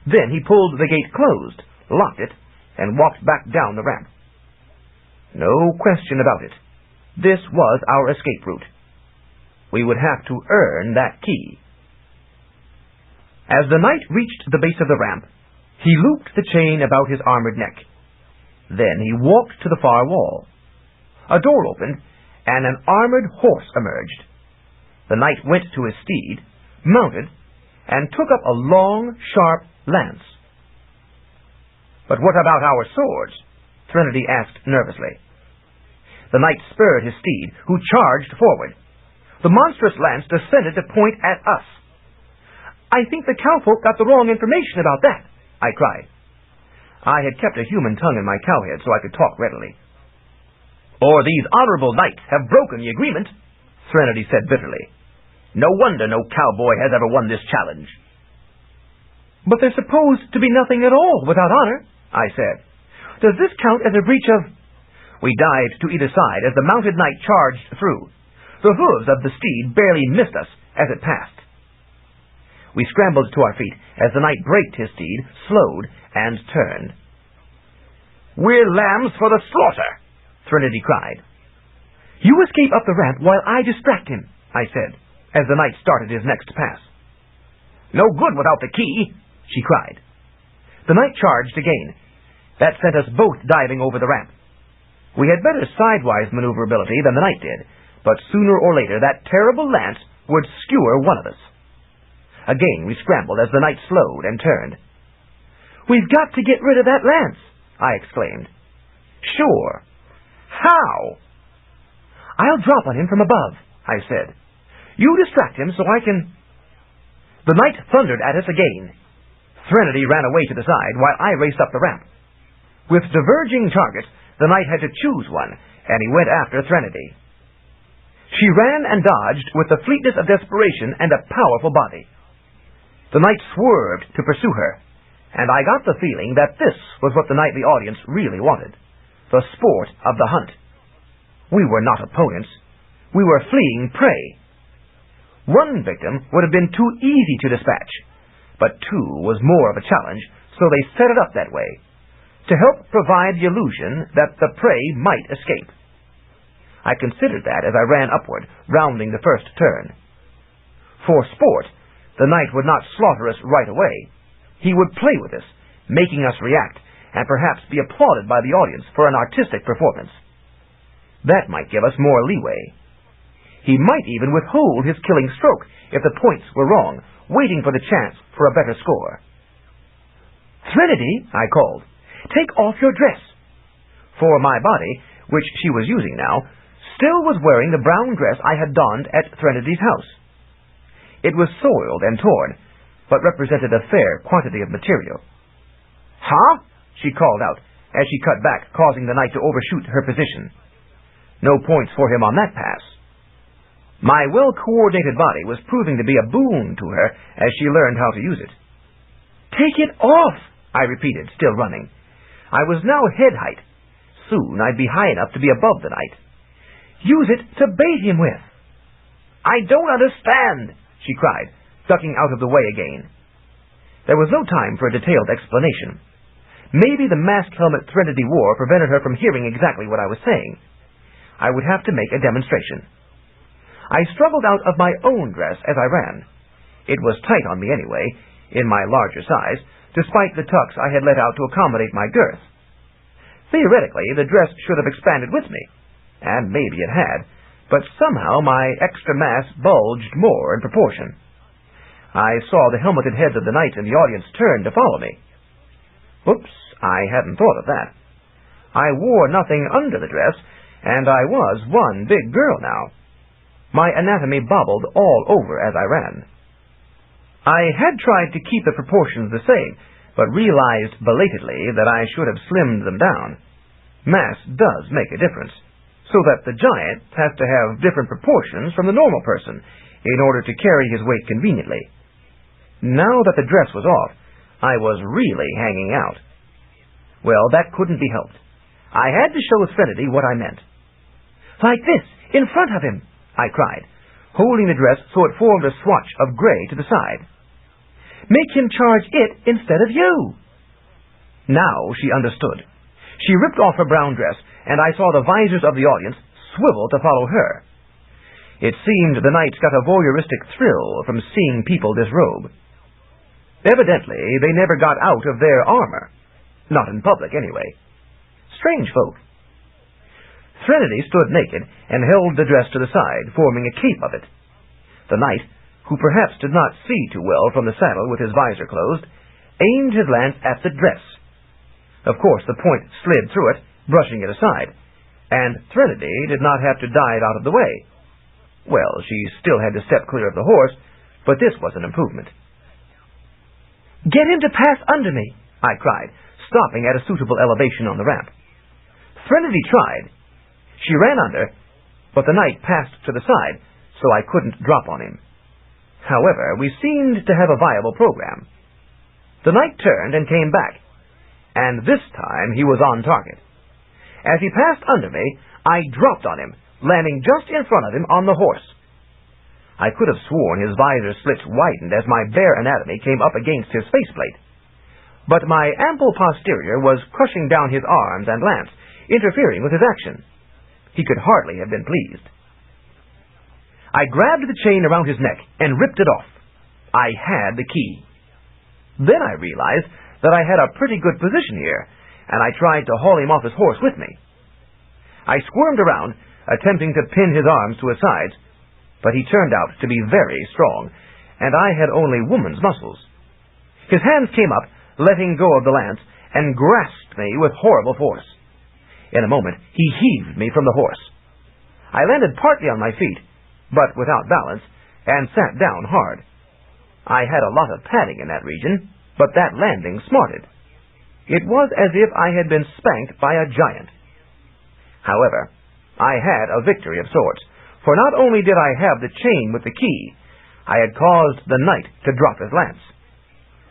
Then he pulled the gate closed, locked it, and walked back down the ramp. No question about it. This was our escape route. We would have to earn that key. As the knight reached the base of the ramp, he looped the chain about his armored neck. Then he walked to the far wall. A door opened, and an armored horse emerged. The knight went to his steed, mounted, and took up a long, sharp lance. "But what about our swords?" Threnody asked nervously. The knight spurred his steed, who charged forward. The monstrous lance descended to point at us. "I think the cowfolk got the wrong information about that," I cried. I had kept a human tongue in my cowhead so I could talk readily. "Or these honorable knights have broken the agreement," Threnody said bitterly. "No wonder no cowboy has ever won this challenge." "But there's supposed to be nothing at all without honor," I said. "Does this count as a breach of—" We dived to either side as the mounted knight charged through. The hooves of the steed barely missed us as it passed. We scrambled to our feet as the knight braked his steed, slowed, and turned. "We're lambs for the slaughter," Threnody cried. "You escape up the ramp while I distract him," I said, as the knight started his next pass. "No good without the key," she cried. The knight charged again. That sent us both diving over the ramp. We had better sidewise maneuverability than the knight did, but sooner or later that terrible lance would skewer one of us. Again we scrambled as the knight slowed and turned. "We've got to get rid of that lance," I exclaimed. "Sure. How?" "I'll drop on him from above," I said. "You distract him so I can—" The knight thundered at us again. Threnody ran away to the side while I raced up the ramp. With diverging targets, the knight had to choose one, and he went after Threnody. She ran and dodged with the fleetness of desperation and a powerful body. The knight swerved to pursue her, and I got the feeling that this was what the nightly audience really wanted, the sport of the hunt. We were not opponents. We were fleeing prey. One victim would have been too easy to dispatch, but two was more of a challenge, so they set it up that way, to help provide the illusion that the prey might escape. I considered that as I ran upward, rounding the first turn. For sport, the knight would not slaughter us right away. He would play with us, making us react, and perhaps be applauded by the audience for an artistic performance. That might give us more leeway. He might even withhold his killing stroke if the points were wrong, waiting for the chance for a better score. "Threnody," I called, "take off your dress." For my body, which she was using now, still was wearing the brown dress I had donned at Threnady's house. It was soiled and torn, but represented a fair quantity of material. "Huh?" she called out, as she cut back, causing the knight to overshoot her position. No points for him on that pass. My well-coordinated body was proving to be a boon to her as she learned how to use it. "Take it off," I repeated, still running. I was now head height. Soon I'd be high enough to be above the knight. "Use it to bait him with." "I don't understand," she cried, ducking out of the way again. There was no time for a detailed explanation. Maybe the masked helmet Threnody wore prevented her from hearing exactly what I was saying. I would have to make a demonstration. I struggled out of my own dress as I ran. It was tight on me anyway, in my larger size, despite the tucks I had let out to accommodate my girth. Theoretically, the dress should have expanded with me, and maybe it had, but somehow my extra mass bulged more in proportion. I saw the helmeted heads of the knights in the audience turn to follow me. Oops, I hadn't thought of that. I wore nothing under the dress, and I was one big girl now. My anatomy bobbled all over as I ran. I had tried to keep the proportions the same, but realized belatedly that I should have slimmed them down. Mass does make a difference, so that the giant has to have different proportions from the normal person in order to carry his weight conveniently. Now that the dress was off, I was really hanging out. Well, that couldn't be helped. I had to show Threnody what I meant. "Like this, in front of him," I cried, holding the dress so it formed a swatch of gray to the side. "Make him charge it instead of you." Now she understood. She ripped off her brown dress, and I saw the visors of the audience swivel to follow her. It seemed the knights got a voyeuristic thrill from seeing people disrobe. Evidently, they never got out of their armor. Not in public, anyway. Strange folk. Threnody stood naked and held the dress to the side, forming a cape of it. The knight, who perhaps did not see too well from the saddle with his visor closed, aimed his lance at the dress. Of course, the point slid through it, brushing it aside, and Threnody did not have to dive out of the way. Well, she still had to step clear of the horse, but this was an improvement. "Get him to pass under me," I cried, stopping at a suitable elevation on the ramp. Threnody tried. She ran under, but the knight passed to the side, so I couldn't drop on him. However, we seemed to have a viable program. The knight turned and came back, and this time he was on target. As he passed under me, I dropped on him, landing just in front of him on the horse. I could have sworn his visor slits widened as my bare anatomy came up against his faceplate. But my ample posterior was crushing down his arms and lance, interfering with his action. He could hardly have been pleased. I grabbed the chain around his neck and ripped it off. I had the key. Then I realized that I had a pretty good position here, and I tried to haul him off his horse with me. I squirmed around, attempting to pin his arms to his sides, but he turned out to be very strong, and I had only woman's muscles. His hands came up, letting go of the lance, and grasped me with horrible force. In a moment, he heaved me from the horse. I landed partly on my feet, but without balance, and sat down hard. I had a lot of padding in that region, but that landing smarted. It was as if I had been spanked by a giant. However, I had a victory of sorts, for not only did I have the chain with the key, I had caused the knight to drop his lance.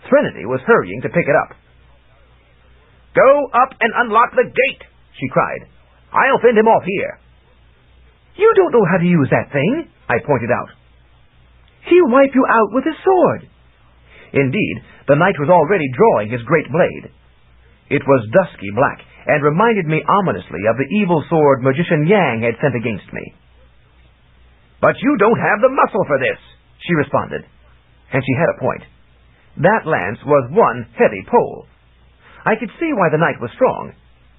Threnody was hurrying to pick it up. "Go up and unlock the gate," she cried. "I'll fend him off here." "You don't know how to use that thing," I pointed out. "He'll wipe you out with his sword." Indeed, the knight was already drawing his great blade. It was dusky black, and reminded me ominously of the evil sword Magician Yang had sent against me. "But you don't have the muscle for this," she responded, and she had a point. That lance was one heavy pole. I could see why the knight was strong.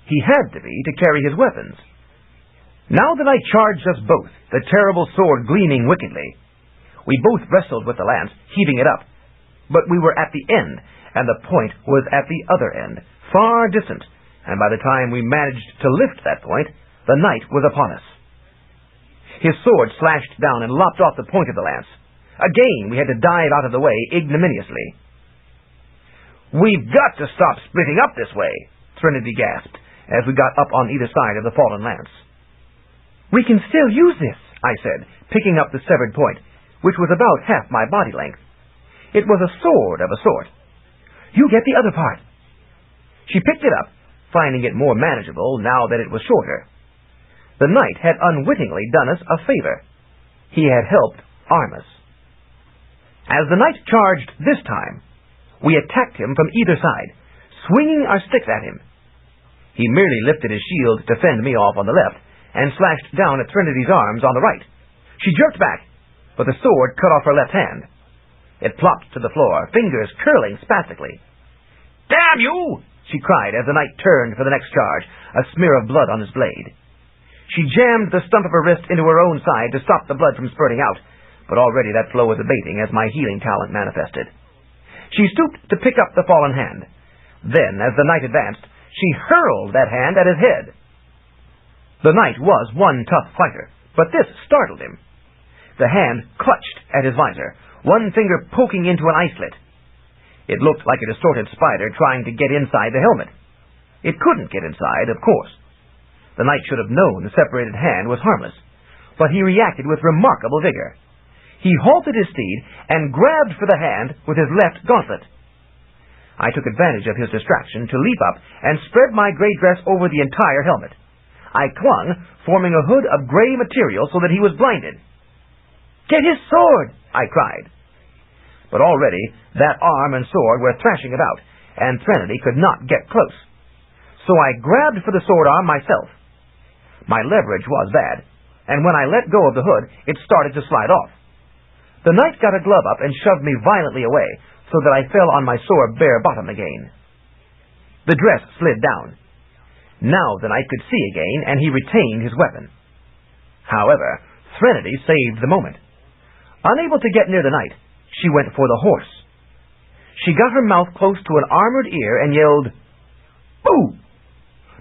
He had to be to carry his weapons. Now the knight charged us both, the terrible sword gleaming wickedly. We both wrestled with the lance, heaving it up. But we were at the end, and the point was at the other end, far distant, and by the time we managed to lift that point, the knight was upon us. His sword slashed down and lopped off the point of the lance. Again, we had to dive out of the way ignominiously. "We've got to stop splitting up this way," Threnody gasped, as we got up on either side of the fallen lance. "We can still use this," I said, picking up the severed point, which was about half my body length. It was a sword of a sort. "You get the other part." She picked it up, finding it more manageable now that it was shorter. The knight had unwittingly done us a favor. He had helped arm us. As the knight charged this time, we attacked him from either side, swinging our sticks at him. He merely lifted his shield to fend me off on the left, and slashed down at Trinity's arms on the right. She jerked back, but the sword cut off her left hand. It plopped to the floor, fingers curling spastically. "Damn you!" she cried as the knight turned for the next charge, a smear of blood on his blade. She jammed the stump of her wrist into her own side to stop the blood from spurting out, but already that flow was abating as my healing talent manifested. She stooped to pick up the fallen hand. Then, as the knight advanced, she hurled that hand at his head. The knight was one tough fighter, but this startled him. The hand clutched at his visor, one finger poking into an eye slit. It looked like a distorted spider trying to get inside the helmet. It couldn't get inside, of course. The knight should have known the separated hand was harmless, but he reacted with remarkable vigor. He halted his steed and grabbed for the hand with his left gauntlet. I took advantage of his distraction to leap up and spread my gray dress over the entire helmet. I clung, forming a hood of gray material so that he was blinded. "Get his sword!" I cried. But already that arm and sword were thrashing about, and Threnody could not get close. So I grabbed for the sword arm myself. My leverage was bad, and when I let go of the hood, it started to slide off. The knight got a glove up and shoved me violently away, so that I fell on my sore bare bottom again. The dress slid down. Now the knight could see again, and he retained his weapon. However, Threnody saved the moment. Unable to get near the knight, she went for the horse. She got her mouth close to an armored ear and yelled, "Boo!"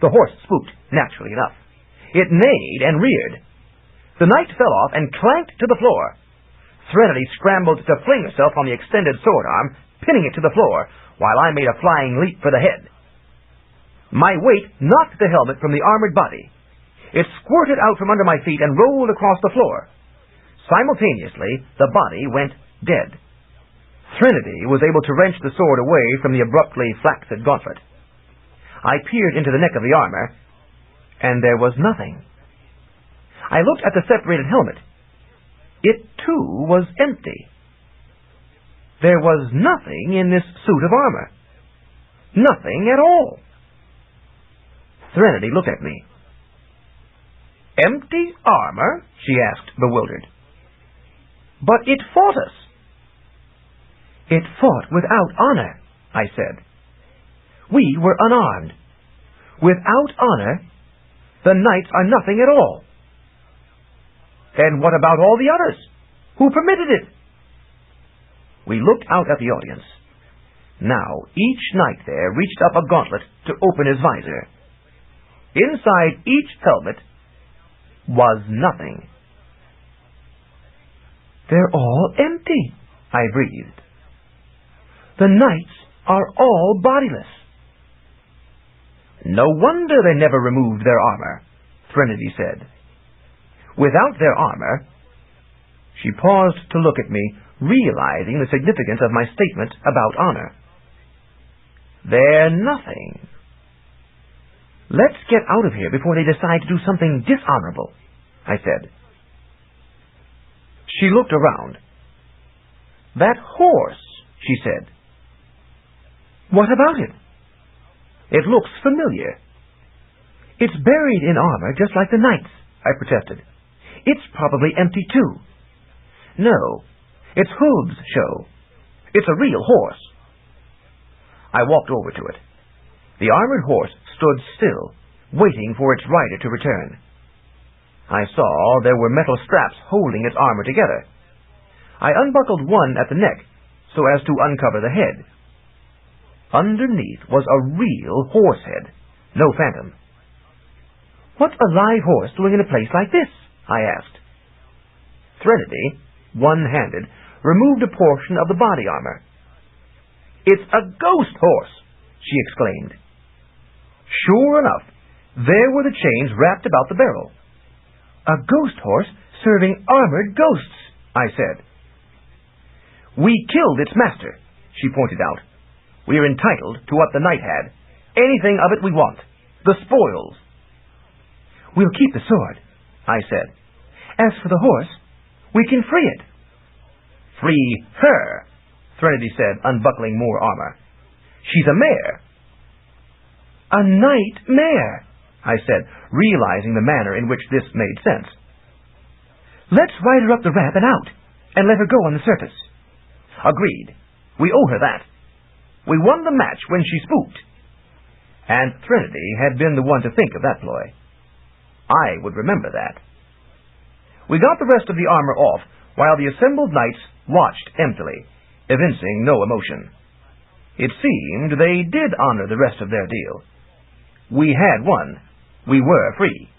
The horse spooked, naturally enough. It neighed and reared. The knight fell off and clanked to the floor. Threnody scrambled to fling herself on the extended sword arm, pinning it to the floor, while I made a flying leap for the head. My weight knocked the helmet from the armored body. It squirted out from under my feet and rolled across the floor. Simultaneously, the body went dead. Threnody was able to wrench the sword away from the abruptly flaccid gauntlet. I peered into the neck of the armor, and there was nothing. I looked at the separated helmet. It, too, was empty. There was nothing in this suit of armor. Nothing at all. Threnody looked at me. "Empty armor?" she asked, bewildered. "But it fought us." "It fought without honor," I said. "We were unarmed. Without honor, the knights are nothing at all." "And what about all the others? Who permitted it?" We looked out at the audience. Now, each knight there reached up a gauntlet to open his visor. Inside each helmet was nothing. "They're all empty," I breathed. "The knights are all bodiless." "No wonder they never removed their armor," Threnody said. "Without their armor—" She paused to look at me, realizing the significance of my statement about honor. "They're nothing." "Let's get out of here before they decide to do something dishonorable," I said. She looked around. "That horse," she said. "What about it?" "It looks familiar." "It's buried in armor just like the knights," I protested. "It's probably empty too." "No, its hooves show. It's a real horse." I walked over to it. The armored horse stood still, waiting for its rider to return. I saw there were metal straps holding its armor together. I unbuckled one at the neck so as to uncover the head. Underneath was a real horse head, no phantom. "What's a live horse doing in a place like this?" I asked. Threnody, one-handed, removed a portion of the body armor. "It's a ghost horse!" she exclaimed. Sure enough, there were the chains wrapped about the barrel. "A ghost horse serving armored ghosts," I said. "We killed its master," she pointed out. "We are entitled to what the knight had. Anything of it we want. The spoils." "We'll keep the sword," I said. "As for the horse, we can free it." "Free her," Threnody said, unbuckling more armor. "She's a mare." "A knight mare," I said, realizing the manner in which this made sense. "Let's ride her up the ramp and out, and let her go on the surface." Agreed. We owe her that. We won the match when she spooked. And Threnody had been the one to think of that ploy. I would remember that. We got the rest of the armor off, while the assembled knights watched emptily, evincing no emotion. It seemed they did honor the rest of their deal. We had won. We were free.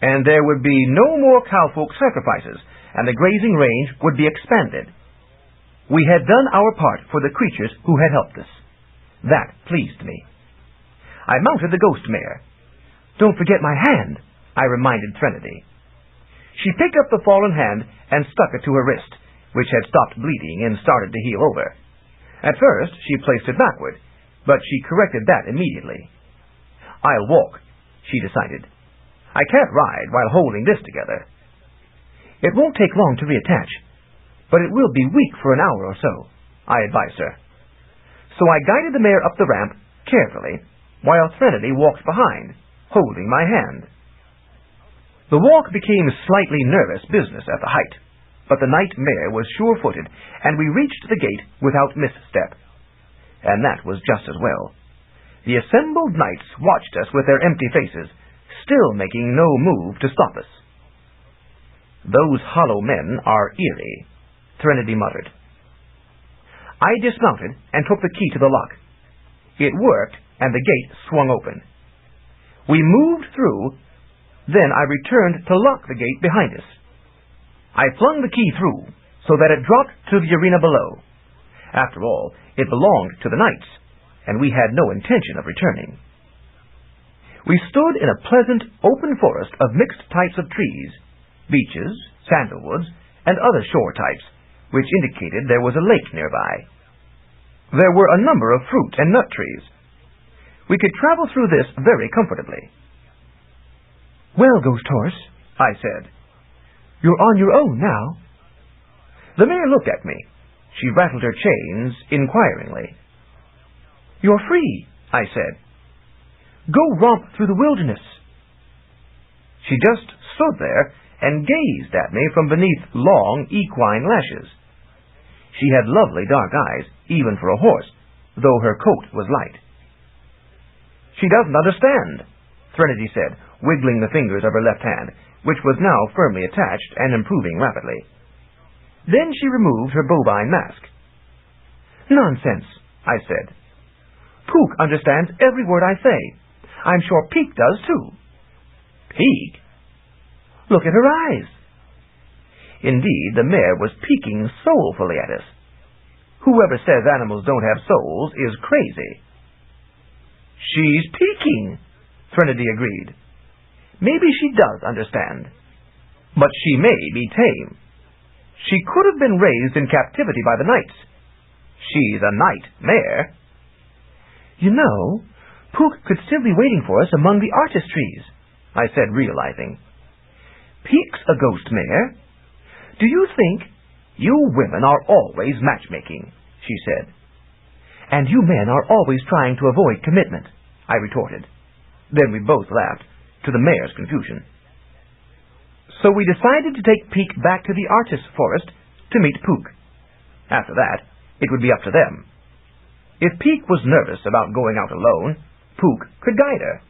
And there would be no more cowfolk sacrifices, and the grazing range would be expanded. We had done our part for the creatures who had helped us. That pleased me. I mounted the ghost mare. "Don't forget my hand," I reminded Threnody. She picked up the fallen hand and stuck it to her wrist, which had stopped bleeding and started to heal over. At first, she placed it backward, but she corrected that immediately. "I'll walk," she decided. "I can't ride while holding this together." "It won't take long to reattach, but it will be weak for an hour or so," I advised her. So I guided the mare up the ramp carefully, while Threnody walked behind, holding my hand. The walk became slightly nervous business at the height, but the night mare was sure-footed, and we reached the gate without misstep. And that was just as well. The assembled knights watched us with their empty faces, still making no move to stop us. "Those hollow men are eerie," Threnody muttered. I dismounted and took the key to the lock. It worked, and the gate swung open. We moved through, then I returned to lock the gate behind us. I flung the key through, so that it dropped to the arena below. After all, it belonged to the knights, and we had no intention of returning. We stood in a pleasant, open forest of mixed types of trees, beeches, sandalwoods, and other shore types, which indicated there was a lake nearby. There were a number of fruit and nut trees. We could travel through this very comfortably. "Well, Ghost Horse," I said, "you're on your own now." The mare looked at me. She rattled her chains inquiringly. "You're free," I said. "Go romp through the wilderness." She just stood there and gazed at me from beneath long equine lashes. She had lovely dark eyes, even for a horse, though her coat was light. "She doesn't understand," Threnody said, wiggling the fingers of her left hand, which was now firmly attached and improving rapidly. Then she removed her bovine mask. "Nonsense," I said. "Puka understands every word I say. I'm sure Pique does, too." "Pique?" "Look at her eyes." Indeed, the mare was peeking soulfully at us. Whoever says animals don't have souls is crazy. "She's peeking," Threnody agreed. "Maybe she does understand. But she may be tame. She could have been raised in captivity by the knights. She's a night mare." "You know, Puka could still be waiting for us among the artist trees," I said, realizing. "Pique's a ghost mare. Do you think—" "You women are always matchmaking," she said. "And you men are always trying to avoid commitment," I retorted. Then we both laughed, to the mare's confusion. So we decided to take Pique back to the artist's forest to meet Puka. After that, it would be up to them. If Pique was nervous about going out alone, Puka could guide her.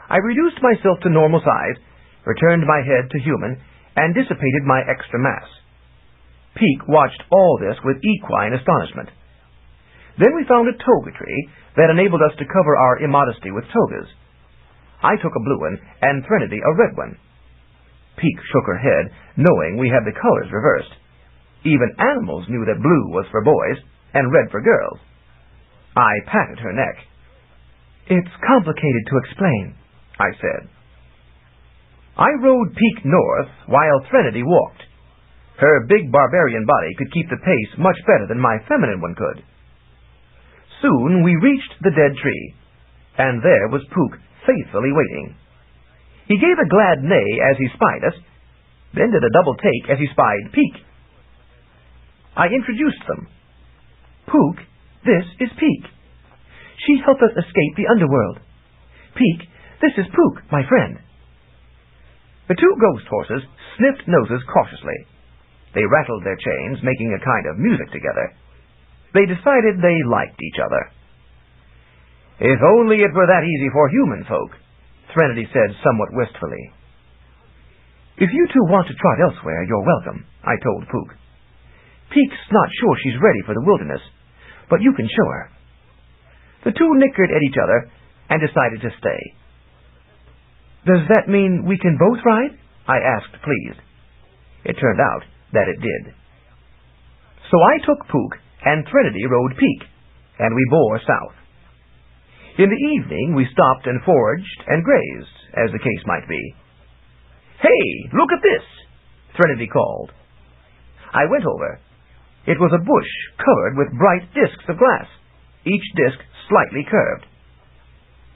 I reduced myself to normal size, returned my head to human, and dissipated my extra mass. Pique watched all this with equine astonishment. Then we found a toga tree that enabled us to cover our immodesty with togas. I took a blue one, and Threnody a red one. Pique shook her head, knowing we had the colors reversed. Even animals knew that blue was for boys and red for girls. I patted her neck. "It's complicated to explain," I said. I rode Pique north while Threnody walked. Her big barbarian body could keep the pace much better than my feminine one could. Soon we reached the dead tree, and there was Puka faithfully waiting. He gave a glad neigh as he spied us, then did a double take as he spied Pique. I introduced them. "Puka, this is Pique. She helped us escape the underworld. Pique, this is Puka, my friend." The two ghost horses sniffed noses cautiously. They rattled their chains, making a kind of music together. They decided they liked each other. "If only it were that easy for human folk," Threnody said somewhat wistfully. "If you two want to trot elsewhere, you're welcome," I told Puka. "Peek's not sure she's ready for the wilderness, but you can show her." The two nickered at each other and decided to stay. "Does that mean we can both ride?" I asked, pleased. It turned out that it did. So I took Puka, and Threnody rode Peek, and we bore south. In the evening we stopped and foraged and grazed, as the case might be. "Hey, look at this!" Threnody called. I went over. It was a bush covered with bright discs of glass, each disc slightly curved.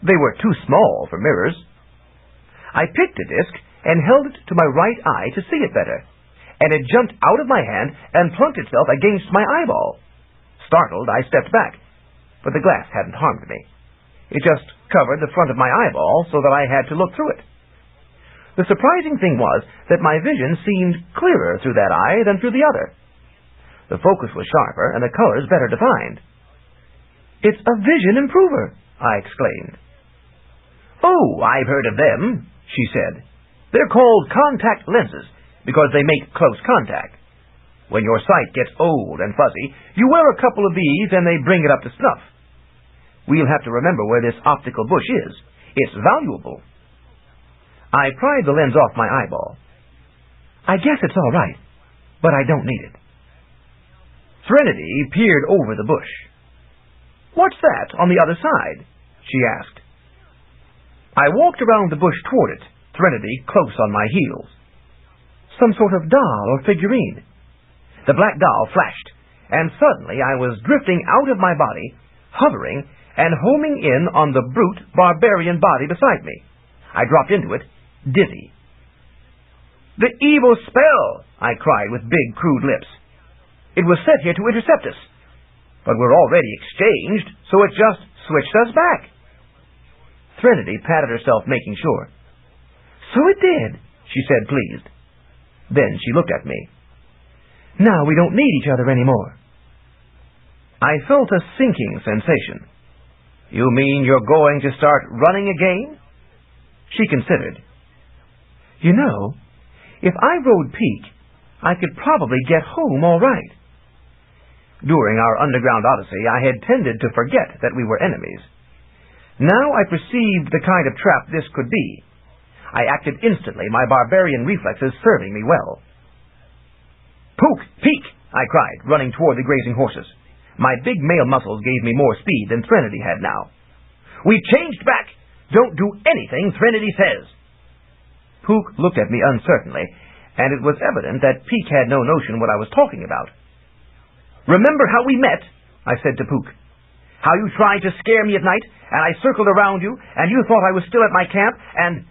They were too small for mirrors. I picked a disc and held it to my right eye to see it better, and it jumped out of my hand and plunked itself against my eyeball. Startled, I stepped back, but the glass hadn't harmed me. It just covered the front of my eyeball so that I had to look through it. The surprising thing was that my vision seemed clearer through that eye than through the other. The focus was sharper and the colors better defined. "It's a vision improver," I exclaimed. "Oh, I've heard of them," she said. "They're called contact lenses because they make close contact. When your sight gets old and fuzzy, you wear a couple of these and they bring it up to snuff. We'll have to remember where this optical bush is. It's valuable." I pried the lens off my eyeball. "I guess it's all right, but I don't need it." Threnody peered over the bush. "What's that on the other side?" she asked. I walked around the bush toward it, Threnody close on my heels. "Some sort of doll or figurine." The black doll flashed, and suddenly I was drifting out of my body, hovering, and homing in on the brute, barbarian body beside me. I dropped into it, dizzy. "The evil spell!" I cried with big, crude lips. "It was sent here to intercept us. But we're already exchanged, so it just switched us back." Threnody patted herself, making sure. "So it did," she said, pleased. Then she looked at me. "Now we don't need each other anymore." I felt a sinking sensation. "You mean you're going to start running again?" She considered. "You know, if I rode Peek, I could probably get home all right." During our underground odyssey, I had tended to forget that we were enemies. Now I perceived the kind of trap this could be. I acted instantly, my barbarian reflexes serving me well. "Puka, Peek!" I cried, running toward the grazing horses. My big male muscles gave me more speed than Threnody had now. "We've changed back! Don't do anything Threnody says!" Puka looked at me uncertainly, and it was evident that Peek had no notion what I was talking about. "Remember how we met?" I said to Puka. "How you tried to scare me at night, and I circled around you, and you thought I was still at my camp, and—"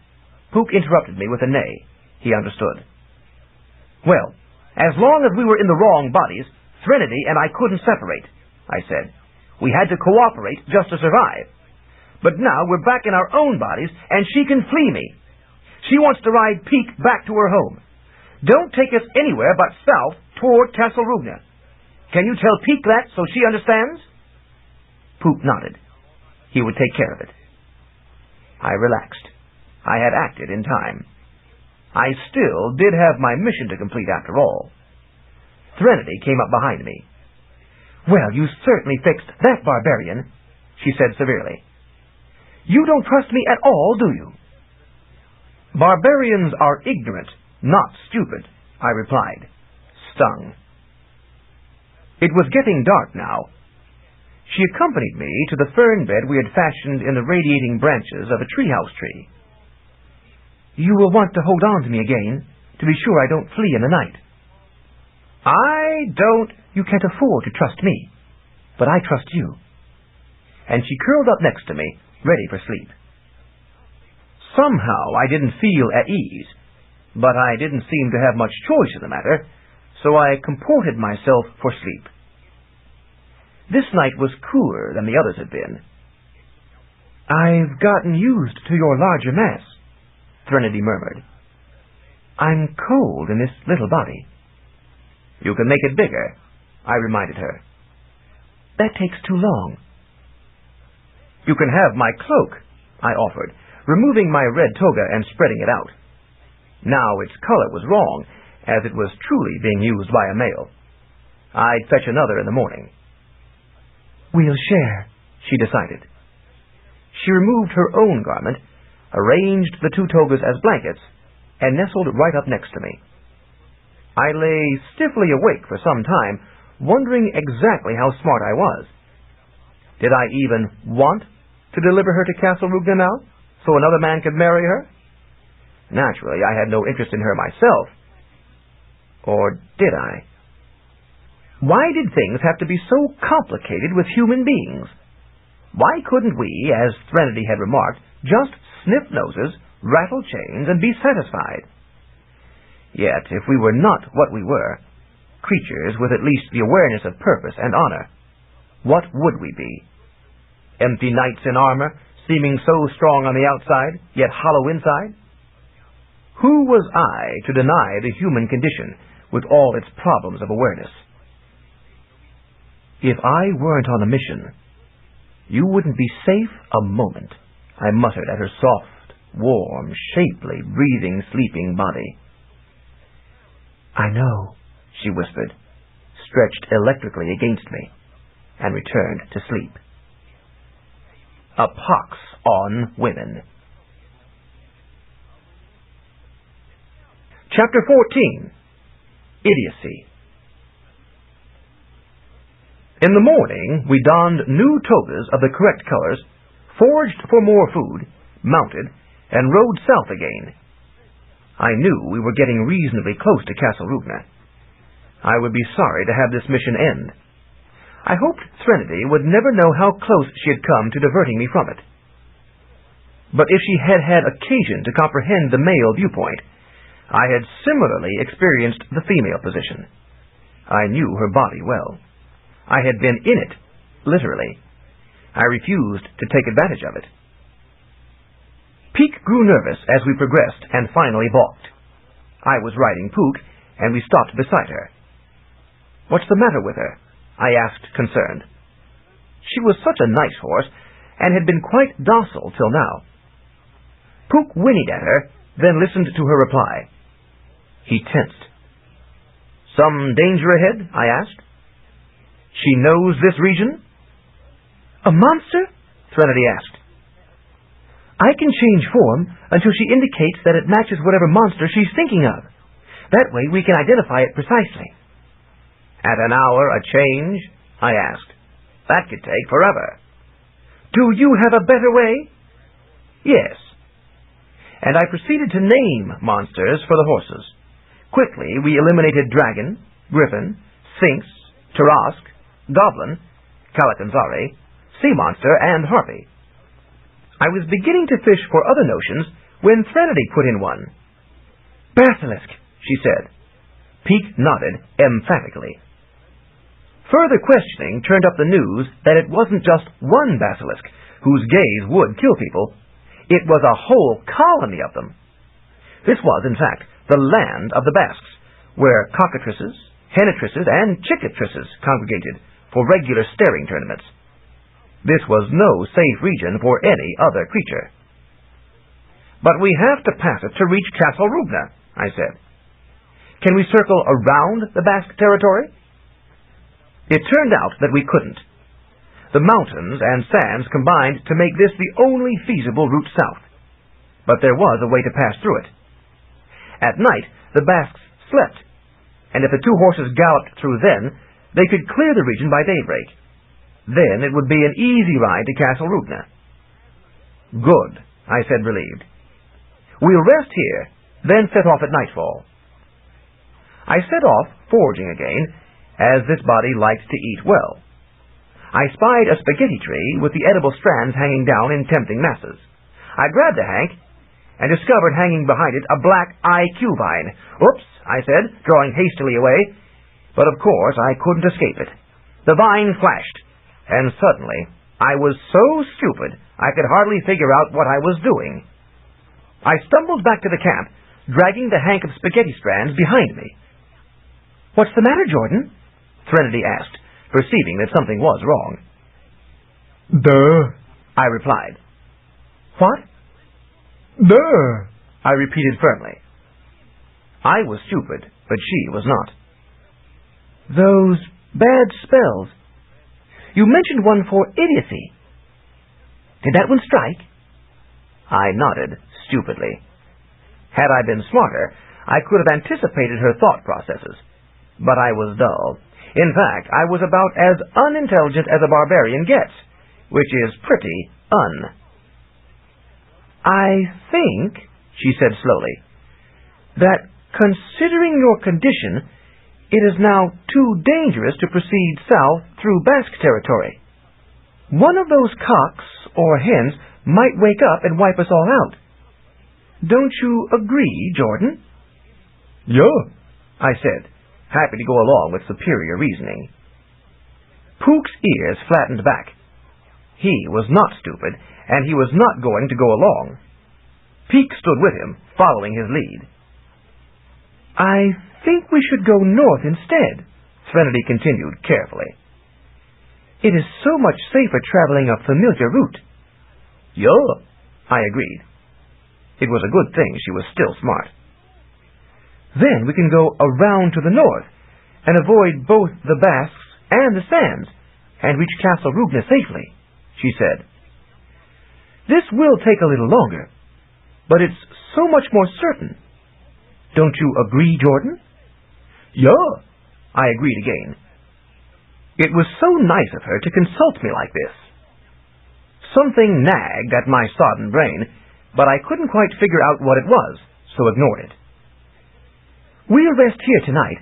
Puka interrupted me with a neigh. He understood. "Well, as long as we were in the wrong bodies, Threnody and I couldn't separate," I said. "We had to cooperate just to survive. But now we're back in our own bodies, and she can flee me. She wants to ride Peek back to her home. Don't take us anywhere but south toward Castle Rugna. Can you tell Peek that so she understands?" Puka nodded. He would take care of it. I relaxed. I had acted in time. I still did have my mission to complete after all. Threnody came up behind me. "Well, you certainly fixed that barbarian," she said severely. "You don't trust me at all, do you?" "Barbarians are ignorant, not stupid," I replied, stung. It was getting dark now. She accompanied me to the fern bed we had fashioned in the radiating branches of a treehouse tree. "You will want to hold on to me again, to be sure I don't flee in the night." You can't afford to trust me, but I trust you." And she curled up next to me, ready for sleep. Somehow I didn't feel at ease, but I didn't seem to have much choice in the matter, so I comported myself for sleep. This night was cooler than the others had been. "I've gotten used to your larger mass," Threnody murmured. "I'm cold in this little body." You can make it bigger, I reminded her. That takes too long. You can have my cloak, I offered, removing my red toga and spreading it out. Now its color was wrong, as it was truly being used by a male. I'd fetch another in the morning. We'll share, she decided. She removed her own garment, arranged the two togas as blankets, and nestled right up next to me. I lay stiffly awake for some time, wondering exactly how smart I was. Did I even want to deliver her to Castle Rugna now, so another man could marry her? Naturally, I had no interest in her myself. Or did I? Why did things have to be so complicated with human beings? Why couldn't we, as Threnody had remarked, just sniff noses, rattle chains, and be satisfied? Yet, if we were not what we were, creatures with at least the awareness of purpose and honor, what would we be? Empty knights in armor, seeming so strong on the outside, yet hollow inside? Who was I to deny the human condition with all its problems of awareness? If I weren't on a mission, you wouldn't be safe a moment, I muttered at her soft, warm, shapely, breathing, sleeping body. I know, she whispered, stretched electrically against me, and returned to sleep. A pox on women. Chapter 14. Idiocy. In the morning, we donned new togas of the correct colors, foraged for more food, mounted, and rode south again. I knew we were getting reasonably close to Castle Rugna. I would be sorry to have this mission end. I hoped Threnody would never know how close she had come to diverting me from it. But if she had had occasion to comprehend the male viewpoint, I had similarly experienced the female position. I knew her body well. I had been in it, literally. I refused to take advantage of it. Pique grew nervous as we progressed and finally balked. I was riding Puka, and we stopped beside her. "What's the matter with her?" I asked, concerned. She was such a nice horse, and had been quite docile till now. Puka whinnied at her, then listened to her reply. He tensed. "Some danger ahead?" I asked. "She knows this region?" "A monster?" Threnody asked. "I can change form until she indicates that it matches whatever monster she's thinking of. That way we can identify it precisely." "At an hour a change?" I asked. "That could take forever." "Do you have a better way?" "Yes." And I proceeded to name monsters for the horses. Quickly we eliminated dragon, griffin, sphinx, Tarask, goblin, Kalakanzari, sea monster, and harpy. I was beginning to fish for other notions when Threnody put in one. "Basilisk," she said. Pique nodded emphatically. Further questioning turned up the news that it wasn't just one basilisk, whose gaze would kill people. It was a whole colony of them. This was, in fact, the land of the Basques, where cockatrices, henitresses, and chickatresses congregated for regular staring tournaments. This was no safe region for any other creature. "But we have to pass it to reach Castle Rugna," I said. "Can we circle around the Basque territory?" It turned out that we couldn't. The mountains and sands combined to make this the only feasible route south. But there was a way to pass through it. At night, the Basques slept, and if the two horses galloped through then, they could clear the region by daybreak. Then it would be an easy ride to Castle Rugna. "Good," I said, relieved. "We'll rest here, then set off at nightfall." I set off, foraging again, as this body liked to eat well. I spied a spaghetti tree with the edible strands hanging down in tempting masses. I grabbed a hank, and discovered hanging behind it a black IQ vine. "Oops," I said, drawing hastily away. But of course I couldn't escape it. The vine flashed, and suddenly I was so stupid I could hardly figure out what I was doing. I stumbled back to the camp, dragging the hank of spaghetti strands behind me. "What's the matter, Jordan?" Threnody asked, perceiving that something was wrong. "Duh," I replied. "What?" "Duh," I repeated firmly. I was stupid, but she was not. "Those bad spells. You mentioned one for idiocy. Did that one strike?" I nodded stupidly. Had I been smarter, I could have anticipated her thought processes. But I was dull. In fact, I was about as unintelligent as a barbarian gets, which is pretty "I think," she said slowly, "that considering your condition, it is now too dangerous to proceed south through Basque territory. One of those cocks or hens might wake up and wipe us all out. Don't you agree, Jordan?" "Yeah," I said, happy to go along with superior reasoning. Pook's ears flattened back. He was not stupid, and he was not going to go along. Peak stood with him, following his lead. "I think we should go north instead," Threnody continued carefully. "It is so much safer traveling a familiar route." "Yeah," I agreed. It was a good thing she was still smart. "Then we can go around to the north and avoid both the Basques and the sands and reach Castle Rugna safely," she said. "This will take a little longer, but it's so much more certain. Don't you agree, Jordan?" "Yeah," I agreed again. It was so nice of her to consult me like this. Something nagged at my sodden brain, but I couldn't quite figure out what it was, so ignored it. "We'll rest here tonight,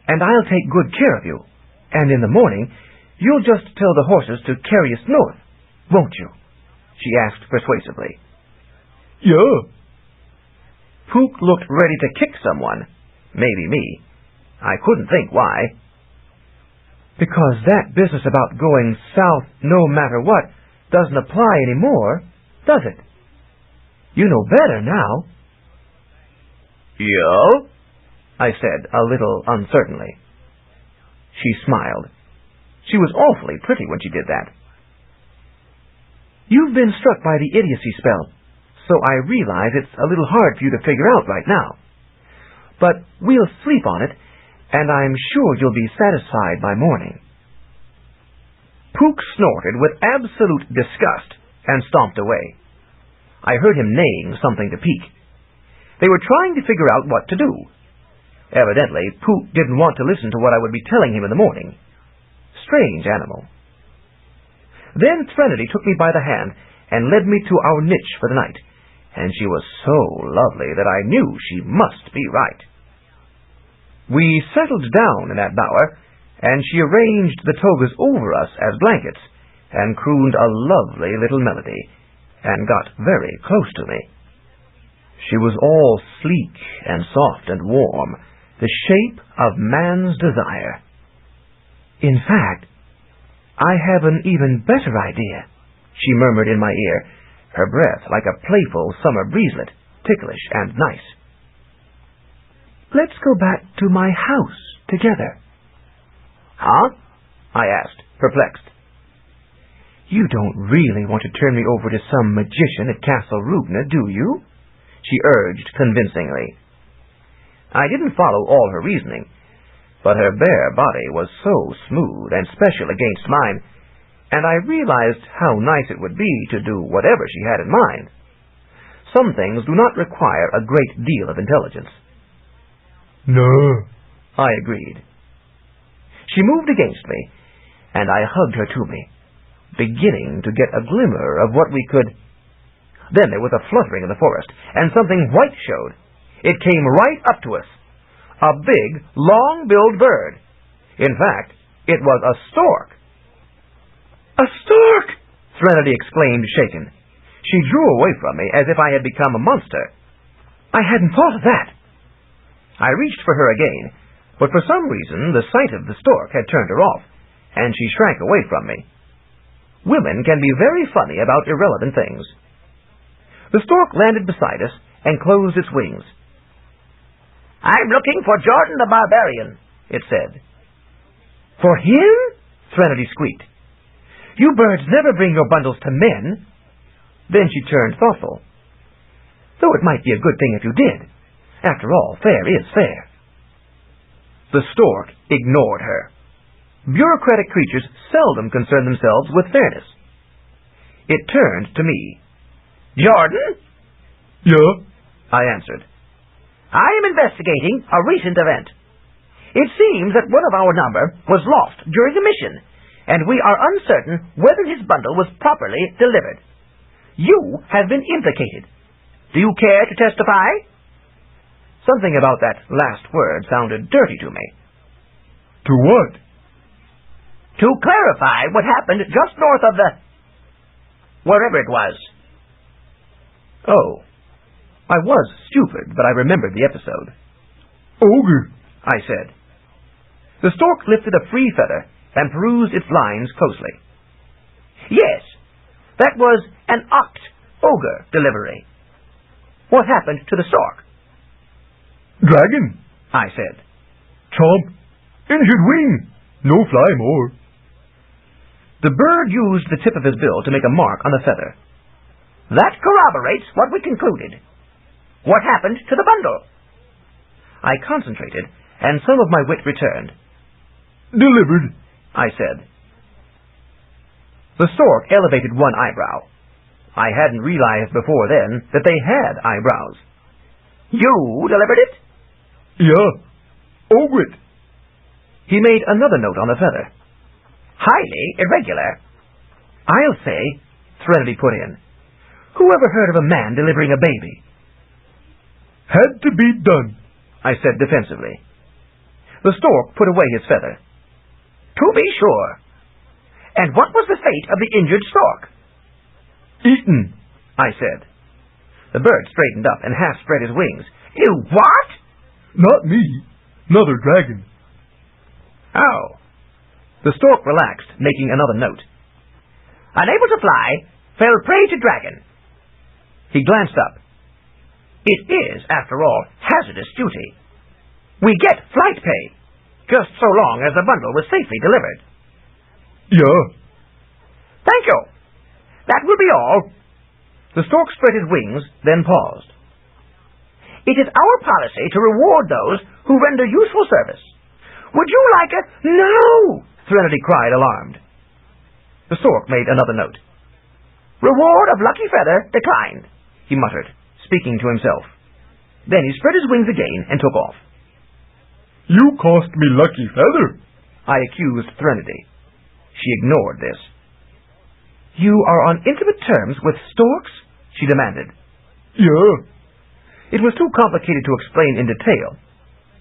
and I'll take good care of you. And in the morning, you'll just tell the horses to carry us north, won't you?" she asked persuasively. "Yeah." Pook looked ready to kick someone, maybe me. I couldn't think why. "Because that business about going south no matter what doesn't apply anymore, does it? You know better now." "Yeah?" I said, a little uncertainly. She smiled. She was awfully pretty when she did that. "You've been struck by the idiocy spell, so I realize it's a little hard for you to figure out right now. But we'll sleep on it, and I'm sure you'll be satisfied by morning." Pook snorted with absolute disgust and stomped away. I heard him neighing something to Peak. They were trying to figure out what to do. Evidently, Pook didn't want to listen to what I would be telling him in the morning. Strange animal. Then Threnody took me by the hand and led me to our niche for the night, and she was so lovely that I knew she must be right. We settled down in that bower, and she arranged the togas over us as blankets, and crooned a lovely little melody, and got very close to me. She was all sleek and soft and warm, the shape of man's desire. "In fact, I have an even better idea," she murmured in my ear, her breath like a playful summer breezelet, ticklish and nice. "Let's go back to my house together." "Huh?" I asked, perplexed. "You don't really want to turn me over to some magician at Castle Rugna, do you?" she urged convincingly. I didn't follow all her reasoning, but her bare body was so smooth and special against mine, and I realized how nice it would be to do whatever she had in mind. Some things do not require a great deal of intelligence. "No," I agreed. She moved against me, and I hugged her to me, beginning to get a glimmer of what we could... Then there was a fluttering in the forest, and something white showed. It came right up to us. A big, long-billed bird. In fact, it was a stork. "A stork!" Threnody exclaimed, shaken. She drew away from me as if I had become a monster. I hadn't thought of that. I reached for her again, but for some reason the sight of the stork had turned her off, and she shrank away from me. Women can be very funny about irrelevant things. The stork landed beside us and closed its wings. "I'm looking for Jordan the Barbarian," it said. For him? Threnody squeaked. You birds never bring your bundles to men. Then she turned thoughtful. Though it might be a good thing if you did. After all, fair is fair. The stork ignored her. Bureaucratic creatures seldom concern themselves with fairness. It turned to me. Jordan? Yeah? I answered. I am investigating a recent event. It seems that one of our number was lost during a mission, and we are uncertain whether his bundle was properly delivered. You have been implicated. Do you care to testify? Something about that last word sounded dirty to me. To what? To clarify what happened just north of the... wherever it was. Oh. I was stupid, but I remembered the episode. Ogre, I said. The stork lifted a free feather and perused its lines closely. Yes, that was an ogre delivery. What happened to the stork? Dragon, I said. Chomp, injured wing, no fly more. The bird used the tip of his bill to make a mark on the feather. That corroborates what we concluded. What happened to the bundle? I concentrated, and some of my wit returned. Delivered, I said. The stork elevated one eyebrow. I hadn't realized before then that they had eyebrows. You delivered it? Yeah, ogre it. He made another note on the feather. Highly irregular. I'll say, Threnody put in. Who ever heard of a man delivering a baby? Had to be done, I said defensively. The stork put away his feather. To be sure. And what was the fate of the injured stork? Eaten, I said. The bird straightened up and half spread his wings. You what? Not me. Another dragon. Oh. The stork relaxed, making another note. Unable to fly, fell prey to dragon. He glanced up. It is, after all, hazardous duty. We get flight pay, just so long as the bundle was safely delivered. Yeah. Thank you. That will be all. The stork spread his wings, then paused. It is our policy to reward those who render useful service. Would you like a... No! Threnody cried, alarmed. The stork made another note. Reward of lucky feather declined, he muttered, speaking to himself. Then he spread his wings again and took off. You cost me lucky feather, I accused Threnody. She ignored this. You are on intimate terms with storks? She demanded. Yeah. It was too complicated to explain in detail.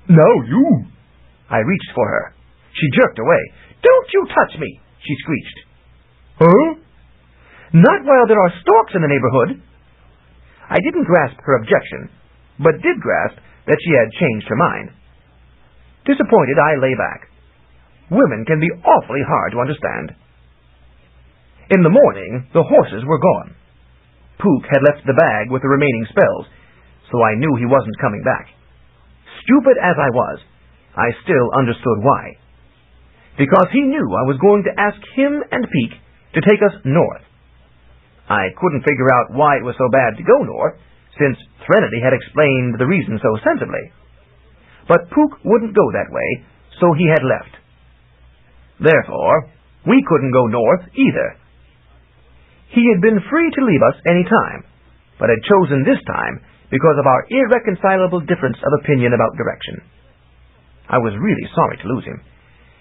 Now you. I reached for her. She jerked away. Don't you touch me, she screeched. Huh? Not while there are storks in the neighborhood. I didn't grasp her objection, but did grasp that she had changed her mind. Disappointed, I lay back. Women can be awfully hard to understand. In the morning, the horses were gone. Puka had left the bag with the remaining spells, so I knew he wasn't coming back. Stupid as I was, I still understood why. Because he knew I was going to ask him and Peak to take us north. I couldn't figure out why it was so bad to go north, since Threnody had explained the reason so sensibly. But Puka wouldn't go that way, so he had left. Therefore, we couldn't go north either. He had been free to leave us any time, but had chosen this time because of our irreconcilable difference of opinion about direction. I was really sorry to lose him,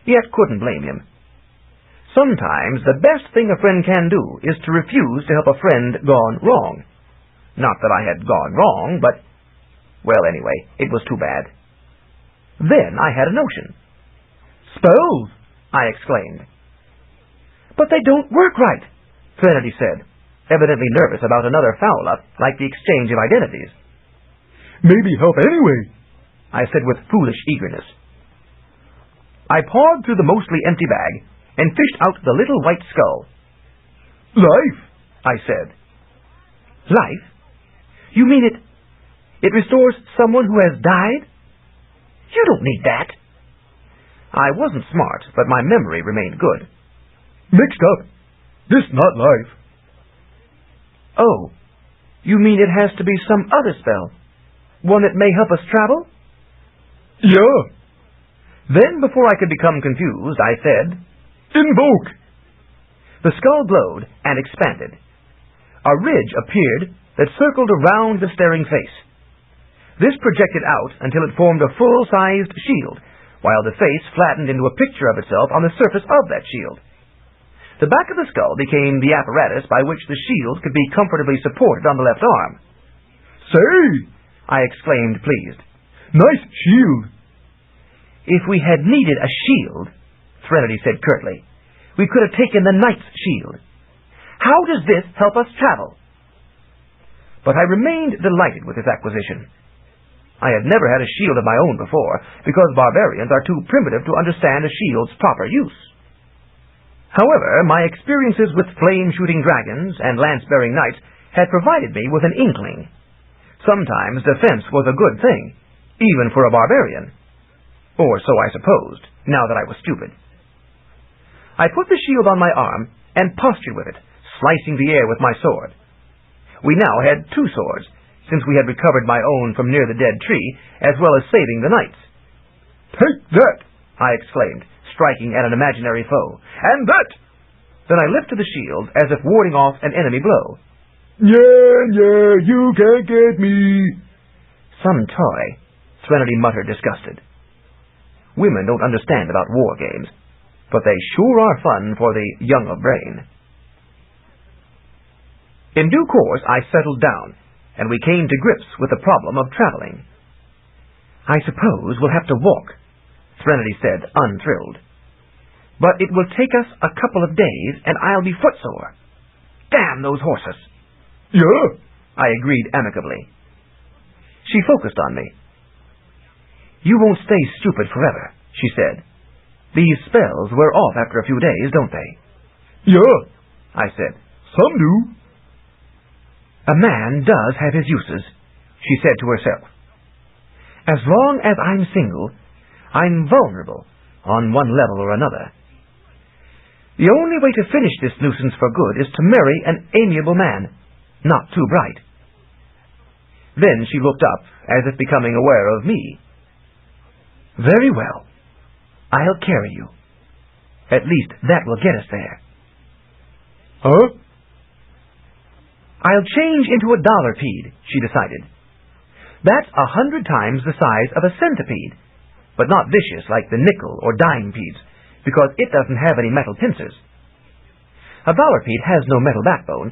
yet couldn't blame him. Sometimes the best thing a friend can do is to refuse to help a friend gone wrong. Not that I had gone wrong, but... well, anyway, it was too bad. Then I had a notion. Spells, I exclaimed. But they don't work right, Threnody said, evidently nervous about another foul-up like the exchange of identities. Maybe help anyway, I said with foolish eagerness. I pawed through the mostly empty bag and fished out the little white skull. Life, I said. Life? You mean it restores someone who has died? You don't need that. I wasn't smart, but my memory remained good. Mixed up. This not life. Oh, you mean it has to be some other spell? One that may help us travel? Yeah. Then, before I could become confused, I said, Invoke. The skull glowed and expanded. A ridge appeared that circled around the staring face. This projected out until it formed a full-sized shield, while the face flattened into a picture of itself on the surface of that shield. The back of the skull became the apparatus by which the shield could be comfortably supported on the left arm. Say! I exclaimed, pleased. Nice shield. If we had needed a shield, Threnody said curtly, we could have taken the knight's shield. How does this help us travel? But I remained delighted with this acquisition. I had never had a shield of my own before, because barbarians are too primitive to understand a shield's proper use. However, my experiences with flame-shooting dragons and lance-bearing knights had provided me with an inkling. Sometimes defense was a good thing, even for a barbarian. Or so I supposed, now that I was stupid. I put the shield on my arm and postured with it, slicing the air with my sword. We now had 2 swords, since we had recovered my own from near the dead tree, as well as saving the knights. Take that! I exclaimed, striking at an imaginary foe. And that! Then I lifted the shield as if warding off an enemy blow. Yeah, you can't get me. Some toy, Threnody muttered, disgusted. Women don't understand about war games, but they sure are fun for the young of brain. In due course, I settled down, and we came to grips with the problem of traveling. I suppose we'll have to walk, Threnody said, unthrilled. But it will take us a couple of days, and I'll be footsore. Damn those horses! Yeah, I agreed amicably. She focused on me. You won't stay stupid forever, she said. These spells wear off after a few days, don't they? Yeah, I said. Some do. A man does have his uses, she said to herself. As long as I'm single, I'm vulnerable on one level or another. The only way to finish this nuisance for good is to marry an amiable man, not too bright. Then she looked up, as if becoming aware of me. Very well. I'll carry you. At least that will get us there. Huh? I'll change into a dollarpede, she decided. That's 100 times the size of a centipede, but not vicious like the nickel or dime pedes, because it doesn't have any metal pincers. A dollarpede has no metal backbone,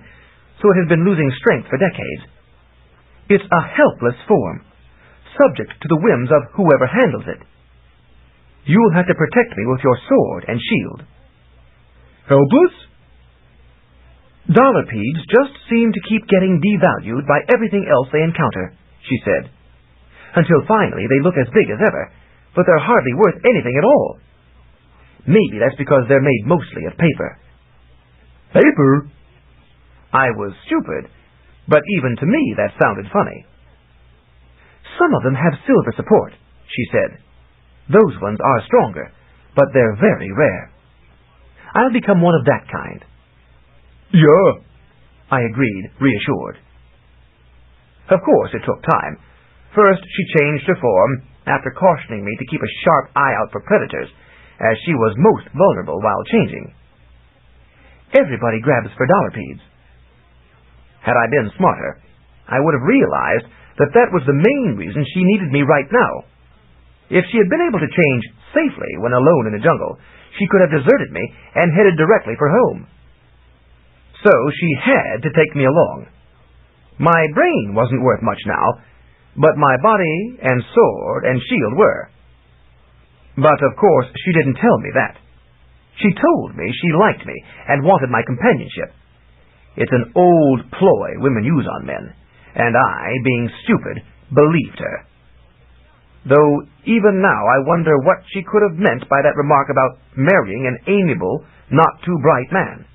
so it has been losing strength for decades. It's a helpless form, subject to the whims of whoever handles it. You'll have to protect me with your sword and shield. Helpless? Dollarpedes just seem to keep getting devalued by everything else they encounter, she said, until finally they look as big as ever, but they're hardly worth anything at all. Maybe that's because they're made mostly of paper. Paper? I was stupid, but even to me that sounded funny. Some of them have silver support, she said. Those ones are stronger, but they're very rare. I'll become one of that kind. Yeah, I agreed, reassured. Of course, it took time. First, she changed her form, after cautioning me to keep a sharp eye out for predators, as she was most vulnerable while changing. Everybody grabs for dollarpedes. Had I been smarter, I would have realized that that was the main reason she needed me right now. If she had been able to change safely when alone in the jungle, she could have deserted me and headed directly for home. So she had to take me along. My brain wasn't worth much now, but my body and sword and shield were. But of course she didn't tell me that. She told me she liked me and wanted my companionship. It's an old ploy women use on men, and I, being stupid, believed her. Though even now I wonder what she could have meant by that remark about marrying an amiable, not-too-bright man.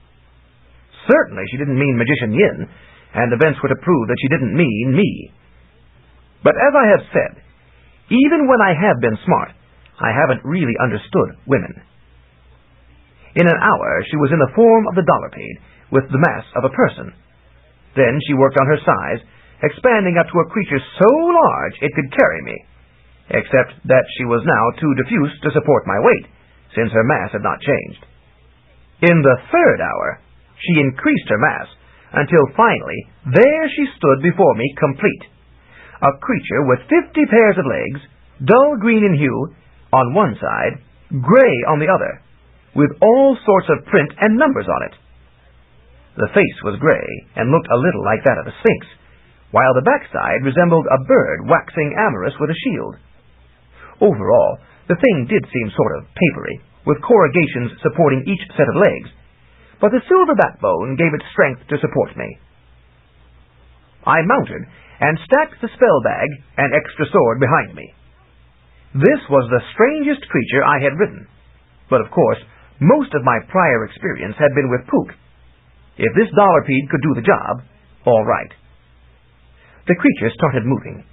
Certainly she didn't mean Magician Yin, and events were to prove that she didn't mean me. But as I have said, even when I have been smart, I haven't really understood women. In an hour, she was in the form of the dollarpede, with the mass of a person. Then she worked on her size, expanding up to a creature so large it could carry me, except that she was now too diffuse to support my weight, since her mass had not changed. In the third hour, she increased her mass, until finally, there she stood before me complete. A creature with 50 pairs of legs, dull green in hue on one side, gray on the other, with all sorts of print and numbers on it. The face was gray and looked a little like that of a sphinx, while the backside resembled a bird waxing amorous with a shield. Overall, the thing did seem sort of papery, with corrugations supporting each set of legs, but the silver backbone gave it strength to support me. I mounted and stacked the spell bag and extra sword behind me. This was the strangest creature I had ridden, but of course, most of my prior experience had been with Puka. If this dollarpede could do the job, all right. The creature started moving.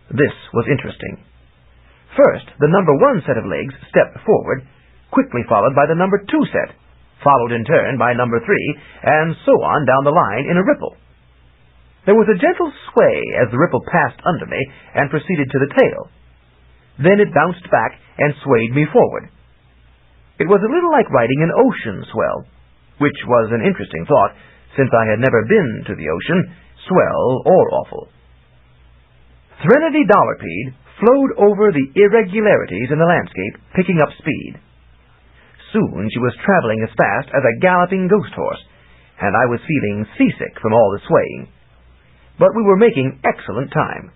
This was interesting. First, the number 1 set of legs stepped forward, quickly followed by the number 2 set, followed in turn by number 3, and so on down the line in a ripple. There was a gentle sway as the ripple passed under me and proceeded to the tail. Then it bounced back and swayed me forward. It was a little like riding an ocean swell, which was an interesting thought, since I had never been to the ocean, swell or awful. Threnody Dollarpede flowed over the irregularities in the landscape, picking up speed. Soon she was traveling as fast as a galloping ghost horse, and I was feeling seasick from all the swaying. But we were making excellent time.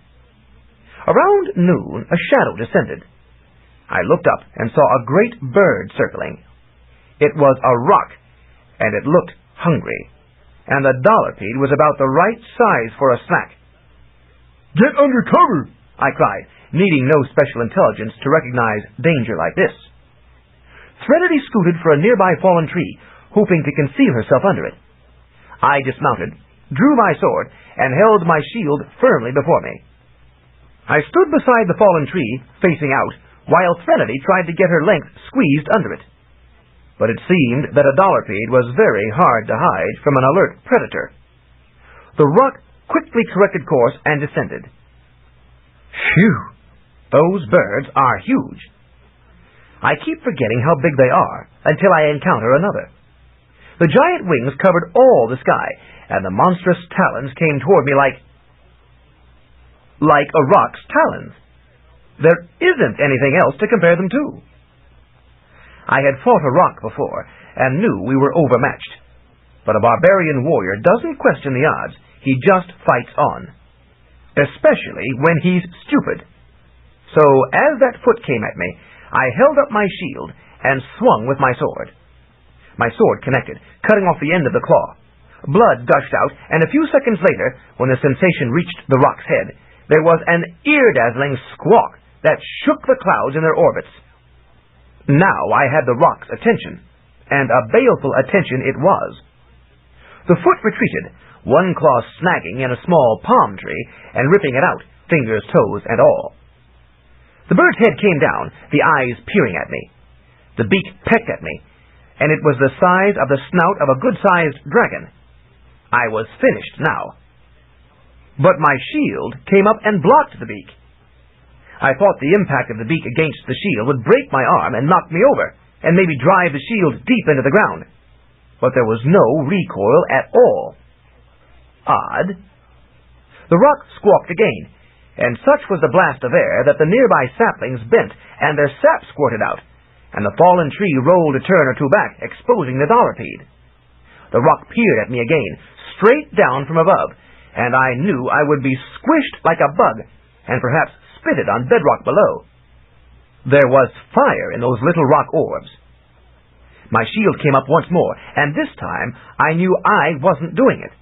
Around noon, a shadow descended. I looked up and saw a great bird circling. It was a roc, and it looked hungry, and the dollarpede was about the right size for a snack. "Get under cover!" I cried, needing no special intelligence to recognize danger like this. Threnody scooted for a nearby fallen tree, hoping to conceal herself under it. I dismounted, drew my sword, and held my shield firmly before me. I stood beside the fallen tree, facing out, while Threnody tried to get her length squeezed under it. But it seemed that a dollarpede was very hard to hide from an alert predator. The roc quickly corrected course and descended. Phew! Those birds are huge. I keep forgetting how big they are until I encounter another. The giant wings covered all the sky, and the monstrous talons came toward me like a roc's talons. There isn't anything else to compare them to. I had fought a roc before, and knew we were overmatched. But a barbarian warrior doesn't question the odds, he just fights on. Especially when he's stupid. So, as that foot came at me, I held up my shield and swung with my sword. My sword connected, cutting off the end of the claw. Blood gushed out, and a few seconds later, when the sensation reached the roc's head, there was an ear-dazzling squawk that shook the clouds in their orbits. Now I had the roc's attention, and a baleful attention it was. The foot retreated, one claw snagging in a small palm tree and ripping it out, fingers, toes, and all. The bird's head came down, the eyes peering at me. The beak pecked at me, and it was the size of the snout of a good-sized dragon. I was finished now. But my shield came up and blocked the beak. I thought the impact of the beak against the shield would break my arm and knock me over, and maybe drive the shield deep into the ground. But there was no recoil at all. Odd. The roc squawked again, and such was the blast of air that the nearby saplings bent, and their sap squirted out, and the fallen tree rolled a turn or two back, exposing the dollarpede. The roc peered at me again, straight down from above, and I knew I would be squished like a bug, and perhaps spitted on bedrock below. There was fire in those little rock orbs. My shield came up once more, and this time I knew I wasn't doing it.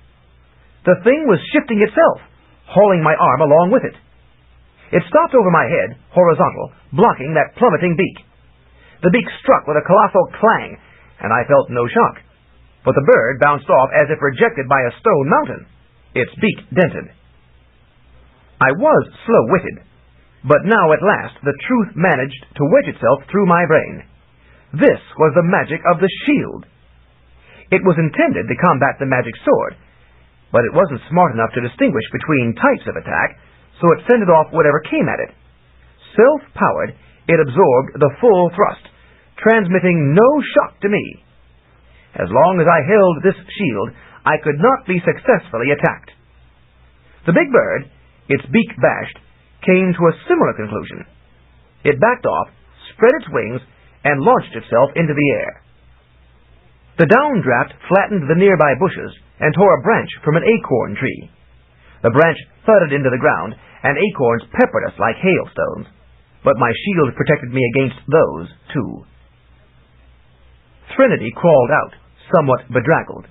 The thing was shifting itself, hauling my arm along with it. It stopped over my head, horizontal, blocking that plummeting beak. The beak struck with a colossal clang, and I felt no shock. But the bird bounced off as if rejected by a stone mountain. Its beak dented. I was slow-witted, But now at last the truth managed to wedge itself through my brain. This was the magic of the shield. It was intended to combat the magic sword, but it wasn't smart enough to distinguish between types of attack, so it fended off whatever came at it. Self-powered, it absorbed the full thrust, transmitting no shock to me. As long as I held this shield, I could not be successfully attacked. The big bird, its beak bashed, came to a similar conclusion. It backed off, spread its wings, and launched itself into the air. The downdraft flattened the nearby bushes and tore a branch from an acorn tree. The branch thudded into the ground, and acorns peppered us like hailstones, but my shield protected me against those, too. Threnody crawled out, somewhat bedraggled.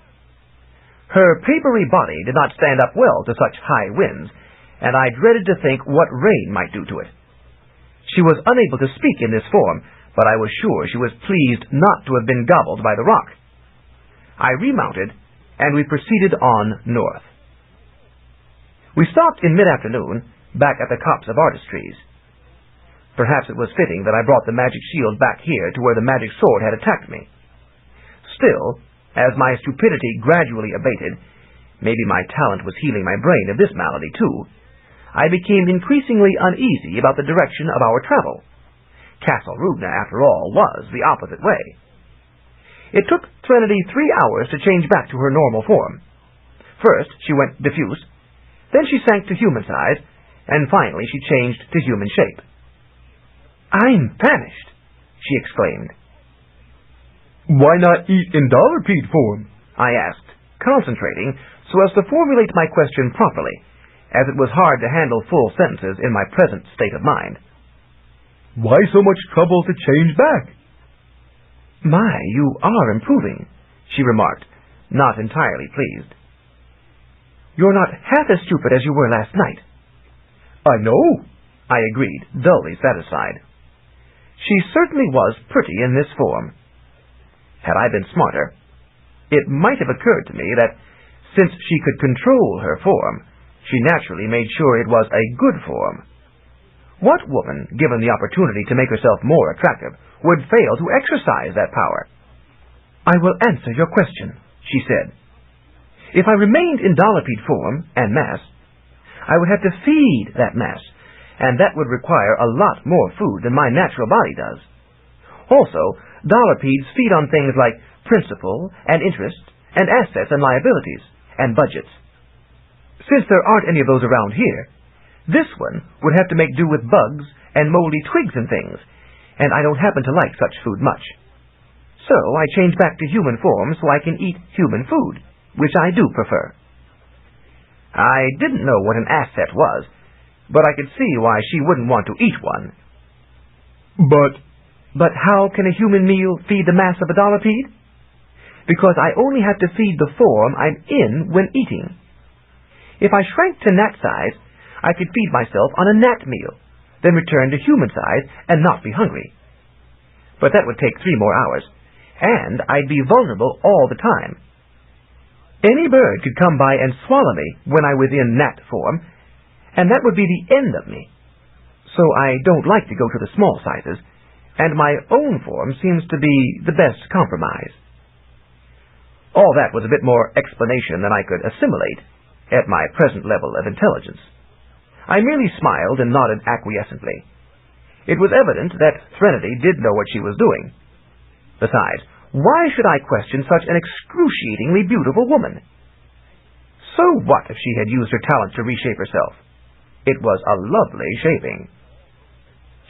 Her papery body did not stand up well to such high winds, and I dreaded to think what rain might do to it. She was unable to speak in this form, but I was sure she was pleased not to have been gobbled by the rock. I remounted, and we proceeded on north. We stopped in mid-afternoon, back at the copse of artist trees. Perhaps it was fitting that I brought the magic shield back here to where the magic sword had attacked me. Still, as my stupidity gradually abated, maybe my talent was healing my brain of this malady too, I became increasingly uneasy about the direction of our travel. Castle Rubna, after all, was the opposite way. It took Threnody 3 hours to change back to her normal form. First, she went diffuse, then she sank to human size, and finally she changed to human shape. "I'm famished," she exclaimed. "Why not eat in dollar-peed form?" I asked, concentrating so as to formulate my question properly, as it was hard to handle full sentences in my present state of mind. "Why so much trouble to change back?" "My, you are improving," she remarked, not entirely pleased. "You're not half as stupid as you were last night." "I know," I agreed, dully satisfied. She certainly was pretty in this form. Had I been smarter, it might have occurred to me that, since she could control her form, she naturally made sure it was a good form. What woman, given the opportunity to make herself more attractive, would fail to exercise that power? "I will answer your question," she said. "If I remained in dollar-peed form and mass, I would have to feed that mass, and that would require a lot more food than my natural body does. Also, dollar-peeds feed on things like principal and interest and assets and liabilities and budgets. Since there aren't any of those around here, this one would have to make do with bugs and moldy twigs and things, and I don't happen to like such food much. So I change back to human form so I can eat human food, which I do prefer." I didn't know what an asset was, but I could see why she wouldn't want to eat one. But how can a human meal feed the mass of a dollar-peed? Because I only have to feed the form I'm in when eating. If I shrank to gnat size, I could feed myself on a gnat meal, then return to human size and not be hungry. But that would take 3 more hours, and I'd be vulnerable all the time. Any bird could come by and swallow me when I was in gnat form, and that would be the end of me. So I don't like to go to the small sizes, and my own form seems to be the best compromise. All that was a bit more explanation than I could assimilate at my present level of intelligence. I merely smiled and nodded acquiescently. It was evident that Threnody did know what she was doing. Besides, why should I question such an excruciatingly beautiful woman? So what if she had used her talents to reshape herself? It was a lovely shaping.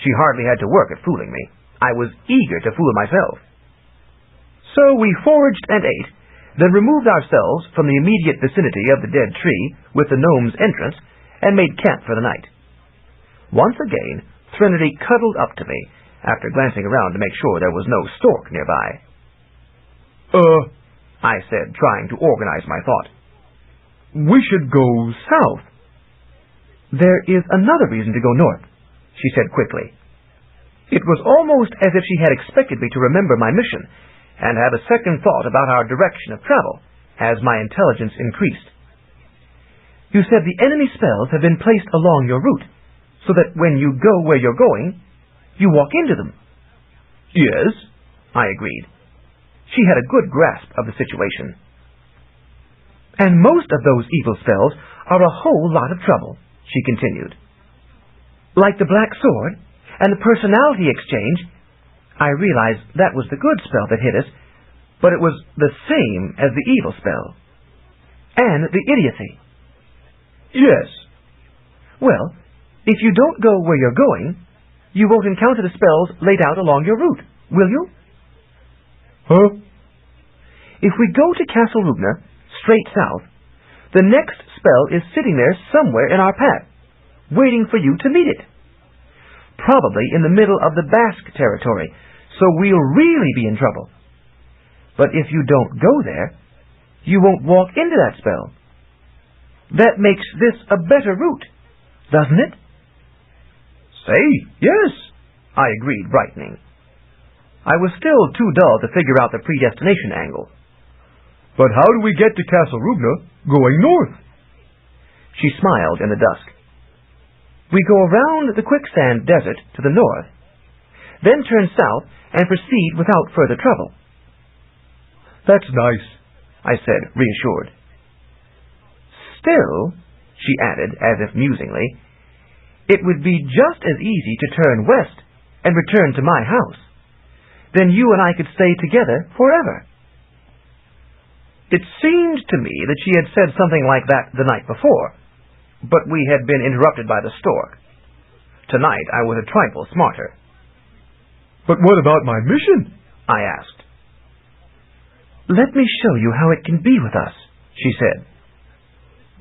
She hardly had to work at fooling me. I was eager to fool myself. So we foraged and ate, then removed ourselves from the immediate vicinity of the dead tree with the gnome's entrance, and made camp for the night. Once again, Threnody cuddled up to me, after glancing around to make sure there was no stork nearby. I said, trying to organize my thought. "We should go south." "There is another reason to go north," she said quickly. It was almost as if she had expected me to remember my mission, and have a second thought about our direction of travel, as my intelligence increased. "You said the enemy spells have been placed along your route, so that when you go where you're going, you walk into them. Yes, I agreed. She had a good grasp of the situation. And most of those evil spells are a whole lot of trouble, she continued. Like the Black Sword and the Personality Exchange, I realized that was the good spell that hit us, but it was the same as the evil spell. And the idiocy. Yes. Well, if you don't go where you're going, you won't encounter the spells laid out along your route, will you? Huh? If we go to Castle Rubner, straight south, the next spell is sitting there somewhere in our path, waiting for you to meet it. Probably in the middle of the Basque territory, so we'll really be in trouble. But if you don't go there, you won't walk into that spell. That makes this a better route, doesn't it? Say, yes, I agreed, brightening. I was still too dull to figure out the predestination angle. But how do we get to Castle Rubner going north? She smiled in the dusk. We go around the quicksand desert to the north, then turn south and proceed without further trouble. That's nice, I said, reassured. Still, she added, as if musingly, it would be just as easy to turn west and return to my house. Then you and I could stay together forever. It seemed to me that she had said something like that the night before, but we had been interrupted by the stork. Tonight I was a trifle smarter. But what about my mission? I asked. Let me show you how it can be with us, she said.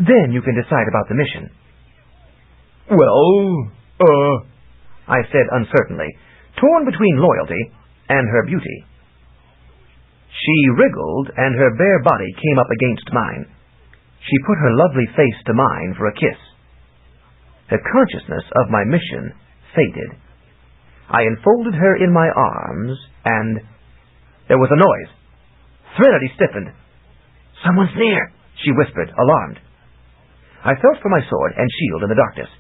Then you can decide about the mission. Well, I said uncertainly, torn between loyalty and her beauty. She wriggled, and her bare body came up against mine. She put her lovely face to mine for a kiss. The consciousness of my mission faded. I enfolded her in my arms, and there was a noise. Threnody stiffened. "Someone's near," she whispered, alarmed. I felt for my sword and shield in the darkness.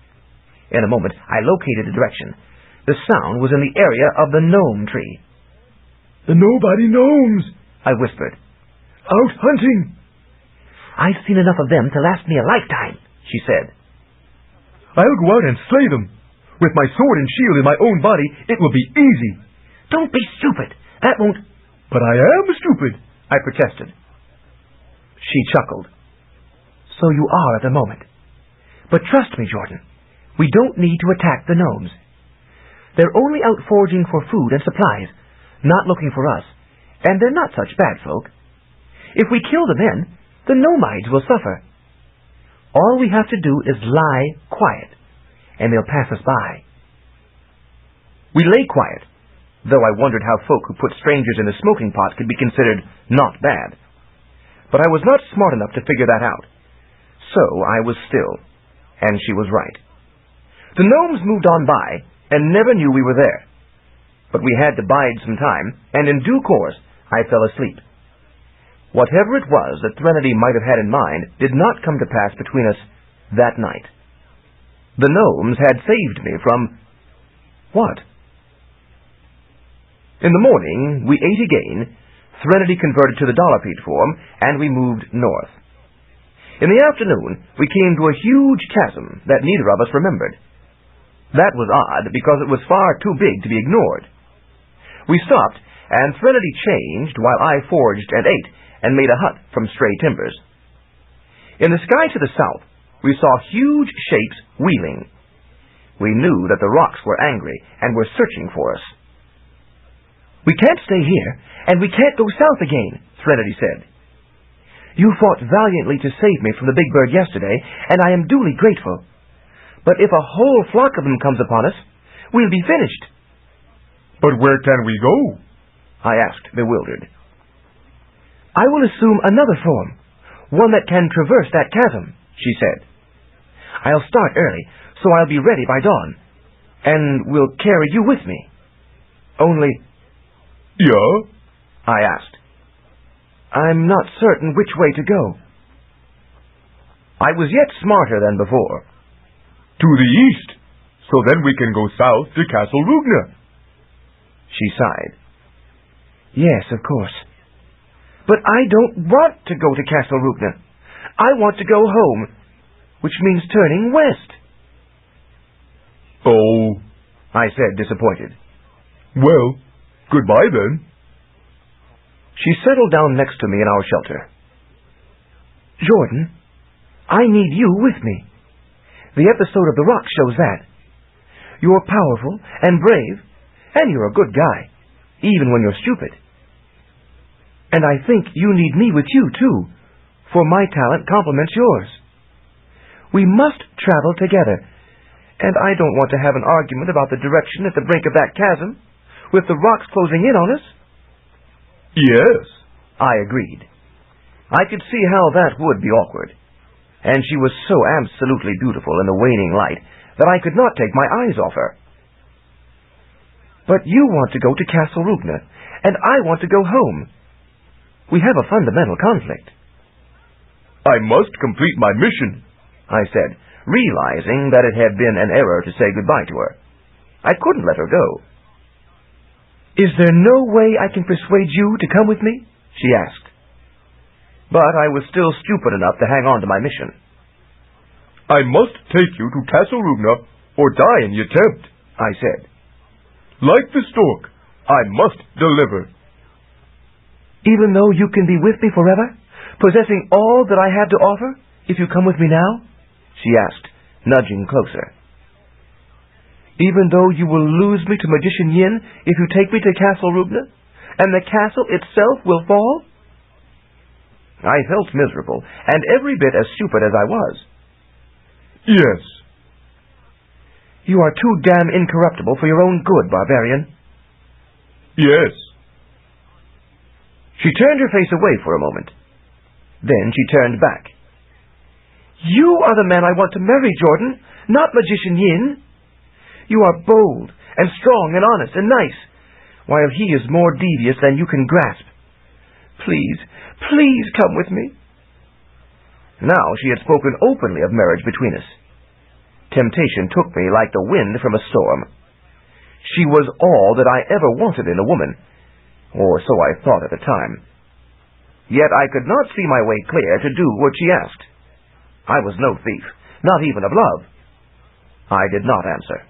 In a moment, I located the direction. The sound was in the area of the gnome tree. "The nobody gnomes," I whispered. "Out hunting." "I've seen enough of them to last me a lifetime," she said. "I'll go out and slay them. With my sword and shield in my own body, it will be easy." "Don't be stupid. That won't—" "But I am stupid," I protested. She chuckled. "So you are at the moment. But trust me, Jordan, we don't need to attack the gnomes. They're only out foraging for food and supplies, not looking for us, and they're not such bad folk. If we kill the men, the Nomides will suffer. All we have to do is lie quiet, and they'll pass us by." We lay quiet, though I wondered how folk who put strangers in a smoking pot could be considered not bad. But I was not smart enough to figure that out. So I was still, and she was right. The gnomes moved on by, and never knew we were there. But we had to bide some time, and in due course I fell asleep. Whatever it was that Threnody might have had in mind did not come to pass between us that night. The gnomes had saved me from... what? In the morning, we ate again, Threnody converted to the dollar-peat form, and we moved north. In the afternoon, we came to a huge chasm that neither of us remembered. That was odd, because it was far too big to be ignored. We stopped, and Threnody changed while I foraged and ate, and made a hut from stray timbers. In the sky to the south, we saw huge shapes wheeling. We knew that the rocks were angry and were searching for us. "We can't stay here, and we can't go south again," Threnody said. "You fought valiantly to save me from the big bird yesterday, and I am duly grateful. But if a whole flock of them comes upon us, we'll be finished." "But where can we go?" I asked, bewildered. "I will assume another form, one that can traverse that chasm," she said. "I'll start early, so I'll be ready by dawn, and will carry you with me. Only—" "Yeah?" I asked. "I'm not certain which way to go." I was yet smarter than before. "To the east," So then we can go south to Castle Rugna. She sighed. Yes, of course. But I don't want to go to Castle Rugna. I want to go home, which means turning west. Oh, I said, disappointed. Well, goodbye then. She settled down next to me in our shelter. Jordan, I need you with me. The episode of the rock shows that. You're powerful and brave, and you're a good guy, even when you're stupid. And I think you need me with you, too, for my talent complements yours. We must travel together, and I don't want to have an argument about the direction at the brink of that chasm, with the rocks closing in on us. Yes, I agreed. I could see how that would be awkward, and she was so absolutely beautiful in the waning light that I could not take my eyes off her. But you want to go to Castle Rugna, and I want to go home. We have a fundamental conflict. I must complete my mission, I said, realizing that it had been an error to say goodbye to her. I couldn't let her go. Is there no way I can persuade you to come with me? She asked. But I was still stupid enough to hang on to my mission. I must take you to Castle Rugna or die in the attempt, I said. Like the stork, I must deliver. Even though you can be with me forever, possessing all that I have to offer, if you come with me now? She asked, nudging closer. Even though you will lose me to Magician Yin if you take me to Castle Rugna, and the castle itself will fall? I felt miserable, and every bit as stupid as I was. Yes. You are too damn incorruptible for your own good, barbarian. Yes. She turned her face away for a moment. Then she turned back. You are the man I want to marry, Jordan, not Magician Yin. You are bold and strong and honest and nice, while he is more devious than you can grasp. Please, please come with me. Now she had spoken openly of marriage between us. Temptation took me like the wind from a storm. She was all that I ever wanted in a woman, or so I thought at the time. Yet I could not see my way clear to do what she asked. I was no thief, not even of love. I did not answer.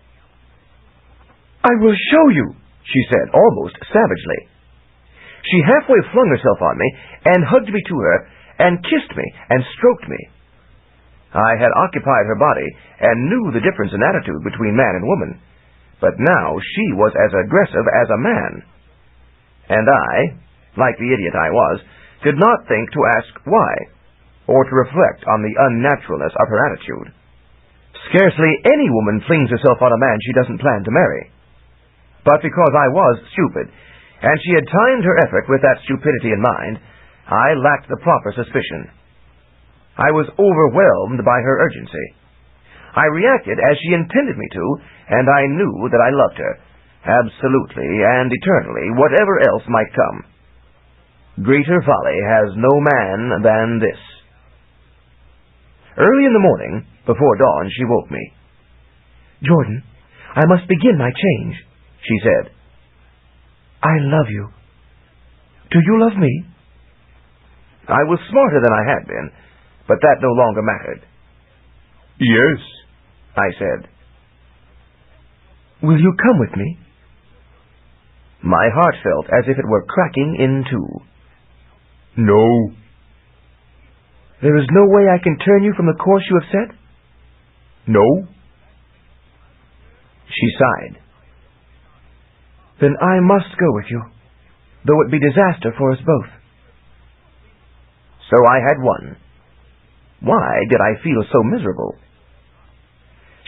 I will show you, she said, almost savagely. She halfway flung herself on me and hugged me to her and kissed me and stroked me. I had occupied her body and knew the difference in attitude between man and woman, but now she was as aggressive as a man. And I, like the idiot I was, did not think to ask why, or to reflect on the unnaturalness of her attitude. Scarcely any woman flings herself on a man she doesn't plan to marry. But because I was stupid, and she had timed her effort with that stupidity in mind, I lacked the proper suspicion. I was overwhelmed by her urgency. I reacted as she intended me to, and I knew that I loved her, absolutely and eternally, whatever else might come. Greater folly has no man than this. Early in the morning, before dawn, she woke me. Jordan, I must begin my change, she said. I love you. Do you love me? I was smarter than I had been, but that no longer mattered. Yes, I said. Will you come with me? My heart felt as if it were cracking in two. No. There is no way I can turn you from the course you have set? No. She sighed. Then I must go with you, though it be disaster for us both. So I had won. Why did I feel so miserable?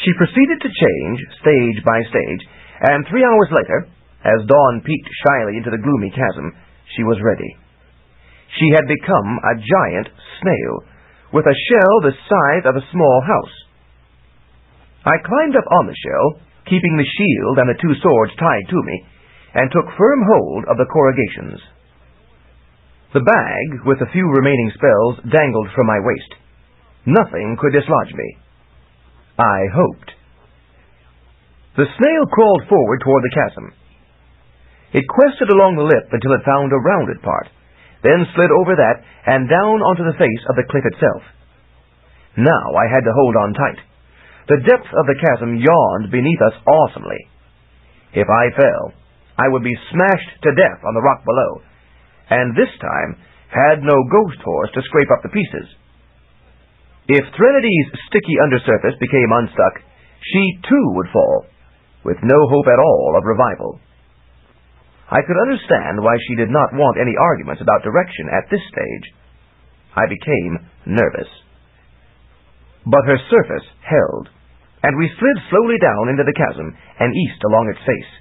She proceeded to change, stage by stage, and 3 hours later, as dawn peeked shyly into the gloomy chasm, she was ready. She had become a giant snail, with a shell the size of a small house. I climbed up on the shell, keeping the shield and the 2 swords tied to me, and took firm hold of the corrugations. The bag, with the few remaining spells, dangled from my waist. Nothing could dislodge me. I hoped. The snail crawled forward toward the chasm. It quested along the lip until it found a rounded part, then slid over that and down onto the face of the cliff itself. Now I had to hold on tight. The depth of the chasm yawned beneath us awesomely. If I fell, I would be smashed to death on the rock below, and this time had no ghost horse to scrape up the pieces. If Trinity's sticky undersurface became unstuck, she too would fall, with no hope at all of revival. I could understand why she did not want any arguments about direction at this stage. I became nervous. But her surface held, and we slid slowly down into the chasm and east along its face.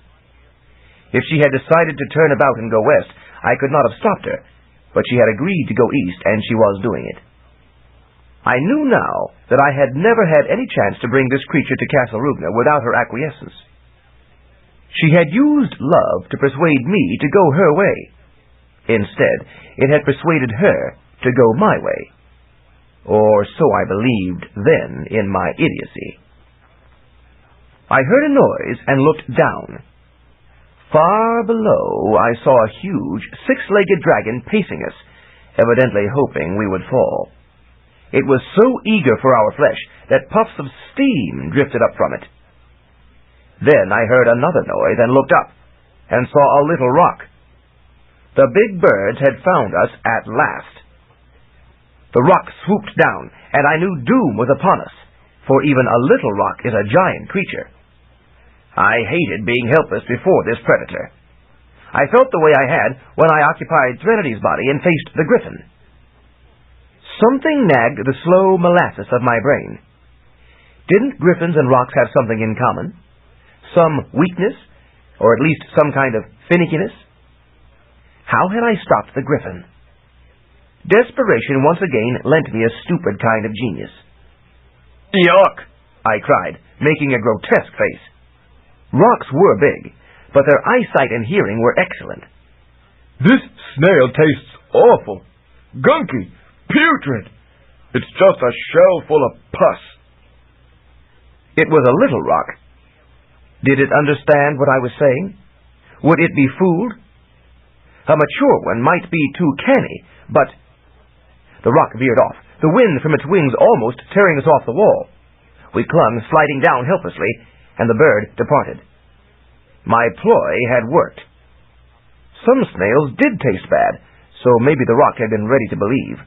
If she had decided to turn about and go west, I could not have stopped her, but she had agreed to go east, and she was doing it. I knew now that I had never had any chance to bring this creature to Castle Rubna without her acquiescence. She had used love to persuade me to go her way. Instead, it had persuaded her to go my way. Or so I believed then in my idiocy. I heard a noise and looked down. Far below, I saw a huge, six-legged dragon pacing us, evidently hoping we would fall. It was so eager for our flesh that puffs of steam drifted up from it. Then I heard another noise and looked up, and saw a little rock. The big birds had found us at last. The rock swooped down, and I knew doom was upon us, for even a little rock is a giant creature. I hated being helpless before this predator. I felt the way I had when I occupied Trinity's body and faced the griffin. Something nagged the slow molasses of my brain. Didn't griffins and rocks have something in common? Some weakness, or at least some kind of finickiness? How had I stopped the griffin? Desperation once again lent me a stupid kind of genius. "Yuck!" I cried, making a grotesque face. Rocks were big, but their eyesight and hearing were excellent. "This snail tastes awful. Gunky. Putrid. It's just a shell full of pus." It was a little rock. Did it understand what I was saying? Would it be fooled? A mature one might be too canny, but... The rock veered off, the wind from its wings almost tearing us off the wall. We clung, sliding down helplessly, and the bird departed. My ploy had worked. Some snails did taste bad, so maybe the rock had been ready to believe.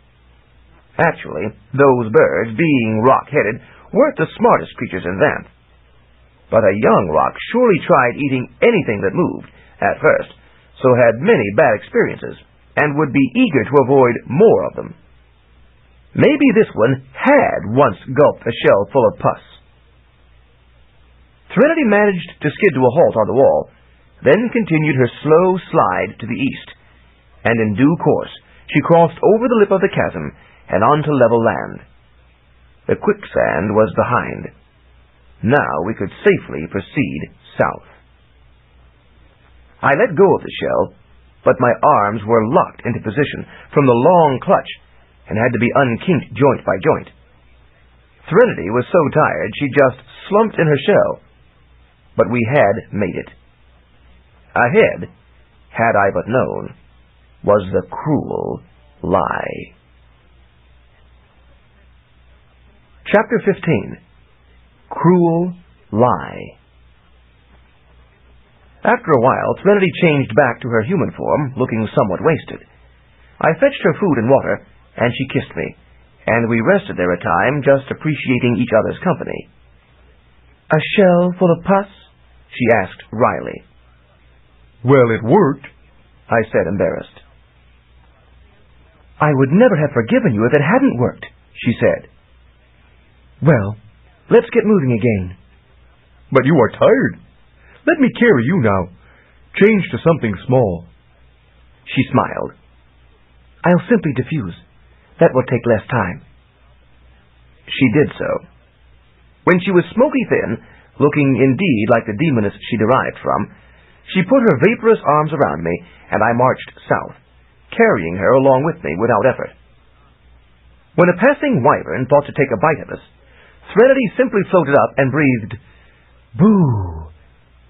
Actually, those birds, being rock-headed, weren't the smartest creatures in Xanth. But a young rock surely tried eating anything that moved, at first, so had many bad experiences, and would be eager to avoid more of them. Maybe this one had once gulped a shell full of pus. Trinity managed to skid to a halt on the wall, then continued her slow slide to the east, and in due course she crossed over the lip of the chasm and onto level land. The quicksand was behind. Now we could safely proceed south. I let go of the shell, but my arms were locked into position from the long clutch and had to be unkinked joint by joint. Trinity was so tired she just slumped in her shell, but we had made it. Ahead, had I but known, was the Crewel Lye. Chapter 15. Crewel Lye. After a while, Trinity changed back to her human form, looking somewhat wasted. I fetched her food and water, and she kissed me, and we rested there a time, just appreciating each other's company. "A shell full of pus?" she asked wryly. "Well, it worked," I said, embarrassed. "I would never have forgiven you if it hadn't worked," she said. "Well, let's get moving again." "But you are tired. Let me carry you now. Change to something small." She smiled. "I'll simply diffuse. That will take less time." She did so. When she was smoky thin, looking indeed like the demoness she derived from, she put her vaporous arms around me, and I marched south, carrying her along with me without effort. When a passing wyvern thought to take a bite of us, Trinity simply floated up and breathed, "Boo,"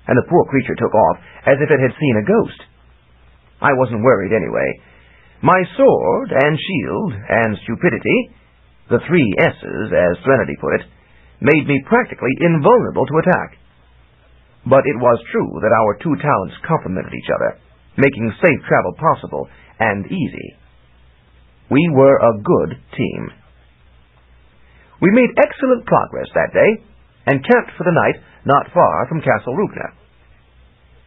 and the poor creature took off as if it had seen a ghost. I wasn't worried anyway. My sword and shield and stupidity, the 3 S's as Threnody put it, made me practically invulnerable to attack. But it was true that our 2 talents complemented each other, making safe travel possible and easy. We were a good team. We made excellent progress that day, and camped for the night not far from Castle Rupna.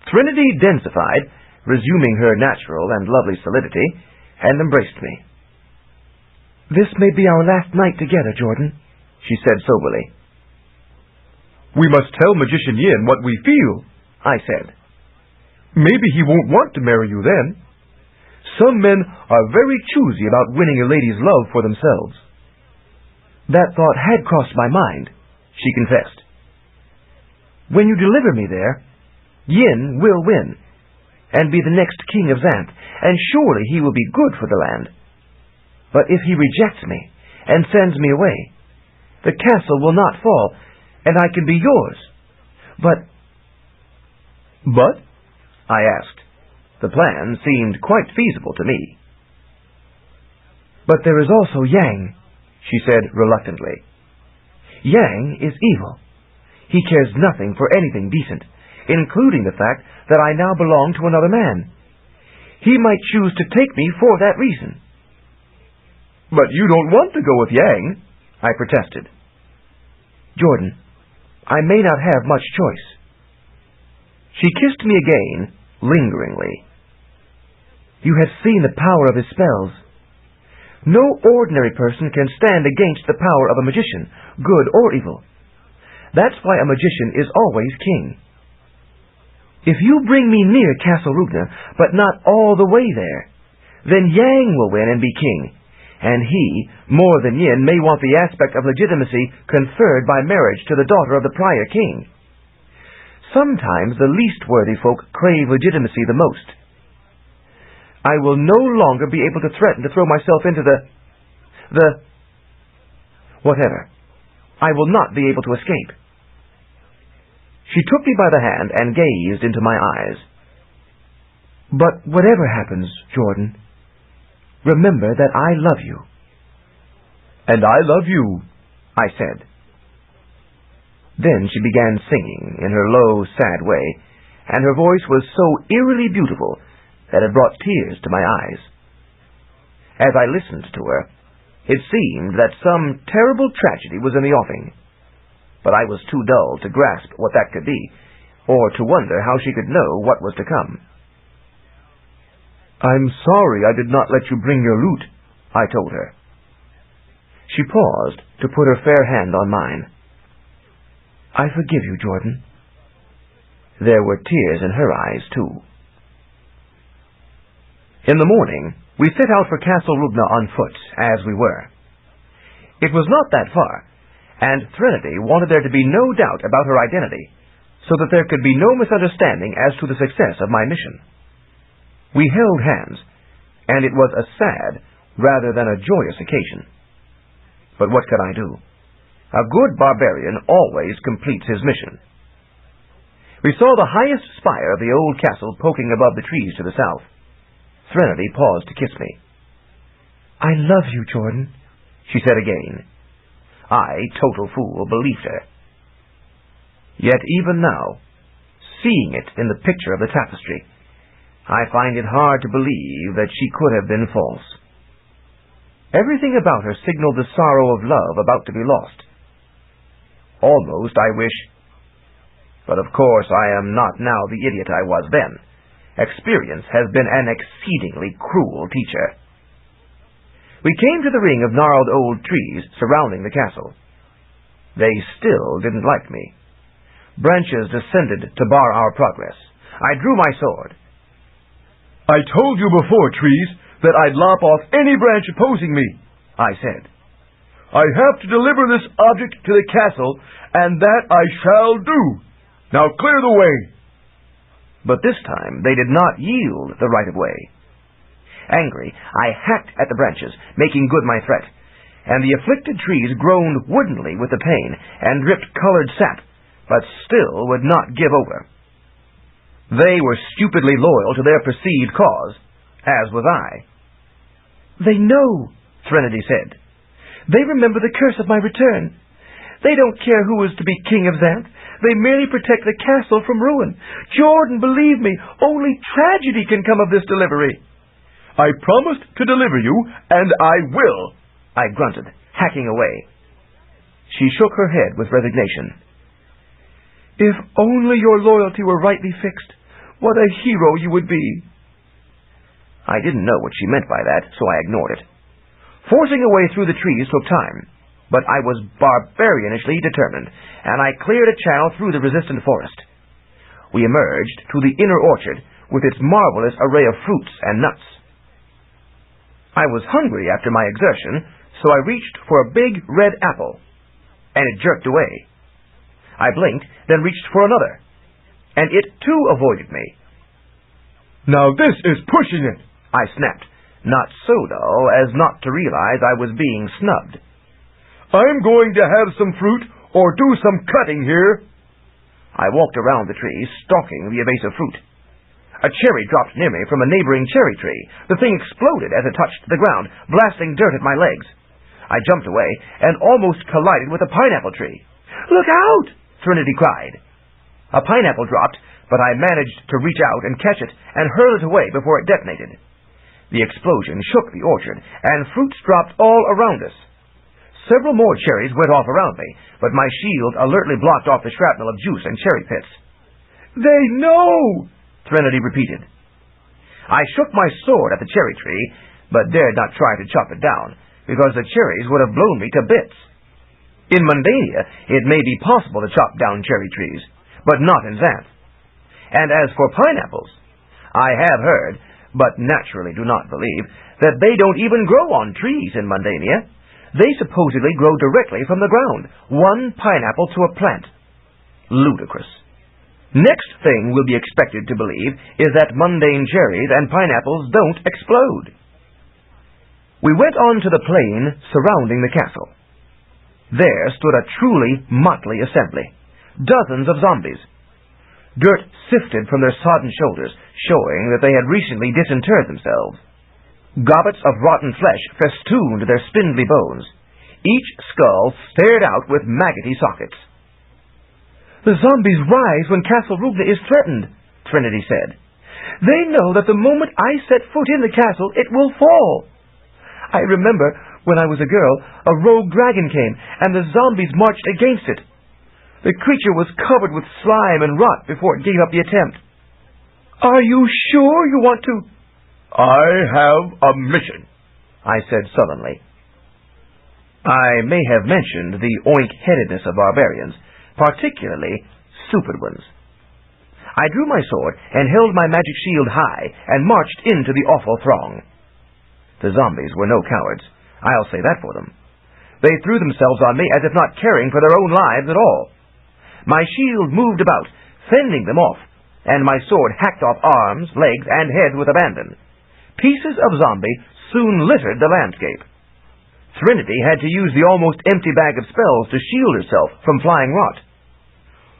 Threnody densified, resuming her natural and lovely solidity, and embraced me. "This may be our last night together, Jordan," she said soberly. "We must tell Magician Yin what we feel," I said. "Maybe he won't want to marry you then. Some men are very choosy about winning a lady's love for themselves." "That thought had crossed my mind," she confessed. "When you deliver me there, Yin will win, and be the next king of Xanth, and surely he will be good for the land. But if he rejects me, and sends me away, the castle will not fall, and I can be yours. But—" "But?" I asked. The plan seemed quite feasible to me. "But there is also Yang," she said reluctantly. "Yang is evil. He cares nothing for anything decent, including the fact that I now belong to another man. He might choose to take me for that reason." "But you don't want to go with Yang," I protested. "Jordan, I may not have much choice." She kissed me again, lingeringly. "You have seen the power of his spells. No ordinary person can stand against the power of a magician, good or evil. That's why a magician is always king. If you bring me near Castle Rupna, but not all the way there, then Yang will win and be king, and he, more than Yin, may want the aspect of legitimacy conferred by marriage to the daughter of the prior king. Sometimes the least worthy folk crave legitimacy the most. I will no longer be able to threaten to throw myself into whatever. I will not be able to escape." She took me by the hand and gazed into my eyes. "But whatever happens, Jordan, remember that I love you." "And I love you," I said. Then she began singing in her low, sad way, and her voice was so eerily beautiful that it brought tears to my eyes. As I listened to her, it seemed that some terrible tragedy was in the offing, but I was too dull to grasp what that could be, or to wonder how she could know what was to come. "I'm sorry I did not let you bring your lute," I told her. She paused to put her fair hand on mine. "I forgive you, Jordan." There were tears in her eyes, too. In the morning, we set out for Castle Rupna on foot, as we were. It was not that far, and Threnody wanted there to be no doubt about her identity, so that there could be no misunderstanding as to the success of my mission. We held hands, and it was a sad rather than a joyous occasion. But what could I do? A good barbarian always completes his mission. We saw the highest spire of the old castle poking above the trees to the south. Threnody paused to kiss me. "I love you, Jordan," she said again. I, total fool, believed her. Yet even now, seeing it in the picture of the tapestry, I find it hard to believe that she could have been false. Everything about her signaled the sorrow of love about to be lost. Almost I wish... But of course I am not now the idiot I was then. Experience has been an exceedingly cruel teacher. We came to the ring of gnarled old trees surrounding the castle. They still didn't like me. Branches descended to bar our progress. I drew my sword. "I told you before, trees, that I'd lop off any branch opposing me," I said. "I have to deliver this object to the castle, and that I shall do. Now clear the way." But this time they did not yield the right of way. Angry, I hacked at the branches, making good my threat, and the afflicted trees groaned woodenly with the pain and dripped colored sap, but still would not give over. They were stupidly loyal to their perceived cause, as was I. They know, Threnody said. They remember the curse of my return. They don't care who is to be king of Xanth. They merely protect the castle from ruin. Jordan, believe me, only tragedy can come of this delivery. I promised to deliver you, and I will, I grunted, hacking away. She shook her head with resignation. If only your loyalty were rightly fixed, what a hero you would be. I didn't know what she meant by that, so I ignored it. Forcing a way through the trees took time, but I was barbarianishly determined, and I cleared a channel through the resistant forest. We emerged to the inner orchard with its marvelous array of fruits and nuts. I was hungry after my exertion, so I reached for a big red apple, and it jerked away. I blinked, then reached for another, and it too avoided me. Now this is pushing it, I snapped, not so dull as not to realize I was being snubbed. I'm going to have some fruit or do some cutting here. I walked around the tree, stalking the evasive fruit. A cherry dropped near me from a neighboring cherry tree. The thing exploded as it touched the ground, blasting dirt at my legs. I jumped away and almost collided with a pineapple tree. Look out! Threnody cried. A pineapple dropped, but I managed to reach out and catch it and hurl it away before it detonated. The explosion shook the orchard, and fruits dropped all around us. Several more cherries went off around me, but my shield alertly blocked off the shrapnel of juice and cherry pits. They know! Threnody repeated. I shook my sword at the cherry tree, but dared not try to chop it down, because the cherries would have blown me to bits. In Mundania, it may be possible to chop down cherry trees, but not in Xanth. And as for pineapples, I have heard, but naturally do not believe, that they don't even grow on trees in Mundania. They supposedly grow directly from the ground, one pineapple to a plant. Ludicrous. Next thing we'll be expected to believe is that mundane cherries and pineapples don't explode. We went on to the plain surrounding the castle. There stood a truly motley assembly. Dozens of zombies. Dirt sifted from their sodden shoulders, showing that they had recently disinterred themselves. Gobbets of rotten flesh festooned their spindly bones. Each skull stared out with maggoty sockets. The zombies rise when Castle Rugna is threatened, Threnody said. They know that the moment I set foot in the castle, it will fall. I remember, when I was a girl, a rogue dragon came, and the zombies marched against it. The creature was covered with slime and rot before it gave up the attempt. Are you sure you want to? I have a mission, I said sullenly. I may have mentioned the oink-headedness of barbarians, particularly stupid ones. I drew my sword and held my magic shield high and marched into the awful throng. The zombies were no cowards, I'll say that for them. They threw themselves on me as if not caring for their own lives at all. My shield moved about, fending them off, and my sword hacked off arms, legs, and heads with abandon. Pieces of zombie soon littered the landscape. Threnody had to use the almost empty bag of spells to shield herself from flying rot.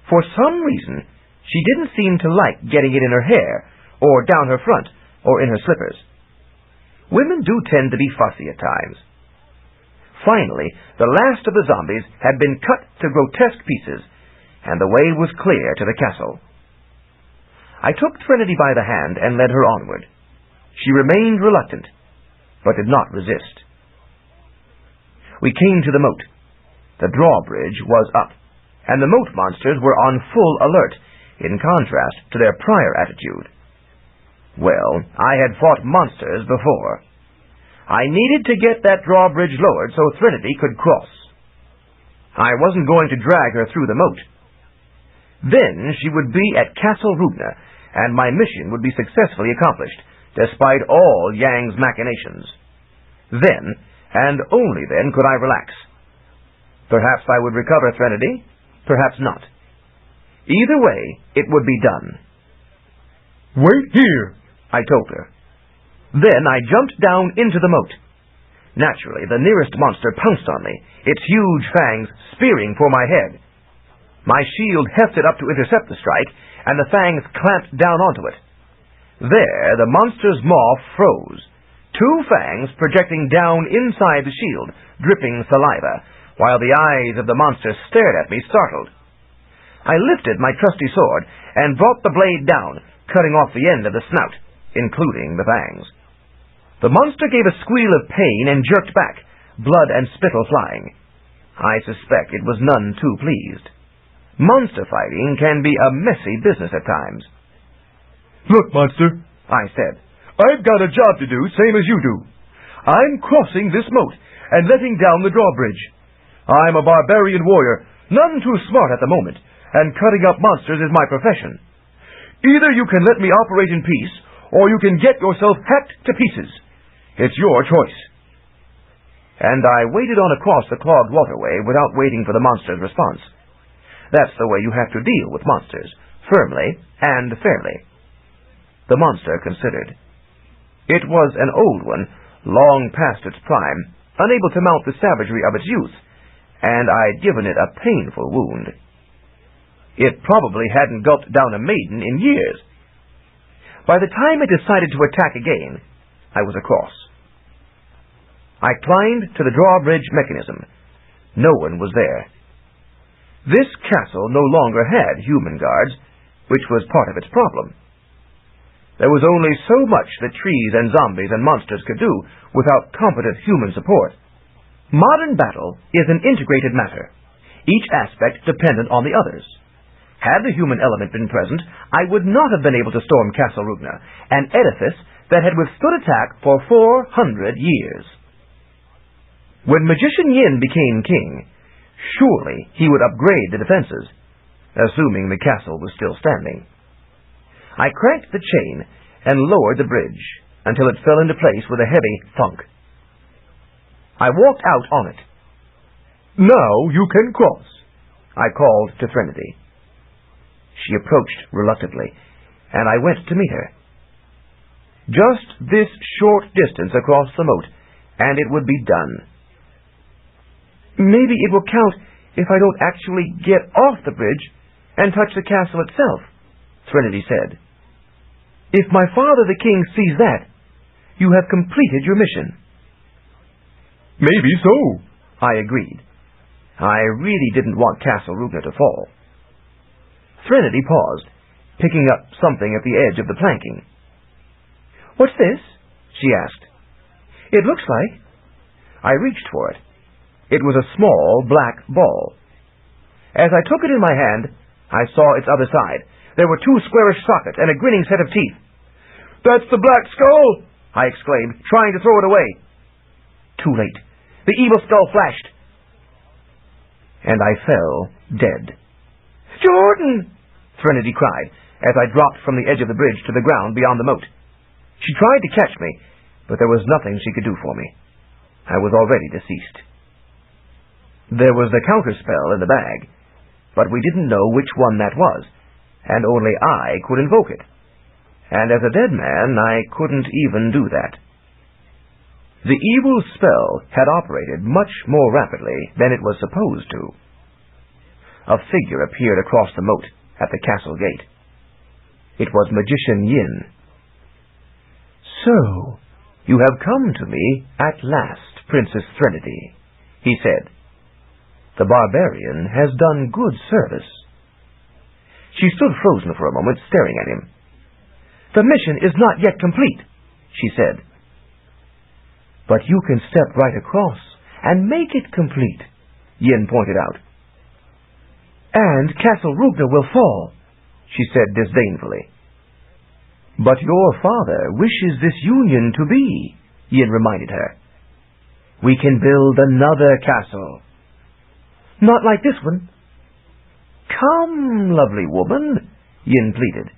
For some reason, she didn't seem to like getting it in her hair, or down her front, or in her slippers. Women do tend to be fussy at times. Finally, the last of the zombies had been cut to grotesque pieces, and the way was clear to the castle. I took Threnody by the hand and led her onward. She remained reluctant, but did not resist. We came to the moat. The drawbridge was up, and the moat monsters were on full alert, in contrast to their prior attitude. Well, I had fought monsters before. I needed to get that drawbridge lowered so Threnody could cross. I wasn't going to drag her through the moat. Then she would be at Castle Rugna, and my mission would be successfully accomplished, despite all Yang's machinations. Then, and only then, could I relax. Perhaps I would recover Threnody, perhaps not. Either way, it would be done. Wait here, I told her. Then I jumped down into the moat. Naturally, the nearest monster pounced on me, its huge fangs spearing for my head. My shield hefted up to intercept the strike, and the fangs clamped down onto it. There, the monster's maw froze, 2 fangs projecting down inside the shield, dripping saliva, while the eyes of the monster stared at me, startled. I lifted my trusty sword and brought the blade down, cutting off the end of the snout, including the fangs. The monster gave a squeal of pain and jerked back, blood and spittle flying. I suspect it was none too pleased. Monster fighting can be a messy business at times. "Look, monster," I said. "I've got a job to do, same as you do. I'm crossing this moat and letting down the drawbridge. I'm a barbarian warrior, none too smart at the moment, and cutting up monsters is my profession. Either you can let me operate in peace, or you can get yourself hacked to pieces. It's your choice." And I waded on across the clogged waterway without waiting for the monster's response. That's the way you have to deal with monsters, firmly and fairly. The monster considered. It was an old one, long past its prime, unable to mount the savagery of its youth, and I'd given it a painful wound. It probably hadn't gulped down a maiden in years. By the time it decided to attack again, I was across. I climbed to the drawbridge mechanism. No one was there. This castle no longer had human guards, which was part of its problem. There was only so much that trees and zombies and monsters could do without competent human support. Modern battle is an integrated matter, each aspect dependent on the others. Had the human element been present, I would not have been able to storm Castle Rugna, an edifice that had withstood attack for 400 years. When Magician Yin became king, surely he would upgrade the defenses, assuming the castle was still standing. I cranked the chain and lowered the bridge until it fell into place with a heavy thunk. I walked out on it. "Now you can cross," I called to Threnody. She approached reluctantly, and I went to meet her. Just this short distance across the moat, and it would be done. "Maybe it will count if I don't actually get off the bridge and touch the castle itself," Threnody said. "If my father the king sees that, you have completed your mission." "Maybe so," I agreed. I really didn't want Castle Rugna to fall. Threnody paused, picking up something at the edge of the planking. "What's this?" she asked. "It looks like—" I reached for it. It was a small black ball. As I took it in my hand, I saw its other side. There were 2 squarish sockets and a grinning set of teeth. "That's the black skull!" I exclaimed, trying to throw it away. Too late. The evil skull flashed, and I fell dead. "Jordan!" Threnody cried, as I dropped from the edge of the bridge to the ground beyond the moat. She tried to catch me, but there was nothing she could do for me. I was already deceased. There was the counterspell in the bag, but we didn't know which one that was, and only I could invoke it. And as a dead man, I couldn't even do that. The evil spell had operated much more rapidly than it was supposed to. A figure appeared across the moat at the castle gate. It was Magician Yin. "So, you have come to me at last, Princess Threnody," he said. "The barbarian has done good service." She stood frozen for a moment, staring at him. "The mission is not yet complete," she said. "But you can step right across and make it complete," Yin pointed out. "And Castle Rugna will fall," she said disdainfully. "But your father wishes this union to be," Yin reminded her. "We can build another castle." "Not like this one." "Come, lovely woman," Yin pleaded.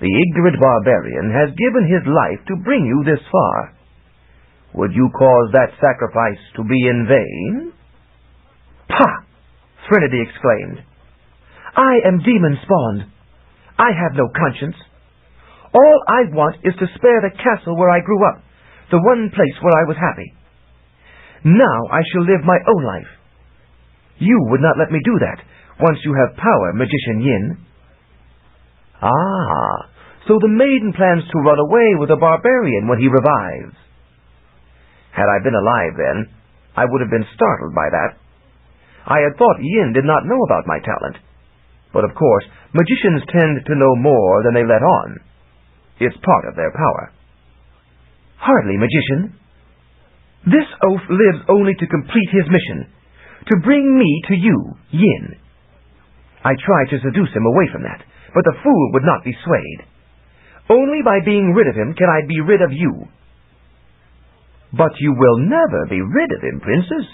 "The ignorant barbarian has given his life to bring you this far. Would you cause that sacrifice to be in vain?" "Pah!" Threnody exclaimed. "I am demon-spawned. I have no conscience. All I want is to spare the castle where I grew up, the one place where I was happy. Now I shall live my own life. You would not let me do that, once you have power, Magician Yin." "Ah, so the maiden plans to run away with the barbarian when he revives." Had I been alive then, I would have been startled by that. I had thought Yin did not know about my talent. But of course, magicians tend to know more than they let on. It's part of their power. "Hardly, Magician. This oaf lives only to complete his mission, to bring me to you, Yin. I tried to seduce him away from that, but the fool would not be swayed. Only by being rid of him can I be rid of you." "But you will never be rid of him, Princess,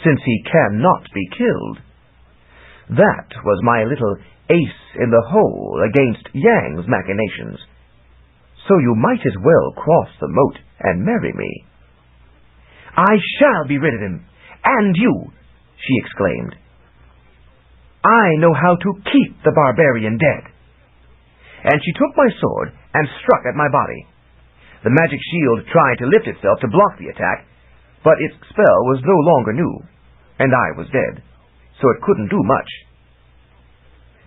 since he cannot be killed. That was my little ace in the hole against Yang's machinations. So you might as well cross the moat and marry me." "I shall be rid of him, and you," she exclaimed. "I know how to keep the barbarian dead." And she took my sword and struck at my body. The magic shield tried to lift itself to block the attack, but its spell was no longer new, and I was dead, so it couldn't do much.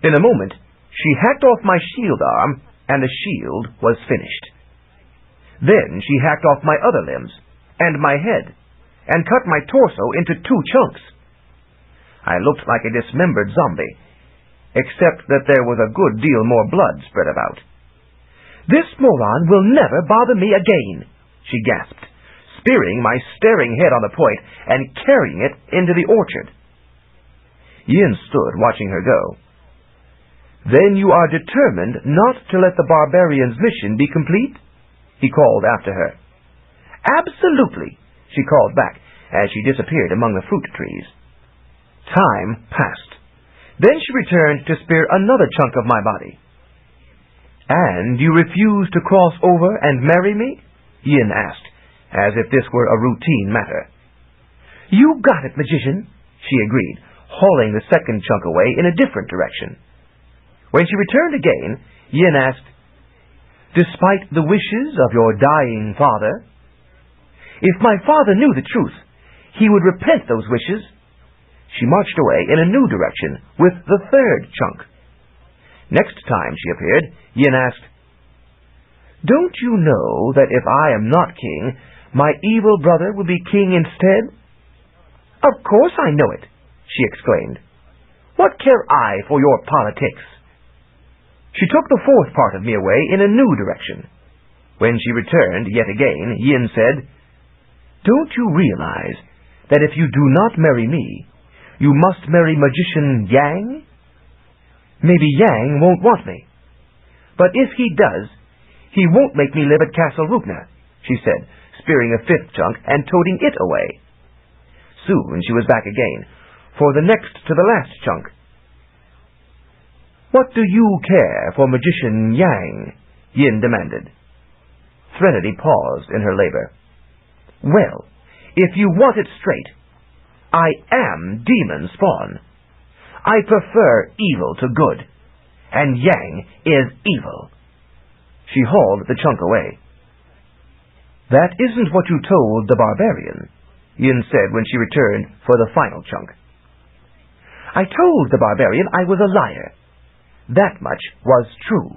In a moment, she hacked off my shield arm, and the shield was finished. Then she hacked off my other limbs, and my head, and cut my torso into 2 chunks. I looked like a dismembered zombie, except that there was a good deal more blood spread about. "This moron will never bother me again," she gasped, spearing my staring head on the point and carrying it into the orchard. Yin stood watching her go. "Then you are determined not to let the barbarian's mission be complete?" he called after her. "Absolutely," she called back as she disappeared among the fruit trees. Time passed. Then she returned to spear another chunk of my body. "And you refuse to cross over and marry me?" Yin asked, as if this were a routine matter. "You got it, Magician," she agreed, hauling the second chunk away in a different direction. When she returned again, Yin asked, "Despite the wishes of your dying father?" "If my father knew the truth, he would repent those wishes." She marched away in a new direction with the third chunk. Next time she appeared, Yin asked, "Don't you know that if I am not king, my evil brother will be king instead?" "Of course I know it," she exclaimed. "What care I for your politics?" She took the fourth part of me away in a new direction. When she returned yet again, Yin said, "Don't you realize that if you do not marry me, you must marry Magician Yang? Maybe Yang won't want me. But if he does, he won't make me live at Castle Rupna," she said, spearing a 5th chunk and toting it away. Soon she was back again, for the next to the last chunk. "What do you care for Magician Yang?" Yin demanded. Threnody paused in her labor. "Well, if you want it straight, I am demon spawn. I prefer evil to good, and Yang is evil." She hauled the chunk away. "That isn't what you told the barbarian," Yin said when she returned for the final chunk. "I told the barbarian I was a liar. That much was true."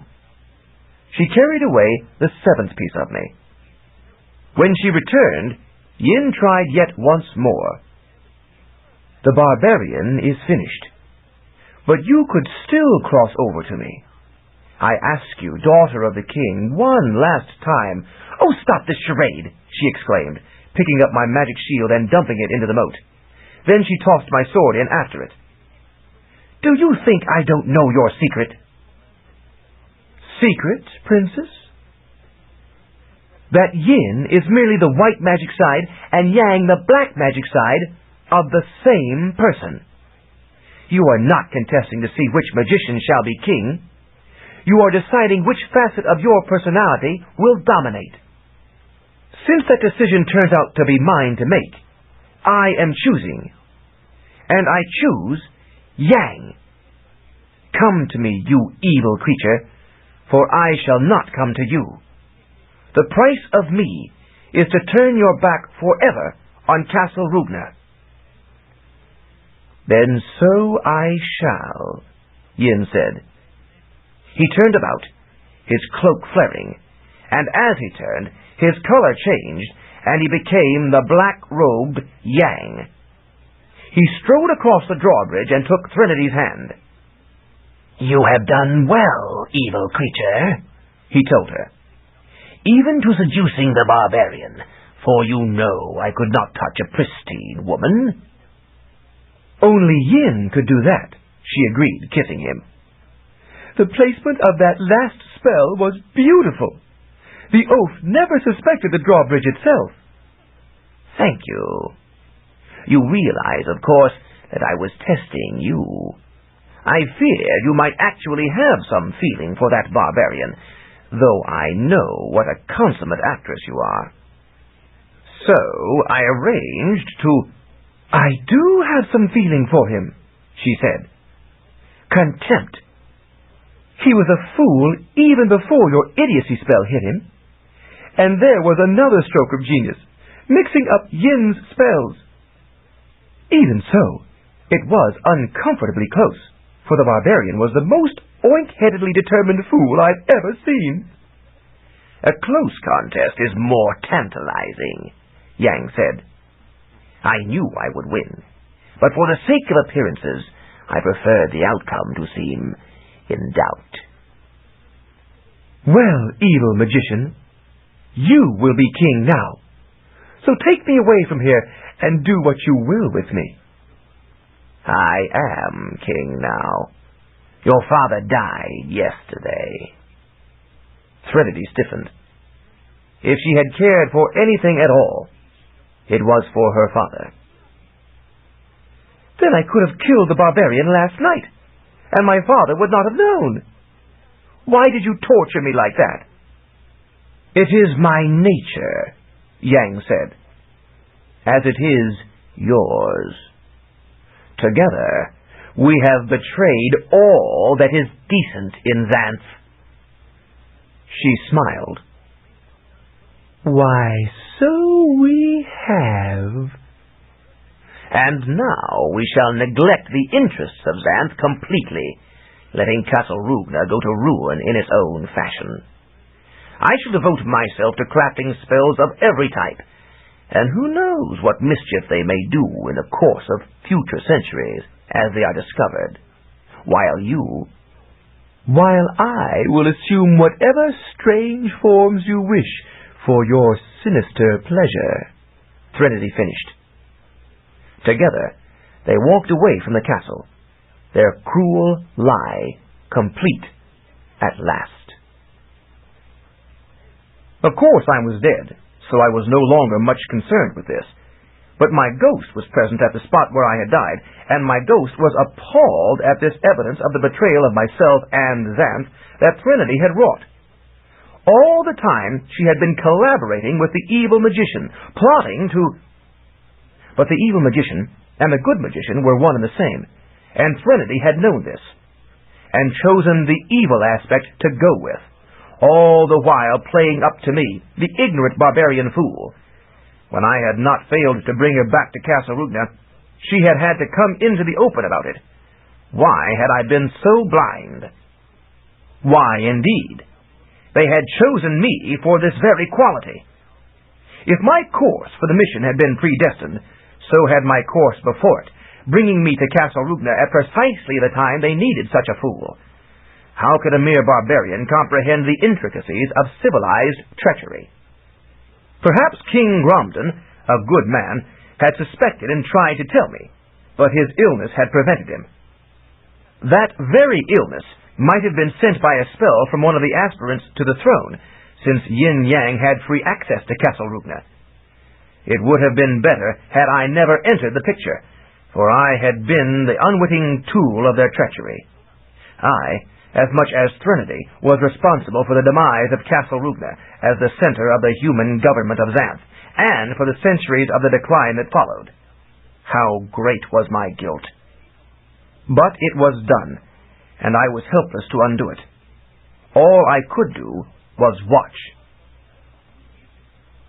She carried away the 7th piece of me. When she returned, Yin tried yet once more. "The barbarian is finished, but you could still cross over to me. I ask you, daughter of the king, one last time—" "Oh, stop this charade!" she exclaimed, picking up my magic shield and dumping it into the moat. Then she tossed my sword in after it. "Do you think I don't know your secret?" "Secret, Princess?" "That Yin is merely the white magic side and Yang the black magic side of the same person. You are not contesting to see which magician shall be king. You are deciding which facet of your personality will dominate. Since that decision turns out to be mine to make, I am choosing. And I choose Yang. Come to me, you evil creature, for I shall not come to you. The price of me is to turn your back forever on Castle Rupna." "Then so I shall," Yin said. He turned about, his cloak flaring, and as he turned, his color changed, and he became the black-robed Yang. He strode across the drawbridge and took Trinity's hand. "You have done well, evil creature," he told her, "even to seducing the barbarian, for you know I could not touch a pristine woman." "Only Yin could do that," she agreed, kissing him. "The placement of that last spell was beautiful. The oaf never suspected the drawbridge itself." "Thank you. You realize, of course, that I was testing you. I feared you might actually have some feeling for that barbarian, though I know what a consummate actress you are. So I arranged to—" "I do have some feeling for him," she said. "Contempt. He was a fool even before your idiocy spell hit him. And there was another stroke of genius, mixing up Yin's spells. Even so, it was uncomfortably close, for the barbarian was the most oink-headedly determined fool I've ever seen." "A close contest is more tantalizing," Yang said. "I knew I would win, but for the sake of appearances, I preferred the outcome to seem in doubt." "Well, evil magician, you will be king now. So take me away from here and do what you will with me." "I am king now. Your father died yesterday." Trinity stiffened. If she had cared for anything at all, it was for her father. "Then I could have killed the barbarian last night, and my father would not have known. Why did you torture me like that?" "It is my nature," Yang said, "as it is yours. Together, we have betrayed all that is decent in Xanth." She smiled. "Why, so we have. And now we shall neglect the interests of Xanth completely, letting Castle Rugna go to ruin in its own fashion. I shall devote myself to crafting spells of every type, and who knows what mischief they may do in the course of future centuries as they are discovered, while I will assume whatever strange forms you wish for your sinister pleasure," Trinity finished. Together, they walked away from the castle, their cruel lie complete at last. Of course I was dead, so I was no longer much concerned with this. But my ghost was present at the spot where I had died, and my ghost was appalled at this evidence of the betrayal of myself and Xanth that Trinity had wrought. All the time she had been collaborating with the evil magician, plotting to... But the evil magician and the good magician were one and the same, and Trinity had known this, and chosen the evil aspect to go with, all the while playing up to me, the ignorant barbarian fool. When I had not failed to bring her back to Castle Rugna, she had had to come into the open about it. Why had I been so blind? Why, indeed? They had chosen me for this very quality. If my course for the mission had been predestined, so had my course before it, bringing me to Castle Rugna at precisely the time they needed such a fool. How could a mere barbarian comprehend the intricacies of civilized treachery? Perhaps King Gromden, a good man, had suspected and tried to tell me, but his illness had prevented him. That very illness might have been sent by a spell from one of the aspirants to the throne, since Yin Yang had free access to Castle Rugna. It would have been better had I never entered the picture, for I had been the unwitting tool of their treachery. I, as much as Trinity, was responsible for the demise of Castle Rugna as the center of the human government of Xanth, and for the centuries of the decline that followed. How great was my guilt! But it was done, and I was helpless to undo it. All I could do was watch.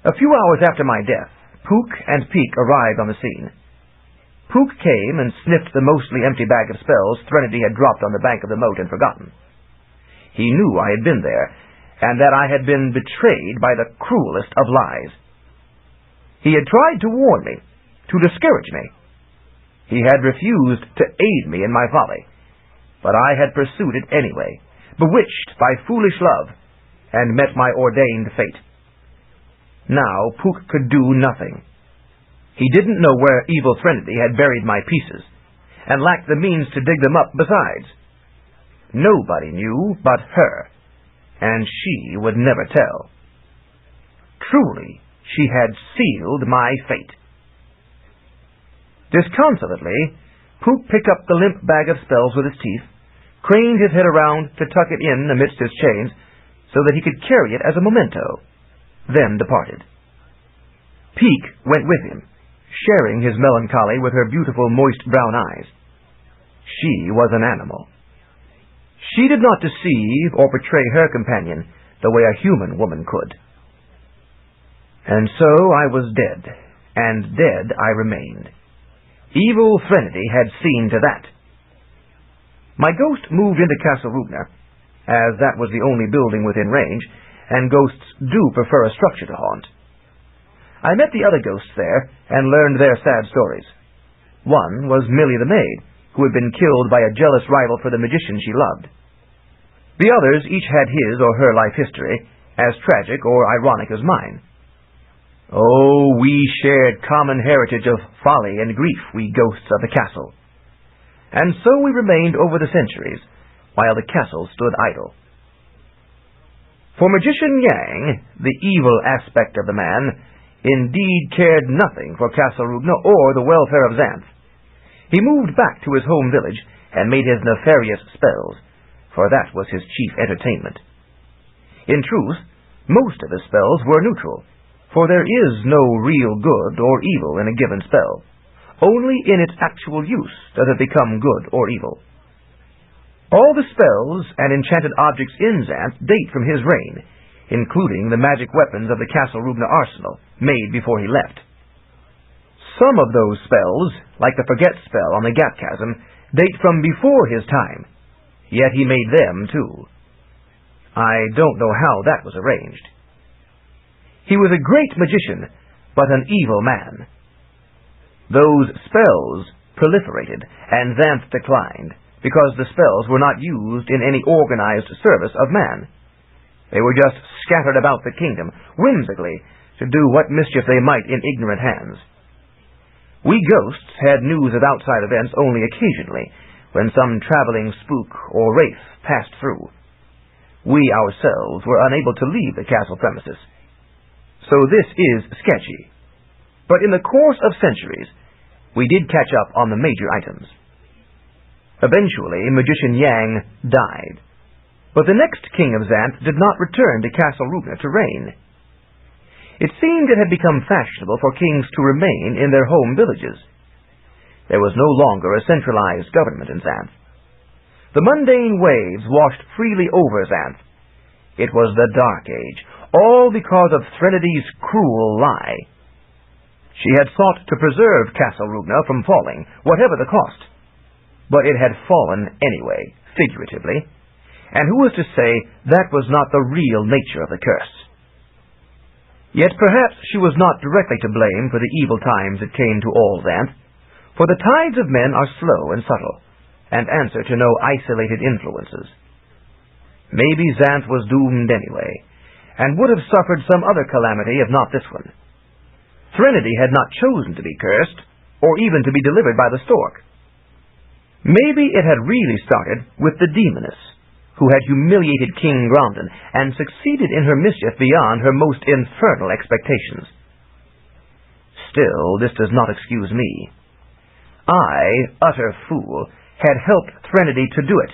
A few hours after my death, Puka and Piers arrived on the scene. Puka came and sniffed the mostly empty bag of spells Threnody had dropped on the bank of the moat and forgotten. He knew I had been there, and that I had been betrayed by the cruelest of lies. He had tried to warn me, to discourage me. He had refused to aid me in my folly, but I had pursued it anyway, bewitched by foolish love, and met my ordained fate. Now Puka could do nothing. He didn't know where evil Threnody had buried my pieces, and lacked the means to dig them up besides. Nobody knew but her, and she would never tell. Truly, she had sealed my fate. Disconsolately, Puka picked up the limp bag of spells with his teeth, craned his head around to tuck it in amidst his chains, so that he could carry it as a memento, then departed. Peak went with him, sharing his melancholy with her beautiful moist brown eyes. She was an animal. She did not deceive or betray her companion the way a human woman could. And so I was dead, and dead I remained. Evil Threnody had seen to that. My ghost moved into Castle Rubner, as that was the only building within range, and ghosts do prefer a structure to haunt. I met the other ghosts there, and learned their sad stories. One was Millie the maid, who had been killed by a jealous rival for the magician she loved. The others each had his or her life history, as tragic or ironic as mine. Oh, we shared common heritage of folly and grief, we ghosts of the castle. And so we remained over the centuries, while the castle stood idle. For Magician Yang, the evil aspect of the man, indeed cared nothing for Castle Rubner or the welfare of Xanth. He moved back to his home village and made his nefarious spells, for that was his chief entertainment. In truth, most of his spells were neutral, for there is no real good or evil in a given spell. Only in its actual use does it become good or evil. All the spells and enchanted objects in Xanth date from his reign, including the magic weapons of the Castle Rubner arsenal, made before he left. Some of those spells, like the Forget spell on the Gap Chasm, date from before his time, yet he made them too. I don't know how that was arranged. He was a great magician, but an evil man. Those spells proliferated, and Xanth declined, because the spells were not used in any organized service of man. They were just scattered about the kingdom, whimsically, to do what mischief they might in ignorant hands. We ghosts had news of outside events only occasionally, when some traveling spook or wraith passed through. We ourselves were unable to leave the castle premises. So this is sketchy. But in the course of centuries, we did catch up on the major items. Eventually, Magician Yang died. But the next king of Xanth did not return to Castle Rubner to reign. It seemed it had become fashionable for kings to remain in their home villages. There was no longer a centralized government in Xanth. The mundane waves washed freely over Xanth. It was the Dark Age, all because of Threnady's Crewel Lye. She had sought to preserve Castle Rubner from falling, whatever the cost. But it had fallen anyway, figuratively, and who was to say that was not the real nature of the curse? Yet perhaps she was not directly to blame for the evil times that came to all Xanth, for the tides of men are slow and subtle, and answer to no isolated influences. Maybe Xanth was doomed anyway, and would have suffered some other calamity if not this one. Threnody had not chosen to be cursed, or even to be delivered by the stork. Maybe it had really started with the demoness, who had humiliated King Grondon and succeeded in her mischief beyond her most infernal expectations. Still, this does not excuse me. I, utter fool, had helped Threnody to do it,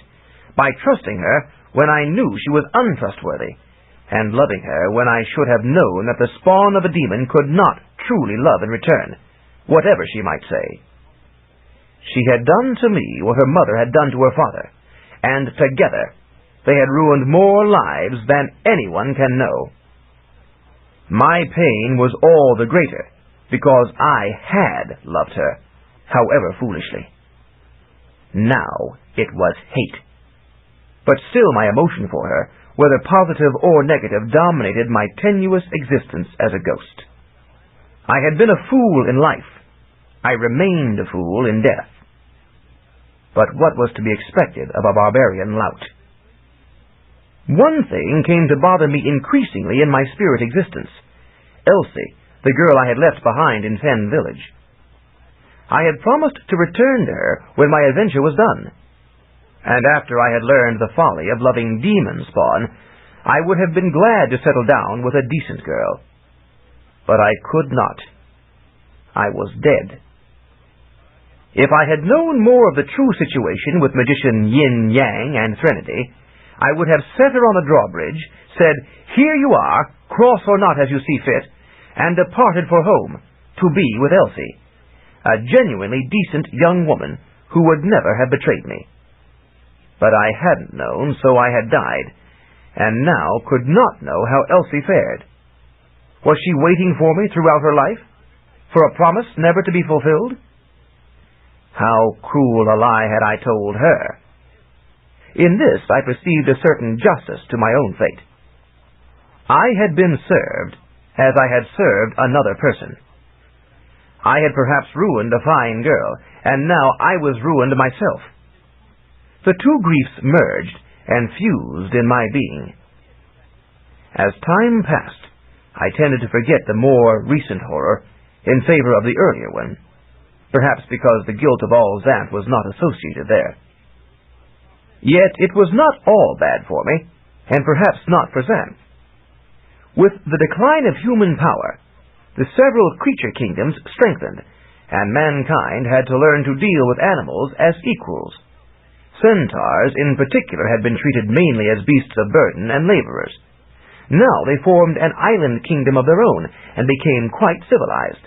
by trusting her when I knew she was untrustworthy, and loving her when I should have known that the spawn of a demon could not truly love in return, whatever she might say. She had done to me what her mother had done to her father, and together they had ruined more lives than anyone can know. My pain was all the greater because I had loved her, however foolishly. Now it was hate. But still my emotion for her, whether positive or negative, dominated my tenuous existence as a ghost. I had been a fool in life. I remained a fool in death. But what was to be expected of a barbarian lout? One thing came to bother me increasingly in my spirit existence. Elsie, the girl I had left behind in Fen village. I had promised to return to her when my adventure was done, and after I had learned the folly of loving demon spawn, I would have been glad to settle down with a decent girl. But I could not. I was dead. If I had known more of the true situation with magician Yin Yang and Threnody, I would have set her on the drawbridge, said, "Here you are, cross or not as you see fit," and departed for home, to be with Elsie, a genuinely decent young woman who would never have betrayed me. But I hadn't known, so I had died, and now could not know how Elsie fared. Was she waiting for me throughout her life, for a promise never to be fulfilled? How cruel a lie had I told her! In this I perceived a certain justice to my own fate. I had been served as I had served another person. I had perhaps ruined a fine girl, and now I was ruined myself. The two griefs merged and fused in my being. As time passed, I tended to forget the more recent horror in favor of the earlier one, perhaps because the guilt of all Xanth was not associated there. Yet it was not all bad for me, and perhaps not for Xanth. With the decline of human power, the several creature kingdoms strengthened, and mankind had to learn to deal with animals as equals. Centaurs, in particular, had been treated mainly as beasts of burden and laborers. Now they formed an island kingdom of their own, and became quite civilized.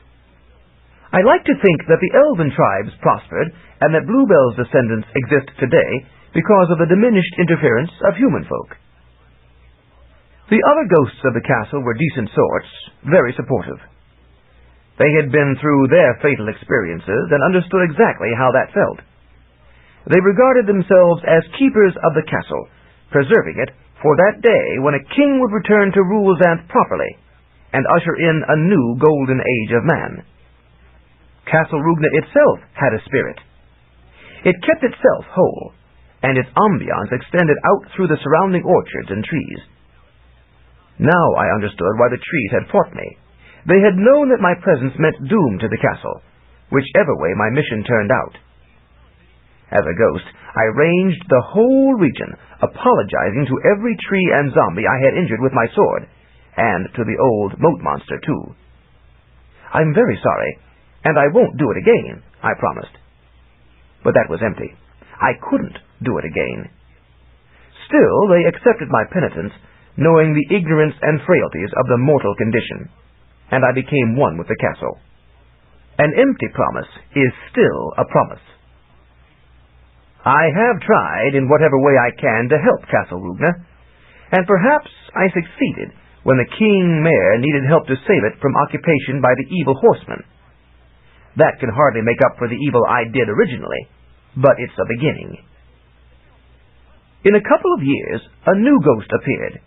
I like to think that the elven tribes prospered, and that Bluebell's descendants exist today because of the diminished interference of human folk. The other ghosts of the castle were decent sorts, very supportive. They had been through their fatal experiences and understood exactly how that felt. They regarded themselves as keepers of the castle, preserving it for that day when a king would return to rule Xanth properly and usher in a new golden age of man. Castle Rugna itself had a spirit. It kept itself whole, and its ambiance extended out through the surrounding orchards and trees. Now I understood why the trees had fought me. They had known that my presence meant doom to the castle, whichever way my mission turned out. As a ghost, I ranged the whole region, apologizing to every tree and zombie I had injured with my sword, and to the old moat monster, too. "I'm very sorry, and I won't do it again," I promised. But that was empty. I couldn't do it again. Still, they accepted my penitence, knowing the ignorance and frailties of the mortal condition, and I became one with the castle. An empty promise is still a promise. I have tried in whatever way I can to help Castle Rugna, and perhaps I succeeded when the king mare needed help to save it from occupation by the evil horsemen. That can hardly make up for the evil I did originally, but it's a beginning. In a couple of years, a new ghost appeared.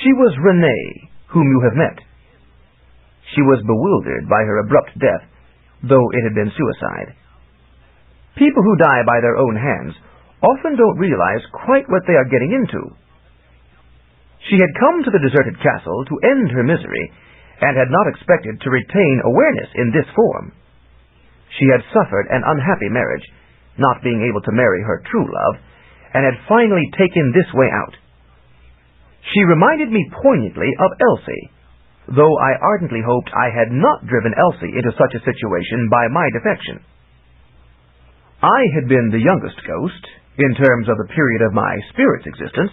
She was Renee, whom you have met. She was bewildered by her abrupt death, though it had been suicide. People who die by their own hands often don't realize quite what they are getting into. She had come to the deserted castle to end her misery, and had not expected to retain awareness in this form. She had suffered an unhappy marriage, not being able to marry her true love, and had finally taken this way out. She reminded me poignantly of Elsie, though I ardently hoped I had not driven Elsie into such a situation by my defection. I had been the youngest ghost, in terms of the period of my spirit's existence.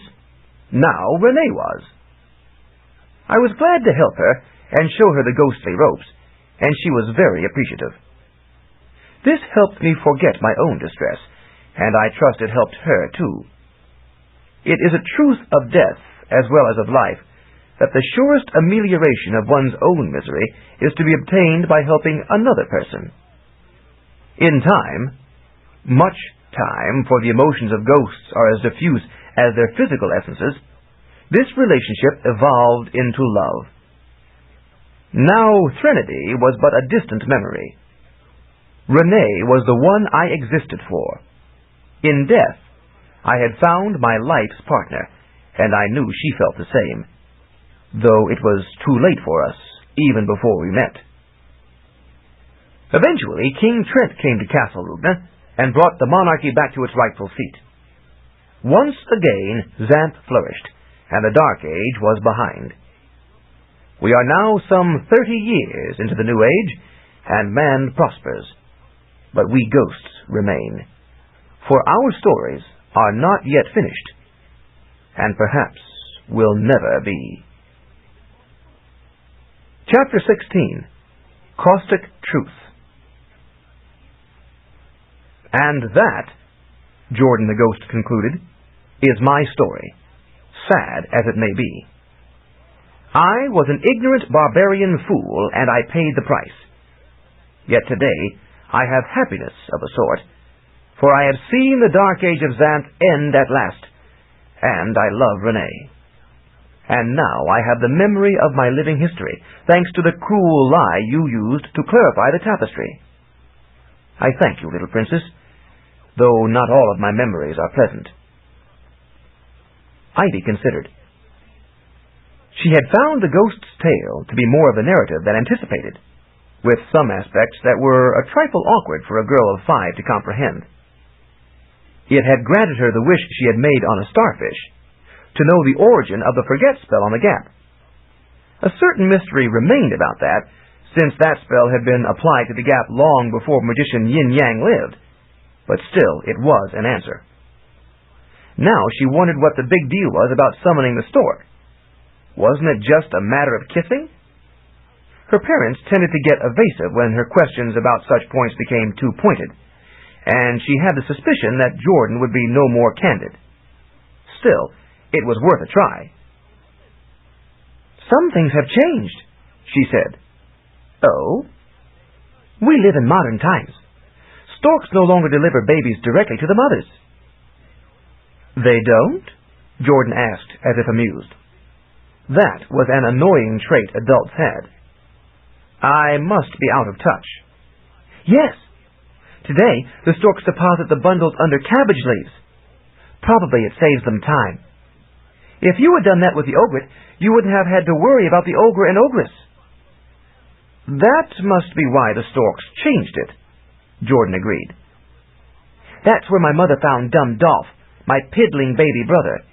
Now Renee was. I was glad to help her and show her the ghostly ropes, and she was very appreciative. This helped me forget my own distress, and I trust it helped her too. It is a truth of death as well as of life that the surest amelioration of one's own misery is to be obtained by helping another person. In time, much time, for the emotions of ghosts are as diffuse as their physical essences, this relationship evolved into love. Now Threnody was but a distant memory. Renee was the one I existed for. In death, I had found my life's partner, and I knew she felt the same, though it was too late for us, even before we met. Eventually, King Trent came to Castle Rubna and brought the monarchy back to its rightful seat. Once again, Xanth flourished, and the Dark Age was behind. We are now some 30 years into the New Age, and man prospers. But we ghosts remain, for our stories are not yet finished, and perhaps will never be. Chapter 16. Caustic Truth. And that, Jordan the Ghost concluded, is my story, sad as it may be. I was an ignorant barbarian fool, and I paid the price. Yet today I have happiness of a sort, for I have seen the Dark Age of Xanth end at last, and I love Renee. And now I have the memory of my living history, thanks to the Crewel Lye you used to clarify the tapestry. I thank you, little princess, though not all of my memories are pleasant. Ivy considered. She had found the ghost's tale to be more of a narrative than anticipated, with some aspects that were a trifle awkward for a girl of 5 to comprehend. It had granted her the wish she had made on a starfish, to know the origin of the forget spell on the gap. A certain mystery remained about that, since that spell had been applied to the gap long before magician Yin Yang lived, but still it was an answer. Now she wondered what the big deal was about summoning the stork. Wasn't it just a matter of kissing? Her parents tended to get evasive when her questions about such points became too pointed, and she had the suspicion that Jordan would be no more candid. Still, it was worth a try. "Some things have changed," she said. "Oh?" "We live in modern times. Storks no longer deliver babies directly to the mothers." "They don't?" Jordan asked, as if amused. That was an annoying trait adults had. "I must be out of touch." "Yes. Today, the storks deposit the bundles under cabbage leaves. Probably it saves them time. If you had done that with the ogret, you wouldn't have had to worry about the ogre and ogress." "That must be why the storks changed it," Jordan agreed. "That's where my mother found dumb Dolph, my piddling baby brother."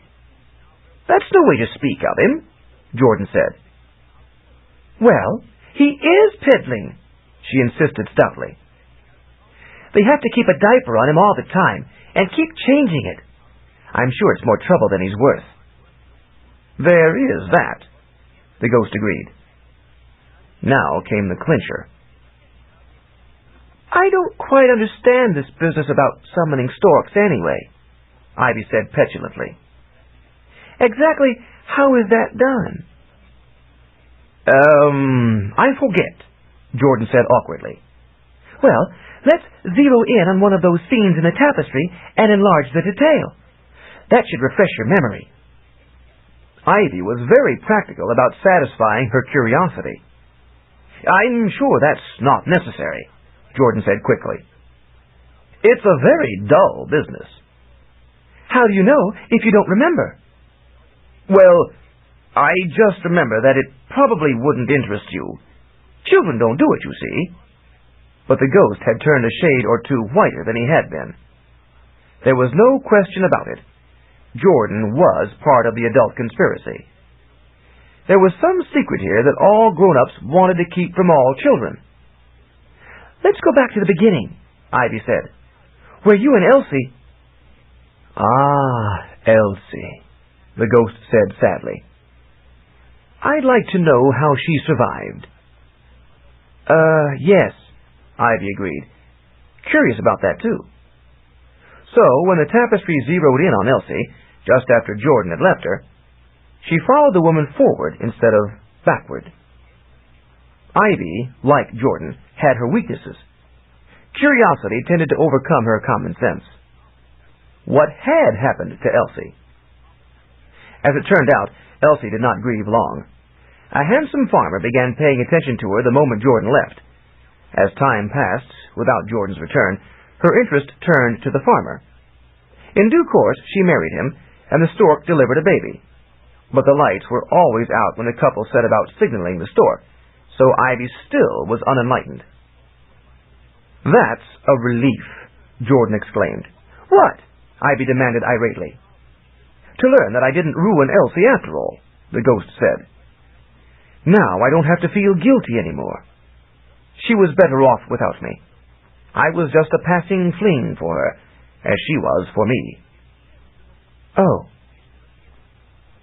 "That's no way to speak of him," Jordan said. "Well, he is piddling," she insisted stoutly. "They have to keep a diaper on him all the time, and keep changing it. I'm sure it's more trouble than he's worth." "There is that," the ghost agreed. Now came the clincher. "I don't quite understand this business about summoning storks anyway," Ivy said petulantly. "Exactly how is that done?" I forget," Jordan said awkwardly. "Well, let's zero in on one of those scenes in the tapestry and enlarge the detail. That should refresh your memory." Ivy was very practical about satisfying her curiosity. "I'm sure that's not necessary," Jordan said quickly. "It's a very dull business." "How do you know if you don't remember?" "Well, I just remember that it probably wouldn't interest you. Children don't do it, you see." But the ghost had turned a shade or two whiter than he had been. There was no question about it. Jordan was part of the adult conspiracy. There was some secret here that all grown-ups wanted to keep from all children. "Let's go back to the beginning," Ivy said, "where you and Elsie—" "Ah, Elsie," the ghost said sadly. "I'd like to know how she survived." Yes," Ivy agreed. "Curious about that, too." So, when the tapestry zeroed in on Elsie, just after Jordan had left her, she followed the woman forward instead of backward. Ivy, like Jordan, had her weaknesses. Curiosity tended to overcome her common sense. What had happened to Elsie? As it turned out, Elsie did not grieve long. A handsome farmer began paying attention to her the moment Jordan left. As time passed, without Jordan's return, her interest turned to the farmer. In due course, she married him, and the stork delivered a baby. But the lights were always out when the couple set about signaling the stork, so Ivy still was unenlightened. "That's a relief," Jordan exclaimed. "What?" Ivy demanded irately. "To learn that I didn't ruin Elsie after all," the ghost said. "Now I don't have to feel guilty anymore. She was better off without me. I was just a passing fling for her, as she was for me." "Oh."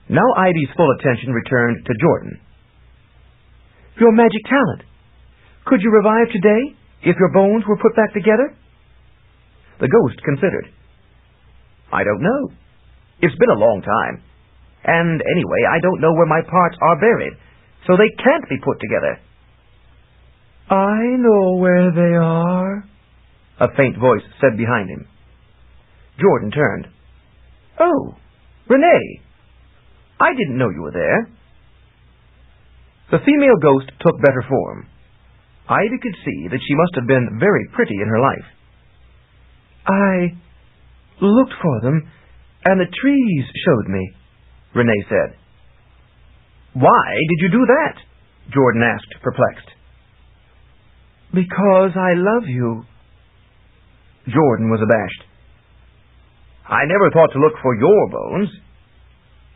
Now Ivy's full attention returned to Jordan. "Your magic talent. Could you revive today, if your bones were put back together?" The ghost considered. "I don't know. It's been a long time. And anyway, I don't know where my parts are buried, so they can't be put together." "I know where they are," a faint voice said behind him. Jordan turned. "Oh, Renee. I didn't know you were there." The female ghost took better form. Ivy could see that she must have been very pretty in her life. "I looked for them, and the trees showed me," Renee said. "Why did you do that?" Jordan asked, perplexed. "Because I love you." Jordan was abashed. "I never thought to look for your bones.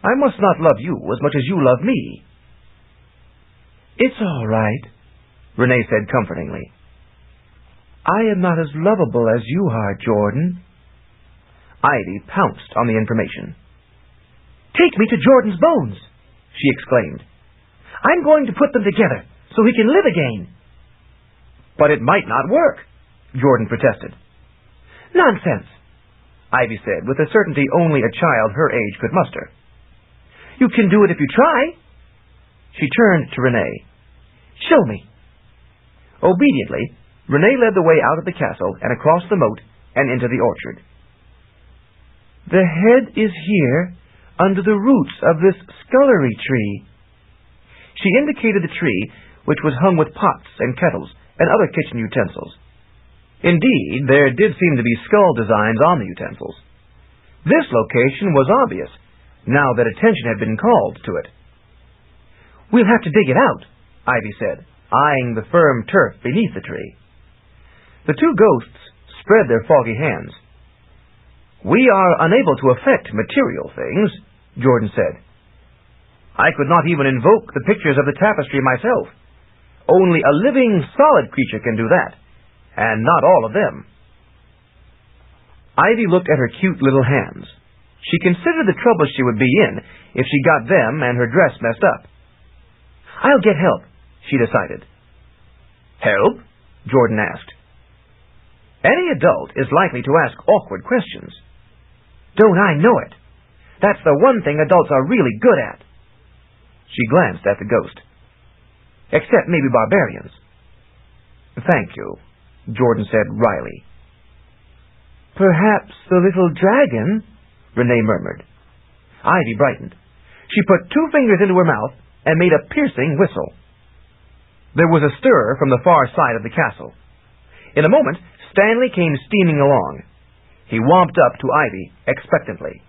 I must not love you as much as you love me." "It's all right," Renee said comfortingly. "I am not as lovable as you are, Jordan." Ivy pounced on the information. "Take me to Jordan's bones," she exclaimed. "I'm going to put them together so he can live again." "But it might not work," Jordan protested. "Nonsense," Ivy said with a certainty only a child her age could muster. "You can do it if you try." She turned to Renee. "Show me." Obediently, Renee led the way out of the castle and across the moat and into the orchard. "The head is here, under the roots of this scullery tree." She indicated the tree, which was hung with pots and kettles and other kitchen utensils. Indeed, there did seem to be skull designs on the utensils. This location was obvious, now that attention had been called to it. "We'll have to dig it out," Ivy said, eyeing the firm turf beneath the tree. The two ghosts spread their foggy hands. "We are unable to affect material things," Jordan said. "I could not even invoke the pictures of the tapestry myself. Only a living, solid creature can do that, and not all of them." Ivy looked at her cute little hands. She considered the trouble she would be in if she got them and her dress messed up. "I'll get help," she decided. "Help?" Jordan asked. "Any adult is likely to ask awkward questions." "Don't I know it? That's the one thing adults are really good at." She glanced at the ghost. "Except maybe barbarians." "Thank you," Jordan said wryly. "Perhaps the little dragon," Renee murmured. Ivy brightened. She put 2 fingers into her mouth and made a piercing whistle. There was a stir from the far side of the castle. In a moment, Stanley came steaming along. He womped up to Ivy expectantly.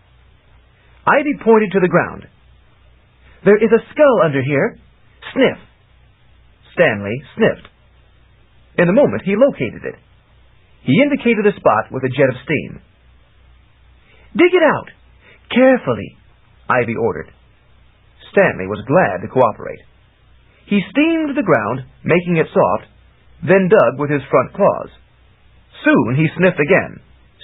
Ivy pointed to the ground. "There is a skull under here. Sniff." Stanley sniffed. In a moment, he located it. He indicated the spot with a jet of steam. "Dig it out, carefully," Ivy ordered. Stanley was glad to cooperate. He steamed the ground, making it soft, then dug with his front claws. Soon he sniffed again,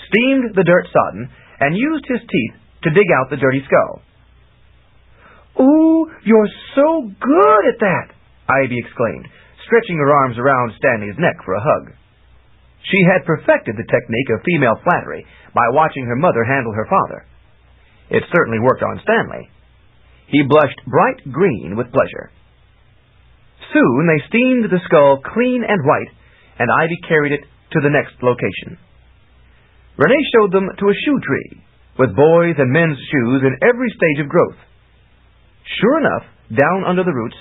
steamed the dirt sodden, and used his teeth to dig out the dirty skull. "Ooh, you're so good at that!" Ivy exclaimed, stretching her arms around Stanley's neck for a hug. She had perfected the technique of female flattery by watching her mother handle her father. It certainly worked on Stanley. He blushed bright green with pleasure. Soon they steamed the skull clean and white, and Ivy carried it to the next location. Renee showed them to a shoe tree, with boys' and men's shoes in every stage of growth. Sure enough, down under the roots,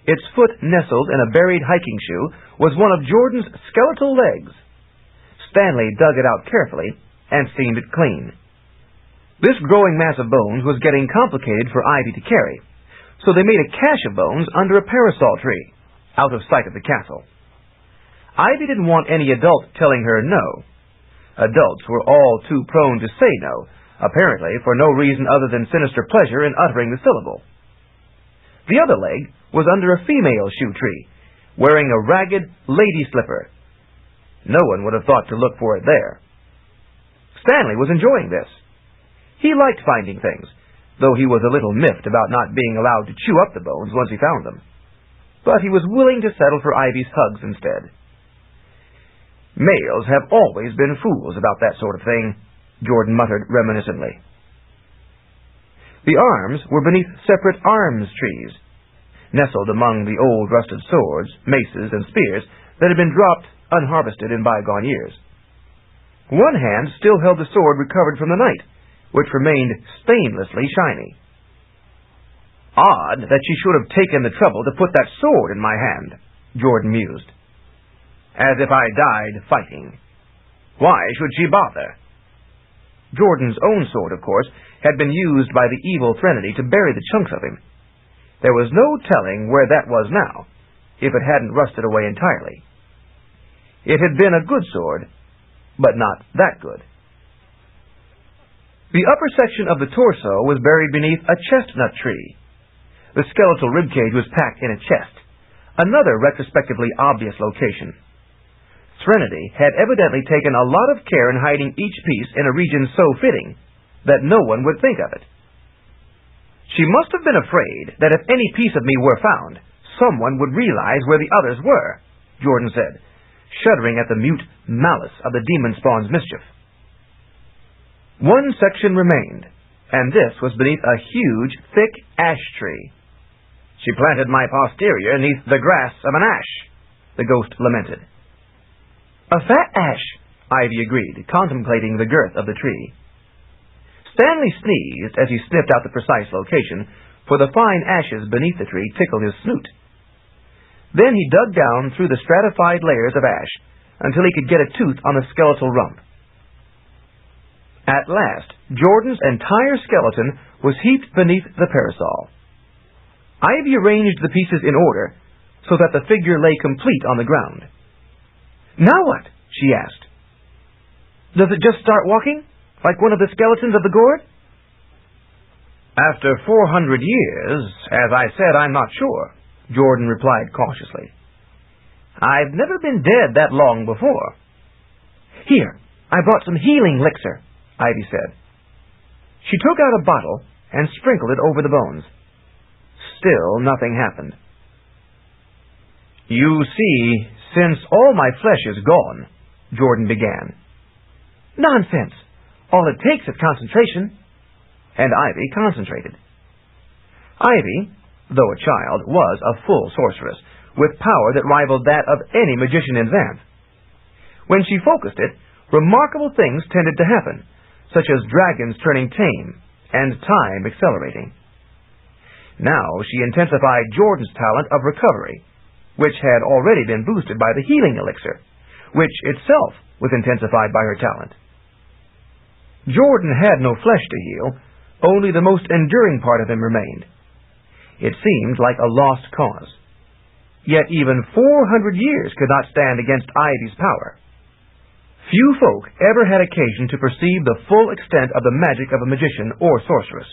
its foot nestled in a buried hiking shoe, was one of Jordan's skeletal legs. Stanley dug it out carefully and steamed it clean. This growing mass of bones was getting complicated for Ivy to carry, so they made a cache of bones under a parasol tree, out of sight of the castle. Ivy didn't want any adult telling her no. Adults were all too prone to say no, apparently for no reason other than sinister pleasure in uttering the syllable. The other leg was under a female shoe tree, wearing a ragged lady slipper. No one would have thought to look for it there. Stanley was enjoying this. He liked finding things, though he was a little miffed about not being allowed to chew up the bones once he found them. But he was willing to settle for Ivy's hugs instead. Males have always been fools about that sort of thing, Jordan muttered reminiscently. The arms were beneath separate arms trees, nestled among the old rusted swords, maces, and spears that had been dropped unharvested in bygone years. One hand still held the sword recovered from the night, which remained stainlessly shiny. Odd that she should have taken the trouble to put that sword in my hand, Jordan mused. As if I died fighting. Why should she bother? Jordan's own sword, of course, had been used by the evil Threnody to bury the chunks of him. There was no telling where that was now, if it hadn't rusted away entirely. It had been a good sword, but not that good. The upper section of the torso was buried beneath a chestnut tree. The skeletal ribcage was packed in a chest, another retrospectively obvious location. Threnody had evidently taken a lot of care in hiding each piece in a region so fitting that no one would think of it. She must have been afraid that if any piece of me were found, someone would realize where the others were, Jordan said, shuddering at the mute malice of the demon spawn's mischief. One section remained, and this was beneath a huge, thick ash tree. She planted my posterior neath the grass of an ash, the ghost lamented. A fat ash, Ivy agreed, contemplating the girth of the tree. Stanley sneezed as he sniffed out the precise location, for the fine ashes beneath the tree tickled his snoot. Then he dug down through the stratified layers of ash until he could get a tooth on the skeletal rump. At last, Jordan's entire skeleton was heaped beneath the parasol. Ivy arranged the pieces in order so that the figure lay complete on the ground. Now what? She asked. Does it just start walking, like one of the skeletons of the Gourd? After 400 years, as I said, I'm not sure, Jordan replied cautiously. I've never been dead that long before. Here, I brought some healing elixir, Ivy said. She took out a bottle and sprinkled it over the bones. Still nothing happened. You see, since all my flesh is gone, Jordan began. Nonsense. All it takes is concentration. And Ivy concentrated. Ivy, though a child, was a full sorceress, with power that rivaled that of any magician in Xanth. When she focused it, remarkable things tended to happen, such as dragons turning tame and time accelerating. Now she intensified Jordan's talent of recovery, which had already been boosted by the healing elixir, which itself was intensified by her talent. Jordan had no flesh to heal, only the most enduring part of him remained. It seemed like a lost cause. Yet even 400 years could not stand against Ivy's power. Few folk ever had occasion to perceive the full extent of the magic of a magician or sorceress,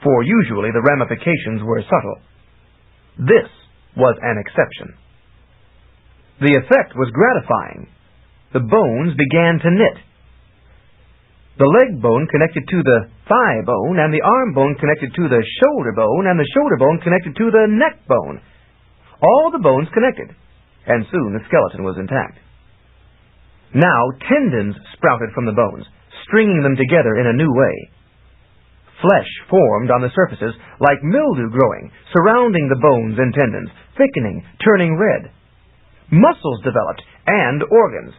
for usually the ramifications were subtle. This was an exception. The effect was gratifying. The bones began to knit. The leg bone connected to the thigh bone, and the arm bone connected to the shoulder bone, and the shoulder bone connected to the neck bone. All the bones connected, and soon the skeleton was intact. Now tendons sprouted from the bones, stringing them together in a new way. Flesh formed on the surfaces like mildew growing, surrounding the bones and tendons, thickening, turning red. Muscles developed, and organs.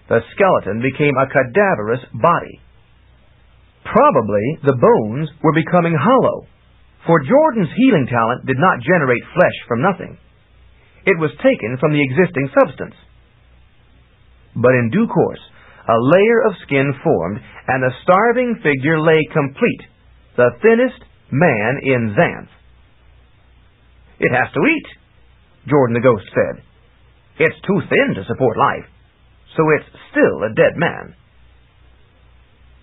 The skeleton became a cadaverous body. Probably the bones were becoming hollow, for Jordan's healing talent did not generate flesh from nothing. It was taken from the existing substance. But in due course, a layer of skin formed, and the starving figure lay complete, the thinnest man in Xanth. "It has to eat," Jordan the ghost said. "It's too thin to support life, so it's still a dead man."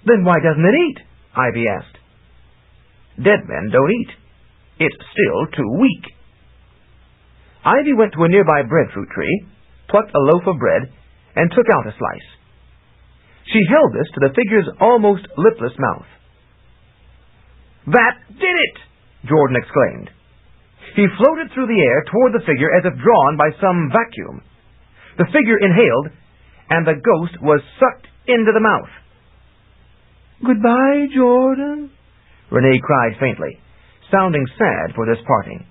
"Then why doesn't it eat?" Ivy asked. "Dead men don't eat. It's still too weak." Ivy went to a nearby breadfruit tree, plucked a loaf of bread, and took out a slice. She held this to the figure's almost lipless mouth. "That did it!" Jordan exclaimed. He floated through the air toward the figure as if drawn by some vacuum. The figure inhaled, and the ghost was sucked into the mouth. "Goodbye, Jordan," Renee cried faintly, sounding sad for this parting.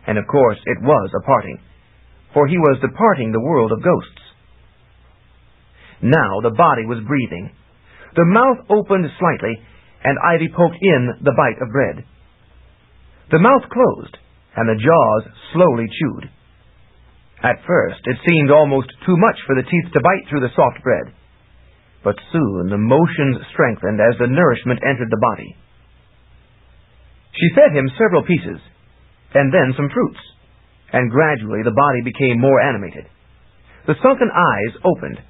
And of course it was a parting, for he was departing the world of ghosts. Now the body was breathing. The mouth opened slightly, and Ivy poked in the bite of bread. The mouth closed, and the jaws slowly chewed. At first it seemed almost too much for the teeth to bite through the soft bread, but soon the motions strengthened as the nourishment entered the body. She fed him several pieces, and then some fruits, and gradually the body became more animated. The sunken eyes opened,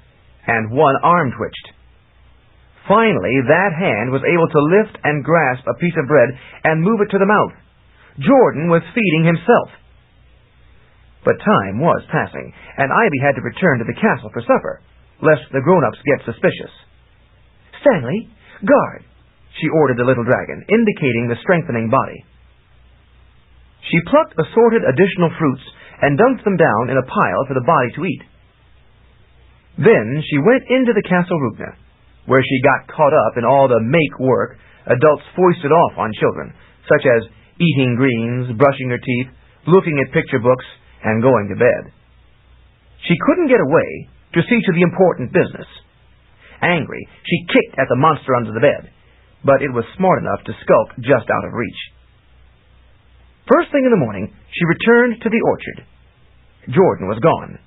and one arm twitched. Finally, that hand was able to lift and grasp a piece of bread and move it to the mouth. Jordan was feeding himself. But time was passing, and Ivy had to return to the castle for supper, lest the grown-ups get suspicious. "Stanley, guard," she ordered the little dragon, indicating the strengthening body. She plucked assorted additional fruits and dumped them down in a pile for the body to eat. Then she went into the Castle Rugna, where she got caught up in all the make work adults foisted off on children, such as eating greens, brushing her teeth, looking at picture books, and going to bed. She couldn't get away to see to the important business. Angry, she kicked at the monster under the bed, but it was smart enough to skulk just out of reach. First thing in the morning, she returned to the orchard. Jordan was gone,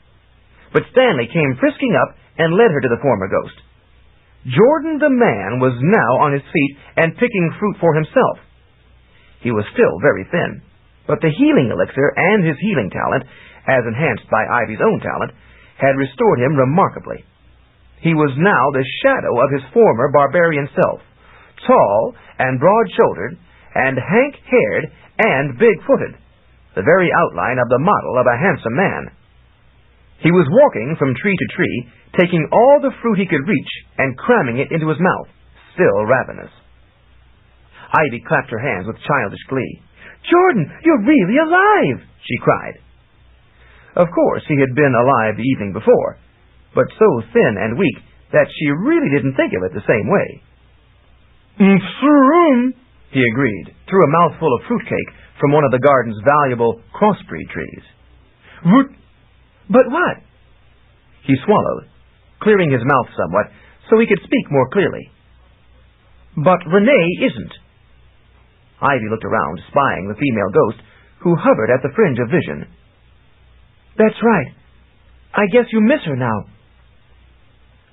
but Stanley came frisking up and led her to the former ghost. Jordan the man was now on his feet and picking fruit for himself. He was still very thin, but the healing elixir and his healing talent, as enhanced by Ivy's own talent, had restored him remarkably. He was now the shadow of his former barbarian self, tall and broad-shouldered, and hank-haired and big-footed, the very outline of the model of a handsome man. He was walking from tree to tree, taking all the fruit he could reach and cramming it into his mouth, still ravenous. Ivy clapped her hands with childish glee. "Jordan, you're really alive!" she cried. Of course, he had been alive the evening before, but so thin and weak that she really didn't think of it the same way. He agreed, threw a mouthful of fruitcake from one of the garden's valuable crossbreed trees. But what? He swallowed, clearing his mouth somewhat so he could speak more clearly. "But Renee isn't." Ivy looked around, spying the female ghost, who hovered at the fringe of vision. "That's right. I guess you miss her now."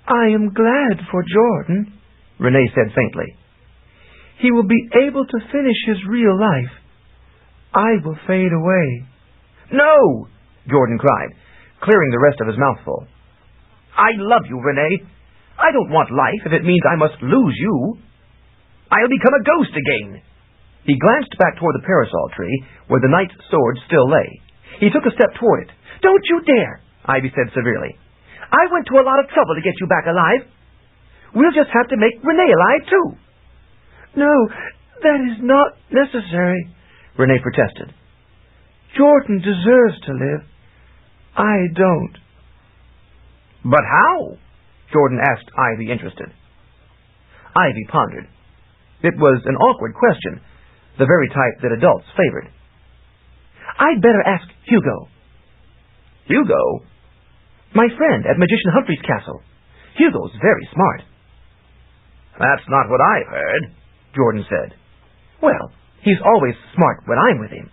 "I am glad for Jordan," Renee said faintly. "He will be able to finish his real life. I will fade away." "No!" Jordan cried, clearing the rest of his mouthful. "I love you, Renee. I don't want life if it means I must lose you. I'll become a ghost again." He glanced back toward the parasol tree, where the knight's sword still lay. He took a step toward it. "Don't you dare," Ivy said severely. "I went to a lot of trouble to get you back alive. We'll just have to make Renee alive, too." "No, that is not necessary," Renee protested. "Jordan deserves to live. I don't." "But how?" Jordan asked Ivy, interested. Ivy pondered. It was an awkward question, the very type that adults favored. "I'd better ask Hugo." "Hugo?" "My friend at Magician Humphrey's castle. Hugo's very smart." "That's not what I've heard," Jordan said. "Well, he's always smart when I'm with him."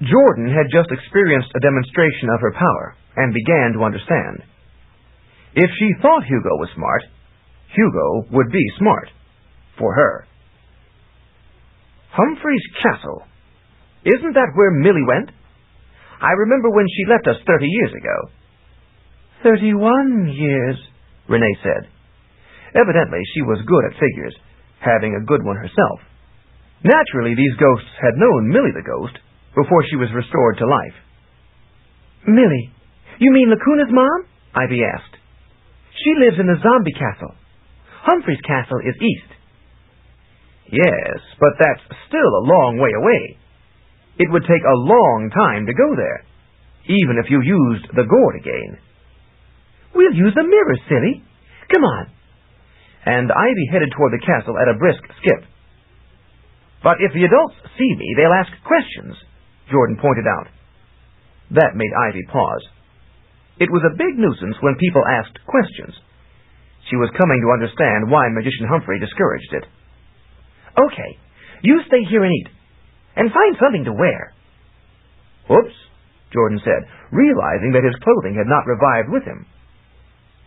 Jordan had just experienced a demonstration of her power and began to understand. If she thought Hugo was smart, Hugo would be smart. For her. Humphrey's Castle. Isn't that where Millie went? I remember when she left us 30 years ago. 31 years, Renee said. Evidently, she was good at figures, having a good one herself. Naturally, these ghosts had known Millie the ghost before she was restored to life. Millie, you mean Lacuna's mom? Ivy asked. She lives in the zombie castle. Humphrey's castle is east. Yes, but that's still a long way away. It would take a long time to go there, even if you used the gourd again. We'll use the mirror, silly. Come on. And Ivy headed toward the castle at a brisk skip. But if the adults see me, they'll ask questions, Jordan pointed out. That made Ivy pause. It was a big nuisance when people asked questions. She was coming to understand why Magician Humphrey discouraged it. Okay, you stay here and eat, and find something to wear. Oops, Jordan said, realizing that his clothing had not revived with him.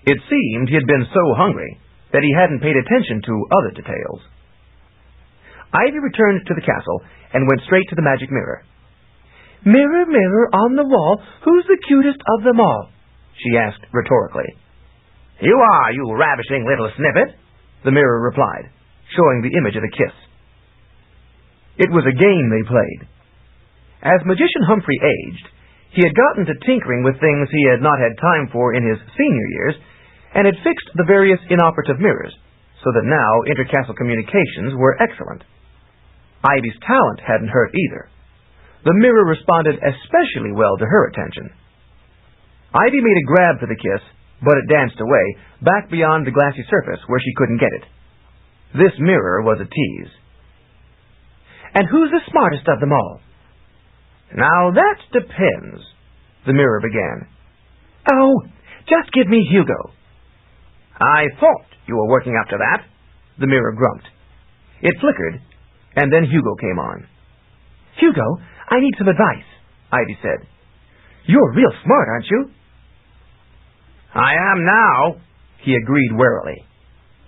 It seemed he had been so hungry that he hadn't paid attention to other details. Ivy returned to the castle and went straight to the magic mirror. Mirror, mirror on the wall, who's the cutest of them all? She asked rhetorically. You are, you ravishing little snippet, the mirror replied, showing the image of a kiss. It was a game they played. As Magician Humphrey aged, he had gotten to tinkering with things he had not had time for in his senior years, and had fixed the various inoperative mirrors, so that now intercastle communications were excellent. Ivy's talent hadn't hurt either. The mirror responded especially well to her attention. Ivy made a grab for the kiss, but it danced away, back beyond the glassy surface where she couldn't get it. This mirror was a tease. And who's the smartest of them all? Now that depends, the mirror began. Oh, just give me Hugo. I thought you were working up to that, the mirror grumped. It flickered, and then Hugo came on. Hugo, I need some advice, Ivy said. You're real smart, aren't you? I am now, he agreed warily.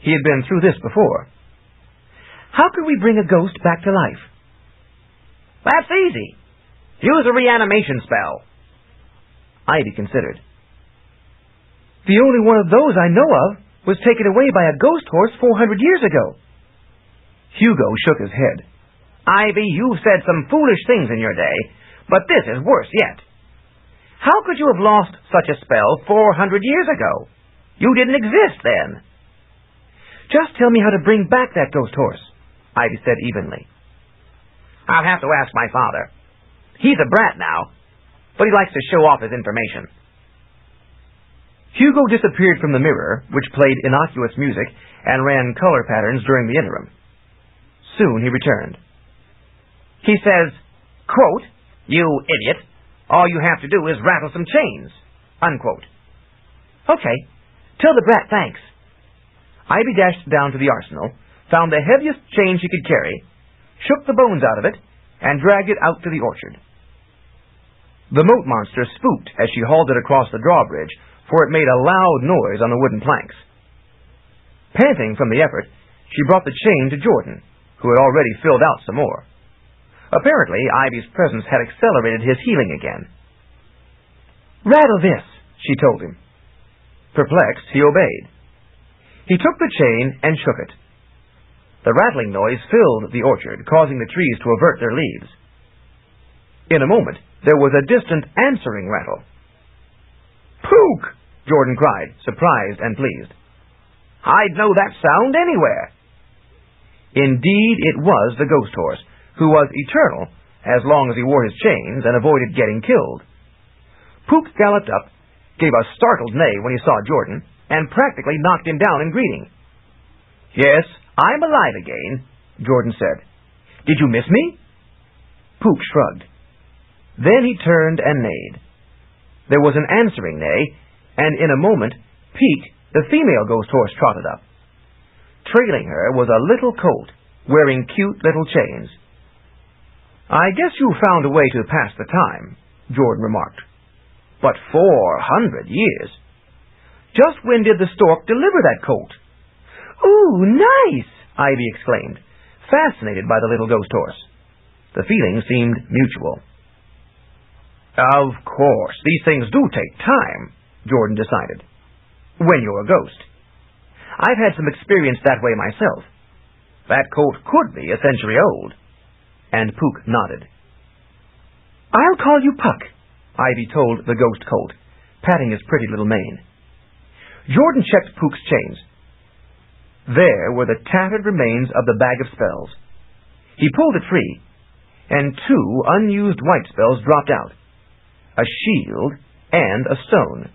He had been through this before. How can we bring a ghost back to life? That's easy. Use a reanimation spell. Ivy considered. The only one of those I know of was taken away by a ghost horse 400 years ago. Hugo shook his head. Ivy, you've said some foolish things in your day, but this is worse yet. How could you have lost such a spell 400 years ago? You didn't exist then. Just tell me how to bring back that ghost horse, Ivy said evenly. I'll have to ask my father. He's a brat now, but he likes to show off his information. Hugo disappeared from the mirror, which played innocuous music and ran color patterns during the interim. Soon he returned. He says, quote, you idiot, all you have to do is rattle some chains, unquote. Okay, tell the brat thanks. Ivy dashed down to the arsenal, found the heaviest chain she could carry, shook the bones out of it, and dragged it out to the orchard. The moat monster spooked as she hauled it across the drawbridge, for it made a loud noise on the wooden planks. Panting from the effort, she brought the chain to Jordan, who had already filled out some more. Apparently, Ivy's presence had accelerated his healing again. Rattle this, she told him. Perplexed, he obeyed. He took the chain and shook it. The rattling noise filled the orchard, causing the trees to avert their leaves. In a moment, there was a distant answering rattle. Pook! Jordan cried, surprised and pleased. I'd know that sound anywhere. Indeed, it was the ghost horse, who was eternal as long as he wore his chains and avoided getting killed. Pook galloped up, gave a startled neigh when he saw Jordan, and practically knocked him down in greeting. Yes, I'm alive again, Jordan said. Did you miss me? Pook shrugged. Then he turned and neighed. There was an answering neigh, and in a moment, Pete The female ghost horse trotted up. Trailing her was a little colt, wearing cute little chains. "I guess you found a way to pass the time," Jordan remarked. "But 400 years! Just when did the stork deliver that colt?" "Ooh, nice!" Ivy exclaimed, fascinated by the little ghost horse. The feeling seemed mutual. "Of course, these things do take time," Jordan decided. "When you're a ghost. I've had some experience that way myself. That colt could be a century old." And Puka nodded. "I'll call you Puck," Ivy told the ghost colt, patting his pretty little mane. Jordan checked Puka's chains. There were the tattered remains of the bag of spells. He pulled it free, and 2 unused white spells dropped out, a shield and a stone.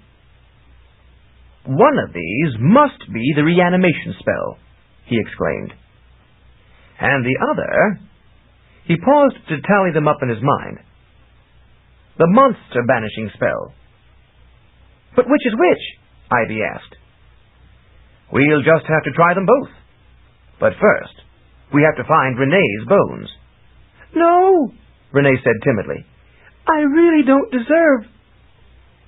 "One of these must be the reanimation spell," he exclaimed. "And the other—" He paused to tally them up in his mind. "The monster banishing spell." "But which is which?" Ivy asked. "We'll just have to try them both. But first, we have to find Renee's bones." "No," Renee said timidly. "I really don't deserve—"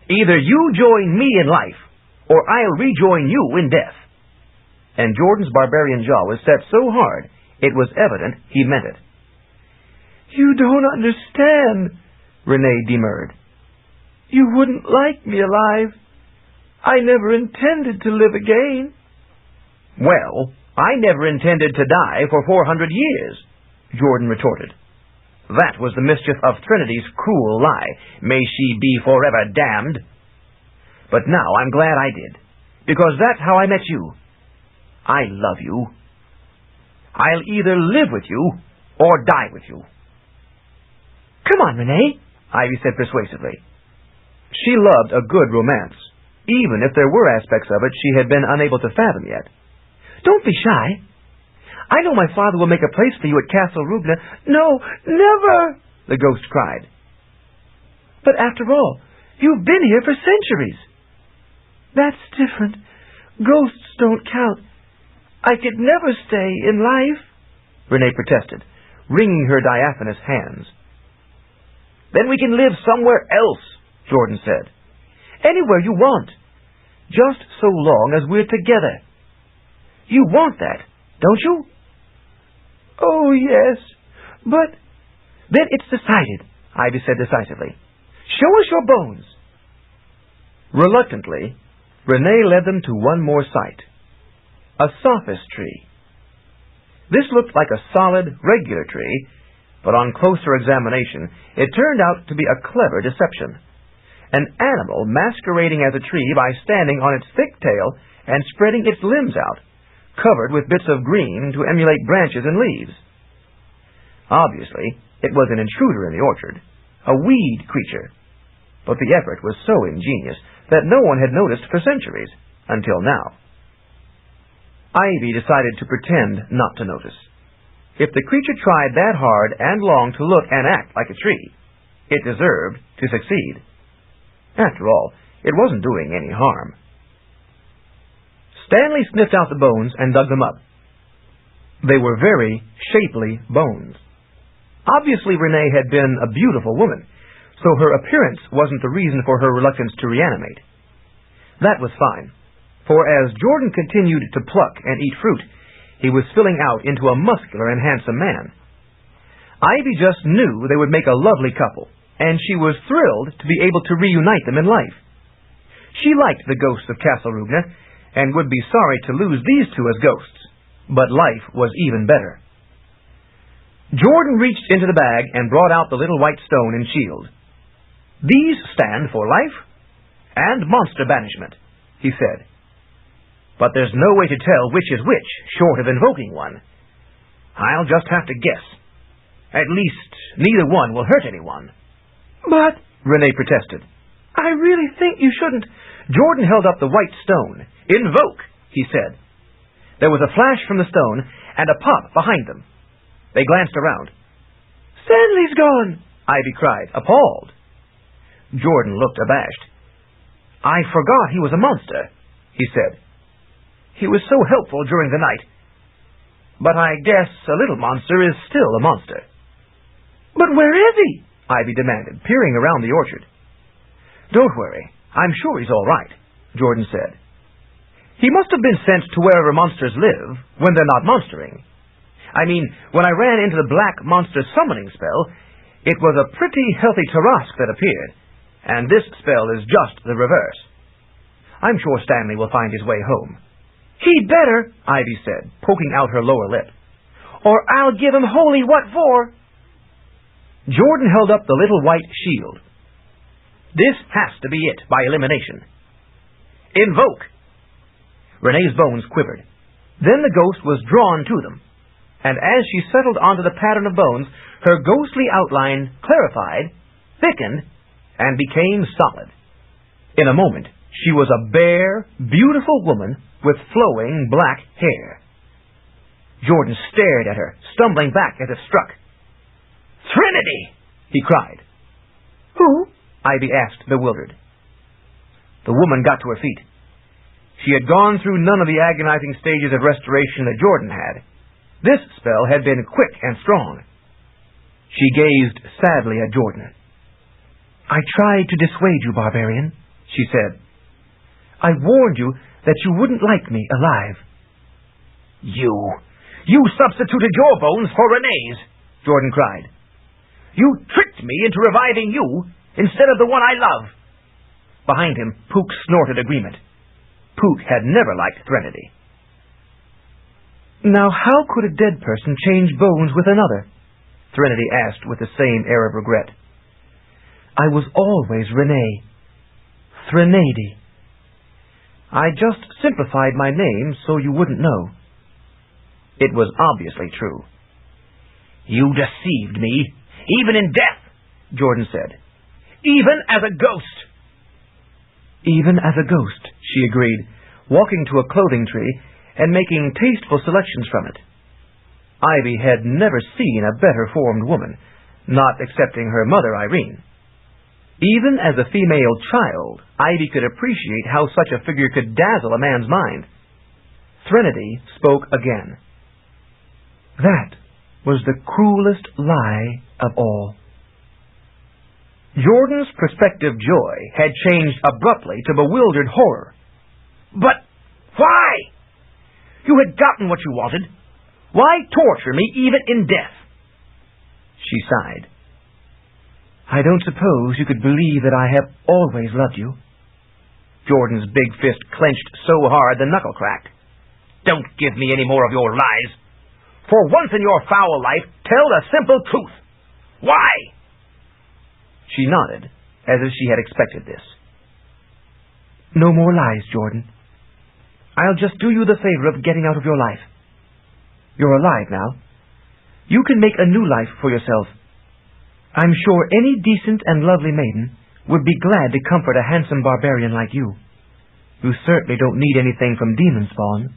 "Either you join me in life, or I'll rejoin you in death." And Jordan's barbarian jaw was set so hard, it was evident he meant it. "You don't understand," Renee demurred. "You wouldn't like me alive. I never intended to live again." "Well, I never intended to die for 400 years, Jordan retorted. That was the mischief of Trinity's Crewel Lye. May she be forever damned. But now I'm glad I did, because that's how I met you. I love you. I'll either live with you or die with you." "Come on, Renee," Ivy said persuasively. She loved a good romance, even if there were aspects of it she had been unable to fathom yet. "Don't be shy. I know my father will make a place for you at Castle Rugna." "No, never!" the ghost cried. "But after all, you've been here for centuries." "That's different. Ghosts don't count. I could never stay in life," Renee protested, wringing her diaphanous hands. "Then we can live somewhere else," Jordan said. "Anywhere you want. Just so long as we're together. You want that, don't you?" "Oh, yes, but—" "Then it's decided," Ivy said decisively. "Show us your bones." Reluctantly, Renee led them to one more sight. A sophist tree. This looked like a solid, regular tree, but on closer examination, it turned out to be a clever deception. An animal masquerading as a tree by standing on its thick tail and spreading its limbs out, covered with bits of green to emulate branches and leaves. Obviously, it was an intruder in the orchard, a weed creature, but the effort was so ingenious that no one had noticed for centuries, until now. Ivy decided to pretend not to notice. If the creature tried that hard and long to look and act like a tree, it deserved to succeed. After all, it wasn't doing any harm. Stanley sniffed out the bones and dug them up. They were very shapely bones. Obviously, Renee had been a beautiful woman, so her appearance wasn't the reason for her reluctance to reanimate. That was fine, for as Jordan continued to pluck and eat fruit, he was filling out into a muscular and handsome man. Ivy just knew they would make a lovely couple, and she was thrilled to be able to reunite them in life. She liked the ghosts of Castle Rugna, and would be sorry to lose these two as ghosts, but life was even better. Jordan reached into the bag and brought out the little white stone and shield. "These stand for life and monster banishment," he said. "But there's no way to tell which is which, short of invoking one. I'll just have to guess. At least, neither one will hurt anyone." "But," Renee protested, "I really think you shouldn't—" Jordan held up the white stone. "Invoke," he said. There was a flash from the stone and a pop behind them. They glanced around. "Stanley's gone!" Ivy cried, appalled. Jordan looked abashed. "I forgot he was a monster," he said. He was so helpful during the night. But I guess a little monster is still a monster." "But where is he?" Ivy demanded, peering around the orchard. "Don't worry. I'm sure he's all right," Jordan said. "He must have been sent to wherever monsters live when they're not monstering. I mean, when I ran into the black monster summoning spell, it was a pretty healthy Tarask that appeared, and this spell is just the reverse. I'm sure Stanley will find his way home." "He'd better," Ivy said, poking out her lower lip. "or I'll give him holy what for." Jordan held up the little white shield. "This has to be it, by elimination. Invoke!" Renee's bones quivered. Then the ghost was drawn to them, and as she settled onto the pattern of bones, her ghostly outline clarified, thickened, and became solid. In a moment, she was a bare, beautiful woman with flowing black hair. Jordan stared at her, stumbling back as if struck. "Trinity!" he cried. "Who?" Ivy asked, bewildered. The woman got to her feet. She had gone through none of the agonizing stages of restoration that Jordan had. This spell had been quick and strong. She gazed sadly at Jordan. "I tried to dissuade you, barbarian," she said. "I warned you that you wouldn't like me alive." You substituted your bones for Renee's," Jordan cried. "You tricked me into reviving you instead of the one I love." Behind him, Puka snorted agreement. Puka had never liked Threnody. "Now how could a dead person change bones with another?" Threnody asked with the same air of regret. "I was always Renee. Threnady. I just simplified my name so you wouldn't know." It was obviously true. "You deceived me, even in death," Jordan said. "Even as a ghost." "Even as a ghost," she agreed, walking to a clothing tree and making tasteful selections from it. Ivy had never seen a better-formed woman, not excepting her mother, Irene. Even as a female child, Ivy could appreciate how such a figure could dazzle a man's mind. Threnody spoke again. "That was the cruelest lie of all." Jordan's prospective joy had changed abruptly to bewildered horror. "But why? You had gotten what you wanted. Why torture me even in death?" She sighed. "I don't suppose you could believe that I have always loved you." Jordan's big fist clenched so hard the knuckle cracked. "Don't give me any more of your lies. For once in your foul life, tell the simple truth. Why?" She nodded, as if she had expected this. "No more lies, Jordan. I'll just do you the favor of getting out of your life. You're alive now. You can make a new life for yourself. I'm sure any decent and lovely maiden would be glad to comfort a handsome barbarian like you. You certainly don't need anything from demon spawn."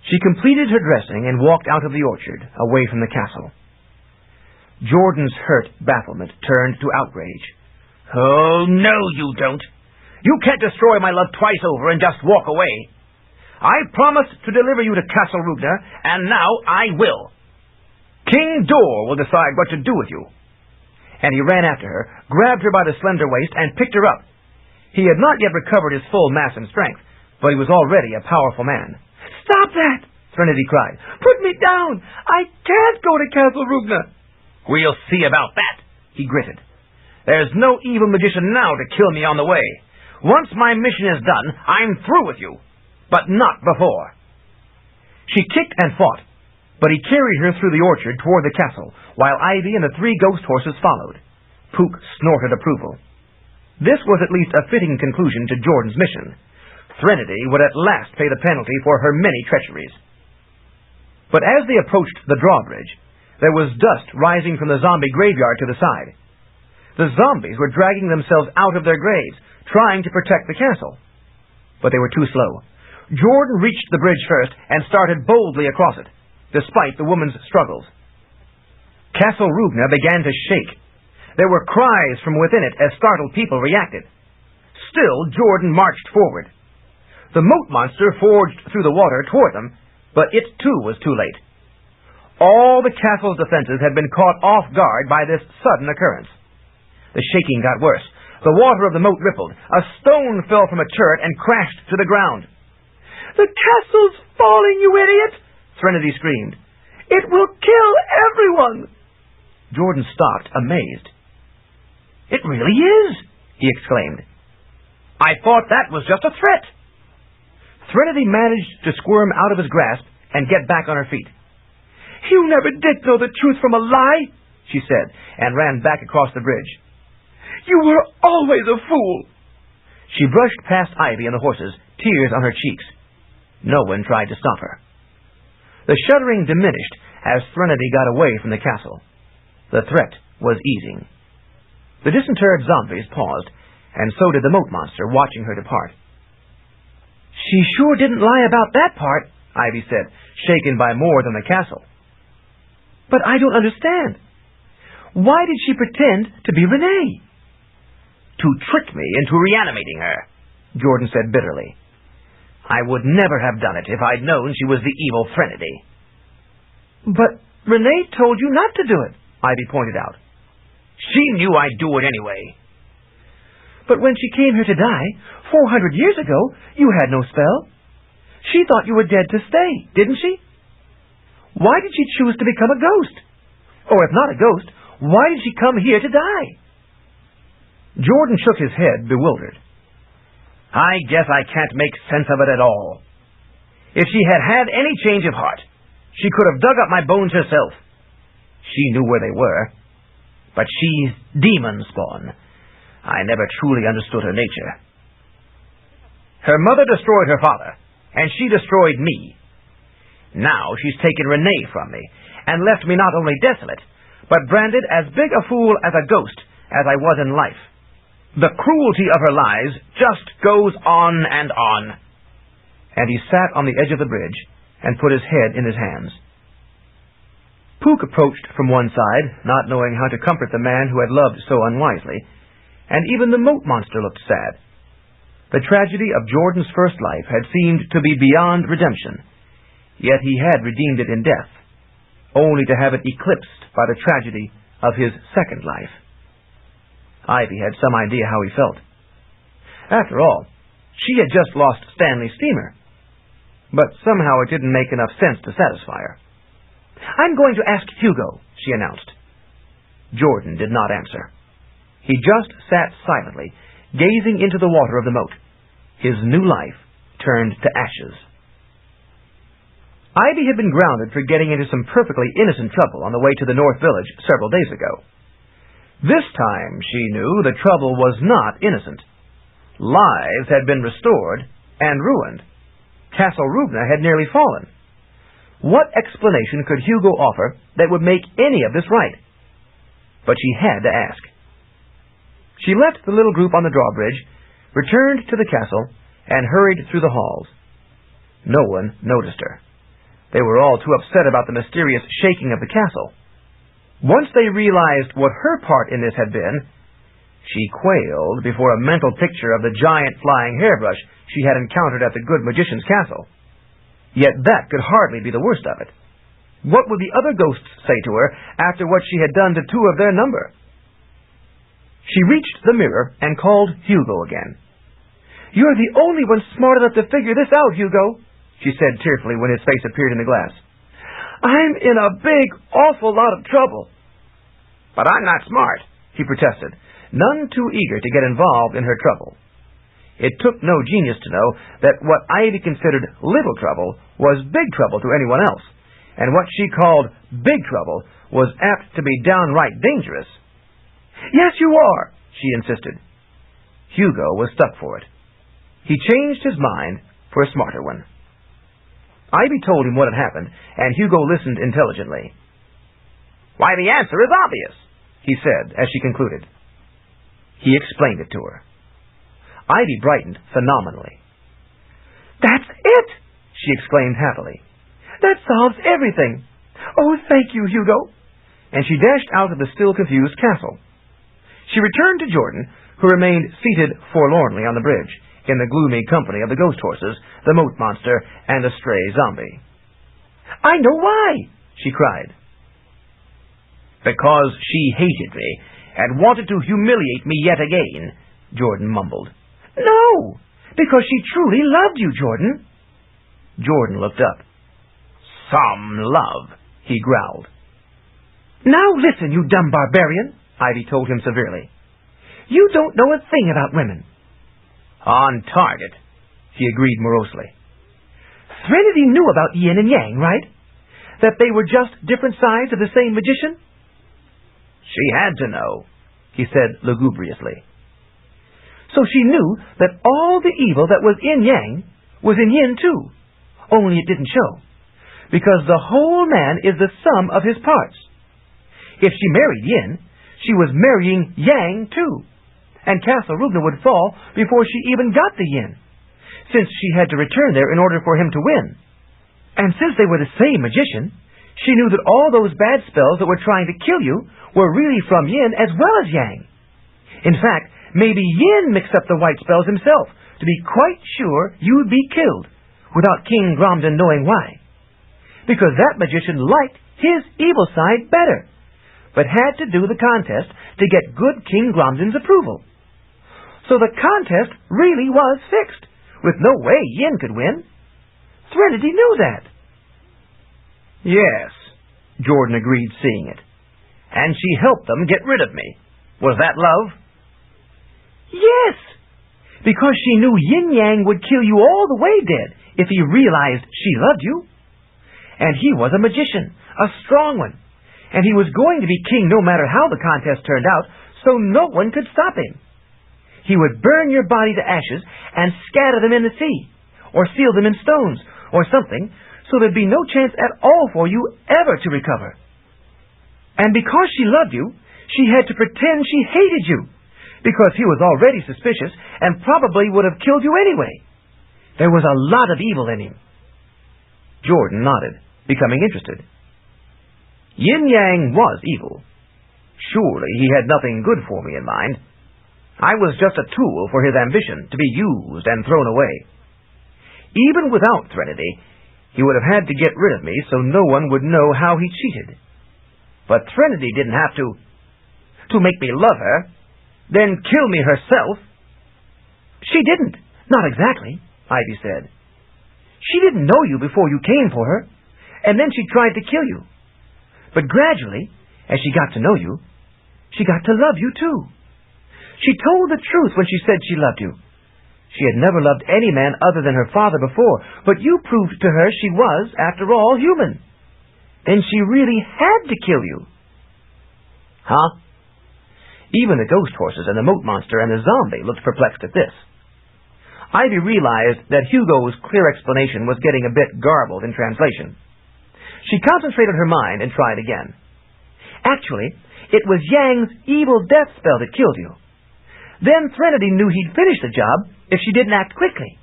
She completed her dressing and walked out of the orchard, away from the castle. Jordan's hurt bafflement turned to outrage. "Oh, no, you don't. You can't destroy my love twice over and just walk away. I promised to deliver you to Castle Rugna, and now I will. King Dor will decide what to do with you." And he ran after her, grabbed her by the slender waist, and picked her up. He had not yet recovered his full mass and strength, but he was already a powerful man. "Stop that!" Threnody cried. "Put me down! I can't go to Castle Rugna." "We'll see about that," he gritted. "There's no evil magician now to kill me on the way. Once my mission is done, I'm through with you. But not before." She kicked and fought, but he carried her through the orchard toward the castle, while Ivy and the 3 ghost horses followed. Puka snorted approval. This was at least a fitting conclusion to Jordan's mission. Threnody would at last pay the penalty for her many treacheries. But as they approached the drawbridge, there was dust rising from the zombie graveyard to the side. The zombies were dragging themselves out of their graves, trying to protect the castle. But they were too slow. Jordan reached the bridge first and started boldly across it, despite the woman's struggles. Castle Rugna began to shake. There were cries from within it as startled people reacted. Still, Jordan marched forward. The moat monster forged through the water toward them, but it too was too late. All the castle's defenses had been caught off guard by this sudden occurrence. The shaking got worse. The water of the moat rippled. A stone fell from a turret and crashed to the ground. "The castle's falling, you idiot!" Threnody screamed. "It will kill everyone!" Jordan stopped, amazed. "It really is!" he exclaimed. "I thought that was just a threat." Threnody managed to squirm out of his grasp and get back on her feet. "You never did know the truth from a lie," she said, and ran back across the bridge. "You were always a fool." She brushed past Ivy and the horses, tears on her cheeks. No one tried to stop her. The shuddering diminished as Threnody got away from the castle. The threat was easing. The disinterred zombies paused, and so did the moat monster, watching her depart. "She sure didn't lie about that part," Ivy said, shaken by more than the castle. "But I don't understand. Why did she pretend to be Renee?" "To trick me into reanimating her," Jordan said bitterly. "I would never have done it if I'd known she was the evil Threnody." "But Renee told you not to do it," Ivy pointed out. "She knew I'd do it anyway." "But when she came here to die, 400 years ago, you had no spell. She thought you were dead to stay, didn't she? Why did she choose to become a ghost? Or if not a ghost, why did she come here to die?" Jordan shook his head, bewildered. "I guess I can't make sense of it at all. If she had had any change of heart, she could have dug up my bones herself. She knew where they were. But she's demon spawn. I never truly understood her nature. Her mother destroyed her father, and she destroyed me. Now she's taken Renee from me, and left me not only desolate, but branded as big a fool as a ghost as I was in life. The cruelty of her lies just goes on and on." And he sat on the edge of the bridge and put his head in his hands. Puka approached from one side, not knowing how to comfort the man who had loved so unwisely, and even the moat monster looked sad. The tragedy of Jordan's first life had seemed to be beyond redemption, yet he had redeemed it in death, only to have it eclipsed by the tragedy of his second life. Ivy had some idea how he felt. After all, she had just lost Stanley's steamer, but somehow it didn't make enough sense to satisfy her. "I'm going to ask Hugo," she announced. Jordan did not answer. He just sat silently, gazing into the water of the moat. His new life turned to ashes. Ivy had been grounded for getting into some perfectly innocent trouble on the way to the North Village several days ago. This time, she knew, the trouble was not innocent. Lives had been restored and ruined. Castle Rubna had nearly fallen. What explanation could Hugo offer that would make any of this right? But she had to ask. She left the little group on the drawbridge, returned to the castle, and hurried through the halls. No one noticed her. They were all too upset about the mysterious shaking of the castle. Once they realized what her part in this had been, she quailed before a mental picture of the giant flying hairbrush she had encountered at the good magician's castle. Yet that could hardly be the worst of it. What would the other ghosts say to her after what she had done to two of their number? She reached the mirror and called Hugo again. "You're the only one smart enough to figure this out, Hugo," she said tearfully when his face appeared in the glass. "I'm in a big, awful lot of trouble." "But I'm not smart," he protested, none too eager to get involved in her trouble. It took no genius to know that what Ivy considered little trouble was big trouble to anyone else, and what she called big trouble was apt to be downright dangerous. "Yes, you are," she insisted. Hugo was stuck for it. He changed his mind for a smarter one. Ivy told him what had happened, and Hugo listened intelligently. "Why, the answer is obvious," he said as she concluded. He explained it to her. Ivy brightened phenomenally. "That's it!" she exclaimed happily. "That solves everything. Oh, thank you, Hugo." And she dashed out of the still confused castle. She returned to Jordan, who remained seated forlornly on the bridge, in the gloomy company of the ghost horses, the moat monster, and a stray zombie. "I know why!" she cried. "Because she hated me and wanted to humiliate me yet again," Jordan mumbled. "No, because she truly loved you, Jordan." Jordan looked up. "Some love," he growled. "Now listen, you dumb barbarian," Ivy told him severely. "You don't know a thing about women." "On target," he agreed morosely. Threnody knew about yin and yang, right? That they were just different sides of the same magician? "She had to know," he said lugubriously. So she knew that all the evil that was in yang was in yin too, only it didn't show, because the whole man is the sum of his parts. If she married yin, she was marrying yang too, and Castle Rubna would fall before she even got the yin, since she had to return there in order for him to win. And since they were the same magician, she knew that all those bad spells that were trying to kill you were really from yin as well as yang. In fact, maybe yin mixed up the white spells himself to be quite sure you'd be killed, without King Gromden knowing why. Because that magician liked his evil side better, but had to do the contest to get good King Gromden's approval. So the contest really was fixed, with no way yin could win. Threnody knew that. "Yes," Jordan agreed, seeing it. "And she helped them get rid of me. Was that love?" Yes, because she knew yin-yang would kill you all the way dead if he realized she loved you. And he was a magician, a strong one, and he was going to be king no matter how the contest turned out, so no one could stop him. He would burn your body to ashes and scatter them in the sea, or seal them in stones, or something, so there'd be no chance at all for you ever to recover. And because she loved you, she had to pretend she hated you, because he was already suspicious and probably would have killed you anyway. There was a lot of evil in him. Jordan nodded, becoming interested. Yin-yang was evil. Surely he had nothing good for me in mind. I was just a tool for his ambition to be used and thrown away. Even without Threnody, he would have had to get rid of me so no one would know how he cheated. But Threnody didn't have to make me love her, then kill me herself. She didn't. Not exactly, Ivy said. She didn't know you before you came for her, and then she tried to kill you. But gradually, as she got to know you, she got to love you too. She told the truth when she said she loved you. She had never loved any man other than her father before, but you proved to her she was, after all, human. Then she really had to kill you. Huh? Even the ghost horses and the moat monster and the zombie looked perplexed at this. Ivy realized that Hugo's clear explanation was getting a bit garbled in translation. She concentrated her mind and tried again. Actually, it was Yang's evil death spell that killed you. Then Threnody knew he'd finish the job if she didn't act quickly.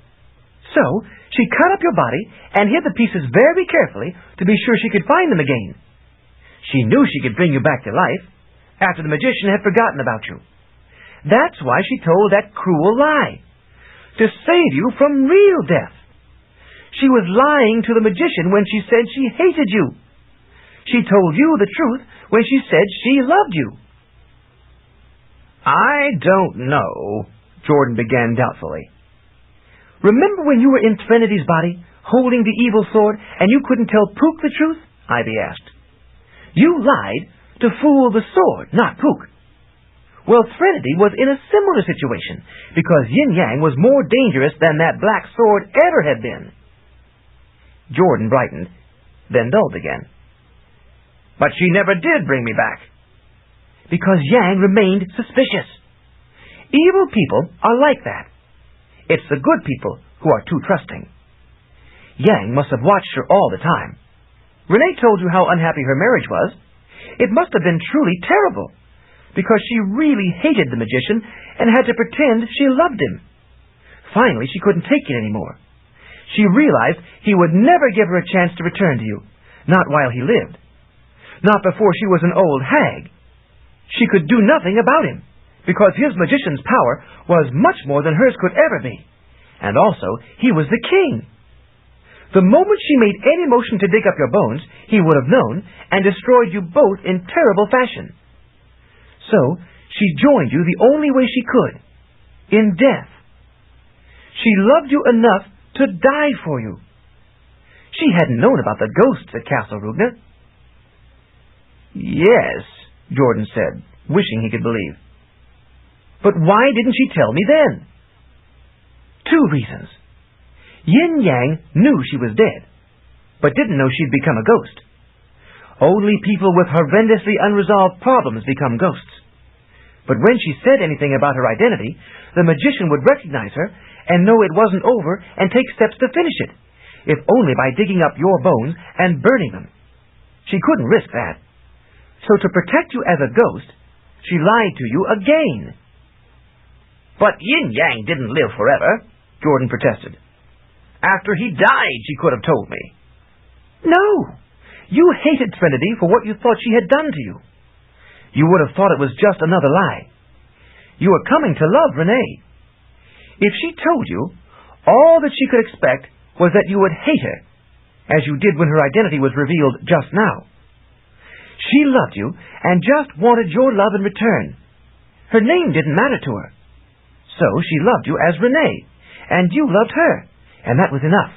So, she cut up your body and hid the pieces very carefully to be sure she could find them again. She knew she could bring you back to life after the magician had forgotten about you. That's why she told that cruel lie, to save you from real death. She was lying to the magician when she said she hated you. She told you the truth when she said she loved you. I don't know, Jordan began doubtfully. Remember when you were in Threnody's body, holding the evil sword, and you couldn't tell Puka the truth? Ivy asked. You lied to fool the sword, not Puka. Well, Threnody was in a similar situation, because Yin-Yang was more dangerous than that black sword ever had been. Jordan brightened, then dulled again. But she never did bring me back. Because Yang remained suspicious. Evil people are like that. It's the good people who are too trusting. Yang must have watched her all the time. Renee told you how unhappy her marriage was. It must have been truly terrible, because she really hated the magician and had to pretend she loved him. Finally, she couldn't take it anymore. She realized he would never give her a chance to return to you, not while he lived. Not before she was an old hag. She could do nothing about him, because his magician's power was much more than hers could ever be. and also he was the king. The moment she made any motion to dig up your bones, he would have known and destroyed you both in terrible fashion. So she joined you the only way she could, in death. She loved you enough to die for you. She hadn't known about the ghosts at Castle Rugna. Yes, Jordan said, wishing he could believe. But why didn't she tell me then? 2 reasons. Yin Yang knew she was dead, but didn't know she'd become a ghost. Only people with horrendously unresolved problems become ghosts. But when she said anything about her identity, the magician would recognize her and know it wasn't over and take steps to finish it, if only by digging up your bones and burning them. She couldn't risk that. So to protect you as a ghost, she lied to you again. But Yin Yang didn't live forever, Jordan protested. After he died, she could have told me. No! You hated Trinity for what you thought she had done to you. You would have thought it was just another lie. You were coming to love Renee. If she told you, all that she could expect was that you would hate her, as you did when her identity was revealed just now. She loved you and just wanted your love in return. Her name didn't matter to her. So she loved you as Renee, and you loved her, and that was enough.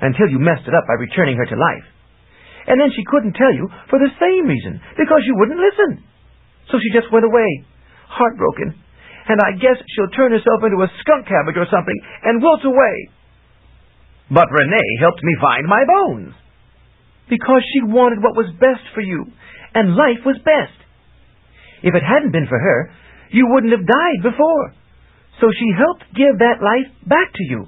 Until you messed it up by returning her to life. And then she couldn't tell you for the same reason, because you wouldn't listen. So she just went away, heartbroken. And I guess she'll turn herself into a skunk cabbage or something and wilt away. But Renee helped me find my bones. Because she wanted what was best for you, and life was best. If it hadn't been for her, you wouldn't have died before. So she helped give that life back to you.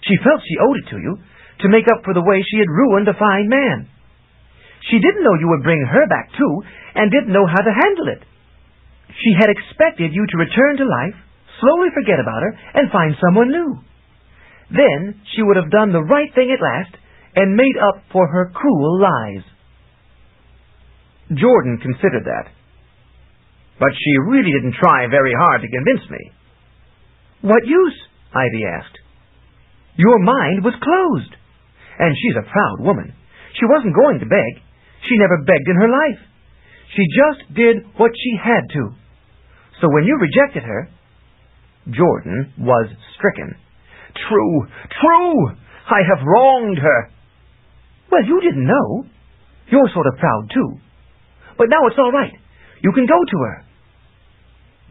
She felt she owed it to you, to make up for the way she had ruined a fine man. She didn't know you would bring her back too, and didn't know how to handle it. She had expected you to return to life, slowly forget about her, and find someone new. Then she would have done the right thing at last, and made up for her cruel lies. Jordan considered that. But she really didn't try very hard to convince me. What use? Ivy asked. Your mind was closed. And she's a proud woman. She wasn't going to beg. She never begged in her life. She just did what she had to. So when you rejected her, Jordan was stricken. True! I have wronged her. Well, you didn't know. You're sort of proud, too. But now it's all right. You can go to her.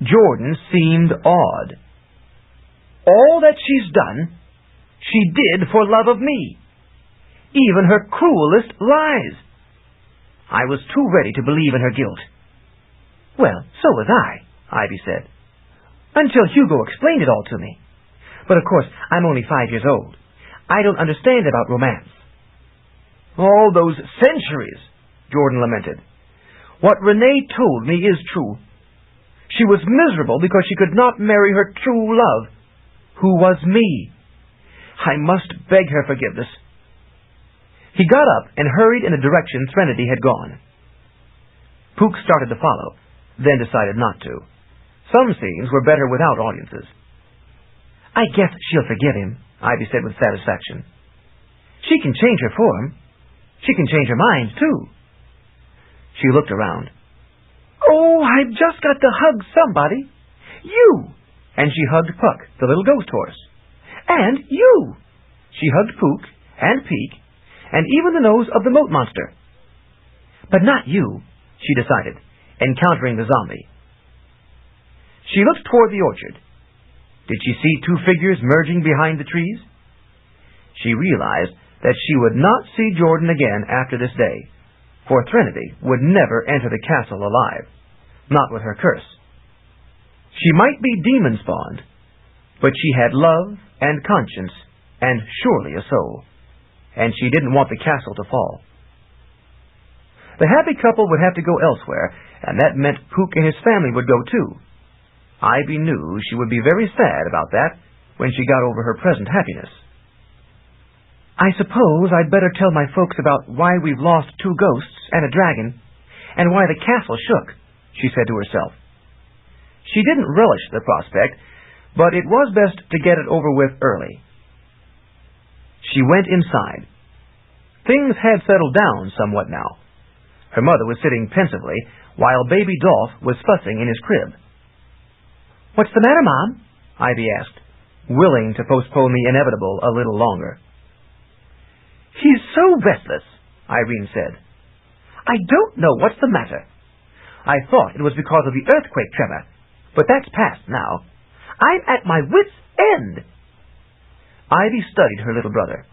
Jordan seemed awed. All that she's done, she did for love of me. Even her cruelest lies. I was too ready to believe in her guilt. Well, so was I, Ivy said. Until Hugo explained it all to me. But of course, I'm only 5 years old. I don't understand about romance. All those centuries, Jordan lamented. What Renee told me is true. She was miserable because she could not marry her true love, who was me. I must beg her forgiveness. He got up and hurried in the direction Threnody had gone. Puka started to follow, then decided not to. Some scenes were better without audiences. I guess she'll forgive him, Ivy said with satisfaction. She can change her form. She can change her mind, too. She looked around. Oh, I've just got to hug somebody. You! And she hugged Puck, the little ghost horse. And you! She hugged Pook and Peek, and even the nose of the moat monster. But not you, she decided, encountering the zombie. She looked toward the orchard. Did she see 2 figures merging behind the trees? She realized that she would not see Jordan again after this day, for Threnody would never enter the castle alive, not with her curse. She might be demon-spawned, but she had love and conscience and surely a soul, and she didn't want the castle to fall. The happy couple would have to go elsewhere, and that meant Pook and his family would go too. Ivy knew she would be very sad about that when she got over her present happiness. I suppose I'd better tell my folks about why we've lost 2 ghosts and a dragon, and why the castle shook, she said to herself. She didn't relish the prospect, but it was best to get it over with early. She went inside. Things had settled down somewhat now. Her mother was sitting pensively, while baby Dolph was fussing in his crib. "What's the matter, Mom?" Ivy asked, willing to postpone the inevitable a little longer. "He's so restless," Irene said. "I don't know what's the matter. I thought it was because of the earthquake tremor, but that's past now. I'm at my wit's end." Ivy studied her little brother.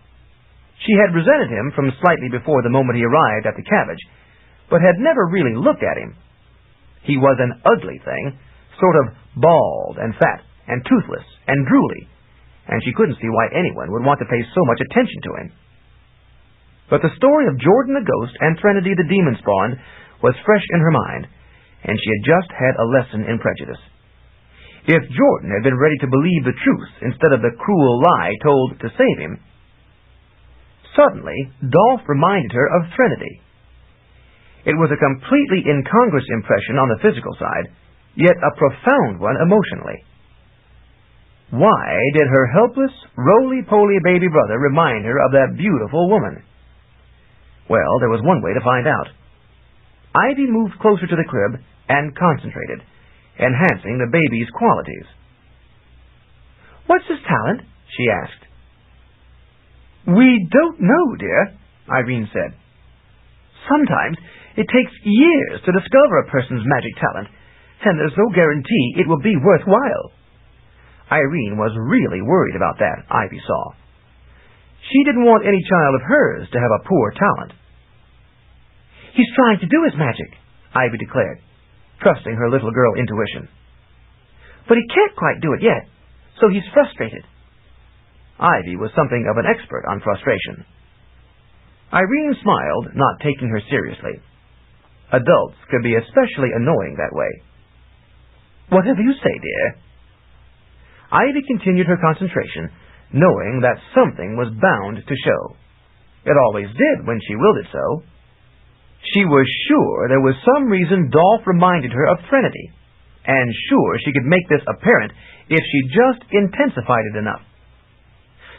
She had resented him from slightly before the moment he arrived at the cabbage, but had never really looked at him. He was an ugly thing, sort of bald and fat and toothless and drooly, and she couldn't see why anyone would want to pay so much attention to him. But the story of Jordan the ghost and Threnody the demon spawn was fresh in her mind, and she had just had a lesson in prejudice. If Jordan had been ready to believe the truth instead of the cruel lie told to save him, suddenly Dolph reminded her of Threnody. It was a completely incongruous impression on the physical side, yet a profound one emotionally. Why did her helpless, roly-poly baby brother remind her of that beautiful woman? Well, there was one way to find out. Ivy moved closer to the crib and concentrated, enhancing the baby's qualities. "What's his talent?" she asked. "We don't know, dear," Irene said. "Sometimes it takes years to discover a person's magic talent, and there's no guarantee it will be worthwhile." Irene was really worried about that, Ivy saw. She didn't want any child of hers to have a poor talent. "He's trying to do his magic," Ivy declared, trusting her little girl intuition. "But he can't quite do it yet, so he's frustrated." Ivy was something of an expert on frustration. Irene smiled, not taking her seriously. Adults could be especially annoying that way. "Whatever you say, dear." Ivy continued her concentration, knowing that something was bound to show. It always did when she willed it so. She was sure there was some reason Dolph reminded her of Threnody, and sure she could make this apparent if she just intensified it enough.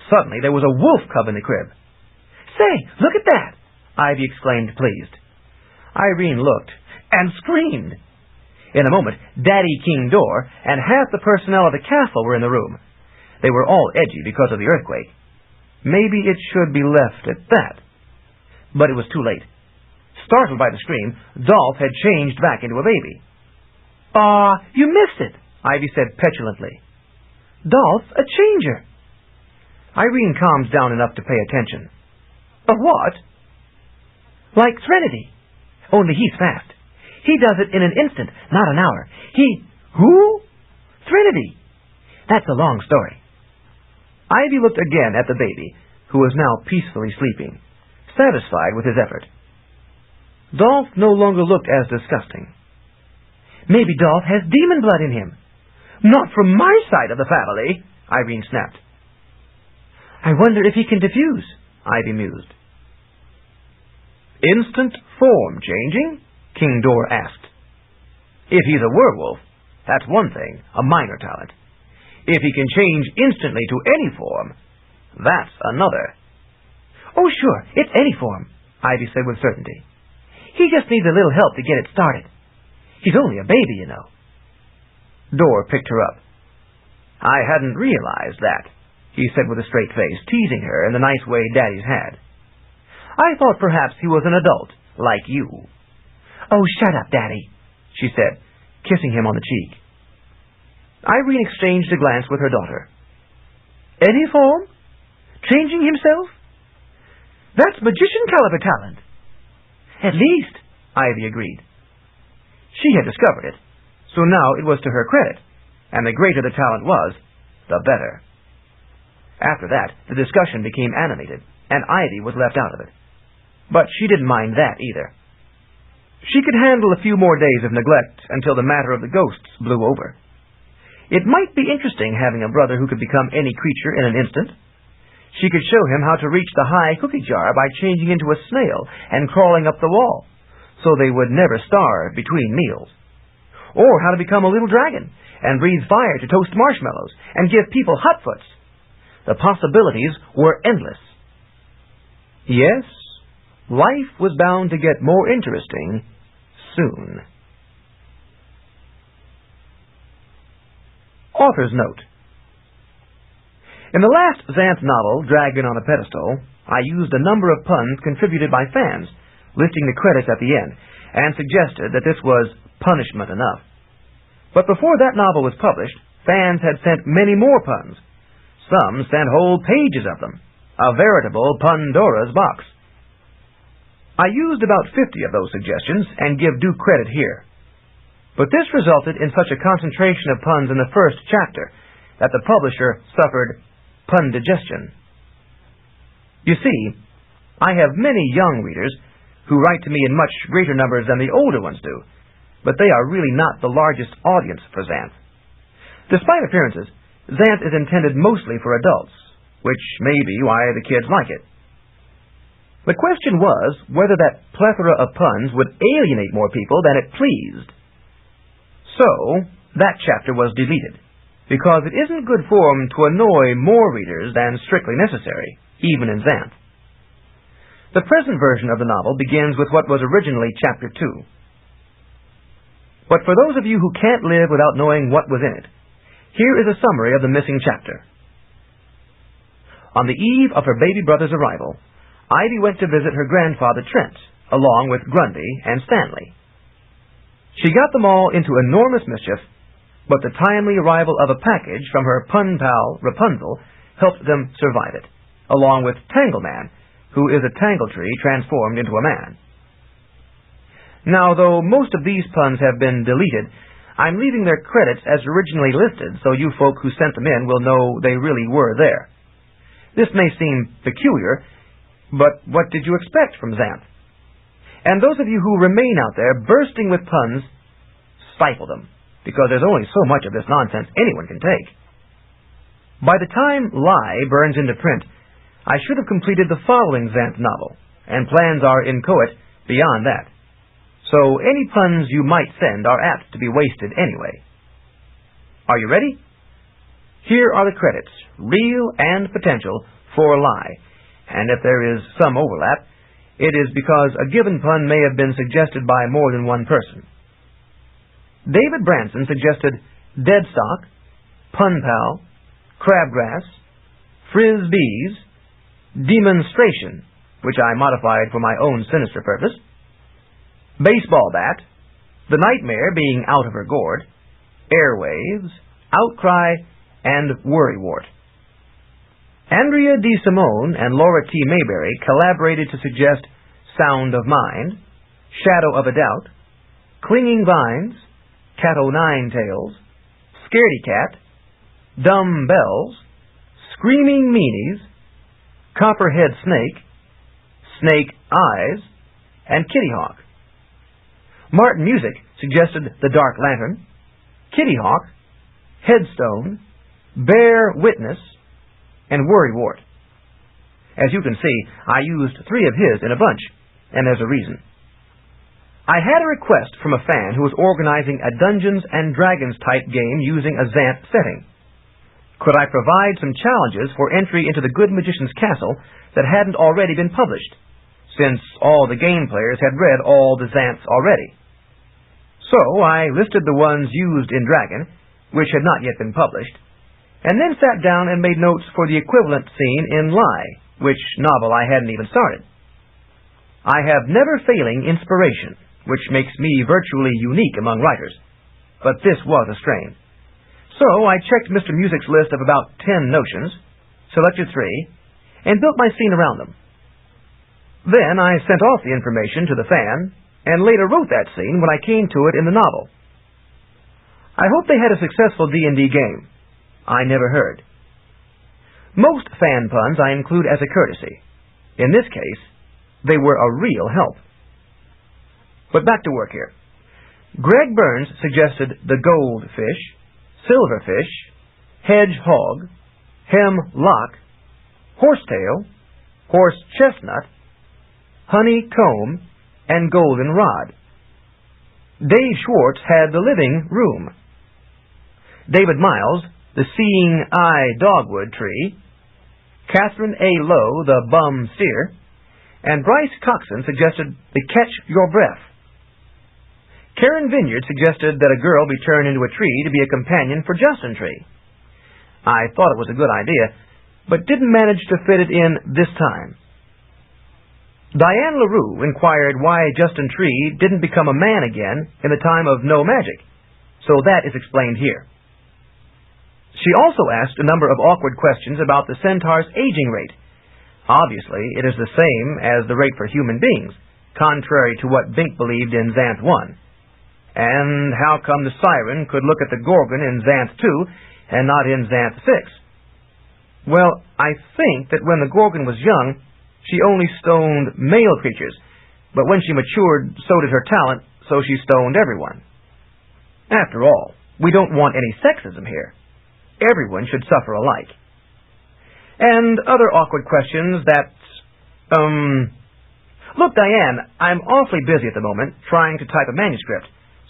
Suddenly there was a wolf cub in the crib. "Say, look at that!" Ivy exclaimed, pleased. Irene looked and screamed. In a moment, Daddy King Door and half the personnel of the castle were in the room. They were all edgy because of the earthquake. Maybe it should be left at that. But it was too late. Startled by the scream, Dolph had changed back into a baby. You missed it," Ivy said petulantly. "Dolph's a changer." Irene calmed down enough to pay attention. "A what?" "Like Threnody, only he's fast. He does it in an instant, not an hour. Who? Threnody. That's a long story." Ivy looked again at the baby, who was now peacefully sleeping, satisfied with his effort. Dolph no longer looked as disgusting. "Maybe Dolph has demon blood in him." "Not from my side of the family," Irene snapped. "I wonder if he can diffuse," Ivy mused. "Instant form changing?" King Door asked. "If he's a werewolf, that's one thing, a minor talent. If he can change instantly to any form, that's another." "Oh, sure, it's any form," Ivy said with certainty. "He just needs a little help to get it started. He's only a baby, you know." Door picked her up. "I hadn't realized that," he said with a straight face, teasing her in the nice way daddies had. "I thought perhaps he was an adult, like you." "Oh, shut up, Daddy," she said, kissing him on the cheek. Irene exchanged a glance with her daughter. "Any form? Changing himself? That's magician caliber talent." "At least," Ivy agreed. She had discovered it, so now it was to her credit, and the greater the talent was, the better. After that, the discussion became animated, and Ivy was left out of it. But she didn't mind that either. She could handle a few more days of neglect until the matter of the ghosts blew over. It might be interesting having a brother who could become any creature in an instant. She could show him how to reach the high cookie jar by changing into a snail and crawling up the wall, so they would never starve between meals. or how to become a little dragon, and breathe fire to toast marshmallows, and give people hotfoots. The possibilities were endless. Yes, life was bound to get more interesting soon. Author's note. In the last Xanth novel, Dragon on a Pedestal, I used a number of puns contributed by fans, listing the credits at the end, and suggested that this was punishment enough. But before that novel was published, fans had sent many more puns. Some sent whole pages of them, a veritable Pandora's box. I used about 50 of those suggestions and give due credit here. But this resulted in such a concentration of puns in the first chapter that the publisher suffered pun digestion. You see, I have many young readers who write to me in much greater numbers than the older ones do, but they are really not the largest audience for Xanth. Despite appearances, Xanth is intended mostly for adults, which may be why the kids like it. The question was whether that plethora of puns would alienate more people than it pleased. So, that chapter was deleted, because it isn't good form to annoy more readers than strictly necessary, even in Xanth. The present version of the novel begins with what was originally Chapter 2. But for those of you who can't live without knowing what was in it, here is a summary of the missing chapter. On the eve of her baby brother's arrival, Ivy went to visit her grandfather Trent, along with Grundy and Stanley. She got them all into enormous mischief, but the timely arrival of a package from her pun pal Rapunzel helped them survive it, along with Tangleman, who is a tangletree transformed into a man. Now, though most of these puns have been deleted, I'm leaving their credits as originally listed so you folk who sent them in will know they really were there. This may seem peculiar, but what did you expect from Xanth? And those of you who remain out there bursting with puns, stifle them, because there's only so much of this nonsense anyone can take. By the time Lye burns into print, I should have completed the following Xanth novel, and plans are inchoate beyond that. So any puns you might send are apt to be wasted anyway. Are you ready? Here are the credits, real and potential, for Lye, and if there is some overlap, it is because a given pun may have been suggested by more than one person. David Branson suggested deadstock, pun pal, crabgrass, frisbees, demonstration, which I modified for my own sinister purpose, baseball bat, the nightmare being out of her gourd, airwaves, outcry, and worrywart. Andrea D. Simone and Laura T. Mayberry collaborated to suggest sound of mind, shadow of a doubt, clinging vines, cat o' nine tails, scaredy cat, dumb bells, screaming meanies, copperhead snake, snake eyes, and kitty hawk. Martin Music suggested the dark lantern, kitty hawk, headstone, bear witness, and worrywart. As you can see, I used 3 of his in a bunch, and there's a reason. I had a request from a fan who was organizing a Dungeons and Dragons type game using a Xanth setting. Could I provide some challenges for entry into the Good Magician's Castle that hadn't already been published, since all the game players had read all the Xanths already? So I listed the ones used in Dragon, which had not yet been published, and then sat down and made notes for the equivalent scene in Lye, which novel I hadn't even started. I have never-failing inspiration, which makes me virtually unique among writers, but this was a strain. So I checked Mr. Music's list of about 10 notions, selected 3, and built my scene around them. Then I sent off the information to the fan, and later wrote that scene when I came to it in the novel. I hope they had a successful D&D game. I never heard. Most fan puns I include as a courtesy. In this case, they were a real help. But back to work here. Greg Burns suggested the goldfish, silverfish, hedgehog, hemlock, horsetail, horse chestnut, honeycomb, and goldenrod. Dave Schwartz had the living room. David Miles, the Seeing Eye Dogwood Tree. Catherine A. Lowe, the Bum Steer. And Bryce Coxon suggested the Catch Your Breath. Karen Vineyard suggested that a girl be turned into a tree to be a companion for Justin Tree. I thought it was a good idea, but didn't manage to fit it in this time. Diane LaRue inquired why Justin Tree didn't become a man again in the time of no magic, so that is explained here. She also asked a number of awkward questions about the centaur's aging rate. Obviously, it is the same as the rate for human beings, contrary to what Bink believed in Xanth 1. And how come the siren could look at the Gorgon in Xanth 2 and not in Xanth 6? Well, I think that when the Gorgon was young, she only stoned male creatures, but when she matured, so did her talent, so she stoned everyone. After all, we don't want any sexism here. Everyone should suffer alike. And other awkward questions that, Look, Diane, I'm awfully busy at the moment, trying to type a manuscript,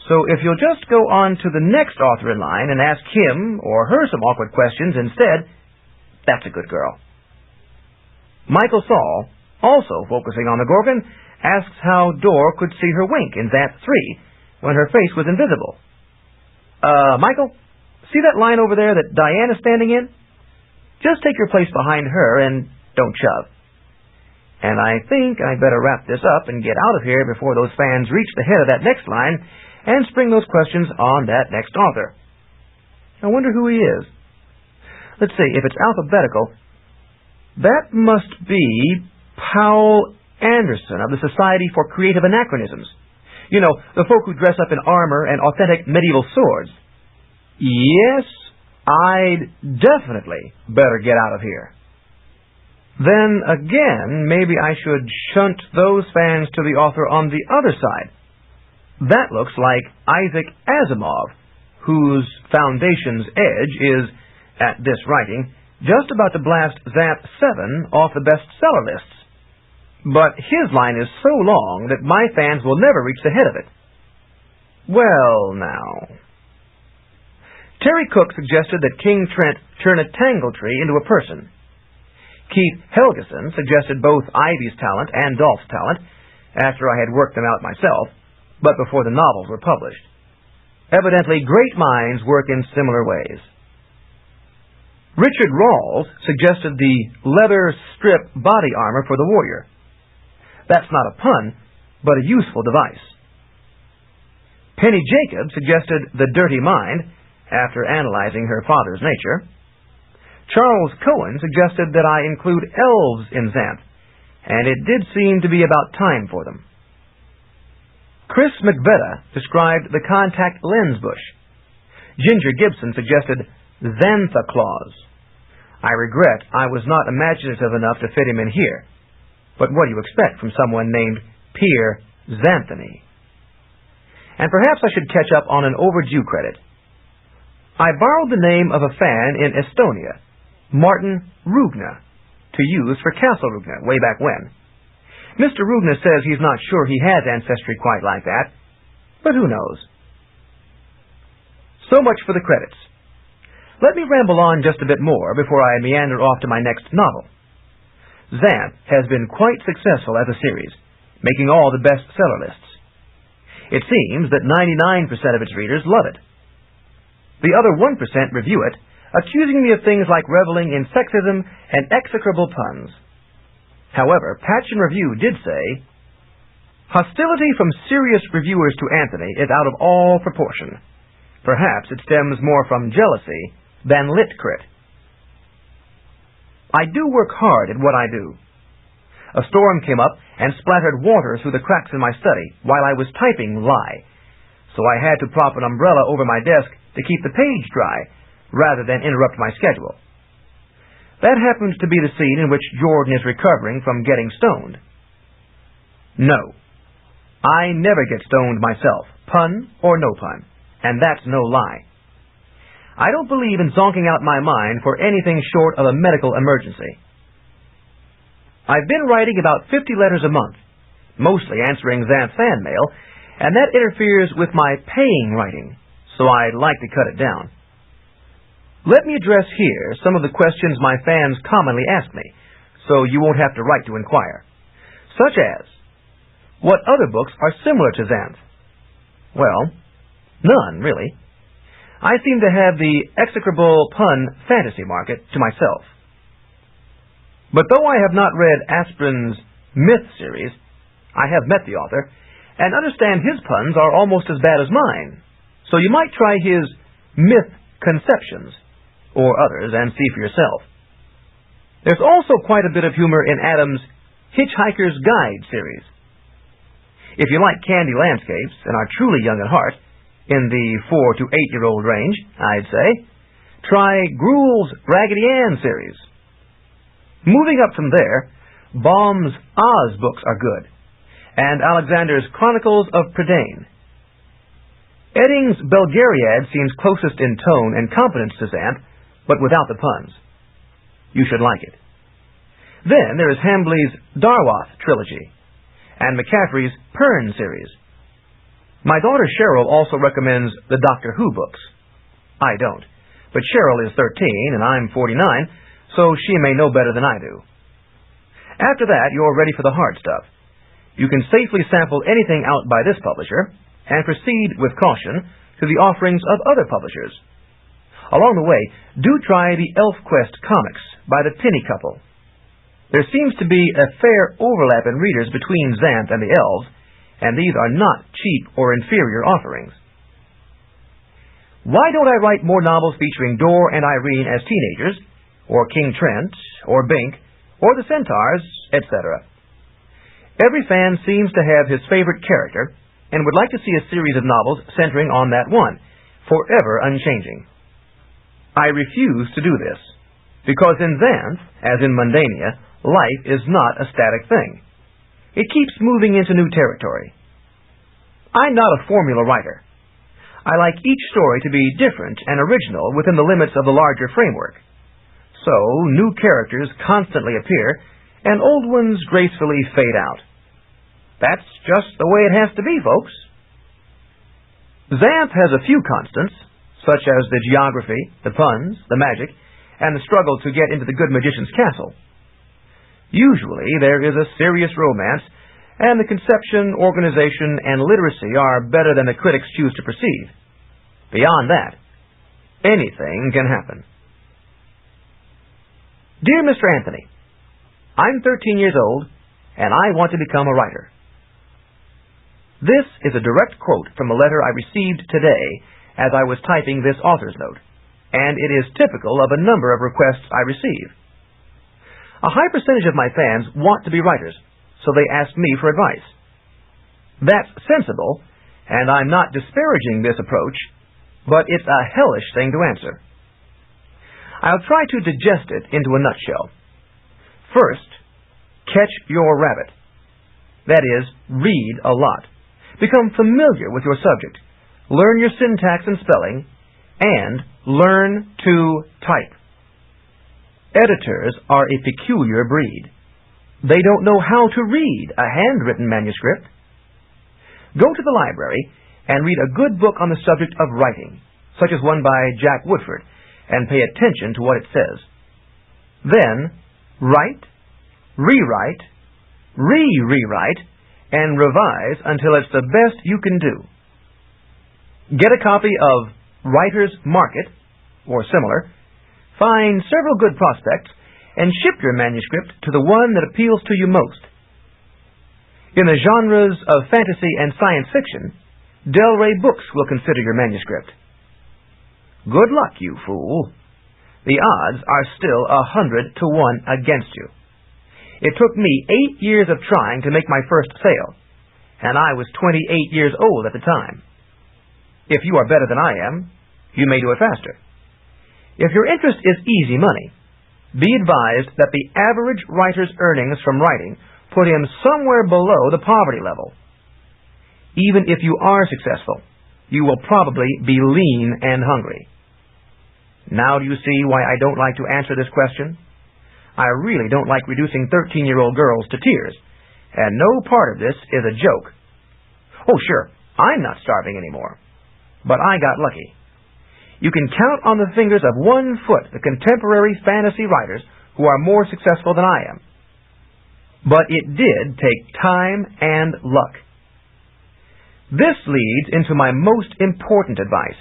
so if you'll just go on to the next author in line and ask him or her some awkward questions instead, that's a good girl. Michael Saul, also focusing on the Gorgon, asks how Dor could see her wink in Xanth 3 when her face was invisible. Michael, see that line over there that Diane is standing in? Just take your place behind her and don't shove. And I think I'd better wrap this up and get out of here before those fans reach the head of that next line and spring those questions on that next author. I wonder who he is. Let's see, if it's alphabetical, that must be Powell Anderson of the Society for Creative Anachronisms. You know, the folk who dress up in armor and authentic medieval swords. Yes, I'd definitely better get out of here. Then again, maybe I should shunt those fans to the author on the other side. That looks like Isaac Asimov, whose Foundation's Edge is, at this writing, just about to blast Xanth 7 off the bestseller lists. But his line is so long that my fans will never reach the head of it. Well, now. Terry Cook suggested that King Trent turn a tangle tree into a person. Keith Helgeson suggested both Ivy's talent and Dolph's talent, after I had worked them out myself, but before the novels were published. Evidently, great minds work in similar ways. Richard Rawls suggested the leather strip body armor for the warrior. That's not a pun, but a useful device. Penny Jacob suggested the dirty mind, after analyzing her father's nature. Charles Cohen suggested that I include elves in Xanth, and it did seem to be about time for them. Chris McVetta described the contact lens bush. Ginger Gibson suggested Xantha claws. I regret I was not imaginative enough to fit him in here, but what do you expect from someone named Piers Xanthony? And perhaps I should catch up on an overdue credit. I borrowed the name of a fan in Estonia, Martin Rugna, to use for Castle Rugna way back when. Mr. Rugna says he's not sure he has ancestry quite like that, but who knows? So much for the credits. Let me ramble on just a bit more before I meander off to my next novel. Xanth has been quite successful as a series, making all the bestseller lists. It seems that 99% of its readers love it. The other 1% review it, accusing me of things like reveling in sexism and execrable puns. However, Patch and Review did say, hostility from serious reviewers to Anthony is out of all proportion. Perhaps it stems more from jealousy than lit crit. I do work hard at what I do. A storm came up and splattered water through the cracks in my study while I was typing Lye, so I had to prop an umbrella over my desk to keep the page dry, rather than interrupt my schedule. That happens to be the scene in which Jordan is recovering from getting stoned. No, I never get stoned myself, pun or no pun, and that's no lie. I don't believe in zonking out my mind for anything short of a medical emergency. I've been writing about 50 letters a month, mostly answering Xanth fan mail, and that interferes with my paying writing, so I'd like to cut it down. Let me address here some of the questions my fans commonly ask me, so you won't have to write to inquire. Such as, what other books are similar to Xanth? Well, none, really. I seem to have the execrable pun fantasy market to myself. But though I have not read Asprin's Myth series, I have met the author, and understand his puns are almost as bad as mine, so you might try his Myth Conceptions, or others, and see for yourself. There's also quite a bit of humor in Adam's Hitchhiker's Guide series. If you like candy landscapes and are truly young at heart, in the 4 to 8-year-old range, I'd say, try Crewel's Raggedy Ann series. Moving up from there, Baum's Oz books are good, and Alexander's Chronicles of Prydain. Edding's Belgariad seems closest in tone and competence to Xanth, but without the puns. You should like it. Then there is Hambly's Darwath trilogy, and McCaffrey's Pern series. My daughter Cheryl also recommends the Doctor Who books. I don't, but Cheryl is 13 and I'm 49, so she may know better than I do. After that, you're ready for the hard stuff. You can safely sample anything out by this publisher, and proceed with caution to the offerings of other publishers. Along the way, do try the ElfQuest comics by the Tinney couple. There seems to be a fair overlap in readers between Xanth and the elves, and these are not cheap or inferior offerings. Why don't I write more novels featuring Dor and Irene as teenagers, or King Trent, or Bink, or the Centaurs, etc.? Every fan seems to have his favorite character, and would like to see a series of novels centering on that one, forever unchanging. I refuse to do this, because in Xanth, as in Mundania, life is not a static thing. It keeps moving into new territory. I'm not a formula writer. I like each story to be different and original within the limits of the larger framework. So, new characters constantly appear, and old ones gracefully fade out. That's just the way it has to be, folks. Xanth has a few constants, such as the geography, the puns, the magic, and the struggle to get into the good magician's castle. Usually there is a serious romance, and the conception, organization, and literacy are better than the critics choose to perceive. Beyond that, anything can happen. Dear Mr. Anthony, I'm 13 years old, and I want to become a writer. This is a direct quote from a letter I received today as I was typing this author's note, and it is typical of a number of requests I receive. A high percentage of my fans want to be writers, so they ask me for advice. That's sensible, and I'm not disparaging this approach, but it's a hellish thing to answer. I'll try to digest it into a nutshell. First, catch your rabbit. That is, read a lot. Become familiar with your subject. Learn your syntax and spelling, and learn to type. Editors are a peculiar breed. They don't know how to read a handwritten manuscript. Go to the library and read a good book on the subject of writing, such as one by Jack Woodford, and pay attention to what it says. Then, write, rewrite, rewrite, and revise until it's the best you can do. Get a copy of Writer's Market, or similar. Find several good prospects, and ship your manuscript to the one that appeals to you most. In the genres of fantasy and science fiction, Del Rey Books will consider your manuscript. Good luck, you fool. The odds are still 100 to 1 against you. It took me 8 years of trying to make my first sale, and I was 28 years old at the time. If you are better than I am, you may do it faster. If your interest is easy money, be advised that the average writer's earnings from writing put him somewhere below the poverty level. Even if you are successful, you will probably be lean and hungry. Now do you see why I don't like to answer this question? I really don't like reducing 13-year-old girls to tears, and no part of this is a joke. Oh, sure, I'm not starving anymore. But I got lucky. You can count on the fingers of one foot the contemporary fantasy writers who are more successful than I am. But it did take time and luck. This leads into my most important advice.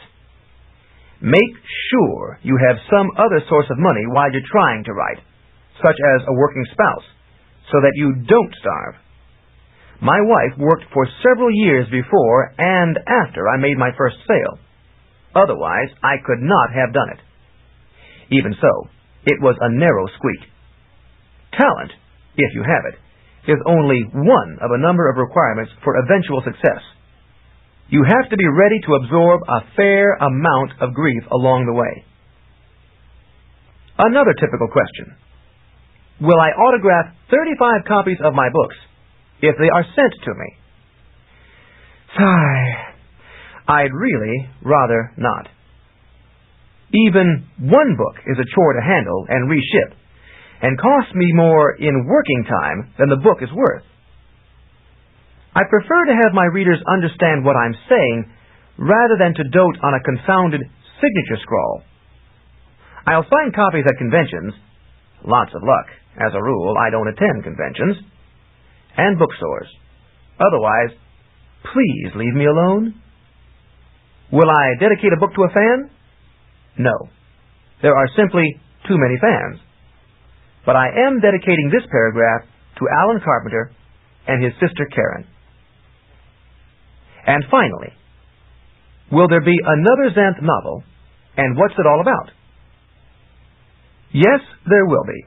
Make sure you have some other source of money while you're trying to write, such as a working spouse, so that you don't starve. My wife worked for several years before and after I made my first sale. Otherwise, I could not have done it. Even so, it was a narrow squeak. Talent, if you have it, is only one of a number of requirements for eventual success. You have to be ready to absorb a fair amount of grief along the way. Another typical question. Will I autograph 35 copies of my books if they are sent to me? Sigh. I'd really rather not. Even one book is a chore to handle and reship, and costs me more in working time than the book is worth. I prefer to have my readers understand what I'm saying rather than to dote on a confounded signature scrawl. I'll sign copies at conventions. Lots of luck. As a rule, I don't attend conventions. And bookstores. Otherwise, please leave me alone. Will I dedicate a book to a fan? No. There are simply too many fans. But I am dedicating this paragraph to Alan Carpenter and his sister Karen. And finally, will there be another Xanth novel, and what's it all about? Yes, there will be.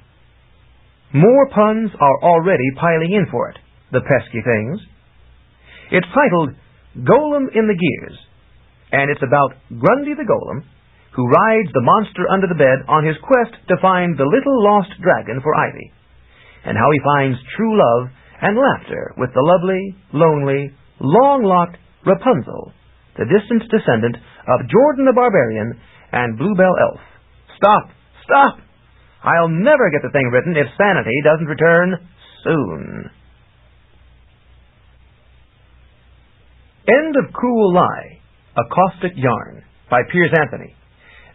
More puns are already piling in for it, the pesky things. It's titled Golem in the Gears, and it's about Grundy the Golem, who rides the monster under the bed on his quest to find the little lost dragon for Ivy, and how he finds true love and laughter with the lovely, lonely, long-locked Rapunzel, the distant descendant of Jordan the Barbarian and Bluebell Elf. Stop! Stop! I'll never get the thing written if sanity doesn't return soon. End of Crewel Lye, A Caustic Yarn, by Piers Anthony.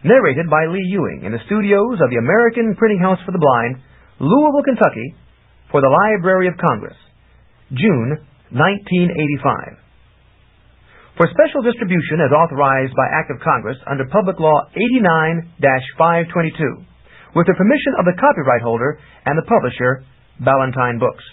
Narrated by Lee Ewing in the studios of the American Printing House for the Blind, Louisville, Kentucky, for the Library of Congress, June 1985. For special distribution as authorized by Act of Congress under Public Law 89-522, with the permission of the copyright holder and the publisher, Ballantine Books.